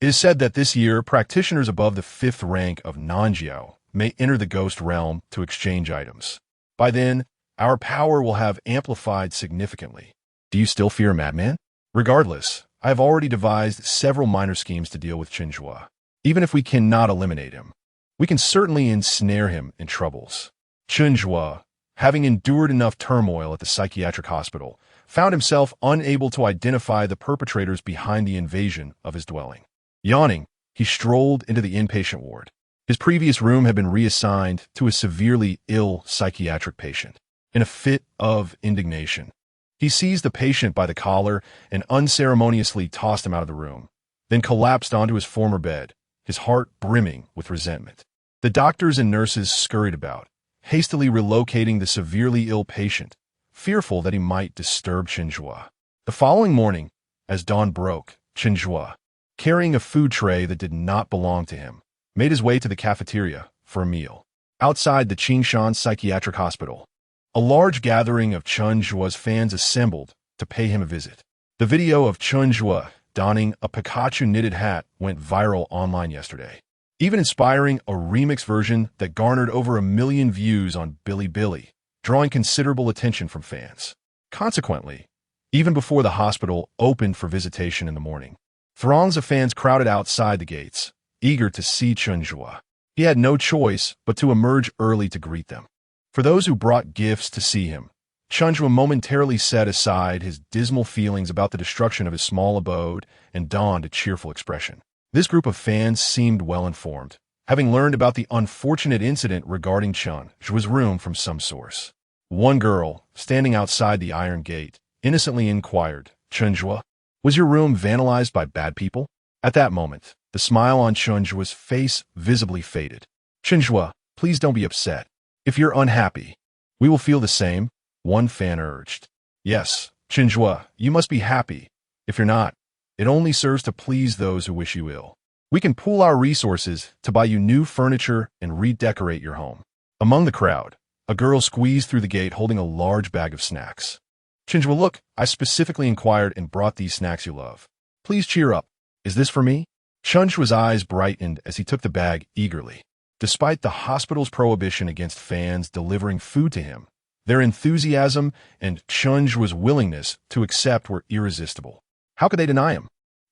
Speaker 1: It is said that this year, practitioners above the 5th rank of Nanjiao may enter the ghost realm to exchange items. By then, our power will have amplified significantly. Do you still fear a madman? Regardless, I have already devised several minor schemes to deal with Chen Zhuo. Even if we cannot eliminate him, we can certainly ensnare him in troubles. Chen Zhuo, having endured enough turmoil at the psychiatric hospital, found himself unable to identify the perpetrators behind the invasion of his dwelling. Yawning, he strolled into the inpatient ward. His previous room had been reassigned to a severely ill psychiatric patient. In a fit of indignation, he seized the patient by the collar and unceremoniously tossed him out of the room, then collapsed onto his former bed, his heart brimming with resentment. The doctors and nurses scurried about, hastily relocating the severely ill patient, fearful that he might disturb Chen Zhuo. The following morning, as dawn broke, Chen Zhuo, carrying a food tray that did not belong to him, made his way to the cafeteria for a meal. Outside the Qing Shan Psychiatric Hospital, a large gathering of Chen Zhuo's fans assembled to pay him a visit. The video of Chen Zhuo donning a Pikachu-knitted hat went viral online yesterday, even inspiring a remix version that garnered over 1 million views on Bilibili, drawing considerable attention from fans. Consequently, even before the hospital opened for visitation in the morning, throngs of fans crowded outside the gates, eager to see Chen Zhuo. He had no choice but to emerge early to greet them. For those who brought gifts to see him, Chen Zhuo momentarily set aside his dismal feelings about the destruction of his small abode and donned a cheerful expression. This group of fans seemed well informed, having learned about the unfortunate incident regarding Chen Zhuo's room from some source. One girl, standing outside the iron gate, innocently inquired, "Chen Zhuo, was your room vandalized by bad people?" At that moment, the smile on Chen Zhuo's face visibly faded. "Chen Zhuo, please don't be upset. If you're unhappy, we will feel the same," one fan urged. "Yes, Chen Zhuo, you must be happy. If you're not, it only serves to please those who wish you ill. We can pool our resources to buy you new furniture and redecorate your home." Among the crowd, a girl squeezed through the gate holding a large bag of snacks. Chen Zhuo, look, I specifically inquired and brought these snacks you love. Please cheer up. Is this for me? Chen Zhuo's eyes brightened as he took the bag eagerly. Despite the hospital's prohibition against fans delivering food to him, their enthusiasm and Chen Zhuo's willingness to accept were irresistible. How could they deny him?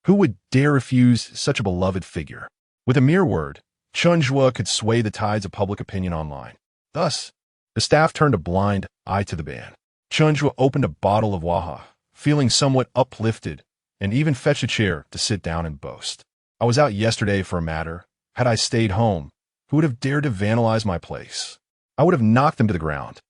Speaker 1: Who would dare refuse such a beloved figure? With a mere word, Chen Zhuo could sway the tides of public opinion online. Thus, the staff turned a blind eye to the ban. Chen Zhuo opened a bottle of Waha, feeling somewhat uplifted, and even fetched a chair to sit down and boast. I was out yesterday for a matter. Had I stayed home, who would have dared to vandalize my place? I would have knocked them to the ground.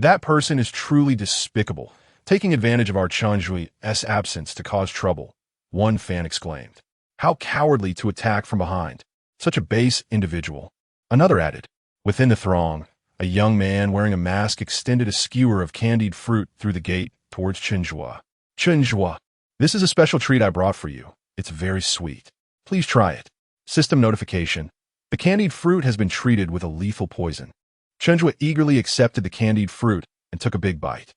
Speaker 1: That person is truly despicable, taking advantage of our Chen Zhuo's absence to cause trouble, one fan exclaimed. How cowardly to attack from behind. Such a base individual. Another added. Within the throng, a young man wearing a mask extended a skewer of candied fruit through the gate towards Chen Zhuo. Chen Zhuo, this is a special treat I brought for you. It's very sweet. Please try it. System notification. The candied fruit has been treated with a lethal poison. Chen Zhuo eagerly accepted the candied fruit and took a big bite.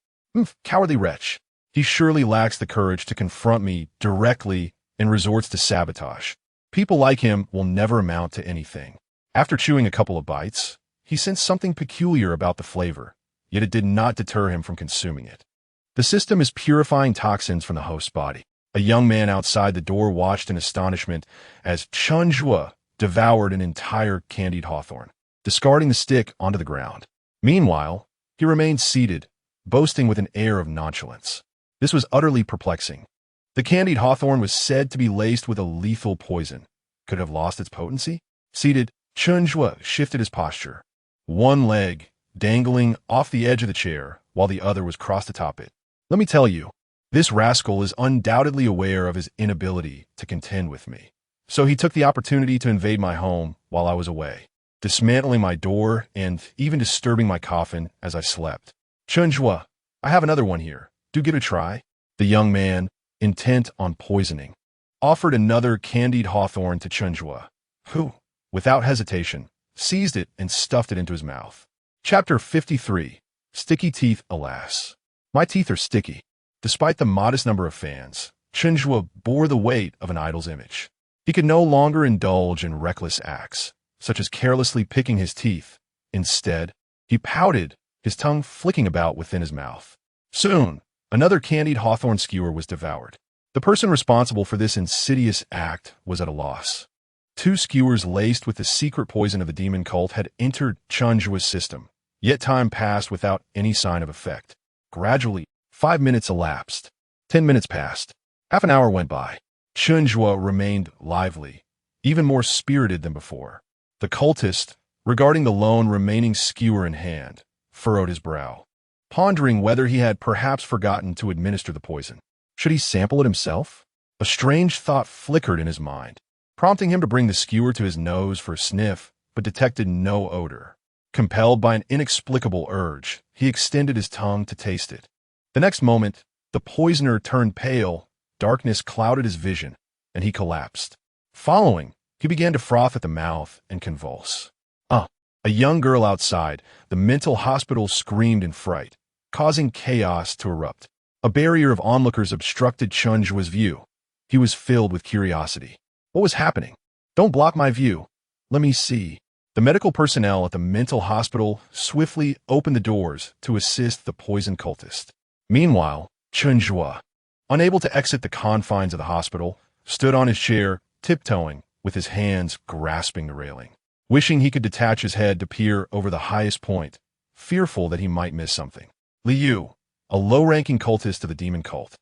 Speaker 1: Cowardly wretch. He surely lacks the courage to confront me directly and resorts to sabotage. People like him will never amount to anything. After chewing a couple of bites, he sensed something peculiar about the flavor, yet it did not deter him from consuming it. The system is purifying toxins from the host's body. A young man outside the door watched in astonishment as Chen Zhuo devoured an entire candied hawthorn, discarding the stick onto the ground. Meanwhile, he remained seated, boasting with an air of nonchalance. This was utterly perplexing. The candied hawthorn was said to be laced with a lethal poison. Could it have lost its potency? Seated, Chen Zhuo shifted his posture, one leg dangling off the edge of the chair while the other was crossed atop it. Let me tell you, this rascal is undoubtedly aware of his inability to contend with me. So he took the opportunity to invade my home while I was away, dismantling my door and even disturbing my coffin as I slept. Chen Zhuo, I have another one here. Do give it a try. The young man, intent on poisoning, offered another candied hawthorn to Chen Zhuo, who, without hesitation, seized it and stuffed it into his mouth. Chapter 53. Sticky Teeth, alas. My teeth are sticky. Despite the modest number of fans, Chen Zhuo bore the weight of an idol's image. He could no longer indulge in reckless acts, such as carelessly picking his teeth. Instead, he pouted, his tongue flicking about within his mouth. Soon, another candied hawthorn skewer was devoured. The person responsible for this insidious act was at a loss. 2 skewers laced with the secret poison of the demon cult had entered Chen Zhuo's system, yet time passed without any sign of effect. Gradually, 5 minutes elapsed. 10 minutes passed. Half an hour went by. Chen Zhuo remained lively, even more spirited than before. The cultist, regarding the lone remaining skewer in hand, furrowed his brow, pondering whether he had perhaps forgotten to administer the poison. Should he sample it himself? A strange thought flickered in his mind, prompting him to bring the skewer to his nose for a sniff, but detected no odor. Compelled by an inexplicable urge, he extended his tongue to taste it. The next moment, the poisoner turned pale, darkness clouded his vision, and he collapsed. Following, he began to froth at the mouth and convulse. A young girl outside the mental hospital screamed in fright, causing chaos to erupt. A barrier of onlookers obstructed Chen Zhuo's view. He was filled with curiosity. What was happening? Don't block my view. Let me see. The medical personnel at the mental hospital swiftly opened the doors to assist the poison cultist. Meanwhile, Chen Zhuo, unable to exit the confines of the hospital, stood on his chair, tiptoeing, with his hands grasping the railing, wishing he could detach his head to peer over the highest point, fearful that he might miss something. Liu, a low-ranking cultist of the demon cult,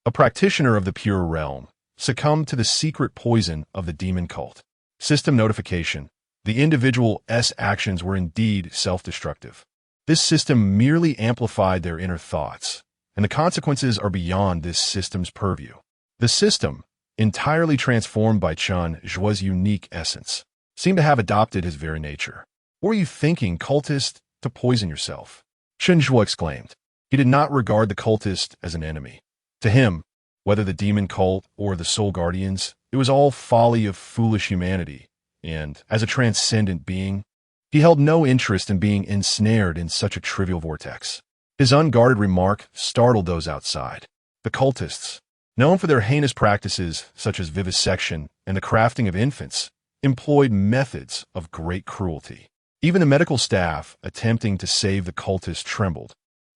Speaker 1: a practitioner of the pure realm, succumbed to the secret poison of the demon cult. System notification. The individual's actions were indeed self-destructive. This system merely amplified their inner thoughts, and the consequences are beyond this system's purview. The system, entirely transformed by Chen Zhuo's unique essence, seemed to have adopted his very nature. What were you thinking, cultist, to poison yourself? Chen Zhuo exclaimed. He did not regard the cultist as an enemy. To him, whether the demon cult or the soul guardians, it was all folly of foolish humanity, and, as a transcendent being, He held no interest in being ensnared in such a trivial vortex. His unguarded remark startled those outside. The cultists, known for their heinous practices such as vivisection and the crafting of infants, employed methods of great cruelty. Even the medical staff attempting to save the cultists trembled,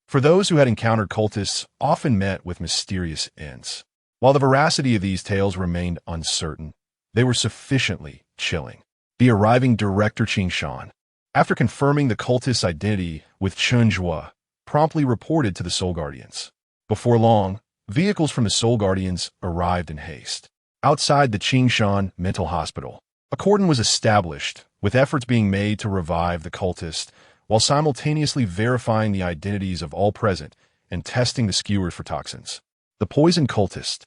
Speaker 1: for those who had encountered cultists often met with mysterious ends. While the veracity of these tales remained uncertain, they were sufficiently chilling. The arriving director Qing Shan, after confirming the cultist's identity with Chen Zhuo, promptly reported to the Soul Guardians. Before long, vehicles from the Soul Guardians arrived in haste. Outside the Qing Shan Mental Hospital, a cordon was established, with efforts being made to revive the cultist, while simultaneously verifying the identities of all present and testing the skewers for toxins. The poisoned cultist,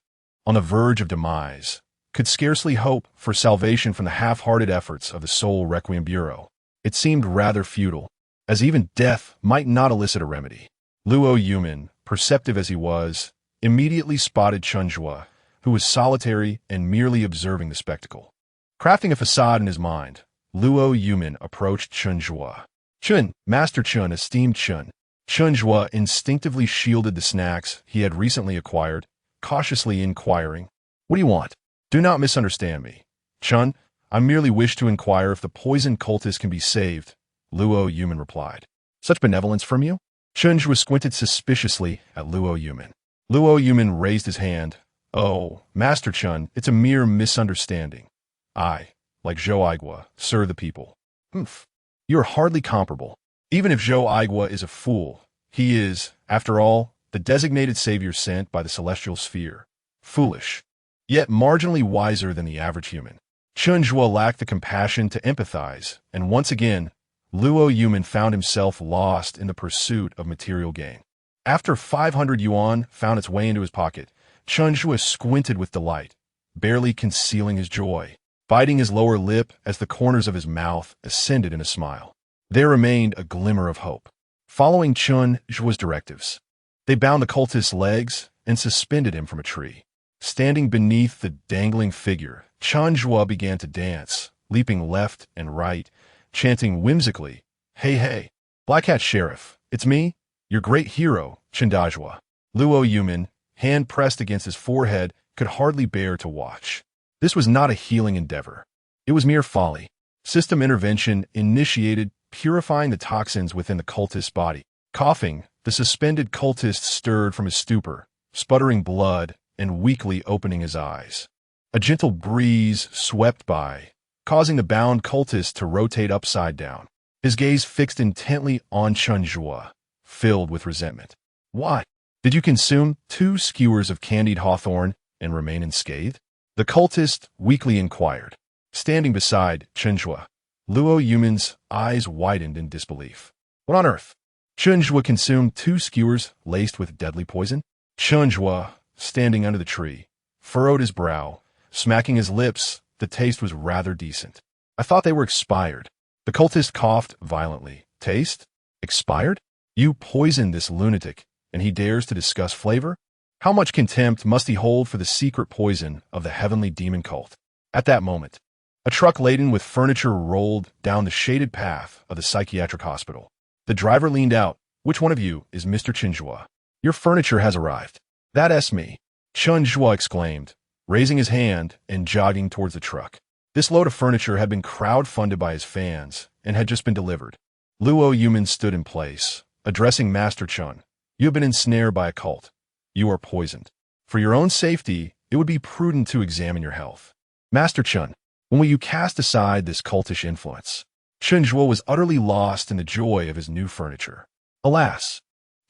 Speaker 1: on the verge of demise, could scarcely hope for salvation from the half-hearted efforts of the Soul Requiem Bureau. It seemed rather futile, as even death might not elicit a remedy. Luo Yumin, perceptive as he was, immediately spotted Chen Zhuo, who was solitary and merely observing the spectacle. Crafting a facade in his mind, Luo Yumin approached Chen Zhuo. "Chen, Master Chen, esteemed Chen." Chen Zhuo instinctively shielded the snacks he had recently acquired, cautiously inquiring, "What do you want? Do not misunderstand me. Chen, I merely wish to inquire if the poisoned cultist can be saved," Luo Yumin replied. "Such benevolence from you?" Chen Zhuo squinted suspiciously at Luo Yumin. Luo Yumin raised his hand. "Oh, Master Chen, it's a mere misunderstanding. I, like Zhou Aigua, serve the people." "Humph. You are hardly comparable. Even if Zhou Aigua is a fool, he is, after all, the designated savior sent by the celestial sphere. Foolish, yet marginally wiser than the average human." Chen Zhuo lacked the compassion to empathize, and once again, Luo Yumin found himself lost in the pursuit of material gain. After 500 yuan found its way into his pocket, Chen Zhuo squinted with delight, barely concealing his joy, biting his lower lip as the corners of his mouth ascended in a smile. There remained a glimmer of hope. Following Chen Zhuo's directives, they bound the cultist's legs and suspended him from a tree. Standing beneath the dangling figure, Chen Zhuo began to dance, leaping left and right, chanting whimsically, "Hey, hey, Black Hat Sheriff, it's me, your great hero, Chen Zhuo." Luo Yumin, hand pressed against his forehead, could hardly bear to watch. This was not a healing endeavor. It was mere folly. System intervention initiated, purifying the toxins within the cultist's body. Coughing, the suspended cultist stirred from his stupor, sputtering blood and weakly opening his eyes. A gentle breeze swept by, causing the bound cultist to rotate upside down, his gaze fixed intently on Chen Zhuo, filled with resentment. "Why? Did you consume 2 skewers of candied hawthorn and remain unscathed?" The cultist weakly inquired. Standing beside Chen Zhuo, Luo Yumin's eyes widened in disbelief. "What on earth? Chen Zhuo consumed 2 skewers laced with deadly poison?" Chen Zhuo, standing under the tree, furrowed his brow, smacking his lips. The taste was rather decent. "I thought they were expired." The cultist coughed violently. "Taste? Expired? You poisoned this lunatic, and he dares to discuss flavor? How much contempt must he hold for the secret poison of the heavenly demon cult?" At that moment, a truck laden with furniture rolled down the shaded path of the psychiatric hospital. The driver leaned out. "Which one of you is Mr. Chen Zhuo? Your furniture has arrived." "That's me," Chen Zhuo exclaimed, raising his hand and jogging towards the truck. This load of furniture had been crowd-funded by his fans and had just been delivered. Luo Yumin stood in place, addressing Master Chen. "You have been ensnared by a cult. You are poisoned. For your own safety, it would be prudent to examine your health." "Master Chen, when will you cast aside this cultish influence?" Chen Zhuo was utterly lost in the joy of his new furniture. Alas,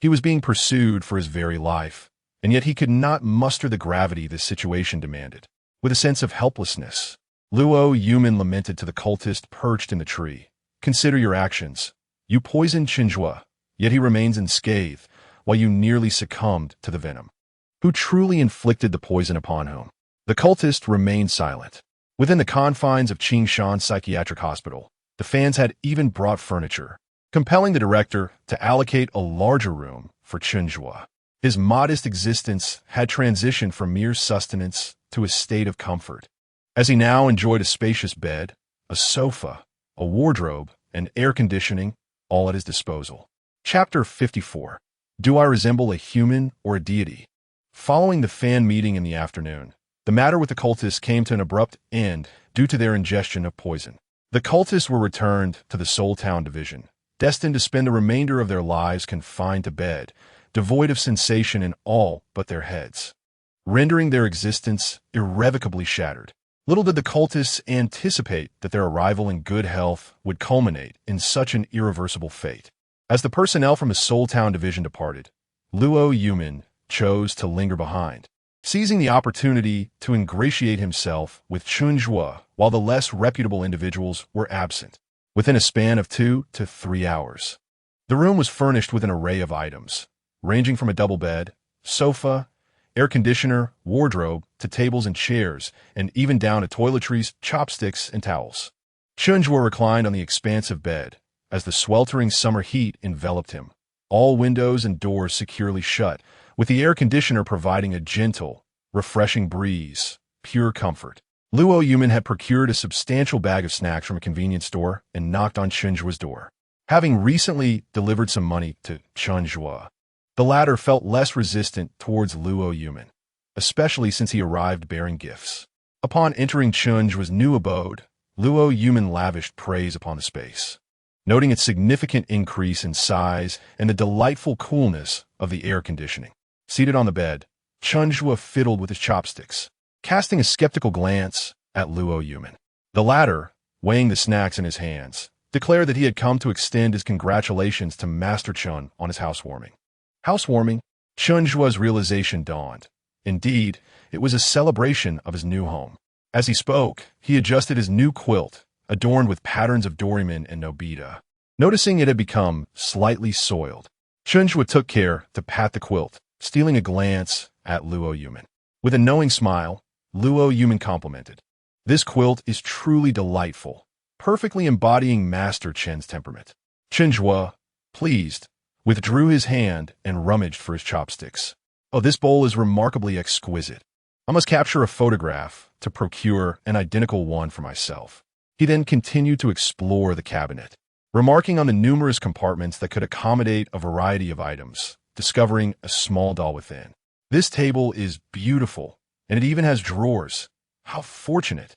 Speaker 1: he was being pursued for his very life, and yet he could not muster the gravity this situation demanded. With a sense of helplessness, Luo Yumin lamented to the cultist perched in the tree. "Consider your actions. You poisoned Chen Zhuo, yet he remains unscathed, while you nearly succumbed to the venom. Who truly inflicted the poison upon whom?" The cultist remained silent. Within the confines of Qing Shan Psychiatric Hospital, the fans had even brought furniture, compelling the director to allocate a larger room for Chen Zhuo. His modest existence had transitioned from mere sustenance to a state of comfort, as he now enjoyed a spacious bed, a sofa, a wardrobe, and air conditioning, all at his disposal. Chapter 54. Do I resemble a human or a deity? Following the fan meeting in the afternoon, the matter with the cultists came to an abrupt end due to their ingestion of poison. The cultists were returned to the Soul Town division, destined to spend the remainder of their lives confined to bed, devoid of sensation in all but their heads, rendering their existence irrevocably shattered. Little did the cultists anticipate that their arrival in good health would culminate in such an irreversible fate. As the personnel from the Soul Town division departed, Luo Yumin chose to linger behind, seizing the opportunity to ingratiate himself with Chen Zhuo while the less reputable individuals were absent, within a span of 2 to 3 hours. The room was furnished with an array of items, ranging from a double bed, sofa, air conditioner, wardrobe, to tables and chairs, and even down to toiletries, chopsticks, and towels. Chen Zhuo reclined on the expansive bed as the sweltering summer heat enveloped him, all windows and doors securely shut, with the air conditioner providing a gentle, refreshing breeze, pure comfort. Luo Yumin had procured a substantial bag of snacks from a convenience store and knocked on Chen Zhuo's door. Having recently delivered some money to Chen Zhuo, the latter felt less resistant towards Luo Yumin, especially since he arrived bearing gifts. Upon entering Chen Zhuo's new abode, Luo Yumin lavished praise upon the space, noting its significant increase in size and the delightful coolness of the air conditioning. Seated on the bed, Chen Zhuo fiddled with his chopsticks, casting a skeptical glance at Luo Yumin. The latter, weighing the snacks in his hands, declared that he had come to extend his congratulations to Master Chen on his housewarming. Housewarming? Chen Zhuo's realization dawned. Indeed, it was a celebration of his new home. As he spoke, he adjusted his new quilt, adorned with patterns of Doraemon and Nobita. Noticing it had become slightly soiled, Chen Zhuo took care to pat the quilt, stealing a glance at Luo Yumin. With a knowing smile, Luo Yumin complimented. This quilt is truly delightful, perfectly embodying Master Chen's temperament. Chen Zhuo, pleased, withdrew his hand and rummaged for his chopsticks. Oh, this bowl is remarkably exquisite. I must capture a photograph to procure an identical one for myself. He then continued to explore the cabinet, remarking on the numerous compartments that could accommodate a variety of items, discovering a small doll within. This table is beautiful, and it even has drawers. How fortunate.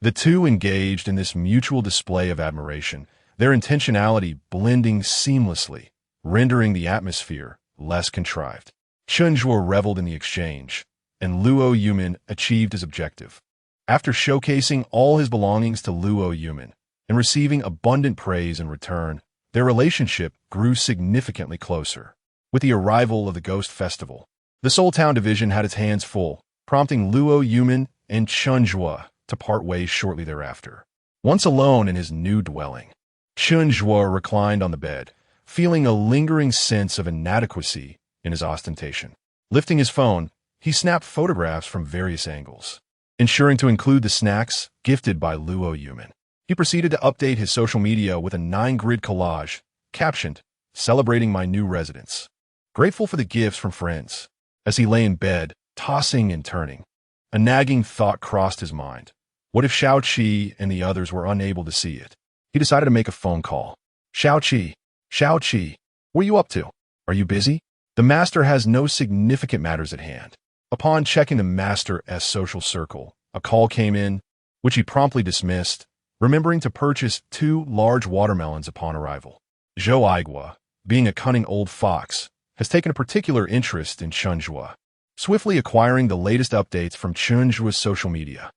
Speaker 1: The two engaged in this mutual display of admiration, their intentionality blending seamlessly, rendering the atmosphere less contrived. Chen Zhuo reveled in the exchange, and Luo Yumin achieved his objective. After showcasing all his belongings to Luo Yumin and receiving abundant praise in return, their relationship grew significantly closer. With the arrival of the Ghost Festival, the Soul Town division had its hands full, prompting Luo Yumin and Chen Zhuo to part ways shortly thereafter. Once alone in his new dwelling, Chen Zhuo reclined on the bed, feeling a lingering sense of inadequacy in his ostentation. Lifting his phone, he snapped photographs from various angles, ensuring to include the snacks gifted by Luo Yumin. He proceeded to update his social media with a 9-grid collage, captioned, "Celebrating my new residence." Grateful for the gifts from friends. As he lay in bed, tossing and turning, a nagging thought crossed his mind. What if Xiao Qi and the others were unable to see it? He decided to make a phone call. Xiao Qi, what are you up to? Are you busy? The master has no significant matters at hand. Upon checking the master's social circle, a call came in, which he promptly dismissed, remembering to purchase 2 large watermelons upon arrival. Zhou Aigua, being a cunning old fox, has taken a particular interest in Chen Zhuo, swiftly acquiring the latest updates from Chen Zhuo's social media.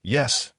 Speaker 1: Yes.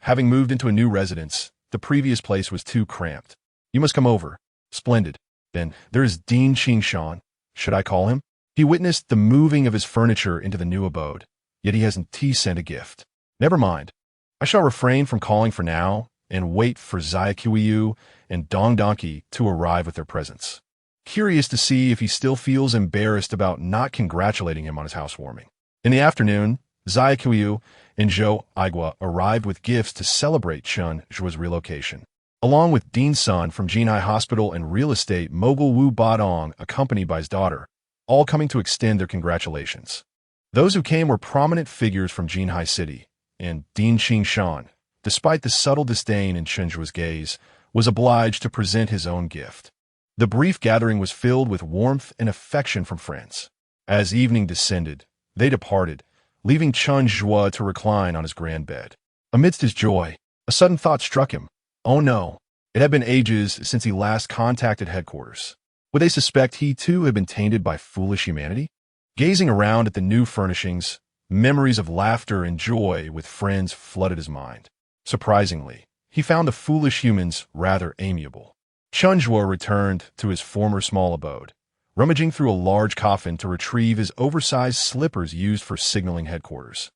Speaker 1: Having moved into a new residence, the previous place was too cramped. You must come over. Splendid. Then there is Dean Qing Shan. Should I call him? He witnessed the moving of his furniture into the new abode, yet he hasn't sent a gift. Never mind. I shall refrain from calling for now and wait for Zaiqiu and Dong Donkey to arrive with their presents. Curious to see if he still feels embarrassed about not congratulating him on his housewarming. In the afternoon, Zaiqiu and Zhou Aigua arrived with gifts to celebrate Chen Zhuo's relocation, along with Dean's son from Jinhai Hospital and real estate mogul Wu Badong, accompanied by his daughter, all coming to extend their congratulations. Those who came were prominent figures from Jinhai City, and Dean Qing Shan, despite the subtle disdain in Chen Zhuo's gaze, was obliged to present his own gift. The brief gathering was filled with warmth and affection from friends. As evening descended, they departed, leaving Chen Zhuo to recline on his grand bed. Amidst his joy, a sudden thought struck him. Oh no, it had been ages since he last contacted headquarters. Would they suspect he too had been tainted by foolish humanity? Gazing around at the new furnishings, memories of laughter and joy with friends flooded his mind. Surprisingly, he found the foolish humans rather amiable. Chen Zhuo returned to his former small abode, rummaging through a large coffin to retrieve his oversized slippers used for signaling headquarters,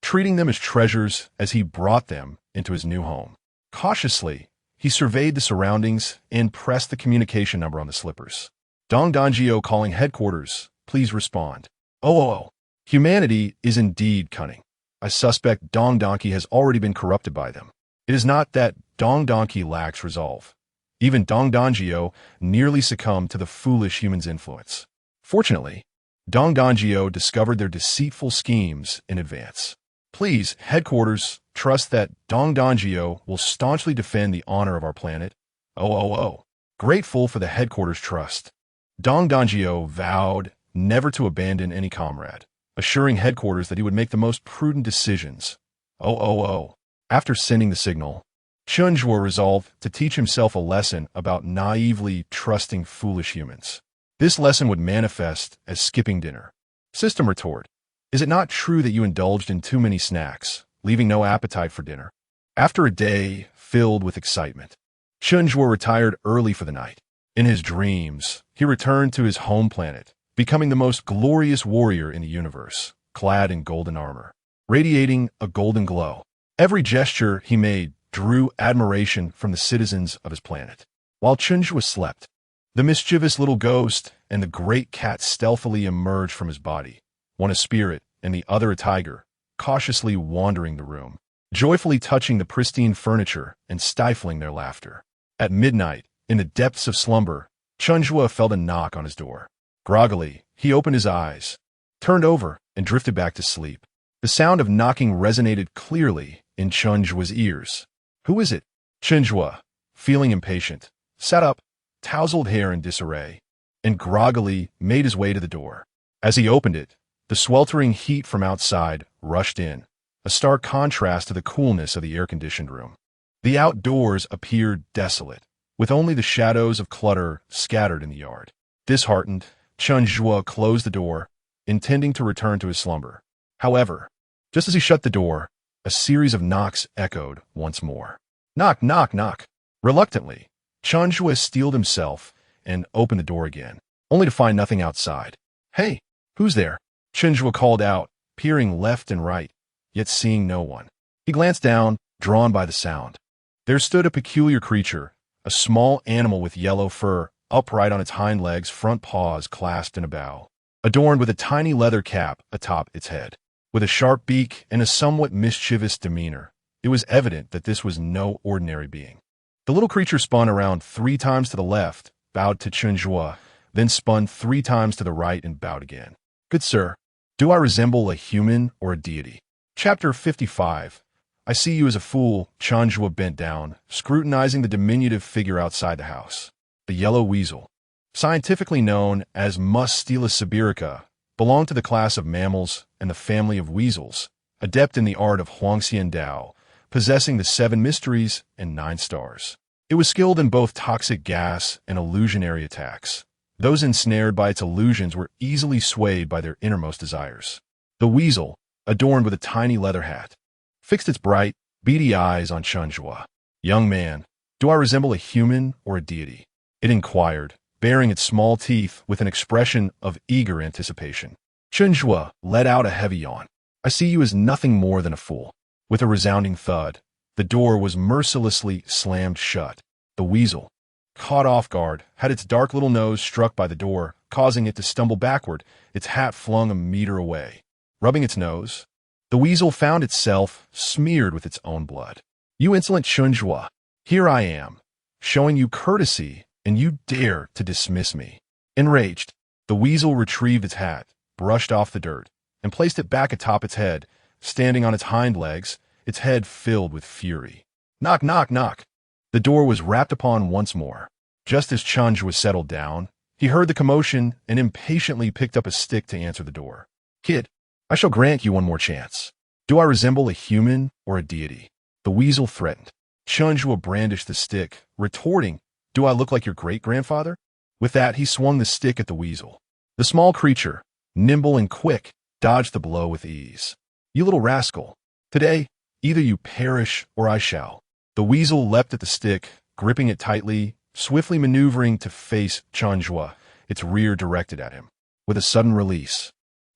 Speaker 1: treating them as treasures as he brought them into his new home. Cautiously, he surveyed the surroundings and pressed the communication number on the slippers. Dong Dongjio calling headquarters, please respond. Oh. Humanity is indeed cunning. I suspect Dong Donkey has already been corrupted by them. It is not that Dong Donkey lacks resolve. Even Dong Dongjio nearly succumbed to the foolish human's influence. Fortunately, Dong Dongjio discovered their deceitful schemes in advance. Please, headquarters, trust that Dong Dongjio will staunchly defend the honor of our planet. Oh. Grateful for the headquarters' trust, Dong Dongjio vowed never to abandon any comrade, assuring headquarters that he would make the most prudent decisions. Oh. After sending the signal, Chen Zhuo resolved to teach himself a lesson about naively trusting foolish humans. This lesson would manifest as skipping dinner. System retort. Is it not true that you indulged in too many snacks, leaving no appetite for dinner? After a day filled with excitement, Chen Zhuo retired early for the night. In his dreams, he returned to his home planet, becoming the most glorious warrior in the universe, clad in golden armor, radiating a golden glow. Every gesture he made drew admiration from the citizens of his planet. While Chen Zhuo slept, the mischievous little ghost and the great cat stealthily emerged from his body, one a spirit and the other a tiger, cautiously wandering the room, joyfully touching the pristine furniture and stifling their laughter. At midnight, in the depths of slumber, Chen Zhuo felt a knock on his door. Groggily, he opened his eyes, turned over, and drifted back to sleep. The sound of knocking resonated clearly in Chen Zhuo's ears. Who is it? Chen Zhuo, feeling impatient, sat up, tousled hair in disarray, and groggily made his way to the door. As he opened it, the sweltering heat from outside rushed in, a stark contrast to the coolness of the air-conditioned room. The outdoors appeared desolate, with only the shadows of clutter scattered in the yard. Disheartened, Chen Zhuo closed the door, intending to return to his slumber. However, just as he shut the door, a series of knocks echoed once more. Knock, knock, knock. Reluctantly, Chen Zhuo steeled himself and opened the door again, only to find nothing outside. Hey, who's there? Chen Zhuo called out, peering left and right, yet seeing no one. He glanced down, drawn by the sound. There stood a peculiar creature, a small animal with yellow fur, upright on its hind legs, front paws clasped in a bow, adorned with a tiny leather cap atop its head. With a sharp beak and a somewhat mischievous demeanor, it was evident that this was no ordinary being. The little creature spun around 3 times to the left, bowed to Chen Zhuo, then spun 3 times to the right and bowed again. Good sir, do I resemble a human or a deity? Chapter 55. I see you as a fool. Chen Zhuo bent down, scrutinizing the diminutive figure outside the house. The yellow weasel, scientifically known as Mustela sibirica, belonged to the class of mammals and the family of weasels, adept in the art of Huangxian Dao, possessing the 7 mysteries and 9 stars. It was skilled in both toxic gas and illusionary attacks. Those ensnared by its illusions were easily swayed by their innermost desires. The weasel, adorned with a tiny leather hat, fixed its bright, beady eyes on Chen Zhuo. Young man, do I resemble a human or a deity? It inquired, baring its small teeth with an expression of eager anticipation. Chen Zhuo let out a heavy yawn. I see you as nothing more than a fool. With a resounding thud, the door was mercilessly slammed shut. The weasel, caught off guard, had its dark little nose struck by the door, causing it to stumble backward, its hat flung a meter away. Rubbing its nose, the weasel found itself smeared with its own blood. You insolent Chen Zhuo, here I am, showing you courtesy, and you dare to dismiss me. Enraged, the weasel retrieved its hat, brushed off the dirt, and placed it back atop its head. Standing on its hind legs, its head filled with fury. Knock, knock, knock. The door was rapped upon once more. Just as Chen Zhuo was settled down, he heard the commotion and impatiently picked up a stick to answer the door. Kid, I shall grant you one more chance. Do I resemble a human or a deity? The weasel threatened. Chen Zhuo brandished the stick, retorting, Do I look like your great-grandfather? With that, he swung the stick at the weasel. The small creature, nimble and quick, dodged the blow with ease. You little rascal. Today, either you perish or I shall. The weasel leapt at the stick, gripping it tightly, swiftly maneuvering to face Chen Zhuo, its rear directed at him. With a sudden release,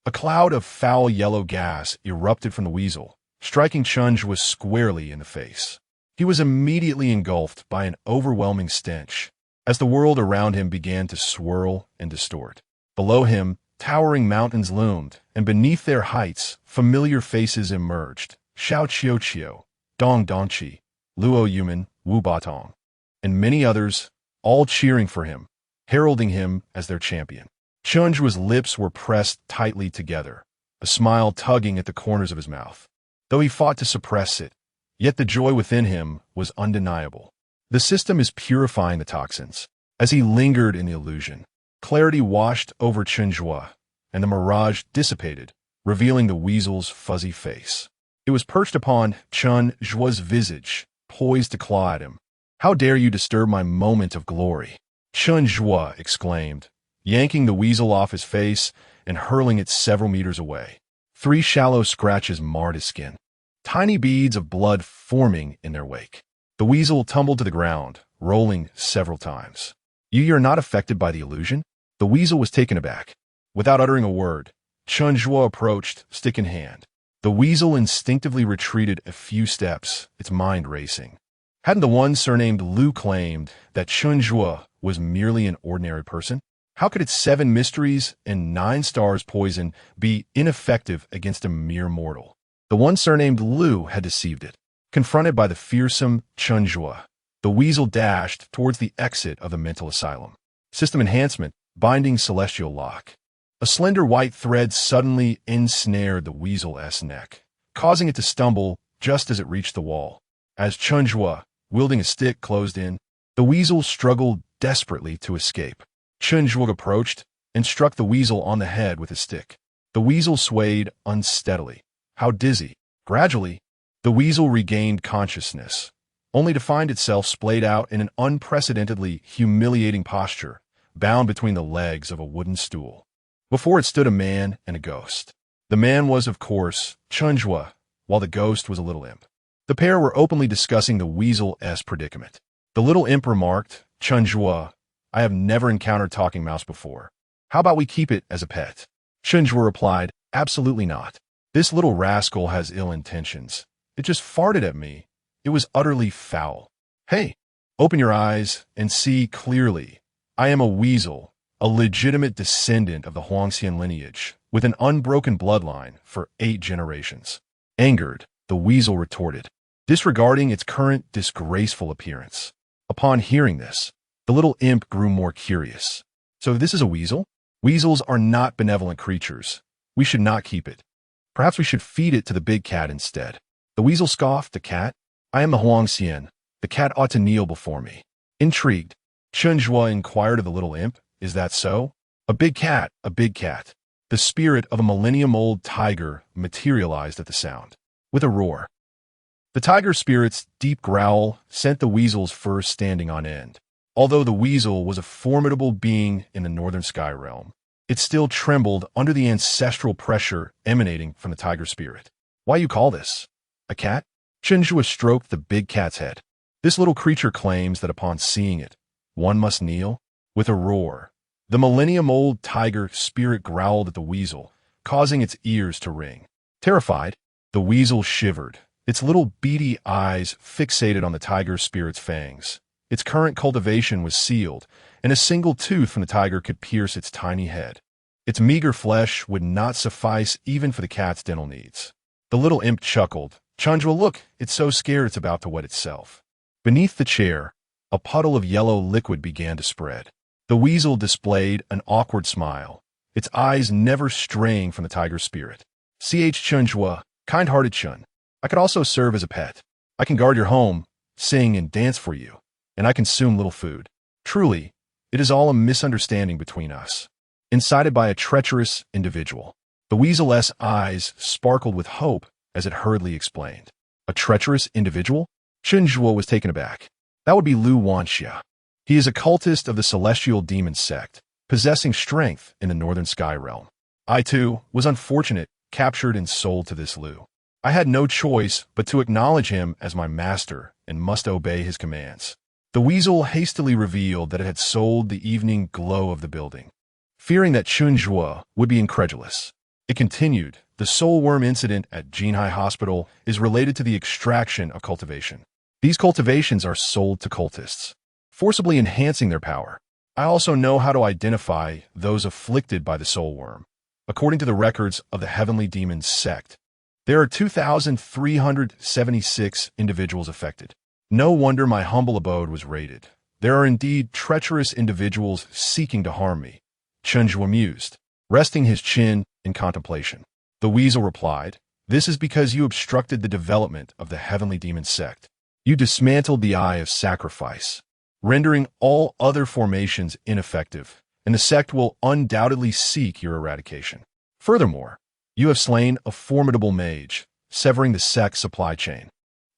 Speaker 1: a cloud of foul yellow gas erupted from the weasel, striking Chen Zhuo squarely in the face. He was immediately engulfed by an overwhelming stench, as the world around him began to swirl and distort. Below him, towering mountains loomed, and beneath their heights, familiar faces emerged. Xiao Qiu Qiu, Dong Dongqi, Luo Yuman, Wu Batong, and many others, all cheering for him, heralding him as their champion. Chen Zhuo's lips were pressed tightly together, a smile tugging at the corners of his mouth. Though he fought to suppress it, yet the joy within him was undeniable. The system is purifying the toxins. As he lingered in the illusion, clarity washed over Chen Zhuo, and the mirage dissipated, revealing the weasel's fuzzy face. It was perched upon Chen Zhuo's visage, poised to claw at him. How dare you disturb my moment of glory? Chen Zhuo exclaimed, yanking the weasel off his face and hurling it several meters away. 3 shallow scratches marred his skin, tiny beads of blood forming in their wake. The weasel tumbled to the ground, rolling several times. You are not affected by the illusion? The weasel was taken aback. Without uttering a word, Chen Zhuo approached, stick in hand. The weasel instinctively retreated a few steps, its mind racing. Hadn't the one surnamed Lu claimed that Chen Zhuo was merely an ordinary person? How could its 7 mysteries and 9 stars poison be ineffective against a mere mortal? The one surnamed Lu had deceived it. Confronted by the fearsome Chen Zhuo, the weasel dashed towards the exit of the mental asylum. System enhancement, binding celestial lock. A slender white thread suddenly ensnared the weasel's neck, causing it to stumble just as it reached the wall. As Chen Zhuo, wielding a stick, closed in, the weasel struggled desperately to escape. Chen Zhuo approached and struck the weasel on the head with his stick. The weasel swayed unsteadily. How dizzy! Gradually, the weasel regained consciousness, only to find itself splayed out in an unprecedentedly humiliating posture, bound between the legs of a wooden stool. Before it stood a man and a ghost. The man was, of course, Chen Zhuo, while the ghost was a little imp. The pair were openly discussing the weasel's predicament. The little imp remarked, Chen Zhuo, I have never encountered talking mouse before. How about we keep it as a pet? Chen Zhuo replied, absolutely not. This little rascal has ill intentions. It just farted at me. It was utterly foul. Hey, open your eyes and see clearly. I am a weasel, a legitimate descendant of the Huangxian lineage, with an unbroken bloodline for 8 generations. Angered, the weasel retorted, disregarding its current disgraceful appearance. Upon hearing this, the little imp grew more curious. So this is a weasel? Weasels are not benevolent creatures. We should not keep it. Perhaps we should feed it to the big cat instead. The weasel scoffed, the cat? I am the Huangxian. The cat ought to kneel before me. Intrigued, Chen Zhuo inquired of the little imp, is that so? A big cat, a big cat. The spirit of a millennium-old tiger materialized at the sound. With a roar, the tiger spirit's deep growl sent the weasel's fur standing on end. Although the weasel was a formidable being in the northern sky realm, it still trembled under the ancestral pressure emanating from the tiger spirit. Why you call this? A cat? Chen Zhuo stroked the big cat's head. This little creature claims that upon seeing it, one must kneel. With a roar, the millennium-old tiger spirit growled at the weasel, causing its ears to ring. Terrified, the weasel shivered, its little beady eyes fixated on the tiger spirit's fangs. Its current cultivation was sealed, and a single tooth from the tiger could pierce its tiny head. Its meager flesh would not suffice even for the cat's dental needs. The little imp chuckled. Chen Zhuo, look, it's so scared it's about to wet itself. Beneath the chair, a puddle of yellow liquid began to spread. The weasel displayed an awkward smile, its eyes never straying from the tiger spirit. Ch Chen Zhuo, kind-hearted Chen, I could also serve as a pet. I can guard your home, sing and dance for you, and I consume little food. Truly, it is all a misunderstanding between us. Incited by a treacherous individual. The weasel's eyes sparkled with hope as it hurriedly explained. A treacherous individual? Chen Zhuo was taken aback. That would be Lu Wanxia. He is a cultist of the celestial demon sect, possessing strength in the northern sky realm. I, too, was unfortunate, captured and sold to this Lu. I had no choice but to acknowledge him as my master and must obey his commands. The weasel hastily revealed that it had sold the evening glow of the building. Fearing that Chen Zhuo would be incredulous, it continued, the soul worm incident at Qing Hospital is related to the extraction of cultivation. These cultivations are sold to cultists, forcibly enhancing their power. I also know how to identify those afflicted by the soul worm. According to the records of the Heavenly Demons sect, there are 2,376 individuals affected. No wonder my humble abode was raided. There are indeed treacherous individuals seeking to harm me. Chen Zhuo mused, resting his chin in contemplation. The weasel replied, "This is because you obstructed the development of the Heavenly Demon sect. You dismantled the Eye of Sacrifice, rendering all other formations ineffective, and the sect will undoubtedly seek your eradication. Furthermore, you have slain a formidable mage, severing the sect's supply chain.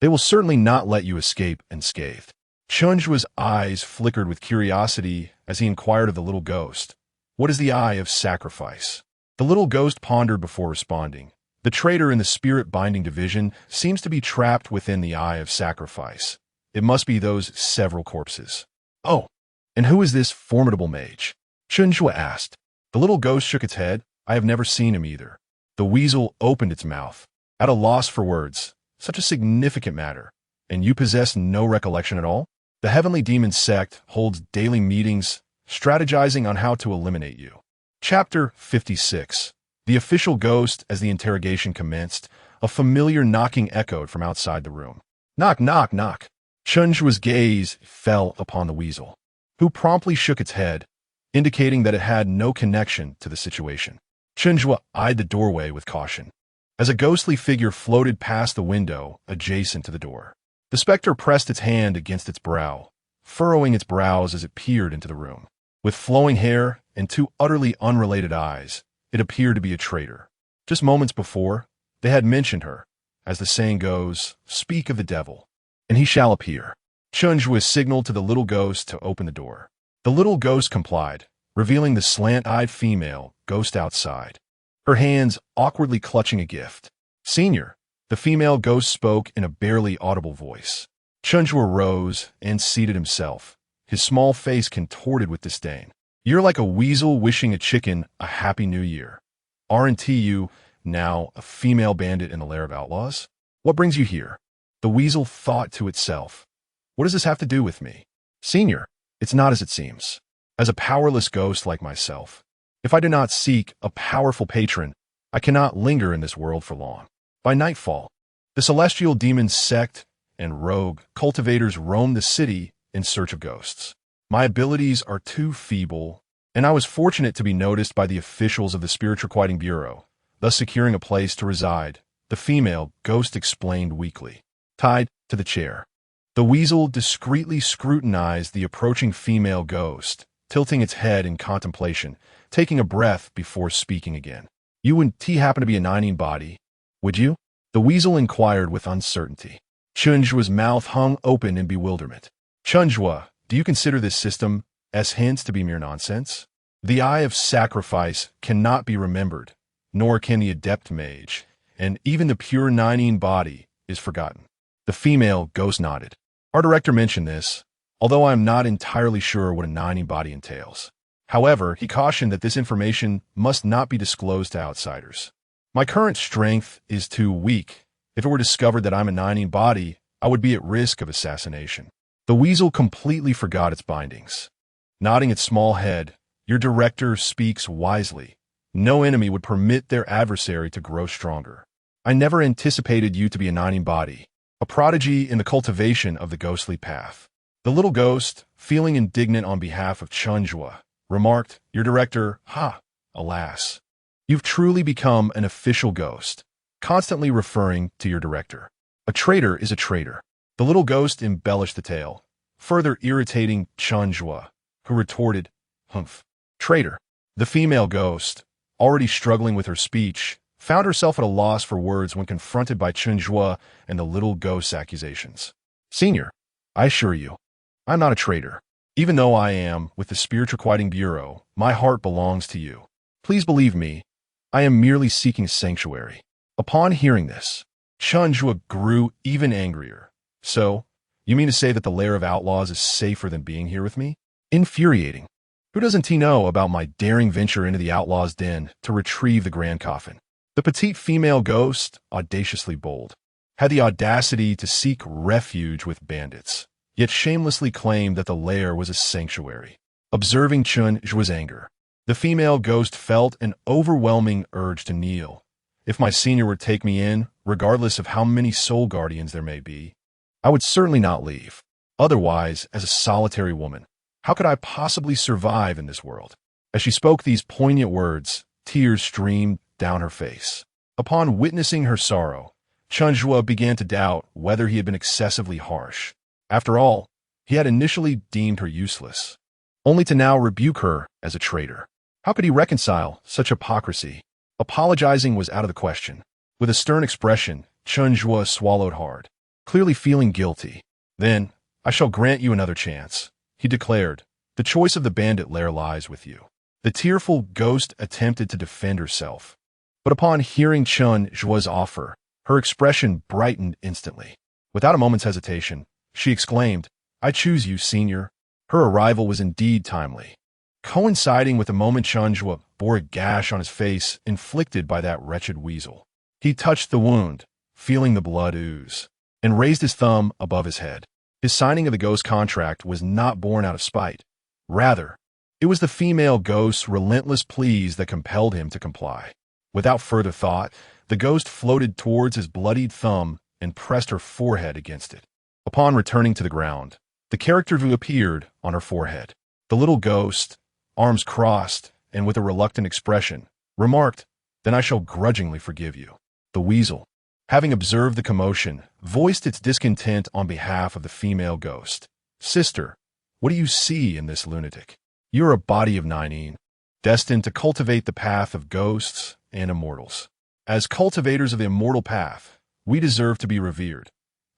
Speaker 1: They will certainly not let you escape unscathed." Chen Zhuo's eyes flickered with curiosity as he inquired of the little ghost, "What is the Eye of Sacrifice?" The little ghost pondered before responding. The traitor in the spirit binding division seems to be trapped within the Eye of Sacrifice. It must be those several corpses. "Oh, and who is this formidable mage?" Chen Zhuo asked. The little ghost shook its head. "I have never seen him either." The weasel opened its mouth, at a loss for words. "Such a significant matter, and you possess no recollection at all?" The Heavenly Demon sect holds daily meetings, strategizing on how to eliminate you. Chapter 56. The official ghost. As the interrogation commenced, a familiar knocking echoed from outside the room. "Knock, knock, knock." Chen Zhuo's gaze fell upon the weasel, who promptly shook its head, indicating that it had no connection to the situation. Chen Zhuo eyed the doorway with caution, as a ghostly figure floated past the window adjacent to the door. The specter pressed its hand against its brow, furrowing its brows as it peered into the room. With flowing hair and two utterly unrelated eyes, it appeared to be a traitor. Just moments before, they had mentioned her. As the saying goes, speak of the devil, and he shall appear. Chen Zhuo signaled to the little ghost to open the door. The little ghost complied, revealing the slant-eyed female ghost outside, her hands awkwardly clutching a gift. "Senior," the female ghost spoke in a barely audible voice. Chen Zhuo rose and seated himself, his small face contorted with disdain. "You're like a weasel wishing a chicken a happy new year. Aren't you, now, a female bandit in the lair of outlaws? What brings you here?" The weasel thought to itself, "What does this have to do with me?" "Senior, it's not as it seems. As a powerless ghost like myself, if I do not seek a powerful patron, I cannot linger in this world for long. By nightfall, the celestial demon sect and rogue cultivators roam the city in search of ghosts. My abilities are too feeble, and I was fortunate to be noticed by the officials of the Spirit Requiting Bureau, thus securing a place to reside," the female ghost explained weakly. Tied to the chair, the weasel discreetly scrutinized the approaching female ghost, tilting its head in contemplation, taking a breath before speaking again. "You wouldn't happen to be a nining body, would you?" the weasel inquired with uncertainty. Chen Zhuo's mouth hung open in bewilderment. "Chen Zhuo, do you consider this system's hints to be mere nonsense? The Eye of Sacrifice cannot be remembered, nor can the adept mage, and even the pure nining body is forgotten." The female ghost nodded. "Our director mentioned this, although I am not entirely sure what a nining body entails. However, he cautioned that this information must not be disclosed to outsiders. My current strength is too weak. If it were discovered that I'm a nining body, I would be at risk of assassination." The weasel completely forgot its bindings. Nodding its small head, "Your director speaks wisely. No enemy would permit their adversary to grow stronger. I never anticipated you to be a nining body, a prodigy in the cultivation of the ghostly path." The little ghost, feeling indignant on behalf of Chen Zhuo, remarked, "Your director, alas. You've truly become an official ghost, constantly referring to your director. A traitor is a traitor. The little ghost embellished the tale, further irritating Chen Zhuo, who retorted, "Humph. Traitor." The female ghost, already struggling with her speech, found herself at a loss for words when confronted by Chen Zhuo and the little ghost's accusations. "Senior, I assure you, I'm not a traitor. Even though I am with the Spiritual Quieting Bureau, my heart belongs to you. Please believe me, I am merely seeking sanctuary." Upon hearing this, Chen Zhuo grew even angrier. "So, you mean to say that the lair of outlaws is safer than being here with me?" Infuriating. Who doesn't he know about my daring venture into the outlaw's den to retrieve the grand coffin? The petite female ghost, audaciously bold, had the audacity to seek refuge with bandits, yet shamelessly claimed that the lair was a sanctuary. Observing Chen Zhuo's anger, the female ghost felt an overwhelming urge to kneel. If my senior would take me in, regardless of how many soul guardians there may be, I would certainly not leave. Otherwise, as a solitary woman, how could I possibly survive in this world? As she spoke these poignant words, tears streamed down her face. Upon witnessing her sorrow, Chen Zhuo began to doubt whether he had been excessively harsh. After all, he had initially deemed her useless, only to now rebuke her as a traitor. How could he reconcile such hypocrisy? Apologizing was out of the question. With a stern expression, Chen Zhuo swallowed hard, clearly feeling guilty. "Then, I shall grant you another chance," he declared. "The choice of the bandit lair lies with you." The tearful ghost attempted to defend herself, but upon hearing Chen Zhuo's offer, her expression brightened instantly. Without a moment's hesitation, she exclaimed, "I choose you, senior." Her arrival was indeed timely, coinciding with the moment Chen Zhuo bore a gash on his face inflicted by that wretched weasel. He touched the wound, feeling the blood ooze, and raised his thumb above his head. His signing of the ghost contract was not born out of spite. Rather, it was the female ghost's relentless pleas that compelled him to comply. Without further thought, the ghost floated towards his bloodied thumb and pressed her forehead against it. Upon returning to the ground, the character view appeared on her forehead. The little ghost, arms crossed and with a reluctant expression, remarked, "Then I shall grudgingly forgive you." The weasel, having observed the commotion, voiced its discontent on behalf of the female ghost. "Sister, what do you see in this lunatic? You're a body of 19, destined to cultivate the path of ghosts and immortals. As cultivators of the immortal path, we deserve to be revered.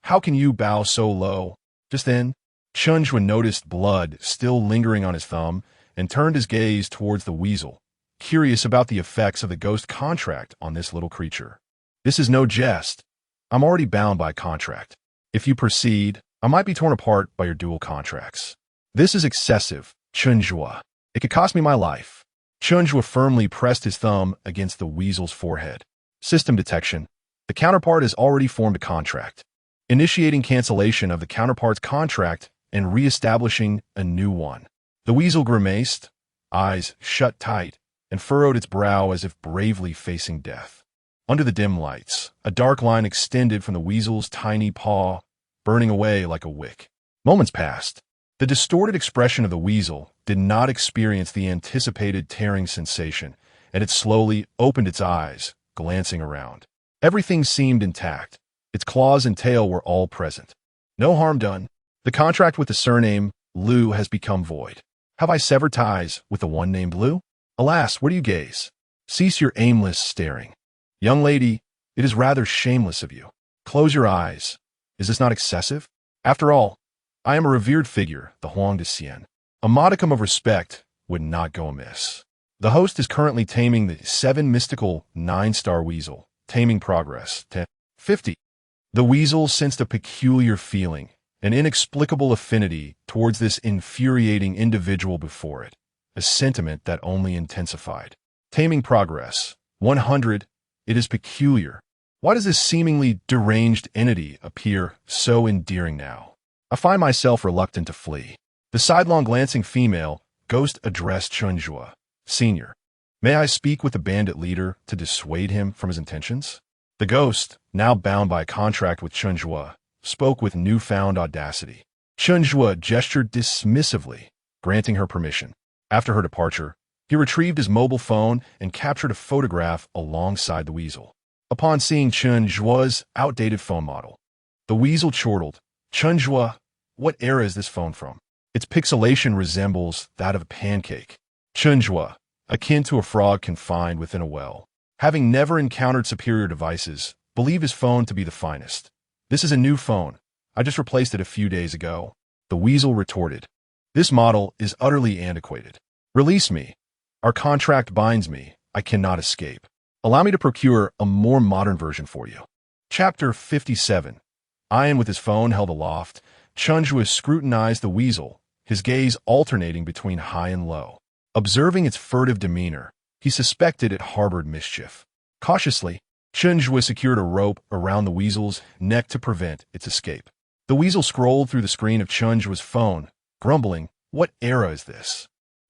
Speaker 1: How can you bow so low?" Just then, Chen Zhuo noticed blood still lingering on his thumb and turned his gaze towards the weasel, curious about the effects of the ghost contract on this little creature. "This is no jest. I'm already bound by a contract. If you proceed, I might be torn apart by your dual contracts." "This is excessive, Chen Zhuo. It could cost me my life." Chen Zhuo firmly pressed his thumb against the weasel's forehead. "System detection. The counterpart has already formed a contract. Initiating cancellation of the counterpart's contract and re-establishing a new one." The weasel grimaced, eyes shut tight, and furrowed its brow as if bravely facing death. Under the dim lights, a dark line extended from the weasel's tiny paw, burning away like a wick. Moments passed. The distorted expression of the weasel did not experience the anticipated tearing sensation, and it slowly opened its eyes, glancing around. Everything seemed intact. Its claws and tail were all present. No harm done. The contract with the surname Liu has become void. Have I severed ties with the one named Liu? Alas, where do you gaze? Cease your aimless staring. Young lady, it is rather shameless of you. Close your eyes. Is this not excessive? After all, I am a revered figure, the Huang de Xian. A modicum of respect would not go amiss. The host is currently taming the 7 mystical 9-star weasel. Taming progress. 50. The weasel sensed a peculiar feeling, an inexplicable affinity towards this infuriating individual before it, a sentiment that only intensified. Taming progress. 100. It is peculiar. Why does this seemingly deranged entity appear so endearing now? I find myself reluctant to flee. The sidelong glancing female ghost addressed Chen Zhuo. "Senior, may I speak with the bandit leader to dissuade him from his intentions?" The ghost, now bound by a contract with Chen Zhuo, spoke with newfound audacity. Chen Zhuo gestured dismissively, granting her permission. After her departure, he retrieved his mobile phone and captured a photograph alongside the weasel. Upon seeing Chen Zhuo's outdated phone model, The weasel chortled. Chen Zhuo, what era is this phone from? Its pixelation resembles that of a pancake. Chen Zhuo, akin to a frog confined within a well. Having never encountered superior devices, believe his phone to be the finest. This is a new phone. I just replaced it a few days ago. The weasel retorted. This model is utterly antiquated. Release me. Our contract binds me. I cannot escape. Allow me to procure a more modern version for you. Chapter 57. Ian, with his phone held aloft, Chen Zhuo scrutinized the weasel, his gaze alternating between high and low. Observing its furtive demeanor, he suspected it harbored mischief. Cautiously, Chen Zhuo secured a rope around the weasel's neck to prevent its escape. The weasel scrolled through the screen of Chen Zhuo's phone, grumbling, "What era is this?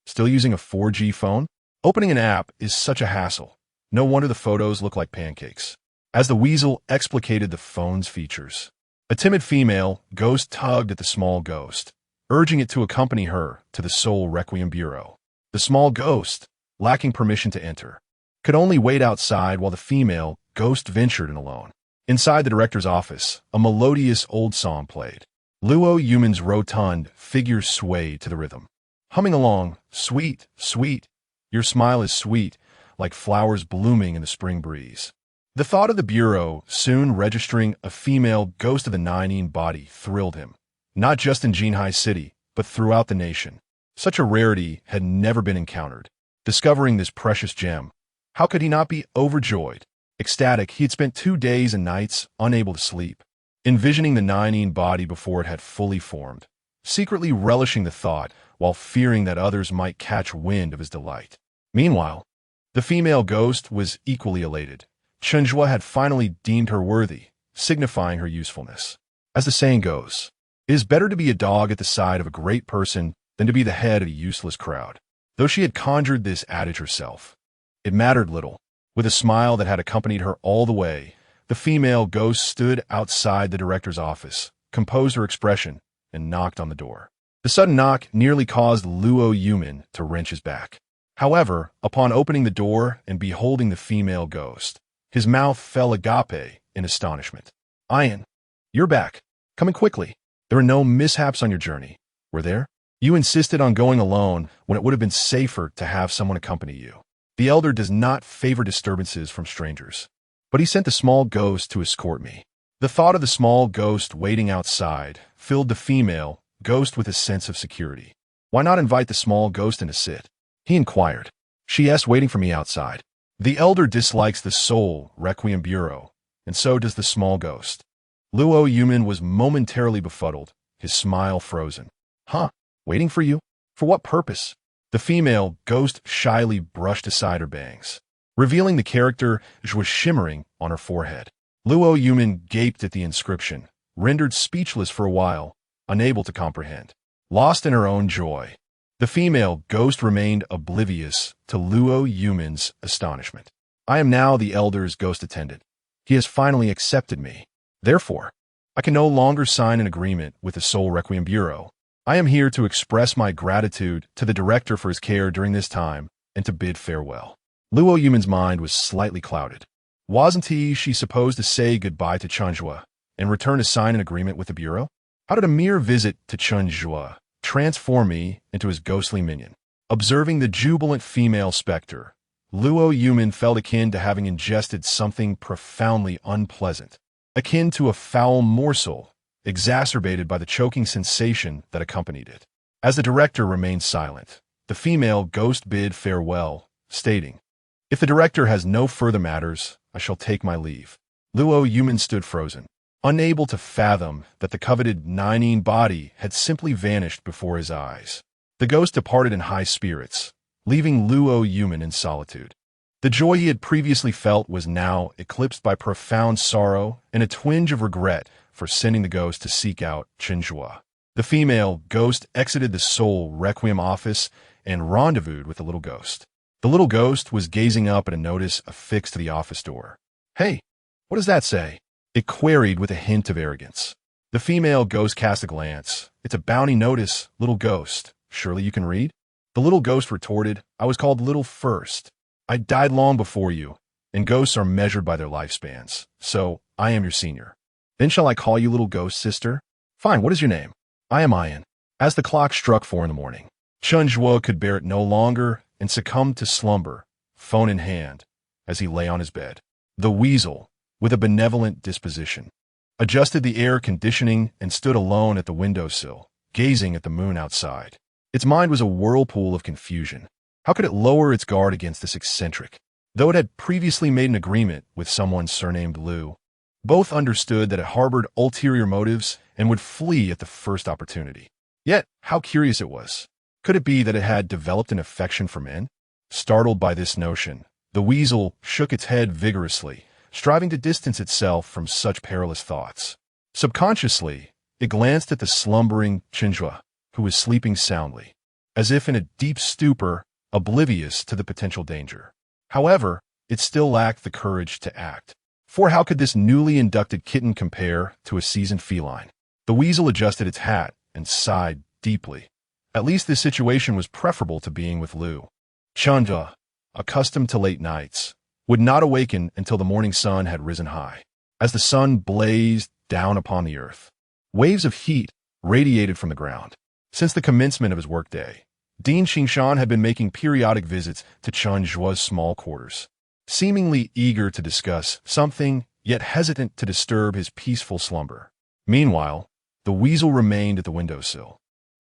Speaker 1: Still using a 4G phone? Opening an app is such a hassle. No wonder the photos look like pancakes." As the weasel explicated the phone's features, a timid female ghost tugged at the small ghost, urging it to accompany her to the Soul Requiem Bureau. The small ghost, lacking permission to enter, could only wait outside while the female ghost ventured in alone. Inside the director's office, a melodious old song played. Luo Yuman's rotund figure swayed to the rhythm, humming along, "Sweet, sweet, your smile is sweet, like flowers blooming in the spring breeze." The thought of the bureau soon registering a female ghost of the Nine body thrilled him, not just in Jinhai City, but throughout the nation. Such a rarity had never been encountered. Discovering this precious gem, how could he not be overjoyed? Ecstatic, he had spent 2 days and nights unable to sleep, envisioning the Nine body before it had fully formed, secretly relishing the thought while fearing that others might catch wind of his delight. Meanwhile, the female ghost was equally elated. Chen Zhuo had finally deemed her worthy, signifying her usefulness. As the saying goes, it is better to be a dog at the side of a great person than to be the head of a useless crowd. Though she had conjured this adage herself, it mattered little. With a smile that had accompanied her all the way, the female ghost stood outside the director's office, composed her expression, and knocked on the door. The sudden knock nearly caused Luo Yuman to wrench his back. However, upon opening the door and beholding the female ghost, his mouth fell agape in astonishment. "Ian, you're back. Come in quickly. There are no mishaps on your journey, were there? You insisted on going alone when it would have been safer to have someone accompany you. The elder does not favor disturbances from strangers, but he sent the small ghost to escort me." The thought of the small ghost waiting outside filled the female ghost with a sense of security. "Why not invite the small ghost in to sit?" he inquired. "She's waiting for me outside. The elder dislikes the Soul Requiem Bureau, and so does the small ghost." Luo Yuman was momentarily befuddled, his smile frozen. "Huh? Waiting for you? For what purpose?" The female ghost shyly brushed aside her bangs, revealing the character which was shimmering on her forehead. Luo Yuman gaped at the inscription, rendered speechless for a while, unable to comprehend. Lost in her own joy, the female ghost remained oblivious to Luo Yuman's astonishment. "I am now the elder's ghost attendant. He has finally accepted me. Therefore, I can no longer sign an agreement with the Soul Requiem Bureau. I am here to express my gratitude to the director for his care during this time and to bid farewell." Luo Yuman's mind was slightly clouded. Wasn't she supposed to say goodbye to Chen Zhuo and return to sign an agreement with the Bureau? How did a mere visit to Chen Zhuo transform me into his ghostly minion? Observing the jubilant female specter, Luo Yuman felt akin to having ingested something profoundly unpleasant, akin to a foul morsel, exacerbated by the choking sensation that accompanied it. As the director remained silent, the female ghost bid farewell, stating, "If the director has no further matters, I shall take my leave." Luo Yuman stood frozen, unable to fathom that the coveted Nine body had simply vanished before his eyes. The ghost departed in high spirits, leaving Luo Yuman in solitude. The joy he had previously felt was now eclipsed by profound sorrow and a twinge of regret for sending the ghost to seek out Chen Zhuo. The female ghost exited the Soul Requiem office and rendezvoused with the little ghost. The little ghost was gazing up at a notice affixed to the office door. "Hey, what does that say?" it queried with a hint of arrogance. The female ghost cast a glance. "It's a bounty notice, little ghost. Surely you can read?" The little ghost retorted, "I was called little first. I died long before you, and ghosts are measured by their lifespans, so I am your senior." Then shall I call you little ghost sister? Fine, what is your name? I am Ian. As the clock struck 4 in the morning, Chen Zhuo could bear it no longer and succumbed to slumber, phone in hand, as he lay on his bed. The weasel, with a benevolent disposition, adjusted the air conditioning and stood alone at the windowsill, gazing at the moon outside. Its mind was a whirlpool of confusion. How could it lower its guard against this eccentric? Though it had previously made an agreement with someone surnamed Liu, both understood that it harbored ulterior motives and would flee at the first opportunity. Yet, how curious it was. Could it be that it had developed an affection for men? Startled by this notion, the weasel shook its head vigorously, striving to distance itself from such perilous thoughts. Subconsciously, it glanced at the slumbering Chen Zhuo, who was sleeping soundly, as if in a deep stupor, oblivious to the potential danger. However, it still lacked the courage to act. For how could this newly inducted kitten compare to a seasoned feline? The weasel adjusted its hat and sighed deeply. At least this situation was preferable to being with Liu. Chen Zhuo, accustomed to late nights, would not awaken until the morning sun had risen high. As the sun blazed down upon the earth, waves of heat radiated from the ground. Since the commencement of his workday, Dean Qing Shan had been making periodic visits to Chen Zhuo's small quarters, seemingly eager to discuss something, yet hesitant to disturb his peaceful slumber. Meanwhile, the weasel remained at the windowsill,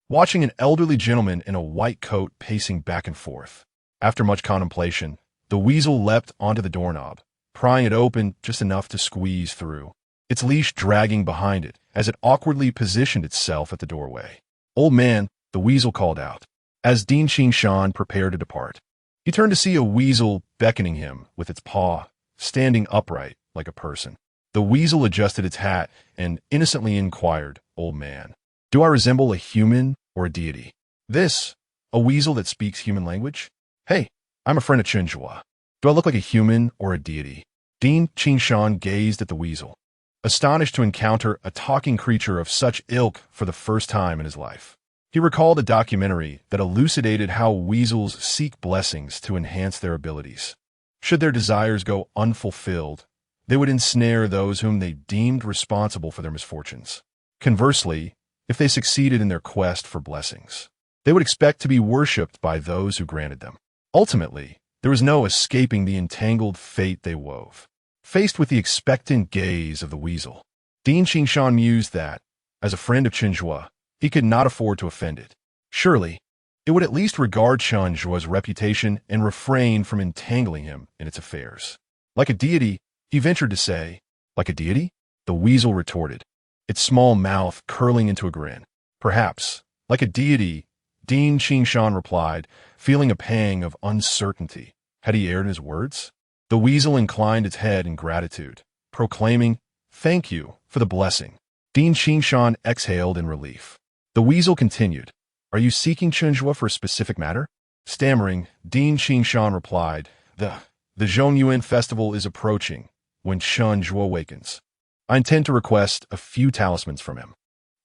Speaker 1: watching an elderly gentleman in a white coat pacing back and forth. After much contemplation, the weasel leapt onto the doorknob, prying it open just enough to squeeze through, its leash dragging behind it as it awkwardly positioned itself at the doorway. "Old man," the weasel called out, as Dean Qing Shan prepared to depart. He turned to see a weasel beckoning him with its paw, standing upright like a person. The weasel adjusted its hat and innocently inquired, "Old man, do I resemble a human or a deity?" "This, a weasel that speaks human language? Hey, I'm a friend of Chen Zhuo. Do I look like a human or a deity?" Dean Qing Shan gazed at the weasel, astonished to encounter a talking creature of such ilk for the first time in his life. He recalled a documentary that elucidated how weasels seek blessings to enhance their abilities. Should their desires go unfulfilled, they would ensnare those whom they deemed responsible for their misfortunes. Conversely, if they succeeded in their quest for blessings, they would expect to be worshipped by those who granted them. Ultimately, there was no escaping the entangled fate they wove. Faced with the expectant gaze of the weasel, Dean Qing Shan mused that, as a friend of Chen Zhuo, he could not afford to offend it. Surely, it would at least regard Chen Zhuo's reputation and refrain from entangling him in its affairs. Like a deity, he ventured to say. "Like a deity?" the weasel retorted, its small mouth curling into a grin. "Perhaps, like a deity," Dean Qing Shan replied, feeling a pang of uncertainty. Had he erred in his words? The weasel inclined its head in gratitude, proclaiming, "Thank you for the blessing." Dean Qing Shan exhaled in relief. The weasel continued, "Are you seeking Chen Zhuo for a specific matter?" Stammering, Dean Qing Shan replied, The Zhongyuan festival is approaching when Chen Zhuo awakens. I intend to request a few talismans from him."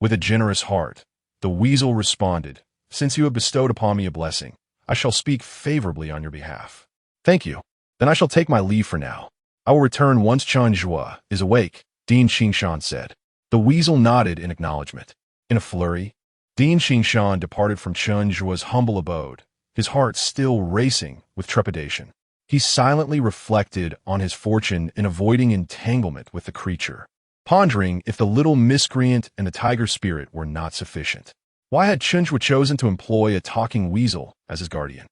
Speaker 1: With a generous heart, the weasel responded, "Since you have bestowed upon me a blessing, I shall speak favorably on your behalf." "Thank you. Then I shall take my leave for now. I will return once Chen Zhuo is awake," Dean Qing Shan said. The weasel nodded in acknowledgement. In a flurry, Dean Qing Shan departed from Chen Zhuo's humble abode, his heart still racing with trepidation. He silently reflected on his fortune in avoiding entanglement with the creature, pondering if the little miscreant and the tiger spirit were not sufficient. Why had Chen Zhuo chosen to employ a talking weasel as his guardian?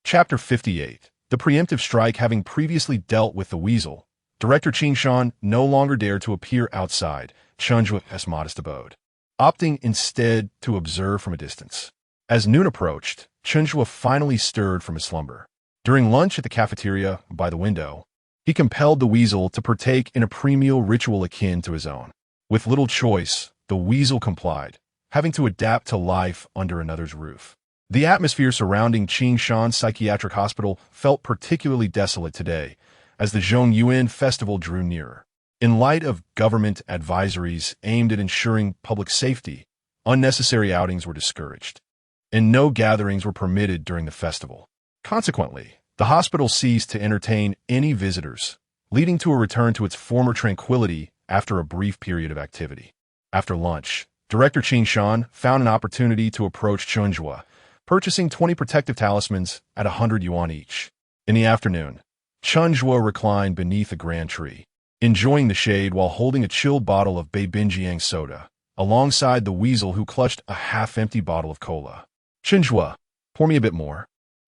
Speaker 1: Chapter 58. The preemptive strike. Having previously dealt with the weasel, Director Qing Shan no longer dared to appear outside Chen Zhuo's modest abode, opting instead to observe from a distance. As noon approached, Chen Zhuo finally stirred from his slumber. During lunch at the cafeteria by the window, he compelled the weasel to partake in a premial ritual akin to his own. With little choice, the weasel complied, having to adapt to life under another's roof. The atmosphere surrounding Qing Shan Psychiatric Hospital felt particularly desolate today, as the Zhongyuan festival drew nearer. In light of government advisories aimed at ensuring public safety, unnecessary outings were discouraged, and no gatherings were permitted during the festival. Consequently, the hospital ceased to entertain any visitors, leading to a return to its former tranquility after a brief period of activity. After lunch, Director Qing Shan found an opportunity to approach Chen Zhuo, purchasing 20 protective talismans at 100 yuan each. In the afternoon, Chen Zhuo reclined beneath a grand tree, enjoying the shade while holding a chilled bottle of Beibinjiang soda, alongside the weasel who clutched a half-empty bottle of cola. "Chen Zhuo, pour me a bit more,"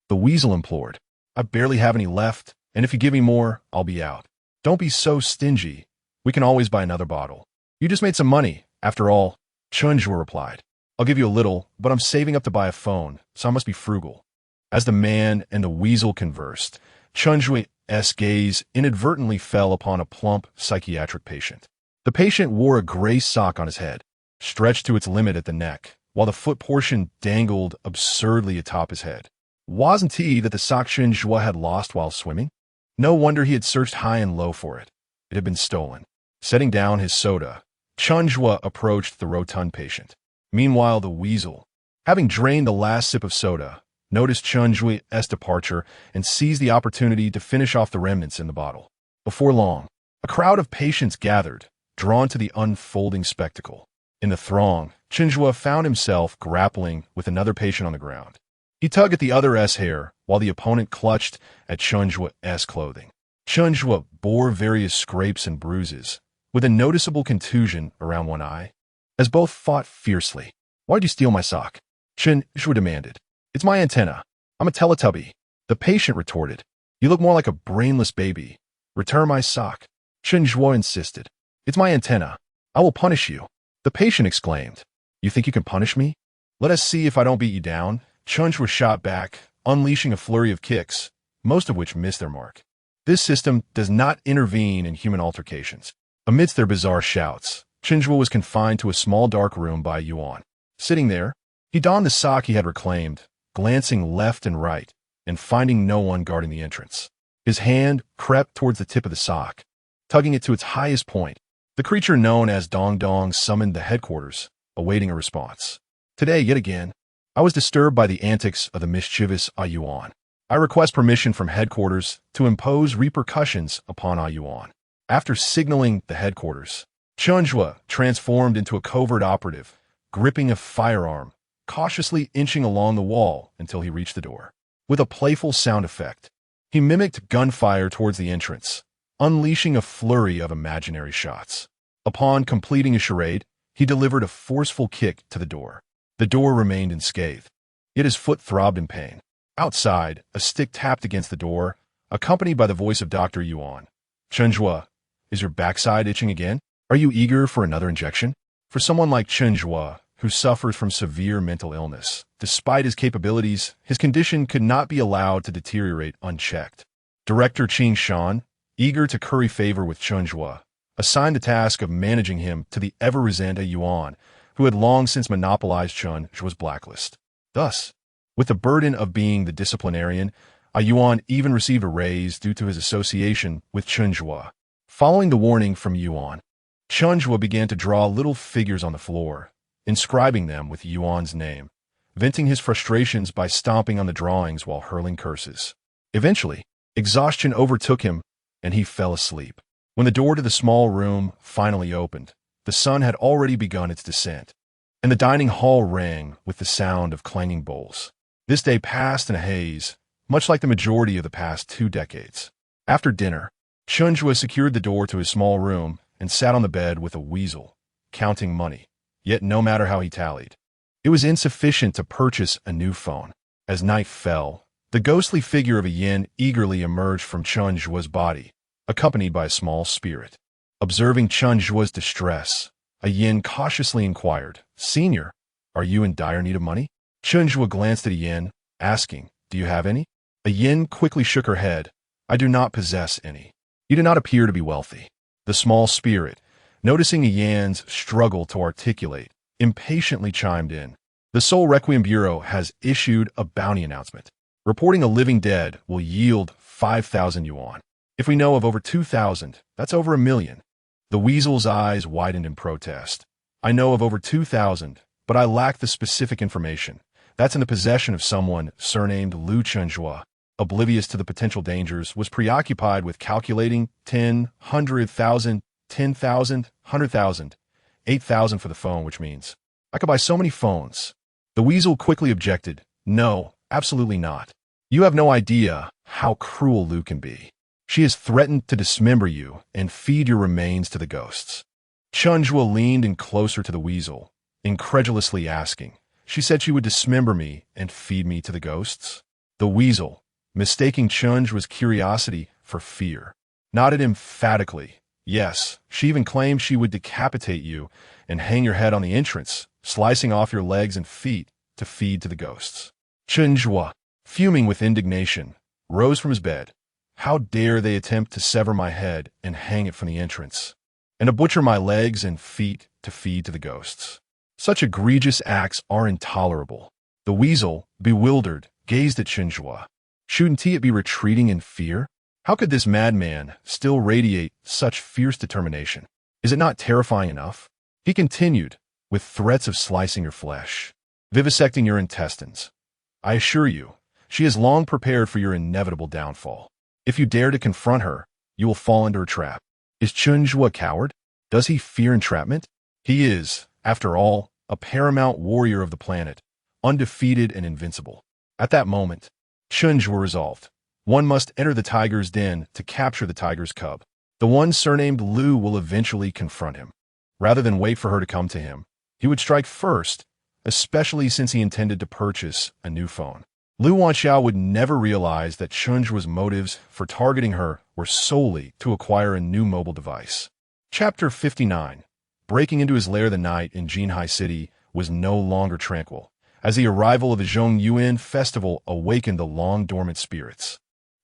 Speaker 1: the weasel implored. "I barely have any left, and if you give me more, I'll be out." "Don't be so stingy. We can always buy another bottle. You just made some money, after all," Chen Zhuo replied. "I'll give you a little, but I'm saving up to buy a phone, so I must be frugal." As the man and the weasel conversed, Chen Zhuo's gaze inadvertently fell upon a plump psychiatric patient. The patient wore a gray sock on his head, stretched to its limit at the neck, while the foot portion dangled absurdly atop his head. Wasn't he that the sock Chen Zhuo had lost while swimming? No wonder he had searched high and low for it. It had been stolen. Setting down his soda, Chen Zhuo approached the rotund patient. Meanwhile, the weasel, having drained the last sip of soda, noticed Chen Zhuo's departure and seized the opportunity to finish off the remnants in the bottle. Before long, a crowd of patients gathered, drawn to the unfolding spectacle. In the throng, Chen Zhuo found himself grappling with another patient on the ground. He tugged at the other's hair, while the opponent clutched at Chen Zhuo's clothing. Chen Zhuo bore various scrapes and bruises, with a noticeable contusion around one eye, as both fought fiercely. "Why'd you steal my sock?" Chen Zhuo demanded. "It's my antenna. I'm a Teletubby," the patient retorted. "You look more like a brainless baby. Return my sock." Chen Zhuo insisted. "It's my antenna. I will punish you," the patient exclaimed. "You think you can punish me? Let us see if I don't beat you down." Chen Zhuo shot back, unleashing a flurry of kicks, most of which missed their mark. This system does not intervene in human altercations. Amidst their bizarre shouts, Chen Zhuo was confined to a small dark room by Yuan. Sitting there, he donned the sock he had reclaimed, glancing left and right, and finding no one guarding the entrance. His hand crept towards the tip of the sock, tugging it to its highest point. The creature known as Dong Dong summoned the headquarters, awaiting a response. "Today, yet again, I was disturbed by the antics of the mischievous Yuan. I request permission from headquarters to impose repercussions on Yuan." After signaling the headquarters, Chen Zhuo transformed into a covert operative, gripping a firearm, cautiously inching along the wall until he reached the door. With a playful sound effect, he mimicked gunfire towards the entrance, unleashing a flurry of imaginary shots. Upon completing his charade, he delivered a forceful kick to the door. The door remained unscathed, yet his foot throbbed in pain. Outside, a stick tapped against the door, accompanied by the voice of Dr. Yuan. "Chen Zhuo, is your backside itching again? Are you eager for another injection?" For someone like Chen Zhuo, who suffers from severe mental illness, despite his capabilities, his condition could not be allowed to deteriorate unchecked. Director Qing Shan, eager to curry favor with Chen Zhuo, assigned the task of managing him to the ever-resented Yuan, who had long since monopolized Chen Zhuo's blacklist. Thus, with the burden of being the disciplinarian, Yuan even received a raise due to his association with Chen Zhuo. Following the warning from Yuan, Chen Zhuo began to draw little figures on the floor, inscribing them with Yuan's name, venting his frustrations by stomping on the drawings while hurling curses. Eventually, exhaustion overtook him, and he fell asleep. When the door to the small room finally opened, the sun had already begun its descent, and the dining hall rang with the sound of clanging bowls. This day passed in a haze, much like the majority of the past 2 decades. After dinner, Chen Zhuo secured the door to his small room and sat on the bed with a weasel, counting money. Yet no matter how he tallied, it was insufficient to purchase a new phone. As night fell, the ghostly figure of a yin eagerly emerged from Chen Zhuo's body, accompanied by a small spirit. Observing Chen Zhuo's distress, a yin cautiously inquired, "Senior, are you in dire need of money?" Chen Zhuo glanced at a yin, asking, "Do you have any?" A yin quickly shook her head. "I do not possess any." "You do not appear to be wealthy." The small spirit, noticing a yin's struggle to articulate, impatiently chimed in. "The Seoul Requiem Bureau has issued a bounty announcement. Reporting a living dead will yield 5,000 yuan. If we know of over 2,000, that's over 1 million. The weasel's eyes widened in protest. "I know of over 2,000, but I lack the specific information. That's in the possession of someone surnamed Lu Chen Zhuo." Oblivious to the potential dangers, was preoccupied with calculating 10, 100,000, 10,000, 100,000, 8,000 for the phone, which means I could buy so many phones. The weasel quickly objected. No, absolutely not. You have no idea how cruel Lu can be. She has threatened to dismember you and feed your remains to the ghosts. Chen Zhuo leaned in closer to the weasel, incredulously asking, she said she would dismember me and feed me to the ghosts? The weasel, mistaking Chen Zhuo's curiosity for fear, nodded emphatically. Yes, she even claimed she would decapitate you and hang your head on the entrance, slicing off your legs and feet to feed to the ghosts. Chen Zhuo, fuming with indignation, rose from his bed. How dare they attempt to sever my head and hang it from the entrance, and to butcher my legs and feet to feed to the ghosts? Such egregious acts are intolerable. The weasel, bewildered, gazed at Chen Zhuo. Shouldn't he be retreating in fear? How could this madman still radiate such fierce determination? Is it not terrifying enough? He continued, with threats of slicing your flesh, vivisecting your intestines. I assure you, she has long prepared for your inevitable downfall. If you dare to confront her, you will fall into her trap. Is Chen Zhuo a coward? Does he fear entrapment? He is, after all, a paramount warrior of the planet, undefeated and invincible. At that moment, Chen Zhuo resolved. One must enter the tiger's den to capture the tiger's cub. The one surnamed Lu will eventually confront him. Rather than wait for her to come to him, he would strike first, especially since he intended to purchase a new phone. Lu Wanxiao would never realize that Chen Zhuo's motives for targeting her were solely to acquire a new mobile device. Chapter 59. Breaking into his lair the night in Jinhai City was no longer tranquil, as the arrival of the Zhongyuan festival awakened the long-dormant spirits.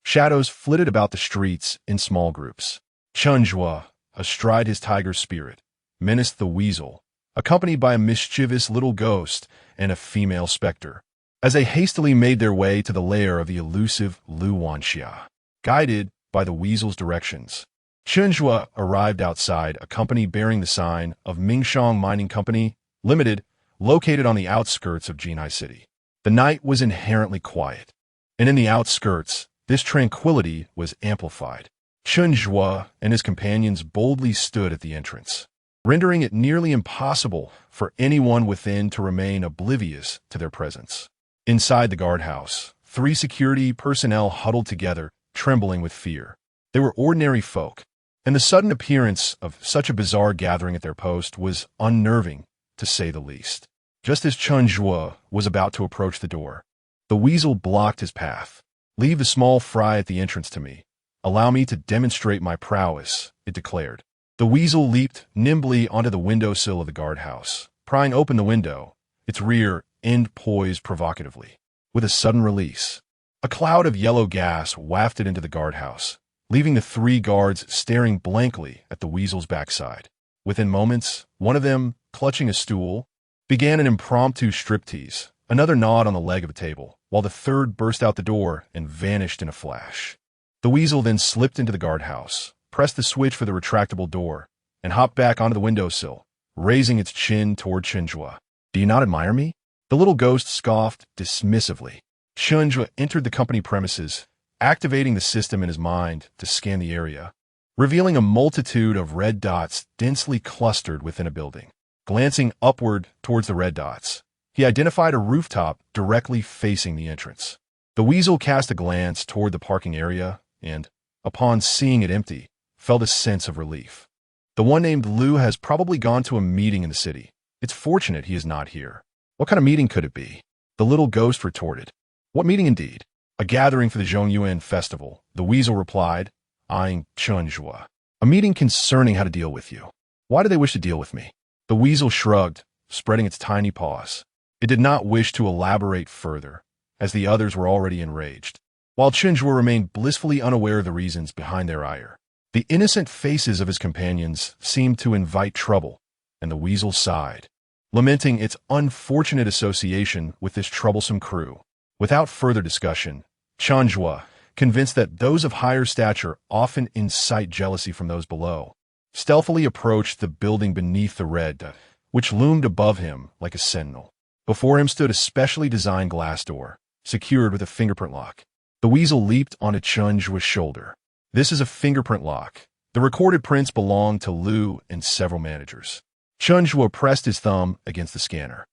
Speaker 1: Shadows flitted about the streets in small groups. Chen Zhuo, astride his tiger spirit, menaced the weasel, accompanied by a mischievous little ghost and a female specter, as they hastily made their way to the lair of the elusive Lu Wanxia. Guided by the weasel's directions, Chen Zhuo arrived outside a company bearing the sign of Mingshang Mining Company, Limited, located on the outskirts of Jinhai City. The night was inherently quiet, and in the outskirts, this tranquility was amplified. Chen Zhuo and his companions boldly stood at the entrance, rendering it nearly impossible for anyone within to remain oblivious to their presence. Inside the guardhouse, 3 security personnel huddled together, trembling with fear. They were ordinary folk, and the sudden appearance of such a bizarre gathering at their post was unnerving, to say the least. Just as Chen Zhuo was about to approach the door, the weasel blocked his path. Leave the small fry at the entrance to me. Allow me to demonstrate my prowess, it declared. The weasel leaped nimbly onto the windowsill of the guardhouse, prying open the window, its rear end poised provocatively. With a sudden release, a cloud of yellow gas wafted into the guardhouse, leaving the 3 guards staring blankly at the weasel's backside. Within moments, one of them, clutching a stool, began an impromptu striptease, another gnawed on the leg of a table, while the third burst out the door and vanished in a flash. The weasel then slipped into the guardhouse, pressed the switch for the retractable door, and hopped back onto the windowsill, raising its chin toward Chen Zhuo. Do you not admire me? The little ghost scoffed dismissively. Chen Zhuo entered the company premises, activating the system in his mind to scan the area, revealing a multitude of red dots densely clustered within a building. Glancing upward towards the red dots, he identified a rooftop directly facing the entrance. The weasel cast a glance toward the parking area and, upon seeing it empty, felt a sense of relief. The one named Lu has probably gone to a meeting in the city. It's fortunate he is not here. What kind of meeting could it be? The little ghost retorted. What meeting indeed? A gathering for the Zhongyuan festival, the weasel replied, eyeing Chen Zhuo. A meeting concerning how to deal with you. Why do they wish to deal with me? The weasel shrugged, spreading its tiny paws. It did not wish to elaborate further, as the others were already enraged, while Chen Zhuo remained blissfully unaware of the reasons behind their ire. The innocent faces of his companions seemed to invite trouble, and the weasel sighed, lamenting its unfortunate association with this troublesome crew. Without further discussion, Chen Zhuo, convinced that those of higher stature often incite jealousy from those below, stealthily approached the building beneath the red dot, which loomed above him like a sentinel. Before him stood a specially designed glass door, secured with a fingerprint lock. The weasel leaped onto Chen Zhuo's shoulder. This is a fingerprint lock, The recorded prints belonged to Liu and several managers. Chen Zhuo pressed his thumb against the scanner.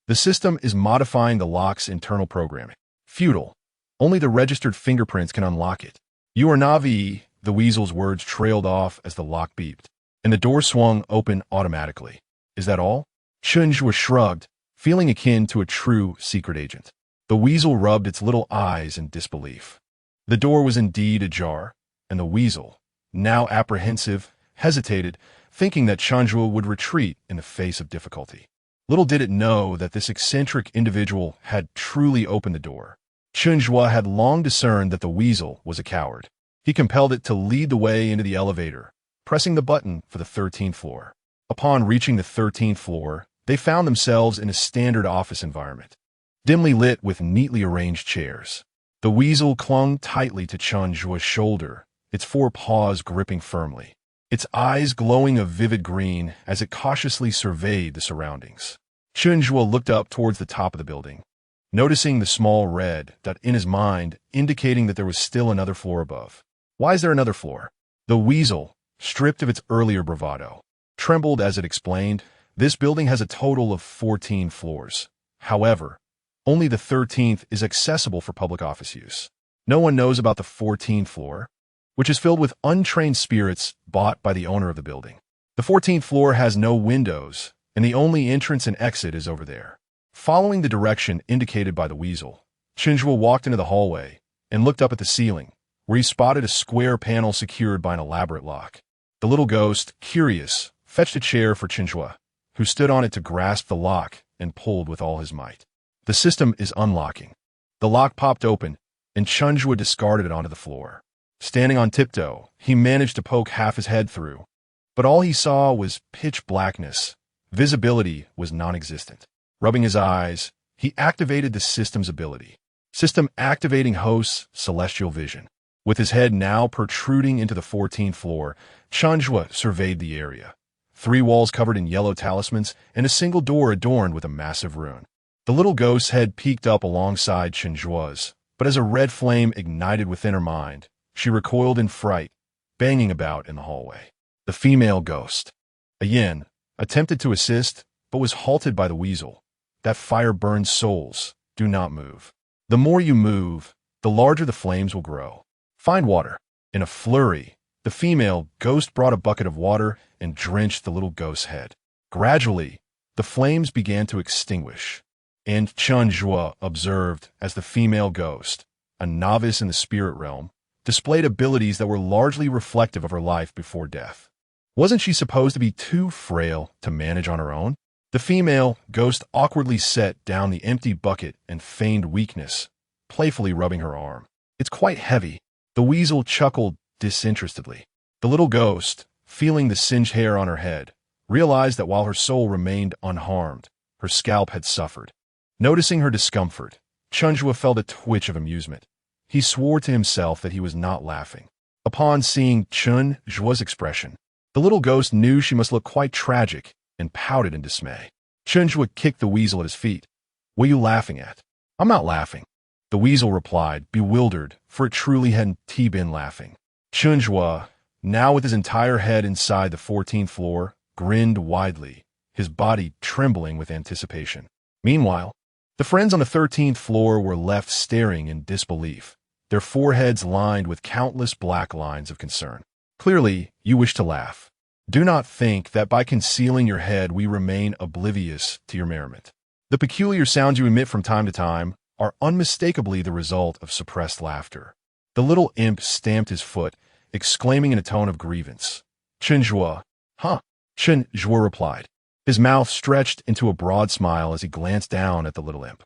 Speaker 1: The system is modifying the lock's internal programming. Futile. Only the registered fingerprints can unlock it. You are Navi, the weasel's words trailed off as the lock beeped, and the door swung open automatically. Is that all? Chen Zhuo shrugged, feeling akin to a true secret agent. The weasel rubbed its little eyes in disbelief. The door was indeed ajar, and the weasel, now apprehensive, hesitated, thinking that Chen Zhuo would retreat in the face of difficulty. Little did it know that this eccentric individual had truly opened the door. Chen Zhuo had long discerned that the weasel was a coward. He compelled it to lead the way into the elevator, pressing the button for the 13th floor. Upon reaching the 13th floor, they found themselves in a standard office environment, dimly lit with neatly arranged chairs. The weasel clung tightly to Chen Zhuo's shoulder, its four paws gripping firmly, its eyes glowing a vivid green as it cautiously surveyed the surroundings. Chen Zhuo looked up towards the top of the building, noticing the small red dot in his mind, indicating that there was still another floor above. Why is there another floor? The weasel, stripped of its earlier bravado, trembled as it explained, this building has a total of 14 floors. However, only the 13th is accessible for public office use. No one knows about the 14th floor, which is filled with untrained spirits bought by the owner of the building. The 14th floor has no windows, and the only entrance and exit is over there. Following the direction indicated by the weasel, Chen Zhuo walked into the hallway and looked up at the ceiling, where he spotted a square panel secured by an elaborate lock. The little ghost, curious, fetched a chair for Chen Zhuo, who stood on it to grasp the lock and pulled with all his might. The system is unlocking. The lock popped open, and Chen Zhuo discarded it onto the floor. Standing on tiptoe, he managed to poke half his head through, but all he saw was pitch blackness. Visibility was non-existent. Rubbing his eyes, he activated the system's ability. System activating host's celestial vision. With his head now protruding into the 14th floor, Chen Zhuo surveyed the area. 3 walls covered in yellow talismans and a single door adorned with a massive rune. The little ghost's head peeked up alongside Chen Zhuo's, but as a red flame ignited within her mind, she recoiled in fright, banging about in the hallway. The female ghost, Yin, attempted to assist, but was halted by the weasel. That fire burns souls. Do not move. The more you move, the larger the flames will grow. Find water. In a flurry, the female ghost brought a bucket of water and drenched the little ghost's head. Gradually, the flames began to extinguish, and Chen Zhuo observed as the female ghost, a novice in the spirit realm, displayed abilities that were largely reflective of her life before death. Wasn't she supposed to be too frail to manage on her own? The female ghost awkwardly set down the empty bucket and feigned weakness, playfully rubbing her arm. It's quite heavy. The weasel chuckled disinterestedly. The little ghost, feeling the singed hair on her head, realized that while her soul remained unharmed, her scalp had suffered. Noticing her discomfort, Chen Zhuo felt a twitch of amusement. He swore to himself that he was not laughing. Upon seeing Chen Zhuo's expression, the little ghost knew she must look quite tragic and pouted in dismay. Chen Zhuo kicked the weasel at his feet. What are you laughing at? I'm not laughing. The weasel replied, bewildered, for it truly hadn't been laughing. Chen Zhuo, now with his entire head inside the 14th floor, grinned widely, his body trembling with anticipation. Meanwhile, the friends on the 13th floor were left staring in disbelief, their foreheads lined with countless black lines of concern. Clearly, you wish to laugh. Do not think that by concealing your head we remain oblivious to your merriment. The peculiar sounds you emit from time to time are unmistakably the result of suppressed laughter. The little imp stamped his foot, exclaiming in a tone of grievance. Chen Zhuo. Huh? Chen Zhuo replied. His mouth stretched into a broad smile as he glanced down at the little imp.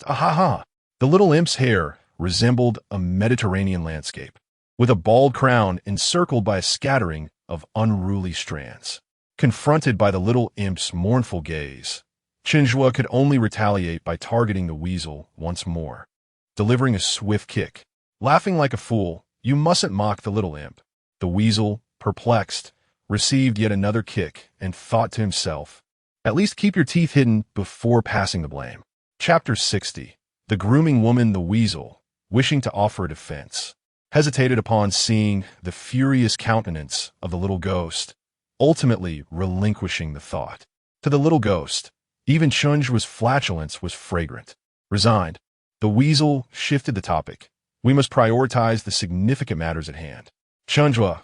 Speaker 1: Ha! The little imp's hair resembled a Mediterranean landscape, with a bald crown encircled by a scattering of unruly strands. Confronted by the little imp's mournful gaze, Chen Zhuo could only retaliate by targeting the weasel once more, delivering a swift kick. Laughing like a fool, you mustn't mock the little imp. The weasel, perplexed, received yet another kick and thought to himself, at least keep your teeth hidden before passing the blame. Chapter 60. The grooming woman, the weasel, wishing to offer a defense. hesitated upon seeing the furious countenance of the little ghost, ultimately relinquishing the thought. To the little ghost, even Chen Zhuo's flatulence was fragrant. Resigned, the weasel shifted the topic. We must prioritize the significant matters at hand. Chen Zhuo,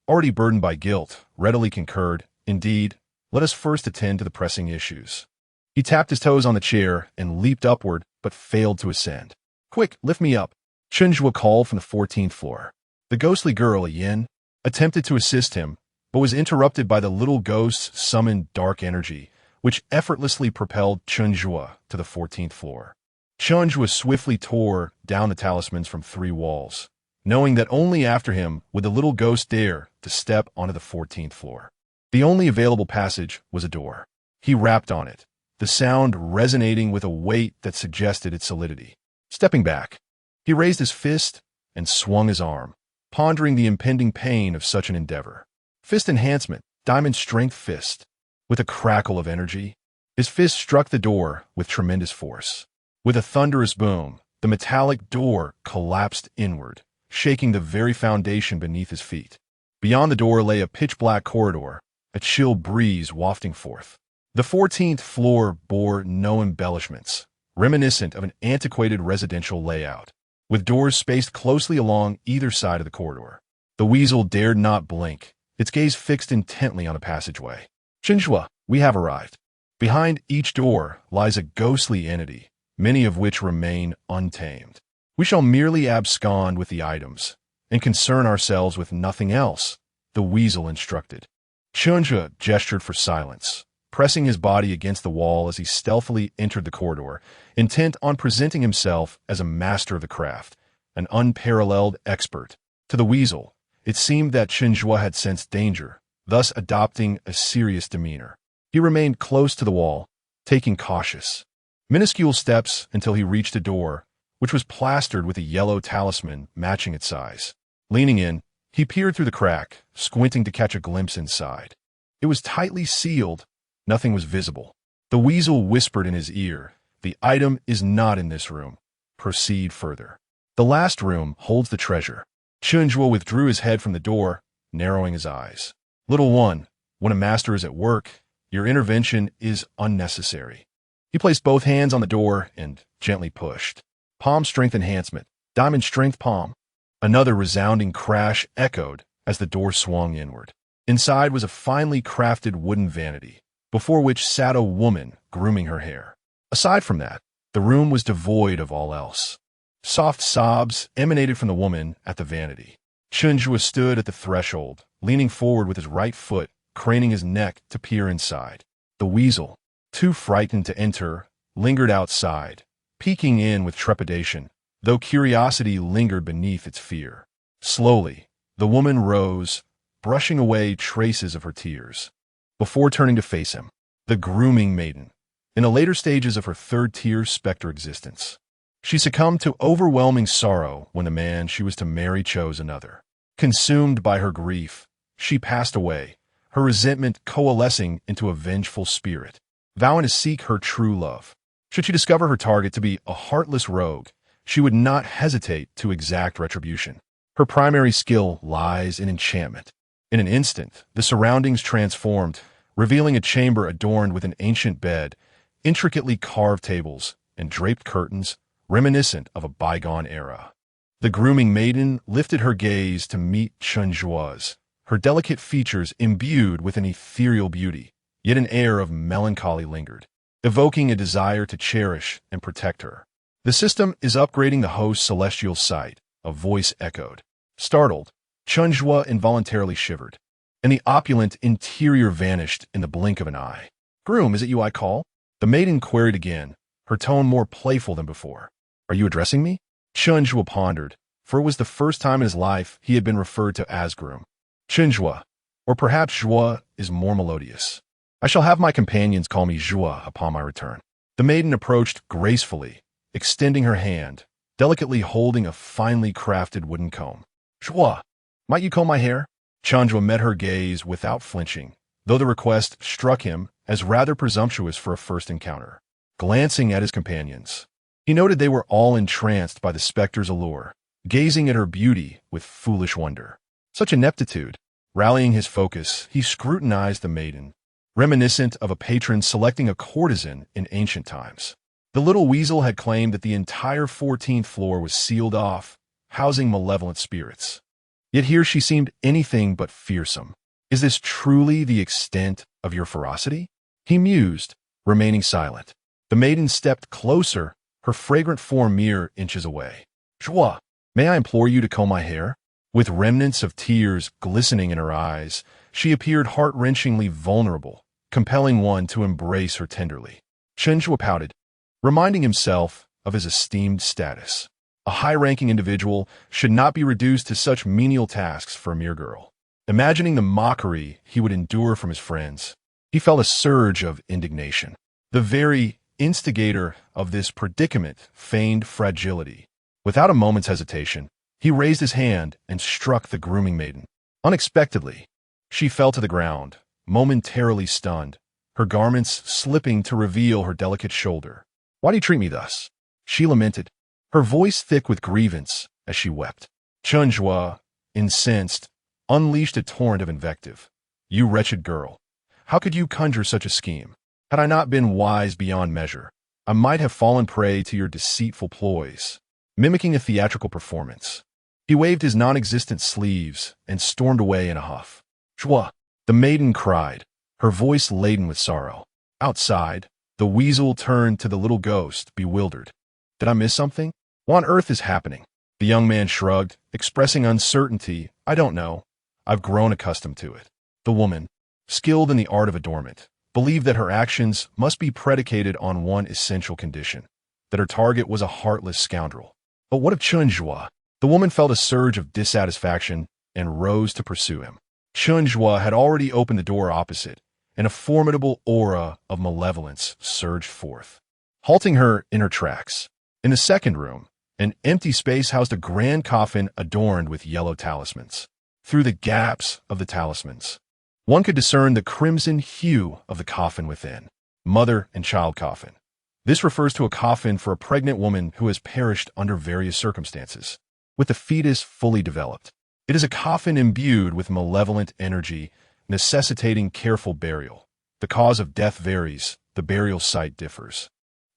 Speaker 1: already burdened by guilt, readily concurred. Indeed, let us first attend to the pressing issues. He tapped his toes on the chair and leaped upward, but failed to ascend. Quick, lift me up, Chen Zhuo called from the 14th floor. The ghostly girl, Yin, attempted to assist him, but was interrupted by the little ghost's summoned dark energy, which effortlessly propelled Chen Zhuo to the 14th floor. Chen Zhuo swiftly tore down the talismans from 3 walls, knowing that only after him would the little ghost dare to step onto the 14th floor. The only available passage was a door. He rapped on it, the sound resonating with a weight that suggested its solidity. Stepping back, he raised his fist and swung his arm, pondering the impending pain of such an endeavor. Fist enhancement, diamond strength fist. With a crackle of energy, his fist struck the door with tremendous force. With a thunderous boom, the metallic door collapsed inward, shaking the very foundation beneath his feet. Beyond the door lay a pitch-black corridor, a chill breeze wafting forth. The 14th floor bore no embellishments, reminiscent of an antiquated residential layout, with doors spaced closely along either side of the corridor. The weasel dared not blink, its gaze fixed intently on the passageway. Chen Zhuo, we have arrived. Behind each door lies a ghostly entity, many of which remain untamed. We shall merely abscond with the items, and concern ourselves with nothing else, the weasel instructed. Chen Zhuo gestured for silence, pressing his body against the wall as he stealthily entered the corridor, intent on presenting himself as a master of the craft, an unparalleled expert. To the weasel, it seemed that Chen Zhuo had sensed danger, thus adopting a serious demeanor. He remained close to the wall, taking cautious, minuscule steps until he reached a door, which was plastered with a yellow talisman matching its size. Leaning in, he peered through the crack, squinting to catch a glimpse inside. It was tightly sealed. Nothing was visible. The weasel whispered in his ear, "The item is not in this room. Proceed further. The last room holds the treasure." Chen Zhuo withdrew his head from the door, narrowing his eyes. "Little one, when a master is at work, your intervention is unnecessary." He placed both hands on the door and gently pushed. Palm strength enhancement, diamond strength palm. Another resounding crash echoed as the door swung inward. Inside was a finely crafted wooden vanity, before which sat a woman grooming her hair. Aside from that, the room was devoid of all else. Soft sobs emanated from the woman at the vanity. Chen Zhuo stood at the threshold, leaning forward with his right foot, craning his neck to peer inside. The weasel, too frightened to enter, lingered outside, peeking in with trepidation, though curiosity lingered beneath its fear. Slowly, the woman rose, brushing away traces of her tears, before turning to face him, the grooming maiden, in the later stages of her third-tier specter existence. She succumbed to overwhelming sorrow when the man she was to marry chose another. Consumed by her grief, she passed away, her resentment coalescing into a vengeful spirit, vowing to seek her true love. Should she discover her target to be a heartless rogue, she would not hesitate to exact retribution. Her primary skill lies in enchantment. In an instant, the surroundings transformed, revealing a chamber adorned with an ancient bed, intricately carved tables, and draped curtains, reminiscent of a bygone era. The grooming maiden lifted her gaze to meet Chen Zhuo's, her delicate features imbued with an ethereal beauty, yet an air of melancholy lingered, evoking a desire to cherish and protect her. "The system is upgrading the host's celestial sight," a voice echoed. Startled, Chen Zhuo involuntarily shivered, and the opulent interior vanished in the blink of an eye. "Groom, is it you I call?" The maiden queried again, her tone more playful than before. "Are you addressing me?" Chen Zhuo pondered, for it was the first time in his life he had been referred to as groom. "Chen Zhuo, or perhaps Zhuo is more melodious. I shall have my companions call me Zhuo upon my return." The maiden approached gracefully, extending her hand, delicately holding a finely crafted wooden comb. "Zhuo, might you comb my hair?" Chen Zhuo met her gaze without flinching, though the request struck him as rather presumptuous for a first encounter. Glancing at his companions, he noted they were all entranced by the specter's allure, gazing at her beauty with foolish wonder. Such ineptitude. Rallying his focus, he scrutinized the maiden, reminiscent of a patron selecting a courtesan in ancient times. The little weasel had claimed that the entire 14th floor was sealed off, housing malevolent spirits. Yet here she seemed anything but fearsome. Is this truly the extent of your ferocity? He mused, remaining silent. The maiden stepped closer, her fragrant form mere inches away. Zhuo, may I implore you to comb my hair? With remnants of tears glistening in her eyes, she appeared heart-wrenchingly vulnerable, compelling one to embrace her tenderly. Chen Zhuo pouted, reminding himself of his esteemed status. A high-ranking individual should not be reduced to such menial tasks for a mere girl. Imagining the mockery he would endure from his friends, he felt a surge of indignation. The very instigator of this predicament feigned fragility. Without a moment's hesitation, he raised his hand and struck the grooming maiden. Unexpectedly, she fell to the ground, momentarily stunned, her garments slipping to reveal her delicate shoulder. Why do you treat me thus? She lamented, her voice thick with grievance as she wept. Chen Zhuo, incensed, unleashed a torrent of invective. You wretched girl, how could you conjure such a scheme? Had I not been wise beyond measure, I might have fallen prey to your deceitful ploys. Mimicking a theatrical performance, he waved his non-existent sleeves and stormed away in a huff. Zhuo, the maiden cried, her voice laden with sorrow. Outside, the weasel turned to the little ghost, bewildered. Did I miss something? What on earth is happening? The young man shrugged, expressing uncertainty. I don't know. I've grown accustomed to it. The woman, skilled in the art of adornment, believed that her actions must be predicated on one essential condition, that her target was a heartless scoundrel. But what of Chen Zhuo? The woman felt a surge of dissatisfaction and rose to pursue him. Chen Zhuo had already opened the door opposite, and a formidable aura of malevolence surged forth, halting her in her tracks. In the second room, an empty space housed a grand coffin adorned with yellow talismans. Through the gaps of the talismans, one could discern the crimson hue of the coffin within. Mother and child coffin. This refers to a coffin for a pregnant woman who has perished under various circumstances, with the fetus fully developed. It is a coffin imbued with malevolent energy, necessitating careful burial. The cause of death varies, the burial site differs,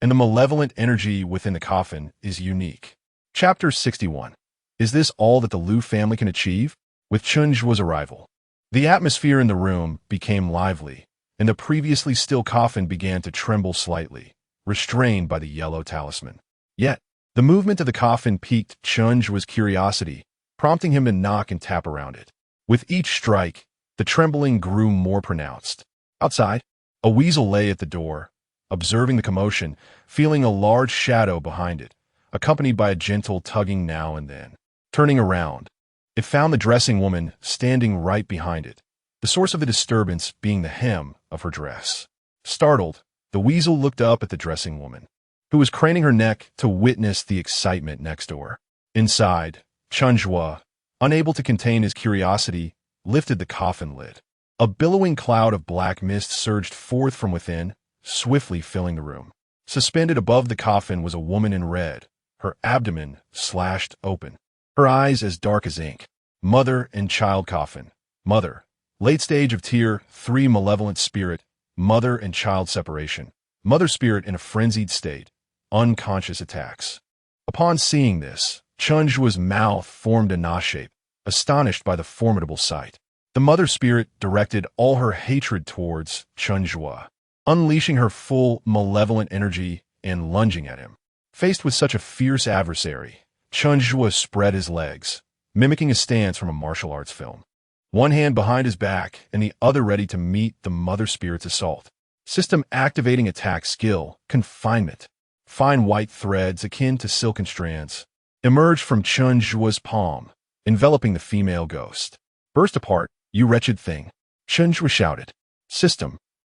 Speaker 1: and the malevolent energy within the coffin is unique. Chapter 61. Is this all that the Liu family can achieve? With Chen Zhuo's arrival, the atmosphere in the room became lively, and the previously still coffin began to tremble slightly, restrained by the yellow talisman. Yet, the movement of the coffin piqued Chen Zhuo's curiosity, prompting him to knock and tap around it. With each strike, the trembling grew more pronounced. Outside, a weasel lay at the door, observing the commotion, feeling a large shadow behind it, accompanied by a gentle tugging now and then. Turning around, it found the dressing woman standing right behind it, the source of the disturbance being the hem of her dress. Startled, the weasel looked up at the dressing woman, who was craning her neck to witness the excitement next door. Inside, Chen Zhuo, unable to contain his curiosity, lifted the coffin lid. A billowing cloud of black mist surged forth from within, swiftly filling the room. Suspended above the coffin was a woman in red, her abdomen slashed open, her eyes as dark as ink. Mother and child coffin. Mother. Late stage of tier 3 malevolent spirit. Mother and child separation. Mother spirit in a frenzied state. Unconscious attacks. Upon seeing this, Chen Zhuo's mouth formed a Na shape, astonished by the formidable sight. The mother spirit directed all her hatred towards Chen Zhuo, unleashing her full malevolent energy and lunging at him. Faced with such a fierce adversary, Chen Zhuo spread his legs, mimicking a stance from a martial arts film. One hand behind his back and the other ready to meet the mother spirit's assault. System activating attack skill, confinement. Fine white threads akin to silken strands emerged from Chen Zhuo's palm, enveloping the female ghost. Burst apart, you wretched thing, Chen Zhuo shouted. System.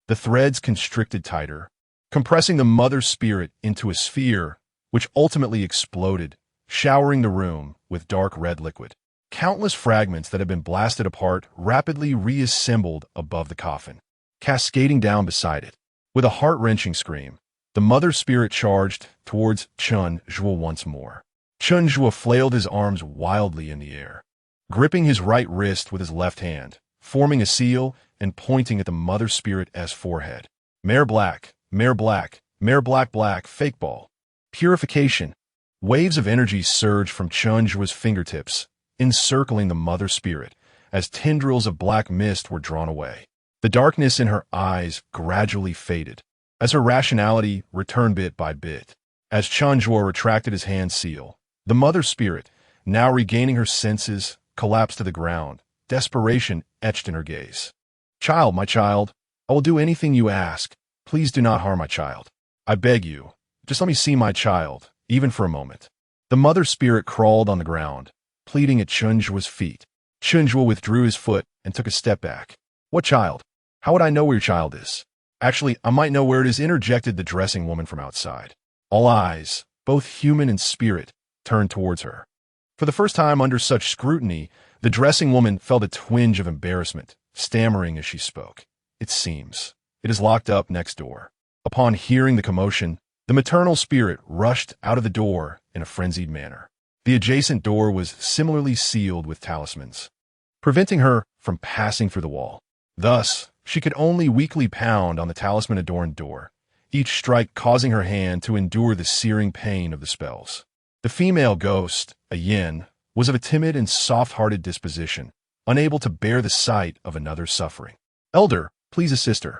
Speaker 1: The threads constricted tighter, compressing the mother spirit into a sphere, which ultimately exploded, showering the room with dark red liquid. Countless fragments that had been blasted apart rapidly reassembled above the coffin, cascading down beside it. With a heart-wrenching scream, the mother spirit charged towards Chen Zhuo once more. Chen Zhuo flailed his arms wildly in the air, gripping his right wrist with his left hand, forming a seal and pointing at the mother spirit's forehead. Mare black, mare black, mare black black, fake ball. Purification. Waves of energy surged from Chen Zhuo's fingertips, encircling the mother spirit, as tendrils of black mist were drawn away. The darkness in her eyes gradually faded, as her rationality returned bit by bit. As Chen Zhuo retracted his hand seal, the mother spirit, now regaining her senses, collapsed to the ground, desperation etched in her gaze. Child, my child, I will do anything you ask. Please do not harm my child. I beg you, just let me see my child, even for a moment. The mother spirit crawled on the ground, pleading at Chen Zhuo's feet. Chen Zhuo withdrew his foot and took a step back. What child? How would I know where your child is? Actually, I might know where it is, interjected the dressing woman from outside. All eyes, both human and spirit, turned towards her. For the first time under such scrutiny, the dressing woman felt a twinge of embarrassment, stammering as she spoke. It seems. It is locked up next door. Upon hearing the commotion, the maternal spirit rushed out of the door in a frenzied manner. The adjacent door was similarly sealed with talismans, preventing her from passing through the wall. Thus, she could only weakly pound on the talisman-adorned door, each strike causing her hand to endure the searing pain of the spells. The female ghost, a yin, was of a timid and soft-hearted disposition, unable to bear the sight of another's suffering. Elder, please assist her,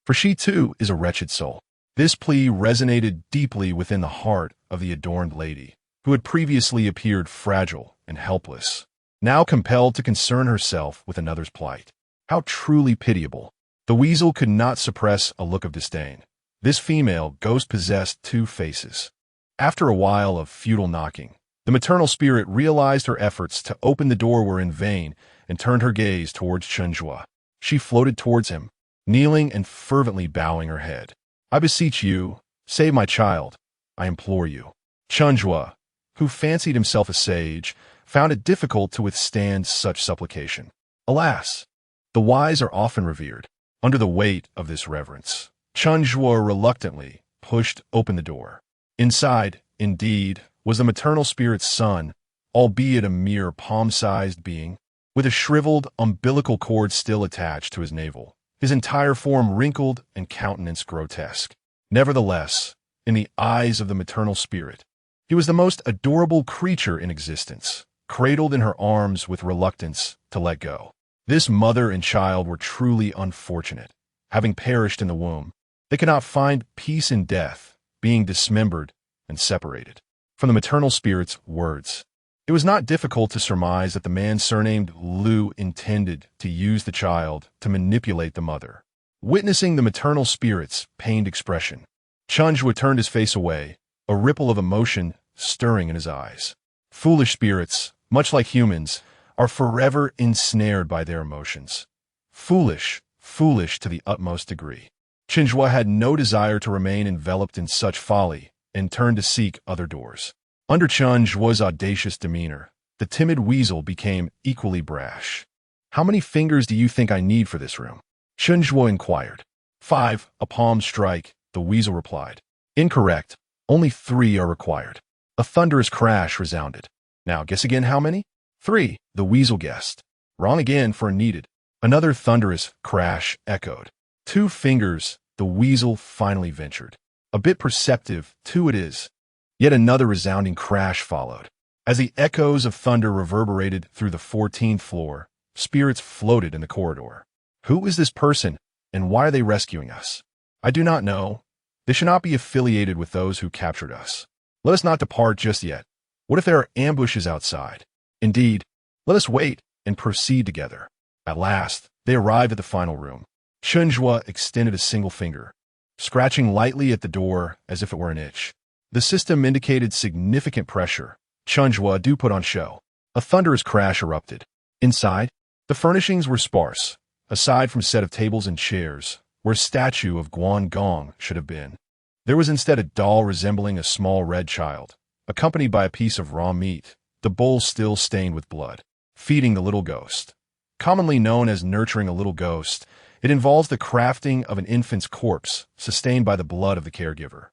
Speaker 1: for she too is a wretched soul. This plea resonated deeply within the heart of the adorned lady, who had previously appeared fragile and helpless, now compelled to concern herself with another's plight. How truly pitiable. The weasel could not suppress a look of disdain. This female ghost possessed two faces. After a while of futile knocking, the maternal spirit realized her efforts to open the door were in vain and turned her gaze towards Chen Zhuo. She floated towards him, kneeling and fervently bowing her head. I beseech you, save my child. I implore you. Chen Zhuo, who fancied himself a sage, found it difficult to withstand such supplication. Alas, the wise are often revered. Under the weight of this reverence, Chen Zhuo reluctantly pushed open the door. Inside, indeed, was the maternal spirit's son, albeit a mere palm-sized being, with a shriveled umbilical cord still attached to his navel, his entire form wrinkled and countenance grotesque. Nevertheless, in the eyes of the maternal spirit, he was the most adorable creature in existence, cradled in her arms with reluctance to let go. This mother and child were truly unfortunate, having perished in the womb. They could not find peace in death, being dismembered and separated. From the maternal spirit's words, it was not difficult to surmise that the man surnamed Lu intended to use the child to manipulate the mother. Witnessing the maternal spirit's pained expression, Chen Zhuo turned his face away, a ripple of emotion stirring in his eyes. Foolish spirits, much like humans, are forever ensnared by their emotions. Foolish, foolish to the utmost degree. Chen Zhuo had no desire to remain enveloped in such folly and turned to seek other doors. Under Chen Zhuo's audacious demeanor, the timid weasel became equally brash. How many fingers do you think I need for this room? Chen Zhuo inquired. 5, a palm strike, the weasel replied. Incorrect. Only 3 are required. A thunderous crash resounded. Now guess again how many? 3, the weasel guessed. Wrong again for needed. Another thunderous crash echoed. 2 fingers, the weasel finally ventured. A bit perceptive, too it is. Yet another resounding crash followed. As the echoes of thunder reverberated through the 14th floor, spirits floated in the corridor. Who is this person, and why are they rescuing us? I do not know. They should not be affiliated with those who captured us. Let us not depart just yet. What if there are ambushes outside? Indeed, let us wait and proceed together. At last, they arrived at the final room. Chen Zhuo extended a single finger, scratching lightly at the door as if it were an itch. The system indicated significant pressure. Chen Zhuo do put on show. A thunderous crash erupted. Inside, the furnishings were sparse, aside from a set of tables and chairs, where a statue of Guan Gong should have been. There was instead a doll resembling a small red child, accompanied by a piece of raw meat, the bowl still stained with blood, feeding the little ghost. Commonly known as nurturing a little ghost, it involves the crafting of an infant's corpse sustained by the blood of the caregiver,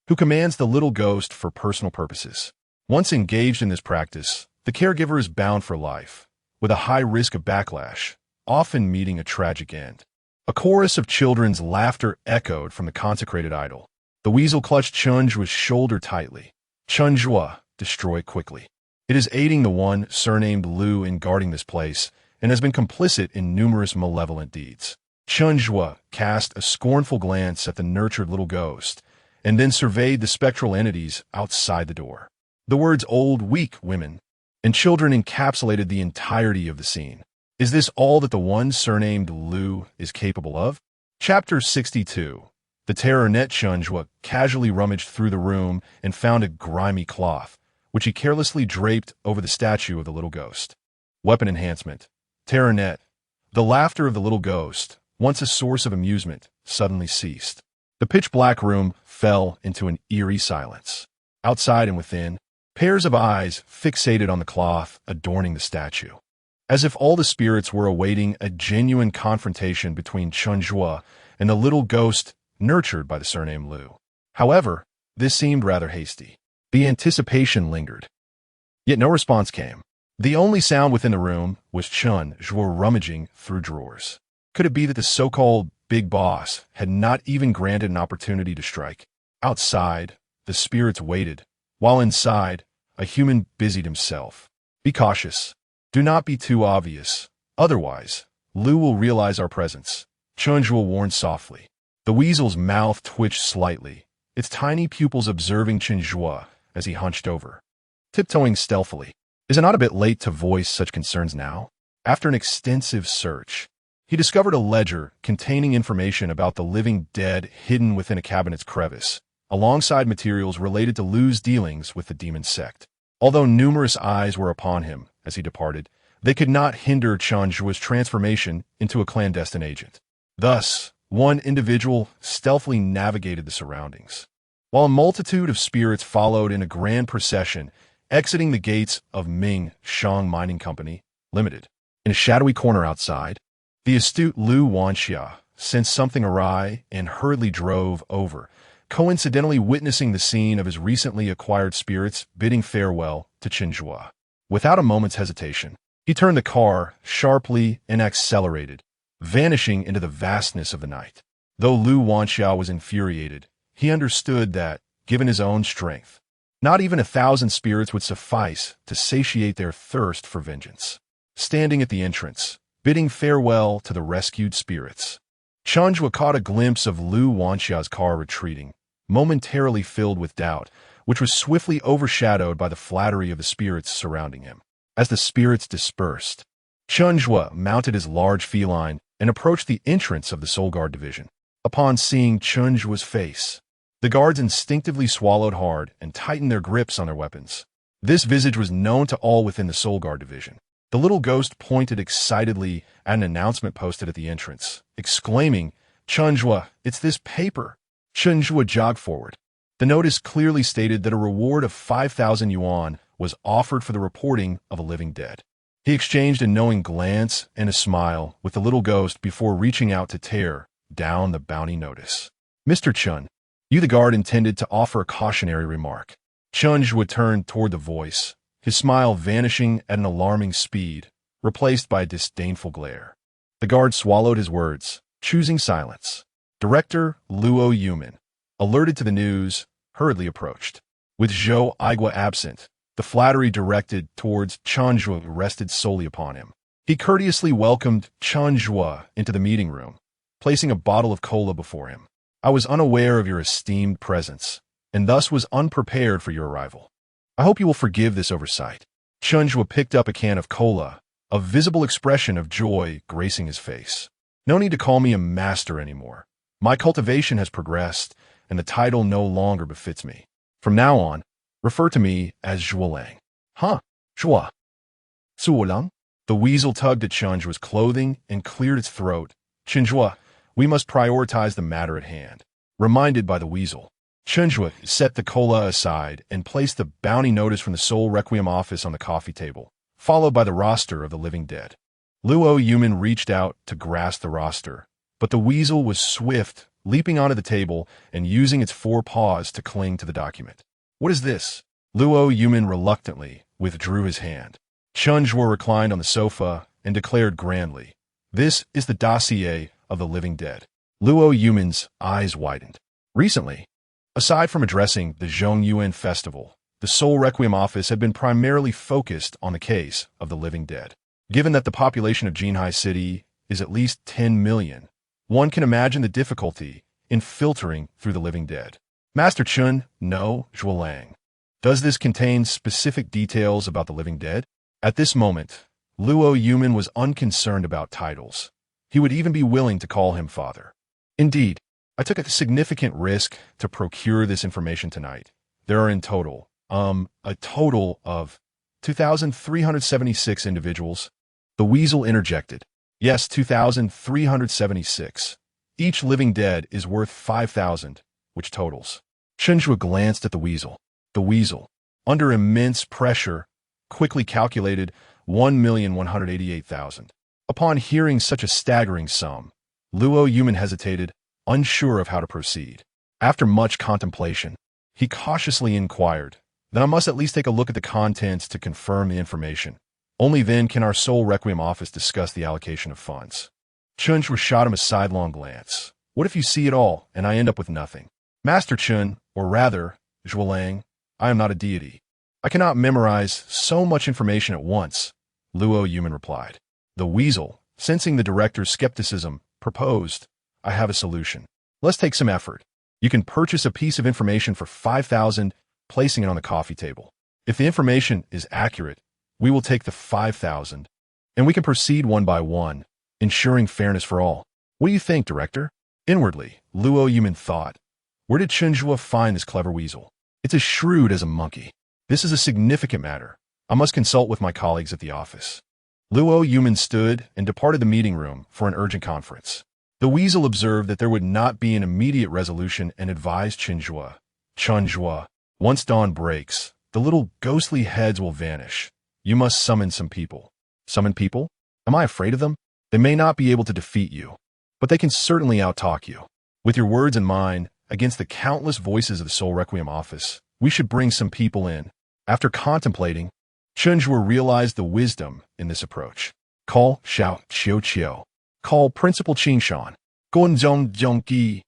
Speaker 1: who commands the little ghost for personal purposes. Once engaged in this practice, the caregiver is bound for life, with a high risk of backlash, often meeting a tragic end. A chorus of children's laughter echoed from the consecrated idol. The weasel clutched Chen Zhuo's shoulder tightly. Chen Zhuo, destroy quickly. It is aiding the one surnamed Lu in guarding this place, and has been complicit in numerous malevolent deeds. Chen Zhuo cast a scornful glance at the nurtured little ghost, and then surveyed the spectral entities outside the door. The words old, weak women and children encapsulated the entirety of the scene. Is this all that the one surnamed Lu is capable of? Chapter 62. The terror-net. Chen Zhuo casually rummaged through the room and found a grimy cloth, which he carelessly draped over the statue of the little ghost. Weapon enhancement. Terror-net. The laughter of the little ghost, once a source of amusement, suddenly ceased. The pitch-black room fell into an eerie silence. Outside and within, pairs of eyes fixated on the cloth adorning the statue, as if all the spirits were awaiting a genuine confrontation between Chen Zhuo and the little ghost nurtured by the surname Lu. However, this seemed rather hasty. The anticipation lingered. Yet no response came. The only sound within the room was Chen Zhuo rummaging through drawers. Could it be that the so-called big boss had not even granted an opportunity to strike? Outside, the spirits waited, while inside, a human busied himself. Be cautious. Do not be too obvious. Otherwise, Lu will realize our presence, Chen Zhuo warned softly. The weasel's mouth twitched slightly, its tiny pupils observing Chen Zhuo as he hunched over, tiptoeing stealthily. Is it not a bit late to voice such concerns now? After an extensive search, he discovered a ledger containing information about the living dead hidden within a cabinet's crevice, alongside materials related to Lu's dealings with the demon sect. Although numerous eyes were upon him as he departed, they could not hinder Chen Zhuo's transformation into a clandestine agent. Thus, one individual stealthily navigated the surroundings, while a multitude of spirits followed in a grand procession, exiting the gates of Ming Shang Mining Company, Limited. In a shadowy corner outside, the astute Lu Wanxia sensed something awry and hurriedly drove over, coincidentally witnessing the scene of his recently acquired spirits bidding farewell to Chen Zhuo. Without a moment's hesitation, he turned the car sharply and accelerated, vanishing into the vastness of the night. Though Lu Wanxia was infuriated, he understood that, given his own strength, not even 1,000 spirits would suffice to satiate their thirst for vengeance. Standing at the entrance, bidding farewell to the rescued spirits, Chen Zhuo caught a glimpse of Lu Wanxia's car retreating, momentarily filled with doubt, which was swiftly overshadowed by the flattery of the spirits surrounding him. As the spirits dispersed, Chen Zhuo mounted his large feline and approached the entrance of the Soul Guard division. Upon seeing Chen Zhuo's face, the guards instinctively swallowed hard and tightened their grips on their weapons. This visage was known to all within the Soul Guard division. The little ghost pointed excitedly at an announcement posted at the entrance, exclaiming, "Chen Zhuo, it's this paper." Chen Zhuo jogged forward. The notice clearly stated that a reward of 5,000 yuan was offered for the reporting of a living dead. He exchanged a knowing glance and a smile with the little ghost before reaching out to tear down the bounty notice. "Mr. Chen, you the guard intended to offer a cautionary remark." Chen Zhuo turned toward the voice, his smile vanishing at an alarming speed, replaced by a disdainful glare. The guard swallowed his words, choosing silence. Director Luo Yuman, alerted to the news, hurriedly approached. With Zhou Aigua absent, the flattery directed towards Chen Zhuo rested solely upon him. He courteously welcomed Chen Zhuo into the meeting room, placing a bottle of cola before him. "I was unaware of your esteemed presence, and thus was unprepared for your arrival. I hope you will forgive this oversight." Chen Zhuo picked up a can of cola, a visible expression of joy gracing his face. "No need to call me a master anymore. My cultivation has progressed, and the title no longer befits me. From now on, refer to me as Zhuolang." "Huh? Zhuo? Zhuolang?" The weasel tugged at Chen Zhuo's clothing and cleared its throat. "Chen Zhuo, we must prioritize the matter at hand." Reminded by the weasel, Chen Zhuo set the cola aside and placed the bounty notice from the Soul Requiem office on the coffee table, followed by the roster of the living dead. Luo Yuman reached out to grasp the roster, but the weasel was swift, leaping onto the table and using its 4 paws to cling to the document. "What is this?" Luo Yumin reluctantly withdrew his hand. Chen Zhuo reclined on the sofa and declared grandly, "This is the dossier of the living dead." Luo Yumin's eyes widened. Recently, aside from addressing the Zhongyuan festival, the Soul Requiem office had been primarily focused on the case of the living dead. Given that the population of Jinhai City is at least 10 million, one can imagine the difficulty in filtering through the living dead. Master Chun, no, Zhuolang. Does this contain specific details about the living dead? At this moment, Luo Yumin was unconcerned about titles. He would even be willing to call him father. Indeed, I took a significant risk to procure this information tonight. There are in total, a total of 2,376 individuals. The weasel interjected. Yes, 2,376. Each living dead is worth 5,000, which totals. Chen Zhuo glanced at the weasel. The weasel, under immense pressure, quickly calculated 1,188,000. Upon hearing such a staggering sum, Luo Yumin hesitated, unsure of how to proceed. After much contemplation, he cautiously inquired, "Then I must at least take a look at the contents to confirm the information. Only then can our Soul Requiem office discuss the allocation of funds." Chen Zhuo shot him a sidelong glance. "What if you see it all, and I end up with nothing?" "Master Chen, or rather, Zhuolang, I am not a deity. I cannot memorize so much information at once," Luo Yumin replied. The weasel, sensing the director's skepticism, proposed, "I have a solution. Let's take some effort. You can purchase a piece of information for 5,000, placing it on the coffee table. If the information is accurate, we will take the 5,000, and we can proceed one by one, ensuring fairness for all. What do you think, director?" Inwardly, Luo Yumin thought, "Where did Chen Zhuo find this clever weasel? It's as shrewd as a monkey. This is a significant matter. I must consult with my colleagues at the office." Luo Yumin stood and departed the meeting room for an urgent conference. The weasel observed that there would not be an immediate resolution and advised Chen Zhuo, "Once dawn breaks, the little ghostly heads will vanish. You must summon some people." "Summon people? Am I afraid of them? They may not be able to defeat you, but they can certainly outtalk you. With your words and mine, against the countless voices of the Soul Requiem office, we should bring some people in." After contemplating, Chen Zhuo realized the wisdom in this approach. "Call Xiao Qiu. Call Principal Qing Shan. Guanzhong Zhongqi.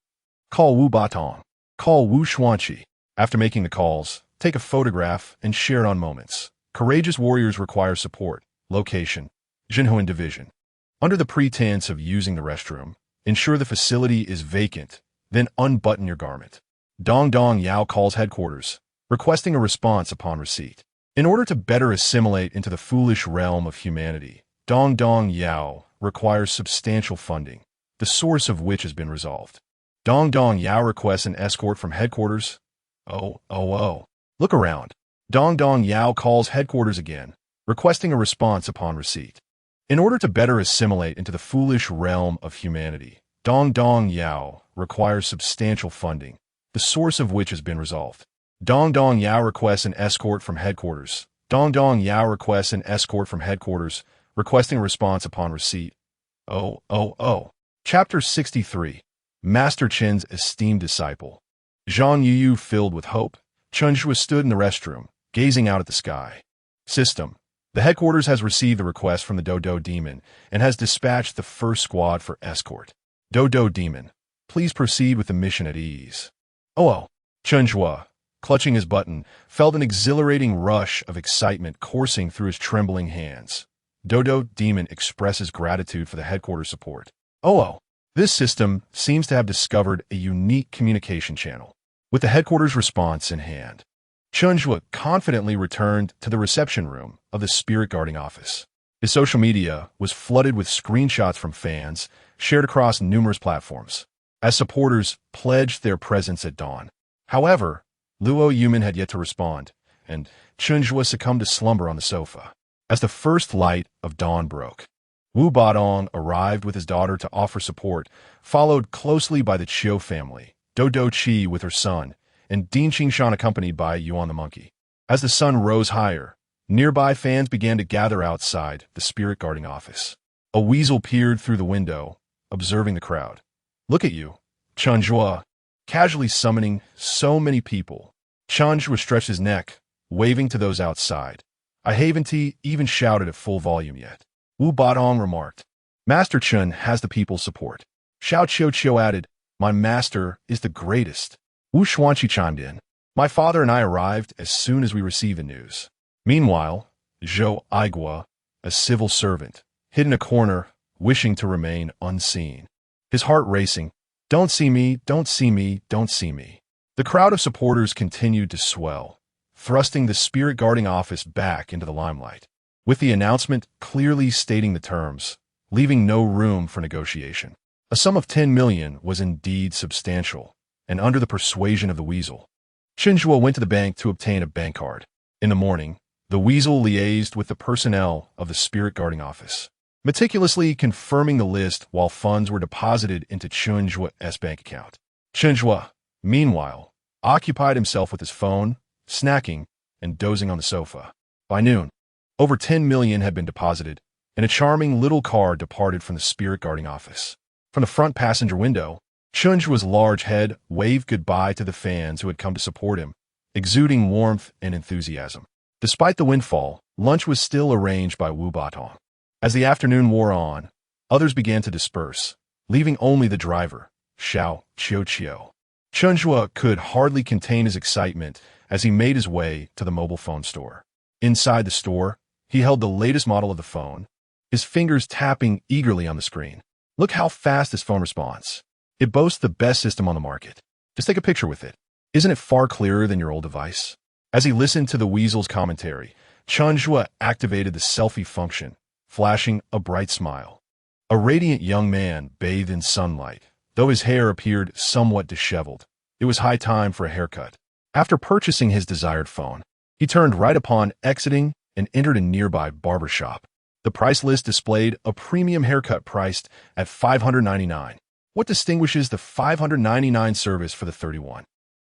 Speaker 1: Call Wu Batong. Call Wu Xuanqi." After making the calls, take a photograph and share it on moments. Courageous warriors require support. Location: Jinhuan Division. Under the pretense of using the restroom, ensure the facility is vacant, then unbutton your garment. Dong Dong Yao calls headquarters, requesting a response upon receipt. In order to better assimilate into the foolish realm of humanity, Dong Dong Yao requires substantial funding, the source of which has been resolved. Dong Dong Yao requests an escort from headquarters. Oh. Look around. Dong Dong Yao calls headquarters again, requesting a response upon receipt. In order to better assimilate into the foolish realm of humanity, Dong Dong Yao requires substantial funding, the source of which has been resolved. Dong Dong Yao requests an escort from headquarters. Dong Dong Yao requests an escort from headquarters, requesting a response upon receipt. Oh. Chapter 63. Master Chen's esteemed disciple. Zhang Yu filled with hope, Chen Zhuo stood in the restroom, gazing out at the sky. System. The headquarters has received the request from the Dodo Demon and has dispatched the first squad for escort. Dodo Demon, please proceed with the mission at ease. Oh. Chen Zhuo, clutching his button, felt an exhilarating rush of excitement coursing through his trembling hands. Dodo Demon expresses gratitude for the headquarters support. Oh. This system seems to have discovered a unique communication channel. With the headquarters response in hand, Chen Zhuo confidently returned to the reception room of the Spirit Guarding office. His social media was flooded with screenshots from fans, shared across numerous platforms, as supporters pledged their presence at dawn. However, Luo Yumin had yet to respond, and Chen Zhuo succumbed to slumber on the sofa. As the first light of dawn broke, Wu Batong arrived with his daughter to offer support, followed closely by the Chiu family, Dodo Qi with her son, and Dean Qingshan accompanied by Yuan the monkey. As the sun rose higher, nearby fans began to gather outside the Spirit Guarding office. A weasel peered through the window, observing the crowd. "Look at you, Chen Zhuo, casually summoning so many people." Chen Zhuo stretched his neck, waving to those outside. I haven't even shouted at full volume yet. Wu Batong remarked. Master Chen has the people's support. Xiao Qiu added, my master is the greatest. Wu Xuanqi chimed in. My father and I arrived as soon as we received the news. Meanwhile, Zhou Aigua, a civil servant, hid in a corner, wishing to remain unseen. His heart racing. Don't see me, don't see me, don't see me. The crowd of supporters continued to swell, thrusting the spirit guarding office back into the limelight, with the announcement clearly stating the terms, leaving no room for negotiation. A sum of 10 million was indeed substantial, and under the persuasion of the weasel, Chen Zhuo went to the bank to obtain a bank card. In the morning, the weasel liaised with the personnel of the spirit guarding office, meticulously confirming the list while funds were deposited into Chen Zhuo's bank account. Chen Zhuo, meanwhile, occupied himself with his phone, snacking, and dozing on the sofa. By noon, over 10 million had been deposited, and a charming little car departed from the spirit guarding office. From the front passenger window, Chen Zhuo's large head waved goodbye to the fans who had come to support him, exuding warmth and enthusiasm. Despite the windfall, lunch was still arranged by Wu Batong. As the afternoon wore on, others began to disperse, leaving only the driver, Xiao Qiu. Chen Zhuo could hardly contain his excitement as he made his way to the mobile phone store. Inside the store, he held the latest model of the phone, his fingers tapping eagerly on the screen. Look how fast this phone responds. It boasts the best system on the market. Just take a picture with it. Isn't it far clearer than your old device? As he listened to the weasel's commentary, Chen Zhuo activated the selfie function, flashing a bright smile. A radiant young man bathed in sunlight, though his hair appeared somewhat disheveled. It was high time for a haircut. After purchasing his desired phone, he turned right upon exiting and entered a nearby barber shop. The price list displayed a premium haircut priced at $599. What distinguishes the $599 service for the $31?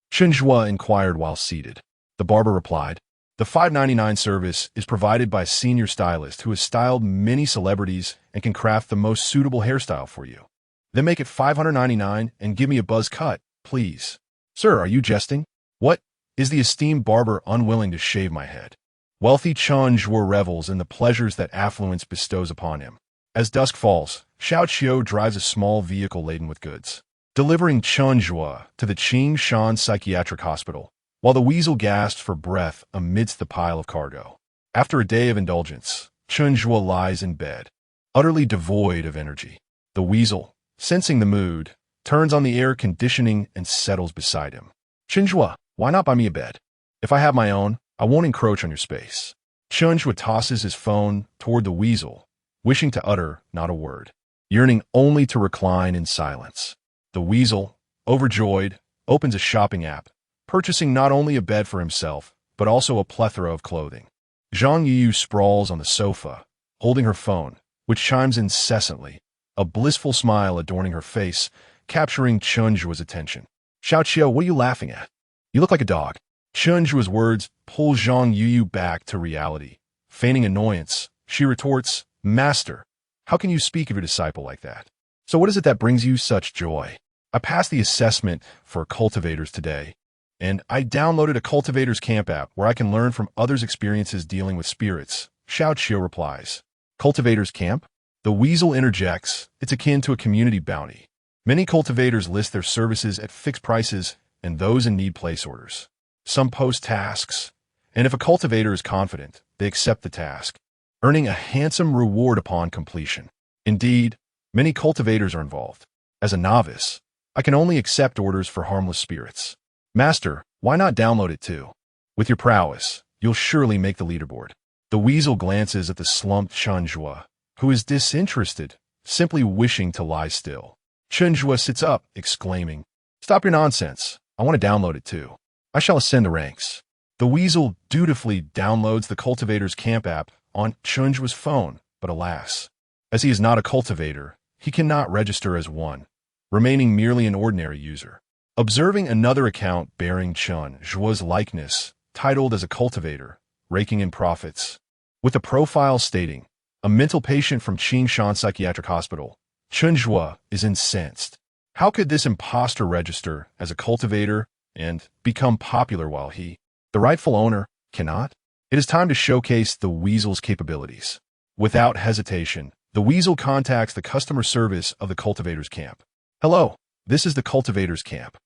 Speaker 1: Chen Zhuo inquired while seated. The barber replied, the $599 service is provided by a senior stylist who has styled many celebrities and can craft the most suitable hairstyle for you. Then make it $599 and give me a buzz cut, please. Sir, are you jesting? What? Is the esteemed barber unwilling to shave my head? Wealthy Chen Zhuo revels in the pleasures that affluence bestows upon him. As dusk falls, Xiao Qiu drives a small vehicle laden with goods, delivering Chen Zhuo to the Qing Shan Psychiatric Hospital, while the weasel gasped for breath amidst the pile of cargo. After a day of indulgence, Chen Zhuo lies in bed, utterly devoid of energy. The weasel, sensing the mood, turns on the air conditioning and settles beside him. Chen Zhuo, why not buy me a bed? If I have my own, I won't encroach on your space. Chen Zhuo tosses his phone toward the weasel, wishing to utter not a word, yearning only to recline in silence. The weasel, overjoyed, opens a shopping app, purchasing not only a bed for himself, but also a plethora of clothing. Zhang Yu sprawls on the sofa, holding her phone, which chimes incessantly, a blissful smile adorning her face, capturing Chen Zhuo's attention. Xiao Qiu, what are you laughing at? You look like a dog. Chen Zhuo's words pull Zhang Yu back to reality. Feigning annoyance, she retorts, Master, how can you speak of your disciple like that? So what is it that brings you such joy? I passed the assessment for cultivators today, and I downloaded a cultivators camp app where I can learn from others' experiences dealing with spirits. Xiao Qiu replies. Cultivators camp? The weasel interjects, it's akin to a community bounty. Many cultivators list their services at fixed prices, and those in need place orders. Some post tasks, and if a cultivator is confident, they accept the task, earning a handsome reward upon completion. Indeed, many cultivators are involved. As a novice, I can only accept orders for harmless spirits. Master, why not download it too? With your prowess, you'll surely make the leaderboard. The weasel glances at the slumped Chen Zhuo, who is disinterested, simply wishing to lie still. Chen Zhuo sits up, exclaiming, Stop your nonsense. I want to download it too. I shall ascend the ranks. The weasel dutifully downloads the cultivator's camp app on Chen Zhuo's phone, but alas, as he is not a cultivator, he cannot register as one, remaining merely an ordinary user. Observing another account bearing Chen Zhuo's likeness, titled as a cultivator, raking in profits, with a profile stating, a mental patient from Qing Shan Psychiatric Hospital, Chen Zhuo is incensed. How could this imposter register as a cultivator and become popular while he, the rightful owner, Cannot? It is time to showcase the weasel's capabilities. Without hesitation, the weasel contacts the customer service of the cultivator's camp. Hello, this is the cultivator's camp.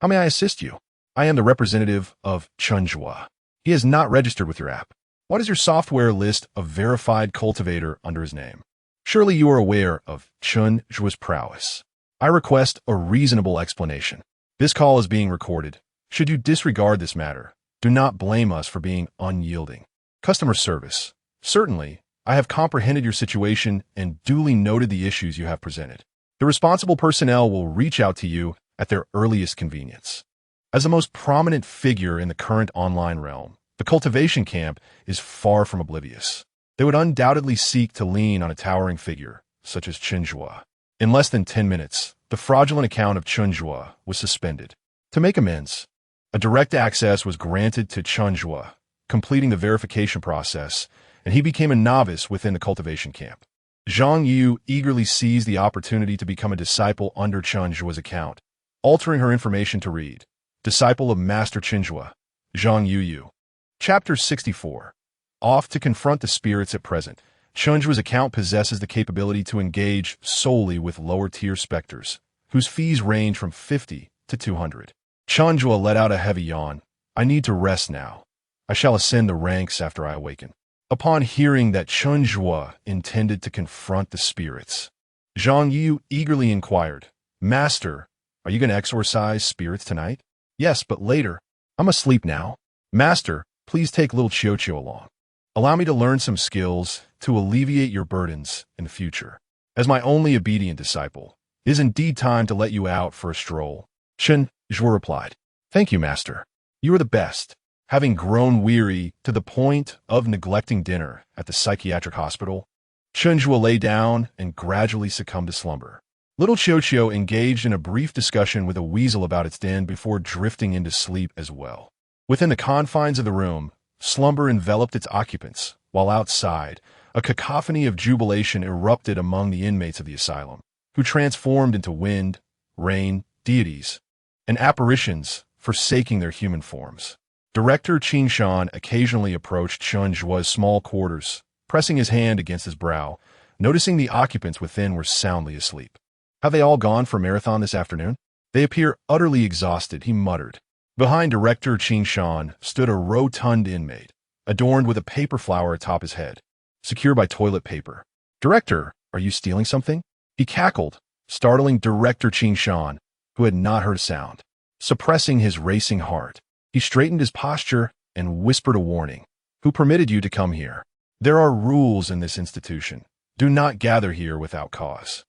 Speaker 1: How may I assist you? I am the representative of Chen Zhuo. He has not registered with your app. What is your software list of verified cultivator under his name? Surely you are aware of Chen Zhuo's prowess. I request a reasonable explanation. This call is being recorded. Should you disregard this matter, do not blame us for being unyielding. Customer service. Certainly, I have comprehended your situation and duly noted the issues you have presented. The responsible personnel will reach out to you at their earliest convenience. As the most prominent figure in the current online realm, the cultivation camp is far from oblivious. They would undoubtedly seek to lean on a towering figure, such as Chen Zhuo. In less than 10 minutes, the fraudulent account of Chen Zhuo was suspended. To make amends, a direct access was granted to Chen Zhuo, completing the verification process, and he became a novice within the cultivation camp. Zhang Yu eagerly seized the opportunity to become a disciple under Chen Zhuo's account, altering her information to read, Disciple of Master Chen Zhuo, Zhang Yu. Chapter 64. Off to confront the spirits at present. Chen Zhuo's account possesses the capability to engage solely with lower-tier specters, whose fees range from 50 to 200. Chen Zhuo let out a heavy yawn. I need to rest now. I shall ascend the ranks after I awaken. Upon hearing that Chen Zhuo intended to confront the spirits, Zhang Yu eagerly inquired, Master, are you going to exorcise spirits tonight? Yes, but later. I'm asleep now. Master, please take little Qiu along. Allow me to learn some skills to alleviate your burdens in the future. As my only obedient disciple, it is indeed time to let you out for a stroll. Chen Zhuo replied, Thank you, Master. You are the best. Having grown weary to the point of neglecting dinner at the psychiatric hospital, Chen Zhuo lay down and gradually succumbed to slumber. Little Qiu engaged in a brief discussion with a weasel about its den before drifting into sleep as well. Within the confines of the room, slumber enveloped its occupants, while outside, a cacophony of jubilation erupted among the inmates of the asylum, who transformed into wind, rain, deities, and apparitions, forsaking their human forms. Director Qing Shan occasionally approached Chen Zhuo's small quarters, pressing his hand against his brow, noticing the occupants within were soundly asleep. Have they all gone for a marathon this afternoon? They appear utterly exhausted, he muttered. Behind Director Qing Shan stood a rotund inmate, adorned with a paper flower atop his head, secured by toilet paper. Director, are you stealing something? He cackled, startling Director Qing Shan, who had not heard a sound. Suppressing his racing heart, he straightened his posture and whispered a warning. Who permitted you to come here? There are rules in this institution. Do not gather here without cause.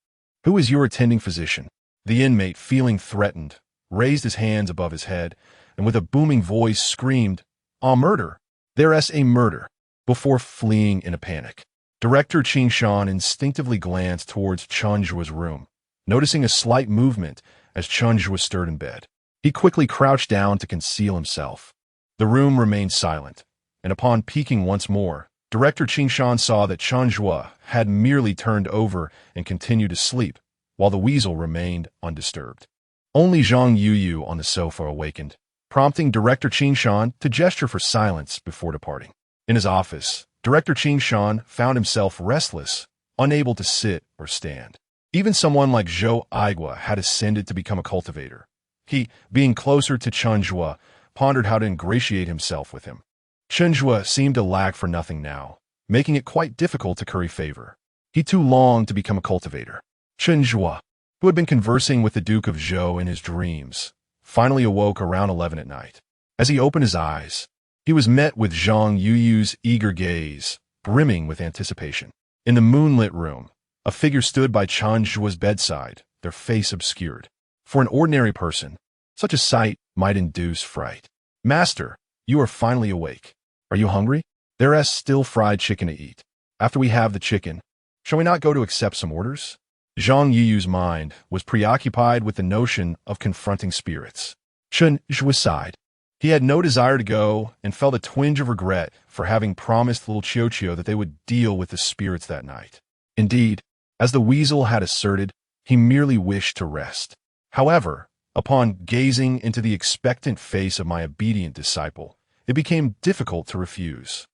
Speaker 1: Who is your attending physician? The inmate, feeling threatened, raised his hands above his head, and with a booming voice screamed, A murder! There's a murder! Before fleeing in a panic. Director Qing Shan instinctively glanced towards Chen Zhuo's room, noticing a slight movement as Chen Zhuo stirred in bed. He quickly crouched down to conceal himself. The room remained silent, and upon peeking once more, Director Qing Shan saw that Chen Zhuo had merely turned over and continued to sleep, while the weasel remained undisturbed. Only Zhang Yu on the sofa awakened, prompting Director Qing Shan to gesture for silence before departing. In his office, Director Qing Shan found himself restless, unable to sit or stand. Even someone like Zhou Aigua had ascended to become a cultivator. He, being closer to Chen Zhuo, pondered how to ingratiate himself with him. Chen Zhuo seemed to lack for nothing now, making it quite difficult to curry favor. He too longed to become a cultivator. Chen Zhuo, who had been conversing with the Duke of Zhou in his dreams, finally awoke around 11 at night. As he opened his eyes, he was met with Zhang Yu's eager gaze, brimming with anticipation. In the moonlit room, a figure stood by Chen Zhuo's bedside, their face obscured. For an ordinary person, such a sight might induce fright. Master, you are finally awake. Are you hungry? There is still fried chicken to eat. After we have the chicken, shall we not go to accept some orders? Zhang Yu's mind was preoccupied with the notion of confronting spirits. Chen Zhuo sighed. He had no desire to go and felt a twinge of regret for having promised little Qiu that they would deal with the spirits that night. Indeed, as the weasel had asserted, he merely wished to rest. However, upon gazing into the expectant face of my obedient disciple, it became difficult to refuse.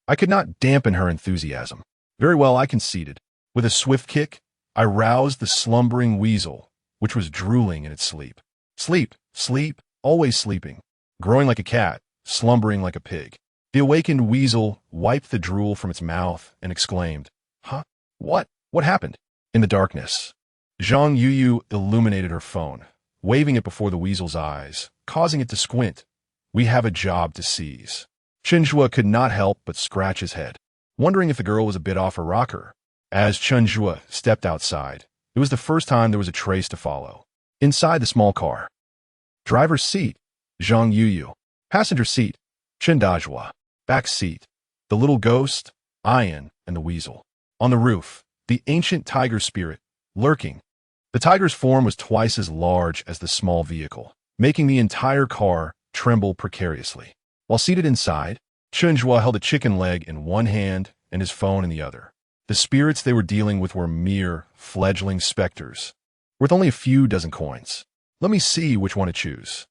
Speaker 1: I could not dampen her enthusiasm. Very well, I conceded. With a swift kick, I roused the slumbering weasel, which was drooling in its sleep. Sleep, sleep, always sleeping. Growing like a cat, slumbering like a pig. The awakened weasel wiped the drool from its mouth and exclaimed, "Huh? What? What happened?" In the darkness, Zhang Yuyu illuminated her phone, waving it before the weasel's eyes, causing it to squint. "We have a job to seize." Chen Zhuo could not help but scratch his head, wondering if the girl was a bit off her rocker. As Chen Zhuo stepped outside, it was the first time there was a trace to follow. Inside the small car. Driver's seat, Zhang Yuyu. Passenger seat, Chen Zhuo. Back seat, the little ghost, Ian, and the weasel. On the roof, the ancient tiger spirit, lurking. The tiger's form was twice as large as the small vehicle, making the entire car tremble precariously. While seated inside, Chen Zhuo held a chicken leg in one hand and his phone in the other. The spirits they were dealing with were mere fledgling specters, worth only a few dozen coins. Let me see which one to choose.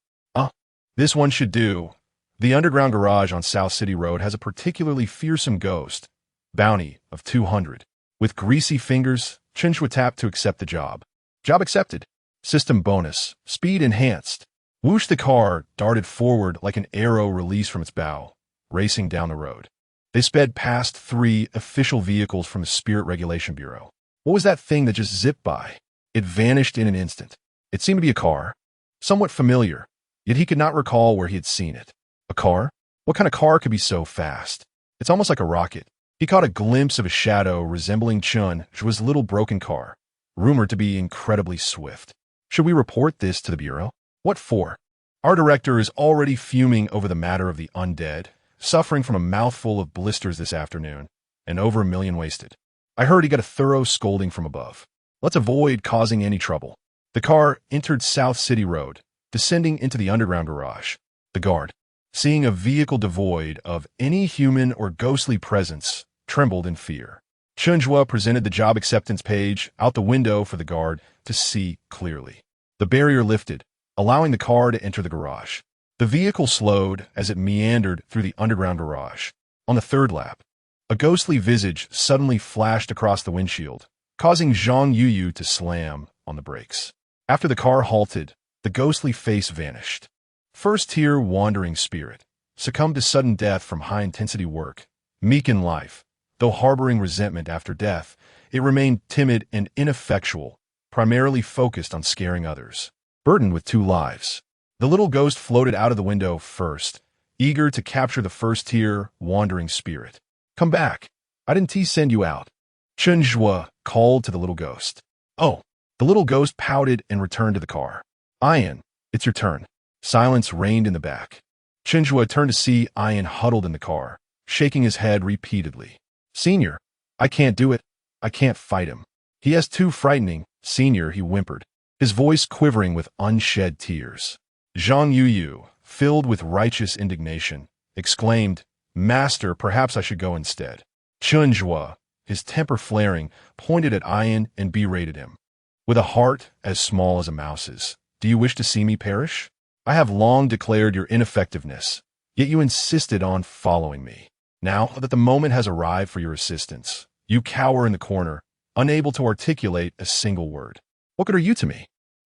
Speaker 1: This one should do. The underground garage on South City Road has a particularly fearsome ghost. Bounty of 200. With greasy fingers, Chen Zhuo tapped to accept the job. Job accepted. System bonus. Speed enhanced. Whoosh, the car darted forward like an arrow released from its bow, racing down the road. They sped past 3 official vehicles from the Spirit Regulation Bureau. What was that thing that just zipped by? It vanished in an instant. It seemed to be a car. Somewhat familiar, yet he could not recall where he had seen it. A car? What kind of car could be so fast? It's almost like a rocket. He caught a glimpse of a shadow resembling Chen Zhuo's little broken car, rumored to be incredibly swift. Should we report this to the Bureau? What for? Our director is already fuming over the matter of the undead, suffering from a mouthful of blisters this afternoon, and over $1 million wasted. I heard he got a thorough scolding from above. Let's avoid causing any trouble. The car entered South City Road, descending into the underground garage. The guard, seeing a vehicle devoid of any human or ghostly presence, trembled in fear. Chen Zhuo presented the job acceptance page out the window for the guard to see clearly. The barrier lifted, allowing the car to enter the garage. The vehicle slowed as it meandered through the underground garage. On the third lap, a ghostly visage suddenly flashed across the windshield, causing Zhang Yuyu to slam on the brakes. After the car halted, the ghostly face vanished. First-tier wandering spirit, succumbed to sudden death from high-intensity work. Meek in life, though harboring resentment after death, it remained timid and ineffectual, primarily focused on scaring others. Burdened with 2 lives, the little ghost floated out of the window first, eager to capture the first-tier wandering spirit. "Come back. I didn't send you out." Chen Zhuo called to the little ghost. "Oh." The little ghost pouted and returned to the car. "Ian, it's your turn." Silence reigned in the back. Chen Zhuo turned to see Ian huddled in the car, shaking his head repeatedly. "Senior, I can't do it. I can't fight him. He is too frightening." "Senior," he whimpered, his voice quivering with unshed tears. Zhang Yuyu, filled with righteous indignation, exclaimed, "Master, perhaps I should go instead." Chen Zhuo, his temper flaring, pointed at Ian and berated him. "With a heart as small as a mouse's, do you wish to see me perish? I have long declared your ineffectiveness, yet you insisted on following me. Now that the moment has arrived for your assistance, you cower in the corner, unable to articulate a single word. What good are you to me?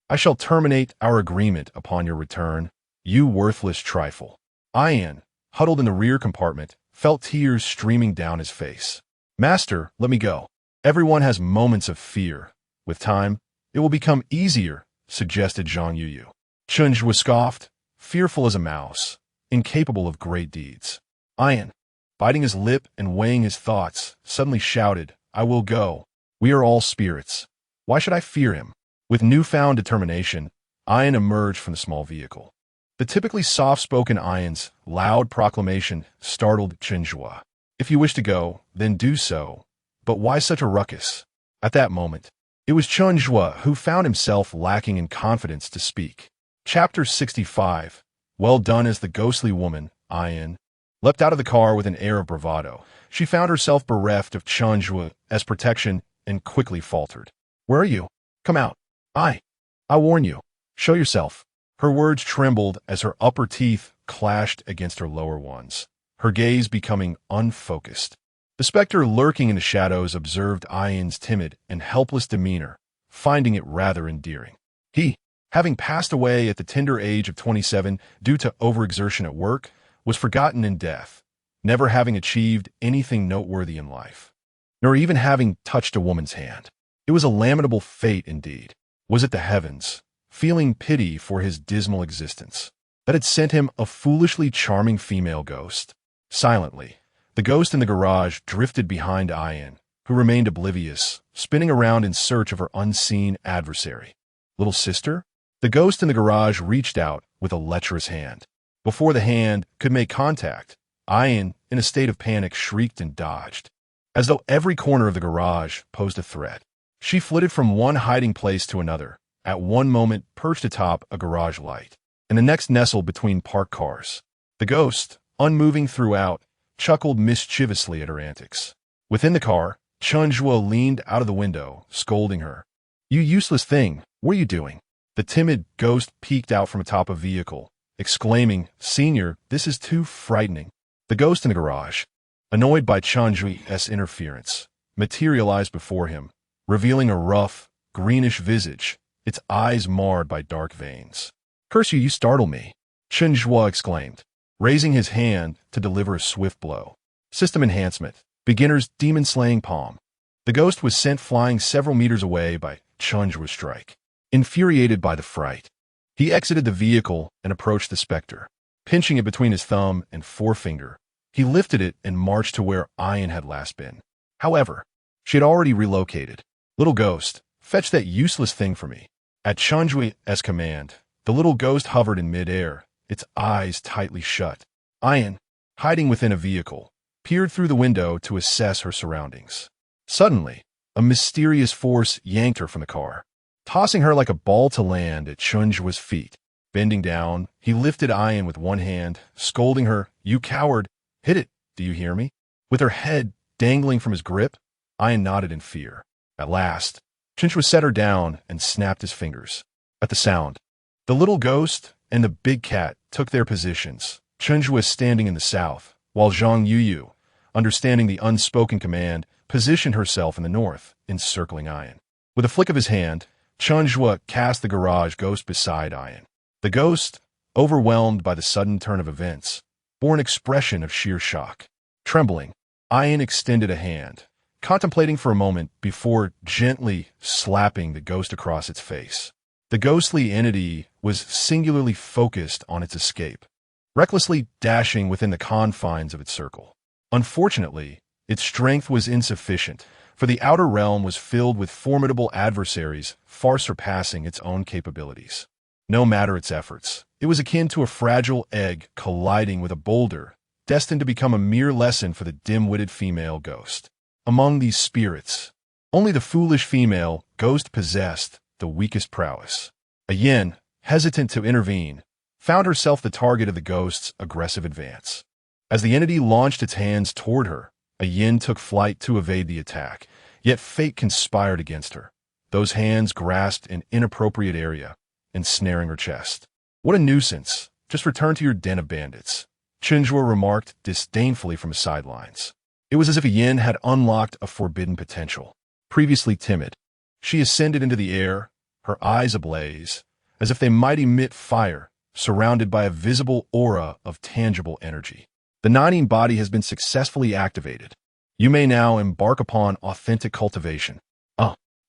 Speaker 1: I shall terminate our agreement upon your return, you worthless trifle." Ian, huddled in the rear compartment, felt tears streaming down his face. "Master, let me go. Everyone has moments of fear. With time, it will become easier," suggested Zhang Yuyu. Chen Zhuo scoffed, fearful as a mouse, incapable of great deeds. Ian, biting his lip and weighing his thoughts, suddenly shouted, "I will go. We are all spirits. Why should I fear him?" With newfound determination, Ian emerged from the small vehicle. The typically soft-spoken Ian's loud proclamation startled Chen Zhuo. "If you wish to go, then do so. But why such a ruckus?" At that moment, it was Chen Zhuo who found himself lacking in confidence to speak. Chapter 65. Well done. As the ghostly woman, Ian, leapt out of the car with an air of bravado, she found herself bereft of Chen Zhuo as protection and quickly faltered. "Where are you? Come out. I warn you. Show yourself." Her words trembled as her upper teeth clashed against her lower ones, her gaze becoming unfocused. The specter lurking in the shadows observed Ayan's timid and helpless demeanor, finding it rather endearing. He, having passed away at the tender age of 27 due to overexertion at work, was forgotten in death, never having achieved anything noteworthy in life, nor even having touched a woman's hand. It was a lamentable fate indeed. Was it the heavens, feeling pity for his dismal existence, that had sent him a foolishly charming female ghost? Silently, the ghost in the garage drifted behind Ayan, who remained oblivious, spinning around in search of her unseen adversary. Little sister? The ghost in the garage reached out with a lecherous hand. Before the hand could make contact, Ayan, in a state of panic, shrieked and dodged, as though every corner of the garage posed a threat. She flitted from one hiding place to another, at one moment perched atop a garage light, and the next nestled between parked cars. The ghost, unmoving throughout, chuckled mischievously at her antics. Within the car, Chen Zhuo leaned out of the window, scolding her. "You useless thing, what are you doing?" The timid ghost peeked out from atop a vehicle, exclaiming, "Senior, this is too frightening." The ghost in the garage, annoyed by Chen Zhuo's interference, materialized before him, revealing a rough, greenish visage, its eyes marred by dark veins. "Curse you, you startle me," Chen Zhuo exclaimed, raising his hand to deliver a swift blow. System enhancement, beginner's demon-slaying palm. The ghost was sent flying several meters away by Chen Zhuo's strike. Infuriated by the fright, he exited the vehicle and approached the specter. Pinching it between his thumb and forefinger, he lifted it and marched to where Ayan had last been. However, she had already relocated. "Little ghost, fetch that useless thing for me." At Chen Zhuo's command, the little ghost hovered in midair, its eyes tightly shut. Ayan, hiding within a vehicle, peered through the window to assess her surroundings. Suddenly, a mysterious force yanked her from the car, tossing her like a ball to land at Chen Zhuo's feet. Bending down, he lifted Ayan with one hand, scolding her, "You coward! Hit it, do you hear me?" With her head dangling from his grip, Ayan nodded in fear. At last, Chen Zhuo set her down and snapped his fingers. At the sound, the little ghost and the big cat took their positions, Chen Zhuo standing in the south, while Zhang Yuyu, understanding the unspoken command, positioned herself in the north, encircling Ayan. With a flick of his hand, Chen Zhuo cast the garage ghost beside Ayan. The ghost, overwhelmed by the sudden turn of events, bore an expression of sheer shock. Trembling, Ayan extended a hand, contemplating for a moment before gently slapping the ghost across its face. The ghostly entity was singularly focused on its escape, recklessly dashing within the confines of its circle. Unfortunately, its strength was insufficient, for the outer realm was filled with formidable adversaries far surpassing its own capabilities. No matter its efforts, it was akin to a fragile egg colliding with a boulder, destined to become a mere lesson for the dim-witted female ghost. Among these spirits, only the foolish female ghost possessed the weakest prowess. Ayan, hesitant to intervene, found herself the target of the ghost's aggressive advance. As the entity launched its hands toward her, Ayan took flight to evade the attack, yet fate conspired against her. Those hands grasped an inappropriate area, ensnaring her chest. "What a nuisance! Just return to your den of bandits," Chen Zhuo remarked disdainfully from the sidelines. It was as if Ayan had unlocked a forbidden potential. Previously timid, she ascended into the air, her eyes ablaze, as if they might emit fire, surrounded by a visible aura of tangible energy. "The Nining body has been successfully activated. You may now embark upon authentic cultivation."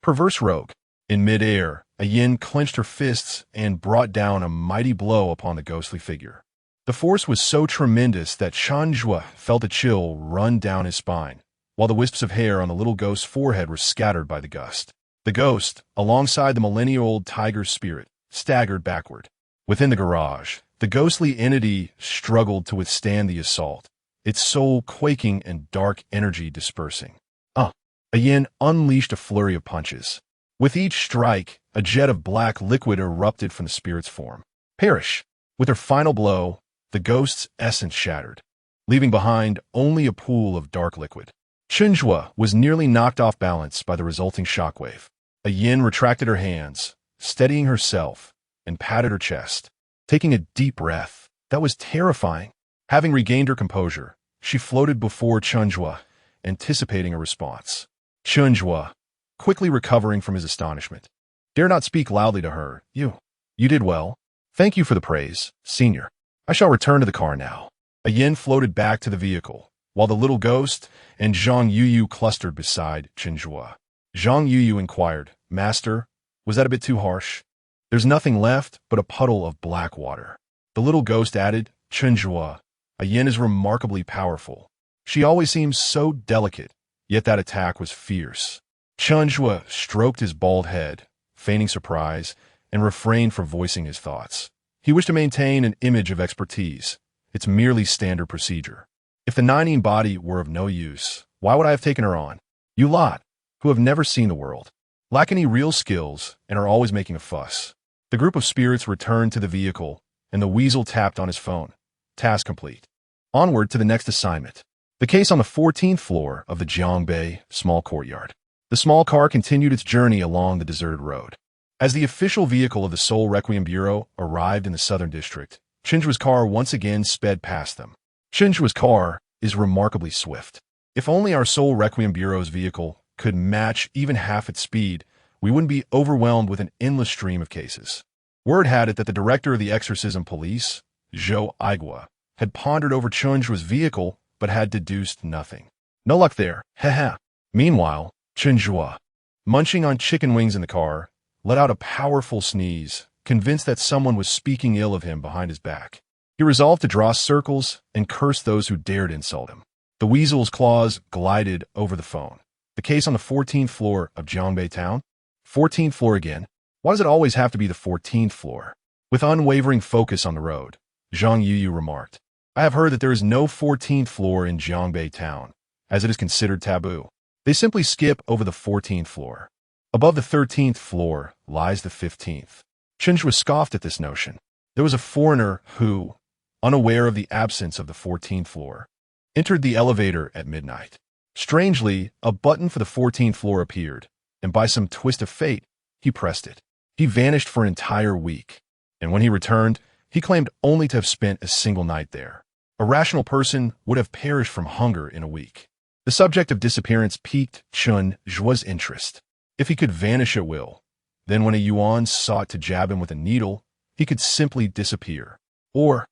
Speaker 1: Perverse rogue. In midair, Ayan clenched her fists and brought down a mighty blow upon the ghostly figure. The force was so tremendous that Chen Zhuo felt a chill run down his spine, while the wisps of hair on the little ghost's forehead were scattered by the gust. The ghost, alongside the millennia-old tiger spirit, staggered backward. Within the garage, the ghostly entity struggled to withstand the assault, its soul quaking and dark energy dispersing. Ayan unleashed a flurry of punches. With each strike, a jet of black liquid erupted from the spirit's form. Perish! With her final blow, the ghost's essence shattered, leaving behind only a pool of dark liquid. Chen Zhuo was nearly knocked off balance by the resulting shockwave. Ayan retracted her hands, steadying herself, and patted her chest. Taking a deep breath, That was terrifying. Having regained her composure, she floated before Chen Zhuo, anticipating a response. Chen Zhuo, quickly recovering from his astonishment, dare not speak loudly to her. You did well. Thank you for the praise, senior. I shall return to the car now. A yin floated back to the vehicle, while the little ghost and Zhang Yuyu clustered beside Chen Zhuo. Zhang Yuyu inquired, Master, was that a bit too harsh? There's nothing left but a puddle of black water. The little ghost added, Chen Zhuo, a yin is remarkably powerful. She always seems so delicate, yet that attack was fierce. Chen Zhuo stroked his bald head, feigning surprise, and refrained from voicing his thoughts. He wished to maintain an image of expertise. It's merely standard procedure. If the Nining body were of no use, why would I have taken her on? You lot, who have never seen the world, lack any real skills and are always making a fuss. The group of spirits returned to the vehicle, and the weasel tapped on his phone. Task complete. Onward to the next assignment. The case on the 14th floor of the Jiangbei small courtyard. The small car continued its journey along the deserted road. As the official vehicle of the Seoul Requiem Bureau arrived in the southern district, Chen Zhuo's car once again sped past them. Chen Zhuo's car is remarkably swift. If only our Seoul Requiem Bureau's vehicle could match even half its speed, we wouldn't be overwhelmed with an endless stream of cases. Word had it that the director of the exorcism police, Zhou Aigua, had pondered over Chen Zhuo's vehicle but had deduced nothing. No luck there, haha. Meanwhile, Chen Zhuo, munching on chicken wings in the car, let out a powerful sneeze, convinced that someone was speaking ill of him behind his back. He resolved to draw circles and curse those who dared insult him. The weasel's claws glided over the phone. The case on the 14th floor of Jiangbei Town? 14th floor again? Why does it always have to be the 14th floor? With unwavering focus on the road, Zhang Yuyu remarked, I have heard that there is no 14th floor in Jiangbei Town, as it is considered taboo. They simply skip over the 14th floor. Above the 13th floor lies the 15th. Chen Zhuo scoffed at this notion. There was a foreigner who, unaware of the absence of the 14th floor, entered the elevator at midnight. Strangely, a button for the 14th floor appeared, and by some twist of fate, he pressed it. He vanished for an entire week, and when he returned, he claimed only to have spent a single night there. A rational person would have perished from hunger in a week. The subject of disappearance piqued Chen Zhuo's interest. If he could vanish at will, then when a yuan sought to jab him with a needle, he could simply disappear. Or,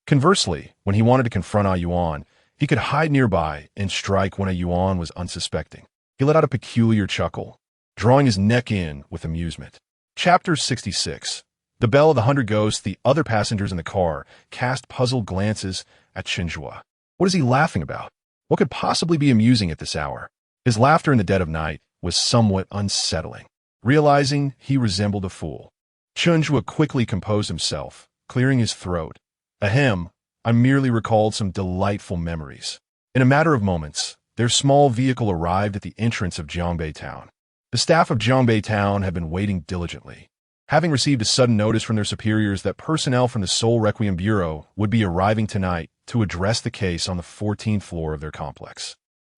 Speaker 1: conversely, when he wanted to confront a yuan, he could hide nearby and strike when a yuan was unsuspecting. He let out a peculiar chuckle, drawing his neck in with amusement. Chapter 66. The Bell of the 100 Ghosts. The other passengers in the car cast puzzled glances at Chen Zhuo. What is he laughing about? What could possibly be amusing at this hour? His laughter in the dead of night was somewhat unsettling. Realizing he resembled a fool, Chen Zhuo quickly composed himself, clearing his throat. Ahem, I merely recalled some delightful memories. In a matter of moments, their small vehicle arrived at the entrance of Jiangbei Town. The staff of Jiangbei Town had been waiting diligently, having received a sudden notice from their superiors that personnel from the Seoul Requiem Bureau would be arriving tonight to address the case on the 14th floor of their complex.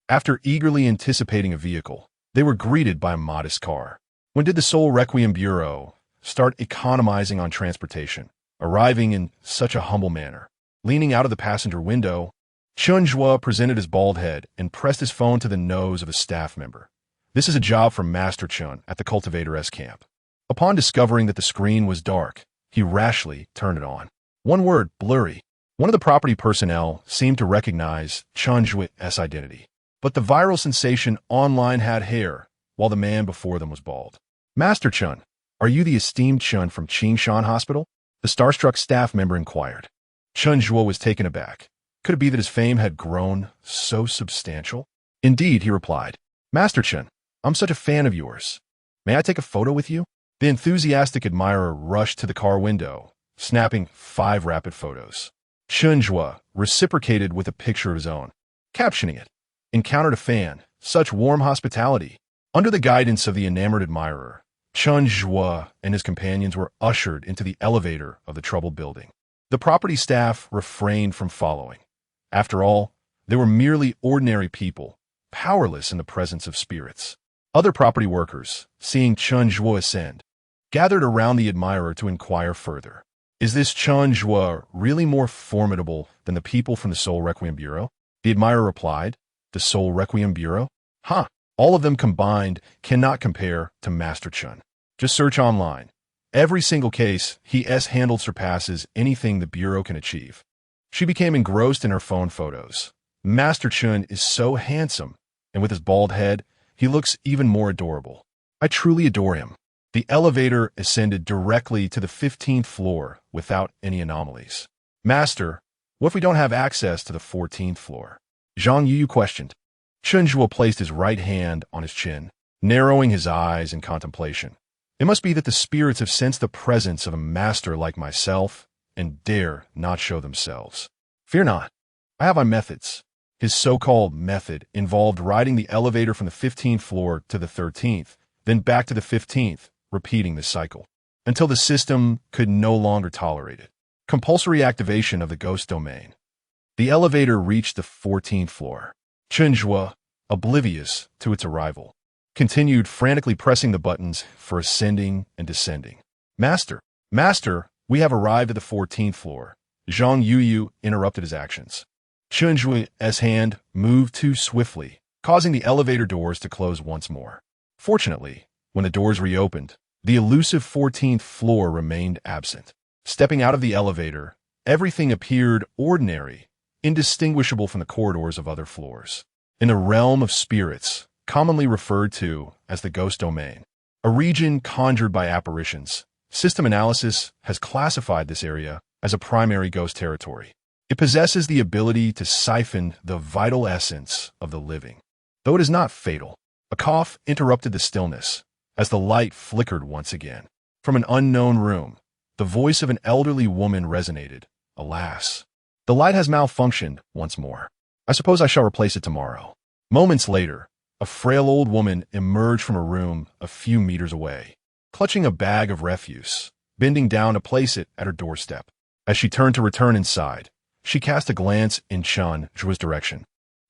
Speaker 1: After eagerly anticipating a vehicle, they were greeted by a modest car. When did the Seoul Requiem Bureau start economizing on transportation, arriving in such a humble manner? Leaning out of the passenger window, Chen Zhuo presented his bald head and pressed his phone to the nose of a staff member. This is a job for Master Chen at the Cultivator S camp. Upon discovering that the screen was dark, he rashly turned it on. One word, blurry. One of the property personnel seemed to recognize Chen Zhuo's identity. But the viral sensation online had hair, while the man before them was bald. Master Chen, are you the esteemed Chen from Qing Shan Hospital? The starstruck staff member inquired. Chen Zhuo was taken aback. Could it be that his fame had grown so substantial? Indeed, he replied. Master Chen, I'm such a fan of yours. May I take a photo with you? The enthusiastic admirer rushed to the car window, snapping 5 rapid photos. Chen Zhuo reciprocated with a picture of his own, captioning it, encountered a fan, such warm hospitality. Under the guidance of the enamored admirer, Chen Zhuo and his companions were ushered into the elevator of the troubled building. The property staff refrained from following. After all, they were merely ordinary people, powerless in the presence of spirits. Other property workers, seeing Chen Zhuo ascend, gathered around the admirer to inquire further. Is this Chen Zhuo really more formidable than the people from the Soul Requiem Bureau? The admirer replied, the Soul Requiem Bureau? Huh, all of them combined cannot compare to Master Chen. Just search online. Every single case he has handled surpasses anything the Bureau can achieve. She became engrossed in her phone photos. Master Chen is so handsome, and with his bald head, he looks even more adorable. I truly adore him. The elevator ascended directly to the 15th floor without any anomalies. Master, what if we don't have access to the 14th floor? Zhang Yu questioned. Chen Zhuo placed his right hand on his chin, narrowing his eyes in contemplation. It must be that the spirits have sensed the presence of a master like myself and dare not show themselves. Fear not. I have my methods. His so-called method involved riding the elevator from the 15th floor to the 13th, then back to the 15th, repeating this cycle, until the system could no longer tolerate it. Compulsory activation of the ghost domain. The elevator reached the 14th floor. Chen Zhuo, oblivious to its arrival, continued frantically pressing the buttons for ascending and descending. Master, we have arrived at the 14th floor. Zhang Yu interrupted his actions. Chen Zhuo's hand moved too swiftly, causing the elevator doors to close once more. Fortunately, when the doors reopened, the elusive 14th floor remained absent. Stepping out of the elevator, everything appeared ordinary, indistinguishable from the corridors of other floors. In a realm of spirits, commonly referred to as the ghost domain, a region conjured by apparitions, system analysis has classified this area as a primary ghost territory. It possesses the ability to siphon the vital essence of the living. Though it is not fatal, a cough interrupted the stillness as the light flickered once again. From an unknown room, the voice of an elderly woman resonated. Alas, the light has malfunctioned once more. I suppose I shall replace it tomorrow. Moments later, a frail old woman emerged from a room a few meters away, clutching a bag of refuse, bending down to place it at her doorstep. As she turned to return inside, she cast a glance in Chen Zhuo's direction,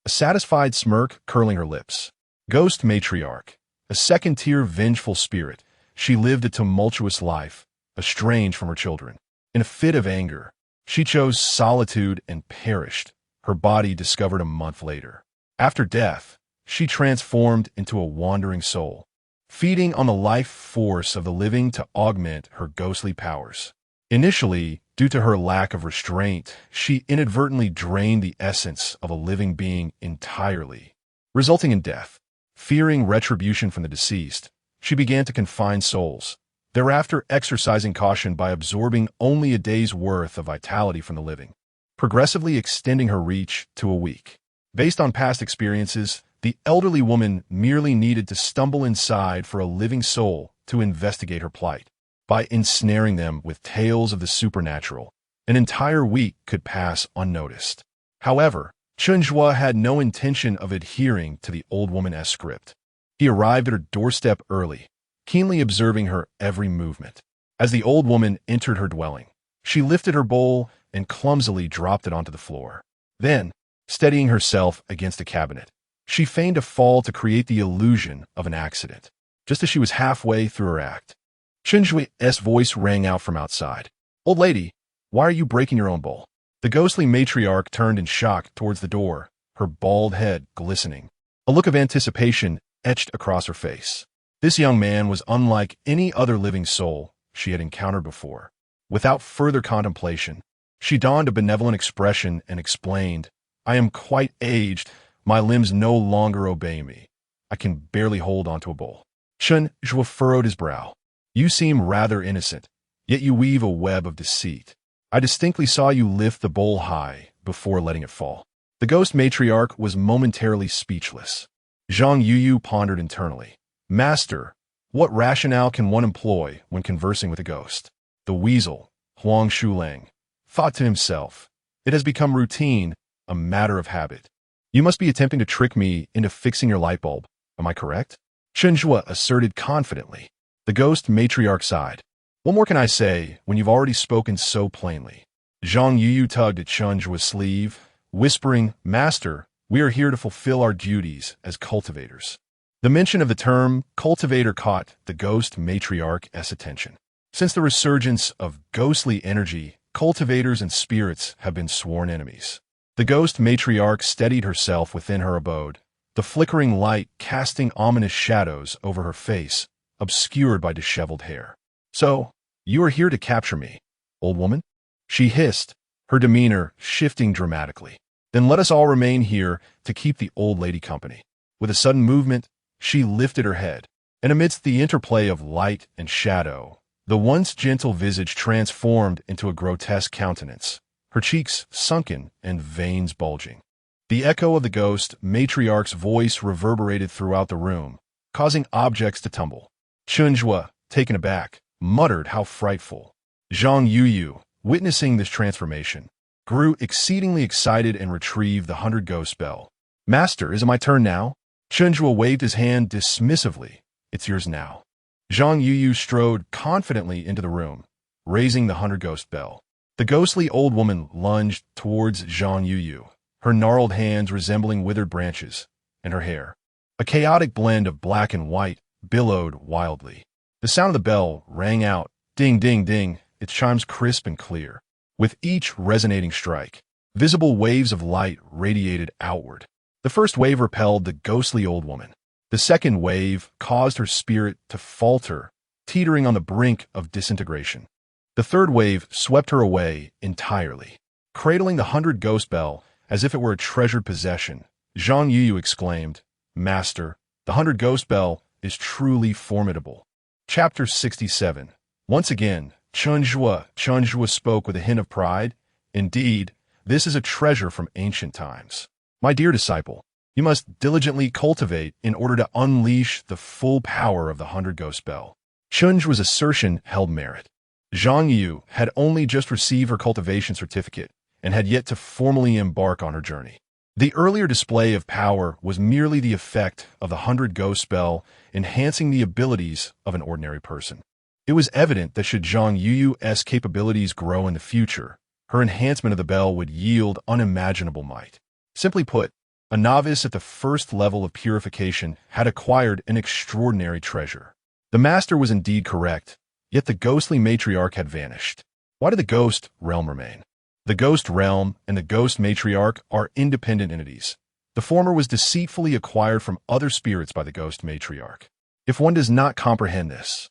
Speaker 1: a satisfied smirk curling her lips. Ghost matriarch, a second-tier vengeful spirit, she lived a tumultuous life, estranged from her children. In a fit of anger, she chose solitude and perished, her body discovered a month later. After death, she transformed into a wandering soul, feeding on the life force of the living to augment her ghostly powers. Initially, due to her lack of restraint, she inadvertently drained the essence of a living being entirely, resulting in death. Fearing retribution from the deceased, she began to confine souls, thereafter exercising caution by absorbing only a day's worth of vitality from the living, progressively extending her reach to a week. Based on past experiences, the elderly woman merely needed to stumble inside for a living soul to investigate her plight. By ensnaring them with tales of the supernatural, an entire week could pass unnoticed. However, Chen Zhuo had no intention of adhering to the old woman's script. He arrived at her doorstep early, keenly observing her every movement. As the old woman entered her dwelling, she lifted her bowl and clumsily dropped it onto the floor. Then, steadying herself against a cabinet, she feigned a fall to create the illusion of an accident. Just as she was halfway through her act, Chen Zhuo's voice rang out from outside. "Old lady, why are you breaking your own bowl?" The ghostly matriarch turned in shock towards the door, her bald head glistening. A look of anticipation etched across her face. This young man was unlike any other living soul she had encountered before. Without further contemplation, she donned a benevolent expression and explained, "I am quite aged. My limbs no longer obey me. I can barely hold onto a bowl." Chen Zhuo furrowed his brow. "You seem rather innocent, yet you weave a web of deceit. I distinctly saw you lift the bowl high before letting it fall." The ghost matriarch was momentarily speechless. Zhang Yu pondered internally. "Master, what rationale can one employ when conversing with a ghost?" The weasel, Huang Shulang, thought to himself, "It has become routine, a matter of habit. You must be attempting to trick me into fixing your light bulb. Am I correct?" Chen Zhuo asserted confidently. The ghost matriarch sighed. "What more can I say when you've already spoken so plainly?" Zhang Yu tugged at Chen Zhuo's sleeve, whispering, "Master, we are here to fulfill our duties as cultivators." The mention of the term cultivator caught the ghost matriarch's attention. Since the resurgence of ghostly energy, cultivators and spirits have been sworn enemies. The ghost matriarch steadied herself within her abode, the flickering light casting ominous shadows over her face, obscured by disheveled hair. "So, you are here to capture me, old woman?" she hissed, her demeanor shifting dramatically. "Then let us all remain here to keep the old lady company." With a sudden movement, she lifted her head, and amidst the interplay of light and shadow, the once gentle visage transformed into a grotesque countenance, her cheeks sunken and veins bulging. The echo of the ghost matriarch's voice reverberated throughout the room, causing objects to tumble. Chen Zhuo, taken aback, muttered, "How frightful." Zhang Yuyu, witnessing this transformation, grew exceedingly excited and retrieved the 100-ghost spell. "Master, is it my turn now?" Chen Zhuo waved his hand dismissively. "It's yours now." Zhang Yuyu strode confidently into the room, raising the 100-ghost bell. The ghostly old woman lunged towards Zhang Yuyu, her gnarled hands resembling withered branches, and her hair, a chaotic blend of black and white, billowed wildly. The sound of the bell rang out, ding, ding, ding, its chimes crisp and clear. With each resonating strike, visible waves of light radiated outward. The first wave repelled the ghostly old woman. The second wave caused her spirit to falter, teetering on the brink of disintegration. The third wave swept her away entirely. Cradling the 100-ghost bell as if it were a treasured possession, Zhang Yuyu exclaimed, "Master, the 100-ghost bell is truly formidable." Chapter 67. Once again, Chen Zhuo spoke with a hint of pride. "Indeed, this is a treasure from ancient times. My dear disciple, you must diligently cultivate in order to unleash the full power of the 100-ghost bell." Chen Zhuo's assertion held merit. Zhang Yu had only just received her cultivation certificate and had yet to formally embark on her journey. The earlier display of power was merely the effect of the 100-ghost spell enhancing the abilities of an ordinary person. It was evident that should Zhang Yuyu's capabilities grow in the future, her enhancement of the bell would yield unimaginable might. Simply put, a novice at the first level of purification had acquired an extraordinary treasure. The master was indeed correct, yet the ghostly matriarch had vanished. Why did the ghost realm remain? The ghost realm and the ghost matriarch are independent entities. The former was deceitfully acquired from other spirits by the ghost matriarch. If one does not comprehend this,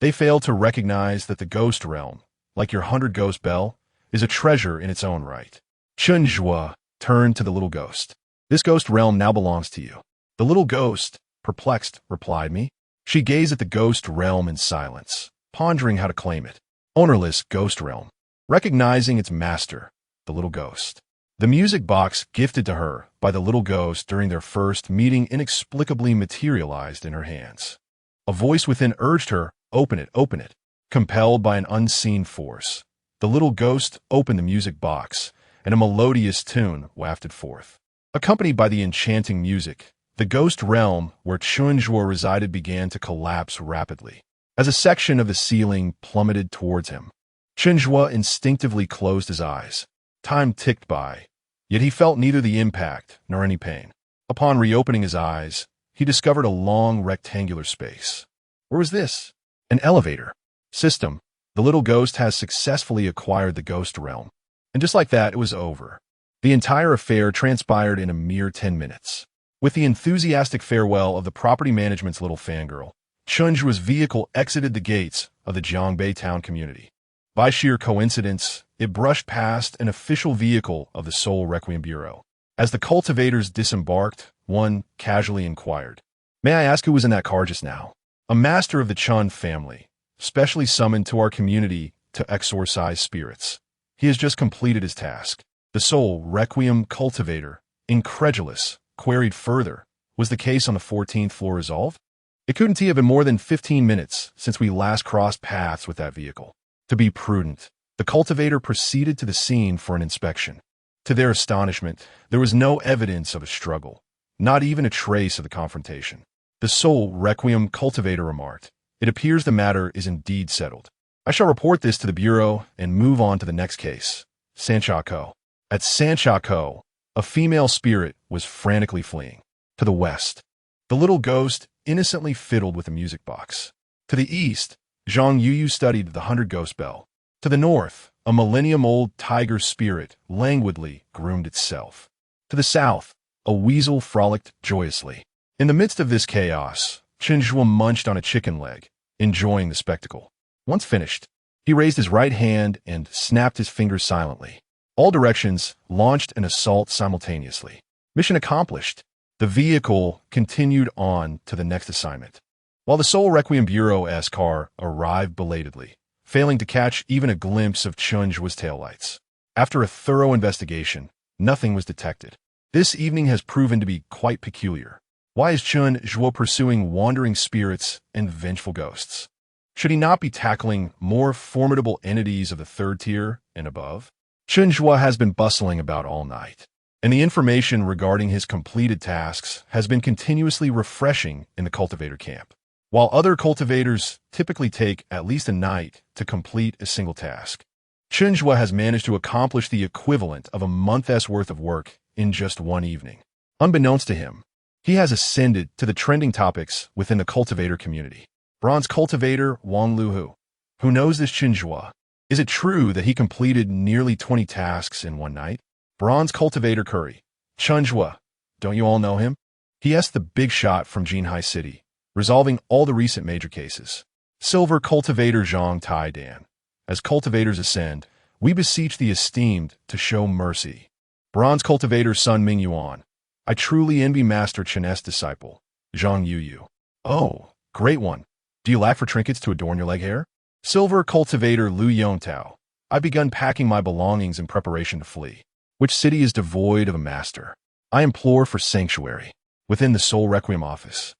Speaker 1: they fail to recognize that the ghost realm, like your 100-ghost bell, is a treasure in its own right. Chen Zhuo turned to the little ghost. "This ghost realm now belongs to you." The little ghost, perplexed, replied me. She gazed at the ghost realm in silence, pondering how to claim it. Ownerless ghost realm. Recognizing its master, the little ghost. The music box gifted to her by the little ghost during their first meeting inexplicably materialized in her hands. A voice within urged her, open it, open it." Compelled by an unseen force, the little ghost opened the music box, and a melodious tune wafted forth. Accompanied by the enchanting music, the ghost realm where Chen Zhuo resided began to collapse rapidly, as a section of the ceiling plummeted towards him. Chen Zhuo instinctively closed his eyes. Time ticked by, yet he felt neither the impact nor any pain. Upon reopening his eyes, he discovered a long rectangular space. Where was this? An elevator. System. The little ghost has successfully acquired the ghost realm. And just like that, it was over. The entire affair transpired in a mere 10 minutes. With the enthusiastic farewell of the property management's little fangirl, Chen Zhuo's vehicle exited the gates of the Jiangbei town community. By sheer coincidence, it brushed past an official vehicle of the Soul Requiem Bureau. As the cultivators disembarked, one casually inquired, "May I ask who was in that car just now?" "A master of the Chun family, specially summoned to our community to exorcise spirits. He has just completed his task." The Soul Requiem cultivator, incredulous, queried further, "Was the case on the 14th floor resolved?" "It couldn't have been more than 15 minutes since we last crossed paths with that vehicle." To be prudent, the cultivator proceeded to the scene for an inspection. To their astonishment, there was no evidence of a struggle, not even a trace of the confrontation. The Soul Requiem cultivator remarked, "It appears the matter is indeed settled. I shall report this to the Bureau and move on to the next case." Sanchaco. At Sanchaco, a female spirit was frantically fleeing. To the west, the little ghost innocently fiddled with a music box. To the east, Zhang Yuyu studied the 100-ghost bell. To the north, a millennium-old tiger spirit languidly groomed itself. To the south, a weasel frolicked joyously. In the midst of this chaos, Chen Zhuo munched on a chicken leg, enjoying the spectacle. Once finished, he raised his right hand and snapped his fingers silently. All directions launched an assault simultaneously. Mission accomplished. The vehicle continued on to the next assignment, while the Seoul Requiem Bureau's car arrived belatedly, failing to catch even a glimpse of Chen Zhuo's taillights. After a thorough investigation, nothing was detected. This evening has proven to be quite peculiar. Why is Chen Zhuo pursuing wandering spirits and vengeful ghosts? Should he not be tackling more formidable entities of the third tier and above? Chen Zhuo has been bustling about all night, and the information regarding his completed tasks has been continuously refreshing in the cultivator camp. While other cultivators typically take at least a night to complete a single task, Chen Zhuo has managed to accomplish the equivalent of a month's worth of work in just one evening. Unbeknownst to him, he has ascended to the trending topics within the cultivator community. Bronze cultivator Wang Luhu. Who knows this Chen Zhuo? Is it true that he completed nearly 20 tasks in one night? Bronze cultivator Curry. Chen Zhuo. Don't you all know him? He is the big shot from Jinhai City, resolving all the recent major cases. Silver cultivator Zhang Tai Dan. As cultivators ascend, we beseech the esteemed to show mercy. Bronze cultivator Sun Ming Yuan. I truly envy Master Chen's disciple, Zhang Yuyu. Oh, great one. Do you lack for trinkets to adorn your leg hair? Silver cultivator Lu Yontao. I've begun packing my belongings in preparation to flee. Which city is devoid of a master? I implore for sanctuary. Within the Seoul Requiem office,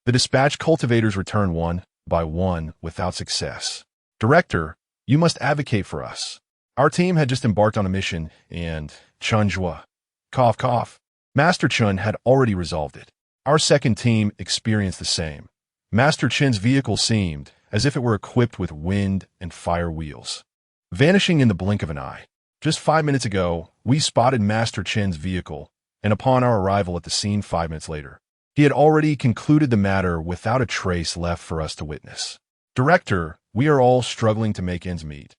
Speaker 1: the dispatched cultivators return one by one without success. Director, you must advocate for us. Our team had just embarked on a mission, and Chen Zhuo. Cough, cough. Master Chen had already resolved it. Our second team experienced the same. Master Chen's vehicle seemed as if it were equipped with wind and fire wheels, vanishing in the blink of an eye. Just 5 minutes ago, we spotted Master Chen's vehicle, and upon our arrival at the scene 5 minutes later, he had already concluded the matter without a trace left for us to witness. Director, we are all struggling to make ends meet,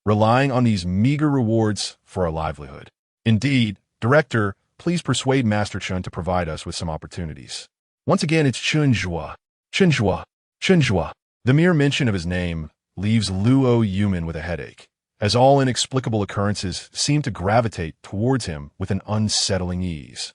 Speaker 1: relying on these meager rewards for our livelihood. Indeed, Director, please persuade Master Chen to provide us with some opportunities. Once again, it's Chen Zhuo. Chen Zhuo. Chen Zhuo. The mere mention of his name leaves Luo Yumin with a headache, as all inexplicable occurrences seem to gravitate towards him with an unsettling ease.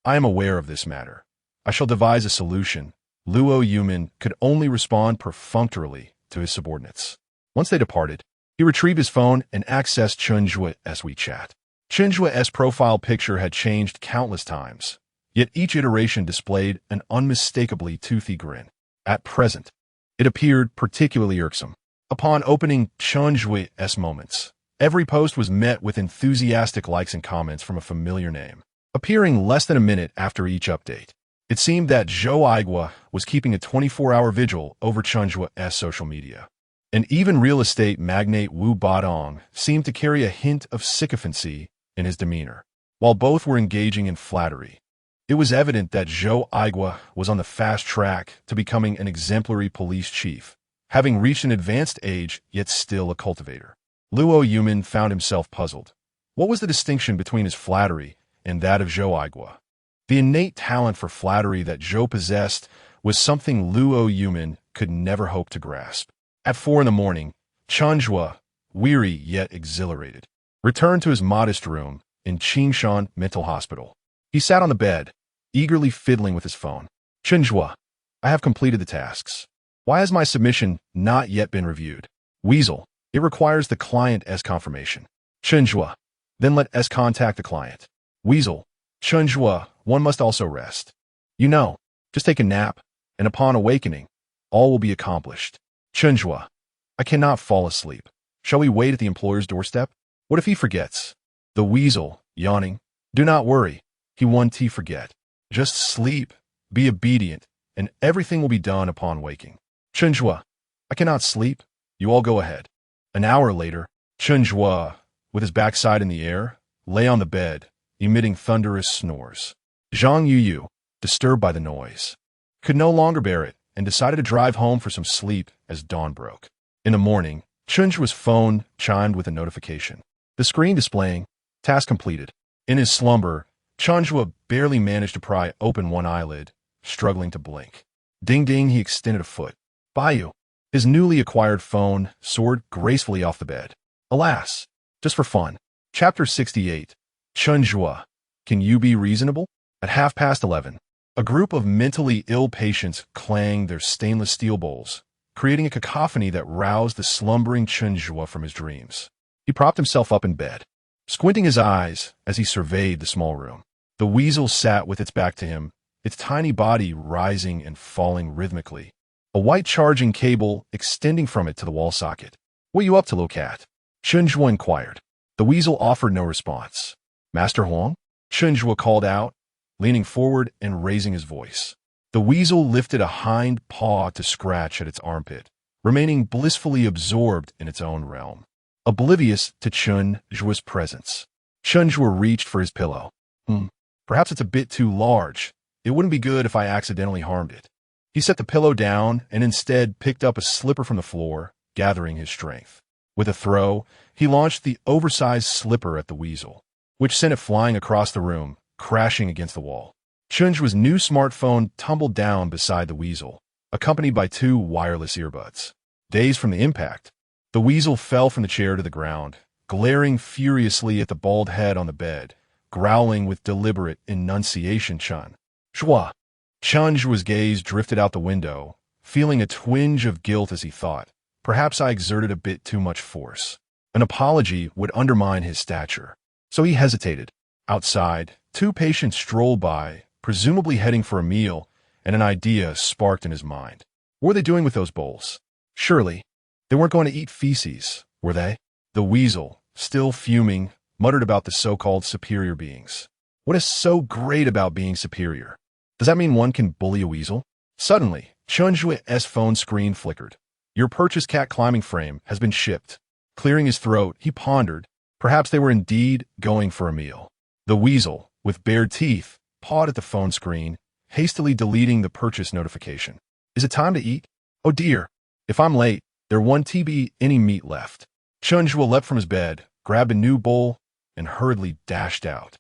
Speaker 1: I am aware of this matter. I shall devise a solution. Luo Yumin could only respond perfunctorily to his subordinates. Once they departed, he retrieved his phone and accessed Chen Zhuo's WeChat. Chen Zhuo's profile picture had changed countless times, yet each iteration displayed an unmistakably toothy grin. At present, it appeared particularly irksome. Upon opening Chen Zhuo's moments, every post was met with enthusiastic likes and comments from a familiar name, appearing less than a minute after each update. It seemed that Zhou Aigua was keeping a 24-hour vigil over Chen Zhuo's social media. And even real estate magnate Wu Badong seemed to carry a hint of sycophancy in his demeanor. While both were engaging in flattery, it was evident that Zhou Aigua was on the fast track to becoming an exemplary police chief, having reached an advanced age yet still a cultivator. Luo Yumin found himself puzzled. What was the distinction between his flattery and that of Zhou Aigua? The innate talent for flattery that Zhou possessed was something Luo Yumin could never hope to grasp. At 4 a.m, Chen Zhuo, weary yet exhilarated, returned to his modest room in Qing Shan Mental Hospital. He sat on the bed, eagerly fiddling with his phone. Chen Zhuo, I have completed the tasks. Why has my submission not yet been reviewed? Weasel, it requires the client's confirmation. Chen Zhuo, then let us contact the client. Weasel, Chen Zhuo, one must also rest. You know, just take a nap, and upon awakening, all will be accomplished. Chen Zhuo, I cannot fall asleep. Shall we wait at the employer's doorstep? What if he forgets? The weasel, yawning. Do not worry. He won't forget. Just sleep, be obedient, and everything will be done upon waking. Chen Zhuo, I cannot sleep. You all go ahead. An hour later, Chen Zhuo, with his backside in the air, lay on the bed, emitting thunderous snores. Zhang Yuyu, disturbed by the noise, could no longer bear it and decided to drive home for some sleep as dawn broke. In the morning, Chen Zhuo's phone chimed with a notification. The screen displaying, task completed. In his slumber, Chen Zhuo barely managed to pry open one eyelid, struggling to blink. Ding ding, he extended a foot. Baiyu. His newly acquired phone soared gracefully off the bed. Alas, just for fun. Chapter 68. Chen Zhuo. Can you be reasonable? At 11:30, a group of mentally ill patients clanged their stainless steel bowls, creating a cacophony that roused the slumbering Chen Zhuo from his dreams. He propped himself up in bed, squinting his eyes as he surveyed the small room. The weasel sat with its back to him, its tiny body rising and falling rhythmically, a white charging cable extending from it to the wall socket. What you up to, little cat? Chen Zhuo inquired. The weasel offered no response. Master Huang? Chen Zhuo called out, leaning forward and raising his voice. The weasel lifted a hind paw to scratch at its armpit, remaining blissfully absorbed in its own realm, oblivious to Chen Zhuo's presence. Chen Zhuo reached for his pillow. Perhaps it's a bit too large. It wouldn't be good if I accidentally harmed it. He set the pillow down and instead picked up a slipper from the floor, gathering his strength. With a throw, he launched the oversized slipper at the weasel, which sent it flying across the room, crashing against the wall. Chen Zhuo's new smartphone tumbled down beside the weasel, accompanied by 2 wireless earbuds. Dazed from the impact, the weasel fell from the chair to the ground, glaring furiously at the bald head on the bed, growling with deliberate enunciation. Chen Zhuo. Chen Zhuo's gaze drifted out the window, feeling a twinge of guilt as he thought, perhaps I exerted a bit too much force. An apology would undermine his stature. So he hesitated. Outside, 2 patients strolled by, presumably heading for a meal, and an idea sparked in his mind. What were they doing with those bowls? Surely, they weren't going to eat feces, were they? The weasel, still fuming, muttered about the so-called superior beings. What is so great about being superior? Does that mean one can bully a weasel? Suddenly, Chen Zhuo's phone screen flickered. Your purchased cat climbing frame has been shipped. Clearing his throat, he pondered. Perhaps they were indeed going for a meal. The weasel, with bared teeth, pawed at the phone screen, hastily deleting the purchase notification. Is it time to eat? Oh dear. If I'm late, there won't be any meat left. Chen Zhuo leapt from his bed, grabbed a new bowl, and hurriedly dashed out.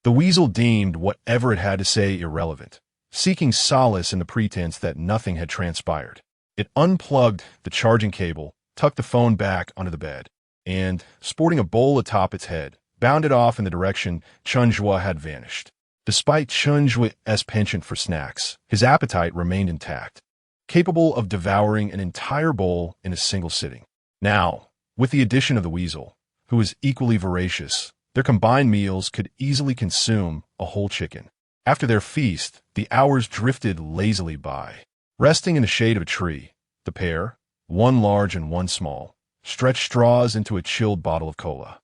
Speaker 1: The weasel deemed whatever it had to say irrelevant, seeking solace in the pretense that nothing had transpired. It unplugged the charging cable, tucked the phone back onto the bed, and, sporting a bowl atop its head, bounded off in the direction Chen Zhuo had vanished. Despite Chen Zhuo's penchant for snacks, his appetite remained intact, capable of devouring an entire bowl in a single sitting. Now, with the addition of the weasel, who was equally voracious, their combined meals could easily consume a whole chicken. After their feast, the hours drifted lazily by. Resting in the shade of a tree, the pair, one large and one small, stretched straws into a chilled bottle of cola.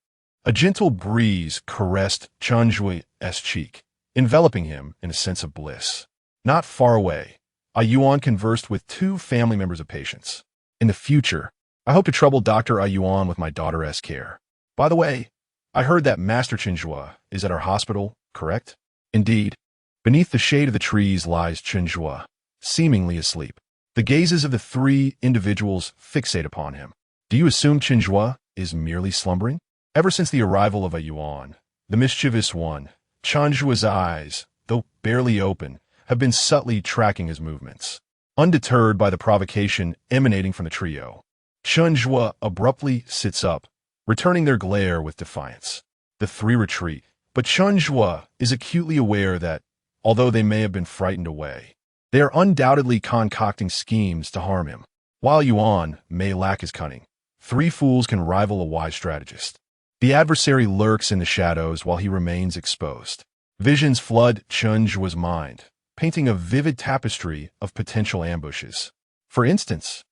Speaker 1: A gentle breeze caressed Chen Zhuo's cheek, enveloping him in a sense of bliss. Not far away, a Yuan conversed with 2 family members of patients. In the future, I hope to trouble Dr. Yuan with my daughter's care. By the way, I heard that Master Chen Zhuo is at our hospital, correct? Indeed. Beneath the shade of the trees lies Chen Zhuo, seemingly asleep. The gazes of the 3 individuals fixate upon him. Do you assume Chen Zhuo is merely slumbering? Ever since the arrival of a Yuan, the mischievous one, Chen Zhuo's eyes, though barely open, have been subtly tracking his movements. Undeterred by the provocation emanating from the trio, Chen Zhuo abruptly sits up, returning their glare with defiance. The 3 retreat, but Chen Zhuo is acutely aware that, although they may have been frightened away, they are undoubtedly concocting schemes to harm him. While Yuan may lack his cunning, 3 fools can rival a wise strategist. The adversary lurks in the shadows while he remains exposed. Visions flood Chen Zhuo's mind, painting a vivid tapestry of potential ambushes. For instance,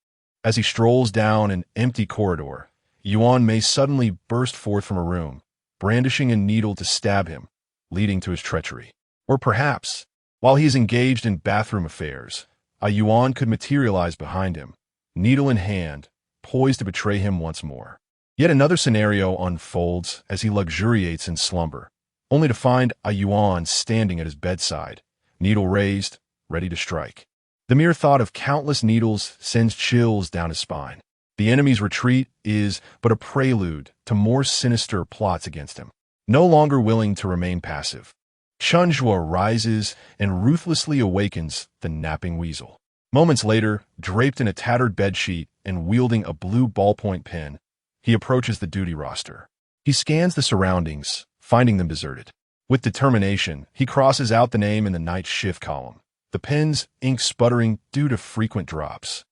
Speaker 1: as he strolls down an empty corridor, Yuan may suddenly burst forth from a room, brandishing a needle to stab him, leading to his treachery. Or perhaps, while he is engaged in bathroom affairs, a Yuan could materialize behind him, needle in hand, poised to betray him once more. Yet another scenario unfolds as he luxuriates in slumber, only to find a Yuan standing at his bedside, needle raised, ready to strike. The mere thought of countless needles sends chills down his spine. The enemy's retreat is but a prelude to more sinister plots against him. No longer willing to remain passive, Chen Zhuo rises and ruthlessly awakens the napping weasel. Moments later, draped in a tattered bedsheet and wielding a blue ballpoint pen, he approaches the duty roster. He scans the surroundings, finding them deserted. With determination, he crosses out the name in the night shift column, the pen's ink sputtering due to frequent drops,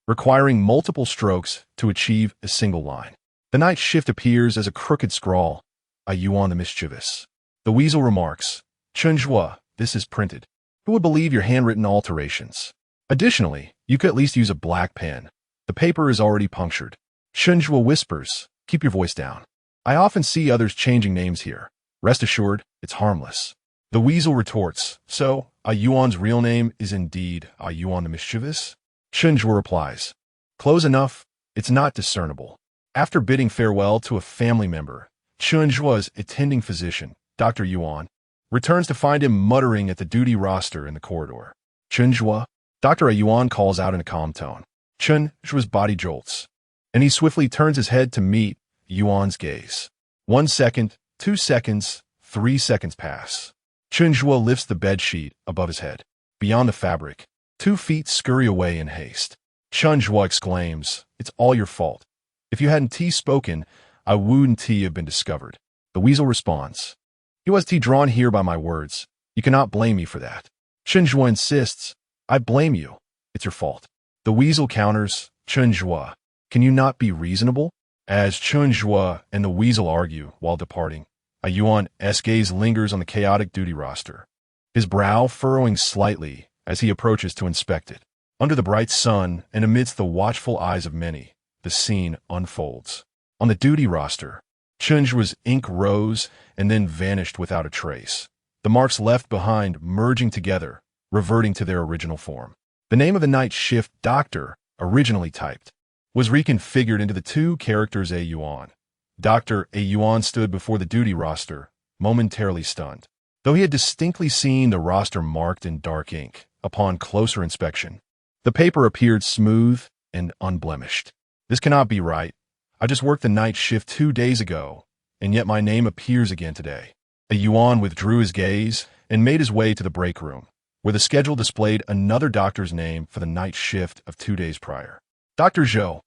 Speaker 1: requiring multiple strokes to achieve a single line. The night shift appears as a crooked scrawl, a Yuan the mischievous. The weasel remarks, "Chen Zhuo, this is printed. Who would believe your handwritten alterations? Additionally, you could at least use a black pen. The paper is already punctured." Chen Zhuo whispers, "Keep your voice down. I often see others changing names here. Rest assured, it's harmless." The weasel retorts, "So, a Yuan's real name is indeed a Yuan the mischievous?" Chen Zhuo replies, "Close enough, it's not discernible." After bidding farewell to a family member, Chen Zhuo's attending physician, Dr. Yuan, returns to find him muttering at the duty roster in the corridor. "Chen Zhuo," Dr. Yuan calls out in a calm tone. Chen Zhuo's body jolts, and he swiftly turns his head to meet Yuan's gaze. 1 second, 2 seconds, 3 seconds pass. Chen Zhuo lifts the bedsheet above his head. Beyond the fabric, 2 feet scurry away in haste. Chen Zhuo exclaims, "It's all your fault. If you hadn't spoken, I wouldn't have been discovered." The weasel responds, "You was drawn here by my words. You cannot blame me for that." Chen Zhuo insists, "I blame you. It's your fault." The weasel counters, "Chen Zhuo, can you not be reasonable?" As Chen Zhuo and the weasel argue while departing, a Yuan's gaze lingers on the chaotic duty roster, his brow furrowing slightly as he approaches to inspect it. Under the bright sun and amidst the watchful eyes of many, the scene unfolds. On the duty roster, Chen Zhuo's ink rose and then vanished without a trace, the marks left behind merging together, reverting to their original form. The name of the night shift doctor, originally typed, was reconfigured into the 2 characters A Yuan. Dr. A Yuan stood before the duty roster, momentarily stunned. Though he had distinctly seen the roster marked in dark ink, upon closer inspection, the paper appeared smooth and unblemished. "This cannot be right. I just worked the night shift 2 days ago, and yet my name appears again today." A Yuan withdrew his gaze and made his way to the break room, where the schedule displayed another doctor's name for the night shift of 2 days prior. "Dr. Zhou,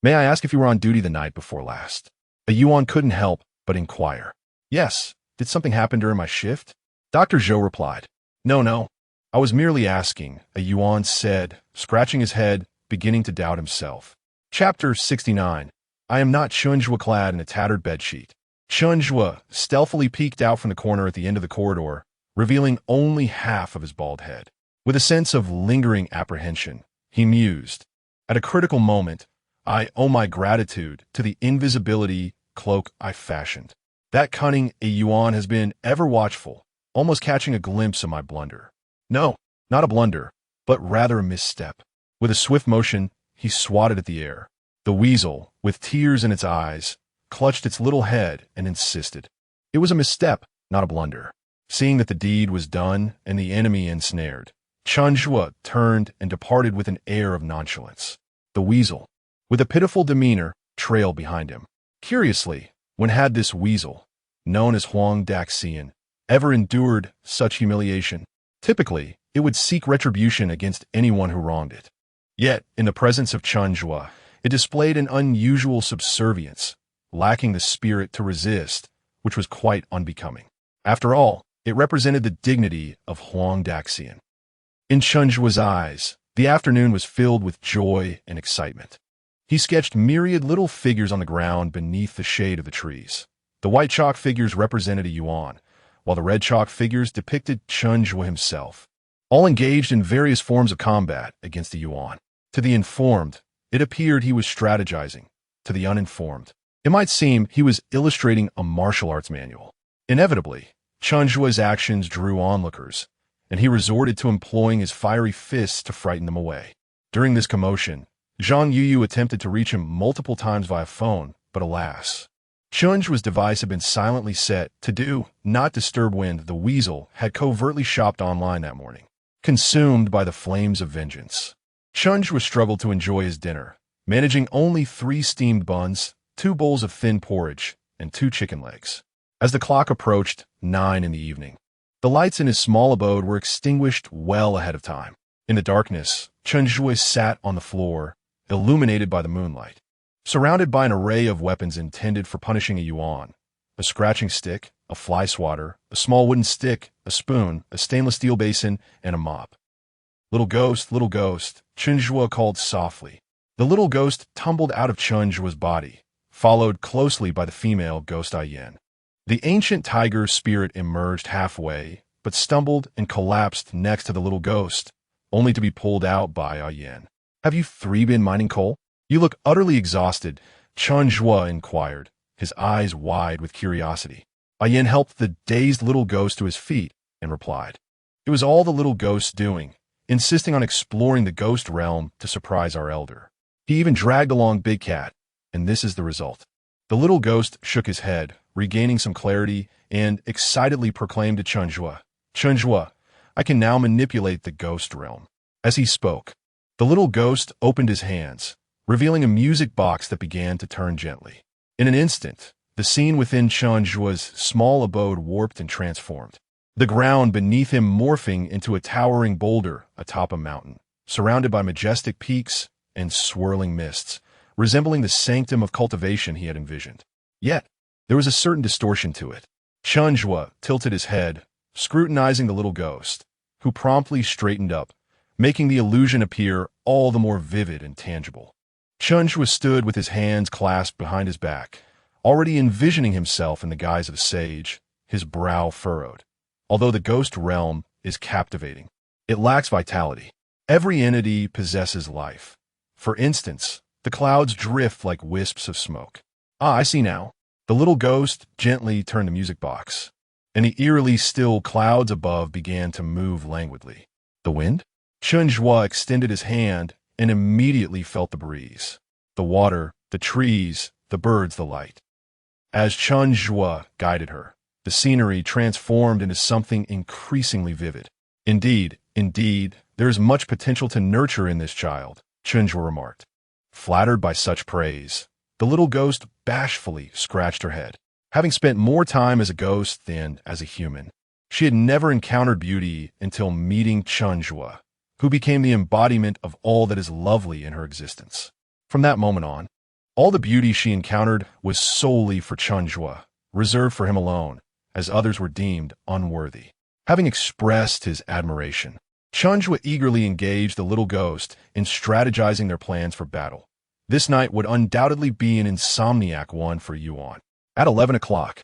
Speaker 1: may I ask if you were on duty the night before last?" A Yuan couldn't help but inquire. "Yes. Did something happen during my shift?" Dr. Zhou replied. No. I was merely asking," a Yuan said, scratching his head, beginning to doubt himself. Chapter 69. I am not Chen Zhuo clad in a tattered bedsheet. Chen Zhuo stealthily peeked out from the corner at the end of the corridor, revealing only half of his bald head. With a sense of lingering apprehension, he mused, "At a critical moment, I owe my gratitude to the invisibility cloak I fashioned. That cunning a Yuan has been ever watchful, almost catching a glimpse of my blunder. No, not a blunder, but rather a misstep." With a swift motion, he swatted at the air. The weasel, with tears in its eyes, clutched its little head and insisted. It was a misstep, not a blunder. Seeing that the deed was done and the enemy ensnared, Chen Zhuo turned and departed with an air of nonchalance. The weasel, with a pitiful demeanor, trailed behind him. Curiously, when had this weasel, known as Huang Daxian, ever endured such humiliation? Typically, it would seek retribution against anyone who wronged it. Yet, in the presence of Chen Zhuo, it displayed an unusual subservience, lacking the spirit to resist, which was quite unbecoming. After all, it represented the dignity of Huang Daxian. In Chen Zhuo's eyes, the afternoon was filled with joy and excitement. He sketched myriad little figures on the ground beneath the shade of the trees. The white chalk figures represented a Yuan, while the red chalk figures depicted Chen Zhuo himself, all engaged in various forms of combat against the Yuan. To the informed, it appeared he was strategizing. To the uninformed, it might seem he was illustrating a martial arts manual. Inevitably, Chen Zhuo's actions drew onlookers, and he resorted to employing his fiery fists to frighten them away. During this commotion, Zhang Yuyu attempted to reach him multiple times via phone, but alas, Chen Zhuo's device had been silently set to do not disturb when the weasel had covertly shopped online that morning. Consumed by the flames of vengeance, Chen Zhuo struggled to enjoy his dinner, managing only 3 steamed buns, 2 bowls of thin porridge, and 2 chicken legs. As the clock approached 9 in the evening, the lights in his small abode were extinguished well ahead of time. In the darkness, Chen Zhuo sat on the floor, illuminated by the moonlight, surrounded by an array of weapons intended for punishing a yuan: a scratching stick, a fly swatter, a small wooden stick, a spoon, a stainless steel basin, and a mop. Little ghost, Chen Zhuo called softly. The little ghost tumbled out of Chen Zhuo's body, followed closely by the female ghost Yan. The ancient tiger spirit emerged halfway, but stumbled and collapsed next to the little ghost, only to be pulled out by Yan. "Have you 3 been mining coal? You look utterly exhausted," Chen Zhuo inquired, his eyes wide with curiosity. Yan helped the dazed little ghost to his feet and replied, "It was all the little ghost's doing, insisting on exploring the ghost realm to surprise our elder. He even dragged along Big Cat, and this is the result." The little ghost shook his head, regaining some clarity, and excitedly proclaimed to Chen Zhuo, "Chen Zhuo, I can now manipulate the ghost realm." As he spoke, the little ghost opened his hands, revealing a music box that began to turn gently. In an instant, the scene within Chen Zhuo's small abode warped and transformed, the ground beneath him morphing into a towering boulder atop a mountain, surrounded by majestic peaks and swirling mists, resembling the sanctum of cultivation he had envisioned. Yet, there was a certain distortion to it. Chen Zhuo tilted his head, scrutinizing the little ghost, who promptly straightened up, making the illusion appear all the more vivid and tangible. Chen Zhuo stood with his hands clasped behind his back, already envisioning himself in the guise of a sage, his brow furrowed. Although the ghost realm is captivating, it lacks vitality. Every entity possesses life. For instance, the clouds drift like wisps of smoke. "Ah, I see now." The little ghost gently turned the music box, and the eerily still clouds above began to move languidly. "The wind?" Chen Zhuo extended his hand and immediately felt the breeze, the water, the trees, the birds, the light. As Chen Zhuo guided her, the scenery transformed into something increasingly vivid. Indeed, there is much potential to nurture in this child," Chen Zhuo remarked. Flattered by such praise, the little ghost bashfully scratched her head. Having spent more time as a ghost than as a human, she had never encountered beauty until meeting Chen Zhuo, who became the embodiment of all that is lovely in her existence. From that moment on, all the beauty she encountered was solely for Chen Zhuo, reserved for him alone, as others were deemed unworthy. Having expressed his admiration, Chen Zhuo eagerly engaged the little ghost in strategizing their plans for battle. This night would undoubtedly be an insomniac one for Yuan. At 11 o'clock,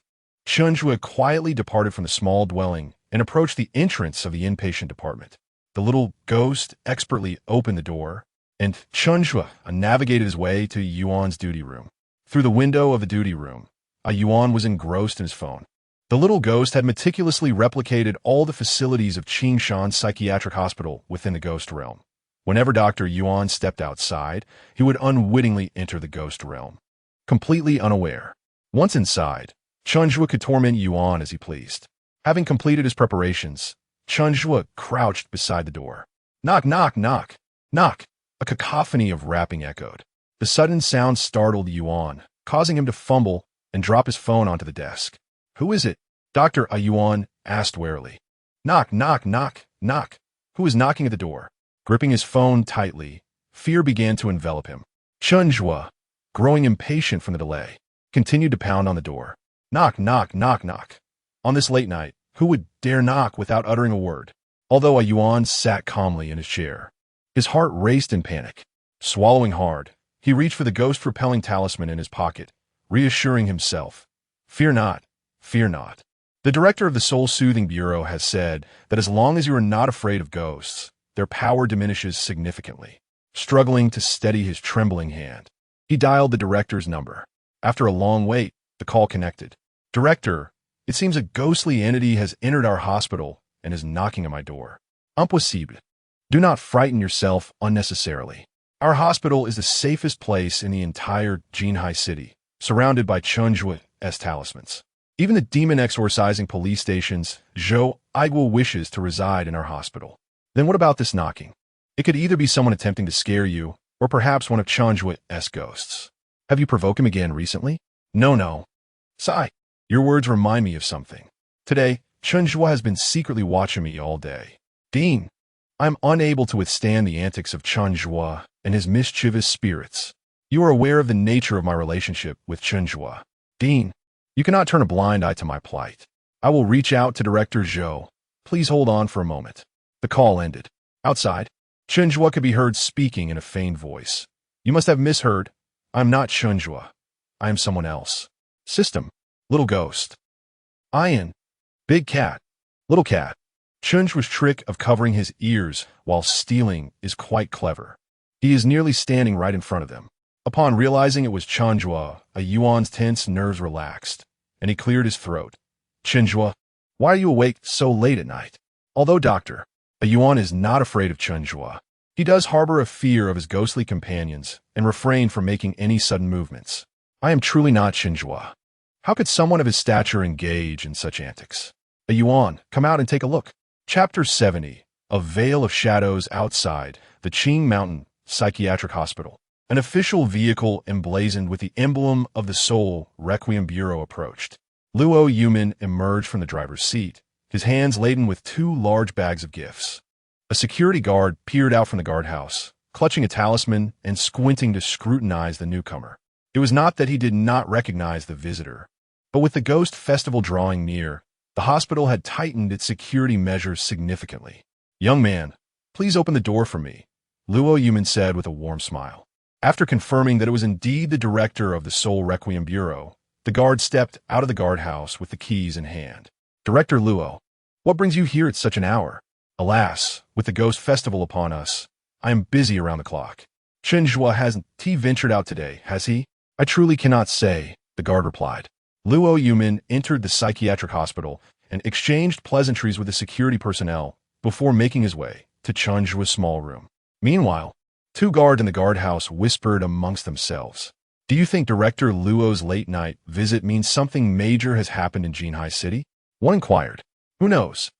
Speaker 1: Chen Zhuo quietly departed from the small dwelling and approached the entrance of the inpatient department. The little ghost expertly opened the door, and Chen Zhuo navigated his way to Yuan's duty room. Through the window of the duty room, Yuan was engrossed in his phone. The little ghost had meticulously replicated all the facilities of Qing Shan Psychiatric Hospital within the ghost realm. Whenever Dr. Yuan stepped outside, he would unwittingly enter the ghost realm, completely unaware. Once inside, Chen Zhuo could torment Yuan as he pleased. Having completed his preparations, Chen Zhuo crouched beside the door. Knock, knock, knock, knock. A cacophony of rapping echoed. The sudden sound startled Yuan, causing him to fumble and drop his phone onto the desk. "Who is it?" Dr. Yuan asked warily. "Knock, knock, knock, knock." Who was knocking at the door? Gripping his phone tightly, fear began to envelop him. Chen Zhuo, growing impatient from the delay, continued to pound on the door. Knock, knock, knock, knock. On this late night, who would dare knock without uttering a word? Although Yuan sat calmly in his chair, his heart raced in panic. Swallowing hard, he reached for the ghost-repelling talisman in his pocket, reassuring himself, "Fear not, fear not." The director of the Soul Soothing Bureau has said that as long as you are not afraid of ghosts, their power diminishes significantly. Struggling to steady his trembling hand, he dialed the director's number. After a long wait, the call connected. "Director, it seems a ghostly entity has entered our hospital and is knocking at my door. Impossible. Do not frighten yourself unnecessarily. Our hospital is the safest place in the entire Jinhai city, surrounded by Chen Zhuo's talismans. Even the demon exorcising police stations, Zhou Igwo wishes to reside in our hospital." "Then what about this knocking? It could either be someone attempting to scare you, Or perhaps one of Chen Zhuo's ghosts. Have you provoked him again recently? No. Sigh. Your words remind me of something. Today, Chen Zhuo has been secretly watching me all day. Dean, I'm unable to withstand the antics of Chen Zhuo and his mischievous spirits. You are aware of the nature of my relationship with Chen Zhuo. Dean, you cannot turn a blind eye to my plight. I will reach out to Director Zhou. Please hold on for a moment. The call ended. Outside, Chen Zhuo could be heard speaking in a feigned voice. You must have misheard. I'm not Chen Zhuo. I am someone else. System. Little ghost. Ian. Big cat. Little cat. Chen Zhuo's trick of covering his ears while stealing is quite clever. He is nearly standing right in front of them. Upon realizing it was Chen Zhuo, a Yuan's tense nerves relaxed, and he cleared his throat. Chen Zhuo, why are you awake so late at night? Although Dr. Yuan is not afraid of Chen Zhuo, he does harbor a fear of his ghostly companions and refrain from making any sudden movements. I am truly not Chen Zhuo. How could someone of his stature engage in such antics? Yuan, come out and take a look. Chapter 70, A Veil of Shadows Outside the Qing Mountain Psychiatric Hospital. An official vehicle emblazoned with the emblem of the Seoul Requiem Bureau approached. Luo Yumin emerged from the driver's seat, his hands laden with 2 large bags of gifts. A security guard peered out from the guardhouse, clutching a talisman and squinting to scrutinize the newcomer. It was not that he did not recognize the visitor, but with the Ghost Festival drawing near, the hospital had tightened its security measures significantly. Young man, please open the door for me, Luo Yumin said with a warm smile. After confirming that it was indeed the director of the Seoul Requiem Bureau, the guard stepped out of the guardhouse with the keys in hand. Director Luo, what brings you here at such an hour? Alas, with the Ghost Festival upon us, I am busy around the clock. Chen Zhuo hasn't ventured out today, has he? I truly cannot say, the guard replied. Luo Yumin entered the psychiatric hospital and exchanged pleasantries with the security personnel before making his way to Chen Zhuo's small room. Meanwhile, 2 guards in the guardhouse whispered amongst themselves. Do you think Director Luo's late-night visit means something major has happened in Jinhai City? One inquired. Who knows?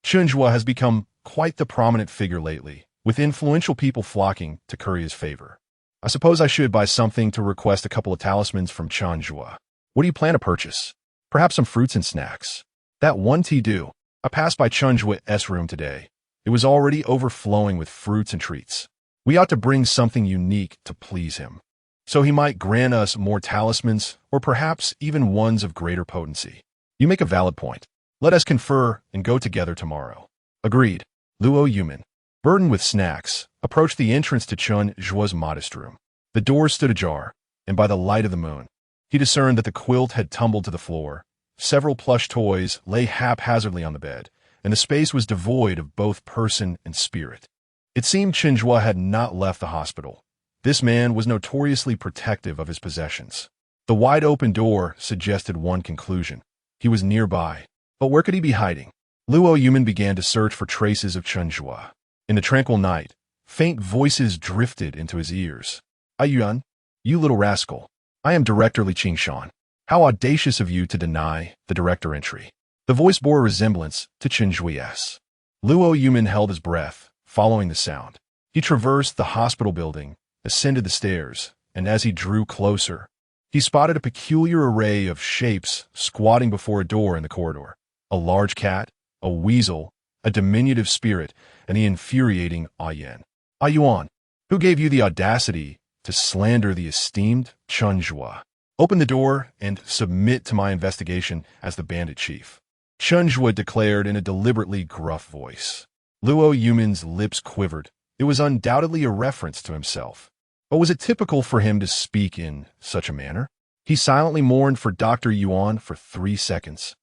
Speaker 1: Chen Zhuo has become quite the prominent figure lately, with influential people flocking to curry his favor. I suppose I should buy something to request a couple of talismans from Chen Zhuo. What do you plan to purchase? Perhaps some fruits and snacks. That one tea do. I passed by Chen Zhuo's room today. It was already overflowing with fruits and treats. We ought to bring something unique to please him, so he might grant us more talismans or perhaps even ones of greater potency. You make a valid point. Let us confer and go together tomorrow. Agreed. Luo Yumin, burdened with snacks, approached the entrance to Chen Zhuo's modest room. The door stood ajar, and by the light of the moon, he discerned that the quilt had tumbled to the floor, several plush toys lay haphazardly on the bed, and the space was devoid of both person and spirit. It seemed Chen Zhuo had not left the hospital. This man was notoriously protective of his possessions. The wide-open door suggested one conclusion. He was nearby. But where could he be hiding? Luo Yumin began to search for traces of Chen Zhuo. In the tranquil night, faint voices drifted into his ears. Yuan, you little rascal. I am Director Qing Shan. How audacious of you to deny the director entry. The voice bore a resemblance to Chen Zhuo's. Luo Yumin held his breath, following the sound. He traversed the hospital building, ascended the stairs, and as he drew closer, he spotted a peculiar array of shapes squatting before a door in the corridor. A large cat, a weasel, a diminutive spirit, and the infuriating Yuan. Yuan, who gave you the audacity to slander the esteemed Chen Zhuo? Open the door and submit to my investigation as the bandit chief. Chen Zhuo declared in a deliberately gruff voice. Luo Yumin's lips quivered. It was undoubtedly a reference to himself. But was it typical for him to speak in such a manner? He silently mourned for Dr. Yuan for 3 seconds,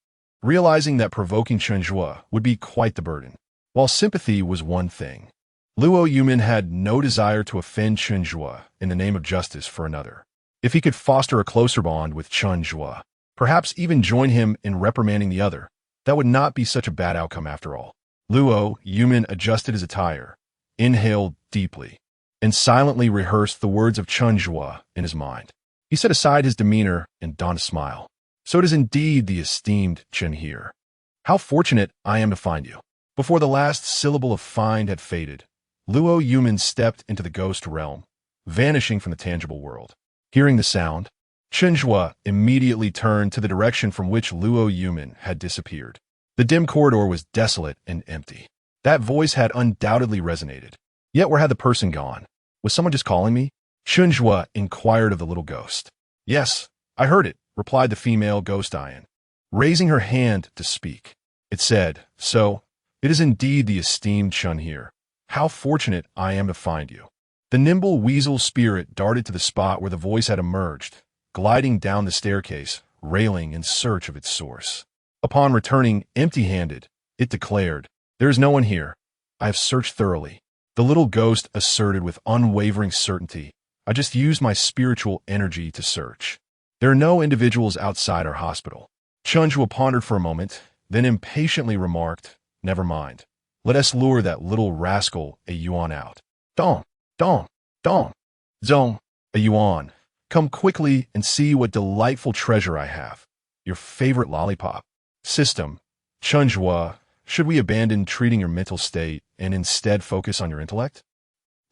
Speaker 1: realizing that provoking Chen Zhuo would be quite the burden. While sympathy was one thing, Luo Yumin had no desire to offend Chen Zhuo in the name of justice for another. If he could foster a closer bond with Chen Zhuo, perhaps even join him in reprimanding the other, that would not be such a bad outcome after all. Luo Yumin adjusted his attire, inhaled deeply, and silently rehearsed the words of Chen Zhuo in his mind. He set aside his demeanor and donned a smile. So it is indeed the esteemed Chen here. How fortunate I am to find you. Before the last syllable of find had faded, Luo Yumin stepped into the ghost realm, vanishing from the tangible world. Hearing the sound, Chen Zhuo immediately turned to the direction from which Luo Yumin had disappeared. The dim corridor was desolate and empty. That voice had undoubtedly resonated. Yet where had the person gone? Was someone just calling me? Chen Zhuo inquired of the little ghost. Yes, I heard it, replied the female ghost Ian, raising her hand to speak. It said, so, it is indeed the esteemed Chen here. How fortunate I am to find you. The nimble weasel spirit darted to the spot where the voice had emerged, gliding down the staircase, railing in search of its source. Upon returning empty-handed, it declared, there is no one here. I have searched thoroughly. The little ghost asserted with unwavering certainty, I just used my spiritual energy to search. There are no individuals outside our hospital. Chen Zhuo pondered for a moment, then impatiently remarked, never mind. Let us lure that little rascal a yuan out. Dong, zong, a yuan. Come quickly and see what delightful treasure I have. Your favorite lollipop. System. Chen Zhuo, should we abandon treating your mental state and instead focus on your intellect?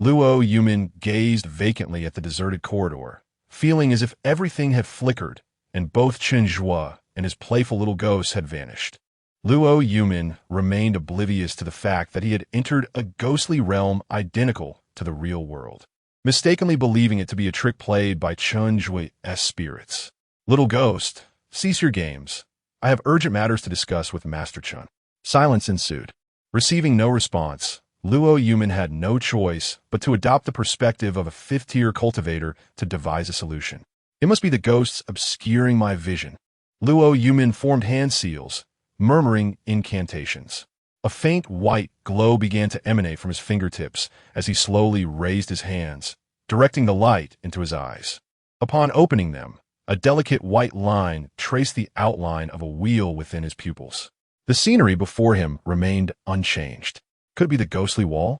Speaker 1: Luo Yumin gazed vacantly at the deserted corridor, feeling as if everything had flickered and both Chen Zhuo and his playful little ghost had vanished. Luo Yumin remained oblivious to the fact that he had entered a ghostly realm identical to the real world, mistakenly believing it to be a trick played by Chen Zhuo's spirits. Little ghost, cease your games. I have urgent matters to discuss with Master Chen. Silence ensued. Receiving no response, Luo Yumin had no choice but to adopt the perspective of a fifth-tier cultivator to devise a solution. It must be the ghosts obscuring my vision. Luo Yumin formed hand seals, murmuring incantations. A faint white glow began to emanate from his fingertips as he slowly raised his hands, directing the light into his eyes. Upon opening them, a delicate white line traced the outline of a wheel within his pupils. The scenery before him remained unchanged. Could it be the ghostly wall?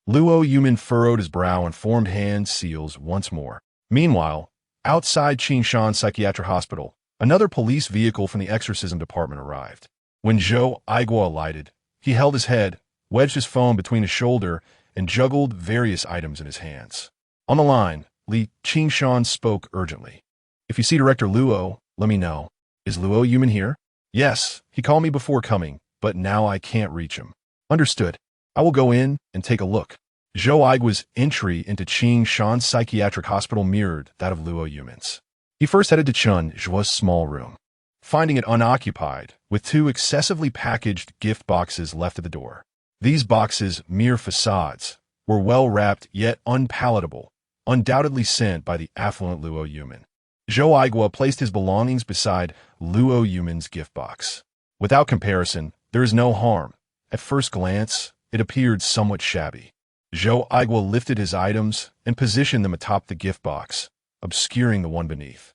Speaker 1: Luo Yumin furrowed his brow and formed hand seals once more. Meanwhile, outside Qing Shan Psychiatric Hospital, another police vehicle from the exorcism department arrived. When Zhou Aiguo alighted, he held his head, wedged his phone between his shoulder, and juggled various items in his hands. On the line, Li Qingshan spoke urgently. If you see Director Luo, let me know. Is Luo Yumin here? Yes, he called me before coming, but now I can't reach him. Understood. I will go in and take a look. Zhou Aiguo's entry into Qing Shan Psychiatric Hospital mirrored that of Luo Yumin's. He first headed to Chen Zhuo's small room, finding it unoccupied, with two excessively packaged gift boxes left at the door. These boxes, mere facades, were well-wrapped yet unpalatable, undoubtedly sent by the affluent Luo Yumin. Zhou Aiguo placed his belongings beside Luo Yumin's gift box. Without comparison, there is no harm. At first glance, it appeared somewhat shabby. Zhou Aiguo lifted his items and positioned them atop the gift box, obscuring the one beneath.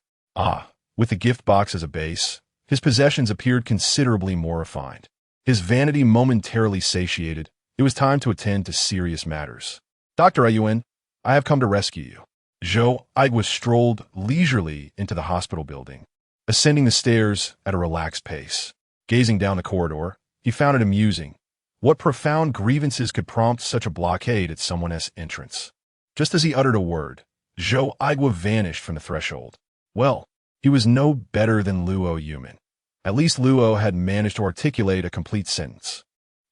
Speaker 1: With the gift box as a base, his possessions appeared considerably more refined. His vanity momentarily satiated, it was time to attend to serious matters. Dr. Ayuan, I have come to rescue you. Zhou Aiguo strolled leisurely into the hospital building, ascending the stairs at a relaxed pace. Gazing down the corridor, he found it amusing. What profound grievances could prompt such a blockade at someone's entrance? Just as he uttered a word, Zhou Aiguo vanished from the threshold. Well, he was no better than Luo Yumin. At least Luo had managed to articulate a complete sentence.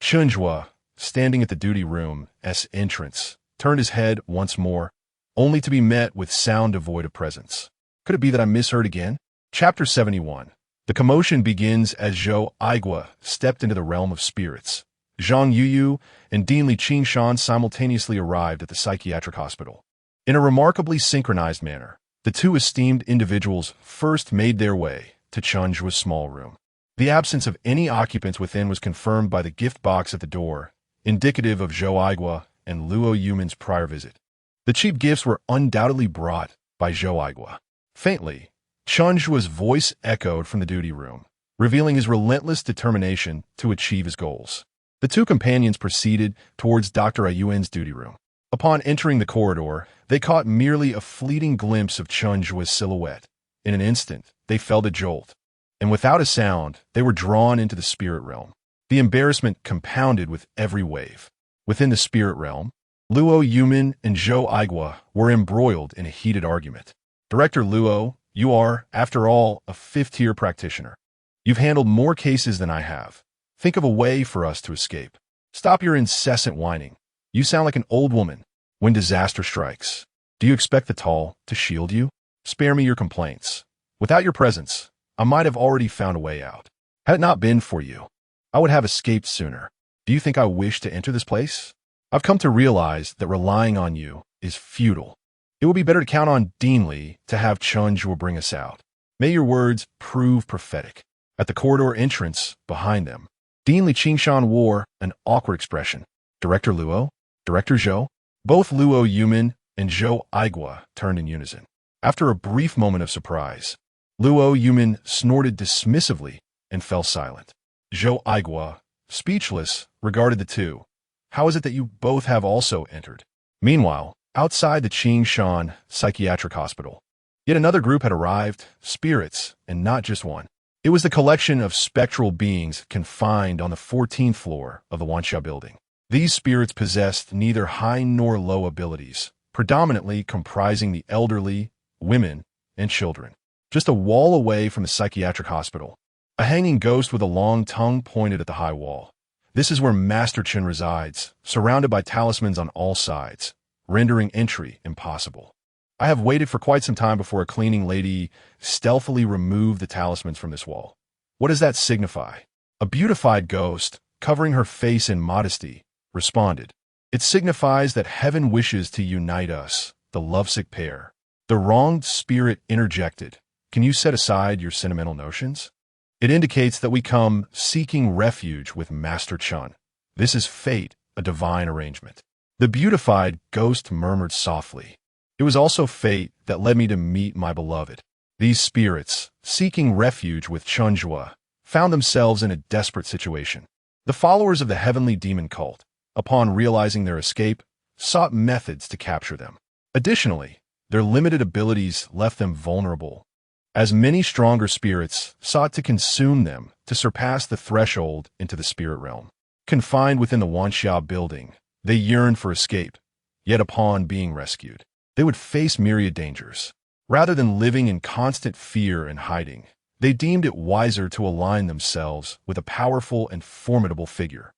Speaker 1: Chen Zhuo, standing at the duty room's entrance, turned his head once more, only to be met with sound devoid of presence. Could it be that I misheard again? Chapter 71. The commotion begins as Zhou Aiguo stepped into the realm of spirits. Zhang Yuyu and Dean Li Qingshan simultaneously arrived at the psychiatric hospital. In a remarkably synchronized manner, the two esteemed individuals first made their way to Chen Zhuo's small room. The absence of any occupants within was confirmed by the gift box at the door, indicative of Zhou Aiguo and Luo Yumin's prior visit. The cheap gifts were undoubtedly brought by Zhou Aiguo. Faintly, Chen Zhuo's voice echoed from the duty room, revealing his relentless determination to achieve his goals. The two companions proceeded towards Dr. Ayuan's duty room. Upon entering the corridor, they caught merely a fleeting glimpse of Chen Zhuo's silhouette. In an instant, they felt a jolt, and without a sound, they were drawn into the spirit realm. The embarrassment compounded with every wave. Within the spirit realm, Luo Yumin and Zhou Aigua were embroiled in a heated argument. Director Luo, you are, after all, a fifth-tier practitioner. You've handled more cases than I have. Think of a way for us to escape. Stop your incessant whining. You sound like an old woman when disaster strikes. Do you expect the tall to shield you? Spare me your complaints. Without your presence, I might have already found a way out. Had it not been for you, I would have escaped sooner. Do you think I wish to enter this place? I've come to realize that relying on you is futile. It would be better to count on Dean Li to have Chen Zhuo bring us out. May your words prove prophetic. At the corridor entrance, behind them, Dean Li Qing Shan wore an awkward expression. Director Luo, Director Zhou, both Luo Yumin and Zhou Aigua turned in unison. After a brief moment of surprise, Luo Yumin snorted dismissively and fell silent. Zhou Aigua, speechless, regarded the two. How is it that you both have also entered? Meanwhile, outside the Qing Shan Psychiatric Hospital, yet another group had arrived, spirits, and not just one. It was the collection of spectral beings confined on the 14th floor of the Wanxia building. These spirits possessed neither high nor low abilities, predominantly comprising the elderly, women, and children. Just a wall away from the psychiatric hospital, a hanging ghost with a long tongue pointed at the high wall. This is where Master Chen resides, surrounded by talismans on all sides, rendering entry impossible. I have waited for quite some time before a cleaning lady stealthily removed the talismans from this wall. What does that signify? A beautified ghost, covering her face in modesty, responded. It signifies that heaven wishes to unite us, the lovesick pair. The wronged spirit interjected. Can you set aside your sentimental notions? It indicates that we come seeking refuge with Master Chen. This is fate, a divine arrangement. The beautified ghost murmured softly. It was also fate that led me to meet my beloved. These spirits, seeking refuge with Chen Zhuo, found themselves in a desperate situation. The followers of the heavenly demon cult, upon realizing their escape, sought methods to capture them. Additionally, their limited abilities left them vulnerable, as many stronger spirits sought to consume them to surpass the threshold into the spirit realm. Confined within the Wanxia building, they yearned for escape, yet upon being rescued, they would face myriad dangers. Rather than living in constant fear and hiding, they deemed it wiser to align themselves with a powerful and formidable figure,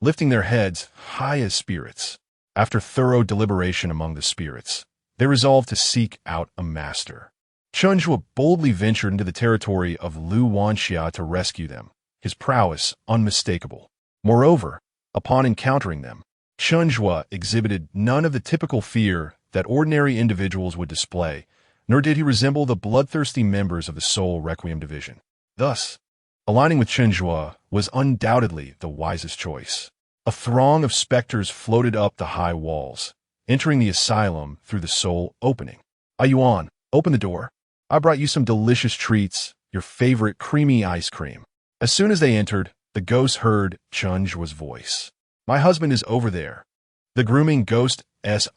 Speaker 1: lifting their heads high as spirits. After thorough deliberation among the spirits, they resolved to seek out a master. Chen Zhuo boldly ventured into the territory of Lu Wanxia to rescue them, his prowess unmistakable. Moreover, upon encountering them, Chen Zhuo exhibited none of the typical fear that ordinary individuals would display, nor did he resemble the bloodthirsty members of the Soul Requiem Division. Thus, aligning with Chen Zhuo was undoubtedly the wisest choice. A throng of specters floated up the high walls, entering the asylum through the soul opening. Ayuan, open the door. I brought you some delicious treats, your favorite creamy ice cream. As soon as they entered, the ghost heard Chen Zhuo's voice. My husband is over there. The grooming ghost's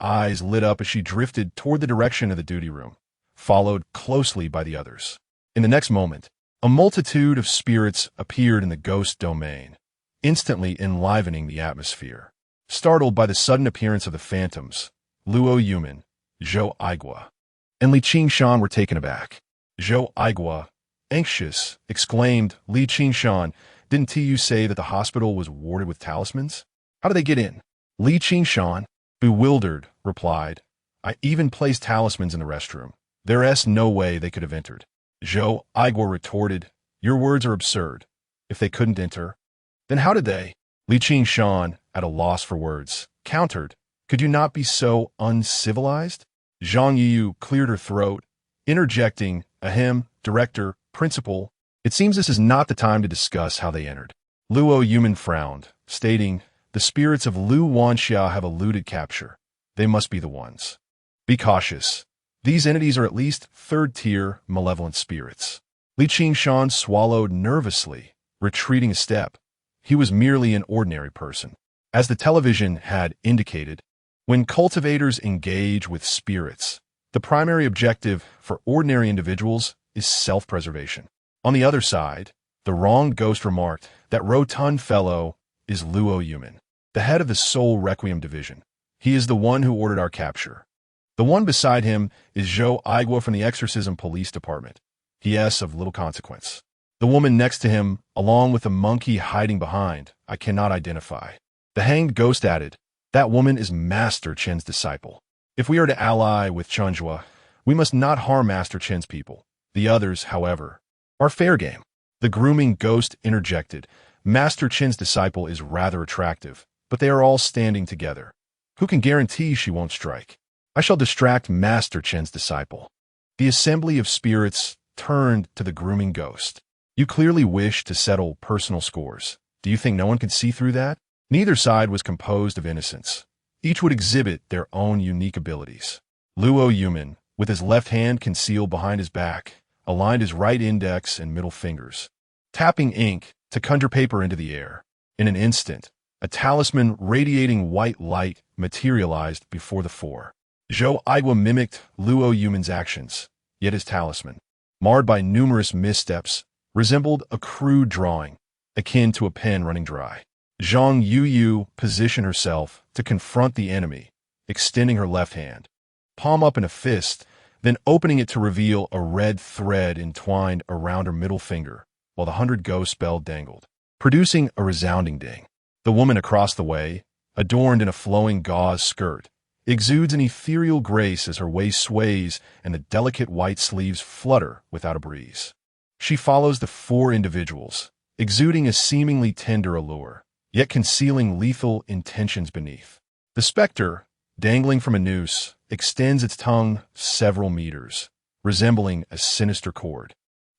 Speaker 1: eyes lit up as she drifted toward the direction of the duty room, followed closely by the others. In the next moment, a multitude of spirits appeared in the ghost domain, instantly enlivening the atmosphere. Startled by the sudden appearance of the phantoms, Luo Yumin, Zhou Aigua, and Li Qing Shan were taken aback. Zhou Aigua, anxious, exclaimed, Li Qing Shan, didn't you say that the hospital was warded with talismans? How did they get in? Li Qing Shan, bewildered, replied, I even placed talismans in the restroom. There's no way they could have entered. Zhou Aigua retorted, your words are absurd. If they couldn't enter, then how did they? Li Qing Shan, at a loss for words, countered, could you not be so uncivilized? Zhang Yiyu cleared her throat, interjecting, ahem, director, principal. It seems this is not the time to discuss how they entered. Luo Yumin frowned, stating, the spirits of Lu Wanxia have eluded capture. They must be the ones. Be cautious. These entities are at least third-tier malevolent spirits. Li Qing Shan swallowed nervously, retreating a step. He was merely an ordinary person. As the television had indicated, when cultivators engage with spirits, the primary objective for ordinary individuals is self-preservation. On the other side, the wronged ghost remarked that rotund fellow is Luo Yumin, the head of the Soul Requiem Division. He is the one who ordered our capture. The one beside him is Zhou Aigua from the Exorcism Police Department. He is of little consequence. The woman next to him, along with the monkey hiding behind, I cannot identify. The hanged ghost added, that woman is Master Chen's disciple. If we are to ally with Chen Zhuo, we must not harm Master Chen's people. The others, however, are fair game. The grooming ghost interjected, Master Chen's disciple is rather attractive, but they are all standing together. Who can guarantee she won't strike? I shall distract Master Chen's disciple. The assembly of spirits turned to the grooming ghost. You clearly wish to settle personal scores. Do you think no one could see through that? Neither side was composed of innocents. Each would exhibit their own unique abilities. Luo Yuman, with his left hand concealed behind his back, aligned his right index and middle fingers, tapping ink to conjure paper into the air. In an instant, a talisman radiating white light materialized before the four. Zhou Aigua mimicked Luo Yuman's actions, yet his talisman, marred by numerous missteps, resembled a crude drawing, akin to a pen running dry. Zhang Yuyu positioned herself to confront the enemy, extending her left hand, palm up in a fist, then opening it to reveal a red thread entwined around her middle finger, while the 100 ghost spell dangled, producing a resounding ding. The woman across the way, adorned in a flowing gauze skirt, exudes an ethereal grace as her waist sways and the delicate white sleeves flutter without a breeze. She follows the four individuals, exuding a seemingly tender allure, yet concealing lethal intentions beneath. The specter, dangling from a noose, extends its tongue several meters, resembling a sinister cord,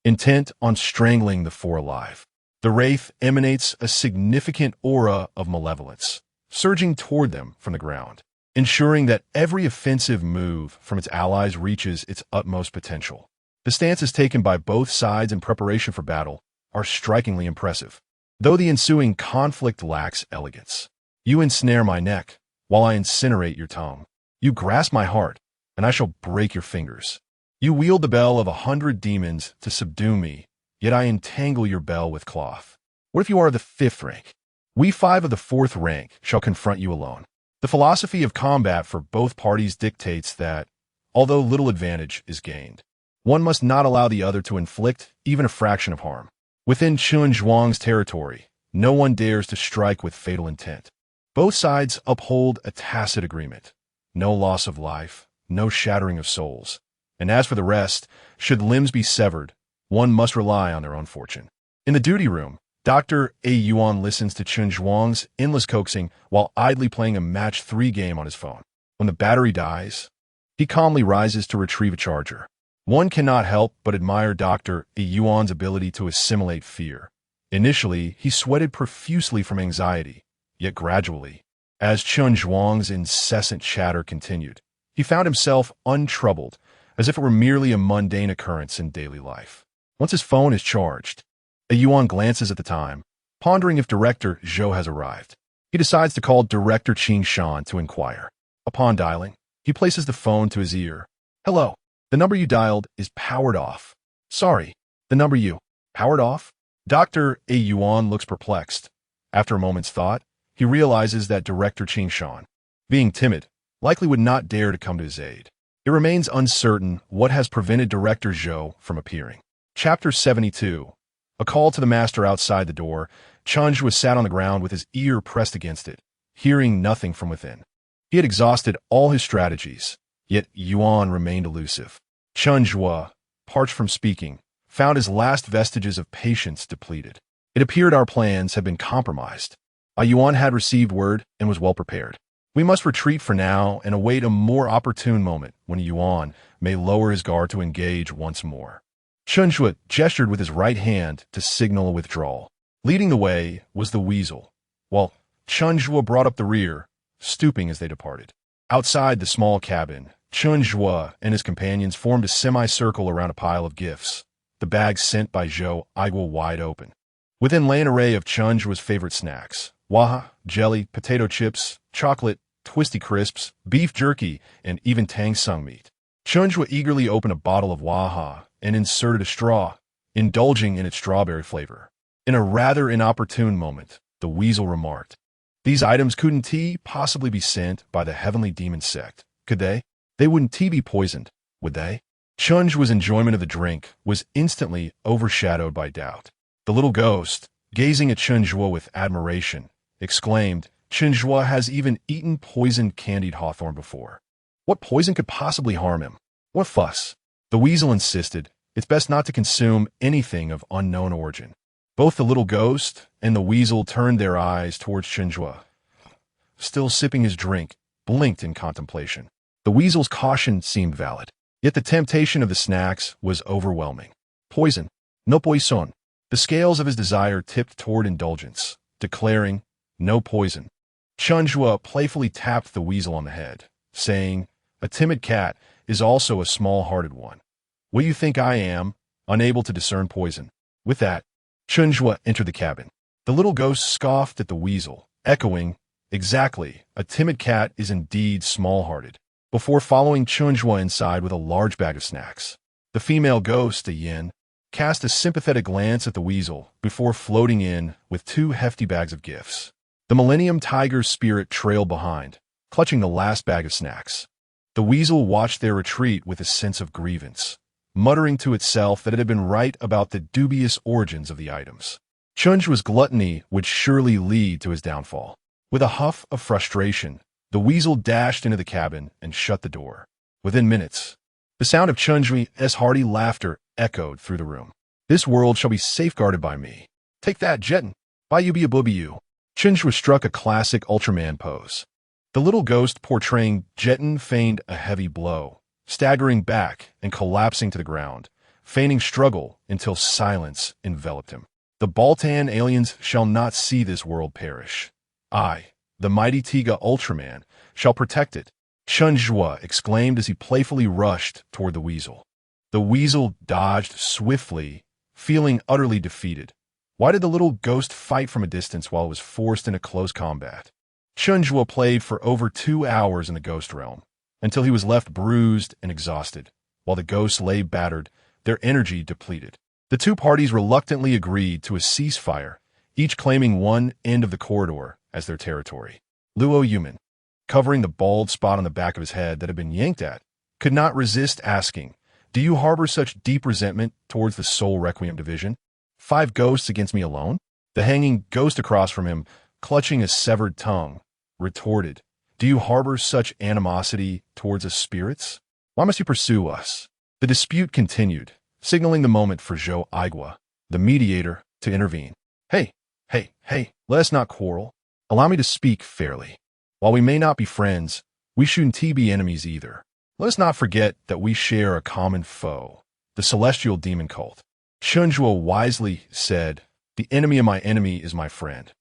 Speaker 1: intent on strangling the four alive. The wraith emanates a significant aura of malevolence, surging toward them from the ground, ensuring that every offensive move from its allies reaches its utmost potential. The stances taken by both sides in preparation for battle are strikingly impressive, though the ensuing conflict lacks elegance. You ensnare my neck, while I incinerate your tongue. You grasp my heart, and I shall break your fingers. You wield the bell of 100 demons to subdue me, yet I entangle your bell with cloth. What if you are the 5th rank? We 5 of the 4th rank shall confront you alone. The philosophy of combat for both parties dictates that, although little advantage is gained, one must not allow the other to inflict even a fraction of harm. Within Chen Zhuang's territory, no one dares to strike with fatal intent. Both sides uphold a tacit agreement. No loss of life, no shattering of souls. And as for the rest, should limbs be severed, one must rely on their own fortune. In the duty room, Dr. A. Yuan listens to Chen Zhuang's endless coaxing while idly playing a match 3 game on his phone. When the battery dies, he calmly rises to retrieve a charger. One cannot help but admire Dr. A. Yuan's ability to assimilate fear. Initially, he sweated profusely from anxiety, yet gradually, as Chen Zhuang's incessant chatter continued, he found himself untroubled, as if it were merely a mundane occurrence in daily life. Once his phone is charged, A Yuan glances at the time, pondering if Director Zhou has arrived. He decides to call Director Qing Shan to inquire. Upon dialing, he places the phone to his ear. Hello, the number you dialed is powered off. Sorry, the number you powered off? Dr. A Yuan looks perplexed. After a moment's thought, he realizes that Director Qing Shan, being timid, likely would not dare to come to his aid. It remains uncertain what has prevented Director Zhou from appearing. Chapter 72. A call to the master outside the door. Chen Zhuo sat on the ground with his ear pressed against it, hearing nothing from within. He had exhausted all his strategies, yet Yuan remained elusive. Chen Zhuo, parched from speaking, found his last vestiges of patience depleted. It appeared our plans had been compromised. Yuan had received word and was well prepared. We must retreat for now and await a more opportune moment when Yuan may lower his guard to engage once more. Chen Zhuo gestured with his right hand to signal a withdrawal. Leading the way was the weasel, while Chen Zhuo brought up the rear, stooping as they departed. Outside the small cabin, Chen Zhuo and his companions formed a semicircle around a pile of gifts, the bags sent by Zhou Aigua wide open. Within lay an array of Chen Zhuo's favorite snacks: waha, jelly, potato chips, chocolate, twisty crisps, beef jerky, and even tang sung meat. Chen Zhuo eagerly opened a bottle of waha and inserted a straw, indulging in its strawberry flavor. In a rather inopportune moment, the weasel remarked, These items couldn't possibly be sent by the heavenly demon sect, could they? They wouldn't be poisoned, would they? Chen Zhuo's enjoyment of the drink was instantly overshadowed by doubt. The little ghost, gazing at Chen Zhuo with admiration, exclaimed, "Chen Zhuo has even eaten poisoned candied hawthorn before. What poison could possibly harm him? What fuss?" The weasel insisted, "It's best not to consume anything of unknown origin." Both the little ghost and the weasel turned their eyes towards Chen Zhuo. Still sipping his drink, blinked in contemplation. The weasel's caution seemed valid, yet the temptation of the snacks was overwhelming. Poison. No poison. The scales of his desire tipped toward indulgence, declaring, "No poison." Chen Zhuo playfully tapped the weasel on the head, saying, "A timid cat is also a small-hearted one. What do you think I am, unable to discern poison?" With that, Chen Zhuo entered the cabin. The little ghost scoffed at the weasel, echoing, "Exactly, a timid cat is indeed small-hearted," before following Chen Zhuo inside with a large bag of snacks. The female ghost, a yin, cast a sympathetic glance at the weasel before floating in with 2 hefty bags of gifts. The Millennium Tiger's spirit trailed behind, clutching the last bag of snacks. The weasel watched their retreat with a sense of grievance, muttering to itself that it had been right about the dubious origins of the items. Chen Zhuo's gluttony would surely lead to his downfall. With a huff of frustration, the weasel dashed into the cabin and shut the door. Within minutes, the sound of Chen Zhuo's hearty laughter echoed through the room. "This world shall be safeguarded by me. Take that, Jetin. By you be a booby you." Chen Zhuo struck a classic Ultraman pose. The little ghost portraying Jetin feigned a heavy blow, staggering back and collapsing to the ground, feigning struggle until silence enveloped him. "The Baltan aliens shall not see this world perish. I, the mighty Tiga Ultraman, shall protect it," Chen Zhuo exclaimed as he playfully rushed toward the weasel. The weasel dodged swiftly, feeling utterly defeated. Why did the little ghost fight from a distance while it was forced into close combat? Chen Zhuo played for over 2 hours in the ghost realm, until he was left bruised and exhausted, while the ghosts lay battered, their energy depleted. The 2 parties reluctantly agreed to a ceasefire, each claiming one end of the corridor as their territory. Luo Yuman, covering the bald spot on the back of his head that had been yanked at, could not resist asking, "Do you harbor such deep resentment towards the Soul Requiem division? 5 ghosts against me alone?" The hanging ghost across from him, clutching a severed tongue, retorted, "Do you harbor such animosity towards us spirits? Why must you pursue us?" The dispute continued, signaling the moment for Zhou Aigua, the mediator, to intervene. Hey, let us not quarrel. Allow me to speak fairly. While we may not be friends, we shouldn't be enemies either. Let us not forget that we share a common foe, the celestial demon cult." Chen Zhuo wisely said, "The enemy of my enemy is my friend.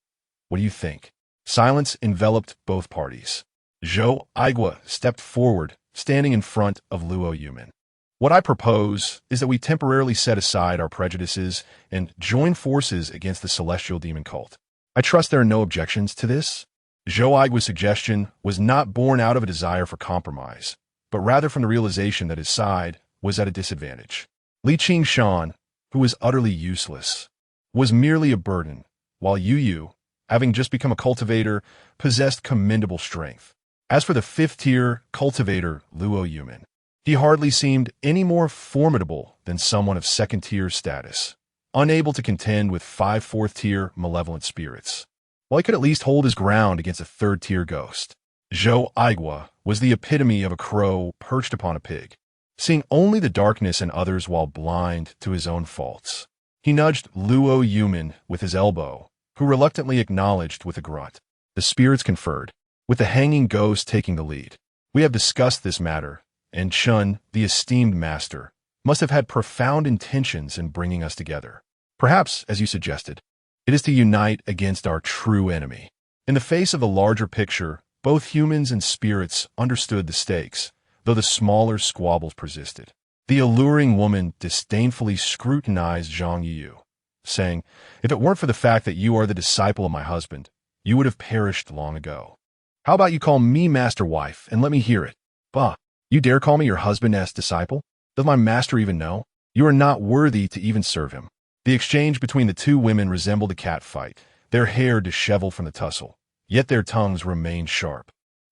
Speaker 1: What do you think?" Silence enveloped both parties. Zhou Aigua stepped forward, standing in front of Luo Yuman. "What I propose is that we temporarily set aside our prejudices and join forces against the celestial demon cult. I trust there are no objections to this." Zhou Aigua's suggestion was not born out of a desire for compromise, but rather from the realization that his side was at a disadvantage. Qing Shan, who was utterly useless, was merely a burden, while Yu, having just become a cultivator, possessed commendable strength. As for the 5th-tier cultivator, Luo Yuman, he hardly seemed any more formidable than someone of 2nd-tier status, unable to contend with 5 4th-tier malevolent spirits, while he could at least hold his ground against a 3rd-tier ghost. Zhou Aigua was the epitome of a crow perched upon a pig, seeing only the darkness in others while blind to his own faults. He nudged Luo Yuman with his elbow, who reluctantly acknowledged with a grunt. The spirits conferred, with the hanging ghost taking the lead. "We have discussed this matter, and Chen, the esteemed master, must have had profound intentions in bringing us together. Perhaps, as you suggested, it is to unite against our true enemy." In the face of the larger picture, both humans and spirits understood the stakes, though the smaller squabbles persisted. The alluring woman disdainfully scrutinized Zhang Yu, saying, "If it weren't for the fact that you are the disciple of my husband, you would have perished long ago. How about you call me master wife and let me hear it? Bah, you dare call me your husband-ass disciple? Does my master even know? You are not worthy to even serve him." The exchange between the 2 women resembled a cat fight, their hair disheveled from the tussle, yet their tongues remained sharp.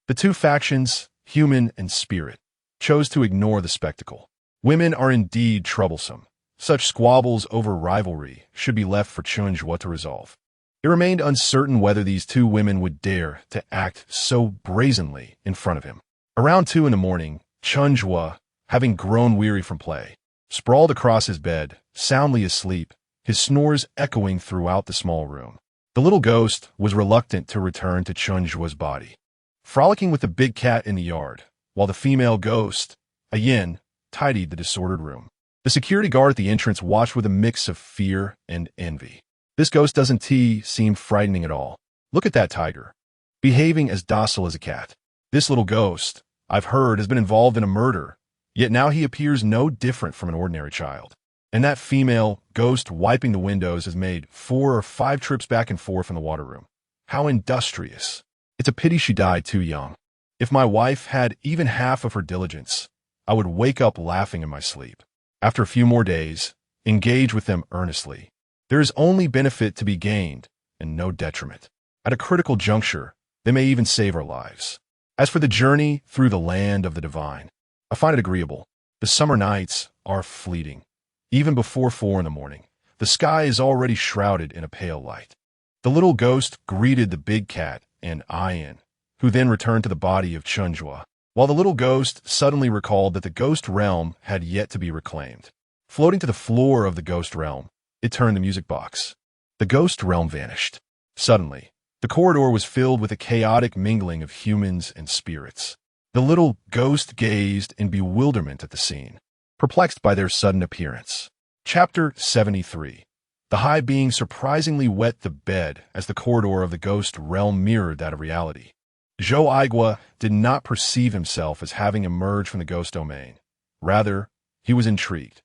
Speaker 1: The two factions, human and spirit, chose to ignore the spectacle. Women are indeed troublesome. Such squabbles over rivalry should be left for Chen Zhuo to resolve. It remained uncertain whether these two women would dare to act so brazenly in front of him. Around 2 in the morning, Chen Zhuo, having grown weary from play, sprawled across his bed, soundly asleep, his snores echoing throughout the small room. The little ghost was reluctant to return to Chen Zhuo's body, frolicking with the big cat in the yard, while the female ghost, a yin, tidied the disordered room. The security guard at the entrance watched with a mix of fear and envy. This ghost doesn't seem frightening at all. Look at that tiger, behaving as docile as a cat. This little ghost, I've heard, has been involved in a murder, yet now he appears no different from an ordinary child. And that female ghost wiping the windows has made 4 or 5 trips back and forth in the water room. How industrious. It's a pity she died too young. If my wife had even half of her diligence, I would wake up laughing in my sleep. After a few more days, engage with them earnestly. There is only benefit to be gained and no detriment. At a critical juncture, they may even save our lives. As for the journey through the land of the divine, I find it agreeable. The summer nights are fleeting. Even before 4 in the morning, the sky is already shrouded in a pale light. The little ghost greeted the big cat and Ian, who then returned to the body of Chen Zhuo, while the little ghost suddenly recalled that the ghost realm had yet to be reclaimed. Floating to the floor of the ghost realm, it turned the music box. The ghost realm vanished. Suddenly, the corridor was filled with a chaotic mingling of humans and spirits. The little ghost gazed in bewilderment at the scene, perplexed by their sudden appearance. Chapter 73. The high being surprisingly wet the bed as the corridor of the ghost realm mirrored that of reality. Zhou Aigua did not perceive himself as having emerged from the ghost domain. Rather, he was intrigued.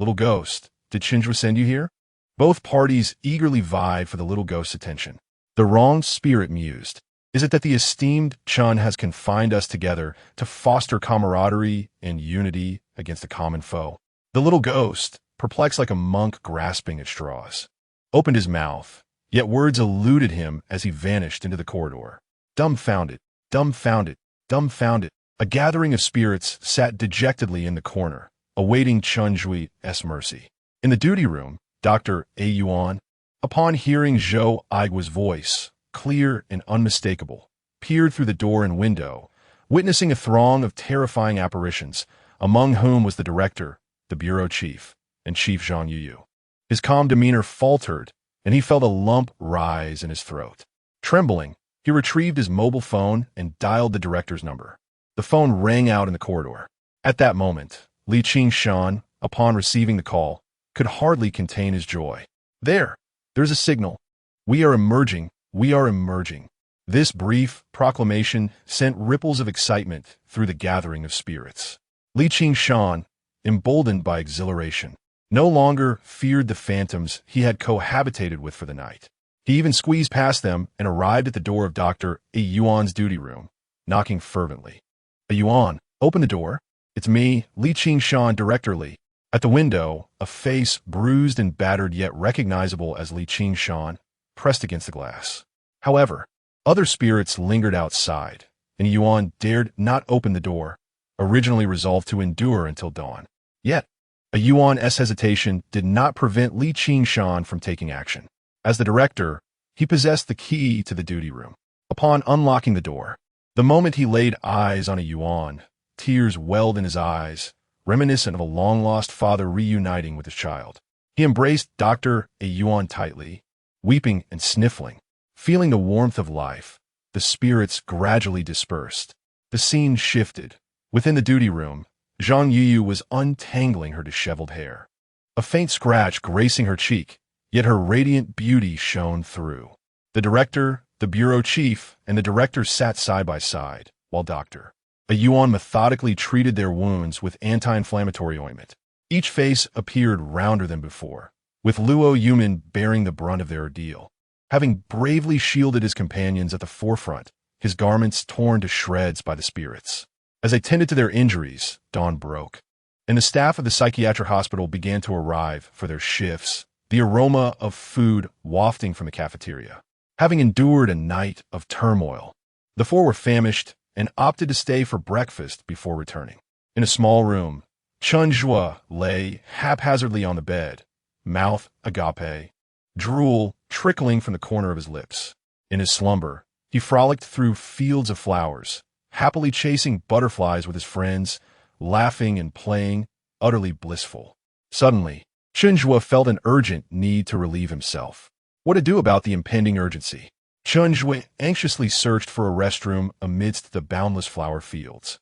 Speaker 1: Little ghost, did Chen Zhuo send you here? Both parties eagerly vied for the little ghost's attention. The wronged spirit mused. Is it that the esteemed Chen has confined us together to foster camaraderie and unity against a common foe? The little ghost, perplexed like a monk grasping at straws, opened his mouth, yet words eluded him as he vanished into the corridor. Dumbfounded, dumbfounded, dumbfounded. A gathering of spirits sat dejectedly in the corner, awaiting Chen Zhuo's mercy. In the duty room, Dr. A. Yuan, upon hearing Zhou Aigua's voice, clear and unmistakable, peered through the door and window, witnessing a throng of terrifying apparitions, among whom was the director, the bureau chief, and Chief Zhang Yuyu. His calm demeanor faltered, and he felt a lump rise in his throat. Trembling, he retrieved his mobile phone and dialed the director's number. The phone rang out in the corridor. At that moment, Qing Shan, upon receiving the call, could hardly contain his joy. There's a signal. We are emerging. We are emerging. This brief proclamation sent ripples of excitement through the gathering of spirits. Qing Shan, emboldened by exhilaration, no longer feared the phantoms he had cohabitated with for the night. He even squeezed past them and arrived at the door of Dr. A. Yuan's duty room, knocking fervently. A Yuan, open the door. It's me, Qing Shan, Director Li. At the window, a face bruised and battered yet recognizable as Qing Shan, pressed against the glass. However, other spirits lingered outside, and Yuan dared not open the door, originally resolved to endure until dawn. Yet, a Yuan's hesitation did not prevent Qing Shan from taking action. As the director, he possessed the key to the duty room. Upon unlocking the door, the moment he laid eyes on a Yuan, tears welled in his eyes, reminiscent of a long-lost father reuniting with his child. He embraced Dr. A. Yuan tightly, weeping and sniffling. Feeling the warmth of life, the spirits gradually dispersed. The scene shifted. Within the duty room, Zhang Yuyu was untangling her disheveled hair. A faint scratch gracing her cheek, yet her radiant beauty shone through. The director, the bureau chief, and the director sat side by side, while Dr. A. Yuan methodically treated their wounds with anti-inflammatory ointment. Each face appeared rounder than before, with Luo Yuman bearing the brunt of their ordeal. Having bravely shielded his companions at the forefront, his garments torn to shreds by the spirits. As they tended to their injuries, dawn broke, and the staff of the psychiatric hospital began to arrive for their shifts, the aroma of food wafting from the cafeteria. Having endured a night of turmoil, the four were famished and opted to stay for breakfast before returning. In a small room, Chen Zhuo lay haphazardly on the bed, mouth agape, drool trickling from the corner of his lips. In his slumber, he frolicked through fields of flowers, happily chasing butterflies with his friends, laughing and playing, utterly blissful. Suddenly, Chen Zhuo felt an urgent need to relieve himself. What to do about the impending urgency? Chen Zhuo anxiously searched for a restroom amidst the boundless flower fields,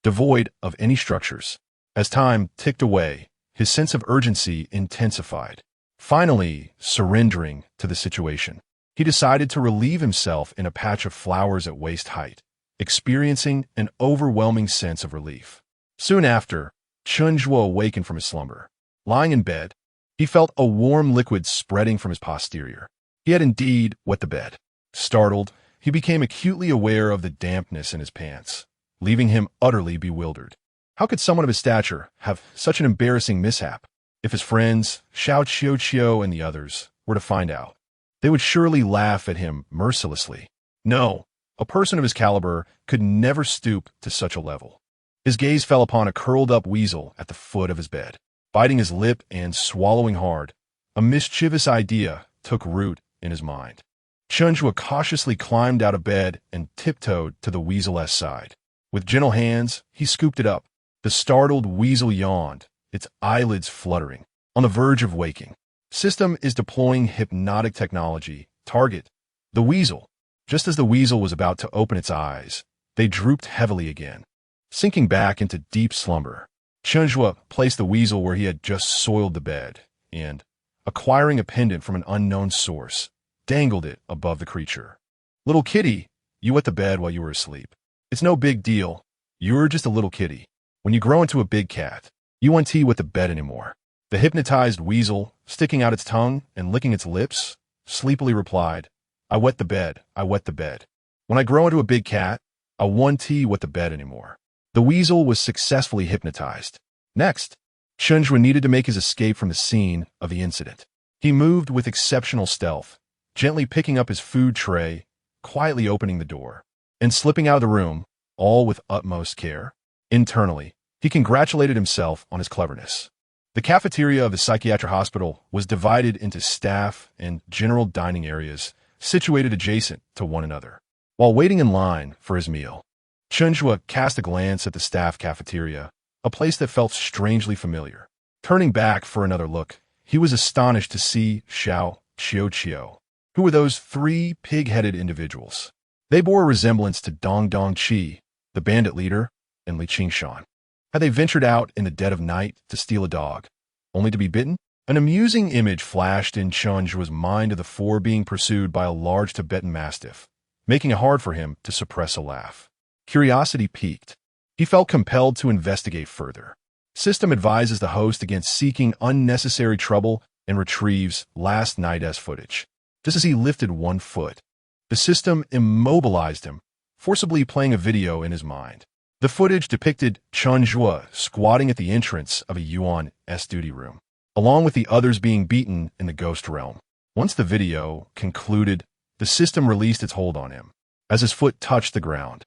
Speaker 1: devoid of any structures. As time ticked away, his sense of urgency intensified. Finally, surrendering to the situation, he decided to relieve himself in a patch of flowers at waist height, experiencing an overwhelming sense of relief. Soon after, Chen Zhuo awakened from his slumber. Lying in bed, he felt a warm liquid spreading from his posterior. He had indeed wet the bed. Startled, he became acutely aware of the dampness in his pants, leaving him utterly bewildered. How could someone of his stature have such an embarrassing mishap? If his friends, Xiao Qiu and the others, were to find out, they would surely laugh at him mercilessly. No, a person of his caliber could never stoop to such a level. His gaze fell upon a curled-up weasel at the foot of his bed. Biting his lip and swallowing hard, a mischievous idea took root in his mind. Chen Zhuo cautiously climbed out of bed and tiptoed to the weasel's side. With gentle hands, he scooped it up. The startled weasel yawned, its eyelids fluttering, on the verge of waking. System is deploying hypnotic technology. Target: the weasel. Just as the weasel was about to open its eyes, they drooped heavily again. Sinking back into deep slumber, Chen Zhuo placed the weasel where he had just soiled the bed and, acquiring a pendant from an unknown source, dangled it above the creature. Little kitty, you wet the bed while you were asleep. It's no big deal. You're just a little kitty. When you grow into a big cat, you won't wet the bed anymore. The hypnotized weasel, sticking out its tongue and licking its lips, sleepily replied, I wet the bed, I wet the bed. When I grow into a big cat, I won't wet the bed anymore. The weasel was successfully hypnotized. Next, Chen Zhuo needed to make his escape from the scene of the incident. He moved with exceptional stealth, gently picking up his food tray, quietly opening the door, and slipping out of the room, all with utmost care. Internally, he congratulated himself on his cleverness. The cafeteria of the psychiatric hospital was divided into staff and general dining areas situated adjacent to one another. While waiting in line for his meal, Chen Zhuo cast a glance at the staff cafeteria, a place that felt strangely familiar. Turning back for another look, he was astonished to see Xiao Qiu. Who were those three pig-headed individuals? They bore a resemblance to Dong Qi, the bandit leader, and Qing Shan. Had they ventured out in the dead of night to steal a dog, only to be bitten? An amusing image flashed in Chen Zhuo's mind of the four being pursued by a large Tibetan mastiff, making it hard for him to suppress a laugh. Curiosity piqued. He felt compelled to investigate further. System advises the host against seeking unnecessary trouble and retrieves last night's footage. Just as he lifted one foot, the system immobilized him, forcibly playing a video in his mind. The footage depicted Chen Zhuo squatting at the entrance of a Yuan's duty room, along with the others being beaten in the ghost realm. Once the video concluded, the system released its hold on him. As his foot touched the ground,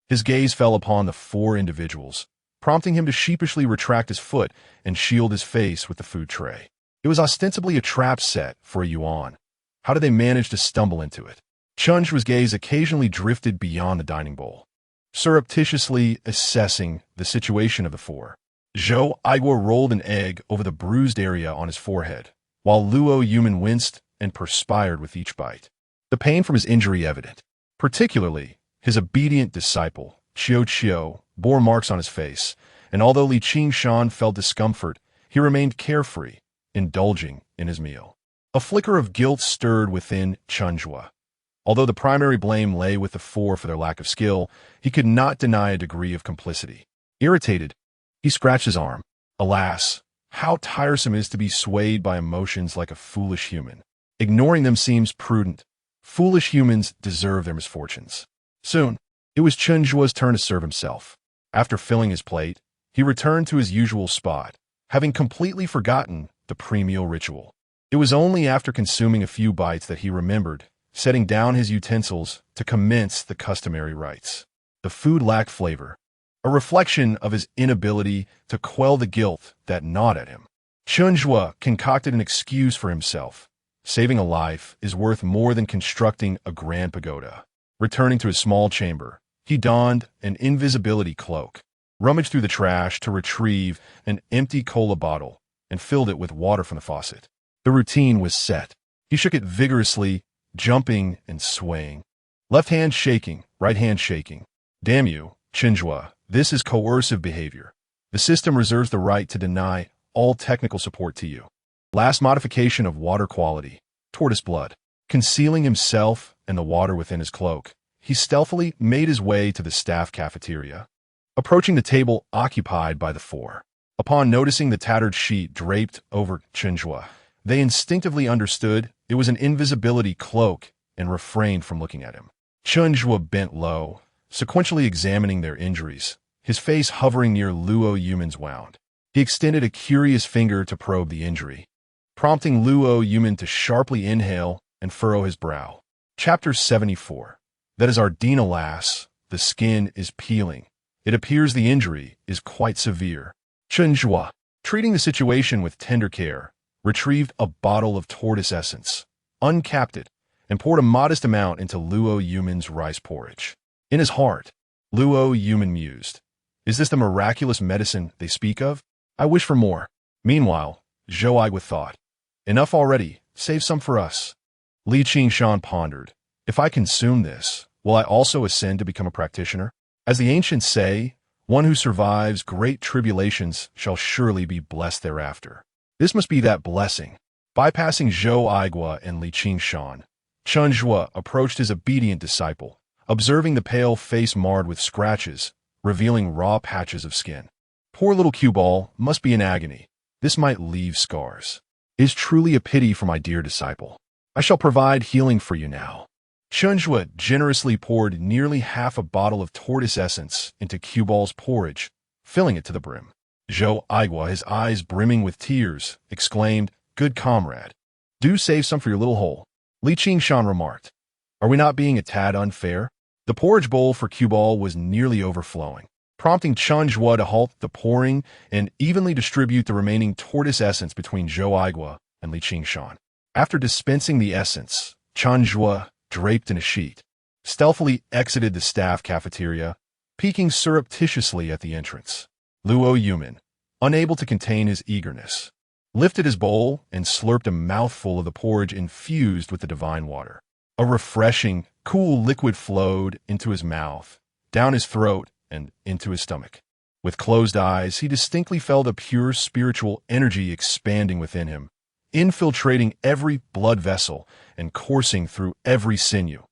Speaker 1: his gaze fell upon the four individuals, prompting him to sheepishly retract his foot and shield his face with the food tray. It was ostensibly a trap set for a yuan. How did they manage to stumble into it? Chen Zhuo's gaze occasionally drifted beyond the dining bowl, surreptitiously assessing the situation of the four. Zhou Igor rolled an egg over the bruised area on his forehead, while Luo Yuman winced and perspired with each bite. The pain from his injury evident. Particularly, his obedient disciple, Qiu, bore marks on his face, and although Qing Shan felt discomfort, he remained carefree, indulging in his meal. A flicker of guilt stirred within Chen Zhuo. Although the primary blame lay with the four for their lack of skill, he could not deny a degree of complicity. Irritated, he scratched his arm. Alas, how tiresome it is to be swayed by emotions like a foolish human. Ignoring them seems prudent. Foolish humans deserve their misfortunes. Soon, it was Chen Zhuo's turn to serve himself. After filling his plate, he returned to his usual spot, having completely forgotten the pre-meal ritual. It was only after consuming a few bites that he remembered setting down his utensils to commence the customary rites. The food lacked flavor, a reflection of his inability to quell the guilt that gnawed at him. Chen Zhuo concocted an excuse for himself. Saving a life is worth more than constructing a grand pagoda. Returning to his small chamber, he donned an invisibility cloak, rummaged through the trash to retrieve an empty cola bottle, and filled it with water from the faucet. The routine was set. He shook it vigorously, jumping and swaying. Left hand shaking, right hand shaking. Damn you, Chen Zhuo, this is coercive behavior. The system reserves the right to deny all technical support to you. Last modification of water quality, tortoise blood. Concealing himself and the water within his cloak, he stealthily made his way to the staff cafeteria, approaching the table occupied by the four. Upon noticing the tattered sheet draped over Chen Zhuo, they instinctively understood it was an invisibility cloak and refrained from looking at him. Chen Zhuo bent low, sequentially examining their injuries, his face hovering near Luo Yuman's wound. He extended a curious finger to probe the injury, prompting Luo Yuman to sharply inhale and furrow his brow. Chapter 74. That is Ardina lass, the skin is peeling. It appears the injury is quite severe. Chen Zhuo, treating the situation with tender care, retrieved a bottle of tortoise essence, uncapped it, and poured a modest amount into Luo Yuman's rice porridge. In his heart, Luo Yuman mused, "Is this the miraculous medicine they speak of? I wish for more." Meanwhile, Zhou Aigua thought, "Enough already, save some for us." Qing Shan pondered, "If I consume this, will I also ascend to become a practitioner? As the ancients say, one who survives great tribulations shall surely be blessed thereafter. This must be that blessing." Bypassing Zhou Aigua and Qing Shan, Chen Zhuo approached his obedient disciple, observing the pale face marred with scratches, revealing raw patches of skin. Poor little cue ball must be in agony. This might leave scars. It is truly a pity for my dear disciple. I shall provide healing for you now. Chen Zhuo generously poured nearly half a bottle of tortoise essence into cue ball's porridge, filling it to the brim. Zhou Aigua, his eyes brimming with tears, exclaimed, "Good comrade, do save some for your little hole." Qing Shan remarked, "Are we not being a tad unfair?" The porridge bowl for cue ball was nearly overflowing, prompting Chen Zhuo to halt the pouring and evenly distribute the remaining tortoise essence between Zhou Aigua and Qing Shan. After dispensing the essence, Chen Zhuo, draped in a sheet, stealthily exited the staff cafeteria, peeking surreptitiously at the entrance. Luo Yuman, unable to contain his eagerness, lifted his bowl and slurped a mouthful of the porridge infused with the divine water. A refreshing, cool liquid flowed into his mouth, down his throat, and into his stomach. With closed eyes, he distinctly felt a pure spiritual energy expanding within him, infiltrating every blood vessel and coursing through every sinew,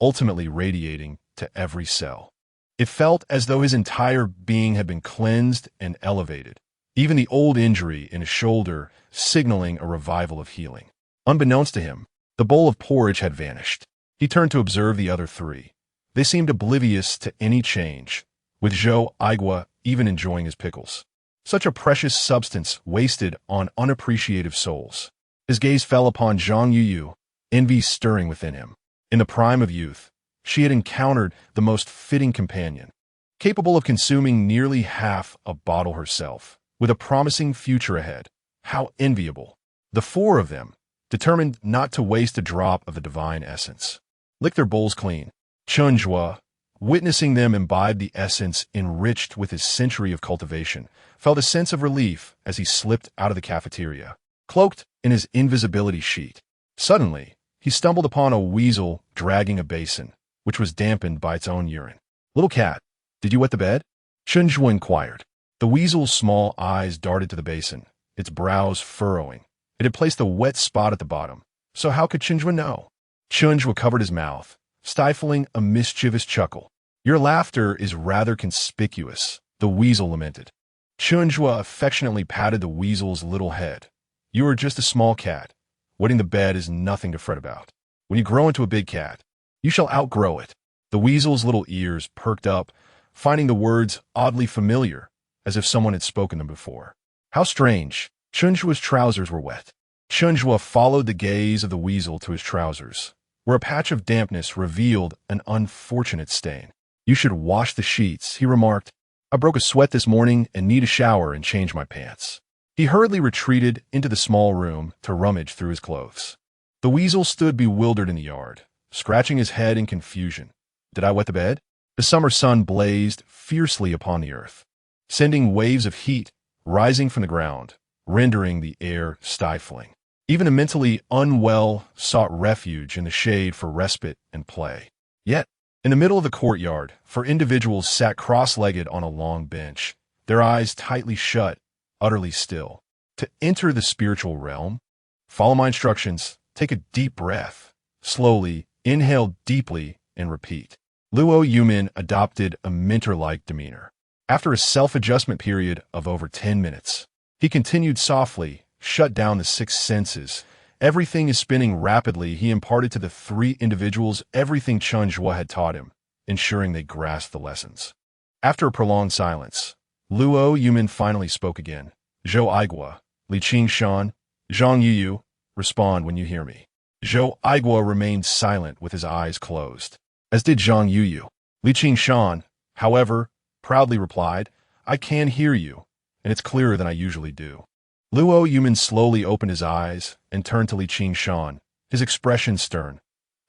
Speaker 1: ultimately radiating to every cell. It felt as though his entire being had been cleansed and elevated, even the old injury in his shoulder signaling a revival of healing. Unbeknownst to him, the bowl of porridge had vanished. He turned to observe the other three. They seemed oblivious to any change, with Zhou Aigua even enjoying his pickles. Such a precious substance wasted on unappreciative souls. His gaze fell upon Zhang Yuyu, envy stirring within him. In the prime of youth, she had encountered the most fitting companion, capable of consuming nearly half a bottle herself, with a promising future ahead. How enviable. The four of them, determined not to waste a drop of the divine essence, licked their bowls clean. Chen Zhuo, witnessing them imbibe the essence enriched with his century of cultivation, felt a sense of relief as he slipped out of the cafeteria, cloaked in his invisibility sheet. Suddenly, he stumbled upon a weasel dragging a basin, which was dampened by its own urine. "Little cat, did you wet the bed?" Chen Zhuo inquired. The weasel's small eyes darted to the basin, its brows furrowing. It had placed a wet spot at the bottom, so how could Chen Zhuo know? Chen Zhuo covered his mouth, stifling a mischievous chuckle. "Your laughter is rather conspicuous," the weasel lamented. Chen Zhuo affectionately patted the weasel's little head. "You are just a small cat. Wetting the bed is nothing to fret about. When you grow into a big cat, you shall outgrow it." The weasel's little ears perked up, finding the words oddly familiar, as if someone had spoken them before. How strange. Chen Zhuo's trousers were wet. Chen Zhuo followed the gaze of the weasel to his trousers. where a patch of dampness revealed an unfortunate stain. "You should wash the sheets," he remarked. "I broke a sweat this morning and need a shower and change my pants." He hurriedly retreated into the small room to rummage through his clothes. The weasel stood bewildered in the yard, scratching his head in confusion. "Did I wet the bed?" The summer sun blazed fiercely upon the earth, sending waves of heat rising from the ground, rendering the air stifling. Even the mentally unwell sought refuge in the shade for respite and play. Yet, in the middle of the courtyard, four individuals sat cross-legged on a long bench, their eyes tightly shut, utterly still. To enter the spiritual realm, follow my instructions, take a deep breath, slowly, inhale deeply, and repeat. Luo Yumin adopted a mentor-like demeanor. After a self-adjustment period of over 10 minutes, he continued softly, "Shut down the six senses. Everything is spinning rapidly." He imparted to the three individuals everything Chen Zhuo had taught him, ensuring they grasped the lessons. After a prolonged silence, Luo Yumin finally spoke again. "Zhou Aigua, Li Qing Shan, Zhang Yuyu, respond when you hear me." Zhou Aigua remained silent with his eyes closed, as did Zhang Yuyu. Li Qing Shan, however, proudly replied, "I can hear you, and it's clearer than I usually do." Luo Yumin slowly opened his eyes and turned to Li Qing Shan, his expression stern.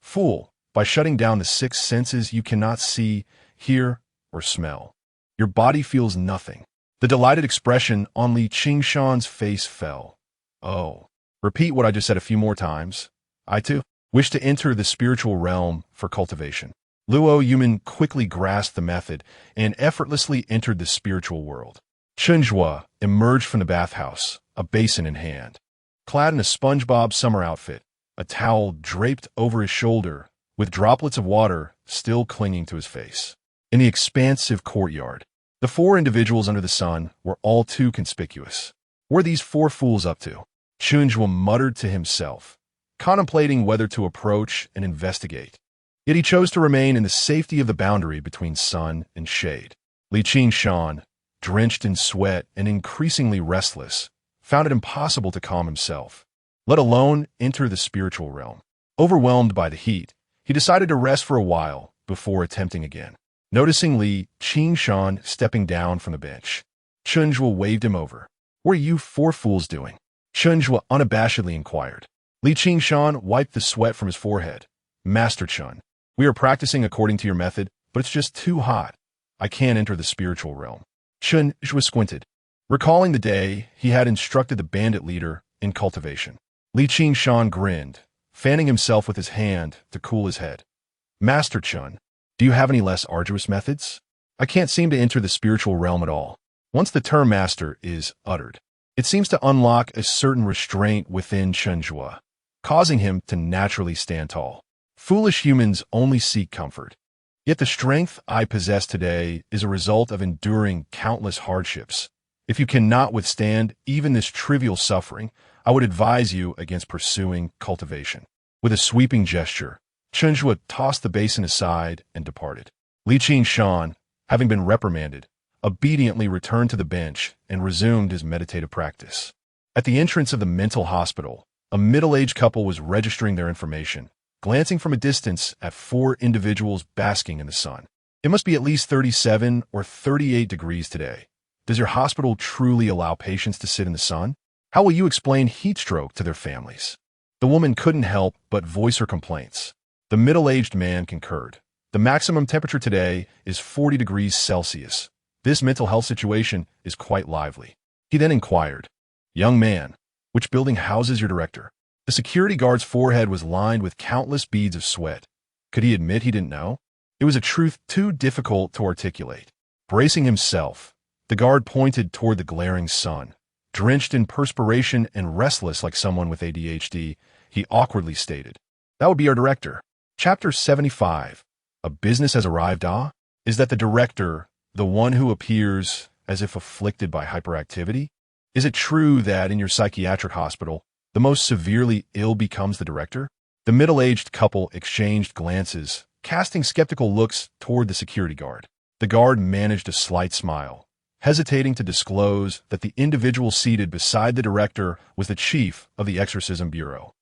Speaker 1: "Fool, by shutting down the six senses you cannot see, hear, or smell. Your body feels nothing." The delighted expression on Li Qing Shan's face fell. "Oh, repeat what I just said a few more times. I, too, wish to enter the spiritual realm for cultivation." Luo Yumin quickly grasped the method and effortlessly entered the spiritual world. Chen Zhuo emerged from the bathhouse, a basin in hand. Clad in a SpongeBob summer outfit, a towel draped over his shoulder, with droplets of water still clinging to his face. In the expansive courtyard, the four individuals under the sun were all too conspicuous. "What are these four fools up to?" Chen Zhuo muttered to himself, contemplating whether to approach and investigate. Yet he chose to remain in the safety of the boundary between sun and shade. Li Qing Shan, drenched in sweat and increasingly restless, found it impossible to calm himself, let alone enter the spiritual realm. Overwhelmed by the heat, he decided to rest for a while before attempting again. Noticing Li Qing Shan stepping down from the bench, Chen Zhuo waved him over. "What are you four fools doing?" Chen Zhuo unabashedly inquired. Li Qing Shan wiped the sweat from his forehead. "Master Chen, we are practicing according to your method, but it's just too hot. I can't enter the spiritual realm." Chen Zhuo squinted, recalling the day he had instructed the bandit leader in cultivation. Li Qing Shan grinned, fanning himself with his hand to cool his head. "Master Chen, do you have any less arduous methods? I can't seem to enter the spiritual realm at all." Once the term master is uttered, it seems to unlock a certain restraint within Chen Zhuo, causing him to naturally stand tall. Foolish humans only seek comfort. Yet the strength I possess today is a result of enduring countless hardships. If you cannot withstand even this trivial suffering, I would advise you against pursuing cultivation. With a sweeping gesture, Chen Zhuo tossed the basin aside and departed. Li Qing Shan, having been reprimanded, obediently returned to the bench and resumed his meditative practice. At the entrance of the mental hospital, a middle-aged couple was registering their information, glancing from a distance at four individuals basking in the sun. "It must be at least 37 or 38 degrees today. Does your hospital truly allow patients to sit in the sun? How will you explain heat stroke to their families?" The woman couldn't help but voice her complaints. The middle-aged man concurred. "The maximum temperature today is 40 degrees Celsius. This mental health situation is quite lively." He then inquired, "Young man, which building houses your director?" The security guard's forehead was lined with countless beads of sweat. Could he admit he didn't know? It was a truth too difficult to articulate. Bracing himself, the guard pointed toward the glaring sun. Drenched in perspiration and restless like someone with ADHD, he awkwardly stated, "That would be our director." Chapter 75. A business has arrived, ah? Is that the director, the one who appears as if afflicted by hyperactivity? Is it true that in your psychiatric hospital, the most severely ill becomes the director? The middle-aged couple exchanged glances, casting skeptical looks toward the security guard. The guard managed a slight smile, hesitating to disclose that the individual seated beside the director was the chief of the exorcism bureau.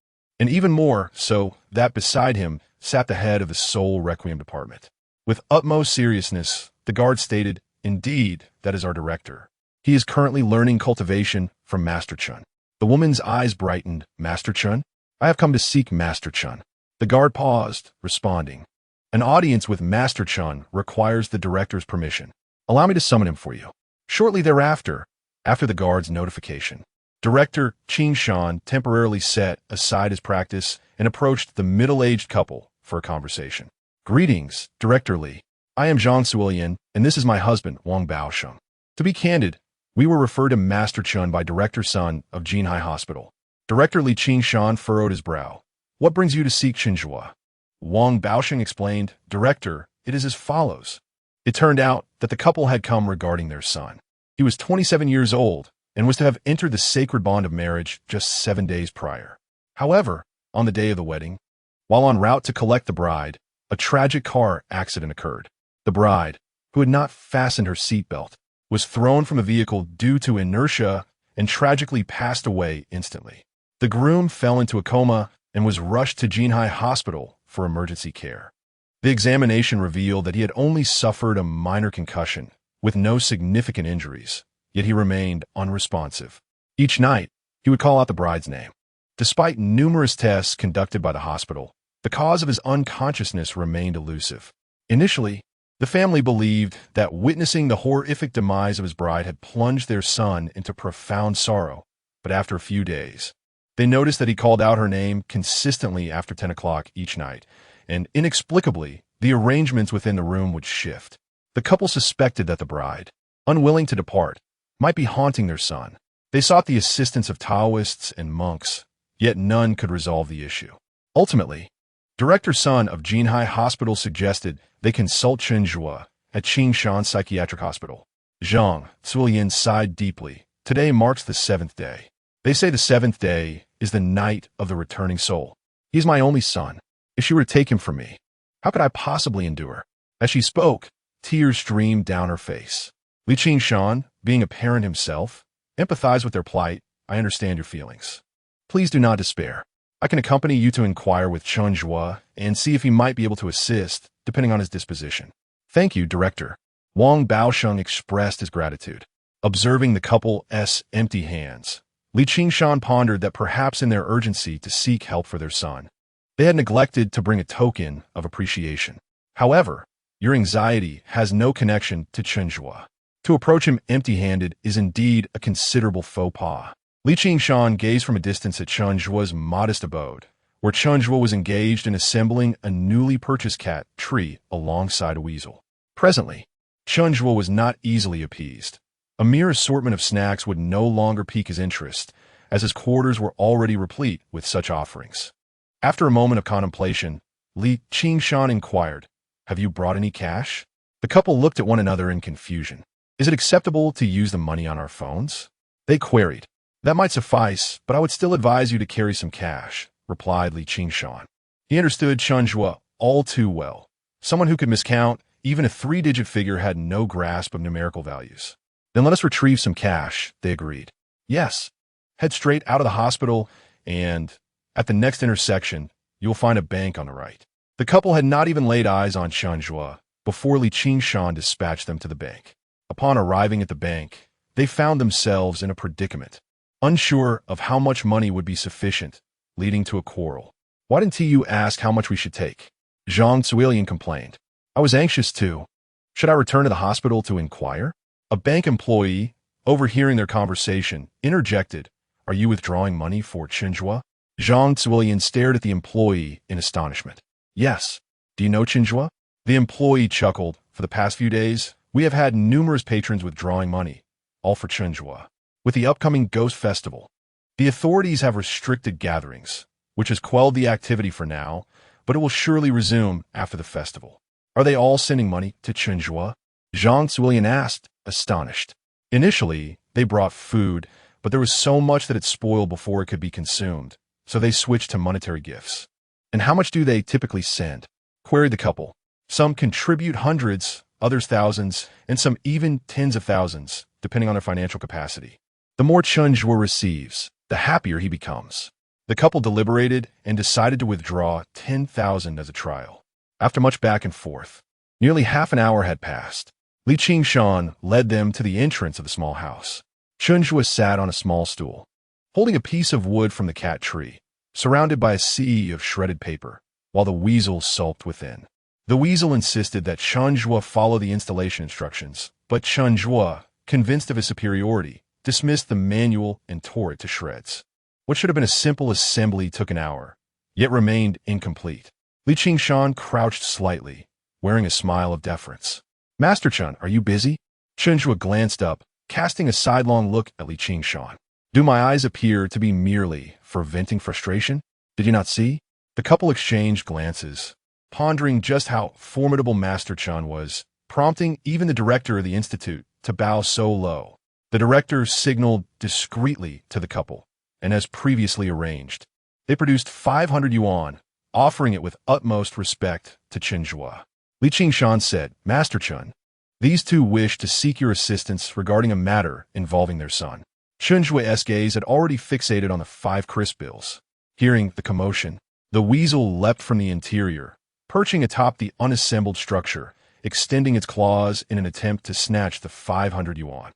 Speaker 1: and even more so that beside him sat the head of the Soul Requiem Department. With utmost seriousness, the guard stated, "Indeed, that is our director. He is currently learning cultivation from Master Chen." The woman's eyes brightened. "Master Chen? I have come to seek Master Chen." The guard paused, responding, "An audience with Master Chen requires the director's permission. Allow me to summon him for you." Shortly thereafter, after the guard's notification, Director Qing Shan temporarily set aside his practice and approached the middle-aged couple for a conversation. "Greetings, Director Li. I am Zhang Suilian, and this is my husband, Wang Baosheng. To be candid, we were referred to Master Chen by Director Sun of Jinhai Hospital." Director Li Qing Shan furrowed his brow. "What brings you to seek Chen Zhuo?" Wang Baosheng explained, "Director, it is as follows." It turned out that the couple had come regarding their son. He was 27 years old and was to have entered the sacred bond of marriage just 7 days prior. However, on the day of the wedding, while en route to collect the bride, a tragic car accident occurred. The bride, who had not fastened her seatbelt, was thrown from the vehicle due to inertia and tragically passed away instantly. The groom fell into a coma and was rushed to Jinhai Hospital for emergency care. The examination revealed that he had only suffered a minor concussion, with no significant injuries, yet he remained unresponsive. Each night, he would call out the bride's name. Despite numerous tests conducted by the hospital, the cause of his unconsciousness remained elusive. Initially, the family believed that witnessing the horrific demise of his bride had plunged their son into profound sorrow, but after a few days, they noticed that he called out her name consistently after 10 o'clock each night, and inexplicably, the arrangements within the room would shift. The couple suspected that the bride, unwilling to depart, might be haunting their son. They sought the assistance of Taoists and monks, yet none could resolve the issue. Ultimately, Director Sun of Jinhai Hospital suggested they consult Chen Zhuo at Qing Shan Psychiatric Hospital. Zhang Suilian sighed deeply. "Today marks the 7th day. They say the 7th day is the night of the returning soul. He is my only son. If she were to take him from me, how could I possibly endure?" As she spoke, tears streamed down her face. Li Qing Shan, being a parent himself, empathized with their plight. "I understand your feelings. Please do not despair. I can accompany you to inquire with Chen Zhuo and see if he might be able to assist, depending on his disposition." "Thank you, Director." Wang Baosheng expressed his gratitude. Observing the couple's empty hands, Li Qing Shan pondered that perhaps in their urgency to seek help for their son, they had neglected to bring a token of appreciation. "However, your anxiety has no connection to Chen Zhuo. To approach him empty-handed is indeed a considerable faux pas." Li Qing Shan gazed from a distance at Chen Zhuo's modest abode, where Chen Zhuo was engaged in assembling a newly purchased cat tree alongside a weasel. Presently, Chen Zhuo was not easily appeased. A mere assortment of snacks would no longer pique his interest, as his quarters were already replete with such offerings. After a moment of contemplation, Li Qing Shan inquired, "Have you brought any cash?" The couple looked at one another in confusion. "Is it acceptable to use the money on our phones?" they queried. "That might suffice, but I would still advise you to carry some cash," replied Li Qing Shan. He understood Chen Zhuo all too well. Someone who could miscount even a 3-digit figure had no grasp of numerical values. "Then let us retrieve some cash," they agreed. "Yes. Head straight out of the hospital, and at the next intersection, you will find a bank on the right." The couple had not even laid eyes on Chen Zhuo before Li Qing Shan dispatched them to the bank. Upon arriving at the bank, they found themselves in a predicament, unsure of how much money would be sufficient, leading to a quarrel. "Why didn't you ask how much we should take?" Zhang Suilian complained. "I was anxious too. Should I return to the hospital to inquire?" A bank employee, overhearing their conversation, interjected, "Are you withdrawing money for Chen Zhuo?" Zhang Suilian stared at the employee in astonishment. "Yes. Do you know Chen Zhuo?" The employee chuckled. "For the past few days, we have had numerous patrons withdrawing money, all for Chen Zhuo. With the upcoming Ghost Festival, the authorities have restricted gatherings, which has quelled the activity for now, but it will surely resume after the festival." "Are they all sending money to Chen Zhuo?" Zhang Suilian asked, astonished. Initially, they brought food, but there was so much that it spoiled before it could be consumed, so they switched to monetary gifts. "And how much do they typically send?" queried the couple. "Some contribute hundreds, others thousands, and some even tens of thousands, depending on their financial capacity. The more Chen Zhuo receives, the happier he becomes." The couple deliberated and decided to withdraw 10,000 as a trial. After much back and forth, nearly half an hour had passed. Qing Shan led them to the entrance of the small house. Chen Zhuo sat on a small stool, holding a piece of wood from the cat tree, surrounded by a sea of shredded paper, while the weasel sulked within. The weasel insisted that Chen Zhuo follow the installation instructions, but Chen Zhuo, convinced of his superiority, dismissed the manual and tore it to shreds. What should have been a simple assembly took an hour, yet remained incomplete. Qing Shan crouched slightly, wearing a smile of deference. "Master Chen, are you busy?" Chen Zhuo glanced up, casting a sidelong look at Qing Shan. "Do my eyes appear to be merely for venting frustration? Did you not see?" The couple exchanged glances, pondering just how formidable Master Chen was, prompting even the director of the institute to bow so low. The director signaled discreetly to the couple, and as previously arranged, they produced 500 yuan, offering it with utmost respect to Chen Zhuo. Qing Shan said, "Master Chen, these two wish to seek your assistance regarding a matter involving their son." Chen Zhuo's gaze had already fixated on the 5 crisp bills. Hearing the commotion, the weasel leapt from the interior, perching atop the unassembled structure, extending its claws in an attempt to snatch the 500 yuan.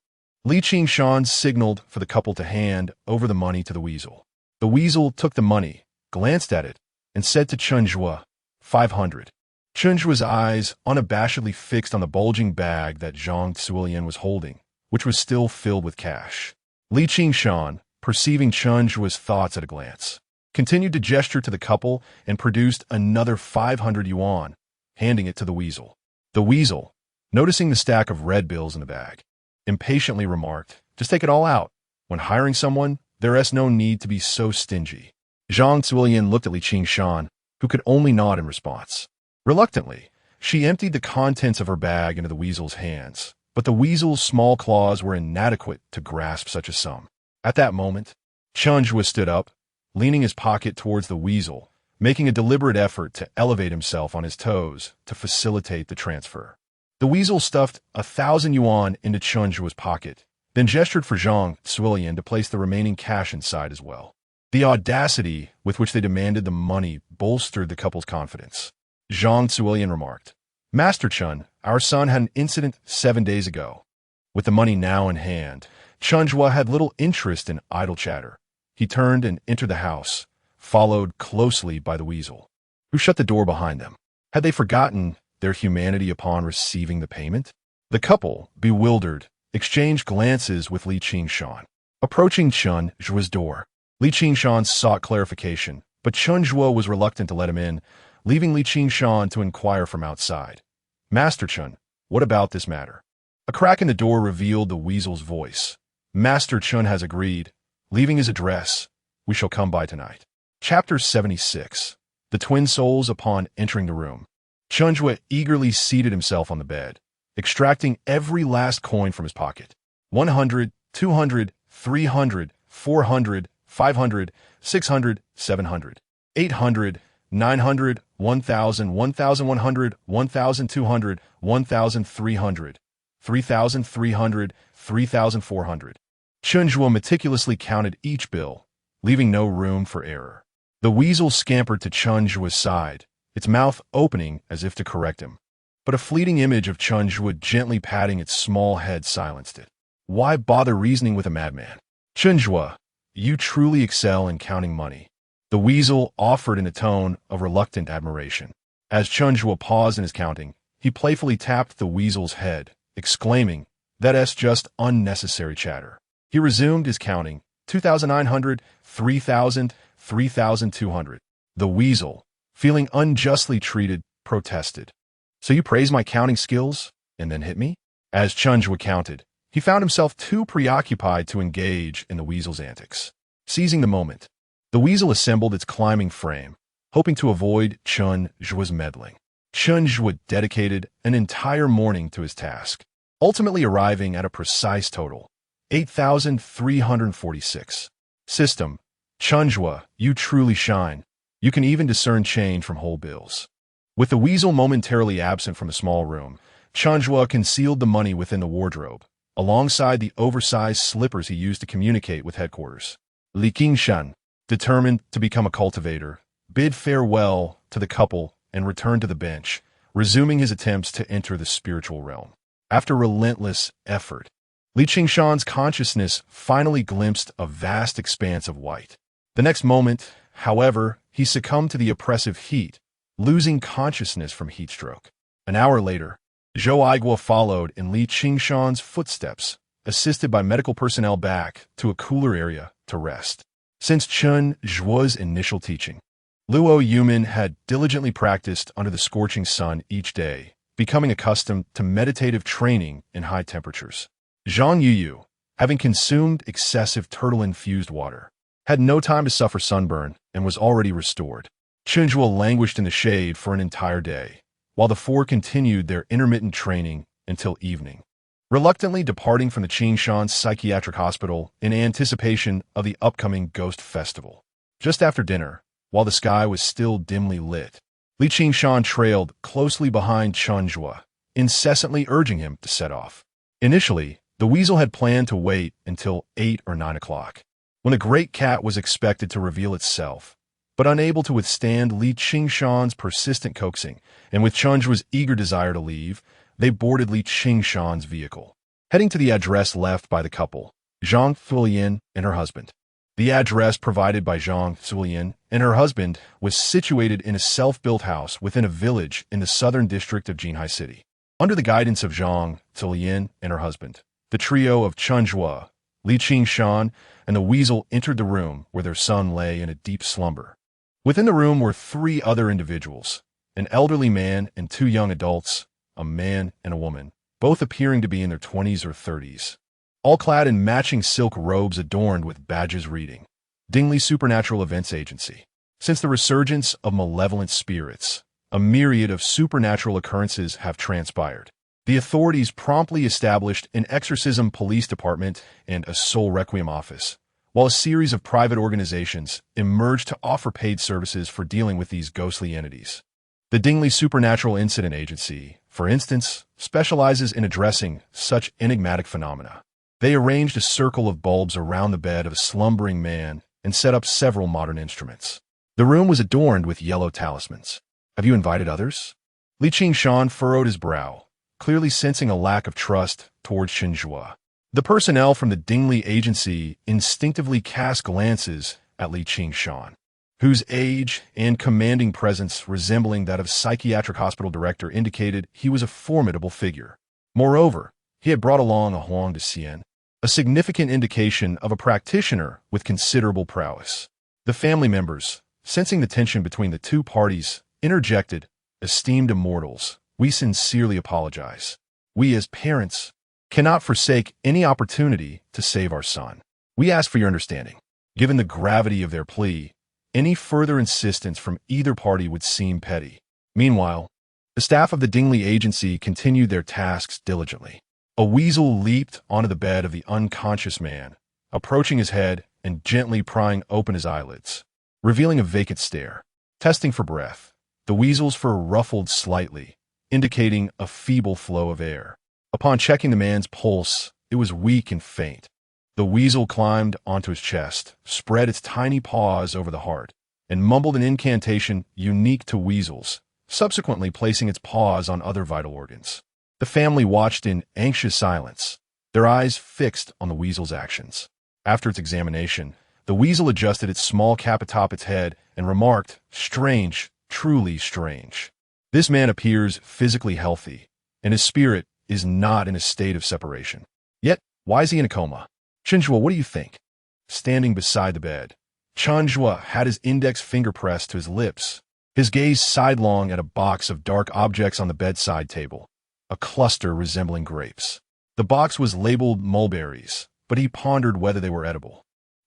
Speaker 1: Qing Shan signaled for the couple to hand over the money to the weasel. The weasel took the money, glanced at it, and said to Chen Zhuo, 500. Chen Zhuo's eyes unabashedly fixed on the bulging bag that Zhang Zuolian was holding, which was still filled with cash. Qing Shan, perceiving Chen Zhuo's thoughts at a glance, continued to gesture to the couple and produced another 500 yuan, handing it to the weasel. The weasel, noticing the stack of red bills in the bag, impatiently remarked, "Just take it all out. When hiring someone, there is no need to be so stingy." Zhang Zuolian looked at Qing Shan, who could only nod in response. Reluctantly, she emptied the contents of her bag into the weasel's hands, but the weasel's small claws were inadequate to grasp such a sum. At that moment, Chen Zhuo stood up, leaning his pocket towards the weasel, making a deliberate effort to elevate himself on his toes to facilitate the transfer. The weasel stuffed 1,000 yuan into Chen Zhuo's pocket, then gestured for Zhang Zuolian to place the remaining cash inside as well. The audacity with which they demanded the money bolstered the couple's confidence. Zhang Zuolian remarked, "Master Chen, our son had an incident 7 days ago." With the money now in hand, Chen Zhuo had little interest in idle chatter. He turned and entered the house, followed closely by the weasel, who shut the door behind them. Had they forgotten their humanity upon receiving the payment? The couple, bewildered, exchanged glances with Qing Shan. Approaching Chen Zhuo's door, Qing Shan sought clarification, but Chen Zhuo was reluctant to let him in, leaving Qing Shan to inquire from outside. "Master Chen, what about this matter?" A crack in the door revealed the weasel's voice. "Master Chen has agreed, leaving his address. We shall come by tonight." Chapter 76. The Twin Souls upon entering the room. Chen Zhuo eagerly seated himself on the bed, extracting every last coin from his pocket. 100, 200, 300, 400, 500, 600, 700, 800, 900, 1,000, 1,100, 1,200, 1,300, 3,300, 3,400. Chen Zhuo meticulously counted each bill, leaving no room for error. The weasel scampered to Chen Zhuo's side, its mouth opening as if to correct him. But a fleeting image of Chen Zhuo gently patting its small head silenced it. Why bother reasoning with a madman? "Chen Zhuo, you truly excel in counting money," the weasel offered in a tone of reluctant admiration. As Chen Zhuo paused in his counting, he playfully tapped the weasel's head, exclaiming, "That's just unnecessary chatter." He resumed his counting, 2,900, 3,000, 3,200. The weasel, feeling unjustly treated, protested. "So you praise my counting skills and then hit me?" As Chen Zhuo counted, he found himself too preoccupied to engage in the weasel's antics. Seizing the moment, the weasel assembled its climbing frame, hoping to avoid Chen Zhuo's meddling. Chen Zhuo dedicated an entire morning to his task, ultimately arriving at a precise total, 8,346. System: Chen Zhuo, you truly shine. You can even discern change from whole bills. With the weasel momentarily absent from the small room, Chen Zhuo concealed the money within the wardrobe, alongside the oversized slippers he used to communicate with headquarters. Qing Shan, determined to become a cultivator, bid farewell to the couple and returned to the bench, resuming his attempts to enter the spiritual realm. After relentless effort, Li Qingshan's consciousness finally glimpsed a vast expanse of white. The next moment, however, he succumbed to the oppressive heat, losing consciousness from heatstroke. An hour later, Zhou Aiguo followed in Li Qingshan's footsteps, assisted by medical personnel back to a cooler area to rest. Since Chen Zhuo's initial teaching, Luo Yumin had diligently practiced under the scorching sun each day, becoming accustomed to meditative training in high temperatures. Zhang Yuyu, having consumed excessive turtle-infused water, had no time to suffer sunburn and was already restored. Chen Zhuo languished in the shade for an entire day, while the four continued their intermittent training until evening, reluctantly departing from the Qing Shan Psychiatric Hospital in anticipation of the upcoming Ghost Festival. Just after dinner, while the sky was still dimly lit, Li Qingshan trailed closely behind Chen Zhuo, incessantly urging him to set off. Initially, the weasel had planned to wait until 8 or 9 o'clock, when the great cat was expected to reveal itself, but unable to withstand Li Qingshan's persistent coaxing, and with Chen Zhuo's eager desire to leave, they boarded Li Qingshan's vehicle, heading to the address left by the couple, Zhang Zuolian and her husband. The address provided by Zhang Zuolian and her husband was situated in a self-built house within a village in the southern district of Jinhai City. Under the guidance of Zhang Zuolian and her husband, the trio of Chen Zhuo, Li Qingshan, and the weasel entered the room where their son lay in a deep slumber. Within the room were 3 other individuals, an elderly man and 2 young adults, a man and a woman, both appearing to be in their 20s or 30s. All clad in matching silk robes adorned with badges reading, Dingley Supernatural Events Agency. Since the resurgence of malevolent spirits, a myriad of supernatural occurrences have transpired. The authorities promptly established an exorcism police department and a soul requiem office, while a series of private organizations emerged to offer paid services for dealing with these ghostly entities. The Dingley Supernatural Incident Agency, for instance, specializes in addressing such enigmatic phenomena. They arranged a circle of bulbs around the bed of a slumbering man and set up several modern instruments. The room was adorned with yellow talismans. Have you invited others? Li Qingshan furrowed his brow, clearly sensing a lack of trust towards Chen Zhuo. The personnel from the Dingley agency instinctively cast glances at Li Qingshan, whose age and commanding presence resembling that of psychiatric hospital director indicated he was a formidable figure. Moreover, he had brought along a Huang de Xian, a significant indication of a practitioner with considerable prowess. The family members, sensing the tension between the two parties, interjected, "Esteemed immortals, we sincerely apologize. We as parents cannot forsake any opportunity to save our son. We ask for your understanding." Given the gravity of their plea, any further insistence from either party would seem petty. Meanwhile, the staff of the Dingley agency continued their tasks diligently. A weasel leaped onto the bed of the unconscious man, approaching his head and gently prying open his eyelids, revealing a vacant stare. Testing for breath, the weasel's fur ruffled slightly, indicating a feeble flow of air. Upon checking the man's pulse, it was weak and faint. The weasel climbed onto his chest, spread its tiny paws over the heart, and mumbled an incantation unique to weasels, subsequently placing its paws on other vital organs. The family watched in anxious silence, their eyes fixed on the weasel's actions. After its examination, the weasel adjusted its small cap atop its head and remarked, "Strange, truly strange. This man appears physically healthy, and his spirit is not in a state of separation. Yet, why is he in a coma? Chen Zhuo, what do you think?" Standing beside the bed, Chen Zhuo had his index finger pressed to his lips, his gaze sidelong at a box of dark objects on the bedside table, a cluster resembling grapes. The box was labeled mulberries, but he pondered whether they were edible.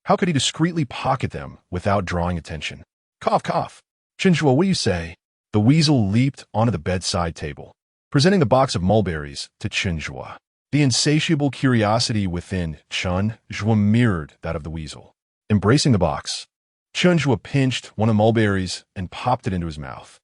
Speaker 1: How could he discreetly pocket them without drawing attention? Cough, cough. Chen Zhuo, what do you say? The weasel leaped onto the bedside table, presenting the box of mulberries to Chen Zhuo. The insatiable curiosity within Chen Zhuo mirrored that of the weasel. Embracing the box, Chen Zhuo pinched one of the mulberries and popped it into his mouth.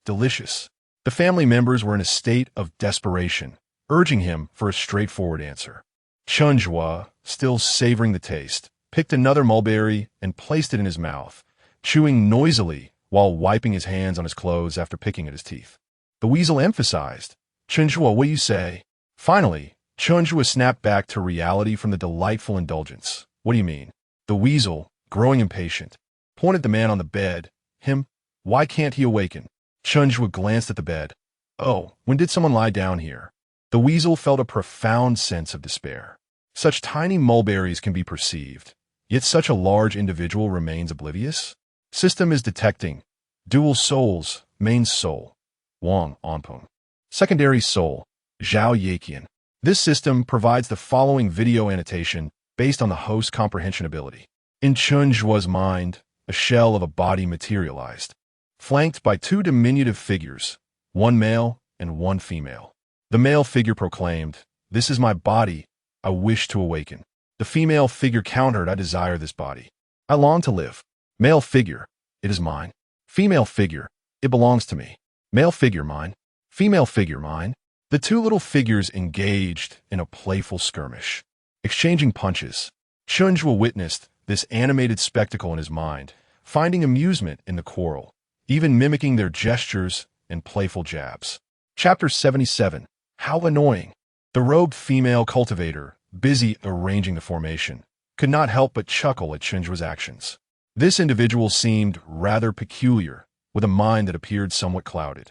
Speaker 1: Delicious. The family members were in a state of desperation, urging him for a straightforward answer. Chen Zhuo, still savoring the taste, picked another mulberry and placed it in his mouth, chewing noisily while wiping his hands on his clothes after picking at his teeth. The weasel emphasized, "Chen Zhuo, what do you say?" Finally, Chen Zhuo snapped back to reality from the delightful indulgence. "What do you mean?" The weasel, growing impatient, pointed the man on the bed. "Him? Why can't he awaken?" Chen Zhuo glanced at the bed. "Oh, when did someone lie down here?" The weasel felt a profound sense of despair. Such tiny mulberries can be perceived, yet such a large individual remains oblivious? System is detecting. Dual souls, main soul, Wang Anpeng. Secondary soul, Zhao Yaqian. This system provides the following video annotation based on the host's comprehension ability. In Chen Zhuo's mind, a shell of a body materialized, flanked by two diminutive figures, one male and one female. The male figure proclaimed, "This is my body, I wish to awaken." The female figure countered, "I desire this body. I long to live." Male figure, "It is mine." Female figure, "It belongs to me." Male figure, "Mine." Female figure, "Mine." The two little figures engaged in a playful skirmish, exchanging punches. Chen Zhuo witnessed this animated spectacle in his mind, finding amusement in the quarrel, even mimicking their gestures and playful jabs. Chapter 77. How annoying. The robed female cultivator, busy arranging the formation, could not help but chuckle at Chen Zhuo's actions. This individual seemed rather peculiar, with a mind that appeared somewhat clouded.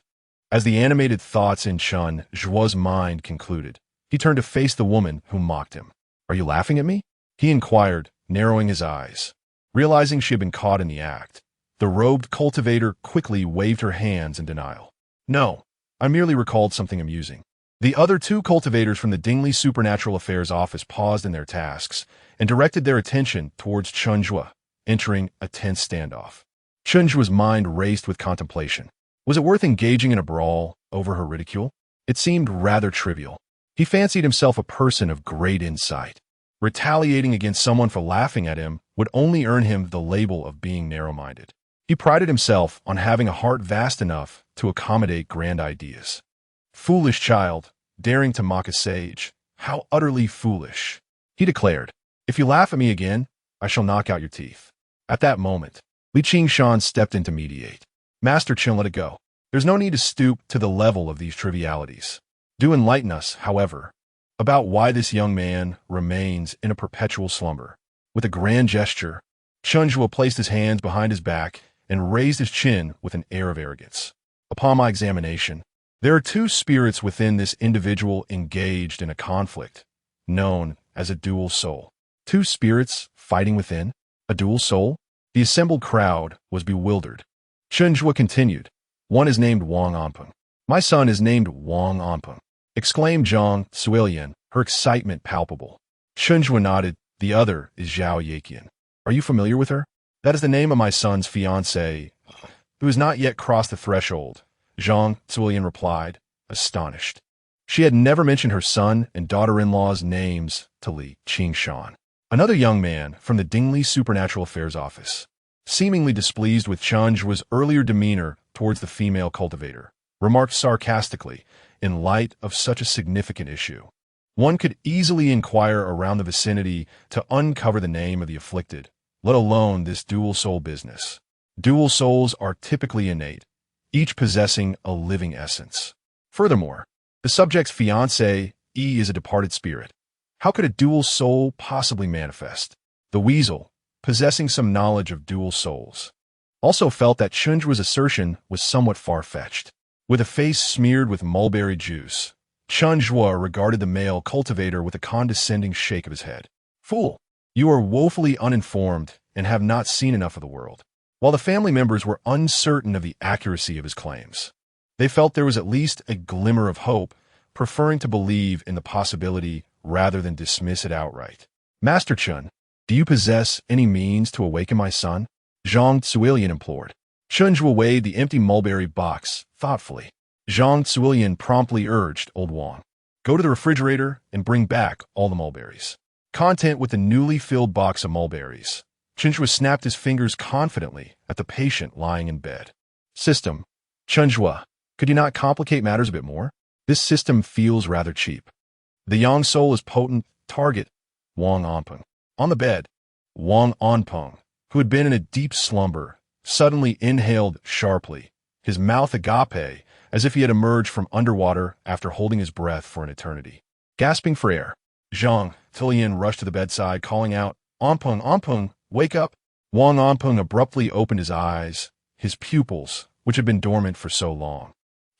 Speaker 1: As the animated thoughts in Chen Zhuo's mind concluded, he turned to face the woman who mocked him. "Are you laughing at me?" he inquired, narrowing his eyes. Realizing she had been caught in the act, the robed cultivator quickly waved her hands in denial. "No, I merely recalled something amusing." The other two cultivators from the Dingley Supernatural Affairs office paused in their tasks and directed their attention towards Chen Zhuo, entering a tense standoff. Chen Zhuo's mind raced with contemplation. Was it worth engaging in a brawl over her ridicule? It seemed rather trivial. He fancied himself a person of great insight. Retaliating against someone for laughing at him would only earn him the label of being narrow-minded. He prided himself on having a heart vast enough to accommodate grand ideas. "Foolish child, daring to mock a sage. How utterly foolish," he declared. "If you laugh at me again, I shall knock out your teeth." At that moment, Qing Shan stepped in to mediate. "Master Chen, let it go. There's no need to stoop to the level of these trivialities. Do enlighten us, however, about why this young man remains in a perpetual slumber." With a grand gesture, Chen Zhuo placed his hands behind his back and raised his chin with an air of arrogance. "Upon my examination, there are two spirits within this individual engaged in a conflict, known as a dual soul." Two spirits fighting within? A dual soul? The assembled crowd was bewildered. Chen Zhuo continued, "One is named Wang Anpeng. My son is named Wang Anpeng," exclaimed Zhang Suilian, her excitement palpable. Chen Zhuo nodded. "The other is Zhao Yaqian. Are you familiar with her?" "That is the name of my son's fiancée, who has not yet crossed the threshold," Zhang Suilian replied, astonished. She had never mentioned her son and daughter-in-law's names to Qing Shan. Another young man from the Dingley Supernatural Affairs office, seemingly displeased with Chen Zhuo's earlier demeanor towards the female cultivator, remarked sarcastically, "In light of such a significant issue, one could easily inquire around the vicinity to uncover the name of the afflicted, let alone this dual soul business. Dual souls are typically innate, each possessing a living essence. Furthermore, the subject's fiancé is a departed spirit. How could a dual soul possibly manifest?" The weasel, possessing some knowledge of dual souls, also felt that Chen Zhuo's assertion was somewhat far-fetched. With a face smeared with mulberry juice, Chen Zhuo regarded the male cultivator with a condescending shake of his head. "Fool, you are woefully uninformed and have not seen enough of the world." While the family members were uncertain of the accuracy of his claims, they felt there was at least a glimmer of hope, preferring to believe in the possibility rather than dismiss it outright. "Master Chen, do you possess any means to awaken my son?" Zhang Suilian implored. Chen Zhuo weighed the empty mulberry box thoughtfully. Zhang Suilian promptly urged old Wang, "Go to the refrigerator and bring back all the mulberries." Content with the newly filled box of mulberries, Chen Zhuo snapped his fingers confidently at the patient lying in bed. "System, Chen Zhuo, could you not complicate matters a bit more? This system feels rather cheap. The yang soul is potent. Target, Wang Anpeng. On the bed, Wang Anpeng, who had been in a deep slumber, suddenly inhaled sharply, his mouth agape, as if he had emerged from underwater after holding his breath for an eternity. Gasping for air, Zhang Tilian rushed to the bedside, calling out, Anpeng, Anpeng, wake up! Wang Anpeng abruptly opened his eyes, his pupils, which had been dormant for so long,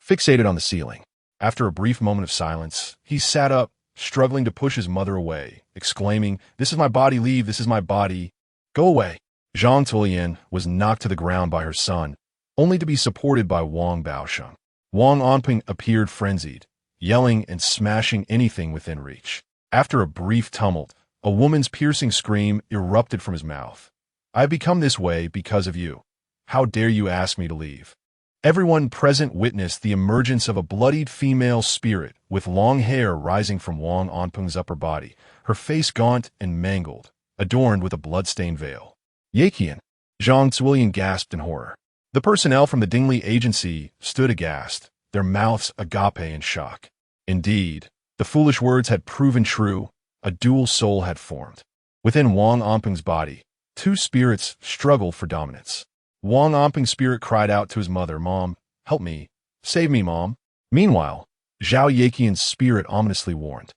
Speaker 1: fixated on the ceiling. After a brief moment of silence, he sat up, struggling to push his mother away, exclaiming, "This is my body, leave, this is my body. Go away." Zhang Tilian was knocked to the ground by her son, only to be supported by Wang Baosheng. Wang Anping appeared frenzied, yelling and smashing anything within reach. After a brief tumult, a woman's piercing scream erupted from his mouth. "I have become this way because of you. How dare you ask me to leave?" Everyone present witnessed the emergence of a bloodied female spirit with long hair rising from Wang Anpeng's upper body, her face gaunt and mangled, adorned with a blood-stained veil. "Yaqian!" Zhang Zuilian gasped in horror. The personnel from the Dingli agency stood aghast, their mouths agape in shock. Indeed, the foolish words had proven true, a dual soul had formed. Within Wang Anpeng's body, two spirits struggled for dominance. Wang Anpeng's spirit cried out to his mother, "Mom, help me. Save me, Mom." Meanwhile, Zhao Yaqian's spirit ominously warned,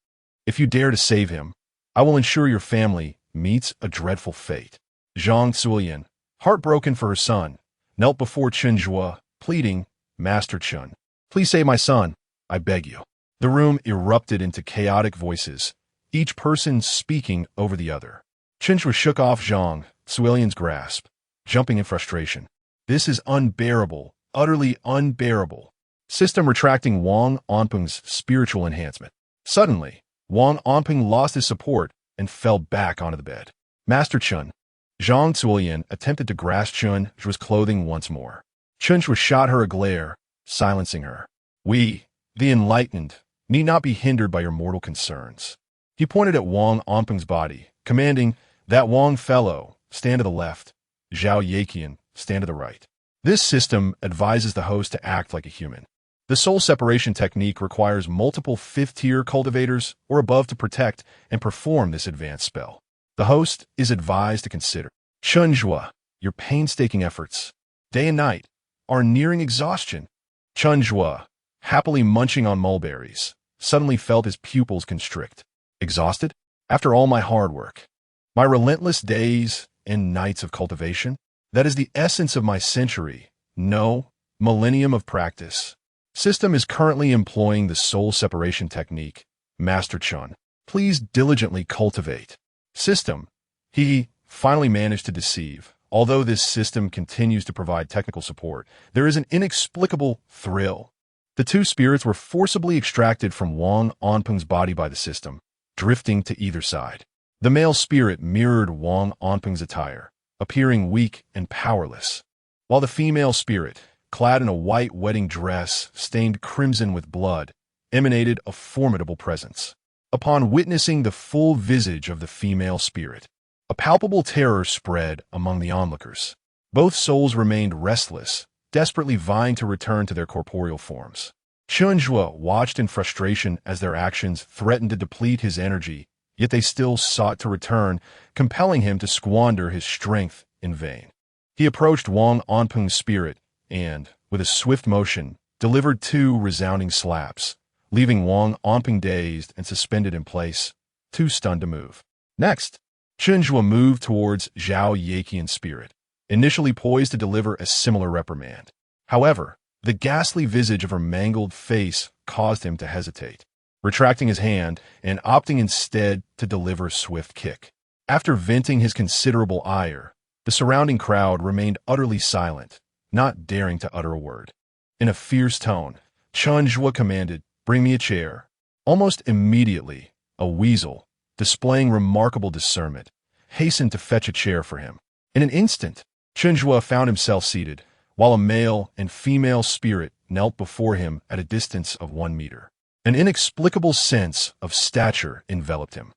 Speaker 1: "If you dare to save him, I will ensure your family meets a dreadful fate." Zhang Zuilian, heartbroken for her son, knelt before Chen Zhuo, pleading, "Master Chen, please save my son, I beg you." The room erupted into chaotic voices, each person speaking over the other. Chen Zhuo shook off Zhang Zuilian's grasp, jumping in frustration. "This is unbearable, utterly unbearable." System retracting Wang Anpeng's spiritual enhancement. Suddenly, Wang Anpeng lost his support and fell back onto the bed. "Master Chen." Zhang Zuilian attempted to grasp Chen Zhuo's clothing once more. Chen Zhuo shot her a glare, silencing her. "We, the enlightened, need not be hindered by your mortal concerns." He pointed at Wang Anpeng's body, commanding, "That Wang fellow, stand to the left. Zhao Yaqian, stand to the right." This system advises the host to act like a human. The soul separation technique requires multiple fifth-tier cultivators or above to protect and perform this advanced spell. The host is advised to consider, "Chen Zhuo, your painstaking efforts, day and night, are nearing exhaustion." Chen Zhuo, happily munching on mulberries, suddenly felt his pupils constrict. "Exhausted? After all my hard work, my relentless days and nights of cultivation? That is the essence of my century, no, millennium of practice. System is currently employing the soul separation technique. Master Chen, please diligently cultivate." System, he finally managed to deceive. Although this system continues to provide technical support, there is an inexplicable thrill. The two spirits were forcibly extracted from Wang Anpeng's body by the system, drifting to either side. The male spirit mirrored Wang Anpeng's attire, appearing weak and powerless, while the female spirit, clad in a white wedding dress stained crimson with blood, emanated a formidable presence. Upon witnessing the full visage of the female spirit, a palpable terror spread among the onlookers. Both souls remained restless, desperately vying to return to their corporeal forms. Chen Zhuo watched in frustration as their actions threatened to deplete his energy, yet they still sought to return, compelling him to squander his strength in vain. He approached Wang Anpeng's spirit and, with a swift motion, delivered two resounding slaps, leaving Wang Anpeng dazed and suspended in place, too stunned to move. Next, Chen Zhuo moved towards Zhao Yaqian's spirit, initially poised to deliver a similar reprimand. However, the ghastly visage of her mangled face caused him to hesitate, retracting his hand and opting instead to deliver a swift kick. After venting his considerable ire, the surrounding crowd remained utterly silent, not daring to utter a word. In a fierce tone, Chen Zhuo commanded, "Bring me a chair." Almost immediately, a weasel, displaying remarkable discernment, hastened to fetch a chair for him. In an instant, Chen Zhuo found himself seated, while a male and female spirit knelt before him at a distance of 1 meter. An inexplicable sense of stature enveloped him.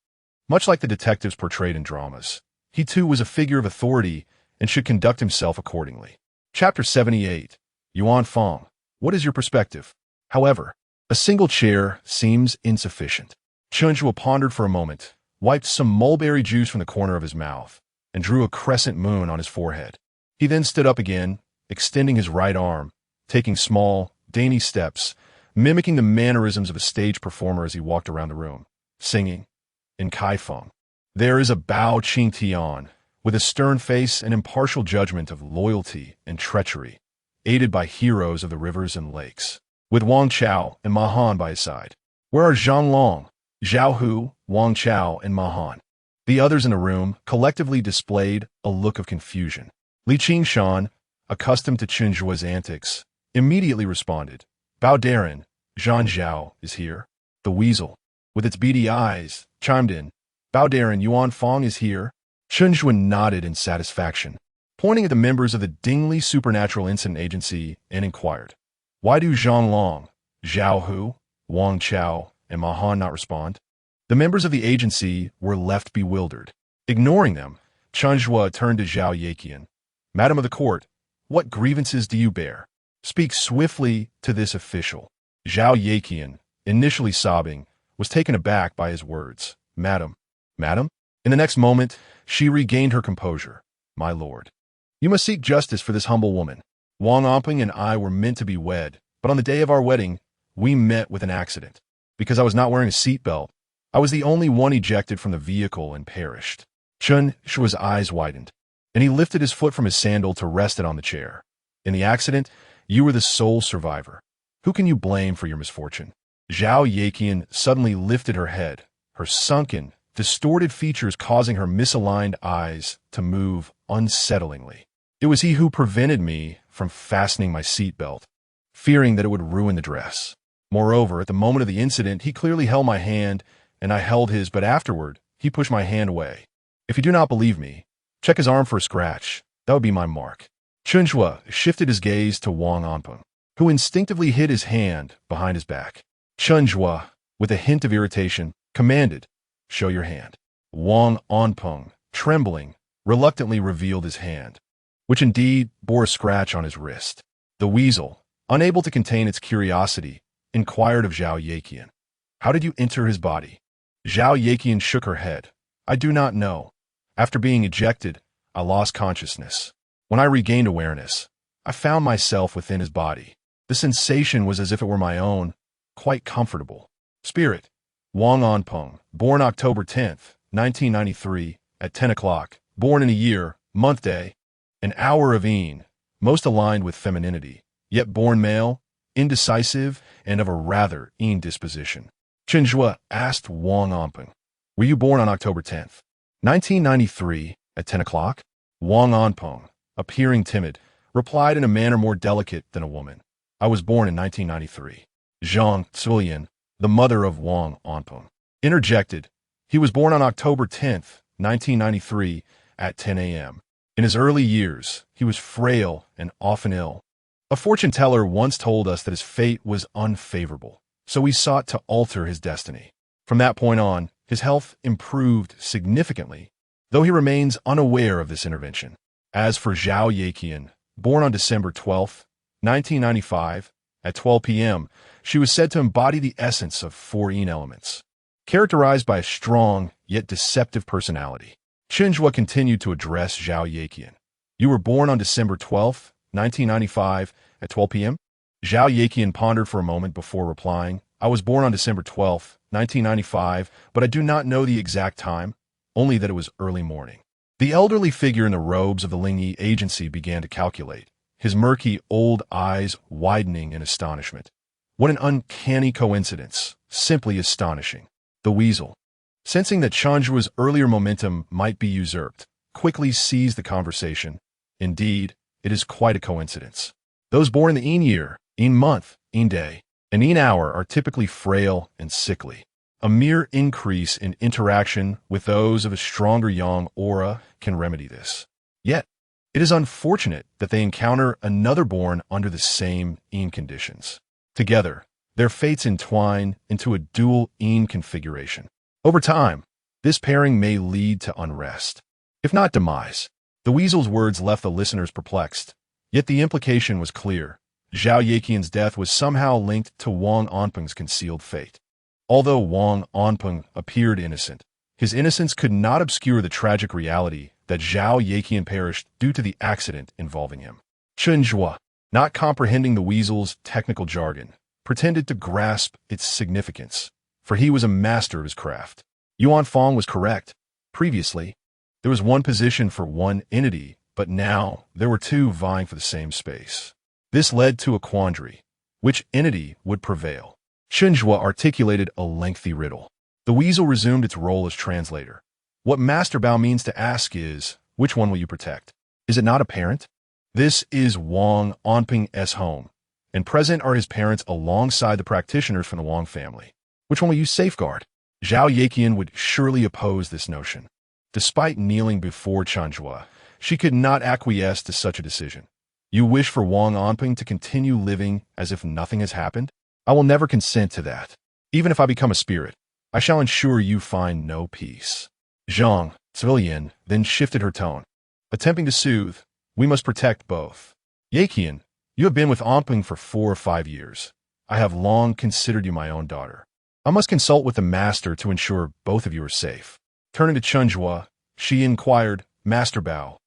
Speaker 1: Much like the detectives portrayed in dramas, he too was a figure of authority and should conduct himself accordingly. Chapter 78. Yuan Fong, what is your perspective? However, a single chair seems insufficient. Chen Zhuo pondered for a moment, wiped some mulberry juice from the corner of his mouth, and drew a crescent moon on his forehead. He then stood up again, extending his right arm, taking small, dainty steps, mimicking the mannerisms of a stage performer as he walked around the room, singing, in Kaifeng, "There is a Bao Qing Tian, with a stern face and impartial judgment of loyalty and treachery, aided by heroes of the rivers and lakes, with Wang Chao and Ma Han by his side. Where are Zhang Long, Zhao Hu, Wang Chao, and Ma Han?" The others in the room collectively displayed a look of confusion. Li Qing Shan, accustomed to Chen Zhuo's antics, immediately responded, "Bao Darren, Zhan Zhao is here." The weasel, with its beady eyes, chimed in, "Bao Darren Yuan Fong is here." Chen Zhuo nodded in satisfaction, pointing at the members of the Dingli Supernatural Incident Agency, and inquired, "Why do Zhang Long, Zhao Hu, Wang Chao, and Ma Han not respond?" The members of the agency were left bewildered. Ignoring them, Chen Zhuo turned to Zhao Yeqian. "Madam of the court, what grievances do you bear? Speak swiftly to this official." Zhao Yeqian, initially sobbing, was taken aback by his words. "Madam, madam?" In the next moment, she regained her composure. "My lord, you must seek justice for this humble woman. Wang Omping and I were meant to be wed, but on the day of our wedding, we met with an accident. Because I was not wearing a seatbelt, I was the only one ejected from the vehicle and perished." Chen Zhuo's eyes widened, and he lifted his foot from his sandal to rest it on the chair. "In the accident, you were the sole survivor. Who can you blame for your misfortune?" Zhao Yeqian suddenly lifted her head, her sunken, distorted features causing her misaligned eyes to move unsettlingly. "It was he who prevented me from fastening my seatbelt, fearing that it would ruin the dress. Moreover, at the moment of the incident, he clearly held my hand, and I held his, but afterward, he pushed my hand away. If you do not believe me, check his arm for a scratch. That would be my mark." Chen Zhuo shifted his gaze to Wang Onpeng, who instinctively hid his hand behind his back. Chen Zhuo, with a hint of irritation, commanded, "Show your hand." Wang Onpeng, trembling, reluctantly revealed his hand, which indeed bore a scratch on his wrist. The weasel, unable to contain its curiosity, inquired of Zhao Yeqian, "How did you enter his body?" Zhao Yeqian shook her head. "I do not know. After being ejected, I lost consciousness. When I regained awareness, I found myself within his body. The sensation was as if it were my own, quite comfortable." Spirit, Wang Onpeng, born October 10th, 1993, at 10 o'clock, born in a year, month, day, an hour of Yin, most aligned with femininity, yet born male, indecisive, and of a rather Yin disposition. Chen Zhuo asked Wang Onpeng, "Were you born on October 10th, 1993, at 10 o'clock?" Wang Onpeng, appearing timid, replied in a manner more delicate than a woman, "I was born in 1993. Zhang Zulian, the mother of Wang Onpeng, interjected, "He was born on October 10th, 1993, at 10 a.m. In his early years, he was frail and often ill. A fortune teller once told us that his fate was unfavorable, so we sought to alter his destiny. From that point on, his health improved significantly, though he remains unaware of this intervention." As for Zhao Yeqian, born on December 12th, 1995, at 12 p.m., she was said to embody the essence of 4 Yin elements, characterized by a strong yet deceptive personality. Chen Zhuo continued to address Zhao Yeqian. "You were born on December 12th, 1995, at 12 p.m.? Zhao Yeqian pondered for a moment before replying, "I was born on December 12th, 1995, but I do not know the exact time, only that it was early morning." The elderly figure in the robes of the Lingyi agency began to calculate, his murky old eyes widening in astonishment. What an uncanny coincidence, simply astonishing. The weasel, sensing that Chen Zhuo's earlier momentum might be usurped, quickly seized the conversation. "Indeed, it is quite a coincidence. Those born in the Yin year, Yin month, Yin day, and Yin hour are typically frail and sickly. A mere increase in interaction with those of a stronger Yang aura can remedy this. Yet, it is unfortunate that they encounter another born under the same Yin conditions. Together, their fates entwine into a dual Yin configuration. Over time, this pairing may lead to unrest, if not demise." The weasel's words left the listeners perplexed, yet the implication was clear. Zhao Yeqian's death was somehow linked to Wang Onpeng's concealed fate. Although Wang Onpeng appeared innocent, his innocence could not obscure the tragic reality that Zhao Yaqian perished due to the accident involving him. Chen Zhuo, not comprehending the weasel's technical jargon, pretended to grasp its significance, for he was a master of his craft. Yuan Fong was correct. Previously, there was one position for one entity, but now there were two vying for the same space. This led to a quandary. Which entity would prevail? Chen Zhuo articulated a lengthy riddle. The weasel resumed its role as translator. What Master Bao means to ask is, which one will you protect? Is it not apparent? This is Wang Onping's home, and present are his parents alongside the practitioners from the Wang family. Which one will you safeguard? Zhao Yaqian would surely oppose this notion. Despite kneeling before Chen Zhuo, she could not acquiesce to such a decision. You wish for Wang Onping to continue living as if nothing has happened? I will never consent to that. Even if I become a spirit, I shall ensure you find no peace. Zhang Civilian then shifted her tone, attempting to soothe. We must protect both. Yaqian, you have been with Onping for 4 or 5 years. I have long considered you my own daughter. I must consult with the master to ensure both of you are safe. Turning to Chen Zhuo, she inquired, Master Bao,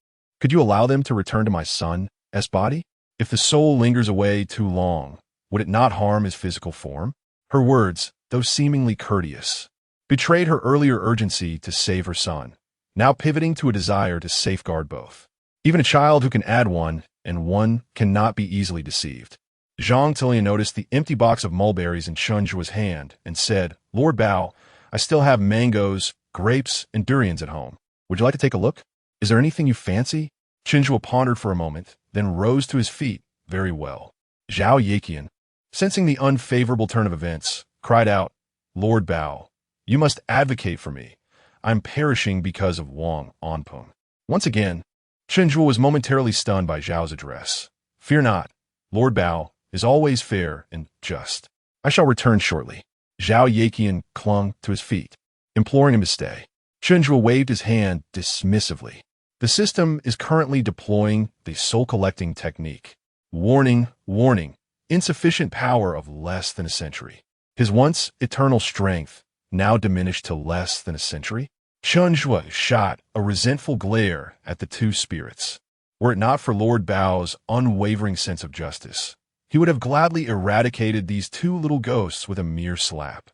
Speaker 1: could you allow them to return to my son's body? If the soul lingers away too long, would it not harm his physical form? Her words, though seemingly courteous, betrayed her earlier urgency to save her son, now pivoting to a desire to safeguard both. Even a child who can add one, and one cannot be easily deceived. Zhang Tilian noticed the empty box of mulberries in Chen Zhuo's hand and said, Lord Bao, I still have mangoes, grapes, and durians at home. Would you like to take a look? Is there anything you fancy? Chen Zhuo pondered for a moment, then rose to his feet. Very well. Zhao Yaqian, sensing the unfavorable turn of events, cried out, Lord Bao, you must advocate for me. I'm perishing because of Wang Onping. Once again, Chen Zhuo was momentarily stunned by Zhao's address. Fear not, Lord Bao is always fair and just. I shall return shortly. Zhao Yaqian clung to his feet, imploring him to stay. Chen Zhuo waved his hand dismissively. The system is currently deploying the soul-collecting technique. Warning, warning, insufficient power of less than a century. His once eternal strength, now diminished to less than a century? Chen Zhuo shot a resentful glare at the two spirits. Were it not for Lord Bao's unwavering sense of justice, he would have gladly eradicated these two little ghosts with a mere slap.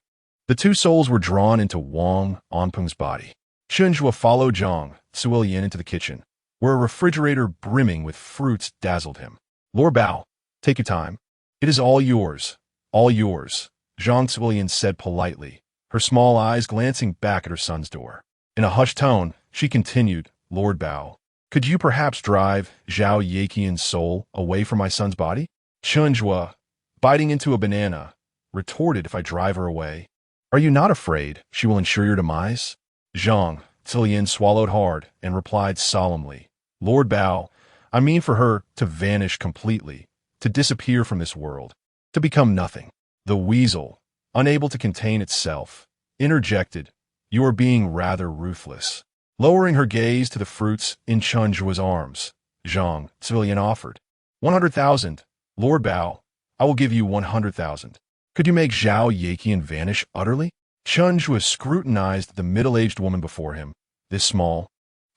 Speaker 1: The two souls were drawn into Wang Onping's body. Chen Zhuo followed Zhang Civilian into the kitchen, where a refrigerator brimming with fruits dazzled him. Lord Bao, take your time. It is all yours, all yours, Zhang Civilian said politely, her small eyes glancing back at her son's door. In a hushed tone, she continued, Lord Bao, could you perhaps drive Zhao Yaqian's soul away from my son's body? Chen Zhuo, biting into a banana, retorted, if I drive her away, are you not afraid she will ensure your demise? Zhang Civilian swallowed hard and replied solemnly, Lord Bao, I mean for her to vanish completely, to disappear from this world, to become nothing. The weasel, unable to contain itself, interjected, you are being rather ruthless. Lowering her gaze to the fruits in Chen Zhuo's arms, Zhang Civilian offered, 100,000, Lord Bao, I will give you 100,000. Could you make Zhao Yaqian vanish utterly? Chen Zhuo scrutinized the middle-aged woman before him, this small,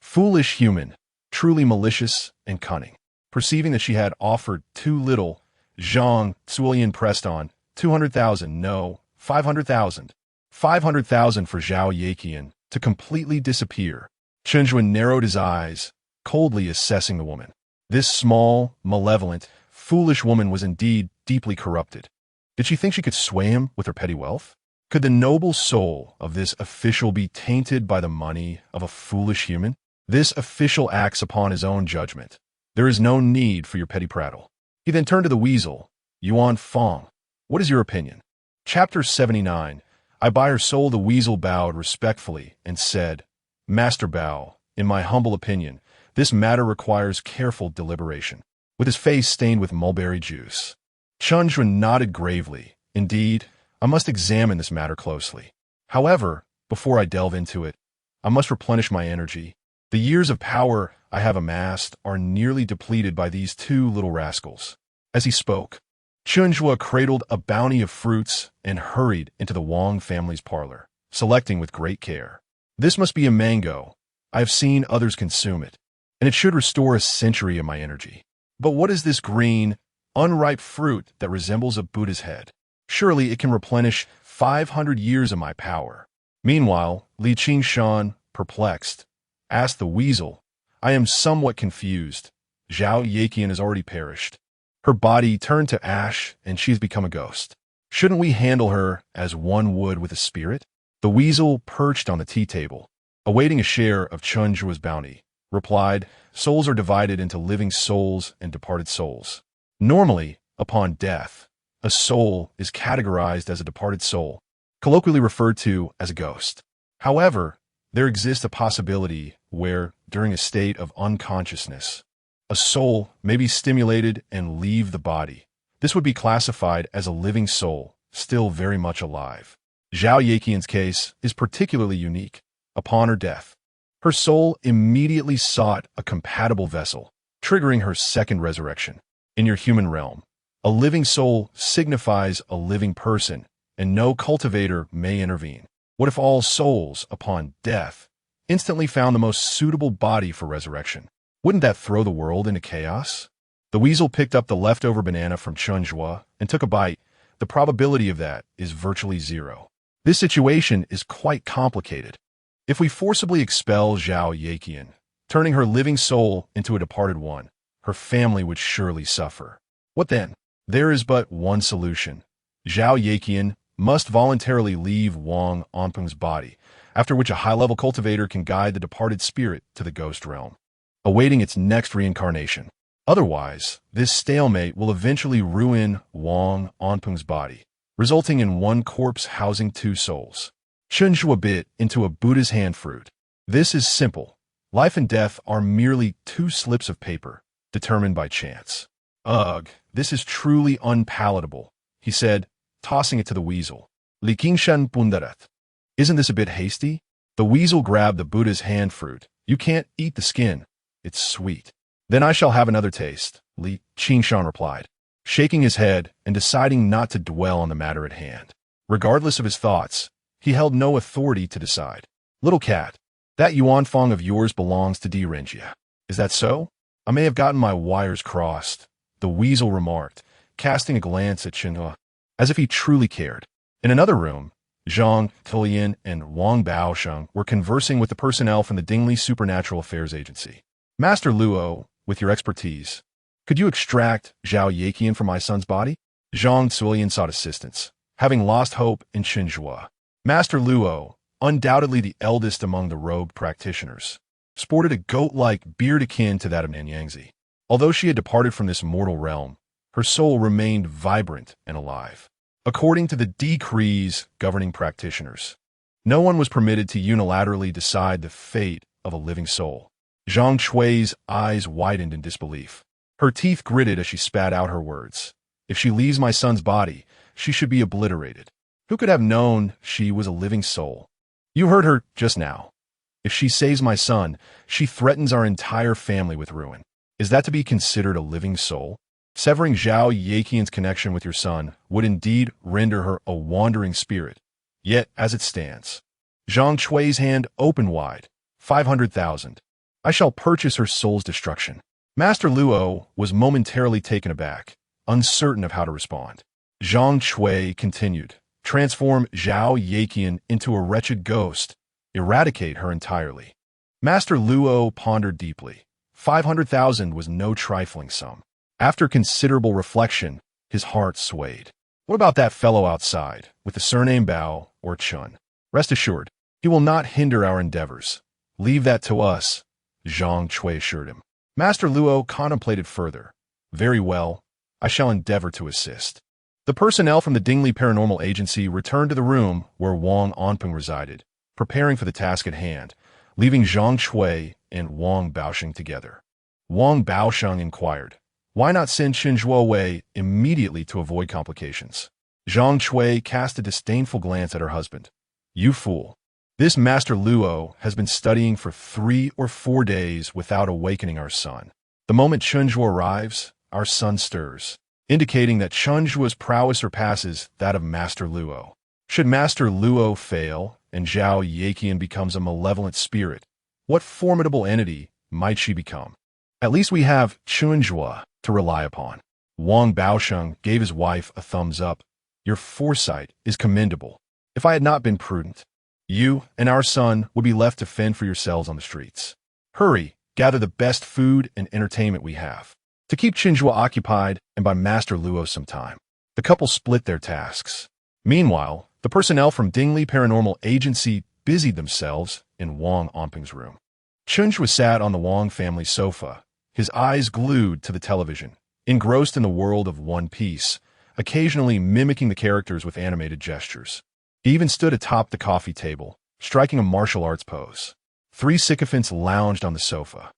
Speaker 1: foolish human, truly malicious and cunning. Perceiving that she had offered too little, Zhang Civilian pressed on, 200,000, no, 500,000. 500,000 for Zhao Yaqian to completely disappear. Chen Zhuo narrowed his eyes, coldly assessing the woman. This small, malevolent, foolish woman was indeed deeply corrupted. Did she think she could sway him with her petty wealth? Could the noble soul of this official be tainted by the money of a foolish human? This official acts upon his own judgment. There is no need for your petty prattle. He then turned to the weasel. Yuan Fong, what is your opinion? Chapter 79. I buy her soul. The weasel bowed respectfully and said, Master Bao, in my humble opinion, this matter requires careful deliberation. With his face stained with mulberry juice, Chen Zhuo nodded gravely. Indeed, I must examine this matter closely. However, before I delve into it, I must replenish my energy. The years of power I have amassed are nearly depleted by these two little rascals. As he spoke, Chen Zhuo cradled a bounty of fruits and hurried into the Wang family's parlor, selecting with great care. This must be a mango, I have seen others consume it, and it should restore a century of my energy. But what is this green, unripe fruit that resembles a Buddha's head? Surely it can replenish 500 years of my power. Meanwhile, Qing Shan, perplexed, asked the weasel, I am somewhat confused. Zhao Yaqian has already perished. Her body turned to ash, and she's become a ghost. Shouldn't we handle her as one would with a spirit? The weasel, perched on the tea table, awaiting a share of Chen Zhuo's bounty, replied, souls are divided into living souls and departed souls. Normally, upon death, a soul is categorized as a departed soul, colloquially referred to as a ghost. However, there exists a possibility where, during a state of unconsciousness, a soul may be stimulated and leave the body. This would be classified as a living soul, still very much alive. Zhao Yaqian's case is particularly unique. Upon her death, her soul immediately sought a compatible vessel, triggering her second resurrection. In your human realm, a living soul signifies a living person, and no cultivator may intervene. What if all souls, upon death, instantly found the most suitable body for resurrection? Wouldn't that throw the world into chaos? The weasel picked up the leftover banana from Chen Zhuo and took a bite. The probability of that is virtually zero. This situation is quite complicated. If we forcibly expel Zhao Yaqian, turning her living soul into a departed one, her family would surely suffer. What then? There is but one solution. Zhao Yaqian must voluntarily leave Wang Anpeng's body, after which a high-level cultivator can guide the departed spirit to the ghost realm, awaiting its next reincarnation. Otherwise, this stalemate will eventually ruin Wang Anpeng's body, resulting in one corpse housing two souls. Chen Zhuo bit into a Buddha's hand fruit. This is simple. Life and death are merely two slips of paper, determined by chance. Ugh, this is truly unpalatable, he said, tossing it to the weasel. Qing Shan Bundarat. Isn't this a bit hasty? The weasel grabbed the Buddha's hand fruit. You can't eat the skin. It's sweet. Then I shall have another taste, Qing Shan replied, shaking his head and deciding not to dwell on the matter at hand. Regardless of his thoughts, he held no authority to decide. Little cat, that Yuanfang of yours belongs to Renjia. Is that so? I may have gotten my wires crossed, the weasel remarked, casting a glance at Chen Zhuo, as if he truly cared. In another room, Zhang Tilian and Wang Baosheng were conversing with the personnel from the Dingli Supernatural Affairs Agency. Master Luo, with your expertise, could you extract Zhao Yaqian from my son's body? Zhang Tilian sought assistance, having lost hope in Chen Zhuo. Master Luo, undoubtedly the eldest among the robed practitioners, sported a goat-like beard akin to that of Nanyangzi. Although she had departed from this mortal realm, her soul remained vibrant and alive. According to the decrees governing practitioners, no one was permitted to unilaterally decide the fate of a living soul. Zhang Chui's eyes widened in disbelief. Her teeth gritted as she spat out her words. If she leaves my son's body, she should be obliterated. Who could have known she was a living soul? You heard her just now. If she saves my son, she threatens our entire family with ruin. Is that to be considered a living soul? Severing Zhao Yaqian's connection with your son would indeed render her a wandering spirit. Yet, as it stands, Zhang Chui's hand opened wide. 500,000. I shall purchase her soul's destruction. Master Luo was momentarily taken aback, uncertain of how to respond. Zhang Chui continued, transform Zhao Yaqian into a wretched ghost, eradicate her entirely. Master Luo pondered deeply. 500,000 was no trifling sum. After considerable reflection, his heart swayed. What about that fellow outside, with the surname Bao or Chun? Rest assured, he will not hinder our endeavors. Leave that to us, Zhang Chui assured him. Master Luo contemplated further. Very well, I shall endeavor to assist. The personnel from the Dingli Paranormal Agency returned to the room where Wang Anpeng resided, preparing for the task at hand, leaving Zhang Chui and Wang Baosheng together. Wang Baosheng inquired, why not send Chen Zhuo away immediately to avoid complications? Zhang Chui cast a disdainful glance at her husband. You fool. This Master Luo has been studying for 3 or 4 days without awakening our son. The moment Chen Zhuo arrives, our son stirs, indicating that Chen Zhuo's prowess surpasses that of Master Luo. Should Master Luo fail and Zhao Yaqian becomes a malevolent spirit, What formidable entity might she become? At least we have Chen Zhuo to rely upon. Wang Baosheng gave his wife a thumbs up. Your foresight is commendable. If I had not been prudent, you and our son would be left to fend for yourselves on the streets. Hurry, gather the best food and entertainment we have, to keep Chen Zhuo occupied and buy Master Luo some time. The couple split their tasks. Meanwhile, the personnel from Dingli Paranormal Agency busied themselves in Wang Onping's room. Chen Zhuo sat on the Wang family sofa, his eyes glued to the television, engrossed in the world of One Piece, occasionally mimicking the characters with animated gestures. He even stood atop the coffee table, striking a martial arts pose. Three sycophants lounged on the sofa.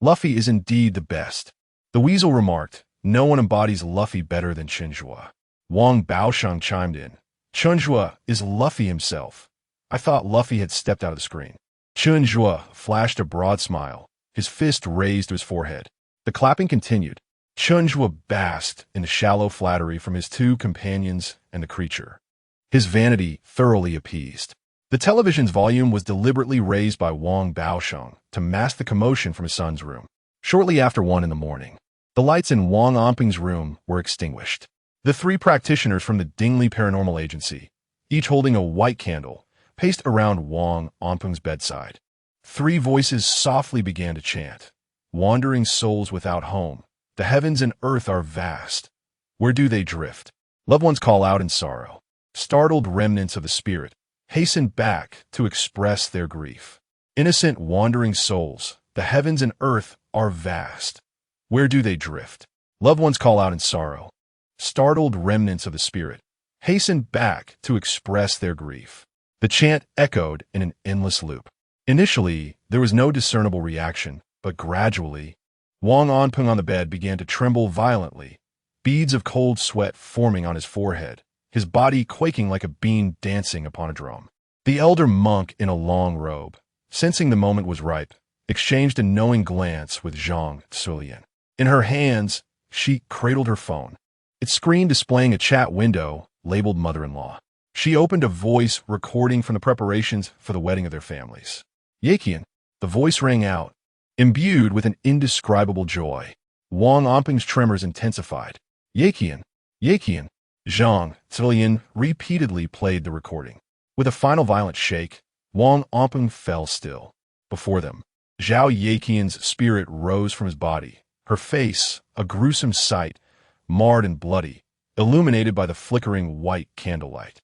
Speaker 1: Luffy is indeed the best. The weasel remarked, no one embodies Luffy better than Chen Zhuo. Wang Baosheng chimed in. Chen Zhuo is Luffy himself. I thought Luffy had stepped out of the screen. Chen Zhuo flashed a broad smile, his fist raised to his forehead. The clapping continued. Chen Zhuo basked in the shallow flattery from his two companions and the creature, his vanity thoroughly appeased. The television's volume was deliberately raised by Wang Baosheng to mask the commotion from his son's room. Shortly after 1 a.m, the lights in Wang Onping's room were extinguished. The three practitioners from the Dingli Paranormal Agency, each holding a white candle, paced around Wang Onping's bedside. Three voices softly began to chant. Wandering souls without home, the heavens and earth are vast. Where do they drift? Loved ones call out in sorrow. Startled remnants of the spirit hasten back to express their grief. Innocent wandering souls, the heavens and earth are vast. Where do they drift? Loved ones call out in sorrow. Startled remnants of the spirit hasten back to express their grief. The chant echoed in an endless loop. Initially, there was no discernible reaction, but gradually, Wang Onping on the bed began to tremble violently, beads of cold sweat forming on his forehead, his body quaking like a bean dancing upon a drum. The elder monk in a long robe, sensing the moment was ripe, exchanged a knowing glance with Zhang Zulian. In her hands, she cradled her phone, its screen displaying a chat window labeled mother-in-law. She opened a voice recording from the preparations for the wedding of their families. Yakian, the voice rang out, imbued with an indescribable joy. Wang Onping's tremors intensified. Yakian, Yakian. Zhang Zulian repeatedly played the recording. With a final violent shake, Wang Onping fell still. Before them, Zhao Yakian's spirit rose from his body, her face, a gruesome sight, marred and bloody, illuminated by the flickering white candlelight.